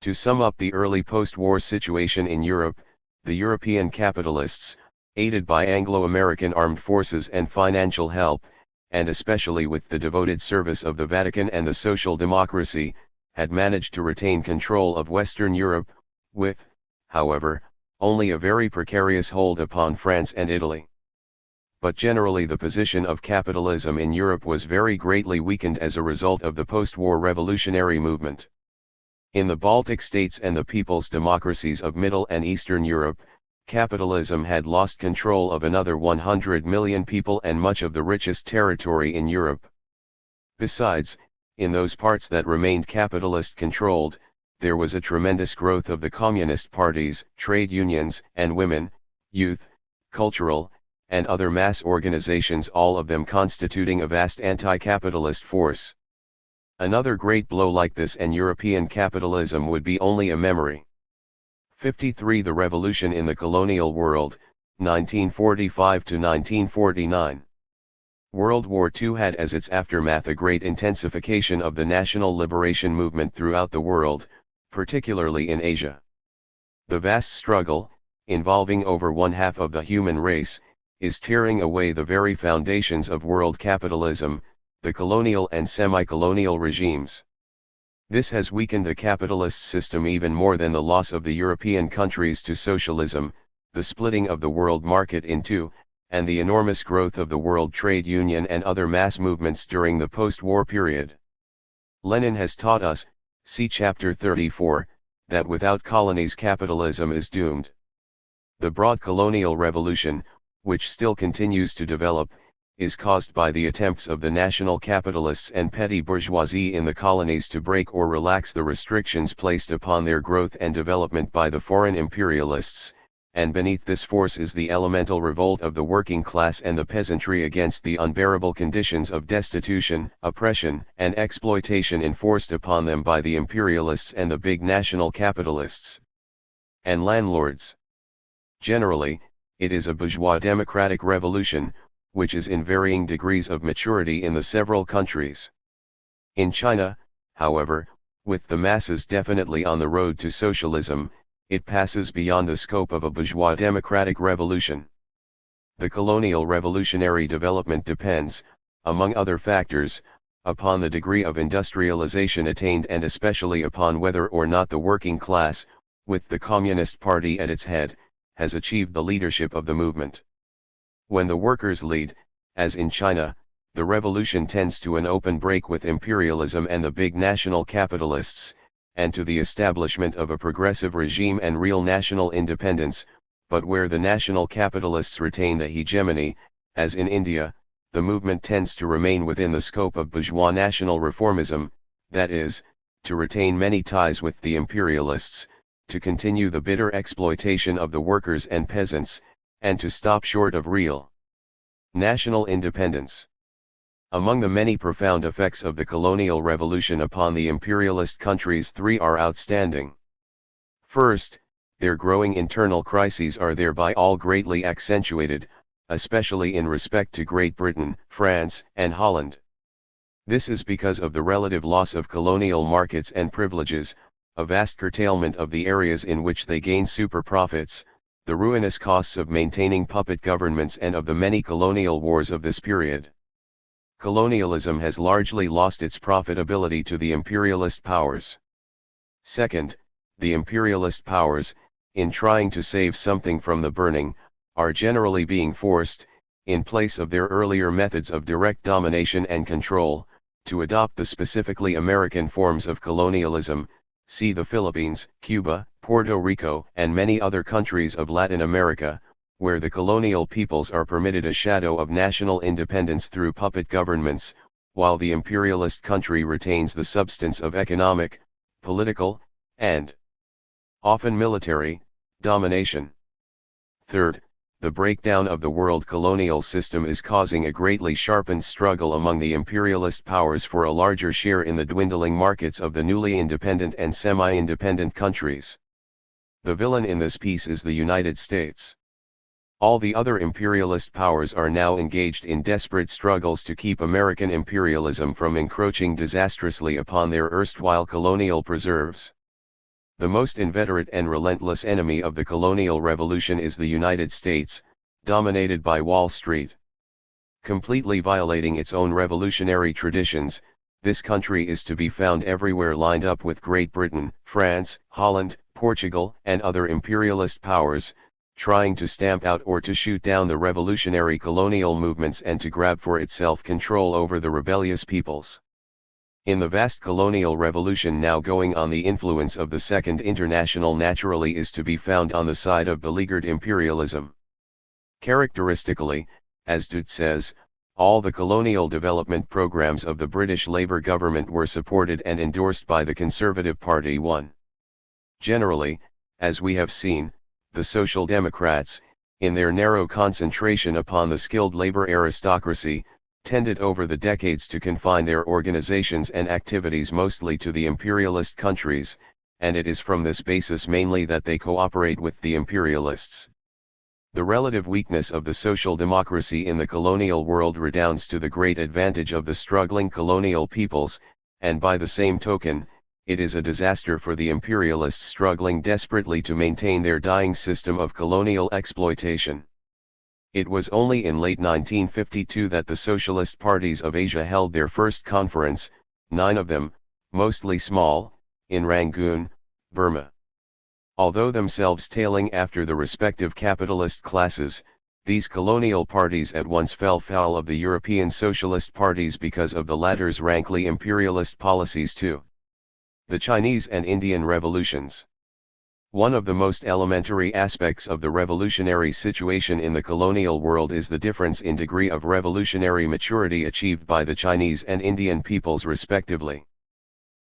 To sum up the early post-war situation in Europe, the European capitalists, aided by Anglo-American armed forces and financial help, and especially with the devoted service of the Vatican and the social democracy, had managed to retain control of Western Europe, with, however, only a very precarious hold upon France and Italy. But generally the position of capitalism in Europe was very greatly weakened as a result of the post-war revolutionary movement. In the Baltic states and the people's democracies of Middle and Eastern Europe, capitalism had lost control of another 100 million people and much of the richest territory in Europe. Besides, in those parts that remained capitalist-controlled, there was a tremendous growth of the communist parties, trade unions, and women, youth, cultural, and other mass organizations, all of them constituting a vast anti-capitalist force. Another great blow like this and European capitalism would be only a memory. 53. The Revolution in the Colonial World, 1945 to 1949. World War II had as its aftermath a great intensification of the national liberation movement throughout the world, particularly in Asia. The vast struggle, involving over one-half of the human race, is tearing away the very foundations of world capitalism, the colonial and semi-colonial regimes. This has weakened the capitalist system even more than the loss of the European countries to socialism, the splitting of the world market in two, and the enormous growth of the World Trade Union and other mass movements during the post-war period. Lenin has taught us, see chapter 34, that without colonies capitalism is doomed. The broad colonial revolution, which still continues to develop, is caused by the attempts of the national capitalists and petty bourgeoisie in the colonies to break or relax the restrictions placed upon their growth and development by the foreign imperialists, and beneath this force is the elemental revolt of the working class and the peasantry against the unbearable conditions of destitution, oppression, and exploitation enforced upon them by the imperialists and the big national capitalists and landlords. Generally, it is a bourgeois democratic revolution, which is in varying degrees of maturity in the several countries. In China, however, with the masses definitely on the road to socialism, it passes beyond the scope of a bourgeois democratic revolution. The colonial revolutionary development depends, among other factors, upon the degree of industrialization attained and especially upon whether or not the working class, with the Communist Party at its head, has achieved the leadership of the movement. When the workers lead, as in China, the revolution tends to an open break with imperialism and the big national capitalists, and to the establishment of a progressive regime and real national independence, but where the national capitalists retain the hegemony, as in India, the movement tends to remain within the scope of bourgeois national reformism, that is, to retain many ties with the imperialists, to continue the bitter exploitation of the workers and peasants, and to stop short of real national independence. Among the many profound effects of the colonial revolution upon the imperialist countries, three are outstanding. First, their growing internal crises are thereby all greatly accentuated, especially in respect to Great Britain, France, and Holland. This is because of the relative loss of colonial markets and privileges, a vast curtailment of the areas in which they gain super profits, the ruinous costs of maintaining puppet governments and of the many colonial wars of this period. Colonialism has largely lost its profitability to the imperialist powers. Second, the imperialist powers, in trying to save something from the burning, are generally being forced, in place of their earlier methods of direct domination and control, to adopt the specifically American forms of colonialism, see the Philippines, Cuba, Puerto Rico, and many other countries of Latin America, where the colonial peoples are permitted a shadow of national independence through puppet governments, while the imperialist country retains the substance of economic, political, and often military domination. Third, the breakdown of the world colonial system is causing a greatly sharpened struggle among the imperialist powers for a larger share in the dwindling markets of the newly independent and semi-independent countries. The villain in this piece is the United States. All the other imperialist powers are now engaged in desperate struggles to keep American imperialism from encroaching disastrously upon their erstwhile colonial preserves. The most inveterate and relentless enemy of the colonial revolution is the United States, dominated by Wall Street. Completely violating its own revolutionary traditions, this country is to be found everywhere lined up with Great Britain, France, Holland, Portugal, and other imperialist powers, trying to stamp out or to shoot down the revolutionary colonial movements and to grab for itself control over the rebellious peoples. In the vast colonial revolution now going on, the influence of the Second International naturally is to be found on the side of beleaguered imperialism. Characteristically, as Dutt says, all the colonial development programs of the British Labour government were supported and endorsed by the Conservative Party. 1. Generally, as we have seen, the Social Democrats, in their narrow concentration upon the skilled labor aristocracy, tended over the decades to confine their organizations and activities mostly to the imperialist countries, and it is from this basis mainly that they cooperate with the imperialists. The relative weakness of the social democracy in the colonial world redounds to the great advantage of the struggling colonial peoples, and by the same token, it is a disaster for the imperialists struggling desperately to maintain their dying system of colonial exploitation. It was only in late 1952 that the socialist parties of Asia held their first conference, 9 of them, mostly small, in Rangoon, Burma. Although themselves tailing after the respective capitalist classes, these colonial parties at once fell foul of the European socialist parties because of the latter's rankly imperialist policies too. The Chinese and Indian revolutions. One of the most elementary aspects of the revolutionary situation in the colonial world is the difference in degree of revolutionary maturity achieved by the Chinese and Indian peoples respectively.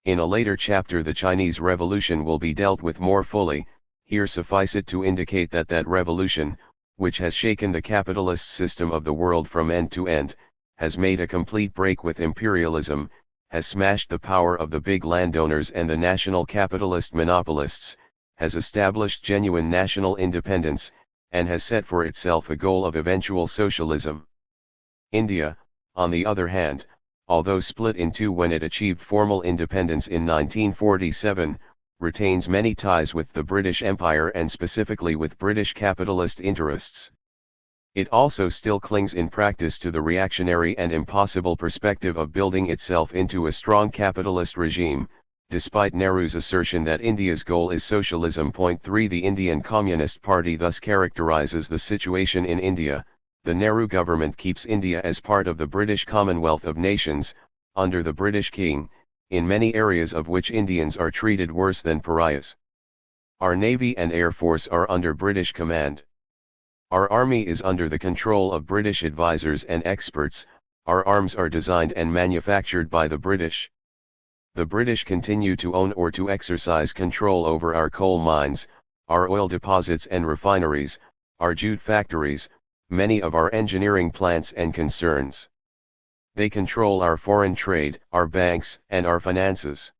In a later chapter the Chinese Revolution will be dealt with more fully. Here suffice it to indicate that that revolution, which has shaken the capitalist system of the world from end to end, has made a complete break with imperialism, has smashed the power of the big landowners and the national capitalist monopolists, has established genuine national independence, and has set for itself a goal of eventual socialism. India, on the other hand, although split in two when it achieved formal independence in 1947, retains many ties with the British Empire and specifically with British capitalist interests. It also still clings in practice to the reactionary and impossible perspective of building itself into a strong capitalist regime, despite Nehru's assertion that India's goal is socialism. 3 The Indian Communist Party thus characterizes the situation in India. The Nehru government keeps India as part of the British Commonwealth of Nations, under the British King, in many areas of which Indians are treated worse than pariahs. Our Navy and Air Force are under British command. Our Army is under the control of British advisors and experts. Our arms are designed and manufactured by the British. The British continue to own or to exercise control over our coal mines, our oil deposits and refineries, our jute factories, many of our engineering plants and concerns. They control our foreign trade, our banks, and our finances.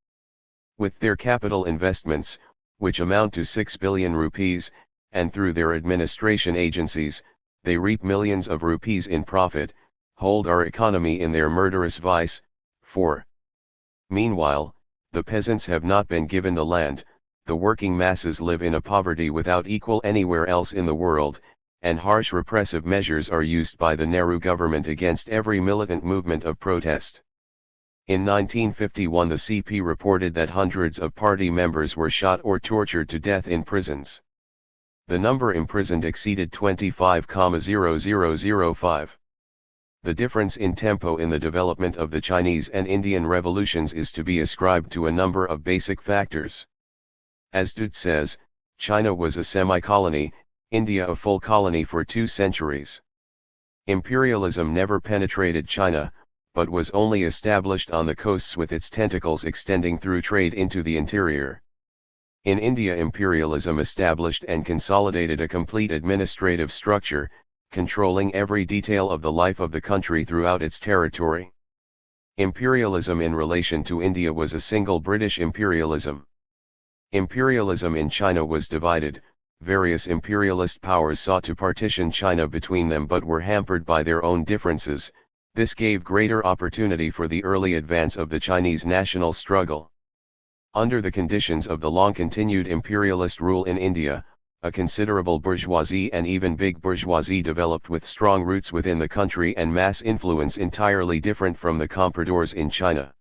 With their capital investments, which amount to 6 billion rupees, and through their administration agencies, they reap millions of rupees in profit, hold our economy in their murderous vice. 4. Meanwhile, the peasants have not been given the land, the working masses live in a poverty without equal anywhere else in the world, and harsh repressive measures are used by the Nehru government against every militant movement of protest. In 1951 the CP reported that hundreds of party members were shot or tortured to death in prisons. The number imprisoned exceeded 25,005. The difference in tempo in the development of the Chinese and Indian revolutions is to be ascribed to a number of basic factors. As Dutt says, China was a semi-colony, India a full colony for 2 centuries. Imperialism never penetrated China, but was only established on the coasts with its tentacles extending through trade into the interior. In India imperialism established and consolidated a complete administrative structure, controlling every detail of the life of the country throughout its territory. Imperialism in relation to India was a single British imperialism. Imperialism in China was divided. Various imperialist powers sought to partition China between them but were hampered by their own differences. This gave greater opportunity for the early advance of the Chinese national struggle. Under the conditions of the long-continued imperialist rule in India, a considerable bourgeoisie and even big bourgeoisie developed with strong roots within the country and mass influence entirely different from the compradors in China.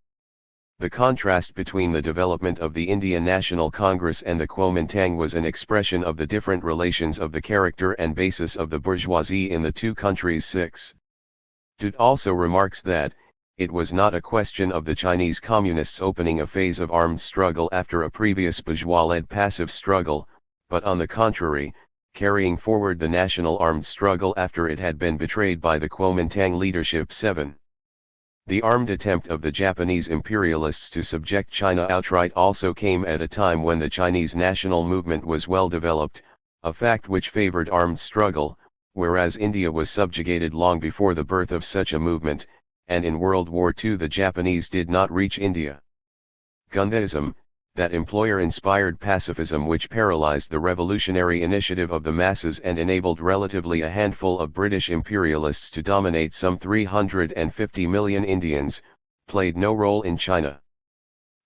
The contrast between the development of the Indian National Congress and the Kuomintang was an expression of the different relations of the character and basis of the bourgeoisie in the two countries. 6. Dutt also remarks that, it was not a question of the Chinese Communists opening a phase of armed struggle after a previous bourgeois-led passive struggle, but on the contrary, carrying forward the national armed struggle after it had been betrayed by the Kuomintang leadership. 7. The armed attempt of the Japanese imperialists to subject China outright also came at a time when the Chinese national movement was well developed, a fact which favored armed struggle, whereas India was subjugated long before the birth of such a movement, and in World War II the Japanese did not reach India. Gundhism, that employer-inspired pacifism which paralyzed the revolutionary initiative of the masses and enabled relatively a handful of British imperialists to dominate some 350 million Indians, played no role in China.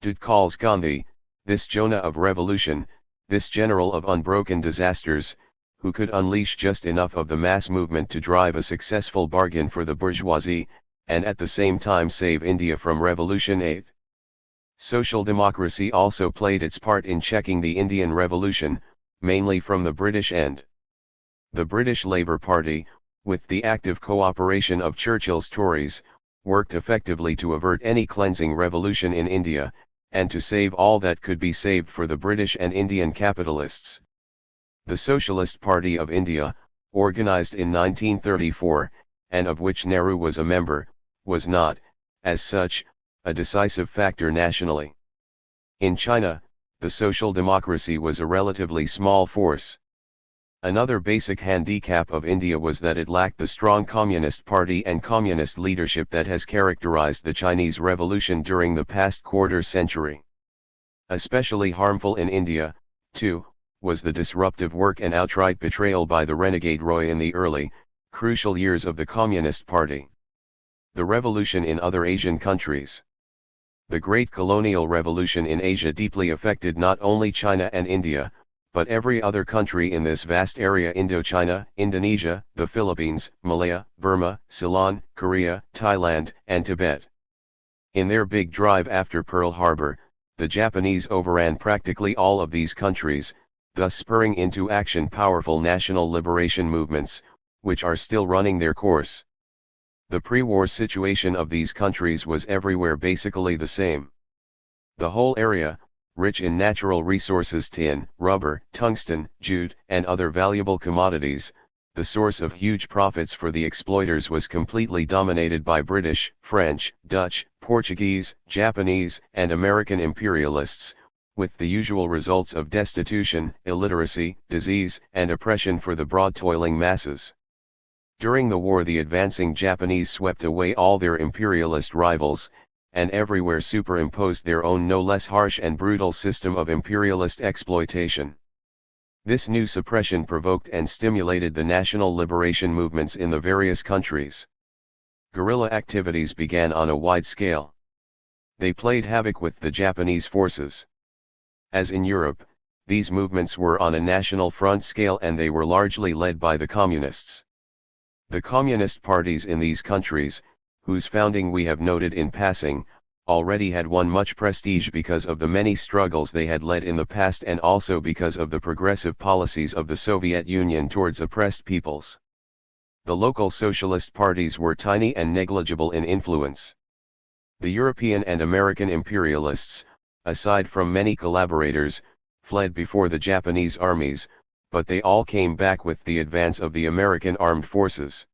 Dutt calls Gandhi, this Jonah of revolution, this general of unbroken disasters, who could unleash just enough of the mass movement to drive a successful bargain for the bourgeoisie, and at the same time save India from revolution. 8. Social democracy also played its part in checking the Indian Revolution, mainly from the British end. The British Labour Party, with the active cooperation of Churchill's Tories, worked effectively to avert any cleansing revolution in India, and to save all that could be saved for the British and Indian capitalists. The Socialist Party of India, organized in 1934, and of which Nehru was a member, was not, as such, a decisive factor nationally. In China, the social democracy was a relatively small force. Another basic handicap of India was that it lacked the strong Communist Party and communist leadership that has characterized the Chinese Revolution during the past quarter century. Especially harmful in India, too, was the disruptive work and outright betrayal by the renegade Roy in the early, crucial years of the Communist Party. The revolution in other Asian countries. The Great Colonial Revolution in Asia deeply affected not only China and India, but every other country in this vast area: Indochina, Indonesia, the Philippines, Malaya, Burma, Ceylon, Korea, Thailand, and Tibet. In their big drive after Pearl Harbor, the Japanese overran practically all of these countries, thus spurring into action powerful national liberation movements, which are still running their course. The pre-war situation of these countries was everywhere basically the same. The whole area, rich in natural resources: tin, rubber, tungsten, jute, and other valuable commodities, the source of huge profits for the exploiters, was completely dominated by British, French, Dutch, Portuguese, Japanese, and American imperialists, with the usual results of destitution, illiteracy, disease, and oppression for the broad toiling masses. During the war, the advancing Japanese swept away all their imperialist rivals, and everywhere superimposed their own no less harsh and brutal system of imperialist exploitation. This new suppression provoked and stimulated the national liberation movements in the various countries. Guerrilla activities began on a wide scale. They played havoc with the Japanese forces. As in Europe, these movements were on a national front scale, and they were largely led by the communists. The communist parties in these countries, whose founding we have noted in passing, already had won much prestige because of the many struggles they had led in the past, and also because of the progressive policies of the Soviet Union towards oppressed peoples. The local socialist parties were tiny and negligible in influence. The European and American imperialists, aside from many collaborators, fled before the Japanese armies, but they all came back with the advance of the American armed forces.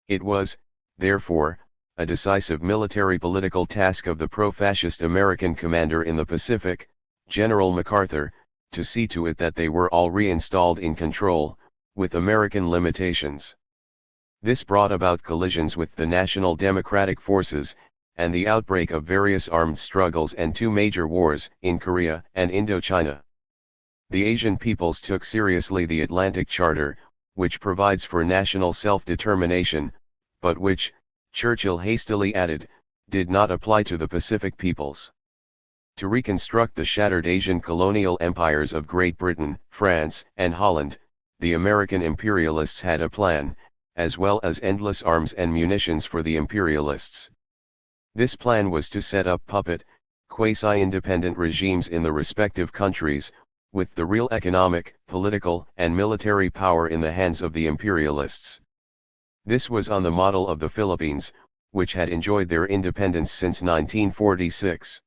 It was, therefore, a decisive military-political task of the pro-fascist American commander in the Pacific, General MacArthur, to see to it that they were all reinstalled in control, with American limitations. This brought about collisions with the National Democratic Forces, and the outbreak of various armed struggles and two major wars, in Korea and Indochina. The Asian peoples took seriously the Atlantic Charter, which provides for national self-determination, but which, Churchill hastily added, did not apply to the Pacific peoples. To reconstruct the shattered Asian colonial empires of Great Britain, France, and Holland, the American imperialists had a plan, as well as endless arms and munitions for the imperialists. This plan was to set up puppet, quasi-independent regimes in the respective countries, with the real economic, political, and military power in the hands of the imperialists. This was on the model of the Philippines, which had enjoyed their independence since 1946.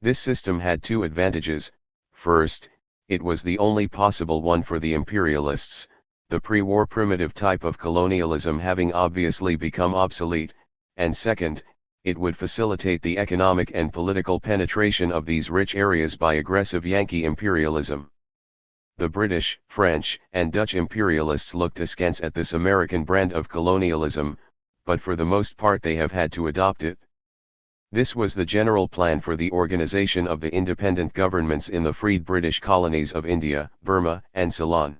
This system had two advantages: first, it was the only possible one for the imperialists, the pre-war primitive type of colonialism having obviously become obsolete, and second, it would facilitate the economic and political penetration of these rich areas by aggressive Yankee imperialism. The British, French, and Dutch imperialists looked askance at this American brand of colonialism, but for the most part they have had to adopt it. This was the general plan for the organization of the independent governments in the freed British colonies of India, Burma, and Ceylon.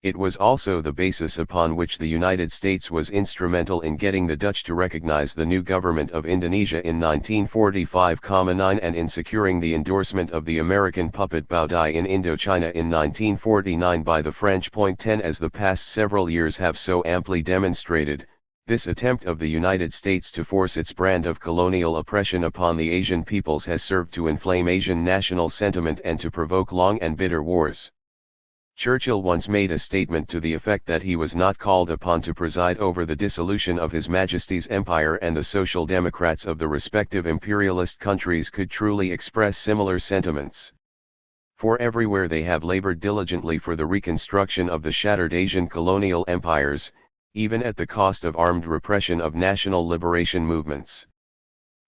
It was also the basis upon which the United States was instrumental in getting the Dutch to recognize the new government of Indonesia in 1945-9 and in securing the endorsement of the American puppet Baudai in Indochina in 1949 by the French. 10 As the past several years have so amply demonstrated, this attempt of the United States to force its brand of colonial oppression upon the Asian peoples has served to inflame Asian national sentiment and to provoke long and bitter wars. Churchill once made a statement to the effect that he was not called upon to preside over the dissolution of His Majesty's empire, and the Social Democrats of the respective imperialist countries could truly express similar sentiments. For everywhere they have labored diligently for the reconstruction of the shattered Asian colonial empires, even at the cost of armed repression of national liberation movements.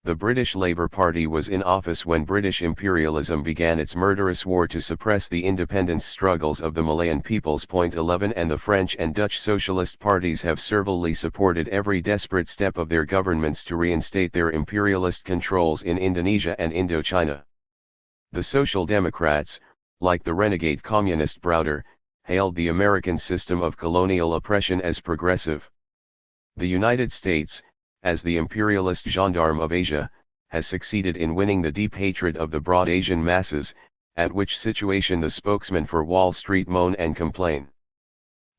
The British Labour Party was in office when British imperialism began its murderous war to suppress the independence struggles of the Malayan peoples. 11 And the French and Dutch socialist parties have servilely supported every desperate step of their governments to reinstate their imperialist controls in Indonesia and Indochina. The Social Democrats, like the renegade communist Browder, hailed the American system of colonial oppression as progressive. The United States, as the imperialist gendarme of Asia, has succeeded in winning the deep hatred of the broad Asian masses, at which situation the spokesmen for Wall Street moan and complain.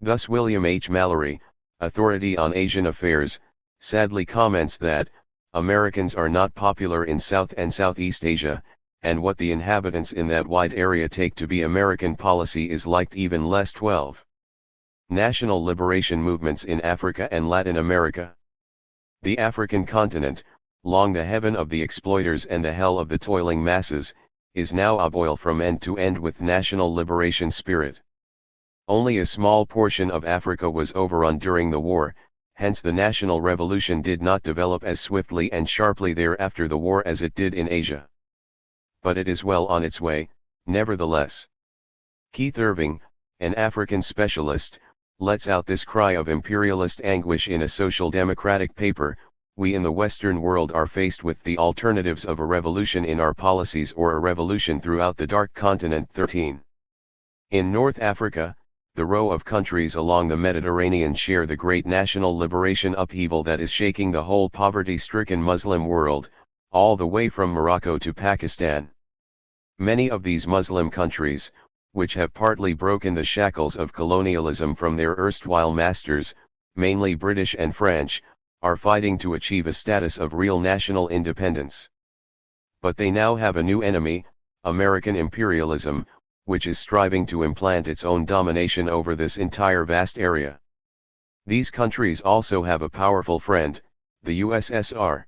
Thus William H. Mallory, authority on Asian affairs, sadly comments that, Americans are not popular in South and Southeast Asia, and what the inhabitants in that wide area take to be American policy is liked even less. 12. National liberation movements in Africa and Latin America. The African continent, long the heaven of the exploiters and the hell of the toiling masses, is now aboil from end to end with national liberation spirit. Only a small portion of Africa was overrun during the war, hence the national revolution did not develop as swiftly and sharply there after the war as it did in Asia. But it is well on its way, nevertheless. Keith Irving, an African specialist, lets out this cry of imperialist anguish in a social democratic paper: we in the Western world are faced with the alternatives of a revolution in our policies or a revolution throughout the dark continent. 13. In North Africa, the row of countries along the Mediterranean share the great national liberation upheaval that is shaking the whole poverty-stricken Muslim world, all the way from Morocco to Pakistan. Many of these Muslim countries, which have partly broken the shackles of colonialism from their erstwhile masters, mainly British and French, are fighting to achieve a status of real national independence. But they now have a new enemy, American imperialism, which is striving to implant its own domination over this entire vast area. These countries also have a powerful friend, the USSR.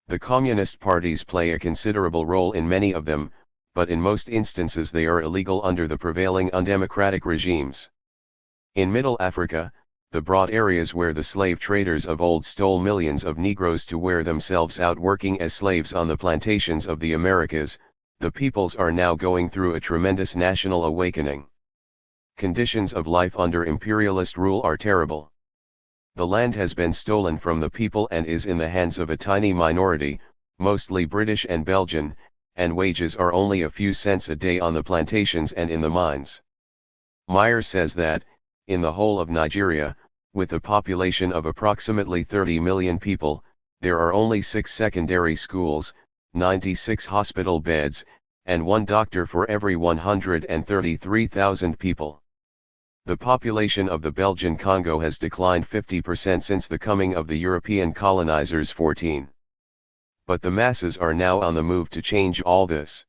The communist parties play a considerable role in many of them, but in most instances they are illegal under the prevailing undemocratic regimes. In Middle Africa, the broad areas where the slave traders of old stole millions of Negroes to wear themselves out working as slaves on the plantations of the Americas, the peoples are now going through a tremendous national awakening. Conditions of life under imperialist rule are terrible. The land has been stolen from the people and is in the hands of a tiny minority, mostly British and Belgian, and wages are only a few cents a day on the plantations and in the mines. Meyer says that, in the whole of Nigeria, with a population of approximately 30 million people, there are only 6 secondary schools, 96 hospital beds, and 1 doctor for every 133,000 people. The population of the Belgian Congo has declined 50% since the coming of the European colonizers. 14. But the masses are now on the move to change all this.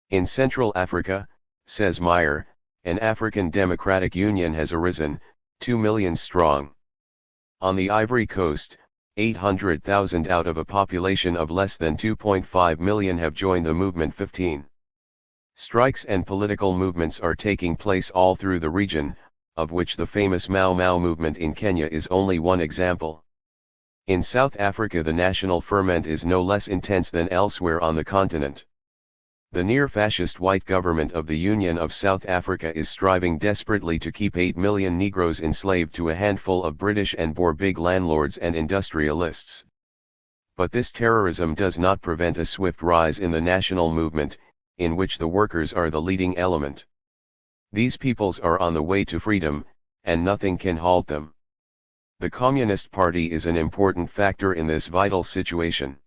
In Central Africa, says Meyer, an African Democratic Union has arisen, 2 million strong. On the Ivory Coast, 800,000 out of a population of less than 2.5 million have joined the movement. 15. Strikes and political movements are taking place all through the region, of which the famous Mau Mau movement in Kenya is only one example. In South Africa the national ferment is no less intense than elsewhere on the continent. The near-fascist white government of the Union of South Africa is striving desperately to keep 8 million Negroes enslaved to a handful of British and Boer big landlords and industrialists. But this terrorism does not prevent a swift rise in the national movement, in which the workers are the leading element. These peoples are on the way to freedom, and nothing can halt them. The Communist Party is an important factor in this vital situation.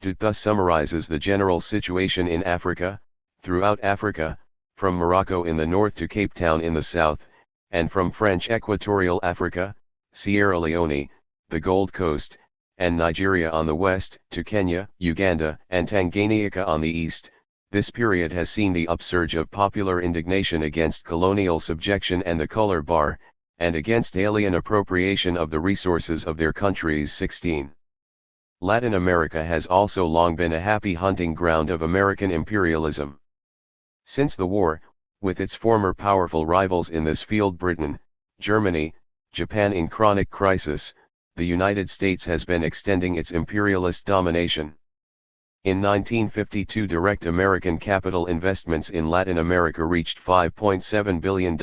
Dutt thus summarizes the general situation in Africa, throughout Africa, from Morocco in the north to Cape Town in the south, and from French Equatorial Africa, Sierra Leone, the Gold Coast, and Nigeria on the west, to Kenya, Uganda, and Tanganyika on the east. This period has seen the upsurge of popular indignation against colonial subjection and the color bar, and against alien appropriation of the resources of their countries. 16. Latin America has also long been a happy hunting ground of American imperialism. Since the war, with its former powerful rivals in this field Britain, Germany, Japan in chronic crisis, the United States has been extending its imperialist domination. In 1952, direct American capital investments in Latin America reached $5.7 billion,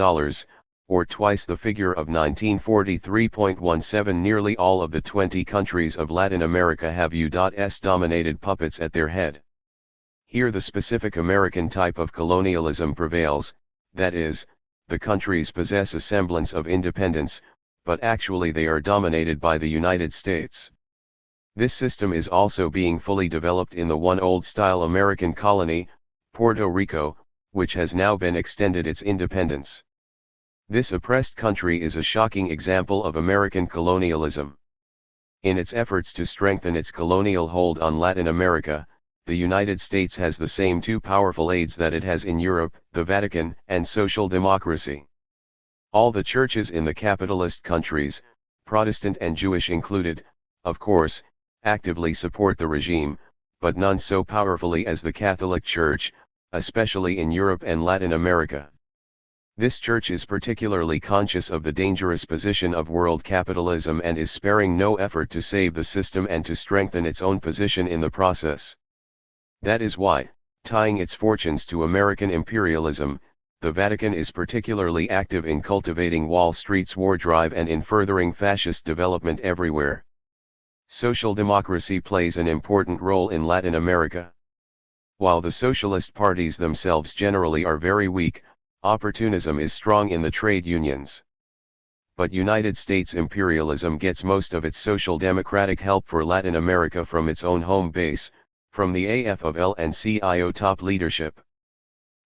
or twice the figure of 1943.17. Nearly all of the 20 countries of Latin America have U.S. dominated puppets at their head. Here the specific American type of colonialism prevails, that is, the countries possess a semblance of independence, but actually they are dominated by the United States. This system is also being fully developed in the one old-style American colony, Puerto Rico, which has now been extended its independence. This oppressed country is a shocking example of American colonialism. In its efforts to strengthen its colonial hold on Latin America, the United States has the same two powerful aids that it has in Europe, the Vatican and social democracy. All the churches in the capitalist countries, Protestant and Jewish included, of course, actively support the regime, but none so powerfully as the Catholic Church, especially in Europe and Latin America. This church is particularly conscious of the dangerous position of world capitalism and is sparing no effort to save the system and to strengthen its own position in the process. That is why, tying its fortunes to American imperialism, the Vatican is particularly active in cultivating Wall Street's war drive and in furthering fascist development everywhere. Social democracy plays an important role in Latin America. While the socialist parties themselves generally are very weak, opportunism is strong in the trade unions. But United States imperialism gets most of its social democratic help for Latin America from its own home base, from the AFL-CIO top leadership.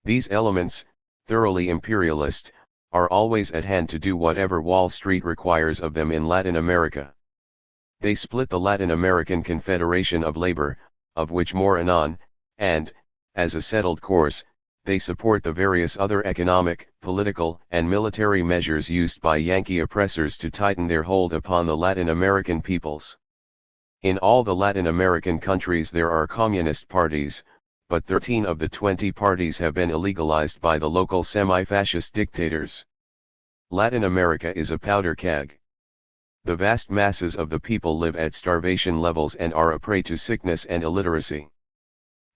These elements, thoroughly imperialist, are always at hand to do whatever Wall Street requires of them in Latin America. They split the Latin American Confederation of Labor, of which more anon, and, as a settled course, they support the various other economic, political, and military measures used by Yankee oppressors to tighten their hold upon the Latin American peoples. In all the Latin American countries there are communist parties, but 13 of the 20 parties have been illegalized by the local semi-fascist dictators. Latin America is a powder keg. The vast masses of the people live at starvation levels and are a prey to sickness and illiteracy.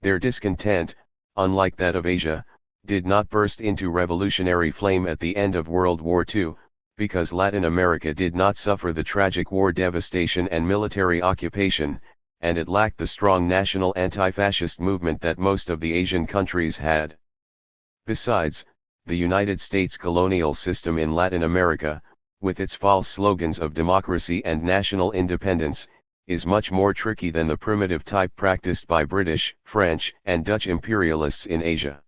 Their discontent, unlike that of Asia, did not burst into revolutionary flame at the end of World War II, because Latin America did not suffer the tragic war devastation and military occupation, and it lacked the strong national anti-fascist movement that most of the Asian countries had. Besides, the United States colonial system in Latin America, with its false slogans of democracy and national independence, is much more tricky than the primitive type practiced by British, French, and Dutch imperialists in Asia.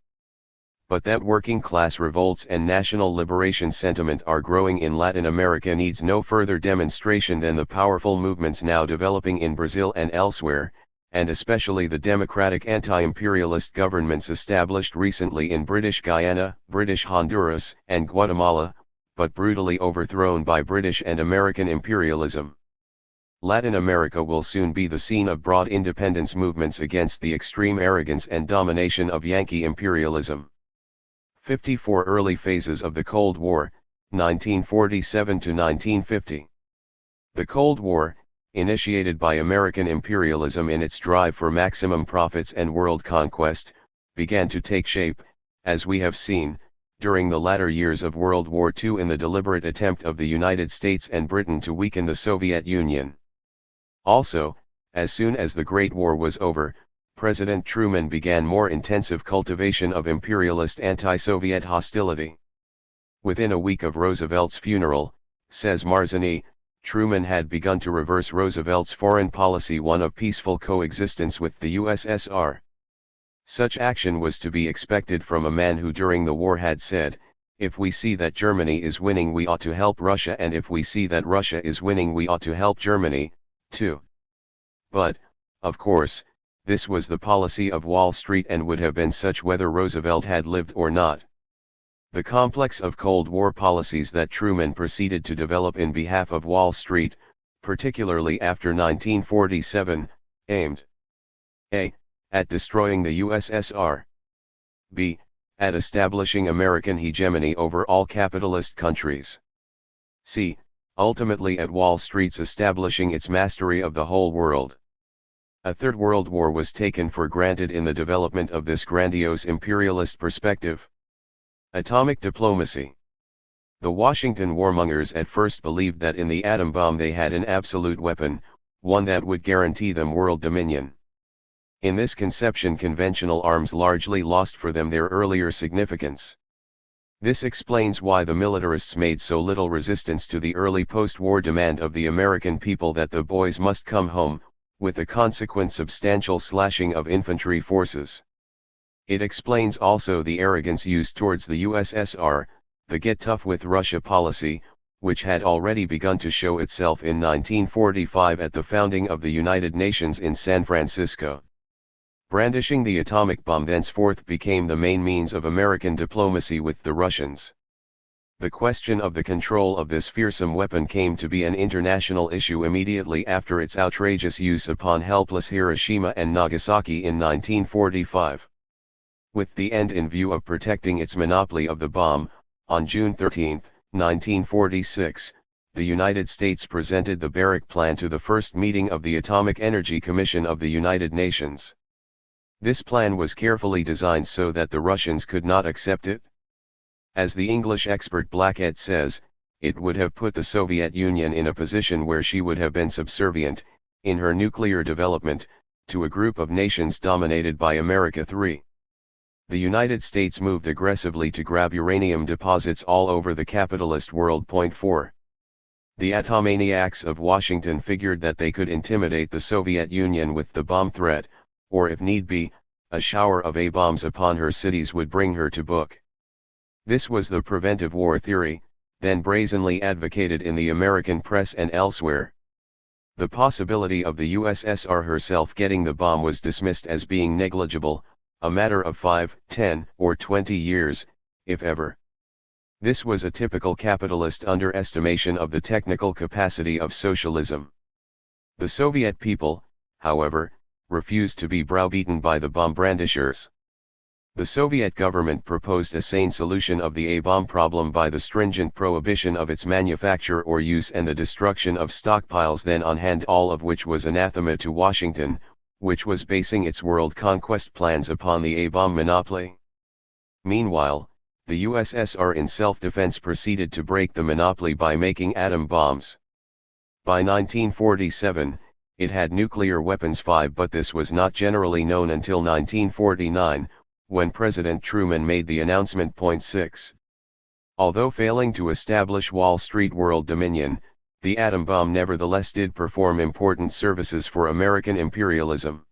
But that working class revolts and national liberation sentiment are growing in Latin America needs no further demonstration than the powerful movements now developing in Brazil and elsewhere, and especially the democratic anti-imperialist governments established recently in British Guyana, British Honduras, and Guatemala, but brutally overthrown by British and American imperialism. Latin America will soon be the scene of broad independence movements against the extreme arrogance and domination of Yankee imperialism. 54 Early phases of the Cold War, 1947 to 1950. The Cold War, initiated by American imperialism in its drive for maximum profits and world conquest, began to take shape, as we have seen, during the latter years of World War II in the deliberate attempt of the United States and Britain to weaken the Soviet Union. Also, as soon as the Great War was over, President Truman began more intensive cultivation of imperialist anti-Soviet hostility. Within a week of Roosevelt's funeral, says Marzani, Truman had begun to reverse Roosevelt's foreign policy, one of peaceful coexistence with the USSR. Such action was to be expected from a man who during the war had said, "If we see that Germany is winning we ought to help Russia, and if we see that Russia is winning we ought to help Germany, too." But, of course, This was the policy of Wall Street and would have been such whether Roosevelt had lived or not. The complex of Cold War policies that Truman proceeded to develop in behalf of Wall Street, particularly after 1947, aimed a. at destroying the USSR, b. at establishing American hegemony over all capitalist countries, c. ultimately at Wall Street's establishing its mastery of the whole world. A third world war was taken for granted in the development of this grandiose imperialist perspective. Atomic diplomacy. The Washington warmongers at first believed that in the atom bomb they had an absolute weapon, one that would guarantee them world dominion. In this conception, conventional arms largely lost for them their earlier significance. This explains why the militarists made so little resistance to the early post-war demand of the American people that the boys must come home, with the consequent substantial slashing of infantry forces. It explains also the arrogance used towards the USSR, the get tough with Russia policy, which had already begun to show itself in 1945 at the founding of the United Nations in San Francisco. Brandishing the atomic bomb thenceforth became the main means of American diplomacy with the Russians. The question of the control of this fearsome weapon came to be an international issue immediately after its outrageous use upon helpless Hiroshima and Nagasaki in 1945. With the end in view of protecting its monopoly of the bomb, on June 13, 1946, the United States presented the Barrack Plan to the first meeting of the Atomic Energy Commission of the United Nations. This plan was carefully designed so that the Russians could not accept it. As the English expert Blackett says, it would have put the Soviet Union in a position where she would have been subservient, in her nuclear development, to a group of nations dominated by America. 3. The United States moved aggressively to grab uranium deposits all over the capitalist world. 4. The atomaniacs of Washington figured that they could intimidate the Soviet Union with the bomb threat, or if need be, a shower of A-bombs upon her cities would bring her to book. This was the preventive war theory, then brazenly advocated in the American press and elsewhere. The possibility of the USSR herself getting the bomb was dismissed as being negligible, a matter of 5, 10, or 20 years, if ever. This was a typical capitalist underestimation of the technical capacity of socialism. The Soviet people, however, refused to be browbeaten by the bomb brandishers. The Soviet government proposed a sane solution of the A-bomb problem by the stringent prohibition of its manufacture or use and the destruction of stockpiles then on hand, all of which was anathema to Washington, which was basing its world conquest plans upon the A-bomb monopoly. Meanwhile, the USSR in self-defense proceeded to break the monopoly by making atom bombs. By 1947, it had nuclear weapons 5, but this was not generally known until 1949, when President Truman made the announcement. 6. Although failing to establish Wall Street world dominion, the atom bomb nevertheless did perform important services for American imperialism.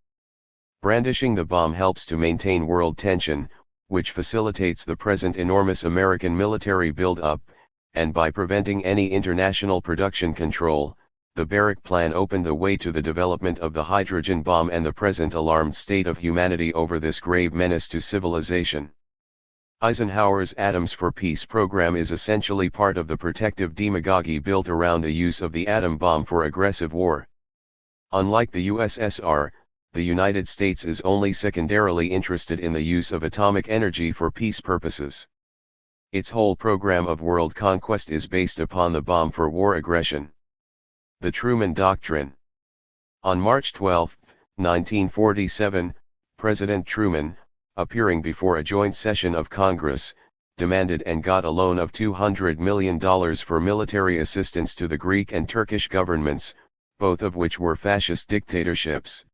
Brandishing the bomb helps to maintain world tension, which facilitates the present enormous American military build-up, and by preventing any international production control, the Barrack Plan opened the way to the development of the hydrogen bomb and the present alarmed state of humanity over this grave menace to civilization. Eisenhower's Atoms for Peace program is essentially part of the protective demagoguery built around the use of the atom bomb for aggressive war. Unlike the USSR, the United States is only secondarily interested in the use of atomic energy for peace purposes. Its whole program of world conquest is based upon the bomb for war aggression. The Truman Doctrine. On March 12, 1947, President Truman, appearing before a joint session of Congress, demanded and got a loan of $200 million for military assistance to the Greek and Turkish governments, both of which were fascist dictatorships.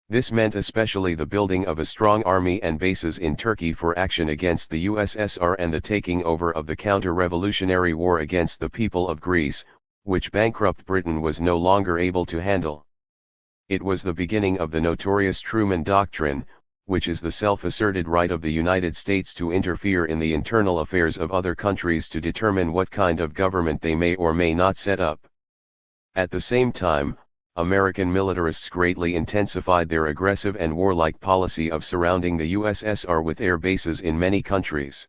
This meant especially the building of a strong army and bases in Turkey for action against the USSR and the taking over of the counter-revolutionary war against the people of Greece, which bankrupt Britain was no longer able to handle. It was the beginning of the notorious Truman Doctrine, which is the self-asserted right of the United States to interfere in the internal affairs of other countries to determine what kind of government they may or may not set up. At the same time, American militarists greatly intensified their aggressive and warlike policy of surrounding the USSR with air bases in many countries.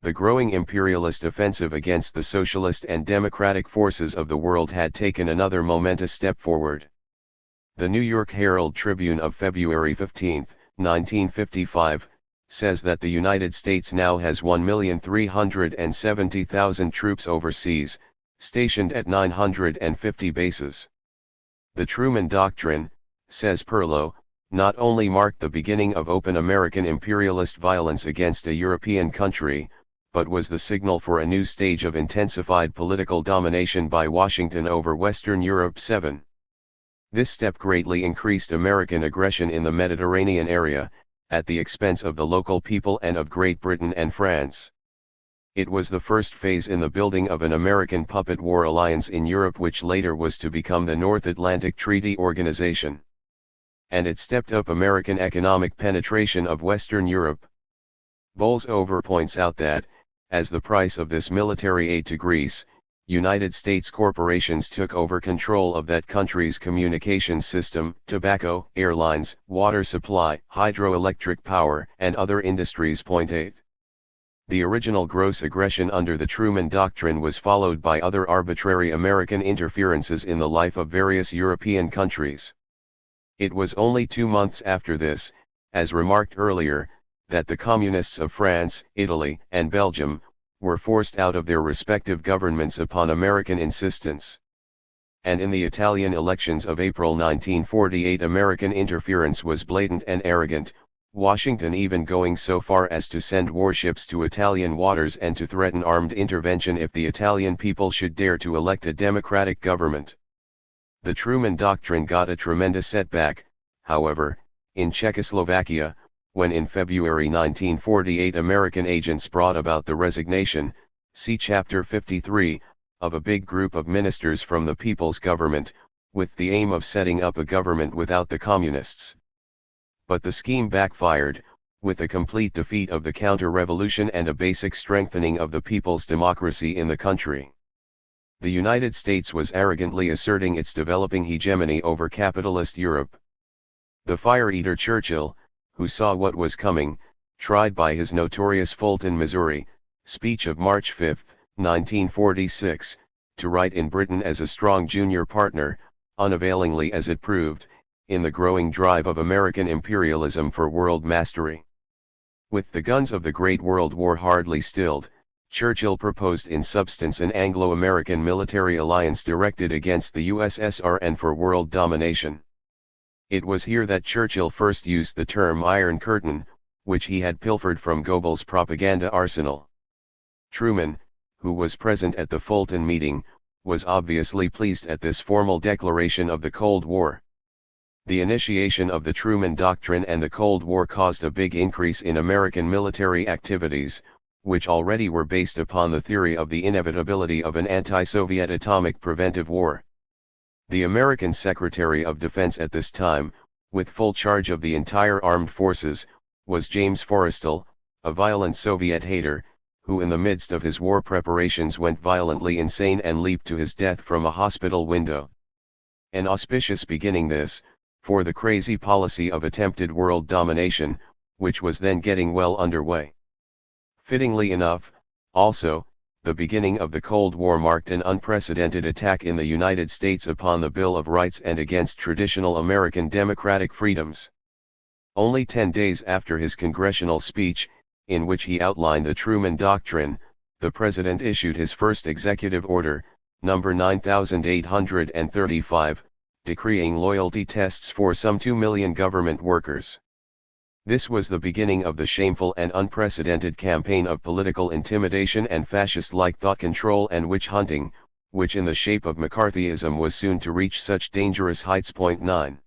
The growing imperialist offensive against the socialist and democratic forces of the world had taken another momentous step forward. The New York Herald Tribune of February 15, 1955, says that the United States now has 1,370,000 troops overseas, stationed at 950 bases. The Truman Doctrine, says Perlow, not only marked the beginning of open American imperialist violence against a European country, but was the signal for a new stage of intensified political domination by Washington over Western Europe. 7. This step greatly increased American aggression in the Mediterranean area, at the expense of the local people and of Great Britain and France. It was the first phase in the building of an American puppet war alliance in Europe, which later was to become the North Atlantic Treaty Organization. And it stepped up American economic penetration of Western Europe. Bolsover points out that, as the price of this military aid to Greece, United States corporations took over control of that country's communications system, tobacco, airlines, water supply, hydroelectric power, and other industries. 8. The original gross aggression under the Truman Doctrine was followed by other arbitrary American interferences in the life of various European countries. It was only 2 months after this, as remarked earlier, that the communists of France, Italy, and Belgium were forced out of their respective governments upon American insistence. And in the Italian elections of April 1948, American interference was blatant and arrogant, Washington even going so far as to send warships to Italian waters and to threaten armed intervention if the Italian people should dare to elect a democratic government. The Truman Doctrine got a tremendous setback, however, in Czechoslovakia, when in February 1948 American agents brought about the resignation, see Chapter 53, of a big group of ministers from the People's Government, with the aim of setting up a government without the communists. But the scheme backfired, with a complete defeat of the counter-revolution and a basic strengthening of the people's democracy in the country. The United States was arrogantly asserting its developing hegemony over capitalist Europe. The fire-eater Churchill, who saw what was coming, tried by his notorious Fulton, Missouri, speech of March 5, 1946, to write in Britain as a strong junior partner, unavailingly as it proved, in the growing drive of American imperialism for world mastery. With the guns of the Great World War hardly stilled, Churchill proposed in substance an Anglo-American military alliance directed against the USSR and for world domination. It was here that Churchill first used the term Iron Curtain, which he had pilfered from Goebbels' propaganda arsenal. Truman, who was present at the Fulton meeting, was obviously pleased at this formal declaration of the Cold War. The initiation of the Truman Doctrine and the Cold War caused a big increase in American military activities, which already were based upon the theory of the inevitability of an anti-Soviet atomic preventive war. The American Secretary of Defense at this time, with full charge of the entire armed forces, was James Forrestal, a violent Soviet hater, who in the midst of his war preparations went violently insane and leaped to his death from a hospital window. An auspicious beginning this, for the crazy policy of attempted world domination, which was then getting well underway. Fittingly enough, also, the beginning of the Cold War marked an unprecedented attack in the United States upon the Bill of Rights and against traditional American democratic freedoms. Only 10 days after his congressional speech, in which he outlined the Truman Doctrine, the President issued his first executive order, number 9835, decreeing loyalty tests for some 2 million government workers. This was the beginning of the shameful and unprecedented campaign of political intimidation and fascist-like thought control and witch hunting, which in the shape of McCarthyism was soon to reach such dangerous heights. 9.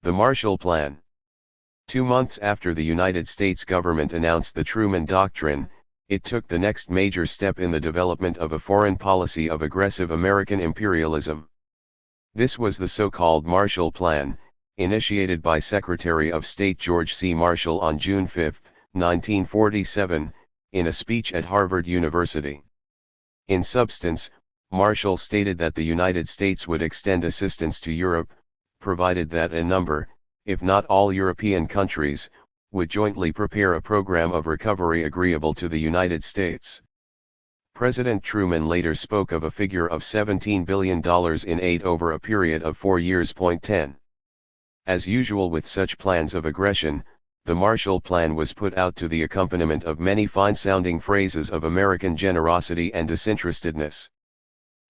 The Marshall Plan. 2 months after the United States government announced the Truman Doctrine, it took the next major step in the development of a foreign policy of aggressive American imperialism. This was the so-called Marshall Plan, initiated by Secretary of State George C. Marshall on June 5, 1947, in a speech at Harvard University. In substance, Marshall stated that the United States would extend assistance to Europe, provided that a number, if not all European countries, would jointly prepare a program of recovery agreeable to the United States. President Truman later spoke of a figure of $17 billion in aid over a period of 4 years. 10. As usual with such plans of aggression, the Marshall Plan was put out to the accompaniment of many fine-sounding phrases of American generosity and disinterestedness.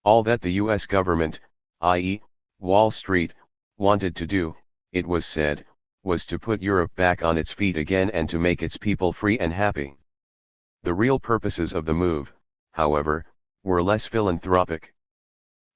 All that the U.S. government, i.e., Wall Street, wanted to do, it was said, was to put Europe back on its feet again and to make its people free and happy. The real purposes of the move, however, were less philanthropic.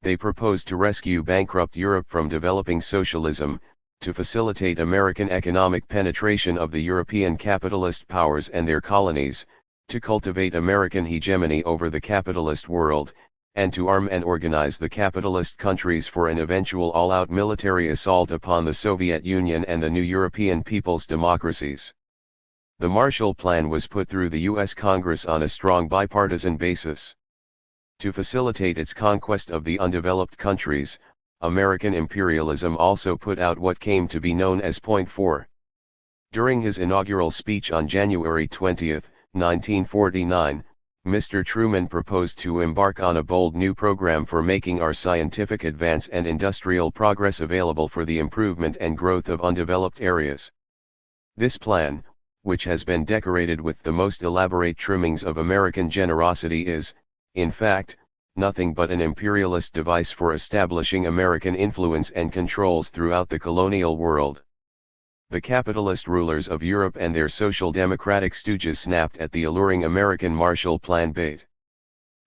They proposed to rescue bankrupt Europe from developing socialism, to facilitate American economic penetration of the European capitalist powers and their colonies, to cultivate American hegemony over the capitalist world, and to arm and organize the capitalist countries for an eventual all-out military assault upon the Soviet Union and the new European people's democracies. The Marshall Plan was put through the U.S. Congress on a strong bipartisan basis. To facilitate its conquest of the undeveloped countries, American imperialism also put out what came to be known as Point 4. During his inaugural speech on January 20, 1949, Mr. Truman proposed to embark on a bold new program for making our scientific advance and industrial progress available for the improvement and growth of undeveloped areas. This plan, which has been decorated with the most elaborate trimmings of American generosity, is, in fact, nothing but an imperialist device for establishing American influence and controls throughout the colonial world. The capitalist rulers of Europe and their social democratic stooges snapped at the alluring American Marshall Plan bait.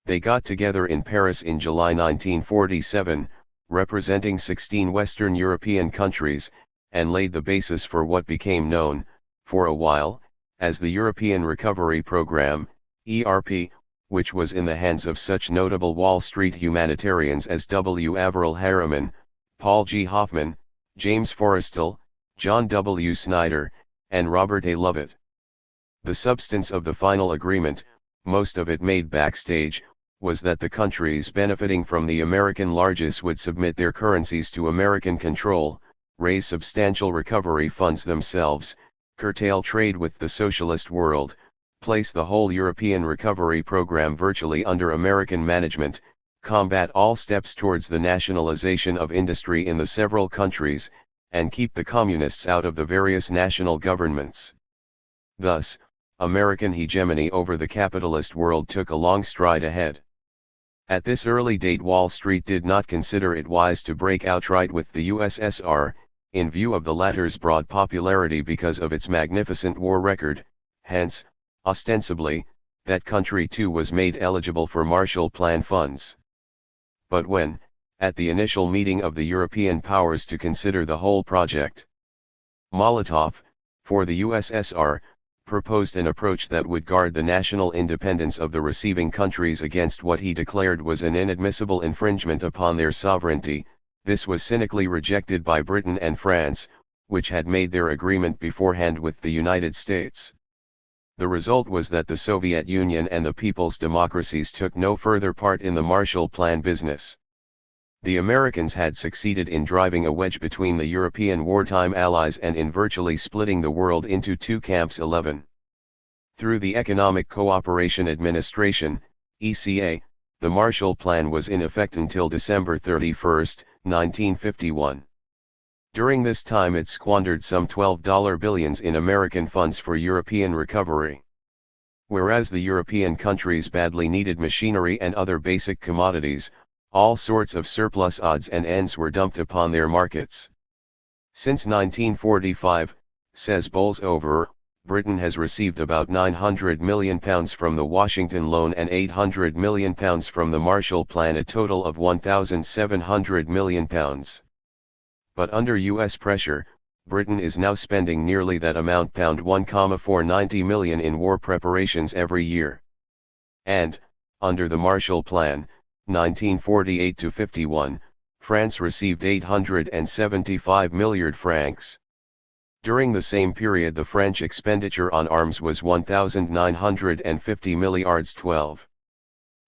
They got together in Paris in July 1947, representing 16 Western European countries, and laid the basis for what became known, for a while, as the European Recovery Program, ERP, which was in the hands of such notable Wall Street humanitarians as W. Averell Harriman, Paul G. Hoffman, James Forrestal, John W. Snyder, and Robert A. Lovett. The substance of the final agreement, most of it made backstage, was that the countries benefiting from the American largesse would submit their currencies to American control, raise substantial recovery funds themselves, curtail trade with the socialist world, place the whole European recovery program virtually under American management, combat all steps towards the nationalization of industry in the several countries, and keep the communists out of the various national governments. Thus, American hegemony over the capitalist world took a long stride ahead. At this early date, Wall Street did not consider it wise to break outright with the USSR, in view of the latter's broad popularity because of its magnificent war record. Hence, ostensibly, that country too was made eligible for Marshall Plan funds. But when, at the initial meeting of the European powers to consider the whole project, Molotov, for the USSR, proposed an approach that would guard the national independence of the receiving countries against what he declared was an inadmissible infringement upon their sovereignty, this was cynically rejected by Britain and France, which had made their agreement beforehand with the United States. The result was that the Soviet Union and the people's democracies took no further part in the Marshall Plan business. The Americans had succeeded in driving a wedge between the European wartime allies and in virtually splitting the world into two camps. 11. Through the Economic Cooperation Administration, ECA, the Marshall Plan was in effect until December 31, 1951. During this time it squandered some $12 billions in American funds for European recovery. Whereas the European countries badly needed machinery and other basic commodities, all sorts of surplus odds and ends were dumped upon their markets. Since 1945, says Bolsover, Britain has received about £900 million from the Washington Loan and £800 million from the Marshall Plan, a total of £1,700 million. But under US pressure, Britain is now spending nearly that amount, £1,490 million in war preparations every year. And, under the Marshall Plan, 1948-51, France received 875 milliard francs. During the same period the French expenditure on arms was 1,950 milliards. 12.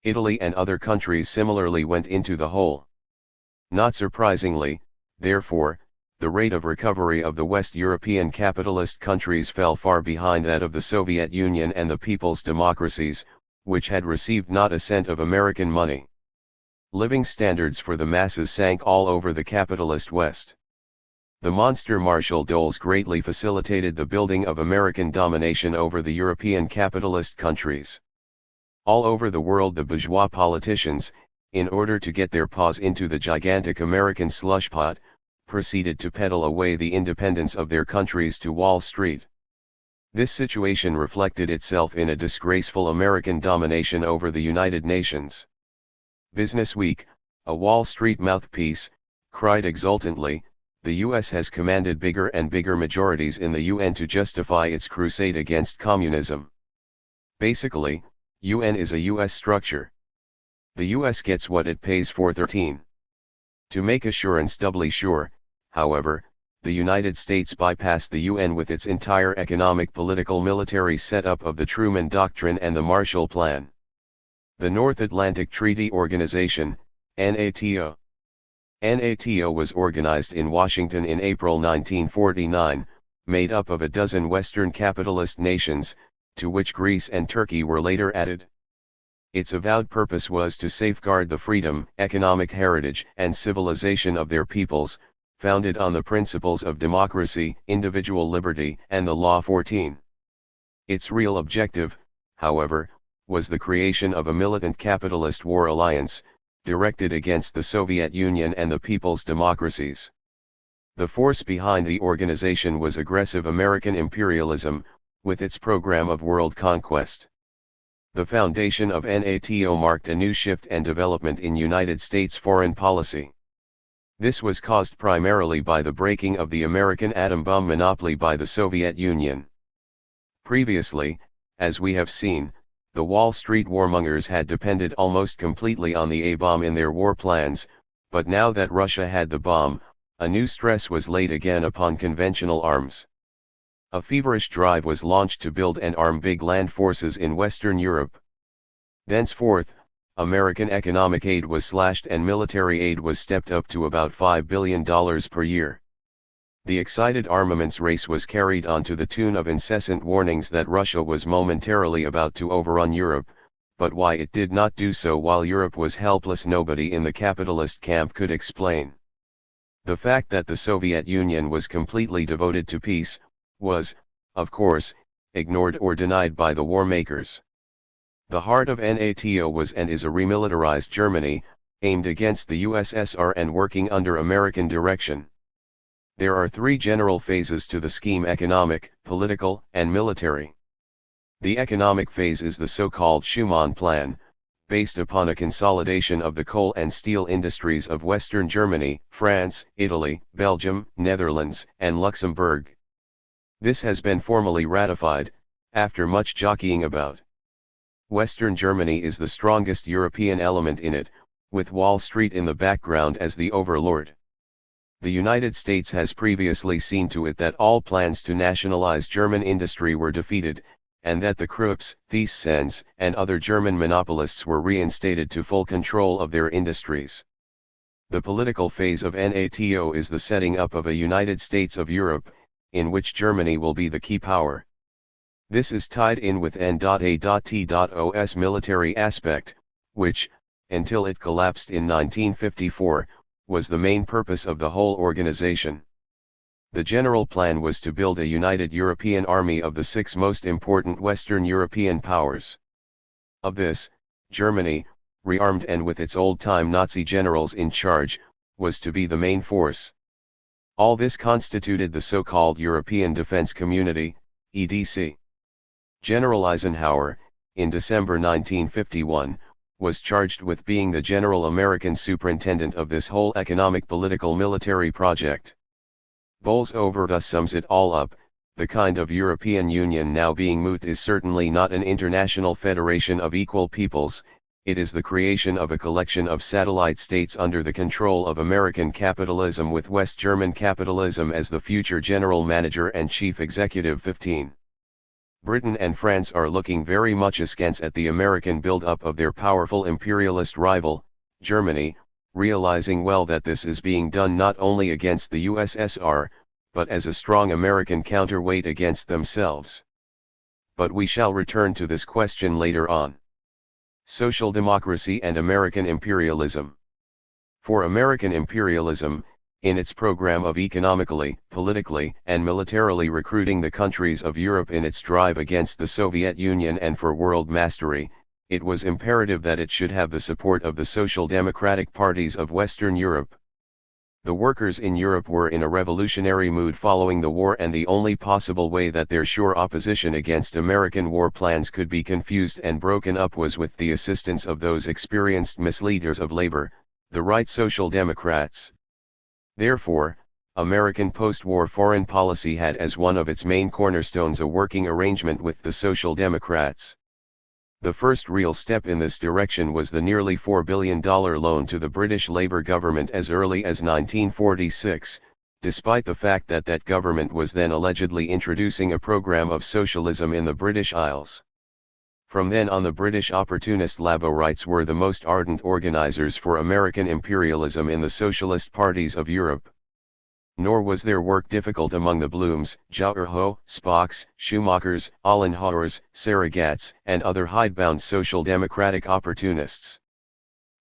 Italy and other countries similarly went into the hole. Not surprisingly, therefore, the rate of recovery of the West European capitalist countries fell far behind that of the Soviet Union and the people's democracies, which had received not a cent of American money. Living standards for the masses sank all over the capitalist West. The monster Marshall doles greatly facilitated the building of American domination over the European capitalist countries. All over the world the bourgeois politicians, in order to get their paws into the gigantic American slushpot, proceeded to peddle away the independence of their countries to Wall Street. This situation reflected itself in a disgraceful American domination over the United Nations. Business Week, a Wall Street mouthpiece, cried exultantly, "The US has commanded bigger and bigger majorities in the UN to justify its crusade against communism." Basically, UN is a US structure. The US gets what it pays for 13. To make assurance doubly sure, however, the United States bypassed the UN with its entire economic political military setup of the Truman Doctrine and the Marshall Plan. The North Atlantic Treaty Organization, NATO. NATO was organized in Washington in April 1949, made up of a dozen Western capitalist nations, to which Greece and Turkey were later added. Its avowed purpose was to safeguard the freedom, economic heritage, and civilization of their peoples, founded on the principles of democracy, individual liberty, and the Law 14. Its real objective, however, was the creation of a militant capitalist war alliance, directed against the Soviet Union and the people's democracies. The force behind the organization was aggressive American imperialism, with its program of world conquest. The foundation of NATO marked a new shift and development in United States foreign policy. This was caused primarily by the breaking of the American atom bomb monopoly by the Soviet Union. Previously, as we have seen, the Wall Street warmongers had depended almost completely on the A-bomb in their war plans, but now that Russia had the bomb, a new stress was laid again upon conventional arms. A feverish drive was launched to build and arm big land forces in Western Europe. Thenceforth, American economic aid was slashed and military aid was stepped up to about $5 billion per year. The excited armaments race was carried on to the tune of incessant warnings that Russia was momentarily about to overrun Europe, but why it did not do so while Europe was helpless nobody in the capitalist camp could explain. The fact that the Soviet Union was completely devoted to peace, was, of course, ignored or denied by the war makers. The heart of NATO was and is a remilitarized Germany, aimed against the USSR and working under American direction. There are three general phases to the scheme: economic, political, and military. The economic phase is the so-called Schuman Plan, based upon a consolidation of the coal and steel industries of Western Germany, France, Italy, Belgium, Netherlands, and Luxembourg. This has been formally ratified, after much jockeying about. Western Germany is the strongest European element in it, with Wall Street in the background as the overlord. The United States has previously seen to it that all plans to nationalize German industry were defeated, and that the Krupps, Thyssen, and other German monopolists were reinstated to full control of their industries. The political phase of NATO is the setting up of a United States of Europe, in which Germany will be the key power. This is tied in with N.A.T.O.'s military aspect, which, until it collapsed in 1954, was the main purpose of the whole organization. The general plan was to build a united European army of the six most important Western European powers. Of this, Germany, rearmed and with its old-time Nazi generals in charge, was to be the main force. All this constituted the so-called European Defense Community, EDC. General Eisenhower, in December 1951, was charged with being the general American superintendent of this whole economic political military project. Bolsover thus sums it all up: the kind of European Union now being mooted is certainly not an international federation of equal peoples, it is the creation of a collection of satellite states under the control of American capitalism with West German capitalism as the future general manager and chief executive. 15. Britain and France are looking very much askance at the American build-up of their powerful imperialist rival, Germany, realizing well that this is being done not only against the USSR, but as a strong American counterweight against themselves. But we shall return to this question later on. Social democracy and American imperialism. For American imperialism, in its program of economically, politically, and militarily recruiting the countries of Europe in its drive against the Soviet Union and for world mastery, it was imperative that it should have the support of the social democratic parties of Western Europe. The workers in Europe were in a revolutionary mood following the war, and the only possible way that their sure opposition against American war plans could be confused and broken up was with the assistance of those experienced misleaders of labor, the right Social Democrats. Therefore, American post-war foreign policy had as one of its main cornerstones a working arrangement with the Social Democrats. The first real step in this direction was the nearly $4 billion loan to the British Labour government as early as 1946, despite the fact that that government was then allegedly introducing a program of socialism in the British Isles. From then on, the British opportunist Laborites were the most ardent organizers for American imperialism in the socialist parties of Europe. Nor was their work difficult among the Blooms, Jouerho, Spocks, Schumachers, Allenhauers, Sarragats, and other hidebound social democratic opportunists.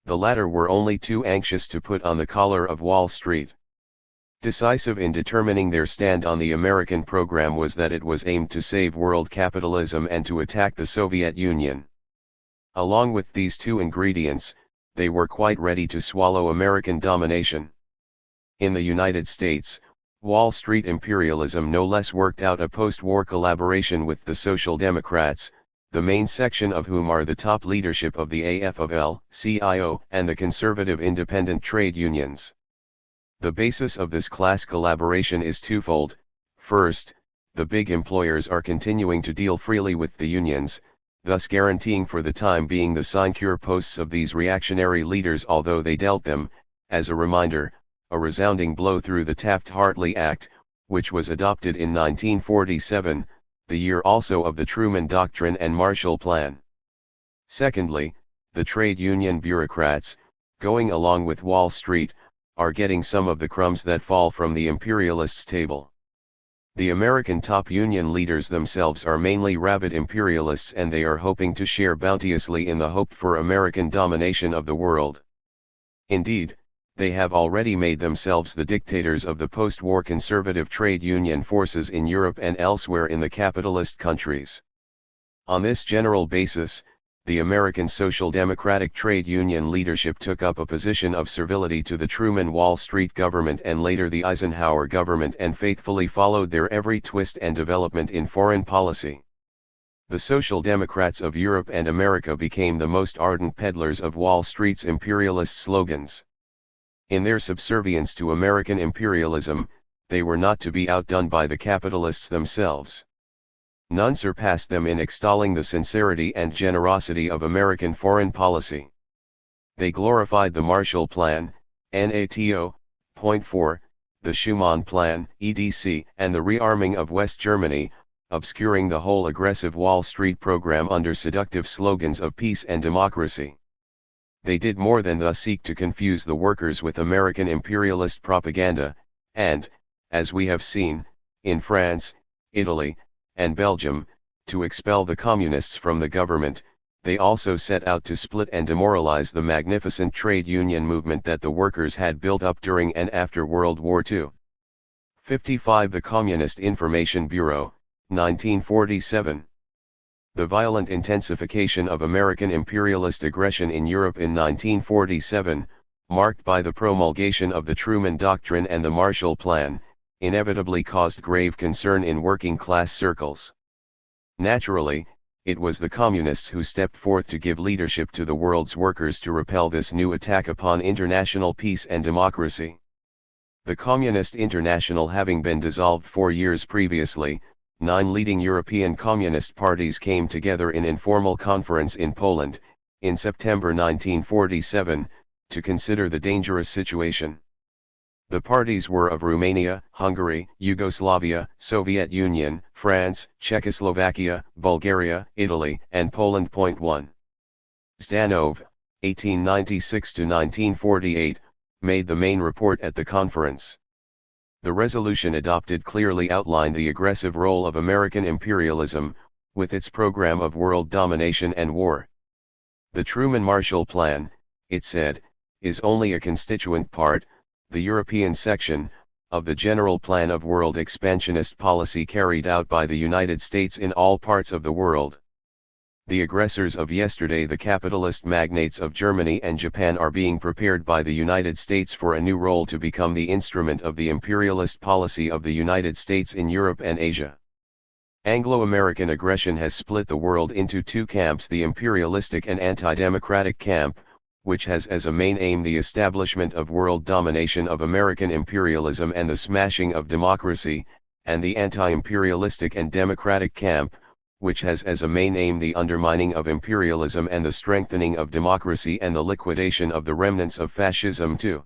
The latter were only too anxious to put on the collar of Wall Street. Decisive in determining their stand on the American program was that it was aimed to save world capitalism and to attack the Soviet Union. Along with these two ingredients, they were quite ready to swallow American domination. In the United States, Wall Street imperialism no less worked out a post-war collaboration with the Social Democrats, the main section of whom are the top leadership of the AFL-CIO and the conservative independent trade unions. The basis of this class collaboration is twofold. First, the big employers are continuing to deal freely with the unions, thus guaranteeing for the time being the sinecure posts of these reactionary leaders, although they dealt them, as a reminder, a resounding blow through the Taft-Hartley Act, which was adopted in 1947, the year also of the Truman Doctrine and Marshall Plan. Secondly, the trade union bureaucrats, going along with Wall Street, are getting some of the crumbs that fall from the imperialists' table. The American top union leaders themselves are mainly rabid imperialists, and they are hoping to share bounteously in the hope for American domination of the world. Indeed, they have already made themselves the dictators of the post-war conservative trade union forces in Europe and elsewhere in the capitalist countries. On this general basis, the American Social Democratic trade union leadership took up a position of servility to the Truman Wall Street government and later the Eisenhower government, and faithfully followed their every twist and development in foreign policy. The Social Democrats of Europe and America became the most ardent peddlers of Wall Street's imperialist slogans. In their subservience to American imperialism, they were not to be outdone by the capitalists themselves. None surpassed them in extolling the sincerity and generosity of American foreign policy. They glorified the Marshall Plan, NATO, Point 4, the Schuman Plan, EDC, and the rearming of West Germany, obscuring the whole aggressive Wall Street program under seductive slogans of peace and democracy. They did more than thus seek to confuse the workers with American imperialist propaganda, and, as we have seen, in France, Italy, and Belgium, to expel the communists from the government, they also set out to split and demoralize the magnificent trade union movement that the workers had built up during and after World War II. 55 The Communist Information Bureau, 1947. The violent intensification of American imperialist aggression in Europe in 1947, marked by the promulgation of the Truman Doctrine and the Marshall Plan, inevitably caused grave concern in working-class circles. Naturally, it was the communists who stepped forth to give leadership to the world's workers to repel this new attack upon international peace and democracy. The Communist International having been dissolved 4 years previously, 9 leading European communist parties came together in informal conference in Poland, in September 1947, to consider the dangerous situation. The parties were of Romania, Hungary, Yugoslavia, Soviet Union, France, Czechoslovakia, Bulgaria, Italy, and Poland. 1. Zdanov, 1896–1948, made the main report at the conference. The resolution adopted clearly outlined the aggressive role of American imperialism, with its program of world domination and war. The Truman Marshall Plan, it said, is only a constituent part, the European section, of the general plan of world expansionist policy carried out by the United States in all parts of the world. The aggressors of yesterday, the capitalist magnates of Germany and Japan, are being prepared by the United States for a new role to become the instrument of the imperialist policy of the United States in Europe and Asia. Anglo-American aggression has split the world into two camps: the imperialistic and anti-democratic camp, which has as a main aim the establishment of world domination of American imperialism and the smashing of democracy, and the anti-imperialistic and democratic camp, which has as a main aim the undermining of imperialism and the strengthening of democracy and the liquidation of the remnants of fascism too.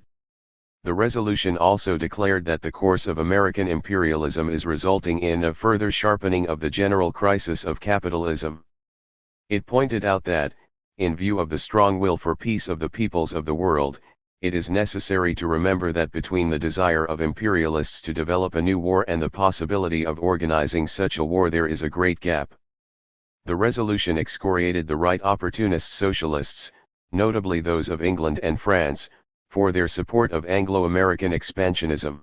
The resolution also declared that the course of American imperialism is resulting in a further sharpening of the general crisis of capitalism. It pointed out that, in view of the strong will for peace of the peoples of the world, it is necessary to remember that between the desire of imperialists to develop a new war and the possibility of organizing such a war there is a great gap. The resolution excoriated the right opportunist socialists, notably those of England and France, for their support of Anglo-American expansionism.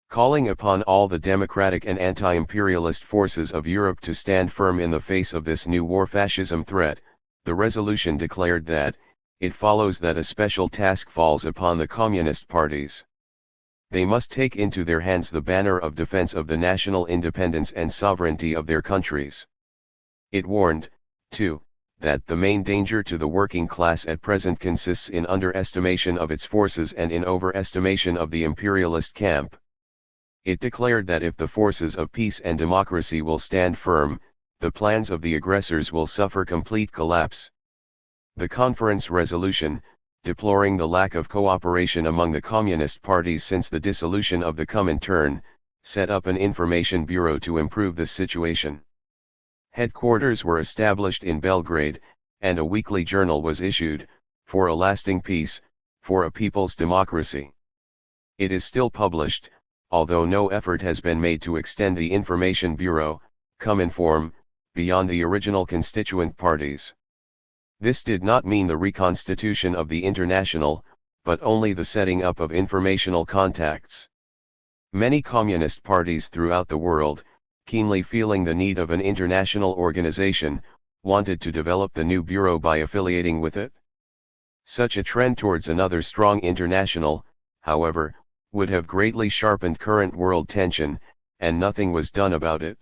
Calling upon all the democratic and anti-imperialist forces of Europe to stand firm in the face of this new war fascism threat, the resolution declared that, it follows that a special task falls upon the communist parties. They must take into their hands the banner of defense of the national independence and sovereignty of their countries. It warned, too, that the main danger to the working class at present consists in underestimation of its forces and in overestimation of the imperialist camp. It declared that if the forces of peace and democracy will stand firm, the plans of the aggressors will suffer complete collapse. The conference resolution, deploring the lack of cooperation among the communist parties since the dissolution of the Comintern, set up an information bureau to improve the situation. Headquarters were established in Belgrade, and a weekly journal was issued, For a Lasting Peace, for a People's Democracy. It is still published, although no effort has been made to extend the Information Bureau, Cominform, beyond the original constituent parties. This did not mean the reconstitution of the International, but only the setting up of informational contacts. Many communist parties throughout the world, keenly feeling the need of an international organization, wanted to develop the new bureau by affiliating with it. Such a trend towards another strong international, however, would have greatly sharpened current world tension, and nothing was done about it.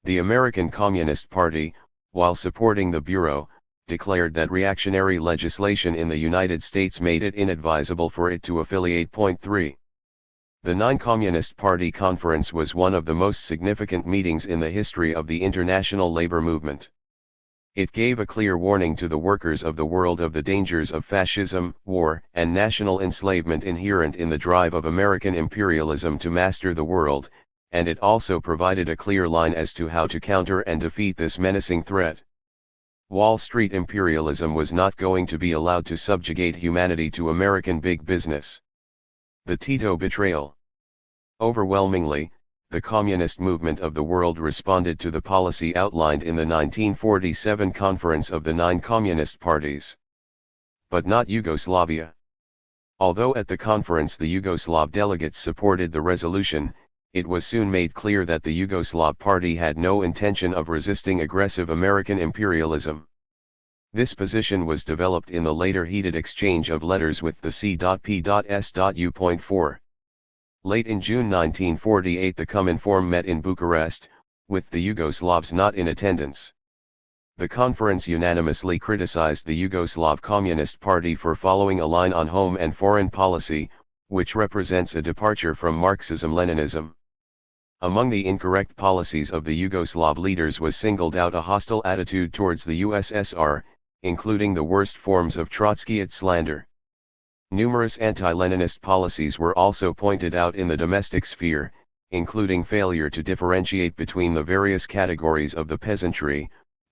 The American Communist Party, while supporting the bureau, declared that reactionary legislation in the United States made it inadvisable for it to affiliate. 3. The Non-Communist Party Conference was one of the most significant meetings in the history of the international labor movement. It gave a clear warning to the workers of the world of the dangers of fascism, war, and national enslavement inherent in the drive of American imperialism to master the world, and it also provided a clear line as to how to counter and defeat this menacing threat. Wall Street imperialism was not going to be allowed to subjugate humanity to American big business. The Tito betrayal. Overwhelmingly, the communist movement of the world responded to the policy outlined in the 1947 Conference of the Nine Communist Parties. But not Yugoslavia. Although at the conference the Yugoslav delegates supported the resolution, it was soon made clear that the Yugoslav party had no intention of resisting aggressive American imperialism. This position was developed in the later heated exchange of letters with the C.P.S.U.4. Late in June 1948 the Cominform met in Bucharest, with the Yugoslavs not in attendance. The conference unanimously criticized the Yugoslav Communist Party for following a line on home and foreign policy, which represents a departure from Marxism-Leninism. Among the incorrect policies of the Yugoslav leaders was singled out a hostile attitude towards the USSR, including the worst forms of Trotskyite slander. Numerous anti-Leninist policies were also pointed out in the domestic sphere, including failure to differentiate between the various categories of the peasantry,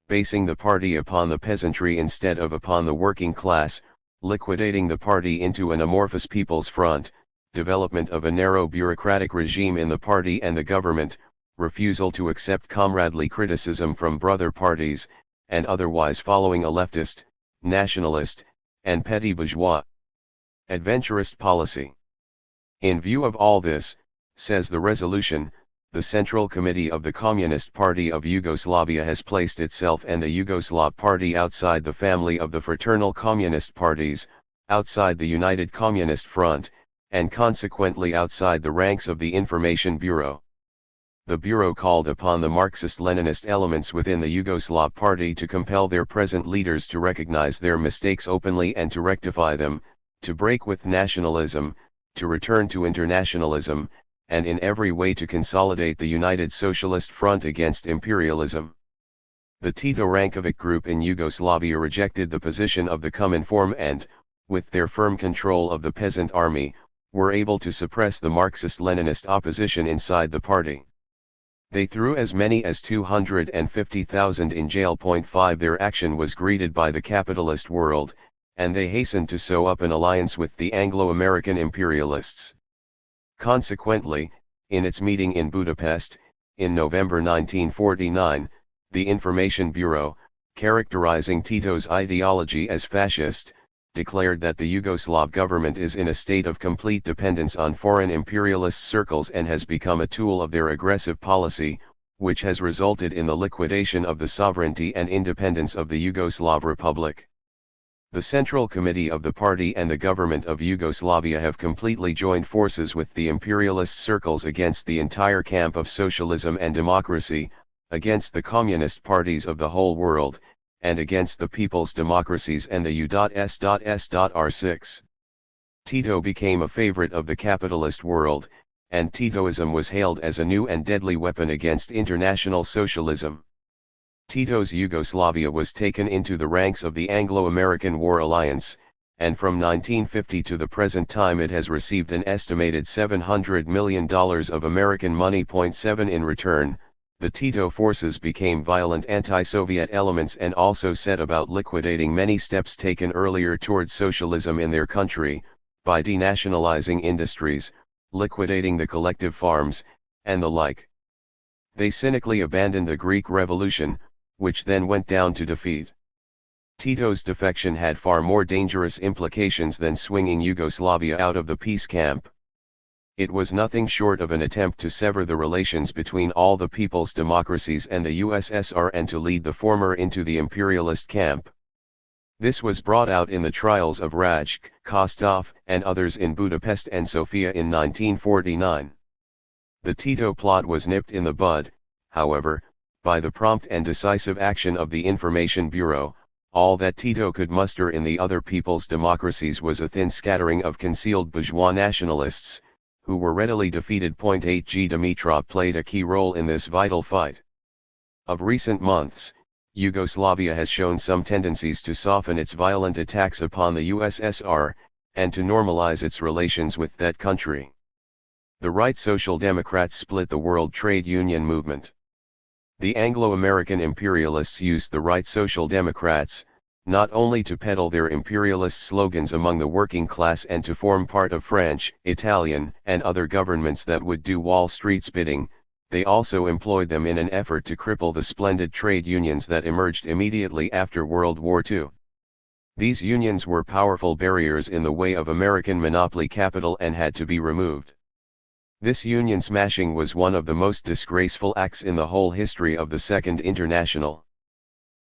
basing the party upon the peasantry instead of upon the working class, liquidating the party into an amorphous People's Front, development of a narrow bureaucratic regime in the party and the government, refusal to accept comradely criticism from brother parties, and otherwise following a leftist, nationalist, and petty bourgeois adventurist policy. In view of all this, says the resolution, the Central Committee of the Communist Party of Yugoslavia has placed itself and the Yugoslav Party outside the family of the fraternal communist parties, outside the United Communist Front, and consequently outside the ranks of the Information Bureau. The Bureau called upon the Marxist-Leninist elements within the Yugoslav Party to compel their present leaders to recognize their mistakes openly and to rectify them, to break with nationalism, to return to internationalism, and in every way to consolidate the United Socialist Front against imperialism. The Tito Rankovic group in Yugoslavia rejected the position of the Cominform and, with their firm control of the peasant army, were able to suppress the Marxist-Leninist opposition inside the party. They threw as many as 250,000 in jail. 5 Their action was greeted by the capitalist world, and they hastened to sew up an alliance with the Anglo-American imperialists. Consequently, in its meeting in Budapest, in November 1949, the Information Bureau, characterizing Tito's ideology as fascist, declared that the Yugoslav government is in a state of complete dependence on foreign imperialist circles and has become a tool of their aggressive policy, which has resulted in the liquidation of the sovereignty and independence of the Yugoslav Republic. The Central Committee of the Party and the government of Yugoslavia have completely joined forces with the imperialist circles against the entire camp of socialism and democracy, against the communist parties of the whole world, and against the people's democracies and the U.S.S.R6. Tito became a favorite of the capitalist world, and Titoism was hailed as a new and deadly weapon against international socialism. Tito's Yugoslavia was taken into the ranks of the Anglo-American War Alliance, and from 1950 to the present time it has received an estimated $700 million of American money. 7 In return, the Tito forces became violent anti-Soviet elements and also set about liquidating many steps taken earlier towards socialism in their country, by denationalizing industries, liquidating the collective farms, and the like. They cynically abandoned the Greek Revolution, which then went down to defeat. Tito's defection had far more dangerous implications than swinging Yugoslavia out of the peace camp. It was nothing short of an attempt to sever the relations between all the people's democracies and the USSR and to lead the former into the imperialist camp. This was brought out in the trials of Rajk, Kostov, and others in Budapest and Sofia in 1949. The Tito plot was nipped in the bud, however, by the prompt and decisive action of the Information Bureau. All that Tito could muster in the other people's democracies was a thin scattering of concealed bourgeois nationalists, who were readily defeated. 8 G. Dimitrov played a key role in this vital fight. Of recent months, Yugoslavia has shown some tendencies to soften its violent attacks upon the USSR, and to normalize its relations with that country. The right Social Democrats split the World Trade Union movement. The Anglo-American imperialists used the right Social Democrats, not only to peddle their imperialist slogans among the working class and to form part of French, Italian, and other governments that would do Wall Street's bidding, they also employed them in an effort to cripple the splendid trade unions that emerged immediately after World War II. These unions were powerful barriers in the way of American monopoly capital and had to be removed. This union smashing was one of the most disgraceful acts in the whole history of the Second International.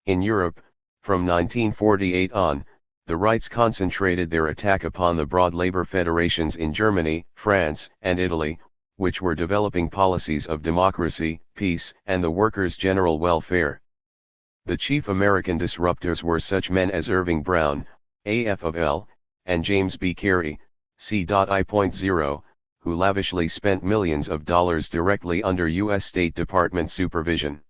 In Europe, from 1948 on, the rights concentrated their attack upon the broad labor federations in Germany, France, and Italy, which were developing policies of democracy, peace, and the workers' general welfare. The chief American disruptors were such men as Irving Brown, A.F. of L., and James B. Carey, C.I.0, who lavishly spent millions of dollars directly under U.S. State Department supervision.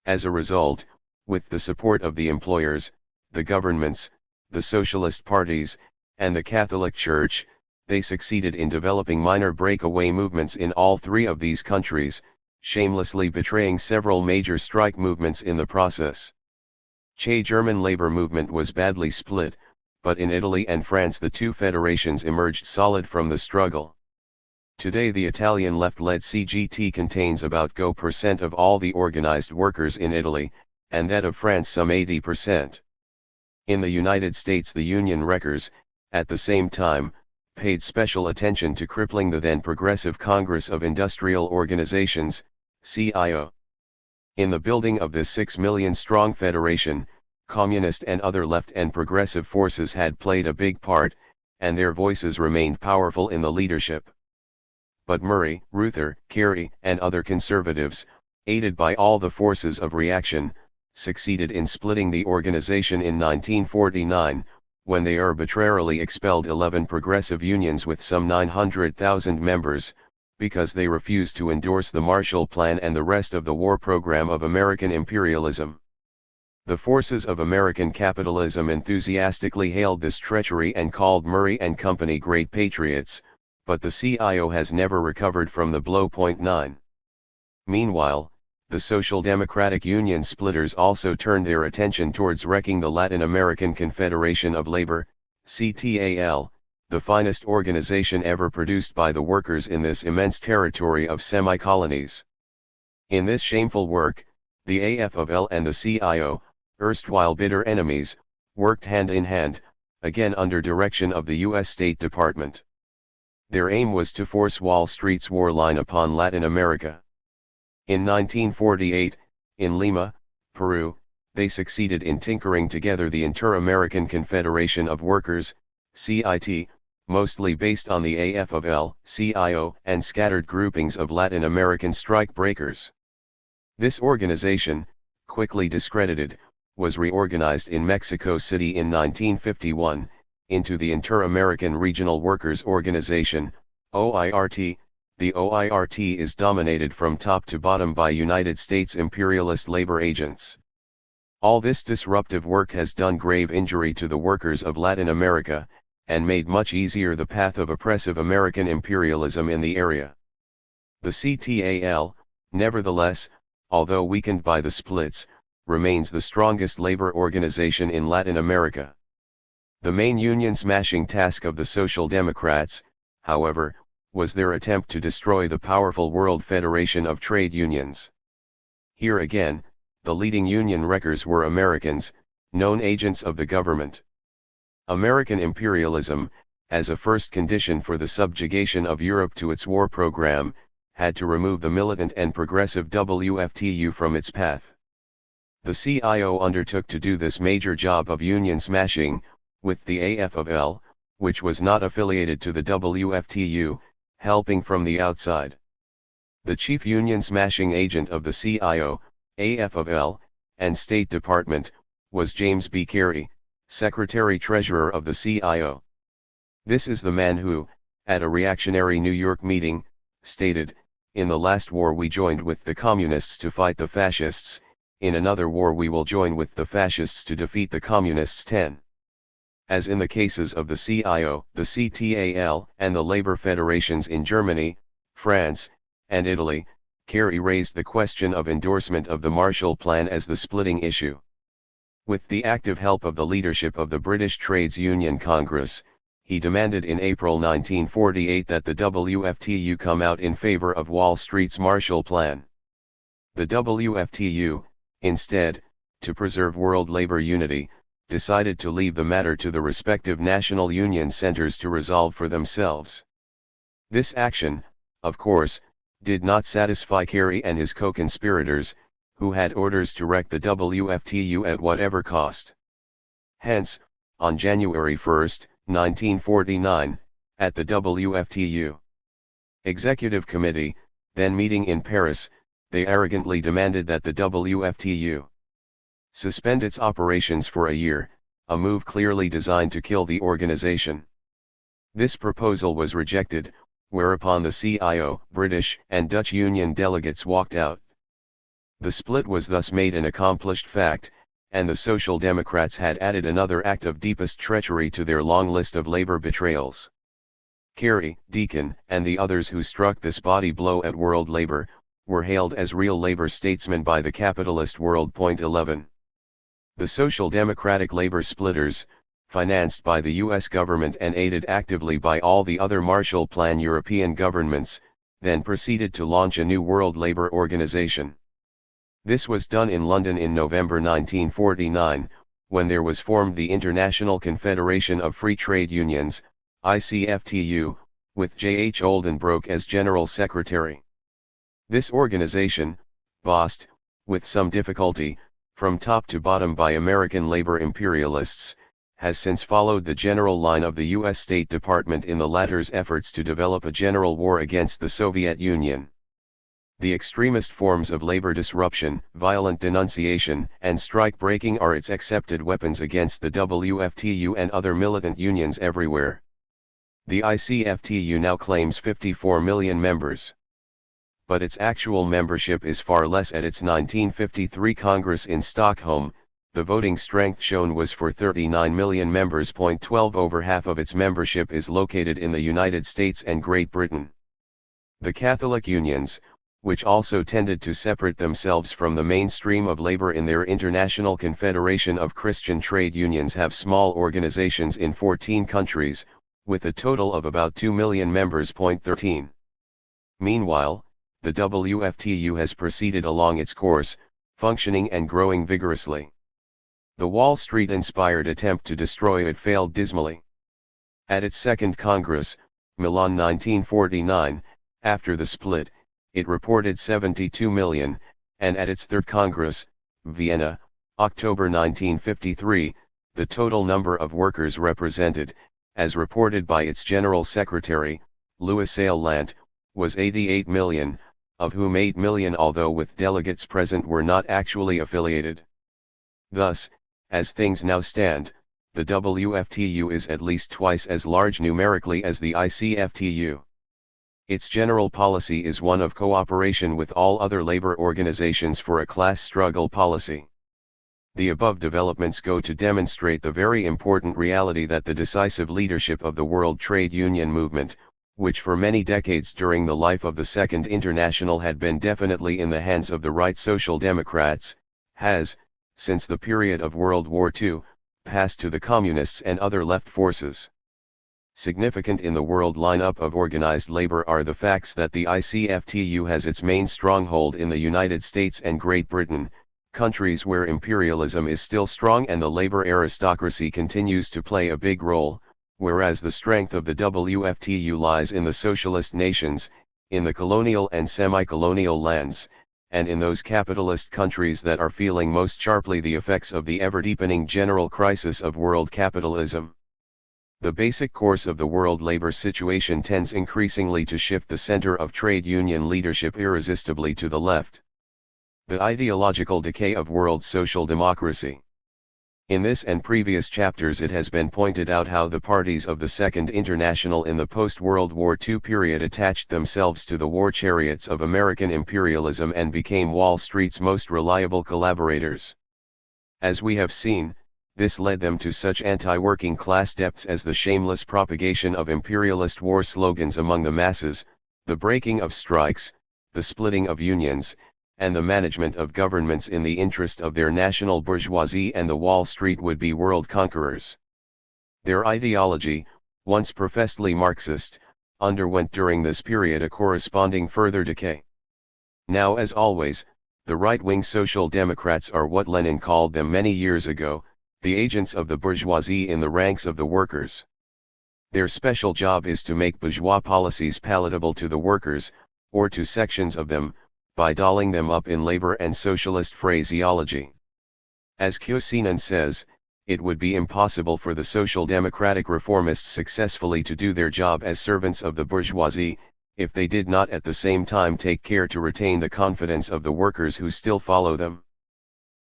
As a result, with the support of the employers, the governments, the socialist parties, and the Catholic Church, they succeeded in developing minor breakaway movements in all three of these countries, shamelessly betraying several major strike movements in the process. Che German labor movement was badly split, but in Italy and France the two federations emerged solid from the struggle. Today the Italian left-led CGT contains about % of all the organized workers in Italy, and that of France some 80%. In the United States the Union wreckers, at the same time, paid special attention to crippling the then Progressive Congress of Industrial Organizations, CIO. In the building of this 6 million-strong federation, communist and other left and progressive forces had played a big part, and their voices remained powerful in the leadership. But Murray, Reuther, Carey, and other conservatives, aided by all the forces of reaction, succeeded in splitting the organization in 1949, when they arbitrarily expelled 11 progressive unions with some 900,000 members, because they refused to endorse the Marshall Plan and the rest of the war program of American imperialism. The forces of American capitalism enthusiastically hailed this treachery and called Murray and Company great patriots, but the CIO has never recovered from the blow. 9. Meanwhile, the Social Democratic Union splitters also turned their attention towards wrecking the Latin American Confederation of Labor, CTAL, the finest organization ever produced by the workers in this immense territory of semi-colonies. In this shameful work, the AFL and the CIO, erstwhile bitter enemies, worked hand in hand, again under direction of the U.S. State Department. Their aim was to force Wall Street's war line upon Latin America. In 1948, in Lima, Peru, they succeeded in tinkering together the Inter-American Confederation of Workers, CIT, mostly based on the AFL, CIO, and scattered groupings of Latin American strike breakers. This organization, quickly discredited, was reorganized in Mexico City in 1951, into the Inter-American Regional Workers Organization, OIRT. The OIRT is dominated from top to bottom by United States imperialist labor agents. All this disruptive work has done grave injury to the workers of Latin America, and made much easier the path of oppressive American imperialism in the area. The CTAL, nevertheless, although weakened by the splits, remains the strongest labor organization in Latin America. The main union-smashing task of the Social Democrats, however, was their attempt to destroy the powerful World Federation of Trade Unions. Here again, the leading union wreckers were Americans, known agents of the government. American imperialism, as a first condition for the subjugation of Europe to its war program, had to remove the militant and progressive WFTU from its path. The CIO undertook to do this major job of union smashing, with the AFL, which was not affiliated to the WFTU, helping from the outside. The chief union smashing agent of the CIO, AFL, and State Department, was James B. Carey, Secretary-Treasurer of the CIO. This is the man who, at a reactionary New York meeting, stated, "In the last war we joined with the communists to fight the fascists, in another war we will join with the fascists to defeat the communists." 10. As in the cases of the CIO, the CTAL, and the labor federations in Germany, France, and Italy, Carey raised the question of endorsement of the Marshall Plan as the splitting issue. With the active help of the leadership of the British Trades Union Congress, he demanded in April 1948 that the WFTU come out in favor of Wall Street's Marshall Plan. The WFTU, instead, to preserve world labor unity, decided to leave the matter to the respective national union centers to resolve for themselves. This action, of course, did not satisfy Carey and his co-conspirators, who had orders to wreck the WFTU at whatever cost. Hence, on January 1, 1949, at the WFTU Executive Committee, then meeting in Paris, they arrogantly demanded that the WFTU suspend its operations for a year, a move clearly designed to kill the organization. This proposal was rejected, whereupon the CIO, British, and Dutch union delegates walked out. The split was thus made an accomplished fact, and the Social Democrats had added another act of deepest treachery to their long list of labor betrayals. Carey, Deacon, and the others who struck this body blow at world labor, were hailed as real labor statesmen by the capitalist world. 11. The Social Democratic labor splitters, financed by the US government and aided actively by all the other Marshall Plan European governments, then proceeded to launch a new World Labour Organization. This was done in London in November 1949, when there was formed the International Confederation of Free Trade Unions, ICFTU, with J. H. Oldenbroek as General Secretary. This organization, bossed, with some difficulty, from top to bottom by American labor imperialists, has since followed the general line of the U.S. State Department in the latter's efforts to develop a general war against the Soviet Union. The extremist forms of labor disruption, violent denunciation, and strike-breaking are its accepted weapons against the WFTU and other militant unions everywhere. The ICFTU now claims 54 million members. But its actual membership is far less. At its 1953 Congress in Stockholm, the voting strength shown was for 39 million members. 12 Over half of its membership is located in the United States and Great Britain. The Catholic unions, which also tended to separate themselves from the mainstream of labor in their International Confederation of Christian Trade Unions, have small organizations in 14 countries, with a total of about 2 million members. 13. Meanwhile, the WFTU has proceeded along its course, functioning and growing vigorously. The Wall Street-inspired attempt to destroy it failed dismally. At its second Congress, Milan 1949, after the split, it reported 72 million, and at its third Congress, Vienna, October 1953, the total number of workers represented, as reported by its General Secretary, Louis Lant, was 88 million, of whom 8 million, although with delegates present, were not actually affiliated. Thus, as things now stand, the WFTU is at least twice as large numerically as the ICFTU. Its general policy is one of cooperation with all other labor organizations for a class struggle policy. The above developments go to demonstrate the very important reality that the decisive leadership of the World Trade Union movement, which for many decades during the life of the Second International had been definitely in the hands of the right Social Democrats, has, since the period of World War II, passed to the Communists and other left forces. Significant in the world lineup of organized labor are the facts that the ICFTU has its main stronghold in the United States and Great Britain, countries where imperialism is still strong and the labor aristocracy continues to play a big role, whereas the strength of the WFTU lies in the socialist nations, in the colonial and semi-colonial lands, and in those capitalist countries that are feeling most sharply the effects of the ever-deepening general crisis of world capitalism. The basic course of the world labor situation tends increasingly to shift the center of trade union leadership irresistibly to the left. The ideological decay of world social democracy. In this and previous chapters it has been pointed out how the parties of the Second International in the post-World War II period attached themselves to the war chariots of American imperialism and became Wall Street's most reliable collaborators. As we have seen, this led them to such anti-working class depths as the shameless propagation of imperialist war slogans among the masses, the breaking of strikes, the splitting of unions, and the management of governments in the interest of their national bourgeoisie and the Wall Street would-be world conquerors. Their ideology, once professedly Marxist, underwent during this period a corresponding further decay. Now, as always, the right-wing Social Democrats are what Lenin called them many years ago, the agents of the bourgeoisie in the ranks of the workers. Their special job is to make bourgeois policies palatable to the workers, or to sections of them, by dolling them up in labor and socialist phraseology. As Kyosenon says, it would be impossible for the social democratic reformists successfully to do their job as servants of the bourgeoisie, if they did not at the same time take care to retain the confidence of the workers who still follow them.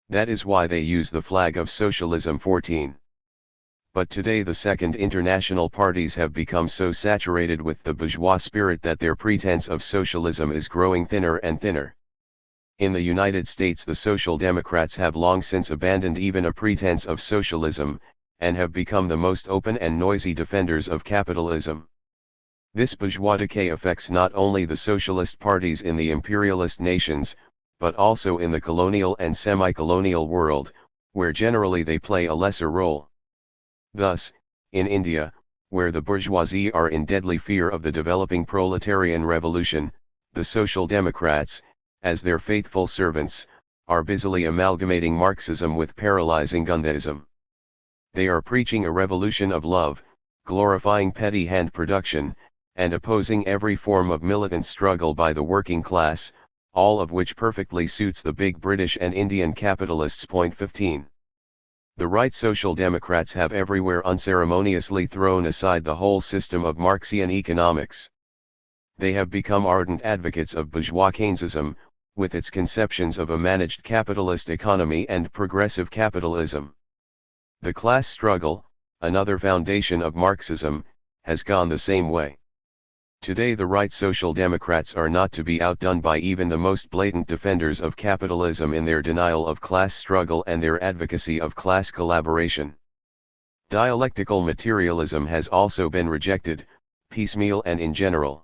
That is why they use the flag of socialism. 14. But today the Second International parties have become so saturated with the bourgeois spirit that their pretense of socialism is growing thinner and thinner. In the United States, the Social Democrats have long since abandoned even a pretense of socialism, and have become the most open and noisy defenders of capitalism. This bourgeois decay affects not only the socialist parties in the imperialist nations, but also in the colonial and semi-colonial world, where generally they play a lesser role. Thus, in India, where the bourgeoisie are in deadly fear of the developing proletarian revolution, the Social Democrats, as their faithful servants, are busily amalgamating Marxism with paralyzing Gundaism. They are preaching a revolution of love, glorifying petty hand production, and opposing every form of militant struggle by the working class, all of which perfectly suits the big British and Indian capitalists. Point 15. The right Social Democrats have everywhere unceremoniously thrown aside the whole system of Marxian economics. They have become ardent advocates of bourgeois Keynesism, with its conceptions of a managed capitalist economy and progressive capitalism. The class struggle, another foundation of Marxism, has gone the same way. Today the right Social Democrats are not to be outdone by even the most blatant defenders of capitalism in their denial of class struggle and their advocacy of class collaboration. Dialectical materialism has also been rejected, piecemeal and in general.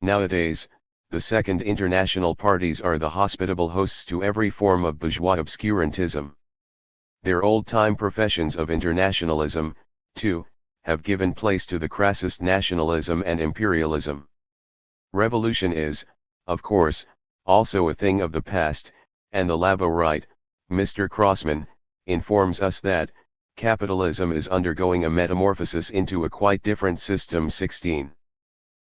Nowadays, the Second International parties are the hospitable hosts to every form of bourgeois obscurantism. Their old-time professions of internationalism, too, have given place to the crassest nationalism and imperialism. Revolution is, of course, also a thing of the past, and the Labo right, Mr. Crossman, informs us that, capitalism is undergoing a metamorphosis into a quite different system. 16.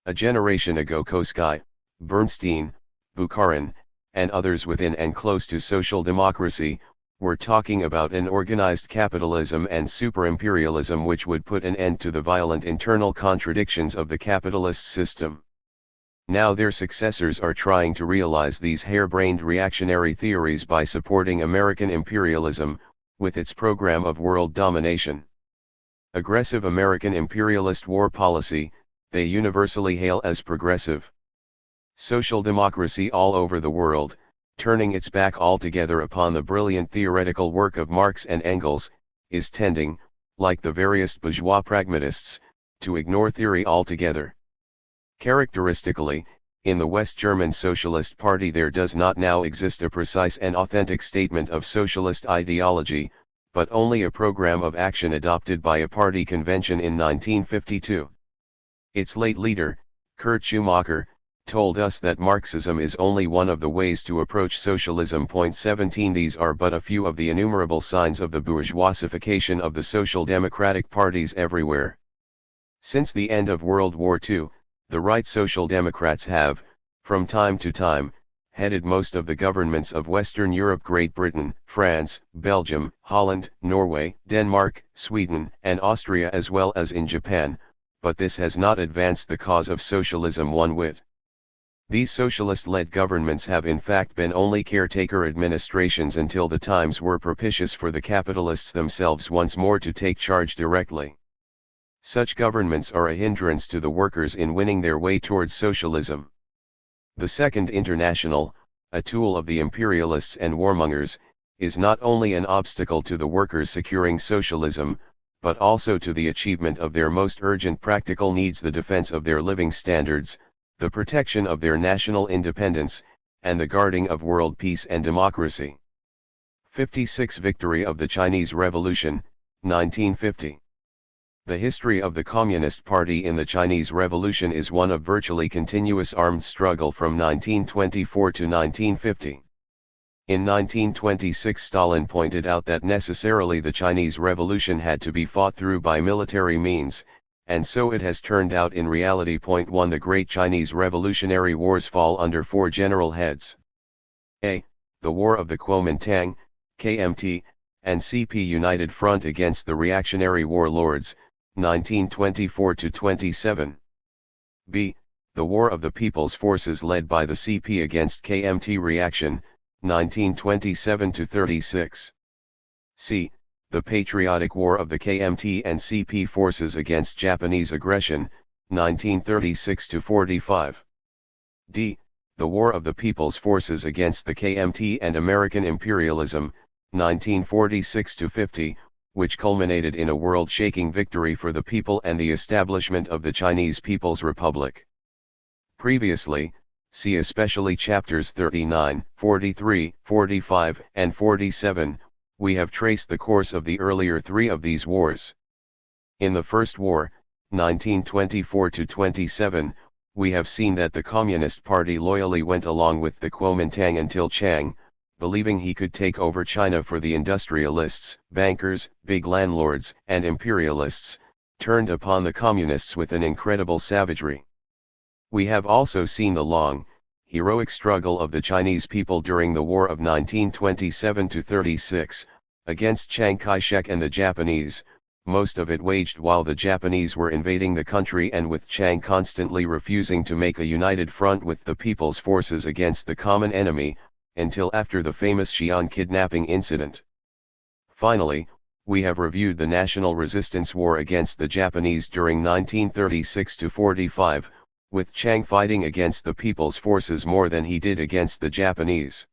A generation ago Koski, Bernstein, Bukharin, and others within and close to social democracy, were talking about an organized capitalism and super-imperialism which would put an end to the violent internal contradictions of the capitalist system. Now their successors are trying to realize these harebrained reactionary theories by supporting American imperialism, with its program of world domination. Aggressive American imperialist war policy, they universally hail as progressive. Social democracy all over the world, turning its back altogether upon the brilliant theoretical work of Marx and Engels, is tending, like the various bourgeois pragmatists, to ignore theory altogether. Characteristically, in the West German Socialist Party there does not now exist a precise and authentic statement of socialist ideology, but only a program of action adopted by a party convention in 1952. Its late leader, Kurt Schumacher, told us that Marxism is only one of the ways to approach socialism. 17. These are but a few of the innumerable signs of the bourgeoisification of the social democratic parties everywhere. Since the end of World War II, the right Social Democrats have, from time to time, headed most of the governments of Western Europe, Great Britain, France, Belgium, Holland, Norway, Denmark, Sweden, and Austria, as well as in Japan, but this has not advanced the cause of socialism one whit. These socialist-led governments have in fact been only caretaker administrations until the times were propitious for the capitalists themselves once more to take charge directly. Such governments are a hindrance to the workers in winning their way towards socialism. The Second International, a tool of the imperialists and warmongers, is not only an obstacle to the workers securing socialism, but also to the achievement of their most urgent practical needs: the defense of their living standards, the protection of their national independence, and the guarding of world peace and democracy. 56. Victory of the Chinese Revolution, 1950. The history of the Communist Party in the Chinese Revolution is one of virtually continuous armed struggle from 1924 to 1950. In 1926 Stalin pointed out that necessarily the Chinese Revolution had to be fought through by military means, and so it has turned out in reality. 1. The Great Chinese Revolutionary Wars fall under four general heads. A. The War of the Kuomintang, KMT, and CP United Front against the reactionary warlords, 1924-27. B. The War of the People's Forces led by the CP against KMT reaction, 1927-36. C. The Patriotic War of the KMT and CP forces against Japanese aggression, 1936-45. D. The War of the People's Forces Against the KMT and American Imperialism, 1946–50, which culminated in a world-shaking victory for the people and the establishment of the Chinese People's Republic. Previously, see especially chapters 39, 43, 45, and 47, we have traced the course of the earlier three of these wars. In the First War, 1924–27, we have seen that the Communist Party loyally went along with the Kuomintang until Chiang, believing he could take over China for the industrialists, bankers, big landlords, and imperialists, turned upon the Communists with an incredible savagery. We have also seen the long, heroic struggle of the Chinese people during the War of 1927–36, against Chiang Kai-shek and the Japanese, most of it waged while the Japanese were invading the country and with Chiang constantly refusing to make a united front with the people's forces against the common enemy, until after the famous Xi'an kidnapping incident. Finally, we have reviewed the National Resistance War against the Japanese during 1936–45, with Chiang fighting against the people's forces more than he did against the Japanese.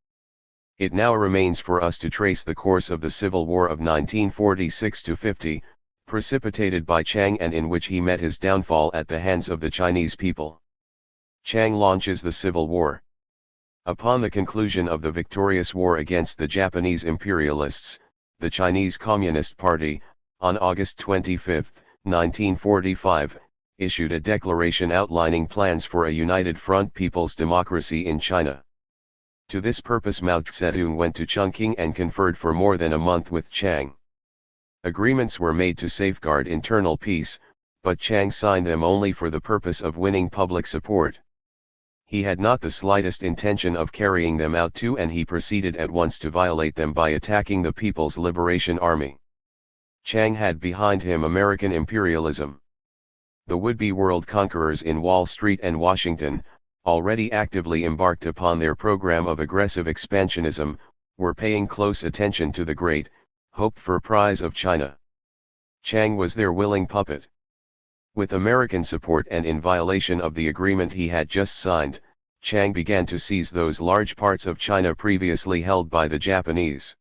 It now remains for us to trace the course of the Civil War of 1946–50, precipitated by Chiang and in which he met his downfall at the hands of the Chinese people. Chiang launches the Civil War. Upon the conclusion of the victorious war against the Japanese imperialists, the Chinese Communist Party, on August 25, 1945, issued a declaration outlining plans for a united front people's democracy in China. To this purpose Mao Zedong went to Chongqing and conferred for more than a month with Chiang. Agreements were made to safeguard internal peace, but Chiang signed them only for the purpose of winning public support. He had not the slightest intention of carrying them out too, and he proceeded at once to violate them by attacking the People's Liberation Army. Chiang had behind him American imperialism. The would-be world conquerors in Wall Street and Washington, already actively embarked upon their program of aggressive expansionism, were paying close attention to the great, hoped-for prize of China. Chiang was their willing puppet. With American support and in violation of the agreement he had just signed, Chiang began to seize those large parts of China previously held by the Japanese.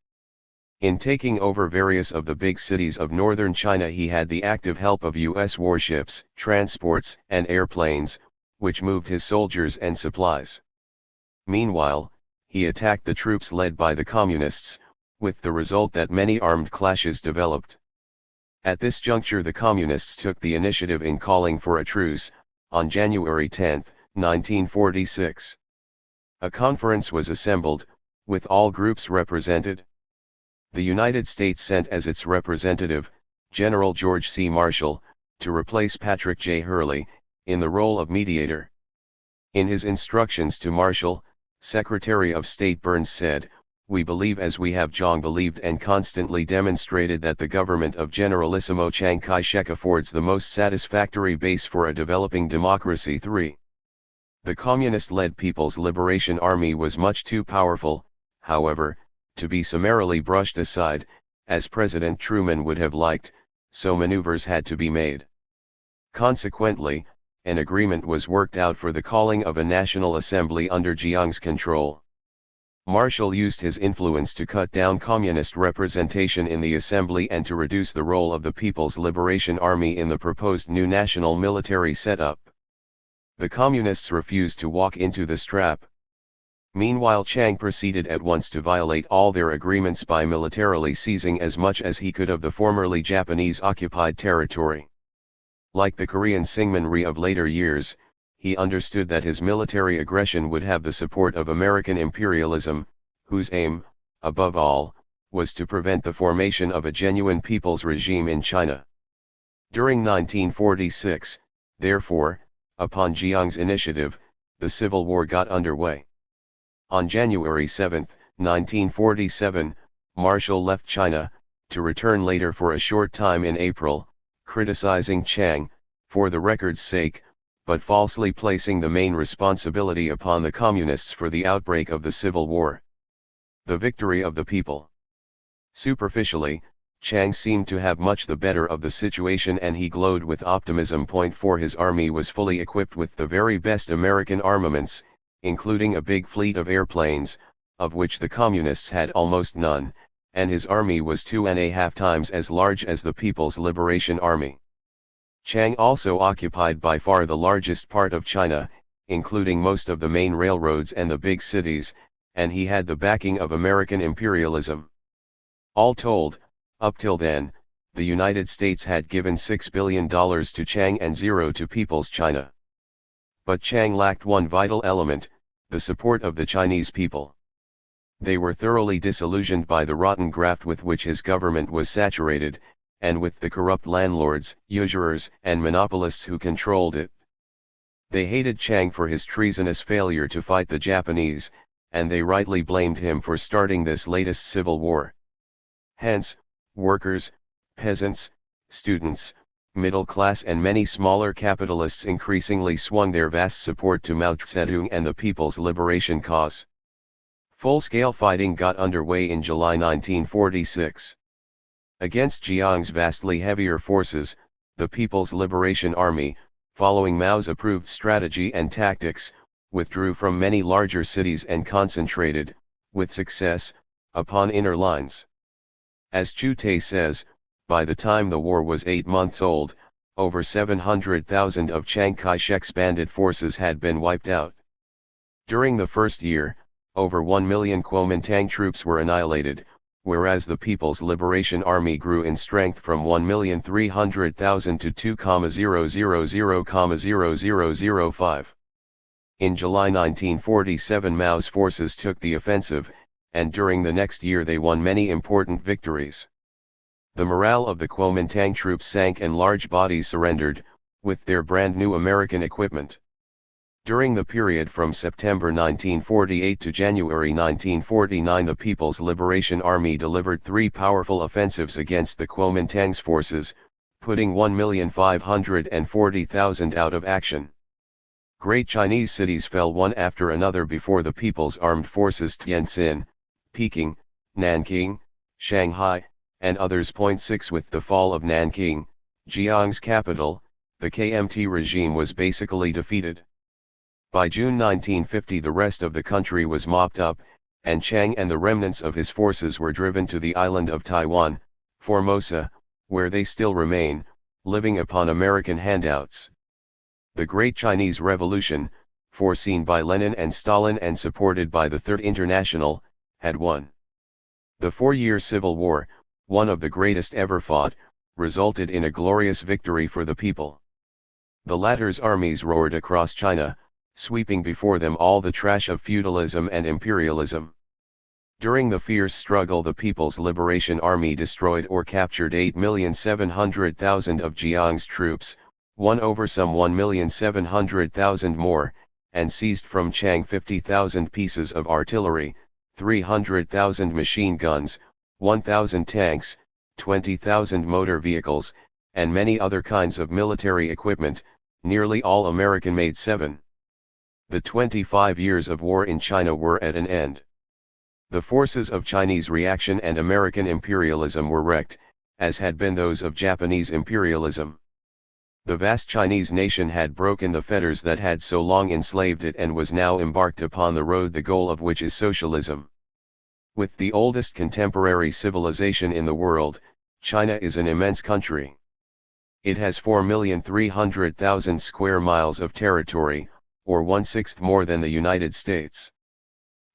In taking over various of the big cities of northern China he had the active help of U.S. warships, transports, and airplanes, which moved his soldiers and supplies. Meanwhile, he attacked the troops led by the Communists, with the result that many armed clashes developed. At this juncture the Communists took the initiative in calling for a truce, on January 10, 1946. A conference was assembled, with all groups represented. The United States sent as its representative, General George C. Marshall, to replace Patrick J. Hurley, in the role of mediator. In his instructions to Marshall, Secretary of State Burns said, "We believe as we have long believed and constantly demonstrated that the government of Generalissimo Chiang Kai-shek affords the most satisfactory base for a developing democracy. 3. The communist-led People's Liberation Army was much too powerful, however, to be summarily brushed aside, as President Truman would have liked, so maneuvers had to be made. Consequently, an agreement was worked out for the calling of a National Assembly under Jiang's control. Marshall used his influence to cut down communist representation in the assembly and to reduce the role of the People's Liberation Army in the proposed new national military setup. The communists refused to walk into this trap. Meanwhile Chiang proceeded at once to violate all their agreements by militarily seizing as much as he could of the formerly Japanese-occupied territory. Like the Korean Syngmanri of later years, he understood that his military aggression would have the support of American imperialism, whose aim, above all, was to prevent the formation of a genuine people's regime in China. During 1946, therefore, upon Jiang's initiative, the Civil War got underway. On January 7, 1947, Marshall left China, to return later for a short time in April, criticizing Chiang, for the record's sake, but falsely placing the main responsibility upon the Communists for the outbreak of the Civil War. The victory of the people. Superficially, Chiang seemed to have much the better of the situation and he glowed with optimism. For his army was fully equipped with the very best American armaments, including a big fleet of airplanes, of which the communists had almost none, and his army was 2.5 times as large as the People's Liberation Army. Chiang also occupied by far the largest part of China, including most of the main railroads and the big cities, and he had the backing of American imperialism. All told, up till then, the United States had given $6 billion to Chiang and zero to People's China. But Chiang lacked one vital element, the support of the Chinese people. They were thoroughly disillusioned by the rotten graft with which his government was saturated, and with the corrupt landlords, usurers, and monopolists who controlled it. They hated Chiang for his treasonous failure to fight the Japanese, and they rightly blamed him for starting this latest civil war. Hence, workers, peasants, students, middle class and many smaller capitalists increasingly swung their vast support to Mao Zedong and the People's Liberation cause. Full-scale fighting got underway in July 1946. Against Jiang's vastly heavier forces, the People's Liberation Army, following Mao's approved strategy and tactics, withdrew from many larger cities and concentrated, with success, upon inner lines. As Chu Tai says, by the time the war was 8 months old, over 700,000 of Chiang Kai-shek's bandit forces had been wiped out. During the first year, over 1 million Kuomintang troops were annihilated, whereas the People's Liberation Army grew in strength from 1,300,000 to 2,000,000,005. In July 1947 Mao's forces took the offensive, and during the next year they won many important victories. The morale of the Kuomintang troops sank and large bodies surrendered, with their brand new American equipment. During the period from September 1948 to January 1949 the People's Liberation Army delivered 3 powerful offensives against the Kuomintang's forces, putting 1,540,000 out of action. Great Chinese cities fell one after another before the People's Armed Forces. Tientsin, Peking, Nanking, Shanghai, and others. 6 With the fall of Nanking, Jiang's capital, the KMT regime was basically defeated. By June 1950 the rest of the country was mopped up, and Chiang and the remnants of his forces were driven to the island of Taiwan, Formosa, where they still remain, living upon American handouts. The Great Chinese Revolution, foreseen by Lenin and Stalin and supported by the Third International, had won. The 4-year Civil War, one of the greatest ever fought, resulted in a glorious victory for the people. The latter's armies roared across China, sweeping before them all the trash of feudalism and imperialism. During the fierce struggle the People's Liberation Army destroyed or captured 8,700,000 of Jiang's troops, won over some 1,700,000 more, and seized from Chiang 50,000 pieces of artillery, 300,000 machine guns, 1,000 tanks, 20,000 motor vehicles, and many other kinds of military equipment, nearly all American-made. 7. The 25 years of war in China were at an end. The forces of Chinese reaction and American imperialism were wrecked, as had been those of Japanese imperialism. The vast Chinese nation had broken the fetters that had so long enslaved it and was now embarked upon the road the goal of which is socialism. With the oldest contemporary civilization in the world, China is an immense country. It has 4,300,000 square miles of territory, or 1/6 more than the United States.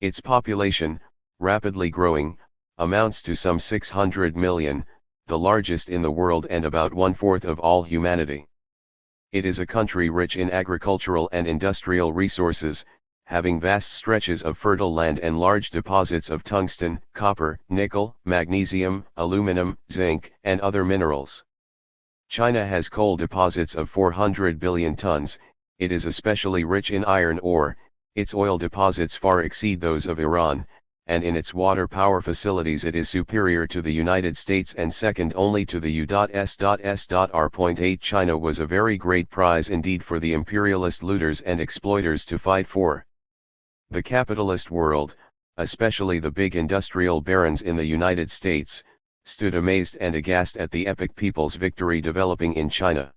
Its population, rapidly growing, amounts to some 600 million, the largest in the world and about 1/4 of all humanity. It is a country rich in agricultural and industrial resources, having vast stretches of fertile land and large deposits of tungsten, copper, nickel, magnesium, aluminum, zinc, and other minerals. China has coal deposits of 400 billion tons. It is especially rich in iron ore, its oil deposits far exceed those of Iran, and in its water power facilities it is superior to the United States and second only to the U.S.S.R.8. China was a very great prize indeed for the imperialist looters and exploiters to fight for. The capitalist world, especially the big industrial barons in the United States, stood amazed and aghast at the epic people's victory developing in China.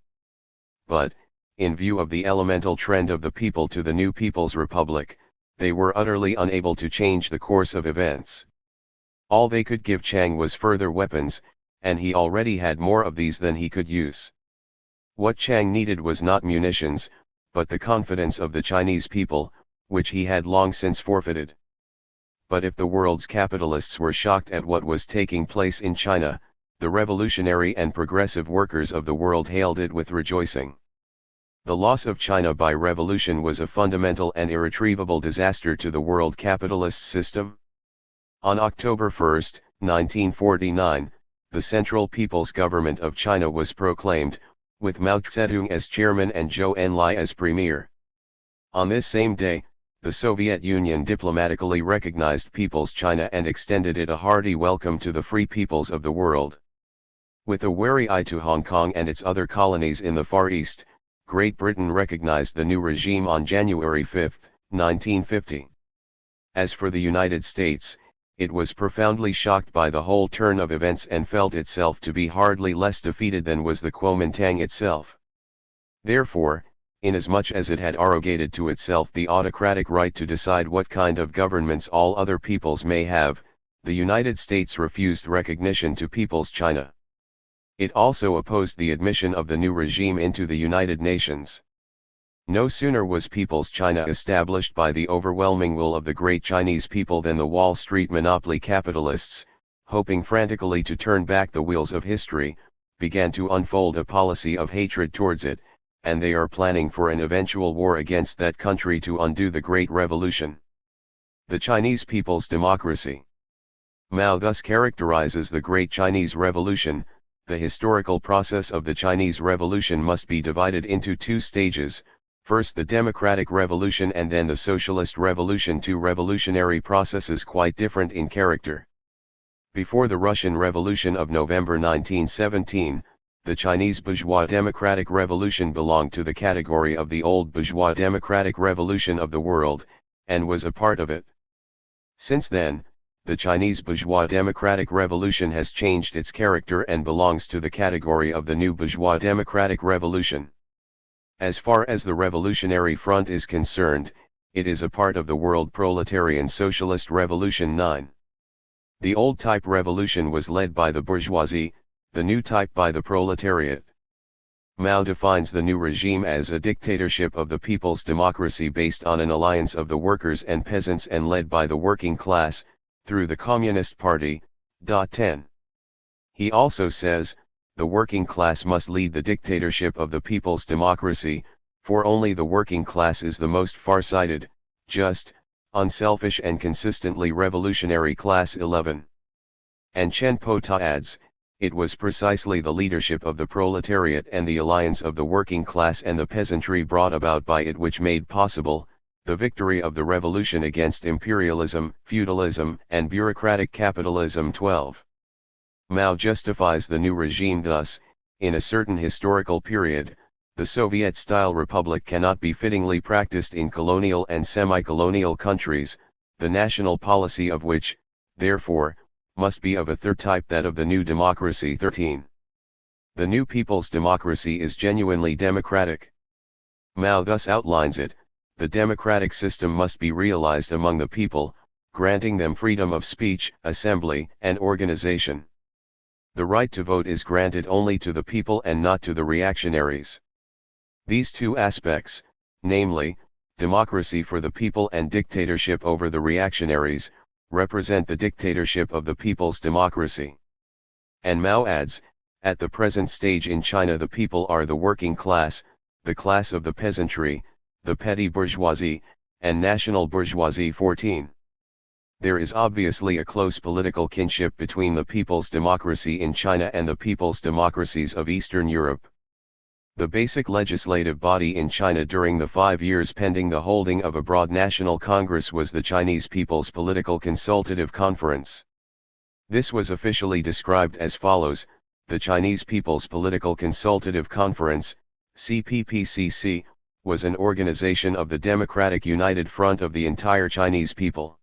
But, in view of the elemental trend of the people to the new People's Republic, they were utterly unable to change the course of events. All they could give Chiang was further weapons, and he already had more of these than he could use. What Chiang needed was not munitions, but the confidence of the Chinese people, which he had long since forfeited. But if the world's capitalists were shocked at what was taking place in China, the revolutionary and progressive workers of the world hailed it with rejoicing. The loss of China by revolution was a fundamental and irretrievable disaster to the world capitalist system. On October 1, 1949, the Central People's Government of China was proclaimed, with Mao Zedong as chairman and Zhou Enlai as premier. On this same day, the Soviet Union diplomatically recognized People's China and extended it a hearty welcome to the free peoples of the world. With a wary eye to Hong Kong and its other colonies in the Far East, Great Britain recognized the new regime on January 5, 1950. As for the United States, it was profoundly shocked by the whole turn of events and felt itself to be hardly less defeated than was the Kuomintang itself. Therefore, inasmuch as it had arrogated to itself the autocratic right to decide what kind of governments all other peoples may have, the United States refused recognition to People's China. It also opposed the admission of the new regime into the United Nations. No sooner was People's China established by the overwhelming will of the great Chinese people than the Wall Street monopoly capitalists, hoping frantically to turn back the wheels of history, began to unfold a policy of hatred towards it, and they are planning for an eventual war against that country to undo the Great Revolution. The Chinese People's Democracy. Mao thus characterizes the Great Chinese Revolution. The historical process of the Chinese Revolution must be divided into two stages. First the Democratic Revolution and then the Socialist Revolution, two revolutionary processes quite different in character. Before the Russian Revolution of November 1917, the Chinese bourgeois democratic revolution belonged to the category of the old bourgeois democratic revolution of the world, and was a part of it. Since then, the Chinese bourgeois democratic revolution has changed its character and belongs to the category of the new bourgeois democratic revolution. As far as the Revolutionary Front is concerned, it is a part of the World Proletarian Socialist Revolution 9. The old type revolution was led by the bourgeoisie, the new type by the proletariat. Mao defines the new regime as a dictatorship of the people's democracy based on an alliance of the workers and peasants and led by the working class, through the Communist Party. 10. He also says, the working class must lead the dictatorship of the people's democracy, for only the working class is the most far-sighted, just, unselfish and consistently revolutionary class. 11. And Chen Po-ta adds, it was precisely the leadership of the proletariat and the alliance of the working class and the peasantry brought about by it which made possible the victory of the revolution against imperialism, feudalism, and bureaucratic capitalism. 12. Mao justifies the new regime thus: in a certain historical period, the Soviet-style republic cannot be fittingly practiced in colonial and semi-colonial countries, the national policy of which, therefore, must be of a third type, that of the new democracy. 13. The new people's democracy is genuinely democratic. Mao thus outlines it: the democratic system must be realized among the people, granting them freedom of speech, assembly, and organization. The right to vote is granted only to the people and not to the reactionaries. These two aspects, namely, democracy for the people and dictatorship over the reactionaries, represent the dictatorship of the people's democracy. And Mao adds, at the present stage in China the people are the working class, the class of the peasantry, the petty bourgeoisie, and national bourgeoisie. 14. There is obviously a close political kinship between the people's democracy in China and the people's democracies of Eastern Europe. The basic legislative body in China during the 5 years pending the holding of a broad national congress was the Chinese People's Political Consultative Conference. This was officially described as follows: the Chinese People's Political Consultative Conference, CPPCC, was an organization of the Democratic United Front of the entire Chinese people.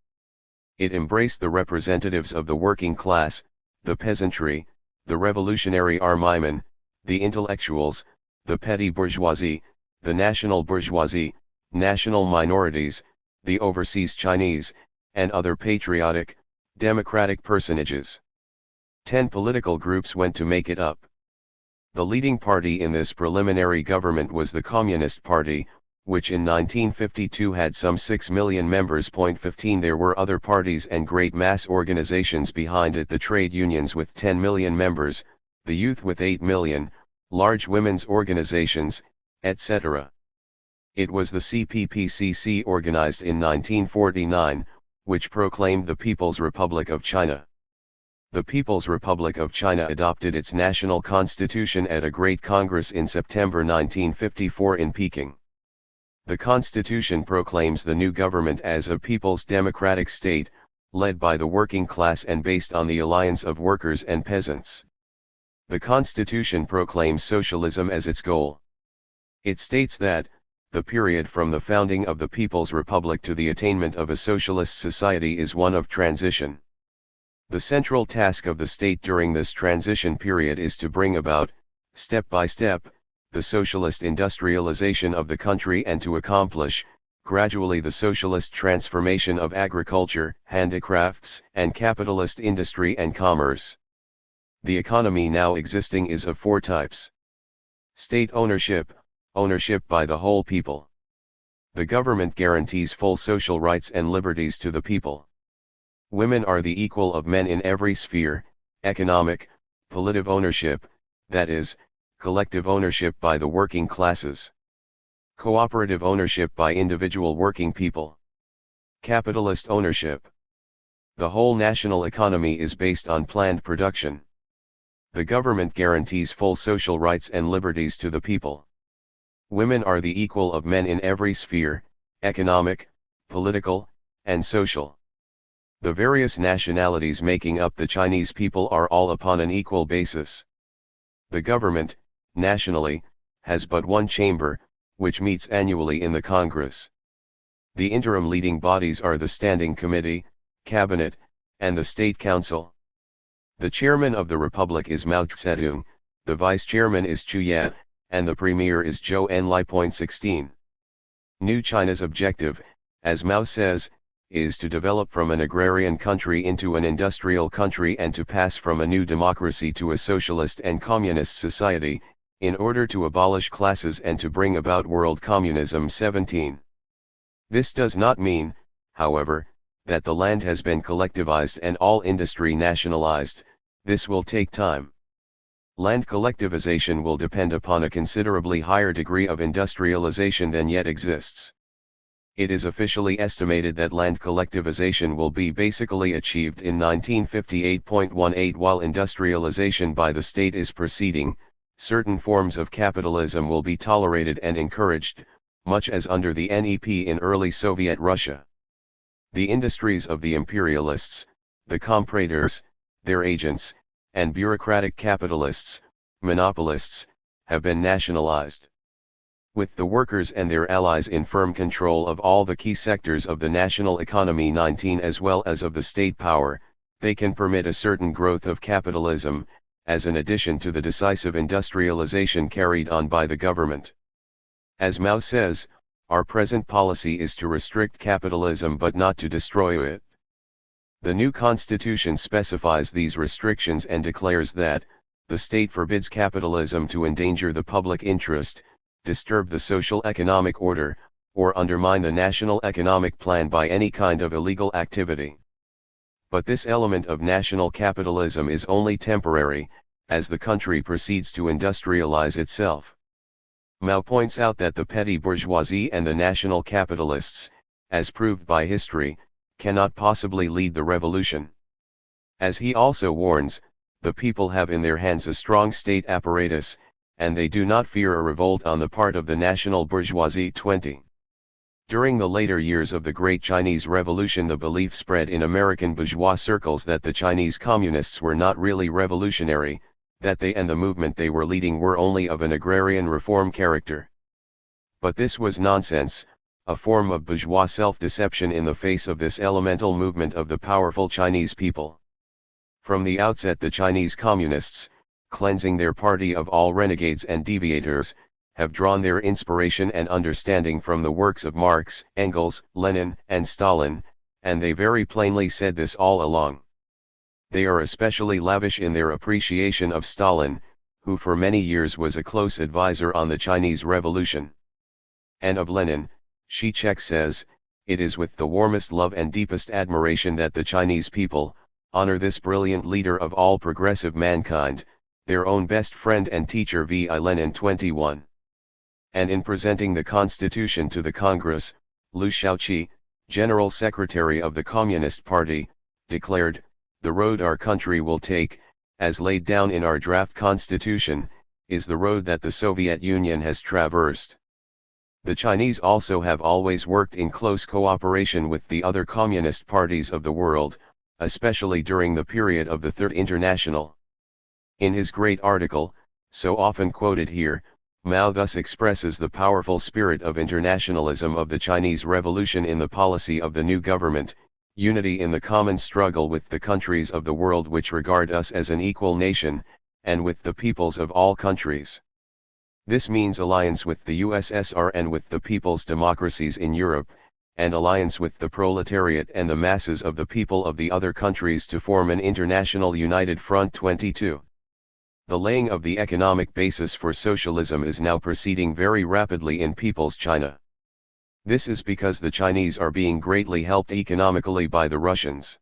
It embraced the representatives of the working class, the peasantry, the revolutionary army, the intellectuals, the petty bourgeoisie, the national bourgeoisie, national minorities, the overseas Chinese, and other patriotic, democratic personages. 10 political groups went to make it up. The leading party in this preliminary government was the Communist Party, which in 1952 had some 6 million members. 15 There were other parties and great mass organizations behind it, the trade unions with 10 million members, the youth with 8 million, large women's organizations, etc. It was the CPPCC organized in 1949, which proclaimed the People's Republic of China. The People's Republic of China adopted its national constitution at a great congress in September 1954 in Peking. The constitution proclaims the new government as a people's democratic state, led by the working class and based on the alliance of workers and peasants. The constitution proclaims socialism as its goal. It states that, the period from the founding of the People's Republic to the attainment of a socialist society is one of transition. The central task of the state during this transition period is to bring about, step by step, the socialist industrialization of the country and to accomplish, gradually, the socialist transformation of agriculture, handicrafts, and capitalist industry and commerce. The economy now existing is of 4 types. State ownership, ownership by the whole people. The government guarantees full social rights and liberties to the people. Women are the equal of men in every sphere, economic, political ownership, that is, collective ownership by the working classes. Cooperative ownership by individual working people. Capitalist ownership. The whole national economy is based on planned production. The government guarantees full social rights and liberties to the people. Women are the equal of men in every sphere, economic, political, and social. The various nationalities making up the Chinese people are all upon an equal basis. The government, nationally, has but one chamber, which meets annually in the Congress. The interim leading bodies are the Standing Committee, Cabinet, and the State Council. The chairman of the Republic is Mao Zedong, the vice chairman is Chu Ye, and the premier is Zhou Enlai. 16. New China's objective, as Mao says, is to develop from an agrarian country into an industrial country and to pass from a new democracy to a socialist and communist society, in order to abolish classes and to bring about world communism. 17. This does not mean, however, that the land has been collectivized and all industry nationalized. This will take time. Land collectivization will depend upon a considerably higher degree of industrialization than yet exists. It is officially estimated that land collectivization will be basically achieved in 1958.18. While industrialization by the state is proceeding, certain forms of capitalism will be tolerated and encouraged, much as under the NEP in early Soviet Russia. The industries of the imperialists, the compradors, their agents, and bureaucratic capitalists, monopolists, have been nationalized. With the workers and their allies in firm control of all the key sectors of the national economy. 19. As well as of the state power, they can permit a certain growth of capitalism, as an addition to the decisive industrialization carried on by the government. As Mao says, our present policy is to restrict capitalism but not to destroy it. The new constitution specifies these restrictions and declares that, the state forbids capitalism to endanger the public interest, disturb the social economic order, or undermine the national economic plan by any kind of illegal activity. But this element of national capitalism is only temporary, as the country proceeds to industrialize itself. Mao points out that the petty bourgeoisie and the national capitalists, as proved by history, cannot possibly lead the revolution. As he also warns, the people have in their hands a strong state apparatus, and they do not fear a revolt on the part of the national bourgeoisie. 20. During the later years of the Great Chinese Revolution, the belief spread in American bourgeois circles that the Chinese communists were not really revolutionary, that they and the movement they were leading were only of an agrarian reform character. But this was nonsense, a form of bourgeois self-deception in the face of this elemental movement of the powerful Chinese people. From the outset, the Chinese communists, cleansing their party of all renegades and deviators, have drawn their inspiration and understanding from the works of Marx, Engels, Lenin, and Stalin, and they very plainly said this all along. They are especially lavish in their appreciation of Stalin, who for many years was a close advisor on the Chinese Revolution. And of Lenin, Zizek says, "It is with the warmest love and deepest admiration that the Chinese people honor this brilliant leader of all progressive mankind, their own best friend and teacher V.I. Lenin 21. And in presenting the Constitution to the Congress, Liu Shaoqi, General Secretary of the Communist Party, declared, "The road our country will take, as laid down in our draft constitution, is the road that the Soviet Union has traversed." The Chinese also have always worked in close cooperation with the other communist parties of the world, especially during the period of the Third International. In his great article, so often quoted here, Mao thus expresses the powerful spirit of internationalism of the Chinese Revolution in the policy of the new government, unity in the common struggle with the countries of the world which regard us as an equal nation, and with the peoples of all countries. This means alliance with the USSR and with the people's democracies in Europe, and alliance with the proletariat and the masses of the people of the other countries to form an international united front. 22. The laying of the economic basis for socialism is now proceeding very rapidly in People's China. This is because the Chinese are being greatly helped economically by the Russians.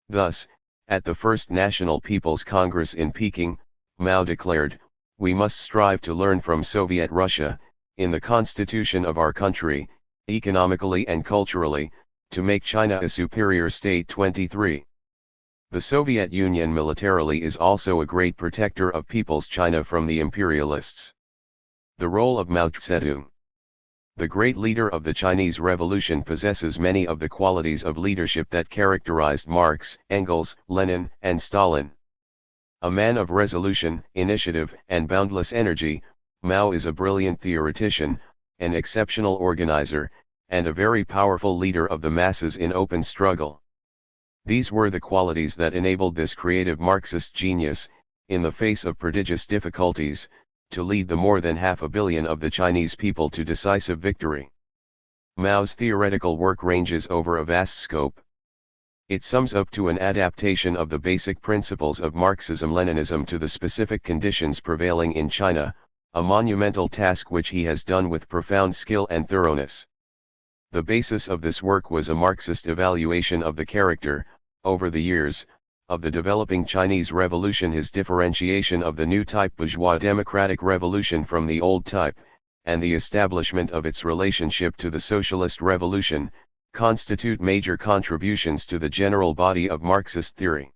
Thus, at the First National People's Congress in Peking, Mao declared, "We must strive to learn from Soviet Russia, in the constitution of our country, economically and culturally, to make China a superior state." 23. The Soviet Union militarily is also a great protector of People's China from the imperialists. The role of Mao Zedong. The great leader of the Chinese Revolution possesses many of the qualities of leadership that characterized Marx, Engels, Lenin, and Stalin. A man of resolution, initiative, and boundless energy, Mao is a brilliant theoretician, an exceptional organizer, and a very powerful leader of the masses in open struggle. These were the qualities that enabled this creative Marxist genius, in the face of prodigious difficulties, to lead the more than 500 million of the Chinese people to decisive victory. Mao's theoretical work ranges over a vast scope. It sums up to an adaptation of the basic principles of Marxism-Leninism to the specific conditions prevailing in China, a monumental task which he has done with profound skill and thoroughness. The basis of this work was a Marxist evaluation of the character, over the years, of the developing Chinese Revolution, his differentiation of the new type bourgeois democratic revolution from the old type, and the establishment of its relationship to the socialist revolution, constitute major contributions to the general body of Marxist theory.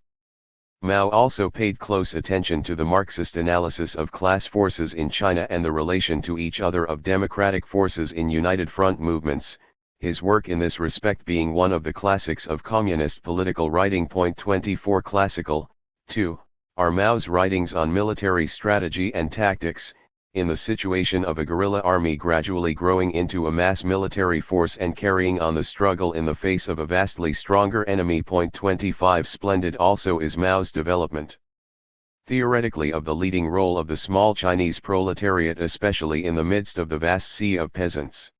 Mao also paid close attention to the Marxist analysis of class forces in China and the relation to each other of democratic forces in United Front movements, his work in this respect being one of the classics of communist political writing. 24 Classical, 2, are Mao's writings on military strategy and tactics, in the situation of a guerrilla army gradually growing into a mass military force and carrying on the struggle in the face of a vastly stronger enemy. 25 Splendid also is Mao's development, theoretically, of the leading role of the small Chinese proletariat, especially in the midst of the vast sea of peasants.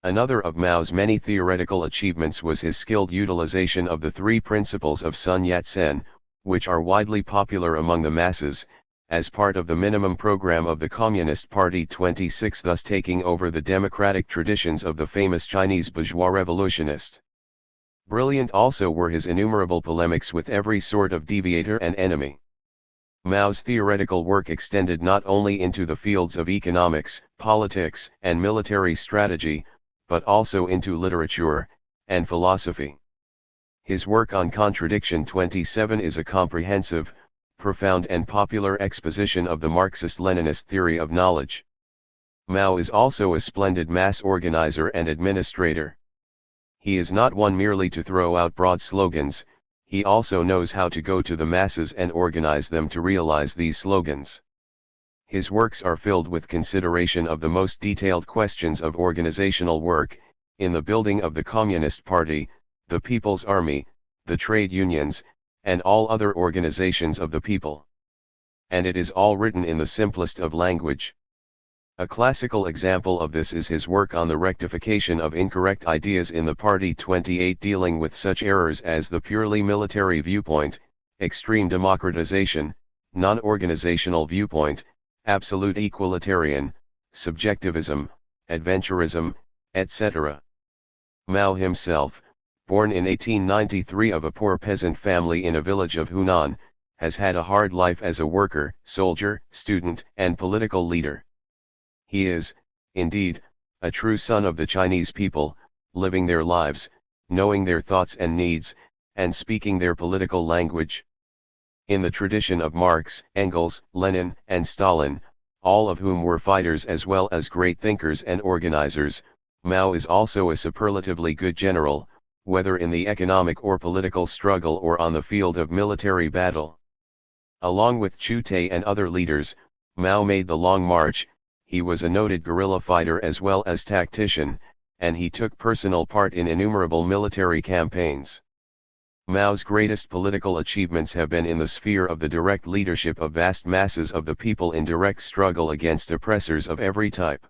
Another of Mao's many theoretical achievements was his skilled utilization of the three principles of Sun Yat-sen, which are widely popular among the masses, as part of the minimum program of the Communist Party. 26 Thus taking over the democratic traditions of the famous Chinese bourgeois revolutionist. Brilliant also were his innumerable polemics with every sort of deviator and enemy. Mao's theoretical work extended not only into the fields of economics, politics, and military strategy, but also into literature and philosophy. His work on Contradiction 27 is a comprehensive, profound and popular exposition of the Marxist-Leninist theory of knowledge. Mao is also a splendid mass organizer and administrator. He is not one merely to throw out broad slogans, he also knows how to go to the masses and organize them to realize these slogans. His works are filled with consideration of the most detailed questions of organizational work, in the building of the Communist Party, the People's Army, the trade unions, and all other organizations of the people. And it is all written in the simplest of language. A classical example of this is his work on the rectification of incorrect ideas in the Party 28, dealing with such errors as the purely military viewpoint, extreme democratization, non-organizational viewpoint, absolute equalitarian, subjectivism, adventurism, etc. Mao himself, born in 1893 of a poor peasant family in a village of Hunan, has had a hard life as a worker, soldier, student, and political leader. He is, indeed, a true son of the Chinese people, living their lives, knowing their thoughts and needs, and speaking their political language. In the tradition of Marx, Engels, Lenin, and Stalin, all of whom were fighters as well as great thinkers and organizers, Mao is also a superlatively good general, whether in the economic or political struggle or on the field of military battle. Along with Chu Tai and other leaders, Mao made the Long March. He was a noted guerrilla fighter as well as tactician, and he took personal part in innumerable military campaigns. Mao's greatest political achievements have been in the sphere of the direct leadership of vast masses of the people in direct struggle against oppressors of every type.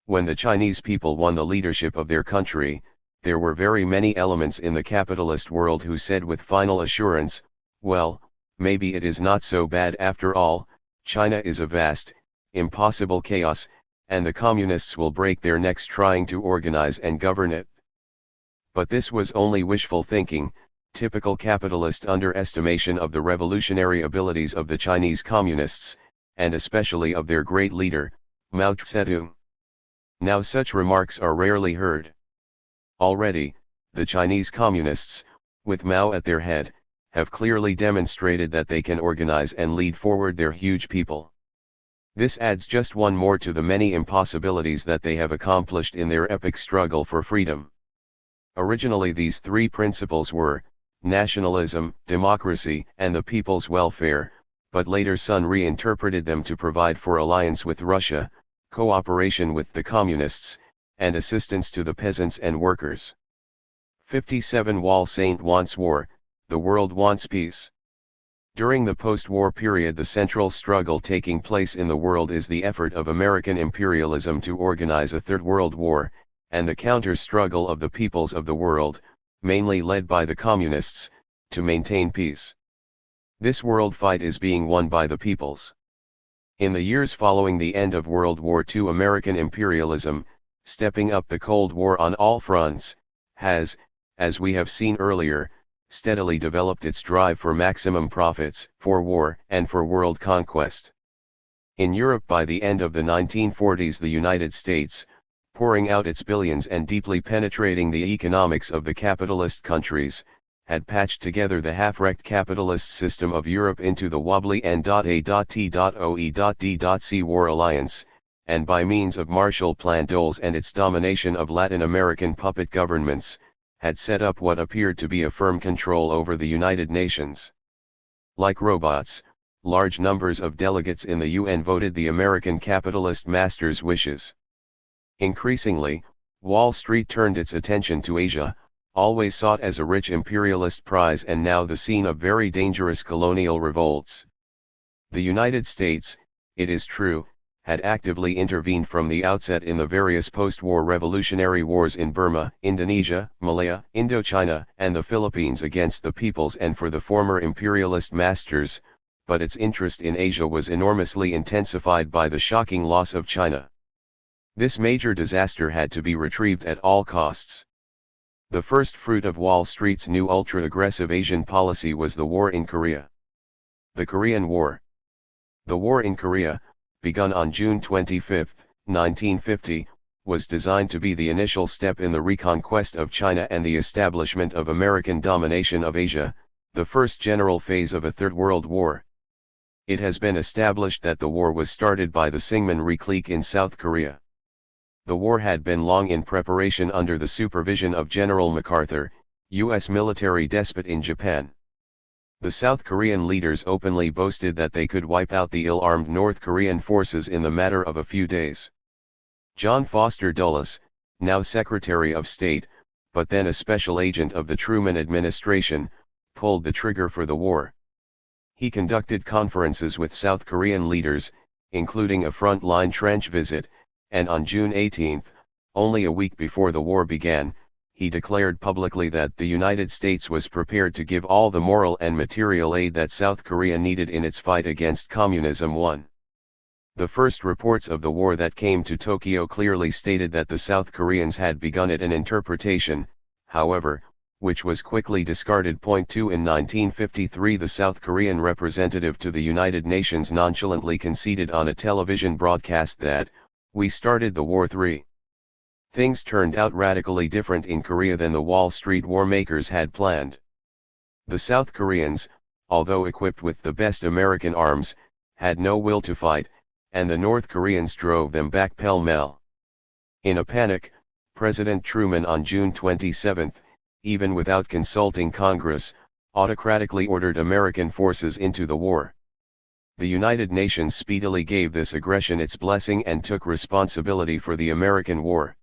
When the Chinese people won the leadership of their country, there were very many elements in the capitalist world who said with final assurance, well, maybe it is not so bad after all. China is a vast, impossible chaos, and the communists will break their necks trying to organize and govern it. But this was only wishful thinking, typical capitalist underestimation of the revolutionary abilities of the Chinese communists, and especially of their great leader, Mao Zedong. Now such remarks are rarely heard. Already, the Chinese communists, with Mao at their head, have clearly demonstrated that they can organize and lead forward their huge people. This adds just one more to the many impossibilities that they have accomplished in their epic struggle for freedom. Originally these three principles were, nationalism, democracy, and the people's welfare, but later Sun reinterpreted them to provide for alliance with Russia, cooperation with the communists, and assistance to the peasants and workers. 57 Wall Saint wants war, the world wants peace. During the post-war period, the central struggle taking place in the world is the effort of American imperialism to organize a third world war, and the counter-struggle of the peoples of the world, mainly led by the communists, to maintain peace. This world fight is being won by the peoples. In the years following the end of World War II, American imperialism, stepping up the Cold War on all fronts, has, as we have seen earlier, steadily developed its drive for maximum profits, for war, and for world conquest. In Europe by the end of the 1940s, the United States, pouring out its billions and deeply penetrating the economics of the capitalist countries, had patched together the half-wrecked capitalist system of Europe into the wobbly N.A.T.O.E.D.C war alliance, and by means of Marshall Plan doles and its domination of Latin American puppet governments, had set up what appeared to be a firm control over the United Nations. Like robots, large numbers of delegates in the UN voted the American capitalist masters' wishes. Increasingly, Wall Street turned its attention to Asia, always sought as a rich imperialist prize and now the scene of very dangerous colonial revolts. The United States, it is true, had actively intervened from the outset in the various post-war revolutionary wars in Burma, Indonesia, Malaya, Indochina, and the Philippines against the peoples and for the former imperialist masters, but its interest in Asia was enormously intensified by the shocking loss of China. This major disaster had to be retrieved at all costs. The first fruit of Wall Street's new ultra-aggressive Asian policy was the war in Korea. The Korean War. The war in Korea, begun on June 25, 1950, was designed to be the initial step in the reconquest of China and the establishment of American domination of Asia, the first general phase of a Third World War. It has been established that the war was started by the Syngman-rhee clique in South Korea. The war had been long in preparation under the supervision of General MacArthur, U.S. military despot in Japan. The South Korean leaders openly boasted that they could wipe out the ill-armed North Korean forces in the matter of a few days. John Foster Dulles, now Secretary of State, but then a special agent of the Truman administration, pulled the trigger for the war. He conducted conferences with South Korean leaders, including a front-line trench visit, and on June 18, only a week before the war began, he declared publicly that the United States was prepared to give all the moral and material aid that South Korea needed in its fight against communism. 1. The first reports of the war that came to Tokyo clearly stated that the South Koreans had begun it, an interpretation, however, which was quickly discarded. 2. In 1953, the South Korean representative to the United Nations nonchalantly conceded on a television broadcast that, "We started the war." 3. Things turned out radically different in Korea than the Wall Street war makers had planned. The South Koreans, although equipped with the best American arms, had no will to fight, and the North Koreans drove them back pell-mell. In a panic, President Truman on June 27, even without consulting Congress, autocratically ordered American forces into the war. The United Nations speedily gave this aggression its blessing and took responsibility for the American war.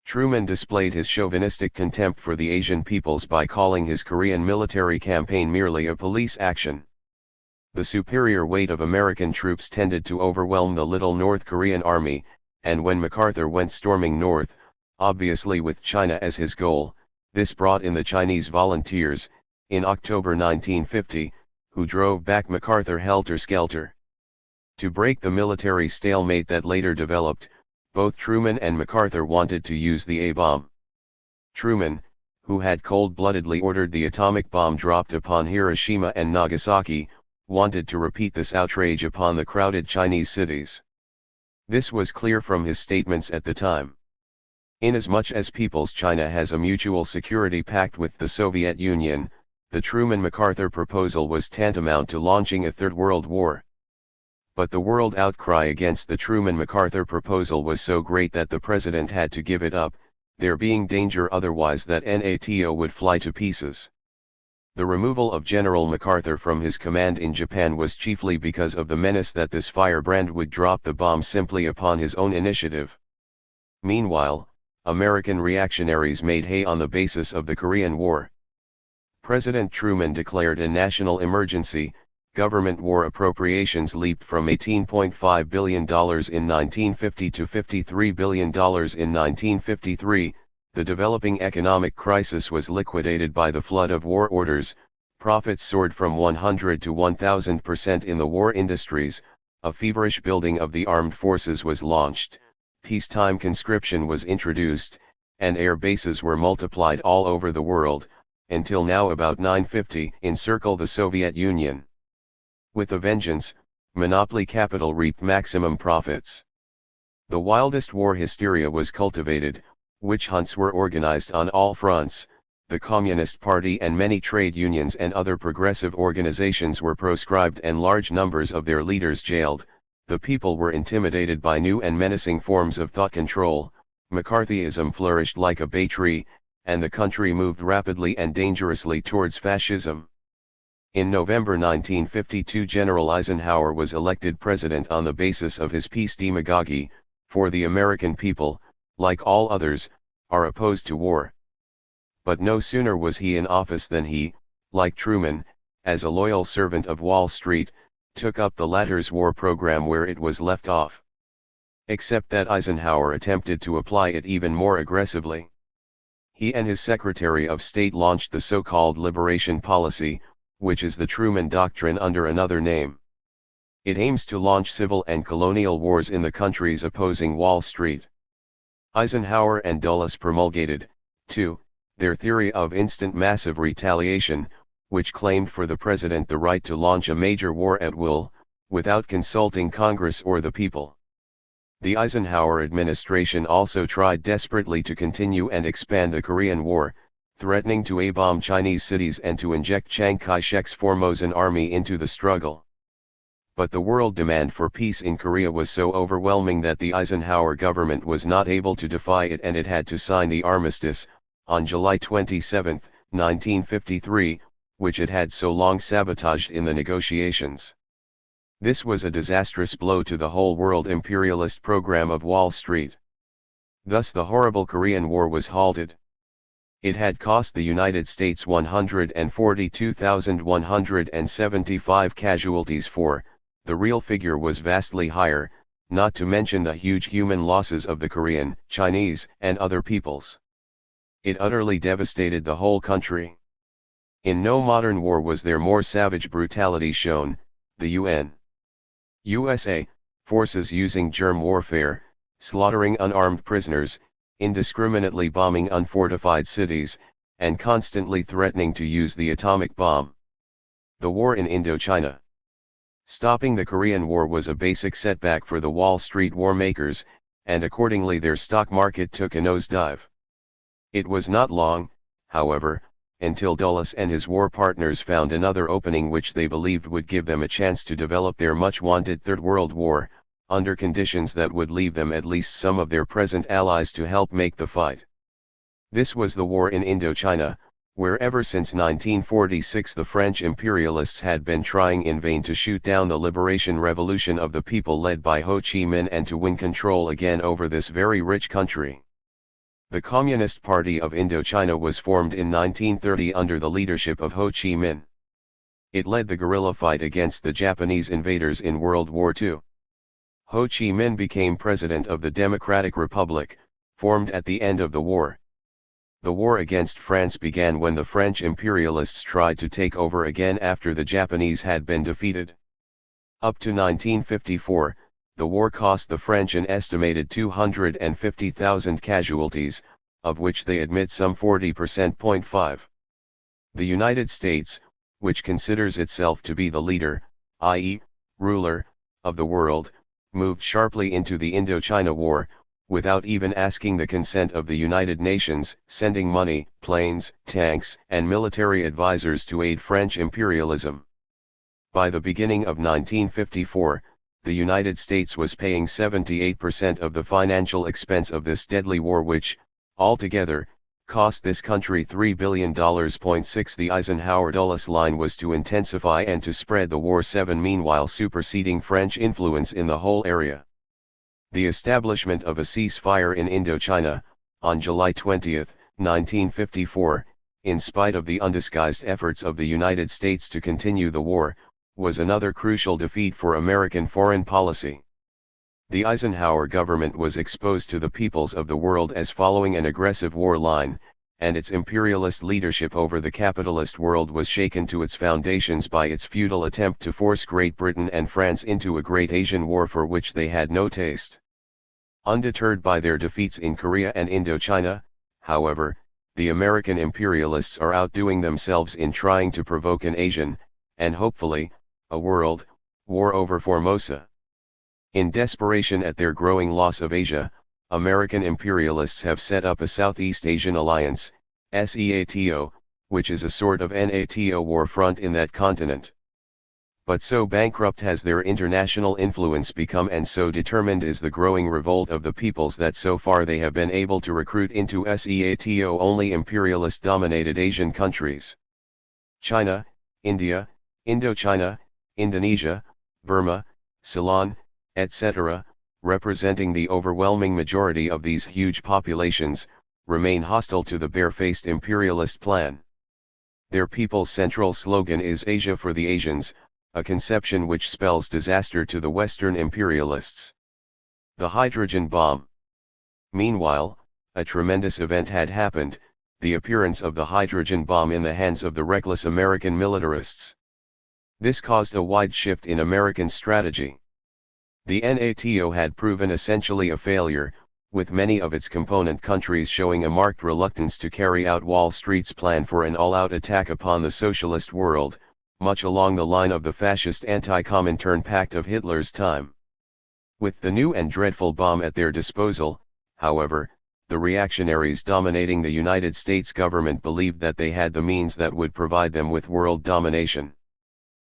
Truman displayed his chauvinistic contempt for the Asian peoples by calling his Korean military campaign merely a police action. The superior weight of American troops tended to overwhelm the little North Korean army, and when MacArthur went storming north, obviously with China as his goal, this brought in the Chinese volunteers, in October 1950, who drove back MacArthur helter-skelter. To break the military stalemate that later developed, both Truman and MacArthur wanted to use the A-bomb. Truman, who had cold-bloodedly ordered the atomic bomb dropped upon Hiroshima and Nagasaki, wanted to repeat this outrage upon the crowded Chinese cities. This was clear from his statements at the time. Inasmuch as People's China has a mutual security pact with the Soviet Union, the Truman-MacArthur proposal was tantamount to launching a Third World War. But the world outcry against the Truman-MacArthur proposal was so great that the president had to give it up, there being danger otherwise that NATO would fly to pieces. The removal of General MacArthur from his command in Japan was chiefly because of the menace that this firebrand would drop the bomb simply upon his own initiative. Meanwhile, American reactionaries made hay on the basis of the Korean War. President Truman declared a national emergency, government war appropriations leaped from $18.5 billion in 1950 to $53 billion in 1953, the developing economic crisis was liquidated by the flood of war orders, profits soared from 100 to 1,000% in the war industries, a feverish building of the armed forces was launched, peacetime conscription was introduced, and air bases were multiplied all over the world, until now about 950 encircle the Soviet Union. With a vengeance, monopoly capital reaped maximum profits. The wildest war hysteria was cultivated, witch hunts were organized on all fronts, the Communist Party and many trade unions and other progressive organizations were proscribed and large numbers of their leaders jailed, the people were intimidated by new and menacing forms of thought control, McCarthyism flourished like a bay tree, and the country moved rapidly and dangerously towards fascism. In November 1952, General Eisenhower was elected president on the basis of his peace demagoguery, for the American people, like all others, are opposed to war. But no sooner was he in office than he, like Truman, as a loyal servant of Wall Street, took up the latter's war program where it was left off. Except that Eisenhower attempted to apply it even more aggressively. He and his Secretary of State launched the so-called Liberation Policy, which is the Truman Doctrine under another name. It aims to launch civil and colonial wars in the countries opposing Wall Street. Eisenhower and Dulles promulgated, too, their theory of instant massive retaliation, which claimed for the president the right to launch a major war at will, without consulting Congress or the people. The Eisenhower administration also tried desperately to continue and expand the Korean War, threatening to A-bomb Chinese cities and to inject Chiang Kai-shek's Formosan army into the struggle. But the world demand for peace in Korea was so overwhelming that the Eisenhower government was not able to defy it, and it had to sign the armistice, on July 27, 1953, which it had so long sabotaged in the negotiations. This was a disastrous blow to the whole world imperialist program of Wall Street. Thus the horrible Korean War was halted. It had cost the United States 142,175 casualties for The real figure was vastly higher, not to mention the huge human losses of the Korean, Chinese, and other peoples. It utterly devastated the whole country. In no modern war was there more savage brutality shown. The USA forces using germ warfare, slaughtering unarmed prisoners, indiscriminately bombing unfortified cities, and constantly threatening to use the atomic bomb. The war in Indochina. Stopping the Korean War was a basic setback for the Wall Street war makers, and accordingly their stock market took a nosedive. It was not long, however, until Dulles and his war partners found another opening which they believed would give them a chance to develop their much-wanted Third World War, under conditions that would leave them at least some of their present allies to help make the fight. This was the war in Indochina, where ever since 1946 the French imperialists had been trying in vain to shoot down the liberation revolution of the people led by Ho Chi Minh and to win control again over this very rich country. The Communist Party of Indochina was formed in 1930 under the leadership of Ho Chi Minh. It led the guerrilla fight against the Japanese invaders in World War II. Ho Chi Minh became president of the Democratic Republic, formed at the end of the war. The war against France began when the French imperialists tried to take over again after the Japanese had been defeated. Up to 1954, the war cost the French an estimated 250,000 casualties, of which they admit some 40%. The United States, which considers itself to be the leader, i.e., ruler, of the world, moved sharply into the Indochina War, without even asking the consent of the United Nations, sending money, planes, tanks, and military advisors to aid French imperialism. By the beginning of 1954, the United States was paying 78% of the financial expense of this deadly war which, altogether, cost this country $3 billion. The Eisenhower-Dulles line was to intensify and to spread the war meanwhile superseding French influence in the whole area. The establishment of a ceasefire in Indochina, on July 20, 1954, in spite of the undisguised efforts of the United States to continue the war, was another crucial defeat for American foreign policy. The Eisenhower government was exposed to the peoples of the world as following an aggressive war line, and its imperialist leadership over the capitalist world was shaken to its foundations by its futile attempt to force Great Britain and France into a great Asian war for which they had no taste. Undeterred by their defeats in Korea and Indochina, however, the American imperialists are outdoing themselves in trying to provoke an Asian, and hopefully, a world, war over Formosa. In desperation at their growing loss of Asia, American imperialists have set up a Southeast Asian Alliance, SEATO, which is a sort of NATO war front in that continent. But so bankrupt has their international influence become and so determined is the growing revolt of the peoples that so far they have been able to recruit into SEATO only imperialist-dominated Asian countries. China, India, Indochina, Indonesia, Burma, Ceylon, etc., representing the overwhelming majority of these huge populations, remain hostile to the bare-faced imperialist plan. Their people's central slogan is Asia for the Asians, a conception which spells disaster to the Western imperialists. The hydrogen bomb. Meanwhile, a tremendous event had happened, the appearance of the hydrogen bomb in the hands of the reckless American militarists. This caused a wide shift in American strategy. The NATO had proven essentially a failure, with many of its component countries showing a marked reluctance to carry out Wall Street's plan for an all-out attack upon the socialist world, much along the line of the fascist anti-Comintern Pact of Hitler's time. With the new and dreadful bomb at their disposal, however, the reactionaries dominating the United States government believed that they had the means that would provide them with world domination.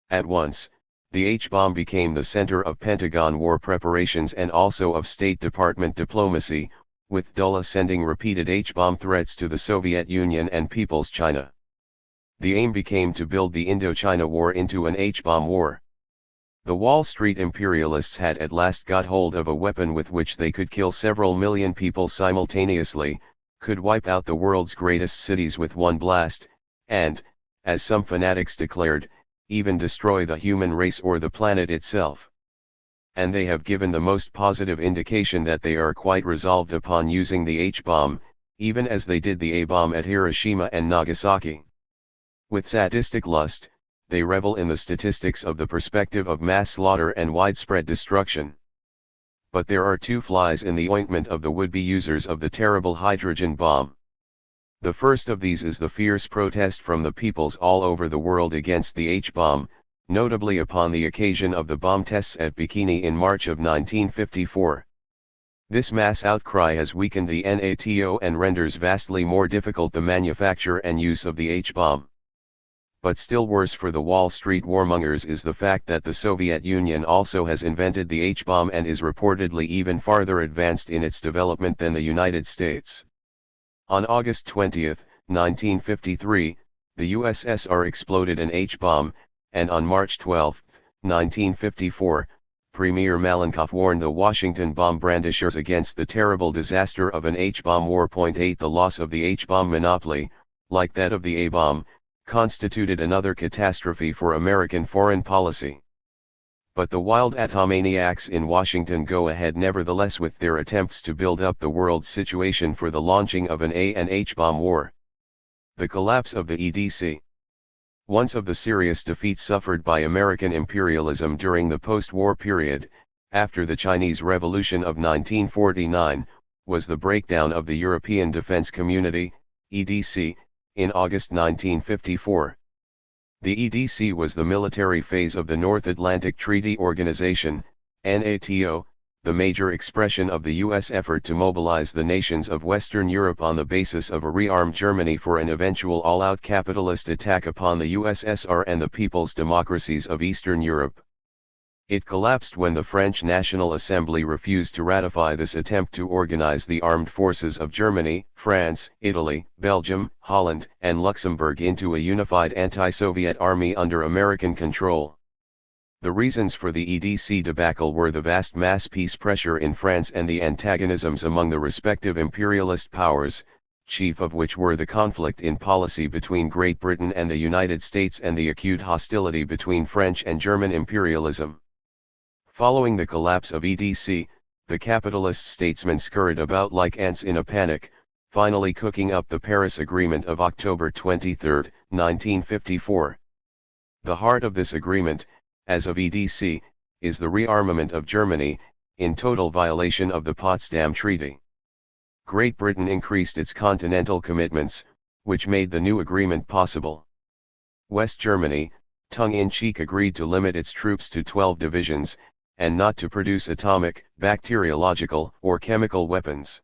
At once, the H-bomb became the center of Pentagon war preparations and also of State Department diplomacy, with Dulles sending repeated H-bomb threats to the Soviet Union and People's China. The aim became to build the Indochina War into an H-bomb war. The Wall Street imperialists had at last got hold of a weapon with which they could kill several million people simultaneously, could wipe out the world's greatest cities with one blast, and, as some fanatics declared, even destroy the human race or the planet itself. And they have given the most positive indication that they are quite resolved upon using the H-bomb, even as they did the A-bomb at Hiroshima and Nagasaki. With sadistic lust, they revel in the statistics of the perspective of mass slaughter and widespread destruction. But there are two flies in the ointment of the would-be users of the terrible hydrogen bomb. The first of these is the fierce protest from the peoples all over the world against the H-bomb, notably upon the occasion of the bomb tests at Bikini in March of 1954. This mass outcry has weakened the NATO and renders vastly more difficult the manufacture and use of the H-bomb. But still worse for the Wall Street warmongers is the fact that the Soviet Union also has invented the H-bomb and is reportedly even farther advanced in its development than the United States. On August 20, 1953, the USSR exploded an H-bomb, and on March 12, 1954, Premier Malenkov warned the Washington bomb brandishers against the terrible disaster of an H-bomb war. 8 The loss of the H-bomb monopoly, like that of the A-bomb, constituted another catastrophe for American foreign policy. But the wild atomaniacs in Washington go ahead nevertheless with their attempts to build up the world's situation for the launching of an A and H-bomb war. The collapse of the EDC. Once of the serious defeats suffered by American imperialism during the post-war period, after the Chinese Revolution of 1949, was the breakdown of the European Defense Community, EDC, in August 1954. The EDC was the military phase of the North Atlantic Treaty Organization, NATO, the major expression of the U.S. effort to mobilize the nations of Western Europe on the basis of a rearmed Germany for an eventual all-out capitalist attack upon the USSR and the people's democracies of Eastern Europe. It collapsed when the French National Assembly refused to ratify this attempt to organize the armed forces of Germany, France, Italy, Belgium, Holland, and Luxembourg into a unified anti-Soviet army under American control. The reasons for the EDC debacle were the vast mass peace pressure in France and the antagonisms among the respective imperialist powers, chief of which were the conflict in policy between Great Britain and the United States and the acute hostility between French and German imperialism. Following the collapse of EDC, the capitalist statesmen scurried about like ants in a panic, finally cooking up the Paris Agreement of October 23, 1954. The heart of this agreement, as of EDC, is the rearmament of Germany, in total violation of the Potsdam Treaty. Great Britain increased its continental commitments, which made the new agreement possible. West Germany, tongue-in-cheek, agreed to limit its troops to 12 divisions, and not to produce atomic, bacteriological, or chemical weapons.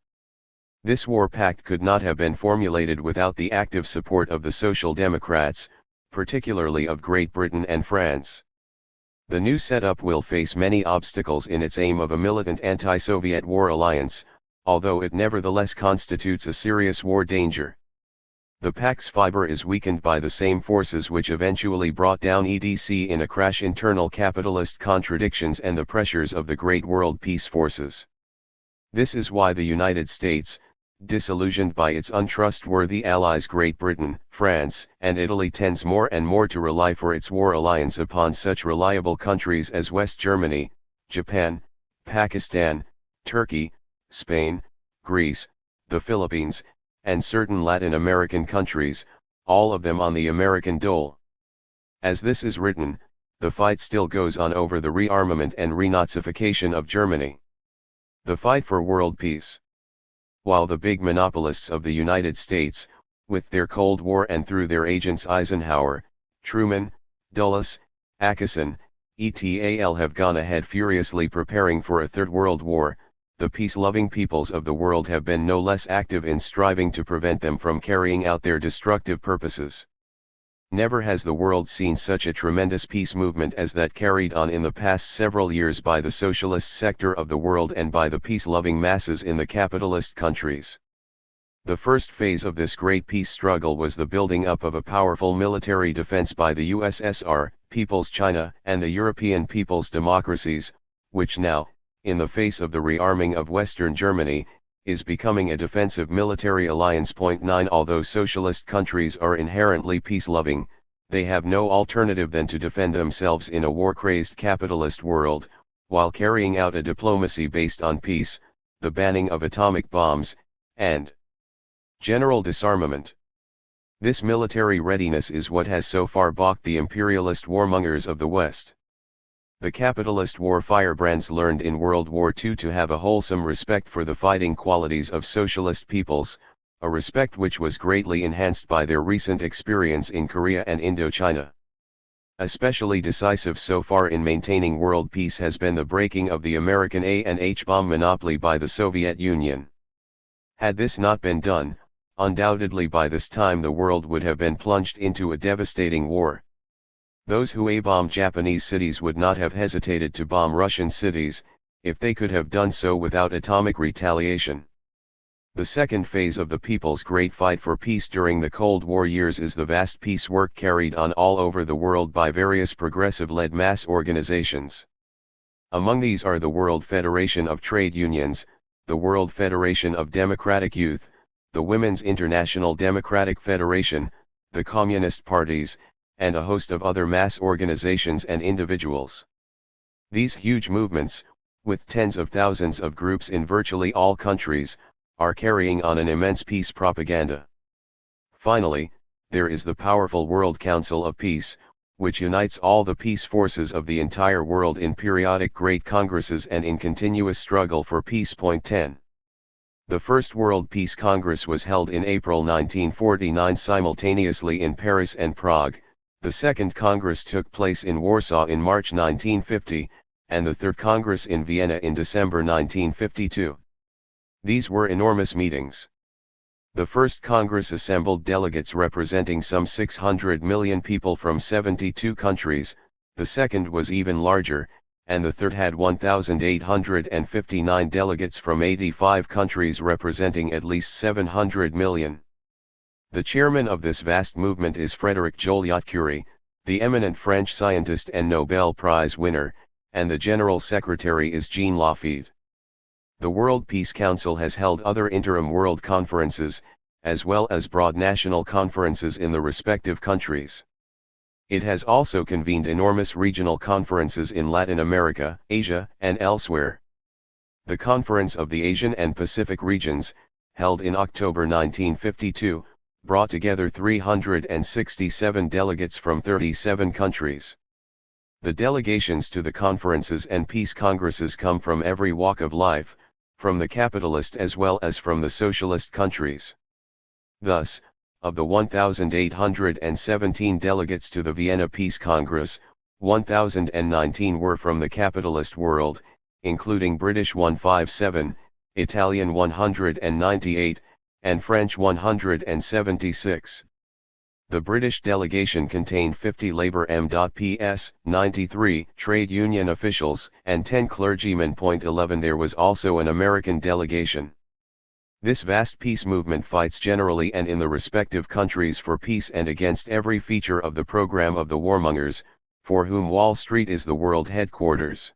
This war pact could not have been formulated without the active support of the Social Democrats, particularly of Great Britain and France. The new setup will face many obstacles in its aim of a militant anti-Soviet war alliance, although it nevertheless constitutes a serious war danger. The pact's fiber is weakened by the same forces which eventually brought down EDC in a crash: internal capitalist contradictions and the pressures of the Great World Peace forces. This is why the United States, disillusioned by its untrustworthy allies Great Britain, France, and Italy, tends more and more to rely for its war alliance upon such reliable countries as West Germany, Japan, Pakistan, Turkey, Spain, Greece, the Philippines, and certain Latin American countries, all of them on the American dole. As this is written, the fight still goes on over the rearmament and renazification of Germany. The fight for world peace. While the big monopolists of the United States, with their Cold War and through their agents Eisenhower, Truman, Dulles, Atchison, et.al. have gone ahead furiously preparing for a third world war, the peace-loving peoples of the world have been no less active in striving to prevent them from carrying out their destructive purposes. Never has the world seen such a tremendous peace movement as that carried on in the past several years by the socialist sector of the world and by the peace-loving masses in the capitalist countries. The first phase of this great peace struggle was the building up of a powerful military defense by the USSR, People's China, and the European people's democracies, which now, in the face of the rearming of Western Germany, is becoming a defensive military alliance. 9 Although socialist countries are inherently peace-loving, They have no alternative than to defend themselves in a war-crazed capitalist world, while carrying out a diplomacy based on peace, the banning of atomic bombs, and general disarmament. This military readiness is what has so far balked the imperialist warmongers of the West. The capitalist war firebrands learned in World War II to have a wholesome respect for the fighting qualities of socialist peoples, a respect which was greatly enhanced by their recent experience in Korea and Indochina. Especially decisive so far in maintaining world peace has been the breaking of the American A&H bomb monopoly by the Soviet Union. Had this not been done, undoubtedly by this time the world would have been plunged into a devastating war. Those who A-bombed Japanese cities would not have hesitated to bomb Russian cities, if they could have done so without atomic retaliation. The second phase of the people's great fight for peace during the Cold War years is the vast peace work carried on all over the world by various progressive-led mass organizations. Among these are the World Federation of Trade Unions, the World Federation of Democratic Youth, the Women's International Democratic Federation, the Communist parties, and a host of other mass organizations and individuals. These huge movements, with tens of thousands of groups in virtually all countries, are carrying on an immense peace propaganda. Finally, there is the powerful World Council of Peace, which unites all the peace forces of the entire world in periodic great congresses and in continuous struggle for peace. 10. The First World Peace Congress was held in April 1949 simultaneously in Paris and Prague, the Second Congress took place in Warsaw in March 1950, and the Third Congress in Vienna in December 1952. These were enormous meetings. The First Congress assembled delegates representing some 600 million people from 72 countries, the second was even larger, and the third had 1,859 delegates from 85 countries representing at least 700 million. The chairman of this vast movement is Frédéric Joliot-Curie, the eminent French scientist and Nobel Prize winner, and the general secretary is Jean Lafitte. The World Peace Council has held other interim world conferences, as well as broad national conferences in the respective countries. It has also convened enormous regional conferences in Latin America, Asia, and elsewhere. The Conference of the Asian and Pacific Regions, held in October 1952, brought together 367 delegates from 37 countries. The delegations to the conferences and peace congresses come from every walk of life, from the capitalist as well as from the socialist countries. Thus, of the 1,817 delegates to the Vienna Peace Congress, 1,019 were from the capitalist world, including British 157, Italian 198, and French 176. The British delegation contained 50 Labour M.Ps, 93 trade union officials, and 10 clergymen. 11 There was also an American delegation. This vast peace movement fights generally and in the respective countries for peace and against every feature of the program of the warmongers, for whom Wall Street is the world headquarters.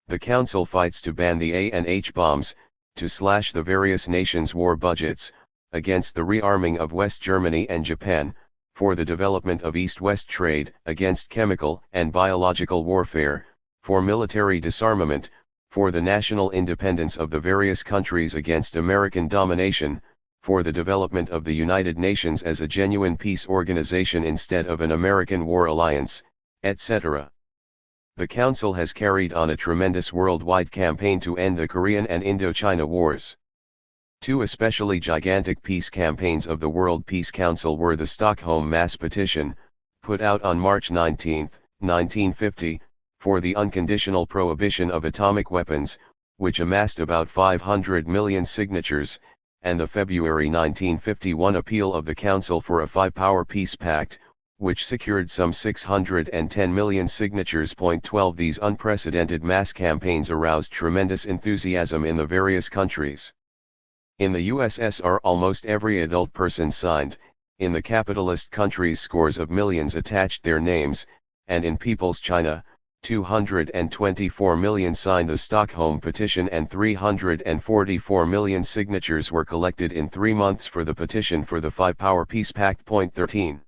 The Council fights to ban the A&H bombs, to slash the various nations' war budgets, against the rearming of West Germany and Japan, for the development of East-West trade, against chemical and biological warfare, for military disarmament, for the national independence of the various countries against American domination, for the development of the United Nations as a genuine peace organization instead of an American war alliance, etc. The Council has carried on a tremendous worldwide campaign to end the Korean and Indochina wars. Two especially gigantic peace campaigns of the World Peace Council were the Stockholm Mass Petition, put out on March 19, 1950, for the unconditional prohibition of atomic weapons, which amassed about 500 million signatures, and the February 1951 appeal of the Council for a five-power peace pact, which secured some 610 million signatures. 12 These unprecedented mass campaigns aroused tremendous enthusiasm in the various countries. In the USSR almost every adult person signed, in the capitalist countries scores of millions attached their names, and in People's China, 224 million signed the Stockholm petition and 344 million signatures were collected in 3 months for the petition for the five-power peace pact. 13.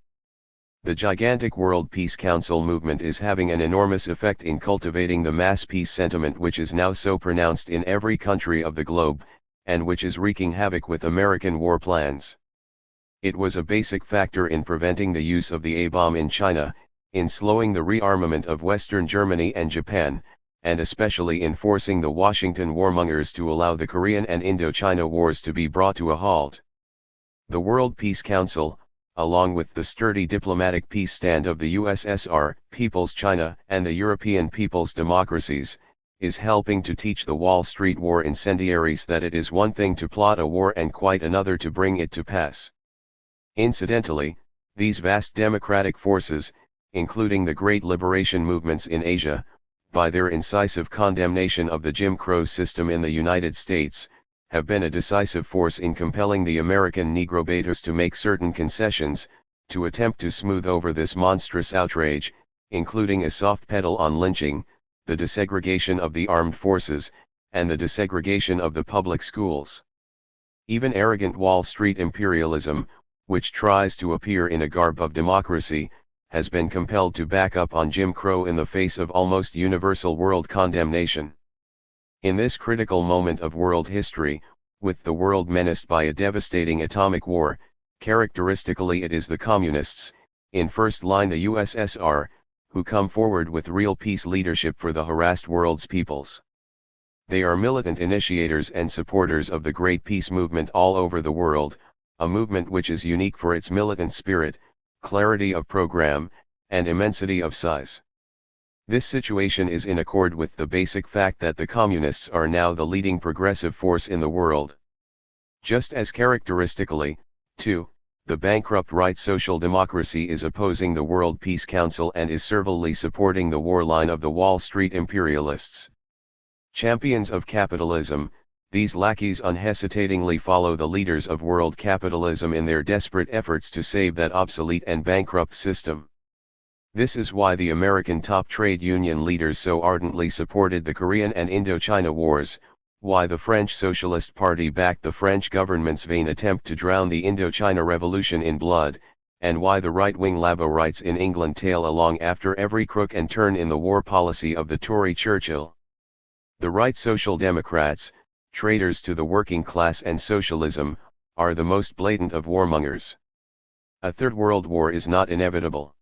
The gigantic World Peace Council movement is having an enormous effect in cultivating the mass peace sentiment which is now so pronounced in every country of the globe, and which is wreaking havoc with American war plans. It was a basic factor in preventing the use of the A-bomb in China, in slowing the rearmament of Western Germany and Japan, and especially in forcing the Washington warmongers to allow the Korean and Indochina wars to be brought to a halt. The World Peace Council, along with the sturdy diplomatic peace stand of the USSR, People's China, and the European people's democracies, is helping to teach the Wall Street war incendiaries that it is one thing to plot a war and quite another to bring it to pass. Incidentally, these vast democratic forces, including the great liberation movements in Asia, by their incisive condemnation of the Jim Crow system in the United States, have been a decisive force in compelling the American Negro baiters to make certain concessions, to attempt to smooth over this monstrous outrage, including a soft pedal on lynching, the desegregation of the armed forces, and the desegregation of the public schools. Even arrogant Wall Street imperialism, which tries to appear in a garb of democracy, has been compelled to back up on Jim Crow in the face of almost universal world condemnation. In this critical moment of world history, with the world menaced by a devastating atomic war, characteristically it is the communists, in first line the USSR, who come forward with real peace leadership for the harassed world's peoples. They are militant initiators and supporters of the great peace movement all over the world, a movement which is unique for its militant spirit, clarity of program, and immensity of size. This situation is in accord with the basic fact that the communists are now the leading progressive force in the world. Just as characteristically, too, the bankrupt right social democracy is opposing the World Peace Council and is servilely supporting the war line of the Wall Street imperialists. Champions of capitalism, these lackeys unhesitatingly follow the leaders of world capitalism in their desperate efforts to save that obsolete and bankrupt system. This is why the American top trade union leaders so ardently supported the Korean and Indochina wars, why the French Socialist Party backed the French government's vain attempt to drown the Indochina Revolution in blood, and why the right-wing Laborites in England tail along after every crook and turn in the war policy of the Tory Churchill. The right Social Democrats, traitors to the working class and socialism, are the most blatant of warmongers. A third world war is not inevitable.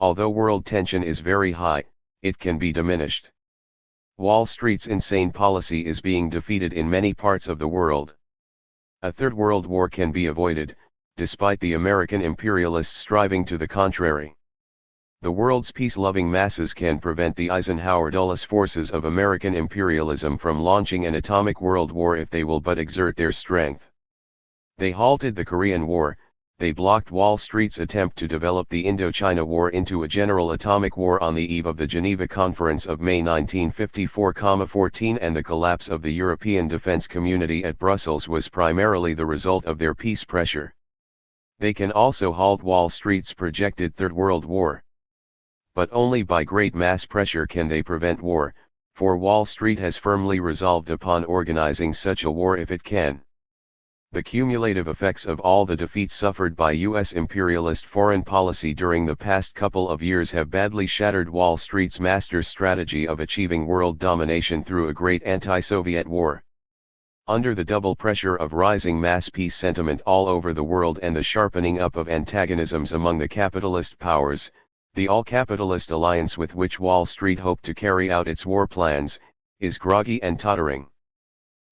Although world tension is very high, it can be diminished. Wall Street's insane policy is being defeated in many parts of the world. A third world war can be avoided, despite the American imperialists striving to the contrary. The world's peace-loving masses can prevent the Eisenhower-Dulles forces of American imperialism from launching an atomic world war if they will but exert their strength. They halted the Korean War. They blocked Wall Street's attempt to develop the Indochina War into a general atomic war on the eve of the Geneva Conference of May 1954-14, and the collapse of the European defense community at Brussels was primarily the result of their peace pressure. They can also halt Wall Street's projected Third World War. But only by great mass pressure can they prevent war, for Wall Street has firmly resolved upon organizing such a war if it can. The cumulative effects of all the defeats suffered by U.S. imperialist foreign policy during the past couple of years have badly shattered Wall Street's master strategy of achieving world domination through a great anti-Soviet war. Under the double pressure of rising mass peace sentiment all over the world and the sharpening up of antagonisms among the capitalist powers, the all-capitalist alliance with which Wall Street hoped to carry out its war plans, is groggy and tottering.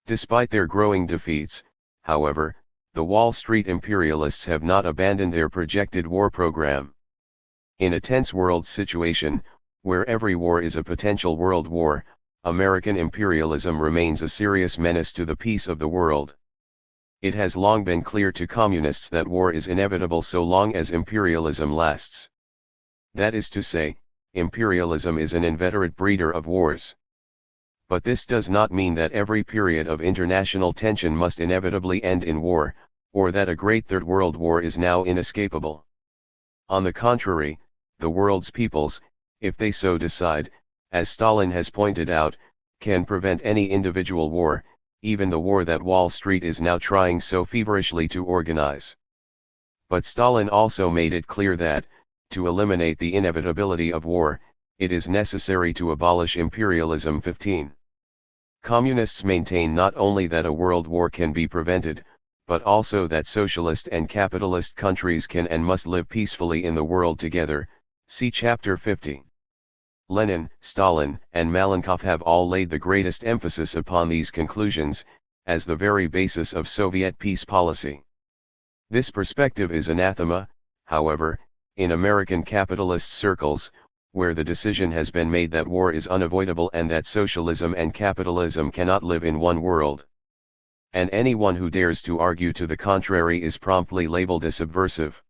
Despite their growing defeats, however, the Wall Street imperialists have not abandoned their projected war program. In a tense world situation, where every war is a potential world war, American imperialism remains a serious menace to the peace of the world. It has long been clear to communists that war is inevitable so long as imperialism lasts. That is to say, imperialism is an inveterate breeder of wars. But this does not mean that every period of international tension must inevitably end in war, or that a great Third World War is now inescapable. On the contrary, the world's peoples, if they so decide, as Stalin has pointed out, can prevent any individual war, even the war that Wall Street is now trying so feverishly to organize. But Stalin also made it clear that, To eliminate the inevitability of war, it is necessary to abolish imperialism. 15. Communists maintain not only that a world war can be prevented, but also that socialist and capitalist countries can and must live peacefully in the world together. See Chapter 50. Lenin, Stalin, and Malenkov have all laid the greatest emphasis upon these conclusions, as the very basis of Soviet peace policy. This perspective is anathema, however, in American capitalist circles, where the decision has been made that war is unavoidable and that socialism and capitalism cannot live in one world. And anyone who dares to argue to the contrary is promptly labeled a subversive.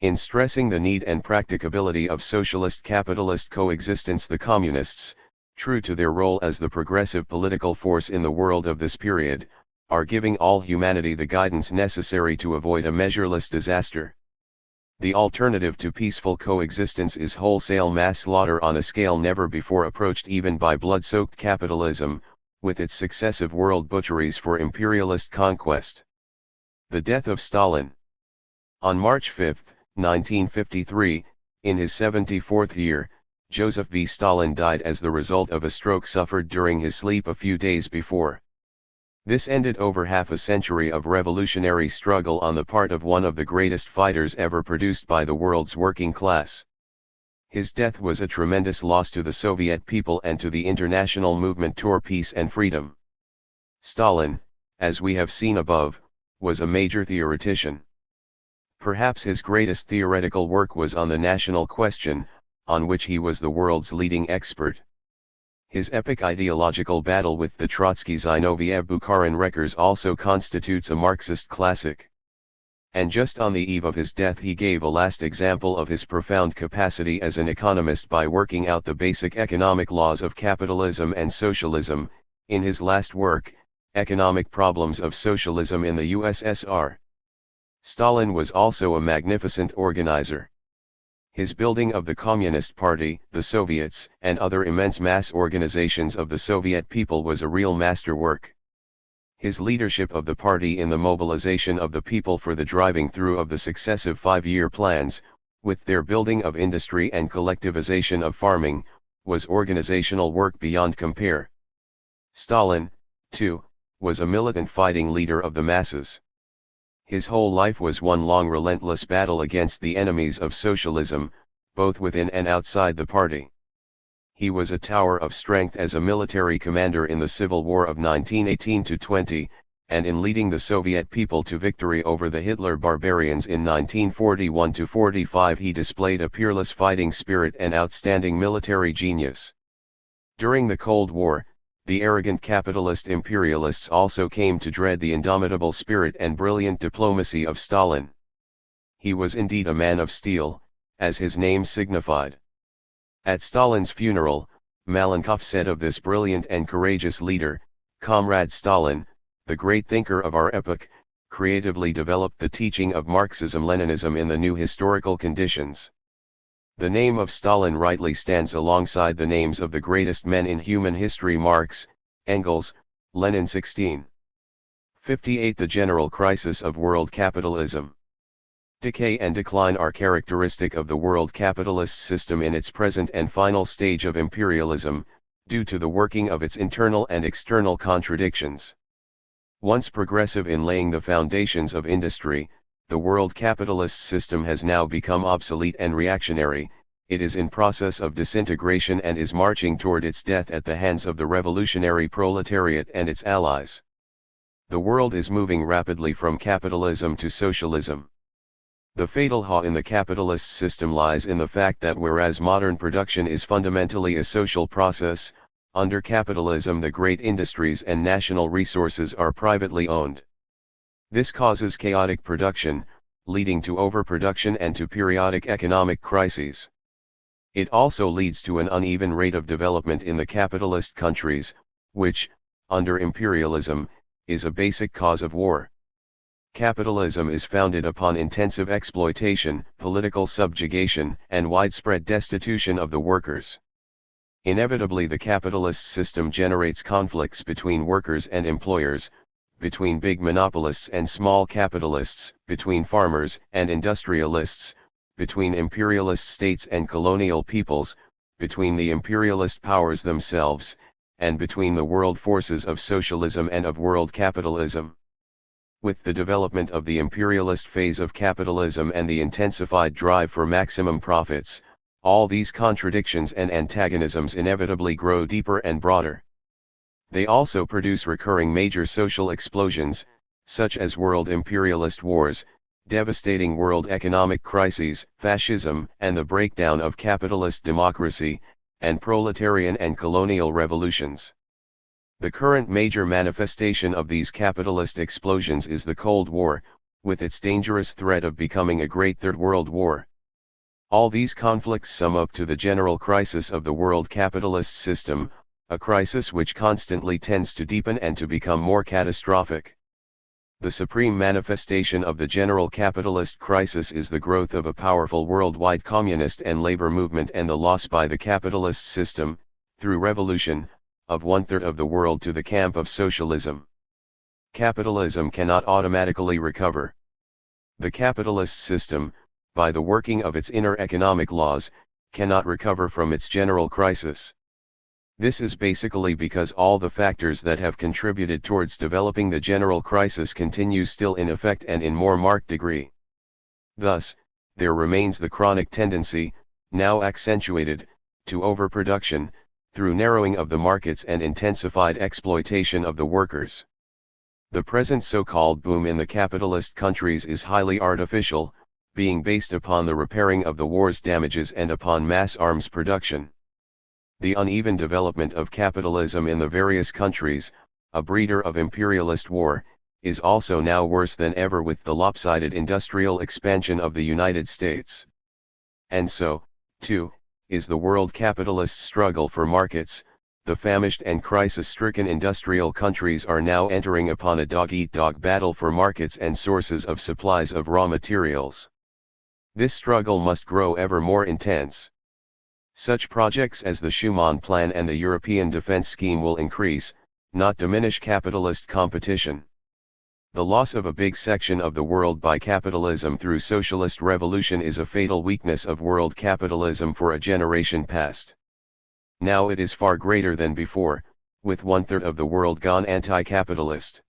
In stressing the need and practicability of socialist-capitalist coexistence, the communists, true to their role as the progressive political force in the world of this period, are giving all humanity the guidance necessary to avoid a measureless disaster. The alternative to peaceful coexistence is wholesale mass slaughter on a scale never before approached even by blood-soaked capitalism, with its successive world butcheries for imperialist conquest. The death of Stalin. On March 5, 1953, in his 74th year, Joseph V. Stalin died as the result of a stroke suffered during his sleep a few days before. This ended over half a century of revolutionary struggle on the part of one of the greatest fighters ever produced by the world's working class. His death was a tremendous loss to the Soviet people and to the international movement toward peace and freedom. Stalin, as we have seen above, was a major theoretician. Perhaps his greatest theoretical work was on the national question, on which he was the world's leading expert. His epic ideological battle with the Trotsky Zinoviev Bukharin wreckers also constitutes a Marxist classic. And just on the eve of his death he gave a last example of his profound capacity as an economist by working out the basic economic laws of capitalism and socialism, in his last work, Economic Problems of Socialism in the USSR. Stalin was also a magnificent organizer. His building of the Communist Party, the Soviets, and other immense mass organizations of the Soviet people was a real masterwork. His leadership of the party in the mobilization of the people for the driving through of the successive 5-year plans, with their building of industry and collectivization of farming, was organizational work beyond compare. Stalin, too, was a militant fighting leader of the masses. His whole life was one long relentless battle against the enemies of socialism, both within and outside the party. He was a tower of strength as a military commander in the Civil War of 1918-20, and in leading the Soviet people to victory over the Hitler barbarians in 1941-45 he displayed a peerless fighting spirit and outstanding military genius. During the Cold War, the arrogant capitalist imperialists also came to dread the indomitable spirit and brilliant diplomacy of Stalin. He was indeed a man of steel, as his name signified. At Stalin's funeral, Malenkov said of this brilliant and courageous leader, "Comrade Stalin, the great thinker of our epoch, creatively developed the teaching of Marxism-Leninism in the new historical conditions." The name of Stalin rightly stands alongside the names of the greatest men in human history: Marx, Engels, Lenin. 1658. The general crisis of world capitalism. Decay and decline are characteristic of the world capitalist system in its present and final stage of imperialism, due to the working of its internal and external contradictions. Once progressive in laying the foundations of industry, the world capitalist system has now become obsolete and reactionary. It is in process of disintegration and is marching toward its death at the hands of the revolutionary proletariat and its allies. The world is moving rapidly from capitalism to socialism. The fatal flaw in the capitalist system lies in the fact that whereas modern production is fundamentally a social process, under capitalism the great industries and national resources are privately owned. This causes chaotic production, leading to overproduction and to periodic economic crises. It also leads to an uneven rate of development in the capitalist countries, which, under imperialism, is a basic cause of war. Capitalism is founded upon intensive exploitation, political subjugation, and widespread destitution of the workers. Inevitably, the capitalist system generates conflicts between workers and employers, between big monopolists and small capitalists, between farmers and industrialists, between imperialist states and colonial peoples, between the imperialist powers themselves, and between the world forces of socialism and of world capitalism. With the development of the imperialist phase of capitalism and the intensified drive for maximum profits, all these contradictions and antagonisms inevitably grow deeper and broader. They also produce recurring major social explosions, such as world imperialist wars, devastating world economic crises, fascism, and the breakdown of capitalist democracy, and proletarian and colonial revolutions. The current major manifestation of these capitalist explosions is the Cold War, with its dangerous threat of becoming a great Third World War. All these conflicts sum up to the general crisis of the world capitalist system, a crisis which constantly tends to deepen and to become more catastrophic. The supreme manifestation of the general capitalist crisis is the growth of a powerful worldwide communist and labor movement and the loss by the capitalist system, through revolution, of 1/3 of the world to the camp of socialism. Capitalism cannot automatically recover. The capitalist system, by the working of its inner economic laws, cannot recover from its general crisis. This is basically because all the factors that have contributed towards developing the general crisis continue still in effect and in more marked degree. Thus, there remains the chronic tendency, now accentuated, to overproduction, through narrowing of the markets and intensified exploitation of the workers. The present so-called boom in the capitalist countries is highly artificial, being based upon the repairing of the war's damages and upon mass arms production. The uneven development of capitalism in the various countries, a breeder of imperialist war, is also now worse than ever with the lopsided industrial expansion of the United States. And so, too, is the world capitalist struggle for markets. The famished and crisis-stricken industrial countries are now entering upon a dog-eat-dog battle for markets and sources of supplies of raw materials. This struggle must grow ever more intense. Such projects as the Schuman Plan and the European Defense Scheme will increase, not diminish capitalist competition. The loss of a big section of the world by capitalism through socialist revolution is a fatal weakness of world capitalism for a generation past. Now it is far greater than before, with 1/3 of the world gone anti-capitalist.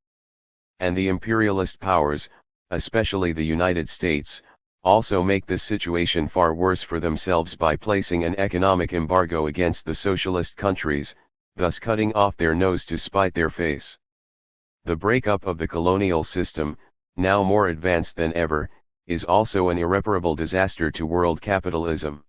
And the imperialist powers, especially the United States, also make this situation far worse for themselves by placing an economic embargo against the socialist countries, thus cutting off their nose to spite their face. The breakup of the colonial system, now more advanced than ever, is also an irreparable disaster to world capitalism.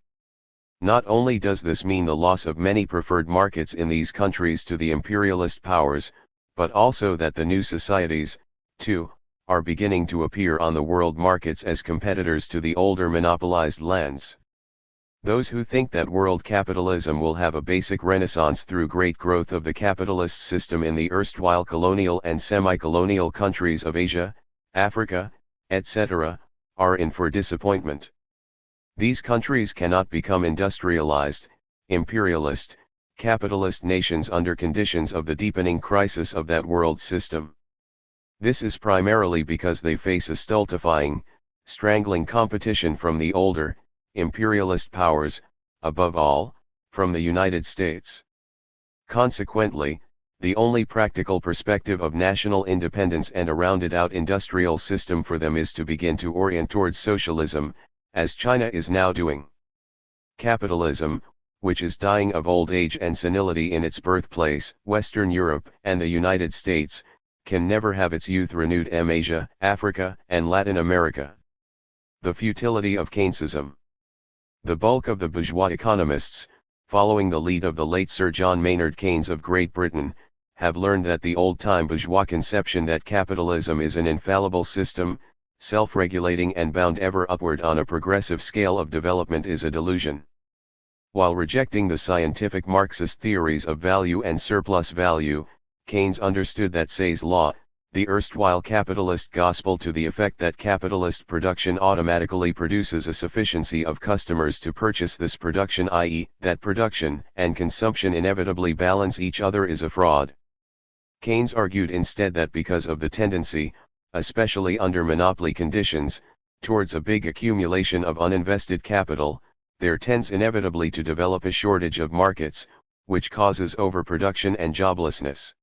Not only does this mean the loss of many preferred markets in these countries to the imperialist powers, but also that the new societies, too, are beginning to appear on the world markets as competitors to the older monopolized lands. Those who think that world capitalism will have a basic renaissance through great growth of the capitalist system in the erstwhile colonial and semi-colonial countries of Asia, Africa, etc., are in for disappointment. These countries cannot become industrialized, imperialist, capitalist nations under conditions of the deepening crisis of that world system. This is primarily because they face a stultifying, strangling competition from the older, imperialist powers, above all, from the United States. Consequently, the only practical perspective of national independence and a rounded-out industrial system for them is to begin to orient towards socialism, as China is now doing. Capitalism, which is dying of old age and senility in its birthplace, Western Europe and the United States, can never have its youth renewed in Asia, Africa, and Latin America. The futility of Keynesism. The bulk of the bourgeois economists, following the lead of the late Sir John Maynard Keynes of Great Britain, have learned that the old-time bourgeois conception that capitalism is an infallible system, self-regulating and bound ever upward on a progressive scale of development is a delusion. While rejecting the scientific Marxist theories of value and surplus value, Keynes understood that Say's law, the erstwhile capitalist gospel to the effect that capitalist production automatically produces a sufficiency of customers to purchase this production, i.e., that production and consumption inevitably balance each other, is a fraud. Keynes argued instead that because of the tendency, especially under monopoly conditions, Towards a big accumulation of uninvested capital, there tends inevitably to develop a shortage of markets, which causes overproduction and joblessness.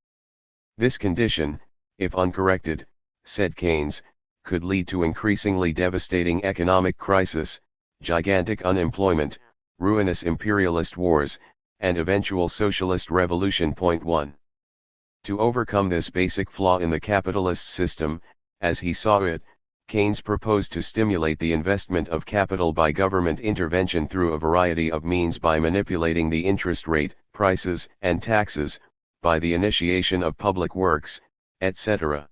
This condition, if uncorrected, said Keynes, could lead to increasingly devastating economic crisis, gigantic unemployment, ruinous imperialist wars, and eventual socialist revolution. 1. To overcome this basic flaw in the capitalist system, as he saw it, Keynes proposed to stimulate the investment of capital by government intervention through a variety of means, by manipulating the interest rate, prices, and taxes, by the initiation of public works, etc.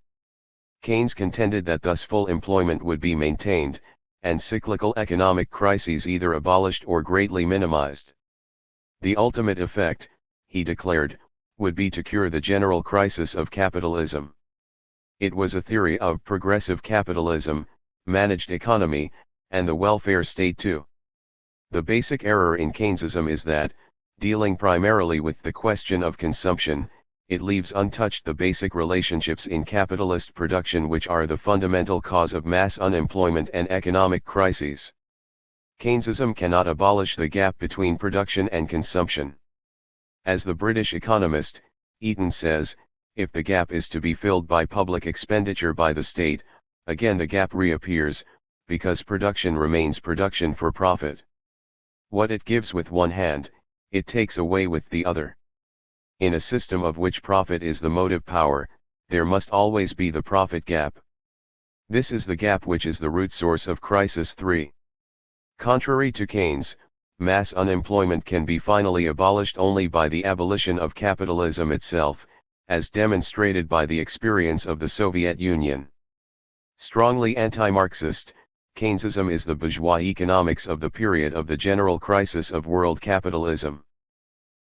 Keynes contended that thus full employment would be maintained, and cyclical economic crises either abolished or greatly minimized. The ultimate effect, he declared, would be to cure the general crisis of capitalism. It was a theory of progressive capitalism, managed economy, and the welfare state too. The basic error in Keynesism is that, dealing primarily with the question of consumption, it leaves untouched the basic relationships in capitalist production which are the fundamental cause of mass unemployment and economic crises. Keynesism cannot abolish the gap between production and consumption. As the British economist, Eaton says, if the gap is to be filled by public expenditure by the state, again the gap reappears, because production remains production for profit. What it gives with one hand, it takes away with the other. In a system of which profit is the motive power, there must always be the profit gap. This is the gap which is the root source of crisis. 3. Contrary to Keynes, mass unemployment can be finally abolished only by the abolition of capitalism itself, as demonstrated by the experience of the Soviet Union. Strongly anti-Marxist, Keynesism is the bourgeois economics of the period of the general crisis of world capitalism.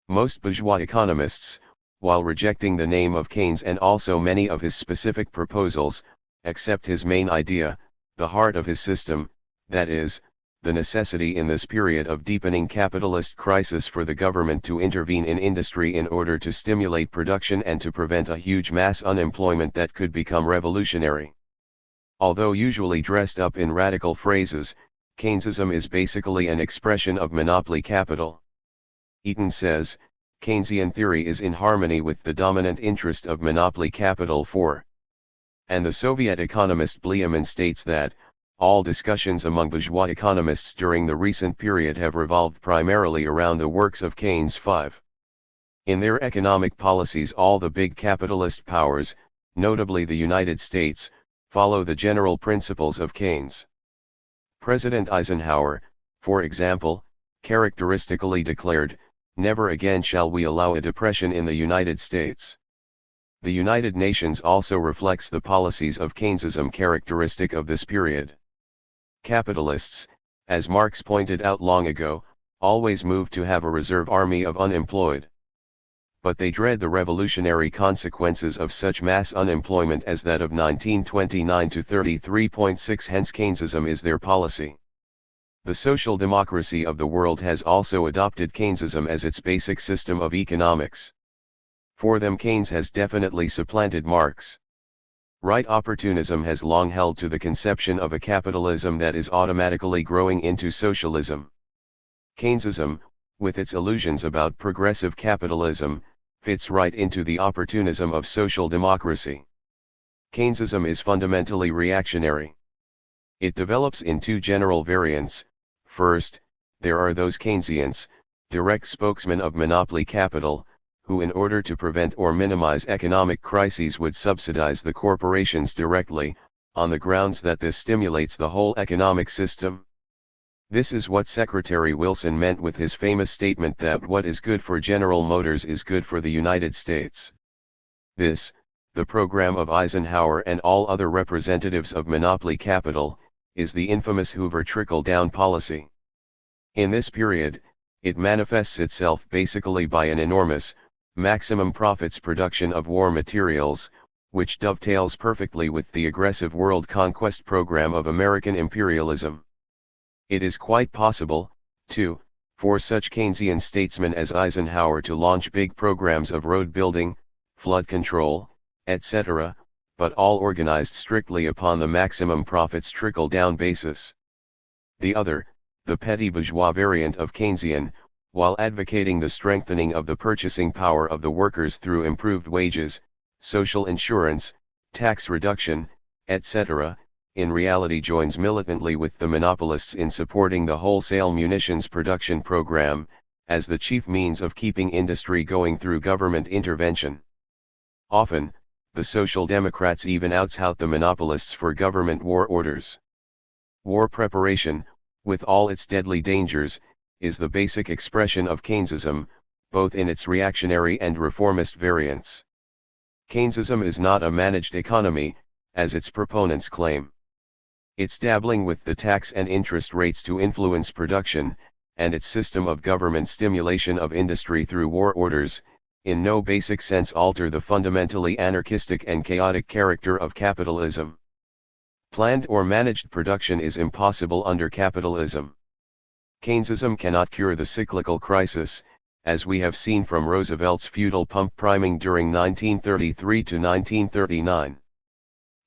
Most bourgeois economists, while rejecting the name of Keynes and also many of his specific proposals, accept his main idea, the heart of his system, that is, the necessity in this period of deepening capitalist crisis for the government to intervene in industry in order to stimulate production and to prevent a huge mass unemployment that could become revolutionary. Although usually dressed up in radical phrases, Keynesism is basically an expression of monopoly capital. Eaton says, Keynesian theory is in harmony with the dominant interest of monopoly capital. 4. And the Soviet economist Bleeman states that, all discussions among bourgeois economists during the recent period have revolved primarily around the works of Keynes. 5. In their economic policies, all the big capitalist powers, notably the United States, follow the general principles of Keynes. President Eisenhower, for example, characteristically declared, "Never again shall we allow a depression in the United States." The United Nations also reflects the policies of Keynesism characteristic of this period. Capitalists, as Marx pointed out long ago, always move to have a reserve army of unemployed. But they dread the revolutionary consequences of such mass unemployment as that of 1929 to 33.6. Hence Keynesism is their policy. The social democracy of the world has also adopted Keynesism as its basic system of economics. For them Keynes has definitely supplanted Marx. Right opportunism has long held to the conception of a capitalism that is automatically growing into socialism. Keynesism, with its illusions about progressive capitalism, fits right into the opportunism of social democracy. Keynesism is fundamentally reactionary. It develops in two general variants. First, there are those Keynesians, direct spokesmen of monopoly capital, who in order to prevent or minimize economic crises would subsidize the corporations directly, on the grounds that this stimulates the whole economic system. This is what Secretary Wilson meant with his famous statement that what is good for General Motors is good for the United States. This, the program of Eisenhower and all other representatives of monopoly capital, is the infamous Hoover trickle-down policy. In this period, it manifests itself basically by an enormous, maximum profits production of war materials, which dovetails perfectly with the aggressive world conquest program of American imperialism. It is quite possible, too, for such Keynesian statesmen as Eisenhower to launch big programs of road building, flood control, etc., but all organized strictly upon the maximum profits trickle-down basis. The other, the petty bourgeois variant of Keynesian, while advocating the strengthening of the purchasing power of the workers through improved wages, social insurance, tax reduction, etc., in reality joins militantly with the monopolists in supporting the wholesale munitions production program, as the chief means of keeping industry going through government intervention. Often, the Social Democrats even out the monopolists for government war orders. War preparation, with all its deadly dangers, is the basic expression of Keynesism, both in its reactionary and reformist variants. Keynesism is not a managed economy, as its proponents claim. Its dabbling with the tax and interest rates to influence production, and its system of government stimulation of industry through war orders, in no basic sense alter the fundamentally anarchistic and chaotic character of capitalism. Planned or managed production is impossible under capitalism. Keynesism cannot cure the cyclical crisis, as we have seen from Roosevelt's feudal pump priming during 1933 to 1939.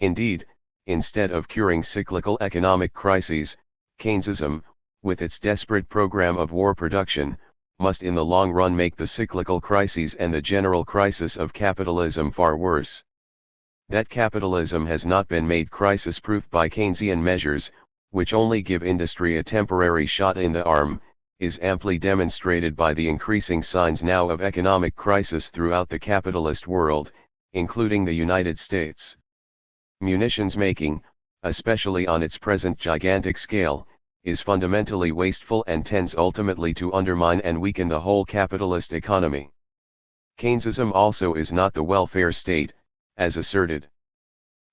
Indeed, instead of curing cyclical economic crises, Keynesism, with its desperate program of war production, must in the long run make the cyclical crises and the general crisis of capitalism far worse. That capitalism has not been made crisis-proof by Keynesian measures, which only give industry a temporary shot in the arm, is amply demonstrated by the increasing signs now of economic crisis throughout the capitalist world, including the United States. Munitions making, especially on its present gigantic scale, is fundamentally wasteful and tends ultimately to undermine and weaken the whole capitalist economy. Keynesism also is not the welfare state, as asserted.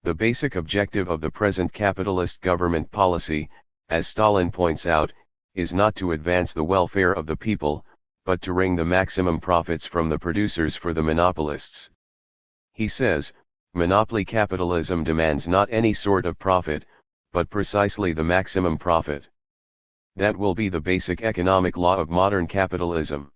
The basic objective of the present capitalist government policy, as Stalin points out, is not to advance the welfare of the people, but to wring the maximum profits from the producers for the monopolists. He says, monopoly capitalism demands not any sort of profit, but precisely the maximum profit. That will be the basic economic law of modern capitalism.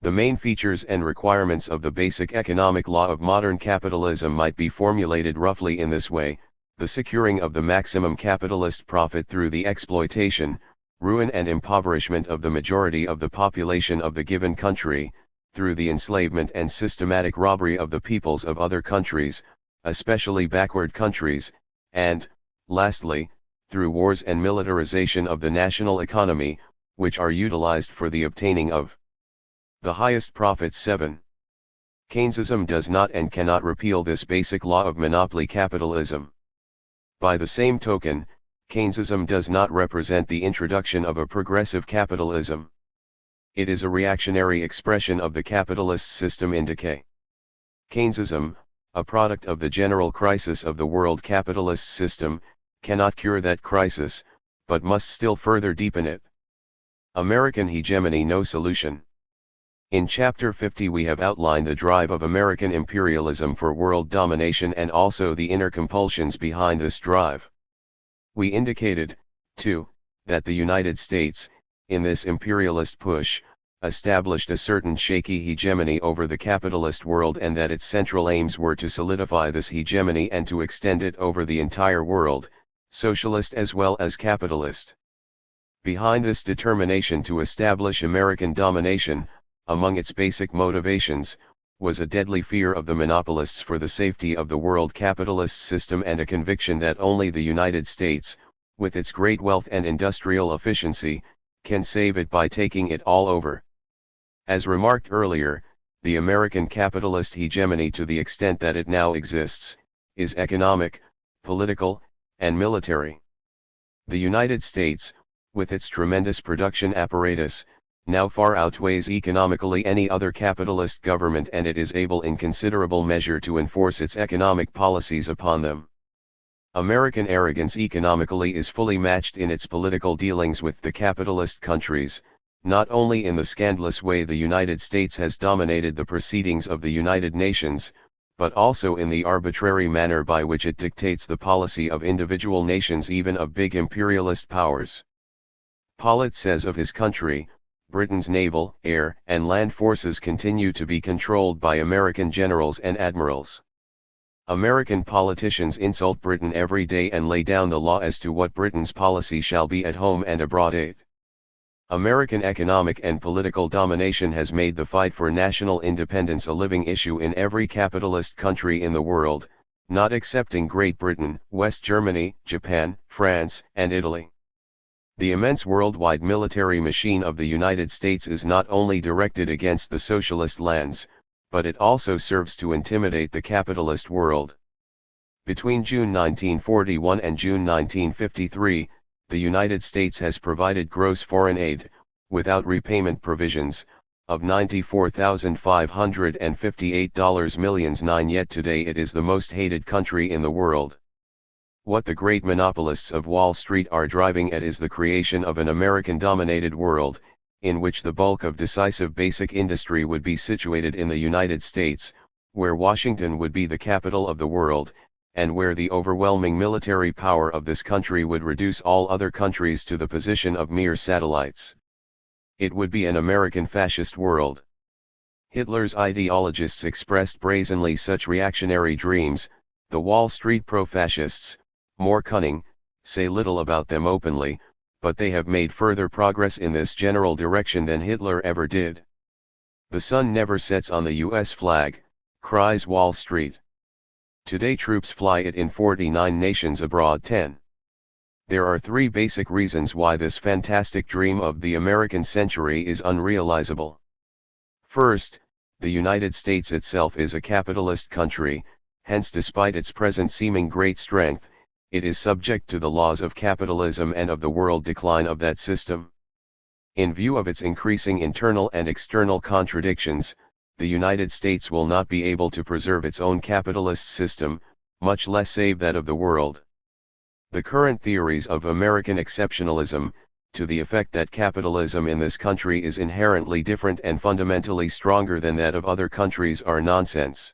The main features and requirements of the basic economic law of modern capitalism might be formulated roughly in this way: the securing of the maximum capitalist profit through the exploitation, ruin and impoverishment of the majority of the population of the given country, through the enslavement and systematic robbery of the peoples of other countries, especially backward countries, and, lastly, through wars and militarization of the national economy, which are utilized for the obtaining of the highest profits. 7. Keynesism does not and cannot repeal this basic law of monopoly capitalism. By the same token, Keynesism does not represent the introduction of a progressive capitalism. It is a reactionary expression of the capitalist system in decay. Keynesism, a product of the general crisis of the world capitalist system, cannot cure that crisis, but must still further deepen it. American hegemony no solution. In Chapter 50 we have outlined the drive of American imperialism for world domination and also the inner compulsions behind this drive. We indicated, too, that the United States, in this imperialist push, established a certain shaky hegemony over the capitalist world and that its central aims were to solidify this hegemony and to extend it over the entire world, socialist as well as capitalist. Behind this determination to establish American domination, among its basic motivations, was a deadly fear of the monopolists for the safety of the world capitalist system and a conviction that only the United States, with its great wealth and industrial efficiency, can save it by taking it all over. As remarked earlier, the American capitalist hegemony, to the extent that it now exists, is economic, political, and military. The United States, with its tremendous production apparatus, now far outweighs economically any other capitalist government, and it is able in considerable measure to enforce its economic policies upon them. American arrogance economically is fully matched in its political dealings with the capitalist countries, not only in the scandalous way the United States has dominated the proceedings of the United Nations, but also in the arbitrary manner by which it dictates the policy of individual nations, even of big imperialist powers. Pollitt says of his country, Britain's naval, air, and land forces continue to be controlled by American generals and admirals. American politicians insult Britain every day and lay down the law as to what Britain's policy shall be at home and abroad. 8. American economic and political domination has made the fight for national independence a living issue in every capitalist country in the world, not excepting Great Britain, West Germany, Japan, France, and Italy. The immense worldwide military machine of the United States is not only directed against the socialist lands, but it also serves to intimidate the capitalist world. Between June 1941 and June 1953, the United States has provided gross foreign aid, without repayment provisions, of $94,558 millions. 9. Yet today it is the most hated country in the world. What the great monopolists of Wall Street are driving at is the creation of an American-dominated world, in which the bulk of decisive basic industry would be situated in the United States, where Washington would be the capital of the world, and where the overwhelming military power of this country would reduce all other countries to the position of mere satellites. It would be an American fascist world. Hitler's ideologists expressed brazenly such reactionary dreams. The Wall Street pro-fascists, more cunning, say little about them openly, but they have made further progress in this general direction than Hitler ever did. The sun never sets on the US flag, cries Wall Street. Today troops fly it in 49 nations abroad. 10. There are three basic reasons why this fantastic dream of the American century is unrealizable. First, the United States itself is a capitalist country, hence despite its present seeming great strength, it is subject to the laws of capitalism and of the world decline of that system. In view of its increasing internal and external contradictions, the United States will not be able to preserve its own capitalist system, much less save that of the world. The current theories of American exceptionalism, to the effect that capitalism in this country is inherently different and fundamentally stronger than that of other countries, are nonsense.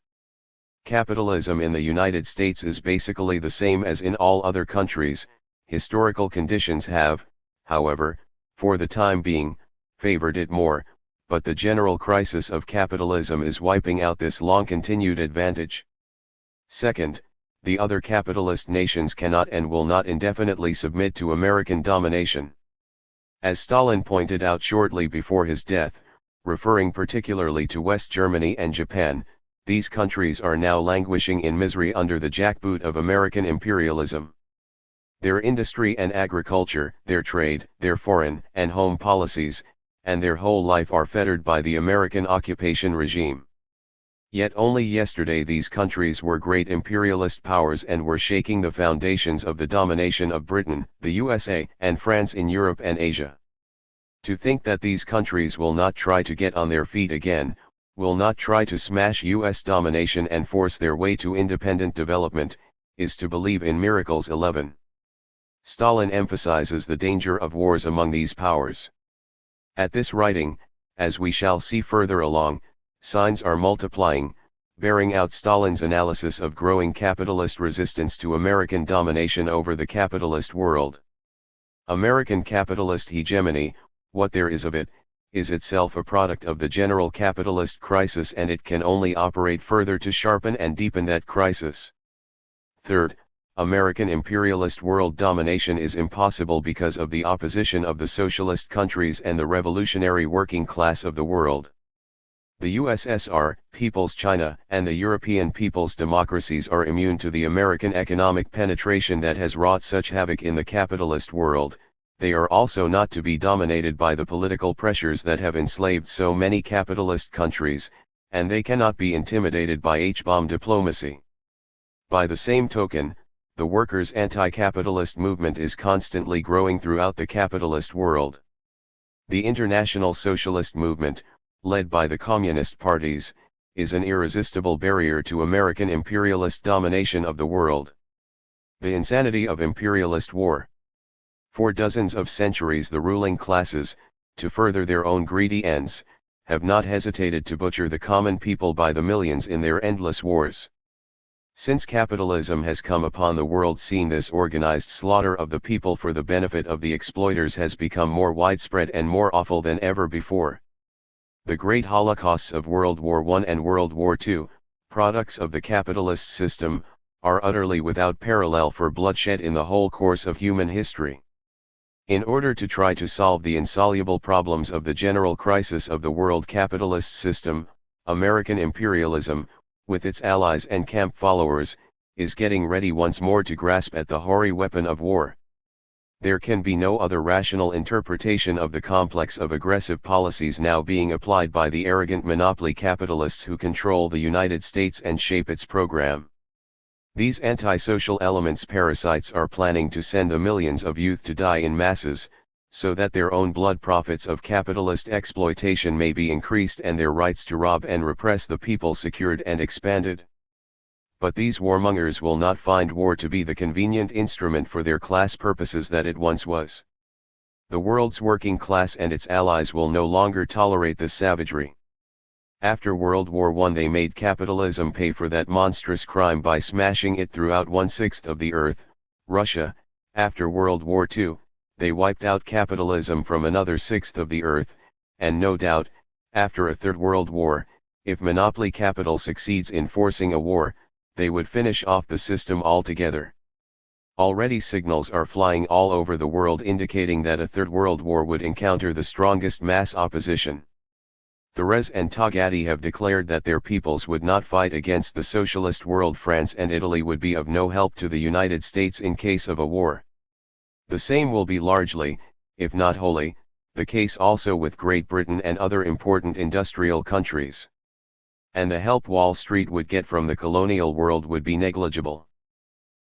Capitalism in the United States is basically the same as in all other countries. Historical conditions have, however, for the time being, favored it more, but the general crisis of capitalism is wiping out this long-continued advantage. Second, the other capitalist nations cannot and will not indefinitely submit to American domination. As Stalin pointed out shortly before his death, referring particularly to West Germany and Japan, these countries are now languishing in misery under the jackboot of American imperialism. Their industry and agriculture, their trade, their foreign and home policies, and their whole life are fettered by the American occupation regime. Yet only yesterday these countries were great imperialist powers and were shaking the foundations of the domination of Britain, the USA, and France in Europe and Asia. To think that these countries will not try to get on their feet again, will not try to smash US domination and force their way to independent development, is to believe in miracles. 11. Stalin emphasizes the danger of wars among these powers. At this writing, as we shall see further along, signs are multiplying, bearing out Stalin's analysis of growing capitalist resistance to American domination over the capitalist world. American capitalist hegemony, what there is of it, is itself a product of the general capitalist crisis, and it can only operate further to sharpen and deepen that crisis. Third, American imperialist world domination is impossible because of the opposition of the socialist countries and the revolutionary working class of the world. The USSR, People's China, and the European people's democracies are immune to the American economic penetration that has wrought such havoc in the capitalist world. They are also not to be dominated by the political pressures that have enslaved so many capitalist countries, and they cannot be intimidated by H-bomb diplomacy. By the same token, the workers' anti-capitalist movement is constantly growing throughout the capitalist world. The international socialist movement, led by the communist parties, is an irresistible barrier to American imperialist domination of the world. The insanity of imperialist war. For dozens of centuries the ruling classes, to further their own greedy ends, have not hesitated to butcher the common people by the millions in their endless wars. Since capitalism has come upon the world scene, this organized slaughter of the people for the benefit of the exploiters has become more widespread and more awful than ever before. The great holocausts of World War I and World War II, products of the capitalist system, are utterly without parallel for bloodshed in the whole course of human history. In order to try to solve the insoluble problems of the general crisis of the world capitalist system, American imperialism, with its allies and camp followers, is getting ready once more to grasp at the hoary weapon of war. There can be no other rational interpretation of the complex of aggressive policies now being applied by the arrogant monopoly capitalists who control the United States and shape its program. These antisocial elements parasites are planning to send the millions of youth to die in masses, so that their own blood profits of capitalist exploitation may be increased and their rights to rob and repress the people secured and expanded. But these warmongers will not find war to be the convenient instrument for their class purposes that it once was. The world's working class and its allies will no longer tolerate this savagery. After World War I they made capitalism pay for that monstrous crime by smashing it throughout 1/6 of the earth, Russia. After World War II, they wiped out capitalism from another 1/6 of the earth, and no doubt, after a Third World War, if monopoly capital succeeds in forcing a war, they would finish off the system altogether. Already signals are flying all over the world indicating that a Third World War would encounter the strongest mass opposition. Thérèse and Togliatti have declared that their peoples would not fight against the socialist world. France and Italy would be of no help to the United States in case of a war. The same will be largely, if not wholly, the case also with Great Britain and other important industrial countries. And the help Wall Street would get from the colonial world would be negligible.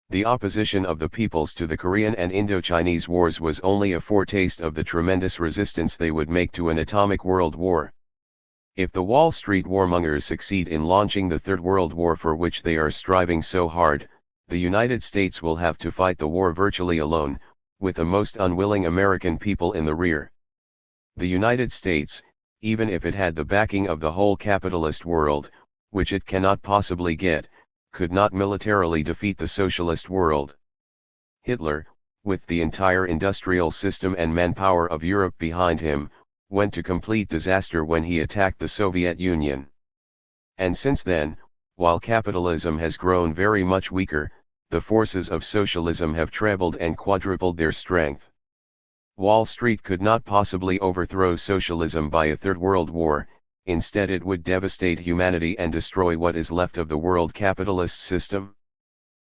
The opposition of the peoples to the Korean and Indochinese wars was only a foretaste of the tremendous resistance they would make to an atomic world war. If the Wall Street warmongers succeed in launching the Third World War for which they are striving so hard, the United States will have to fight the war virtually alone, with the most unwilling American people in the rear. The United States, even if it had the backing of the whole capitalist world, which it cannot possibly get, could not militarily defeat the socialist world. Hitler, with the entire industrial system and manpower of Europe behind him, went to complete disaster when he attacked the Soviet Union. And since then, while capitalism has grown very much weaker, the forces of socialism have trebled and quadrupled their strength. Wall Street could not possibly overthrow socialism by a Third World War, instead it would devastate humanity and destroy what is left of the world capitalist system.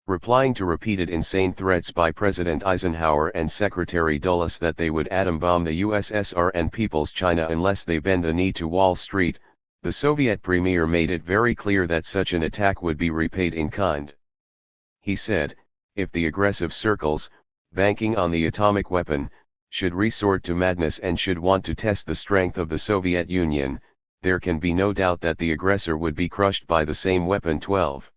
Replying to repeated insane threats by President Eisenhower and Secretary Dulles that they would atom bomb the USSR and People's China unless they bend the knee to Wall Street, the Soviet premier made it very clear that such an attack would be repaid in kind. He said, if the aggressive circles, banking on the atomic weapon, should resort to madness and should want to test the strength of the Soviet Union, there can be no doubt that the aggressor would be crushed by the same weapon. 12.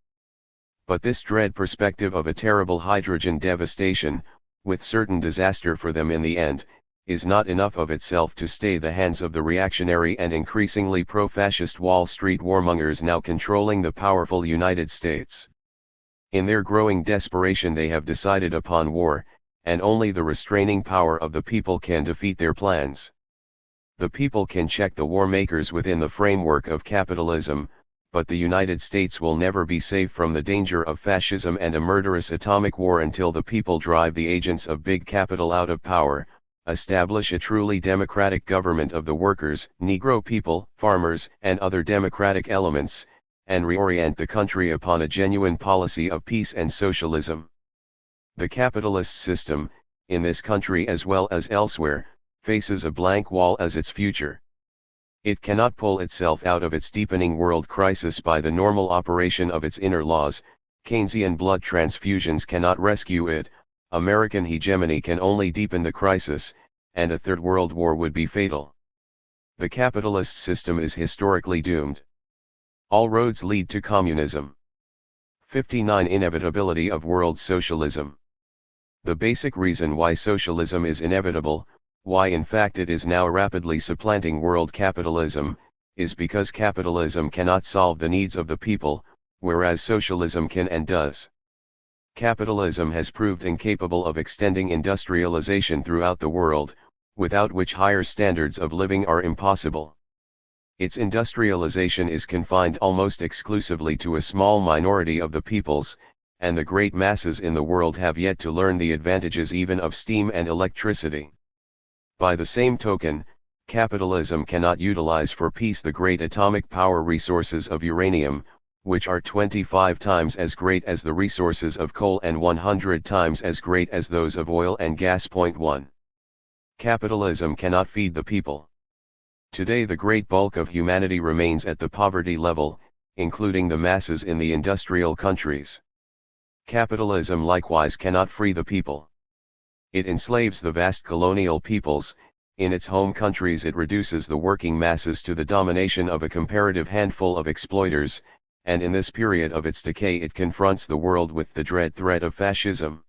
But this dread perspective of a terrible hydrogen devastation, with certain disaster for them in the end, is not enough of itself to stay the hands of the reactionary and increasingly pro-fascist Wall Street warmongers now controlling the powerful United States. In their growing desperation they have decided upon war, and only the restraining power of the people can defeat their plans. The people can check the war makers within the framework of capitalism, but the United States will never be safe from the danger of fascism and a murderous atomic war until the people drive the agents of big capital out of power, establish a truly democratic government of the workers, Negro people, farmers, and other democratic elements, and reorient the country upon a genuine policy of peace and socialism. The capitalist system, in this country as well as elsewhere, faces a blank wall as its future. It cannot pull itself out of its deepening world crisis by the normal operation of its inner laws, Keynesian blood transfusions cannot rescue it, American hegemony can only deepen the crisis, and a Third World War would be fatal. The capitalist system is historically doomed. All roads lead to communism. 59. Inevitability of world socialism. The basic reason why socialism is inevitable, why in fact it is now rapidly supplanting world capitalism, is because capitalism cannot solve the needs of the people, whereas socialism can and does. Capitalism has proved incapable of extending industrialization throughout the world, without which higher standards of living are impossible. Its industrialization is confined almost exclusively to a small minority of the peoples, and the great masses in the world have yet to learn the advantages even of steam and electricity. By the same token, capitalism cannot utilize for peace the great atomic power resources of uranium, which are 25 times as great as the resources of coal and 100 times as great as those of oil and gas. 1. Capitalism cannot feed the people. Today the great bulk of humanity remains at the poverty level, including the masses in the industrial countries. Capitalism likewise cannot free the people. It enslaves the vast colonial peoples. In its home countries it reduces the working masses to the domination of a comparative handful of exploiters, and in this period of its decay it confronts the world with the dread threat of fascism.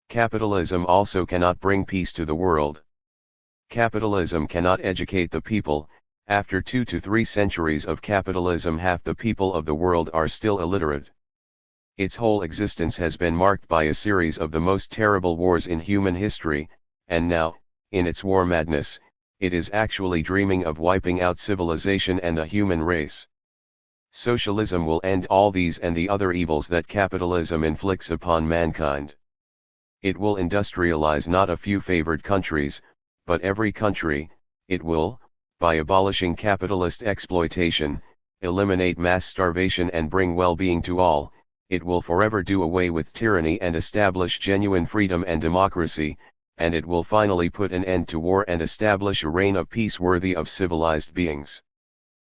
Capitalism also cannot bring peace to the world. Capitalism cannot educate the people. After 2 to 3 centuries of capitalism, half the people of the world are still illiterate. Its whole existence has been marked by a series of the most terrible wars in human history, and now, in its war madness, it is actually dreaming of wiping out civilization and the human race. Socialism will end all these and the other evils that capitalism inflicts upon mankind. It will industrialize not a few favored countries, but every country. It will, by abolishing capitalist exploitation, eliminate mass starvation and bring well-being to all. It will forever do away with tyranny and establish genuine freedom and democracy, and it will finally put an end to war and establish a reign of peace worthy of civilized beings.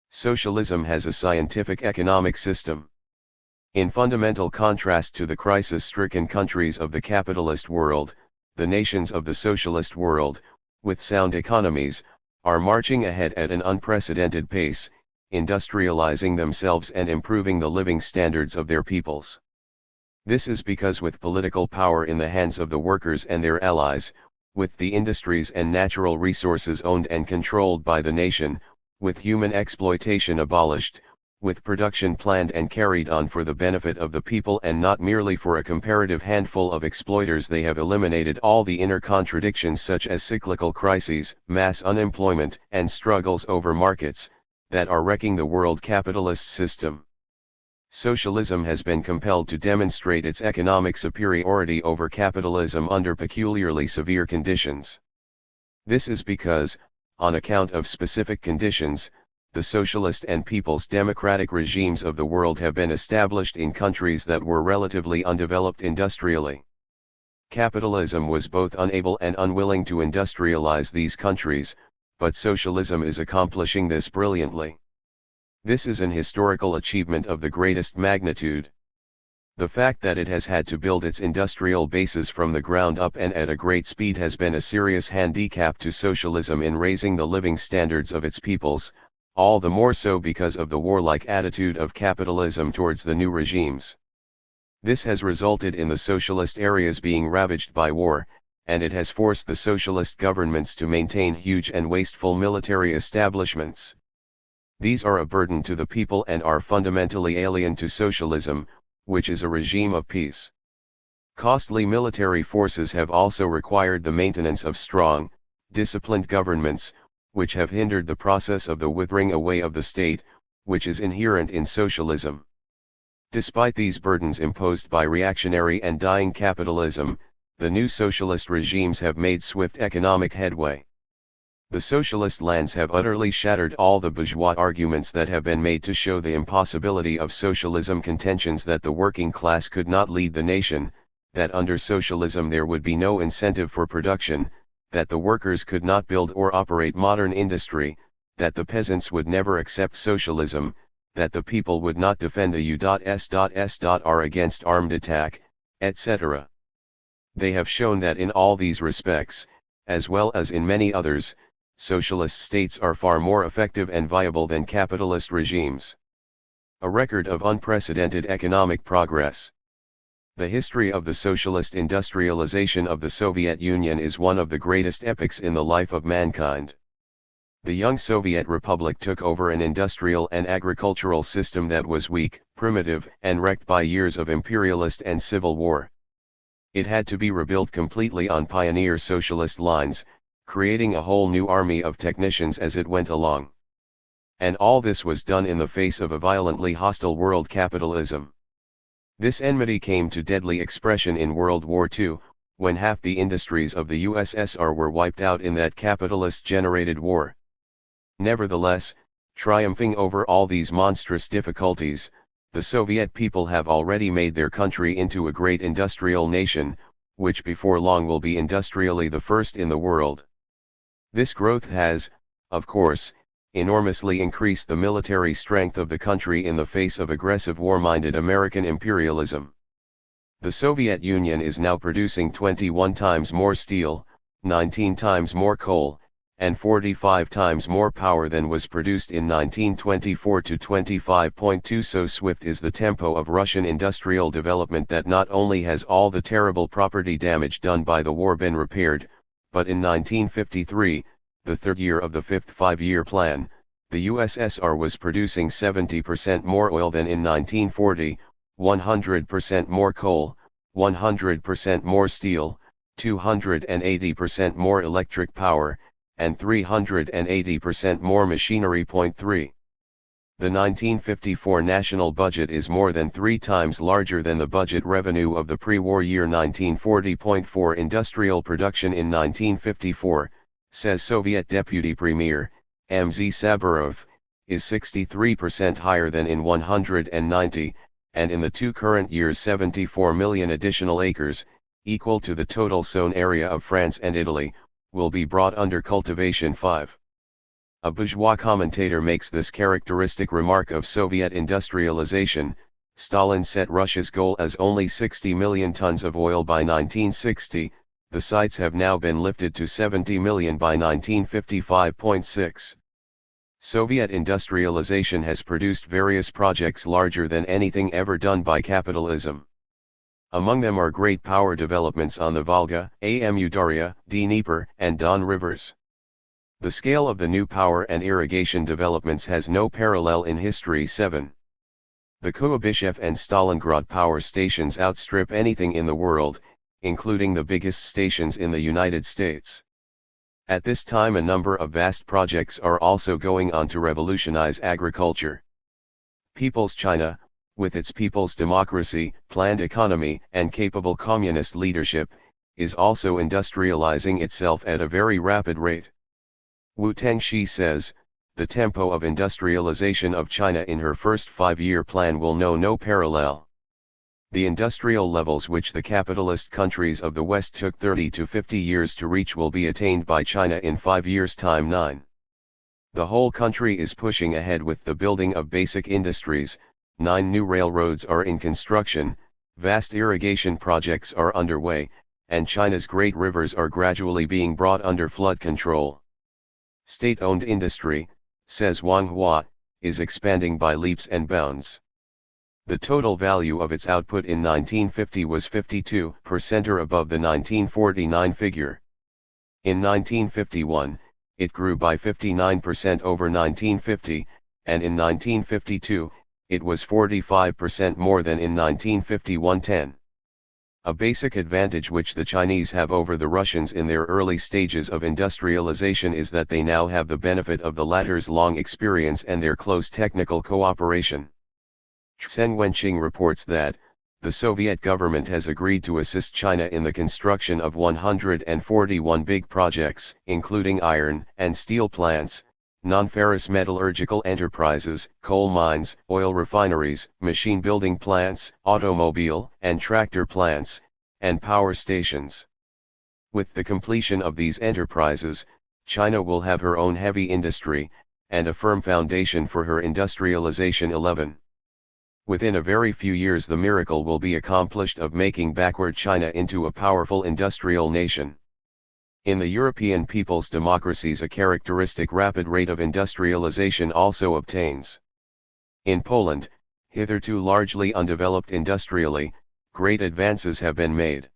Socialism has a scientific economic system. In fundamental contrast to the crisis-stricken countries of the capitalist world, the nations of the socialist world, with sound economies, are marching ahead at an unprecedented pace, industrializing themselves and improving the living standards of their peoples. This is because with political power in the hands of the workers and their allies, with the industries and natural resources owned and controlled by the nation, with human exploitation abolished, with production planned and carried on for the benefit of the people and not merely for a comparative handful of exploiters, they have eliminated all the inner contradictions such as cyclical crises, mass unemployment, and struggles over markets, that are wrecking the world capitalist system. Socialism has been compelled to demonstrate its economic superiority over capitalism under peculiarly severe conditions. This is because, on account of specific conditions, the socialist and people's democratic regimes of the world have been established in countries that were relatively undeveloped industrially. Capitalism was both unable and unwilling to industrialize these countries, but socialism is accomplishing this brilliantly. This is an historical achievement of the greatest magnitude. The fact that it has had to build its industrial bases from the ground up and at a great speed has been a serious handicap to socialism in raising the living standards of its peoples, all the more so because of the warlike attitude of capitalism towards the new regimes. This has resulted in the socialist areas being ravaged by war, and it has forced the socialist governments to maintain huge and wasteful military establishments. These are a burden to the people and are fundamentally alien to socialism, which is a regime of peace. Costly military forces have also required the maintenance of strong, disciplined governments, which have hindered the process of the withering away of the state, which is inherent in socialism. Despite these burdens imposed by reactionary and dying capitalism, the new socialist regimes have made swift economic headway. The socialist lands have utterly shattered all the bourgeois arguments that have been made to show the impossibility of socialism, contentions that the working class could not lead the nation, that under socialism there would be no incentive for production, that the workers could not build or operate modern industry, that the peasants would never accept socialism, that the people would not defend the U.S.S.R. against armed attack, etc. They have shown that in all these respects, as well as in many others, socialist states are far more effective and viable than capitalist regimes. A record of unprecedented economic progress. The history of the socialist industrialization of the Soviet Union is one of the greatest epochs in the life of mankind. The young Soviet Republic took over an industrial and agricultural system that was weak, primitive, and wrecked by years of imperialist and civil war. It had to be rebuilt completely on pioneer socialist lines, creating a whole new army of technicians as it went along. And all this was done in the face of a violently hostile world capitalism. This enmity came to deadly expression in World War II, when half the industries of the USSR were wiped out in that capitalist-generated war. Nevertheless, triumphing over all these monstrous difficulties, the Soviet people have already made their country into a great industrial nation, which before long will be industrially the first in the world. This growth has, of course, enormously increased the military strength of the country in the face of aggressive war-minded American imperialism. The Soviet Union is now producing 21 times more steel, 19 times more coal, and 45 times more power than was produced in 1924 to 25.2. So swift is the tempo of Russian industrial development that not only has all the terrible property damage done by the war been repaired, but in 1953, the third year of the fifth five-year plan, the USSR was producing 70% more oil than in 1940, 100% more coal, 100% more steel, 280% more electric power, and 380% more machinery. 3. The 1954 national budget is more than 3 times larger than the budget revenue of the pre-war year 1940. Industrial production in 1954, says Soviet Deputy Premier, MZ Saburov, is 63% higher than in 190, and in the two current years 74 million additional acres, equal to the total sown area of France and Italy, will be brought under cultivation. 5. A bourgeois commentator makes this characteristic remark of Soviet industrialization: Stalin set Russia's goal as only 60 million tons of oil by 1960, the sights have now been lifted to 70 million by 1955.6. Soviet industrialization has produced various projects larger than anything ever done by capitalism. Among them are great power developments on the Volga, Amu Darya, Dnieper, and Don rivers. The scale of the new power and irrigation developments has no parallel in history. 7. The Kuyabyshev and Stalingrad power stations outstrip anything in the world, including the biggest stations in the United States. At this time a number of vast projects are also going on to revolutionize agriculture. People's China, with its people's democracy, planned economy, and capable communist leadership, is also industrializing itself at a very rapid rate. Wu Tengxi says, the tempo of industrialization of China in her first five-year plan will know no parallel. The industrial levels which the capitalist countries of the West took 30 to 50 years to reach will be attained by China in 5 years' time. 9. The whole country is pushing ahead with the building of basic industries, 9 new railroads are in construction, vast irrigation projects are underway, and China's great rivers are gradually being brought under flood control. State-owned industry, says Wang Hua, is expanding by leaps and bounds. The total value of its output in 1950 was 52% or above the 1949 figure. In 1951, it grew by 59% over 1950, and in 1952, it was 45% more than in 1951. 10. A basic advantage which the Chinese have over the Russians in their early stages of industrialization is that they now have the benefit of the latter's long experience and their close technical cooperation. Chen Wenqing reports that, the Soviet government has agreed to assist China in the construction of 141 big projects, including iron and steel plants, non-ferrous metallurgical enterprises, coal mines, oil refineries, machine building plants, automobile and tractor plants, and power stations. With the completion of these enterprises, China will have her own heavy industry, and a firm foundation for her industrialization. 11. Within a very few years the miracle will be accomplished of making backward China into a powerful industrial nation. In the European people's democracies a characteristic rapid rate of industrialization also obtains. In Poland, hitherto largely undeveloped industrially, great advances have been made.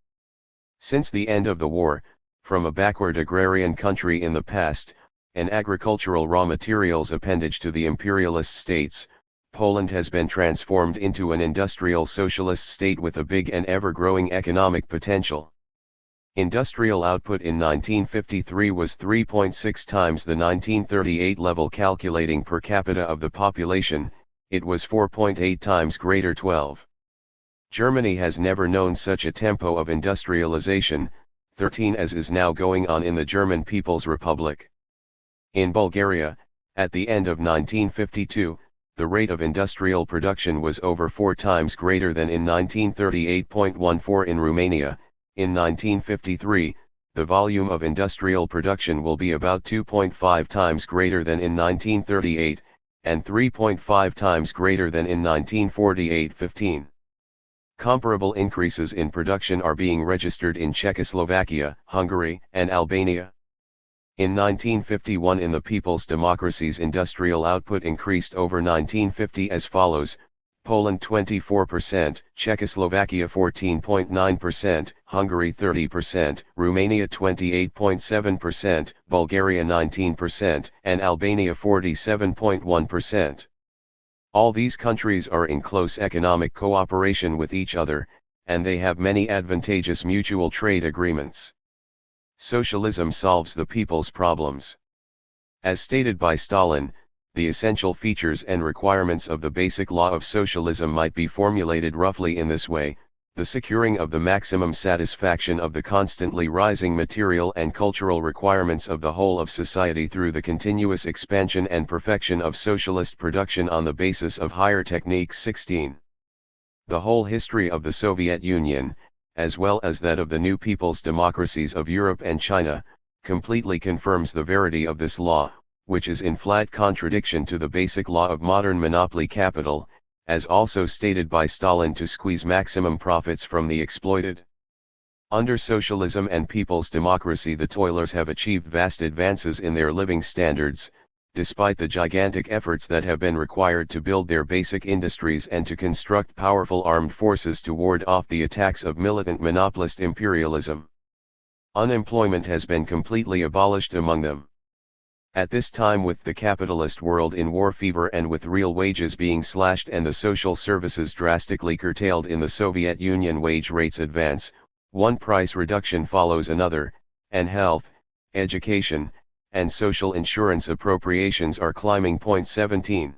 Since the end of the war, from a backward agrarian country in the past, an agricultural raw materials appendage to the imperialist states, Poland has been transformed into an industrial socialist state with a big and ever-growing economic potential. Industrial output in 1953 was 3.6 times the 1938 level. Calculating per capita of the population, it was 4.8 times greater. 12. Germany has never known such a tempo of industrialization, 13 as is now going on in the German People's Republic. In Bulgaria, at the end of 1952, the rate of industrial production was over 4 times greater than in 1938.14. In Romania, in 1953, the volume of industrial production will be about 2.5 times greater than in 1938, and 3.5 times greater than in 1948-15. Comparable increases in production are being registered in Czechoslovakia, Hungary, and Albania. In 1951 in the People's Democracies industrial output increased over 1950 as follows: Poland 24%, Czechoslovakia 14.9%, Hungary 30%, Romania 28.7%, Bulgaria 19%, and Albania 47.1%. All these countries are in close economic cooperation with each other, and they have many advantageous mutual trade agreements. Socialism solves the people's problems. As stated by Stalin, the essential features and requirements of the basic law of socialism might be formulated roughly in this way: the securing of the maximum satisfaction of the constantly rising material and cultural requirements of the whole of society through the continuous expansion and perfection of socialist production on the basis of higher techniques. 16. The whole history of the Soviet Union, as well as that of the new people's democracies of Europe and China, completely confirms the verity of this law, which is in flat contradiction to the basic law of modern monopoly capital, as also stated by Stalin, to squeeze maximum profits from the exploited. Under socialism and people's democracy, the toilers have achieved vast advances in their living standards, despite the gigantic efforts that have been required to build their basic industries and to construct powerful armed forces to ward off the attacks of militant monopolist imperialism. Unemployment has been completely abolished among them. At this time, with the capitalist world in war fever and with real wages being slashed and the social services drastically curtailed in the Soviet Union, wage rates advance, one price reduction follows another, and health, education, and social insurance appropriations are climbing. 17.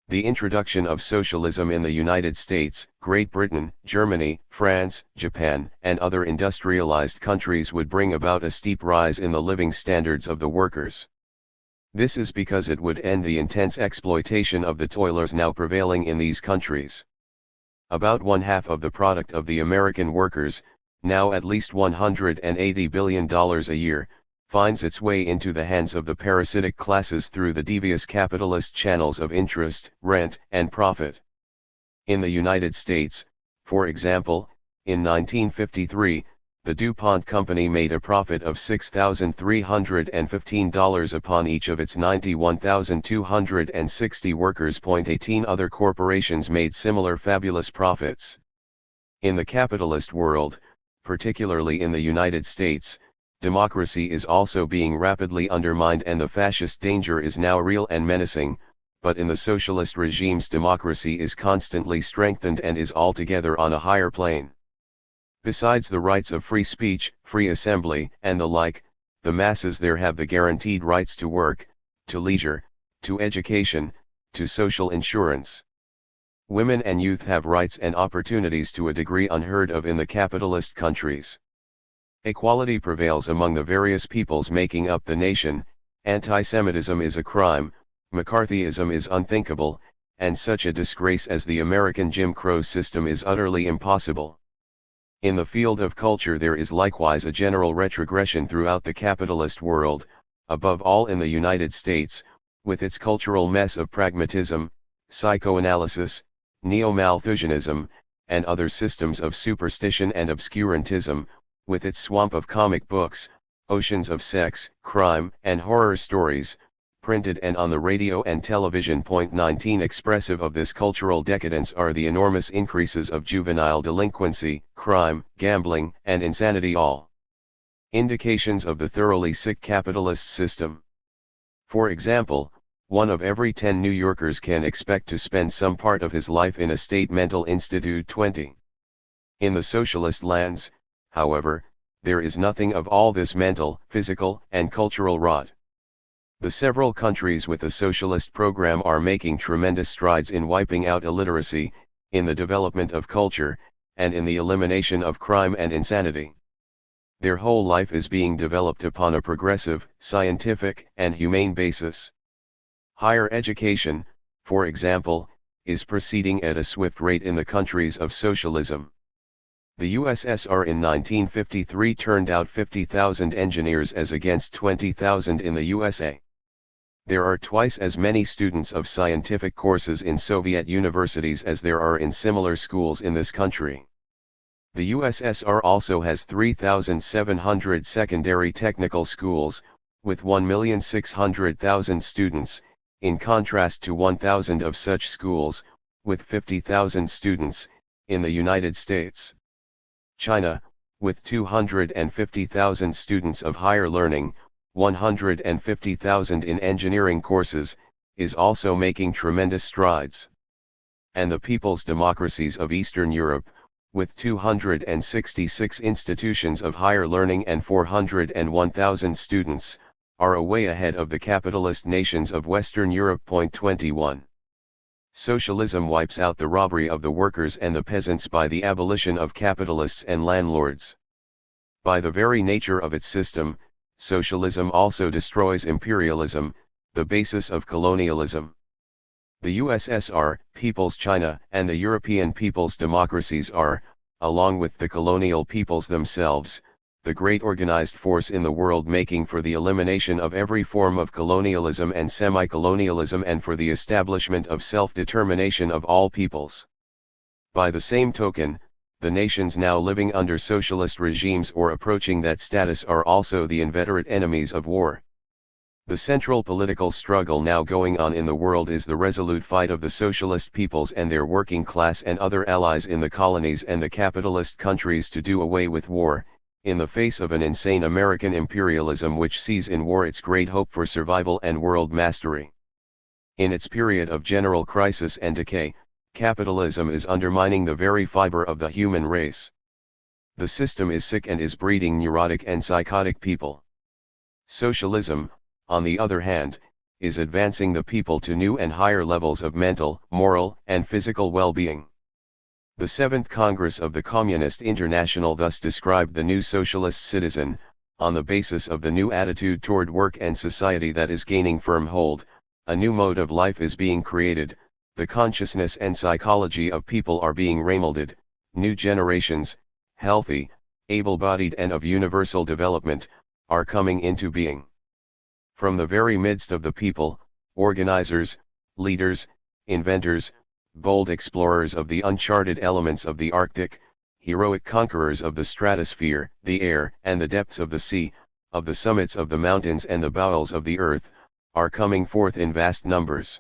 The introduction of socialism in the United States, Great Britain, Germany, France, Japan, and other industrialized countries would bring about a steep rise in the living standards of the workers. This is because it would end the intense exploitation of the toilers now prevailing in these countries. About one half of the product of the American workers, now at least $180 billion a year, finds its way into the hands of the parasitic classes through the devious capitalist channels of interest, rent, and profit. In the United States, for example, in 1953, the DuPont Company made a profit of $6,315 upon each of its 91,260 workers. 18 Other corporations made similar fabulous profits. In the capitalist world, particularly in the United States, democracy is also being rapidly undermined and the fascist danger is now real and menacing, but in the socialist regimes democracy is constantly strengthened and is altogether on a higher plane. Besides the rights of free speech, free assembly, and the like, the masses there have the guaranteed rights to work, to leisure, to education, to social insurance. Women and youth have rights and opportunities to a degree unheard of in the capitalist countries. Equality prevails among the various peoples making up the nation, anti-Semitism is a crime, McCarthyism is unthinkable, and such a disgrace as the American Jim Crow system is utterly impossible. In the field of culture there is likewise a general retrogression throughout the capitalist world, above all in the United States, with its cultural mess of pragmatism, psychoanalysis, neo-Malthusianism, and other systems of superstition and obscurantism, with its swamp of comic books, oceans of sex, crime, and horror stories, printed and on the radio and television. 19 Expressive of this cultural decadence are the enormous increases of juvenile delinquency, crime, gambling, and insanity, all indications of the thoroughly sick capitalist system. For example, 1 of every 10 New Yorkers can expect to spend some part of his life in a state mental institute. 20. In the socialist lands, however, there is nothing of all this mental, physical, and cultural rot. The several countries with a socialist program are making tremendous strides in wiping out illiteracy, in the development of culture, and in the elimination of crime and insanity. Their whole life is being developed upon a progressive, scientific, and humane basis. Higher education, for example, is proceeding at a swift rate in the countries of socialism. The USSR in 1953 turned out 50,000 engineers as against 20,000 in the USA. There are twice as many students of scientific courses in Soviet universities as there are in similar schools in this country. The USSR also has 3,700 secondary technical schools, with 1,600,000 students, in contrast to 1,000 of such schools, with 50,000 students, in the United States. China, with 250,000 students of higher learning, 150,000 in engineering courses, is also making tremendous strides. And the people's democracies of Eastern Europe, with 266 institutions of higher learning and 401,000 students, are way ahead of the capitalist nations of Western Europe. 21. Socialism wipes out the robbery of the workers and the peasants by the abolition of capitalists and landlords. By the very nature of its system, socialism also destroys imperialism, the basis of colonialism. The USSR, People's China, and the European people's democracies are, along with the colonial peoples themselves, the great organized force in the world making for the elimination of every form of colonialism and semi-colonialism and for the establishment of self-determination of all peoples. By the same token, the nations now living under socialist regimes or approaching that status are also the inveterate enemies of war. The central political struggle now going on in the world is the resolute fight of the socialist peoples and their working class and other allies in the colonies and the capitalist countries to do away with war, in the face of an insane American imperialism which sees in war its great hope for survival and world mastery. In its period of general crisis and decay, capitalism is undermining the very fiber of the human race. The system is sick and is breeding neurotic and psychotic people. Socialism, on the other hand, is advancing the people to new and higher levels of mental, moral, and physical well-being. The 7th Congress of the Communist International thus described the new socialist citizen, on the basis of the new attitude toward work and society that is gaining firm hold, a new mode of life is being created, the consciousness and psychology of people are being remolded, new generations, healthy, able-bodied and of universal development, are coming into being. From the very midst of the people, organizers, leaders, inventors, bold explorers of the uncharted elements of the Arctic, heroic conquerors of the stratosphere, the air and the depths of the sea, of the summits of the mountains and the bowels of the earth, are coming forth in vast numbers.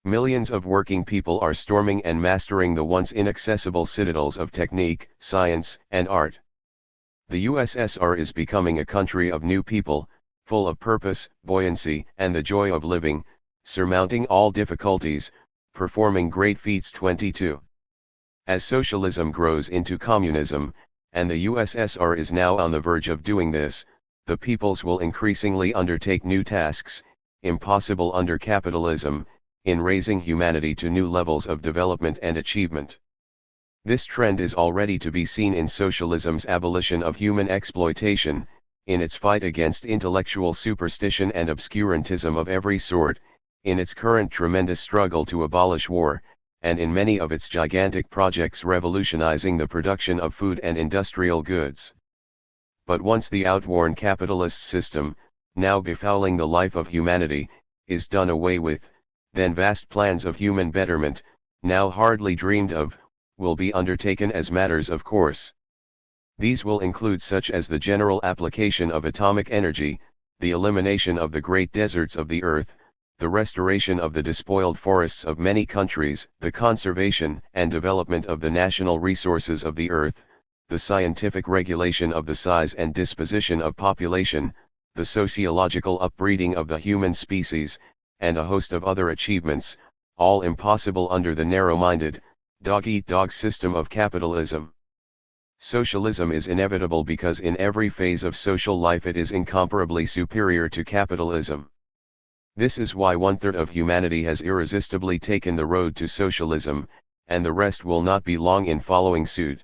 Millions of working people are storming and mastering the once inaccessible citadels of technique, science, and art. The USSR is becoming a country of new people, full of purpose, buoyancy, and the joy of living, surmounting all difficulties, performing great feats. 22. As socialism grows into communism, and the USSR is now on the verge of doing this, the peoples will increasingly undertake new tasks, impossible under capitalism, in raising humanity to new levels of development and achievement. This trend is already to be seen in socialism's abolition of human exploitation, in its fight against intellectual superstition and obscurantism of every sort, in its current tremendous struggle to abolish war, and in many of its gigantic projects revolutionizing the production of food and industrial goods. But once the outworn capitalist system, now befouling the life of humanity, is done away with, then vast plans of human betterment, now hardly dreamed of, will be undertaken as matters of course. These will include such as the general application of atomic energy, the elimination of the great deserts of the earth, the restoration of the despoiled forests of many countries, the conservation and development of the national resources of the earth, the scientific regulation of the size and disposition of population, the sociological upbreeding of the human species, and a host of other achievements, all impossible under the narrow-minded, dog-eat-dog system of capitalism. Socialism is inevitable because in every phase of social life it is incomparably superior to capitalism. This is why 1/3 of humanity has irresistibly taken the road to socialism, and the rest will not be long in following suit.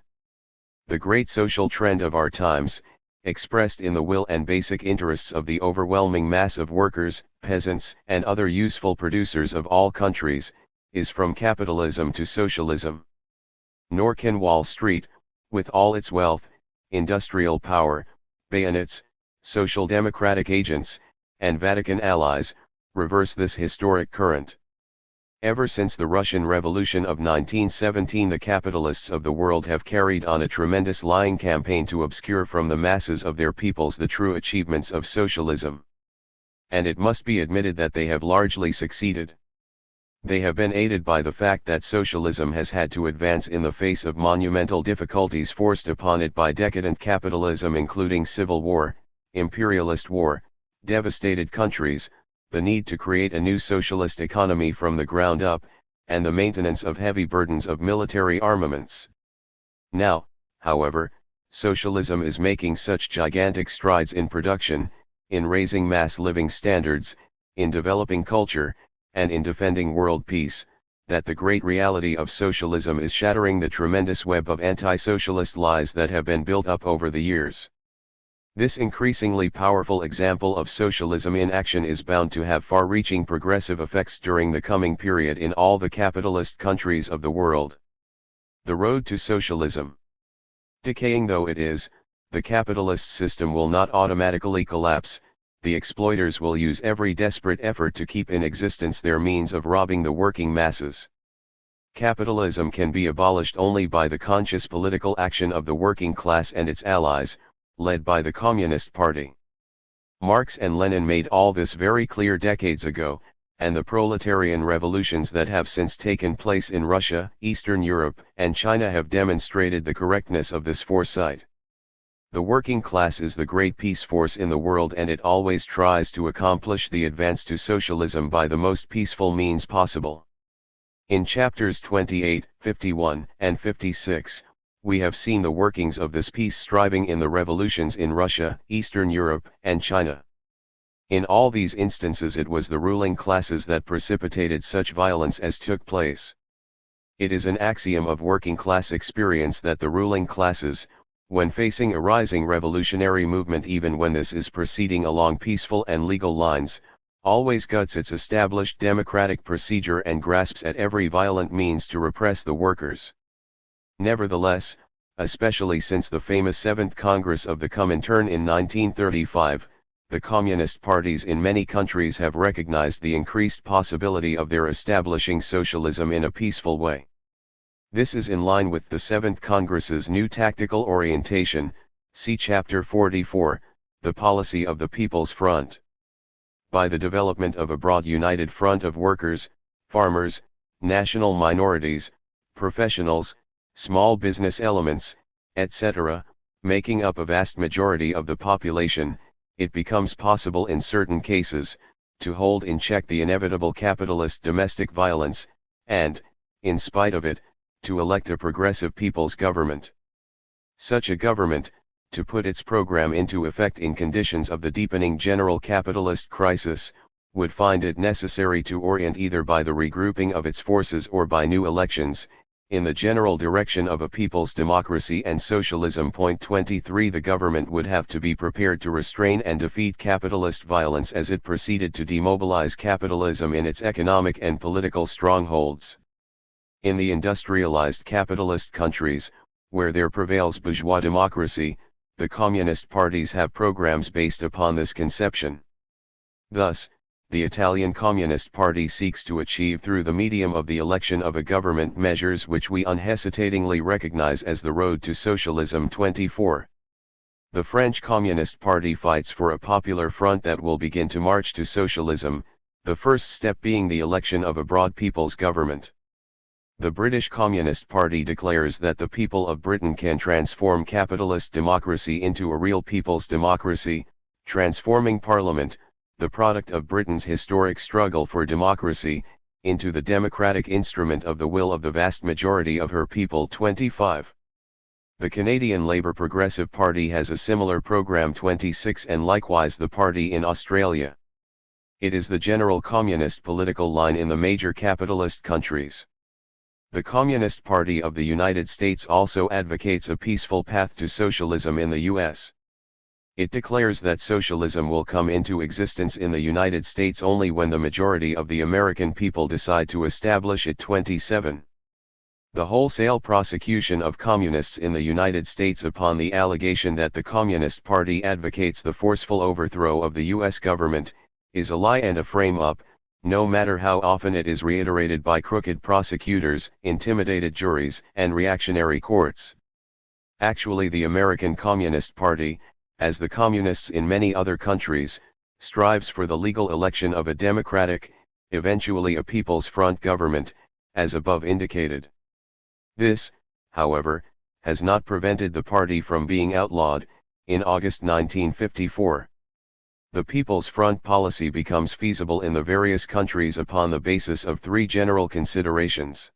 The great social trend of our times, expressed in the will and basic interests of the overwhelming mass of workers, peasants, and other useful producers of all countries, is from capitalism to socialism. Nor can Wall Street, with all its wealth, industrial power, bayonets, social democratic agents, and Vatican allies, reverse this historic current. Ever since the Russian Revolution of 1917, the capitalists of the world have carried on a tremendous lying campaign to obscure from the masses of their peoples the true achievements of socialism. And it must be admitted that they have largely succeeded. They have been aided by the fact that socialism has had to advance in the face of monumental difficulties forced upon it by decadent capitalism, including civil war, imperialist war, devastated countries, the need to create a new socialist economy from the ground up, and the maintenance of heavy burdens of military armaments. Now, however, socialism is making such gigantic strides in production, in raising mass living standards, in developing culture, and in defending world peace, that the great reality of socialism is shattering the tremendous web of anti-socialist lies that have been built up over the years. This increasingly powerful example of socialism in action is bound to have far-reaching progressive effects during the coming period in all the capitalist countries of the world. The road to socialism. Decaying though it is, the capitalist system will not automatically collapse. The exploiters will use every desperate effort to keep in existence their means of robbing the working masses. Capitalism can be abolished only by the conscious political action of the working class and its allies, led by the Communist Party. Marx and Lenin made all this very clear decades ago, and the proletarian revolutions that have since taken place in Russia, Eastern Europe, and China have demonstrated the correctness of this foresight. The working class is the great peace force in the world, and it always tries to accomplish the advance to socialism by the most peaceful means possible. In chapters 28, 51, and 56, we have seen the workings of this peace striving in the revolutions in Russia, Eastern Europe, and China. In all these instances it was the ruling classes that precipitated such violence as took place. It is an axiom of working class experience that the ruling classes, when facing a rising revolutionary movement, even when this is proceeding along peaceful and legal lines, always guts its established democratic procedure and grasps at every violent means to repress the workers. Nevertheless, especially since the famous Seventh Congress of the Comintern in 1935, the communist parties in many countries have recognized the increased possibility of their establishing socialism in a peaceful way. This is in line with the Seventh Congress's new tactical orientation, see Chapter 44, the policy of the People's Front. By the development of a broad united front of workers, farmers, national minorities, professionals, small business elements, etc., making up a vast majority of the population, it becomes possible in certain cases, to hold in check the inevitable capitalist domestic violence, and, in spite of it, to elect a progressive people's government. Such a government, to put its program into effect in conditions of the deepening general capitalist crisis, would find it necessary to orient either by the regrouping of its forces or by new elections, in the general direction of a people's democracy and socialism. Point 23. The government would have to be prepared to restrain and defeat capitalist violence as it proceeded to demobilize capitalism in its economic and political strongholds. In the industrialized capitalist countries, where there prevails bourgeois democracy, the communist parties have programs based upon this conception. Thus, the Italian Communist Party seeks to achieve through the medium of the election of a government measures which we unhesitatingly recognize as the road to socialism. 24. The French Communist Party fights for a popular front that will begin to march to socialism, the first step being the election of a broad people's government. The British Communist Party declares that the people of Britain can transform capitalist democracy into a real people's democracy, transforming Parliament, the product of Britain's historic struggle for democracy, into the democratic instrument of the will of the vast majority of her people. 25. The Canadian Labour Progressive Party has a similar program 26 and likewise the party in Australia. It is the general communist political line in the major capitalist countries. The Communist Party of the United States also advocates a peaceful path to socialism in the U.S. It declares that socialism will come into existence in the United States only when the majority of the American people decide to establish it. 27. The wholesale prosecution of communists in the United States upon the allegation that the Communist Party advocates the forceful overthrow of the U.S. government, is a lie and a frame-up, no matter how often it is reiterated by crooked prosecutors, intimidated juries, and reactionary courts. Actually, the American Communist Party, as the communists in many other countries, strives for the legal election of a democratic, eventually a People's Front government, as above indicated. This, however, has not prevented the party from being outlawed. In August 1954, the People's Front policy becomes feasible in the various countries upon the basis of three general considerations.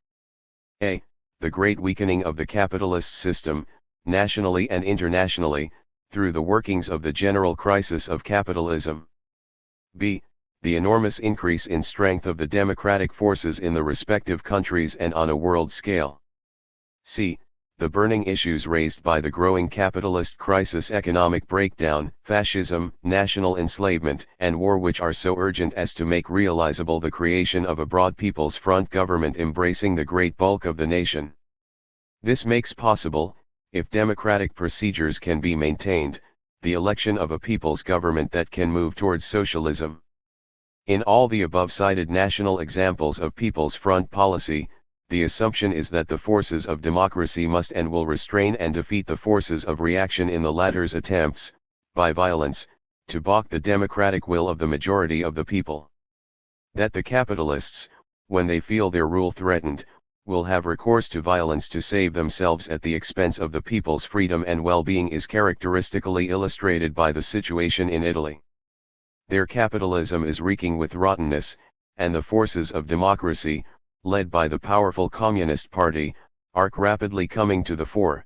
A. The great weakening of the capitalist system, nationally and internationally, through the workings of the general crisis of capitalism. B. The enormous increase in strength of the democratic forces in the respective countries and on a world scale. C. The burning issues raised by the growing capitalist crisis, economic breakdown, fascism, national enslavement, and war, which are so urgent as to make realizable the creation of a broad People's Front government embracing the great bulk of the nation. This makes possible, if democratic procedures can be maintained, the election of a people's government that can move towards socialism. In all the above cited national examples of People's Front policy, the assumption is that the forces of democracy must and will restrain and defeat the forces of reaction in the latter's attempts, by violence, to balk the democratic will of the majority of the people. That the capitalists, when they feel their rule threatened, will have recourse to violence to save themselves at the expense of the people's freedom and well-being is characteristically illustrated by the situation in Italy. Their capitalism is reeking with rottenness, and the forces of democracy, led by the powerful Communist Party, are rapidly coming to the fore.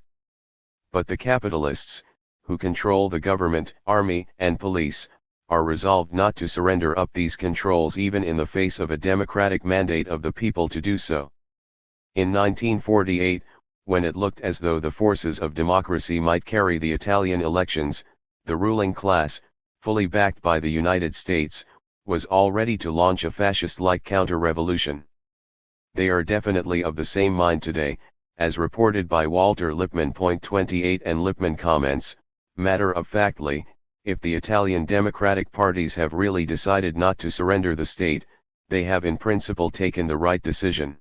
But the capitalists, who control the government, army, and police, are resolved not to surrender up these controls even in the face of a democratic mandate of the people to do so. In 1948, when it looked as though the forces of democracy might carry the Italian elections, the ruling class, fully backed by the United States, was all ready to launch a fascist-like counter-revolution. They are definitely of the same mind today, as reported by Walter Lippmann. 28 and Lippmann comments, matter-of-factly, if the Italian democratic parties have really decided not to surrender the state, they have in principle taken the right decision.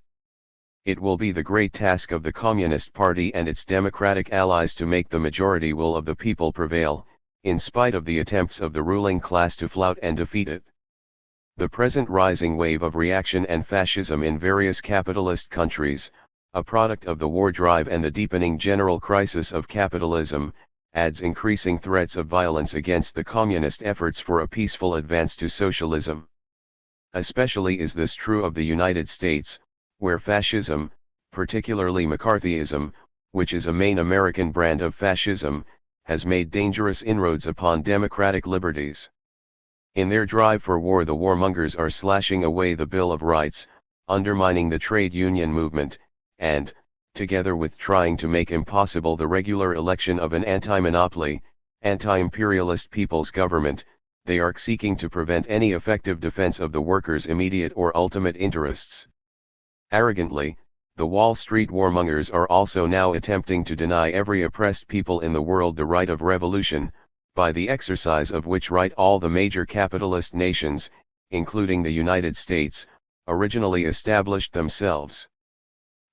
It will be the great task of the Communist Party and its democratic allies to make the majority will of the people prevail, in spite of the attempts of the ruling class to flout and defeat it. The present rising wave of reaction and fascism in various capitalist countries, a product of the war drive and the deepening general crisis of capitalism, adds increasing threats of violence against the communist efforts for a peaceful advance to socialism. Especially is this true of the United States, where fascism, particularly McCarthyism, which is a main American brand of fascism, has made dangerous inroads upon democratic liberties. In their drive for war, the warmongers are slashing away the Bill of Rights, undermining the trade union movement, and, together with trying to make impossible the regular election of an anti-monopoly, anti-imperialist people's government, they are seeking to prevent any effective defense of the workers' immediate or ultimate interests. Arrogantly, the Wall Street warmongers are also now attempting to deny every oppressed people in the world the right of revolution, by the exercise of which right all the major capitalist nations, including the United States, originally established themselves.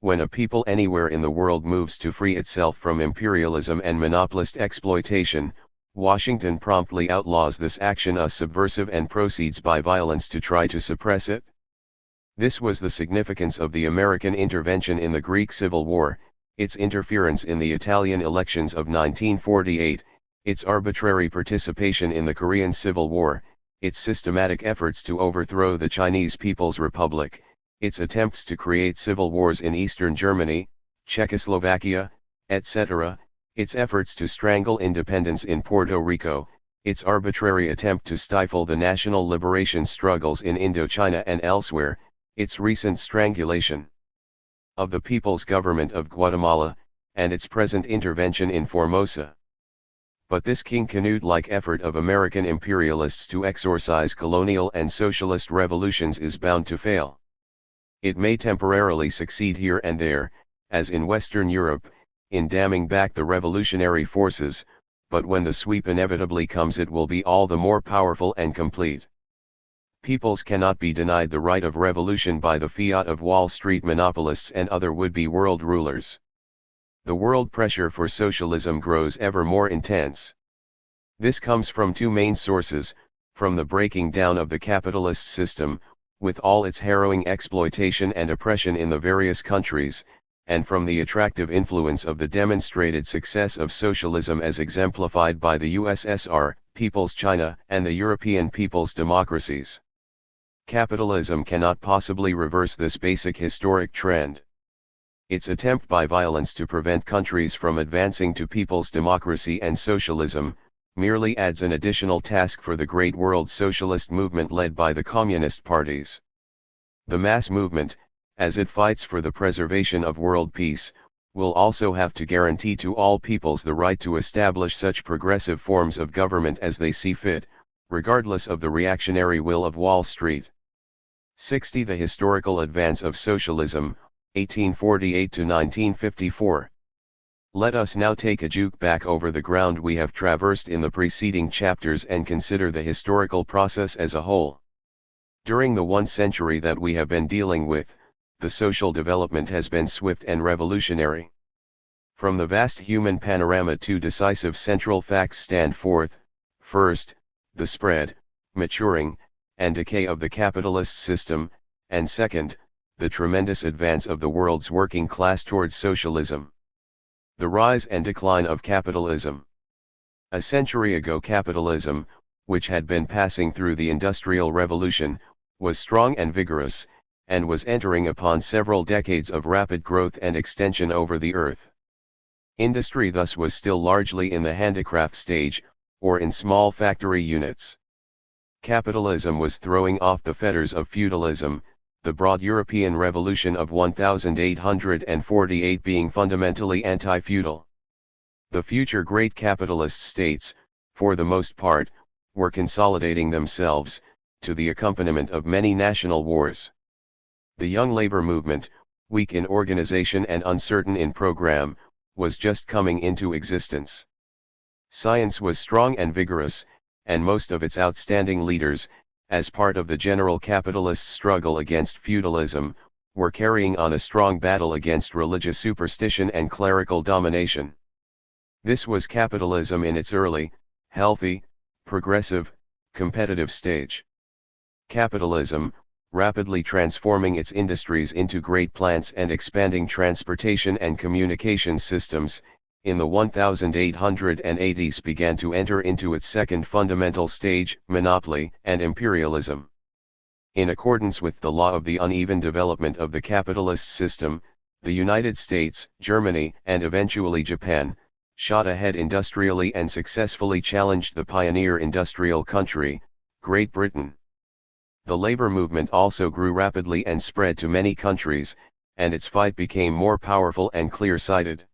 When a people anywhere in the world moves to free itself from imperialism and monopolist exploitation, Washington promptly outlaws this action as subversive and proceeds by violence to try to suppress it. This was the significance of the American intervention in the Greek Civil War, its interference in the Italian elections of 1948, its arbitrary participation in the Korean Civil War, its systematic efforts to overthrow the Chinese People's Republic, its attempts to create civil wars in Eastern Germany, Czechoslovakia, etc., Its efforts to strangle independence in Puerto Rico, its arbitrary attempt to stifle the national liberation struggles in Indochina and elsewhere, its recent strangulation of the People's Government of Guatemala, and its present intervention in Formosa. But this King Canute-like effort of American imperialists to exorcise colonial and socialist revolutions is bound to fail. It may temporarily succeed here and there, as in Western Europe, in damming back the revolutionary forces, but when the sweep inevitably comes it will be all the more powerful and complete. Peoples cannot be denied the right of revolution by the fiat of Wall Street monopolists and other would-be world rulers. The world pressure for socialism grows ever more intense. This comes from two main sources, from the breaking down of the capitalist system, with all its harrowing exploitation and oppression in the various countries, and from the attractive influence of the demonstrated success of socialism as exemplified by the USSR, People's China, and the European people's democracies. Capitalism cannot possibly reverse this basic historic trend. Its attempt by violence to prevent countries from advancing to people's democracy and socialism, merely adds an additional task for the great world socialist movement led by the communist parties. The mass movement, as it fights for the preservation of world peace, will also have to guarantee to all peoples the right to establish such progressive forms of government as they see fit, regardless of the reactionary will of Wall Street. 60. The historical advance of socialism, 1848 to 1954. Let us now take a juke back over the ground we have traversed in the preceding chapters and consider the historical process as a whole. During the 1 century that we have been dealing with, the social development has been swift and revolutionary. From the vast human panorama, two decisive central facts stand forth. First, the spread, maturing, and decay of the capitalist system, and second, the tremendous advance of the world's working class towards socialism. The rise and decline of capitalism. A century ago capitalism, which had been passing through the Industrial Revolution, was strong and vigorous, and was entering upon several decades of rapid growth and extension over the earth. Industry thus was still largely in the handicraft stage, or in small factory units. Capitalism was throwing off the fetters of feudalism, the broad European Revolution of 1848 being fundamentally anti-feudal. The future great capitalist states, for the most part, were consolidating themselves, to the accompaniment of many national wars. The young labor movement, weak in organization and uncertain in program, was just coming into existence. Science was strong and vigorous, and most of its outstanding leaders, as part of the general capitalist struggle against feudalism, were carrying on a strong battle against religious superstition and clerical domination. This was capitalism in its early, healthy, progressive, competitive stage. Capitalism, rapidly transforming its industries into great plants and expanding transportation and communication systems, in the 1880s began to enter into its second fundamental stage, monopoly and imperialism. In accordance with the law of the uneven development of the capitalist system, the United States, Germany, and eventually Japan, shot ahead industrially and successfully challenged the pioneer industrial country, Great Britain. The labor movement also grew rapidly and spread to many countries, and its fight became more powerful and clear-sighted.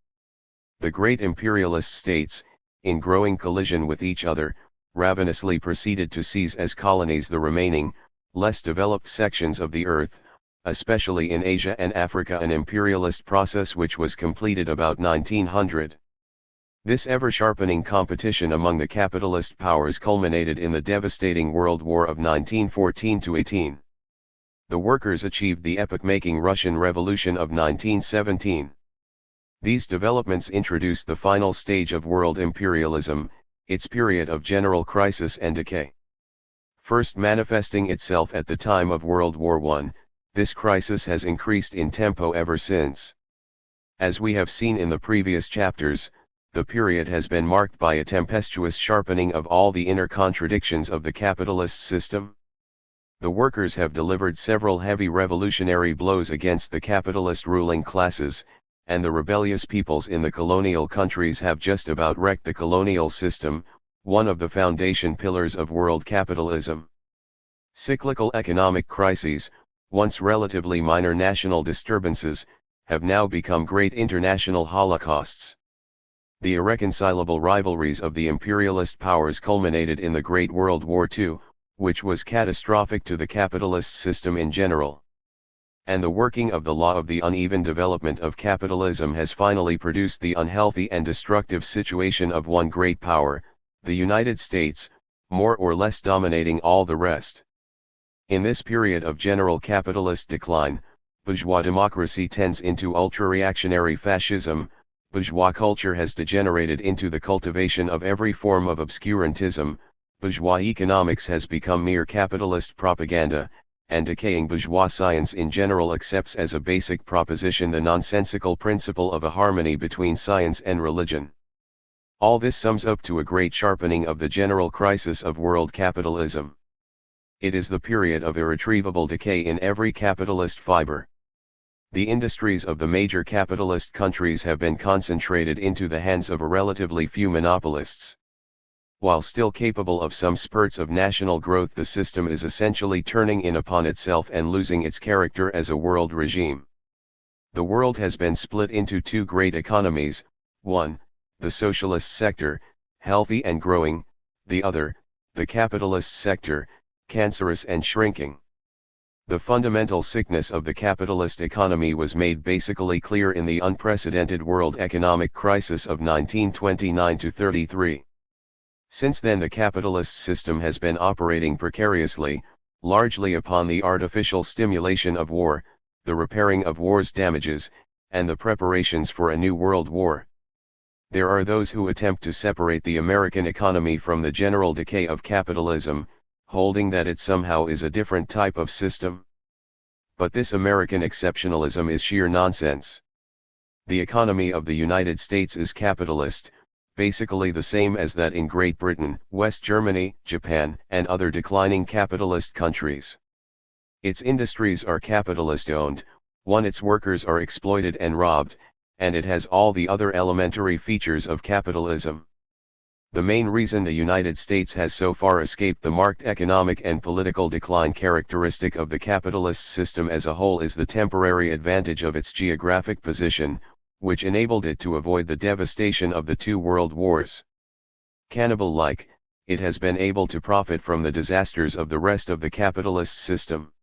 The great imperialist states, in growing collision with each other, ravenously proceeded to seize as colonies the remaining, less developed sections of the earth, especially in Asia and Africa, an imperialist process which was completed about 1900. This ever-sharpening competition among the capitalist powers culminated in the devastating World War of 1914–18. The workers achieved the epoch-making Russian Revolution of 1917. These developments introduced the final stage of world imperialism, its period of general crisis and decay. First manifesting itself at the time of World War I, this crisis has increased in tempo ever since. As we have seen in the previous chapters, the period has been marked by a tempestuous sharpening of all the inner contradictions of the capitalist system. The workers have delivered several heavy revolutionary blows against the capitalist ruling classes, and the rebellious peoples in the colonial countries have just about wrecked the colonial system, one of the foundation pillars of world capitalism. Cyclical economic crises, once relatively minor national disturbances, have now become great international holocausts. The irreconcilable rivalries of the imperialist powers culminated in the Great World War II, which was catastrophic to the capitalist system in general. And the working of the law of the uneven development of capitalism has finally produced the unhealthy and destructive situation of one great power, the United States, more or less dominating all the rest. In this period of general capitalist decline, bourgeois democracy tends into ultra-reactionary fascism, bourgeois culture has degenerated into the cultivation of every form of obscurantism, bourgeois economics has become mere capitalist propaganda, and decaying bourgeois science in general accepts as a basic proposition the nonsensical principle of a harmony between science and religion. All this sums up to a great sharpening of the general crisis of world capitalism. It is the period of irretrievable decay in every capitalist fiber. The industries of the major capitalist countries have been concentrated into the hands of a relatively few monopolists. While still capable of some spurts of national growth, the system is essentially turning in upon itself and losing its character as a world regime. The world has been split into two great economies, one, the socialist sector, healthy and growing, the other, the capitalist sector, cancerous and shrinking. The fundamental sickness of the capitalist economy was made basically clear in the unprecedented world economic crisis of 1929-33. Since then the capitalist system has been operating precariously, largely upon the artificial stimulation of war, the repairing of war's damages, and the preparations for a new world war. There are those who attempt to separate the American economy from the general decay of capitalism, holding that it somehow is a different type of system. But this American exceptionalism is sheer nonsense. The economy of the United States is capitalist, basically the same as that in Great Britain, West Germany, Japan, and other declining capitalist countries. Its industries are capitalist-owned, its workers are exploited and robbed, and it has all the other elementary features of capitalism. The main reason the United States has so far escaped the marked economic and political decline characteristic of the capitalist system as a whole is the temporary advantage of its geographic position, which enabled it to avoid the devastation of the two world wars. Cannibal-like, it has been able to profit from the disasters of the rest of the capitalist system.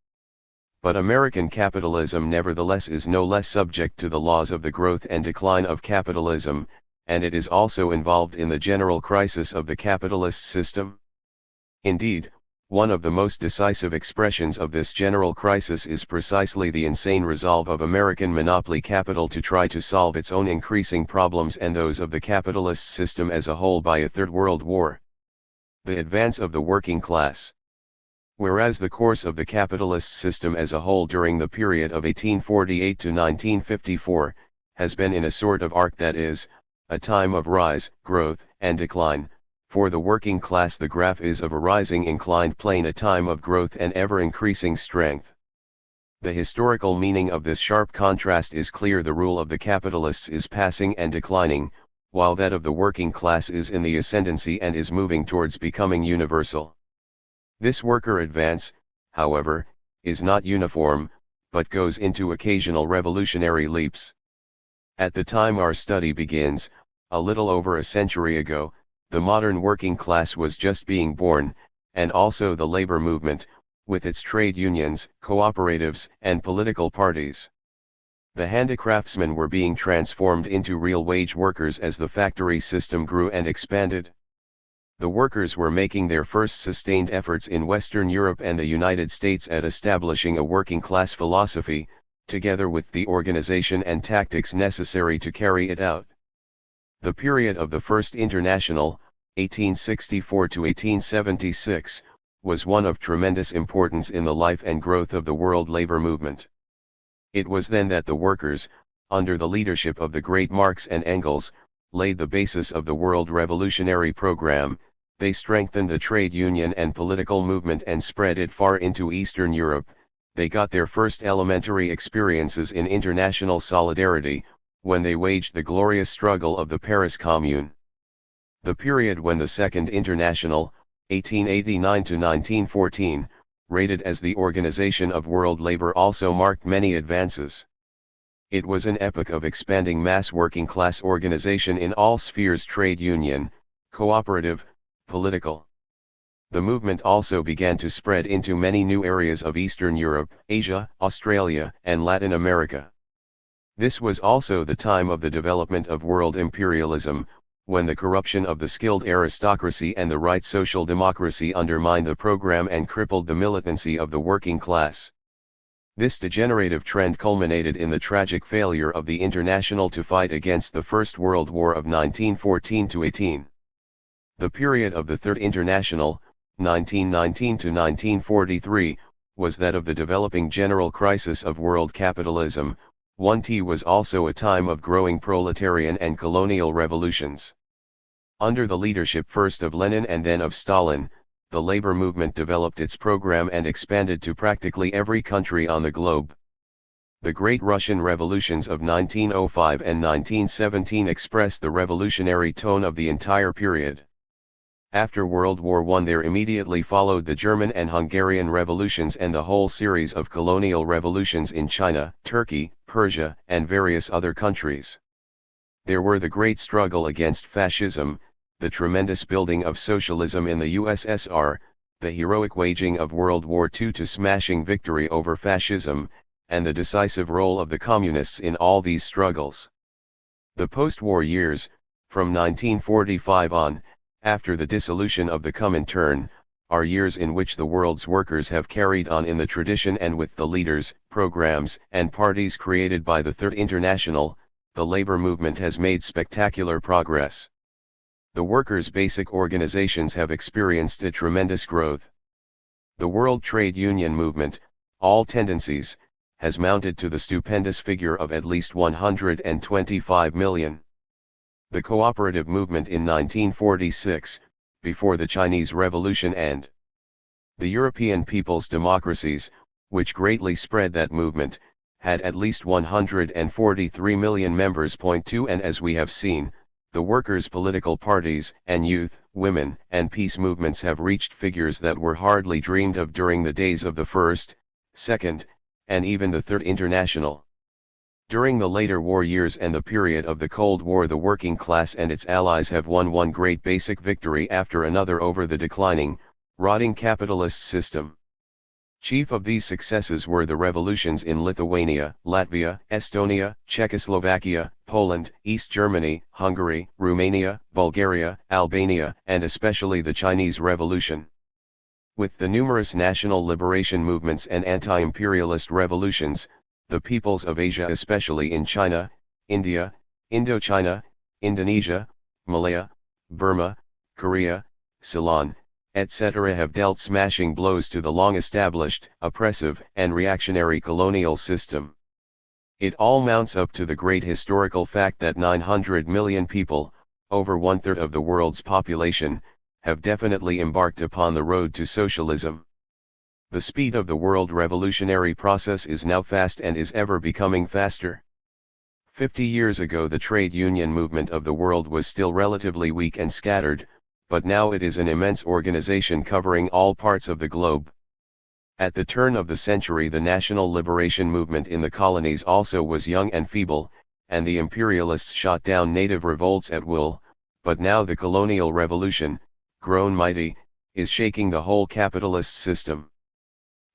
But American capitalism nevertheless is no less subject to the laws of the growth and decline of capitalism, and it is also involved in the general crisis of the capitalist system. Indeed, one of the most decisive expressions of this general crisis is precisely the insane resolve of American monopoly capital to try to solve its own increasing problems and those of the capitalist system as a whole by a third world war. The advance of the working class. Whereas the course of the capitalist system as a whole during the period of 1848 to 1954, has been in a sort of arc that is, a time of rise, growth, and decline. For the working class the graph is of a rising inclined plane, a time of growth and ever-increasing strength. The historical meaning of this sharp contrast is clear. The rule of the capitalists is passing and declining, while that of the working class is in the ascendancy and is moving towards becoming universal. This worker advance, however, is not uniform, but goes into occasional revolutionary leaps. At the time our study begins, a little over a century ago, the modern working class was just being born, and also the labor movement, with its trade unions, cooperatives, and political parties. The handicraftsmen were being transformed into real wage workers as the factory system grew and expanded. The workers were making their first sustained efforts in Western Europe and the United States at establishing a working class philosophy, together with the organization and tactics necessary to carry it out. The period of the First International, 1864 to 1876, was one of tremendous importance in the life and growth of the world labor movement. It was then that the workers, under the leadership of the great Marx and Engels, laid the basis of the world revolutionary program. They strengthened the trade union and political movement and spread it far into Eastern Europe. They got their first elementary experiences in international solidarity, when they waged the glorious struggle of the Paris Commune. The period when the Second International, 1889 to 1914, rated as the Organization of World Labor also marked many advances. It was an epoch of expanding mass working class organization in all spheres: trade union, cooperative, political. The movement also began to spread into many new areas of Eastern Europe, Asia, Australia, and Latin America. This was also the time of the development of world imperialism, when the corruption of the skilled aristocracy and the right social democracy undermined the program and crippled the militancy of the working class. This degenerative trend culminated in the tragic failure of the International to fight against the First World War of 1914-18. The period of the Third International, 1919 to 1943, was that of the developing general crisis of world capitalism. 1T was also a time of growing proletarian and colonial revolutions. Under the leadership first of Lenin and then of Stalin, the labor movement developed its program and expanded to practically every country on the globe. The Great Russian Revolutions of 1905 and 1917 expressed the revolutionary tone of the entire period. After World War I there immediately followed the German and Hungarian revolutions and the whole series of colonial revolutions in China, Turkey, Persia, and various other countries. There were the great struggle against fascism, the tremendous building of socialism in the USSR, the heroic waging of World War II to smashing victory over fascism, and the decisive role of the communists in all these struggles. The post-war years, from 1945 on, after the dissolution of the Comintern, are years in which the world's workers have carried on in the tradition and with the leaders, programs, and parties created by the Third International. The labor movement has made spectacular progress. The workers' basic organizations have experienced a tremendous growth. The World Trade Union movement, all tendencies, has mounted to the stupendous figure of at least 125 million. The cooperative movement in 1946, before the Chinese Revolution, and the European people's democracies, which greatly spread that movement, had at least 143 million members. 2 And as we have seen, the workers' political parties, and youth, women, and peace movements have reached figures that were hardly dreamed of during the days of the First, Second, and even the Third International. During the later war years and the period of the Cold War, the working class and its allies have won one great basic victory after another over the declining, rotting capitalist system. Chief of these successes were the revolutions in Lithuania, Latvia, Estonia, Czechoslovakia, Poland, East Germany, Hungary, Romania, Bulgaria, Albania, and especially the Chinese Revolution. With the numerous national liberation movements and anti-imperialist revolutions, the peoples of Asia, especially in China, India, Indochina, Indonesia, Malaya, Burma, Korea, Ceylon, etc., have dealt smashing blows to the long-established, oppressive, and reactionary colonial system. It all mounts up to the great historical fact that 900 million people, over one-third of the world's population, have definitely embarked upon the road to socialism. The speed of the world revolutionary process is now fast and is ever becoming faster. 50 years ago the trade union movement of the world was still relatively weak and scattered, but now it is an immense organization covering all parts of the globe. At the turn of the century the national liberation movement in the colonies also was young and feeble, and the imperialists shot down native revolts at will, but now the colonial revolution, grown mighty, is shaking the whole capitalist system.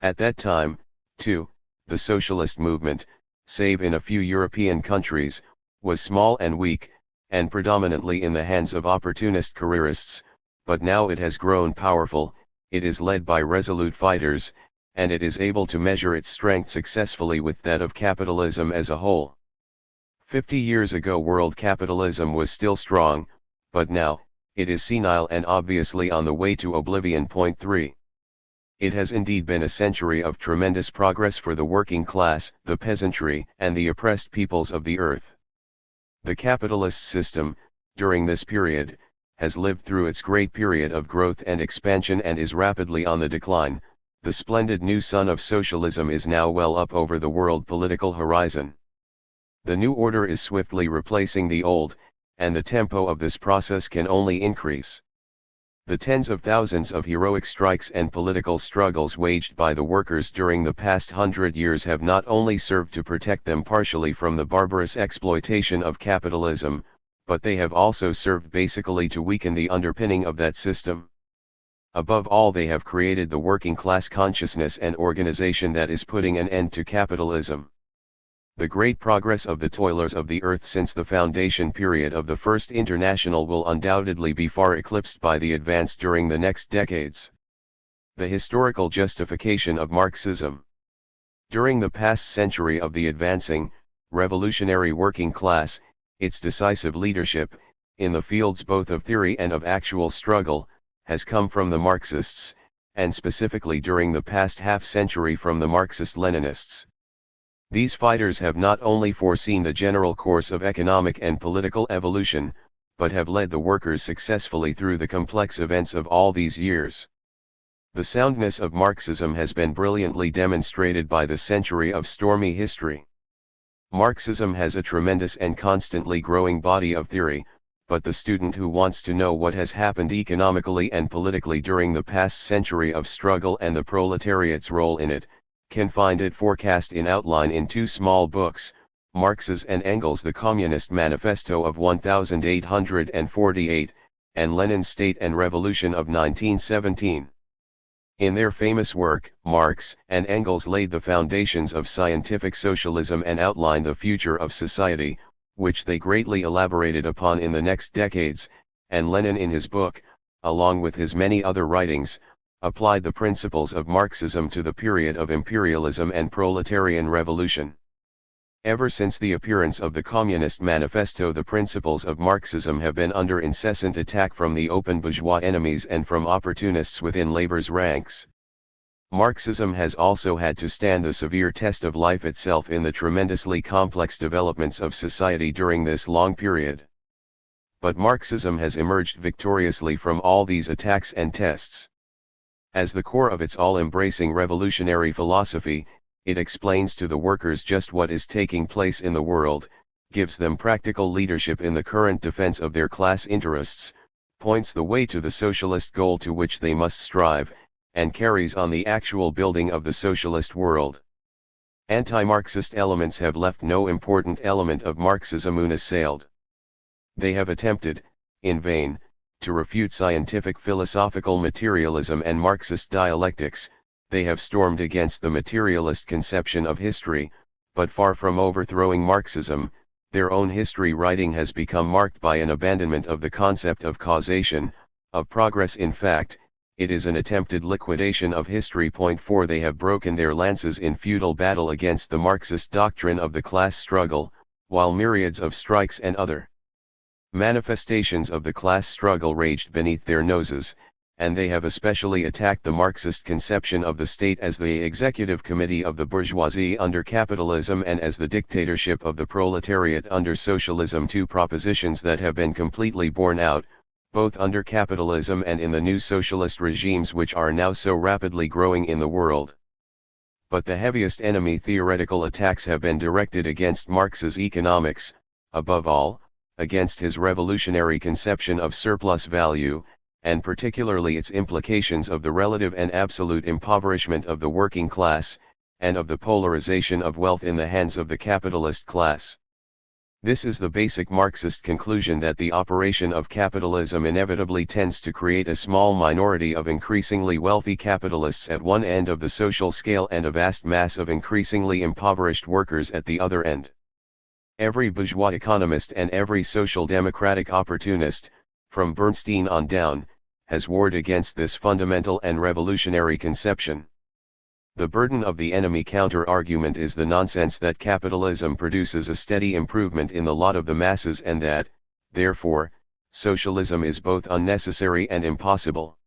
At that time, too, the socialist movement, save in a few European countries, was small and weak, and predominantly in the hands of opportunist careerists, but now it has grown powerful, it is led by resolute fighters, and it is able to measure its strength successfully with that of capitalism as a whole. 50 years ago world capitalism was still strong, but now, it is senile and obviously on the way to oblivion. 3. It has indeed been a century of tremendous progress for the working class, the peasantry, and the oppressed peoples of the earth. The capitalist system, during this period, has lived through its great period of growth and expansion and is rapidly on the decline. The splendid new sun of socialism is now well up over the world political horizon. The new order is swiftly replacing the old, and the tempo of this process can only increase. The tens of thousands of heroic strikes and political struggles waged by the workers during the past 100 years have not only served to protect them partially from the barbarous exploitation of capitalism, but they have also served basically to weaken the underpinning of that system. Above all, they have created the working class consciousness and organization that is putting an end to capitalism. The great progress of the toilers of the earth since the foundation period of the First International will undoubtedly be far eclipsed by the advance during the next decades. The historical justification of Marxism. During the past century of the advancing, revolutionary working class, its decisive leadership, in the fields both of theory and of actual struggle, has come from the Marxists, and specifically during the past half-century from the Marxist-Leninists. These fighters have not only foreseen the general course of economic and political evolution, but have led the workers successfully through the complex events of all these years. The soundness of Marxism has been brilliantly demonstrated by the century of stormy history. Marxism has a tremendous and constantly growing body of theory, but the student who wants to know what has happened economically and politically during the past century of struggle and the proletariat's role in it, can find it forecast in outline in two small books, Marx's and Engels' The Communist Manifesto of 1848, and Lenin's State and Revolution of 1917. In their famous work, Marx and Engels laid the foundations of scientific socialism and outlined the future of society, which they greatly elaborated upon in the next decades, and Lenin in his book, along with his many other writings, applied the principles of Marxism to the period of imperialism and proletarian revolution. Ever since the appearance of the Communist Manifesto, the principles of Marxism have been under incessant attack from the open bourgeois enemies and from opportunists within labor's ranks. Marxism has also had to stand the severe test of life itself in the tremendously complex developments of society during this long period. But Marxism has emerged victoriously from all these attacks and tests. As the core of its all-embracing revolutionary philosophy, it explains to the workers just what is taking place in the world, gives them practical leadership in the current defense of their class interests, points the way to the socialist goal to which they must strive, and carries on the actual building of the socialist world. Anti-Marxist elements have left no important element of Marxism unassailed. They have attempted, in vain, to refute scientific philosophical materialism and Marxist dialectics. They have stormed against the materialist conception of history, but far from overthrowing Marxism, their own history writing has become marked by an abandonment of the concept of causation, of progress. In fact, it is an attempted liquidation of history. 4 They have broken their lances in futile battle against the Marxist doctrine of the class struggle, while myriads of strikes and other manifestations of the class struggle raged beneath their noses, and they have especially attacked the Marxist conception of the state as the executive committee of the bourgeoisie under capitalism and as the dictatorship of the proletariat under socialism, two propositions that have been completely borne out, both under capitalism and in the new socialist regimes which are now so rapidly growing in the world. But the heaviest enemy theoretical attacks have been directed against Marx's economics, above all, against his revolutionary conception of surplus value, and particularly its implications of the relative and absolute impoverishment of the working class, and of the polarization of wealth in the hands of the capitalist class. This is the basic Marxist conclusion, that the operation of capitalism inevitably tends to create a small minority of increasingly wealthy capitalists at one end of the social scale and a vast mass of increasingly impoverished workers at the other end. Every bourgeois economist and every social democratic opportunist, from Bernstein on down, has warred against this fundamental and revolutionary conception. The burden of the enemy counter-argument is the nonsense that capitalism produces a steady improvement in the lot of the masses and that, therefore, socialism is both unnecessary and impossible.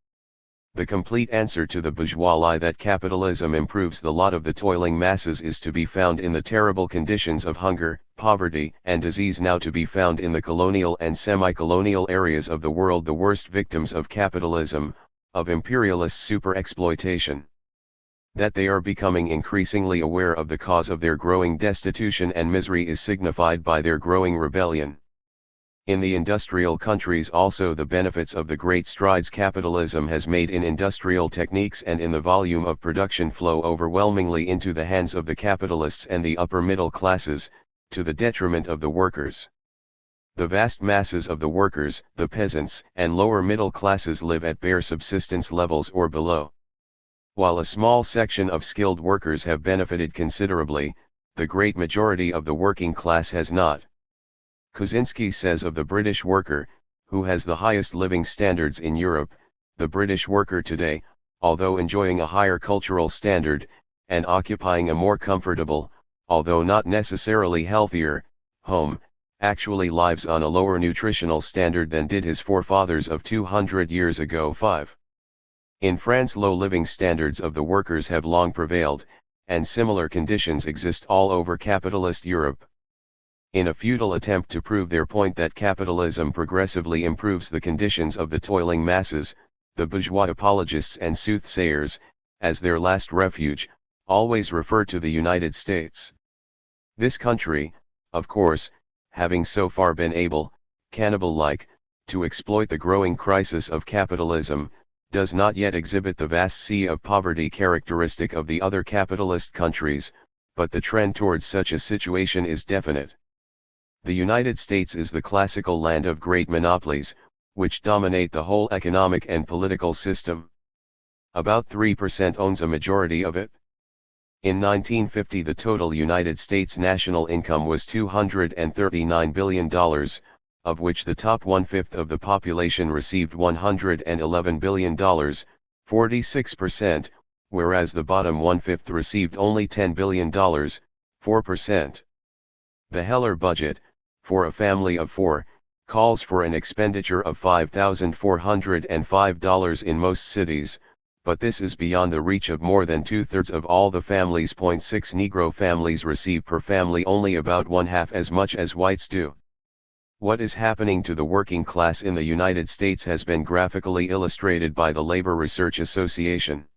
The complete answer to the bourgeois lie that capitalism improves the lot of the toiling masses is to be found in the terrible conditions of hunger, poverty, and disease now to be found in the colonial and semi-colonial areas of the world, the worst victims of capitalism, of imperialist super-exploitation. That they are becoming increasingly aware of the cause of their growing destitution and misery is signified by their growing rebellion. In the industrial countries also the benefits of the great strides capitalism has made in industrial techniques and in the volume of production flow overwhelmingly into the hands of the capitalists and the upper middle classes, to the detriment of the workers. The vast masses of the workers, the peasants, and lower middle classes live at bare subsistence levels or below. While a small section of skilled workers have benefited considerably, the great majority of the working class has not. Kosinski says of the British worker, who has the highest living standards in Europe, the British worker today, although enjoying a higher cultural standard, and occupying a more comfortable, although not necessarily healthier, home, actually lives on a lower nutritional standard than did his forefathers of 200 years ago. 5. In France, low living standards of the workers have long prevailed, and similar conditions exist all over capitalist Europe. In a futile attempt to prove their point that capitalism progressively improves the conditions of the toiling masses, the bourgeois apologists and soothsayers, as their last refuge, always refer to the United States. This country, of course, having so far been able, cannibal-like, to exploit the growing crisis of capitalism, does not yet exhibit the vast sea of poverty characteristic of the other capitalist countries, but the trend towards such a situation is definite. The United States is the classical land of great monopolies, which dominate the whole economic and political system. About 3% owns a majority of it. In 1950 the total United States national income was $239 billion, of which the top one-fifth of the population received $111 billion, 46%, whereas the bottom one-fifth received only $10 billion, 4%. The Heller budget, for a family of 4, calls for an expenditure of $5,405 in most cities, but this is beyond the reach of more than two-thirds of all the families. 6 Negro families receive per family only about one-half as much as whites do. What is happening to the working class in the United States has been graphically illustrated by the Labor Research Association.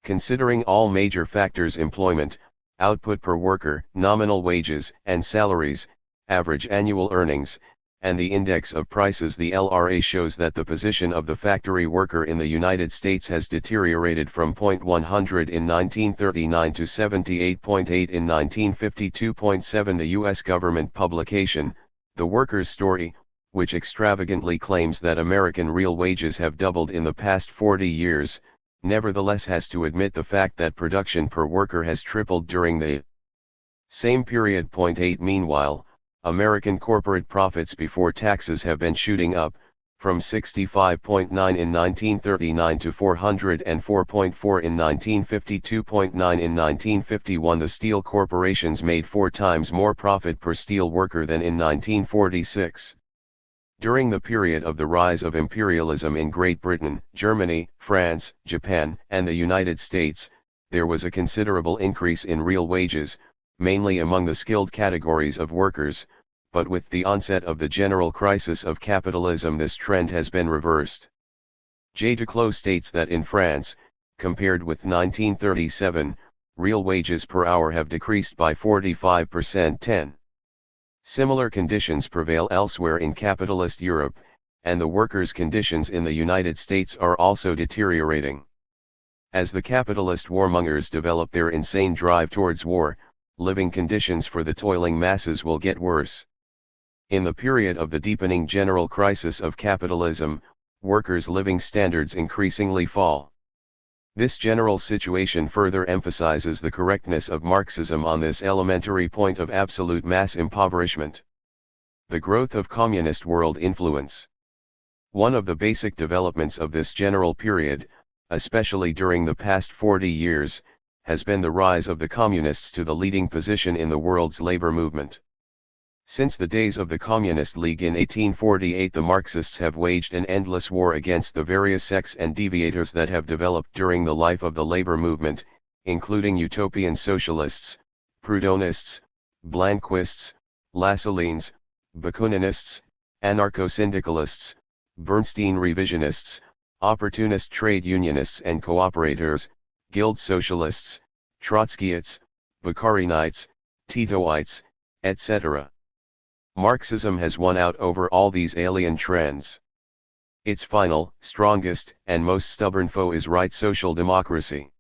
Considering all major factors: employment, output per worker, nominal wages and salaries, average annual earnings, and the index of prices, the LRA shows that the position of the factory worker in the United States has deteriorated from 100 in 1939 to 78.8 in 1952.7. The U.S. government publication, The Worker's Story, which extravagantly claims that American real wages have doubled in the past 40 years, nevertheless has to admit the fact that production per worker has tripled during the same period. 8 Meanwhile, American corporate profits before taxes have been shooting up, from 65.9 in 1939 to 404.4 in 1952.9 in 1951. The steel corporations made 4 times more profit per steel worker than in 1946. During the period of the rise of imperialism in Great Britain, Germany, France, Japan, and the United States, there was a considerable increase in real wages, mainly among the skilled categories of workers, but with the onset of the general crisis of capitalism this trend has been reversed. J. Duclos states that in France, compared with 1937, real wages per hour have decreased by 45%. 10. Similar conditions prevail elsewhere in capitalist Europe, and the workers' conditions in the United States are also deteriorating. As the capitalist warmongers develop their insane drive towards war, living conditions for the toiling masses will get worse. In the period of the deepening general crisis of capitalism, workers' living standards increasingly fall. This general situation further emphasizes the correctness of Marxism on this elementary point of absolute mass impoverishment. The growth of communist world influence. One of the basic developments of this general period, especially during the past 40 years, has been the rise of the communists to the leading position in the world's labor movement. Since the days of the Communist League in 1848, the Marxists have waged an endless war against the various sects and deviators that have developed during the life of the labor movement, including utopian socialists, Proudhonists, Blanquists, Lassalleans, Bakuninists, anarcho-syndicalists, Bernstein revisionists, opportunist trade unionists and cooperators, Guild Socialists, Trotskyites, Bukharinites, Titoites, etc. Marxism has won out over all these alien trends. Its final, strongest, and most stubborn foe is right social democracy.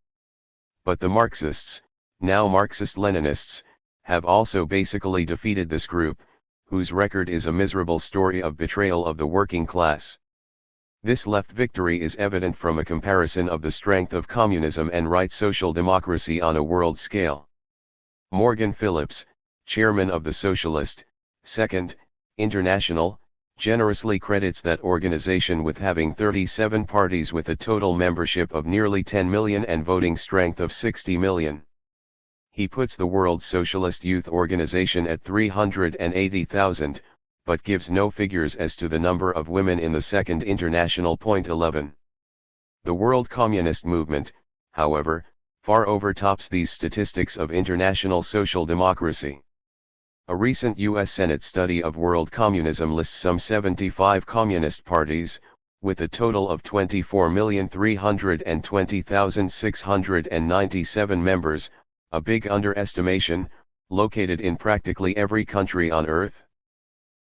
But the Marxists, now Marxist-Leninists, have also basically defeated this group, whose record is a miserable story of betrayal of the working class. This left victory is evident from a comparison of the strength of communism and right social democracy on a world scale. Morgan Phillips, chairman of the Socialist, Second, International, generously credits that organization with having 37 parties with a total membership of nearly 10 million and voting strength of 60 million. He puts the World Socialist Youth Organization at 380,000, but gives no figures as to the number of women in the Second International. 11. The World Communist Movement, however, far overtops these statistics of international social democracy. A recent U.S. Senate study of world communism lists some 75 communist parties, with a total of 24,320,697 members, a big underestimation, located in practically every country on Earth.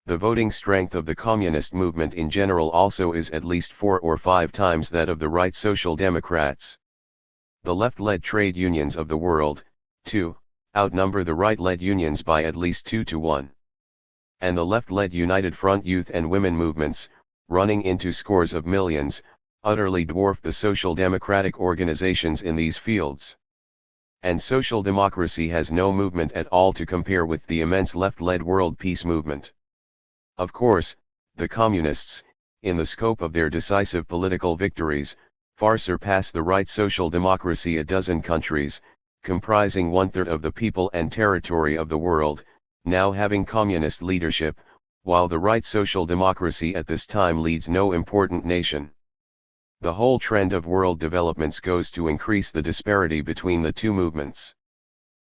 The voting strength of the communist movement in general also is at least 4 or 5 times that of the right Social Democrats. The left-led trade unions of the world, too, outnumber the right-led unions by at least 2 to 1. And the left-led United Front youth and women movements, running into scores of millions, utterly dwarf the social democratic organizations in these fields. And social democracy has no movement at all to compare with the immense left-led world peace movement. Of course, the communists, in the scope of their decisive political victories, far surpass the right social democracy a dozen countries, comprising 1/3 of the people and territory of the world, now having communist leadership, while the right social democracy at this time leads no important nation. The whole trend of world developments goes to increase the disparity between the two movements.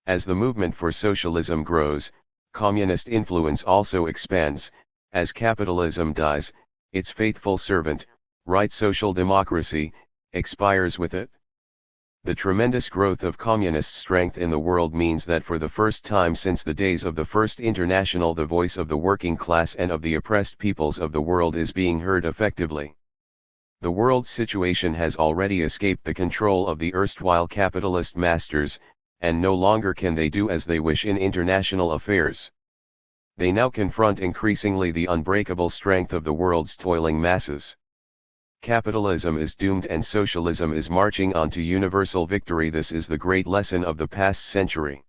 As the movement for socialism grows, communist influence also expands. As capitalism dies, its faithful servant, right social democracy, expires with it. The tremendous growth of communist strength in the world means that for the first time since the days of the First International, the voice of the working class and of the oppressed peoples of the world is being heard effectively. The world's situation has already escaped the control of the erstwhile capitalist masters, and no longer can they do as they wish in international affairs. They now confront increasingly the unbreakable strength of the world's toiling masses. Capitalism is doomed and socialism is marching on to universal victory. This is the great lesson of the past century.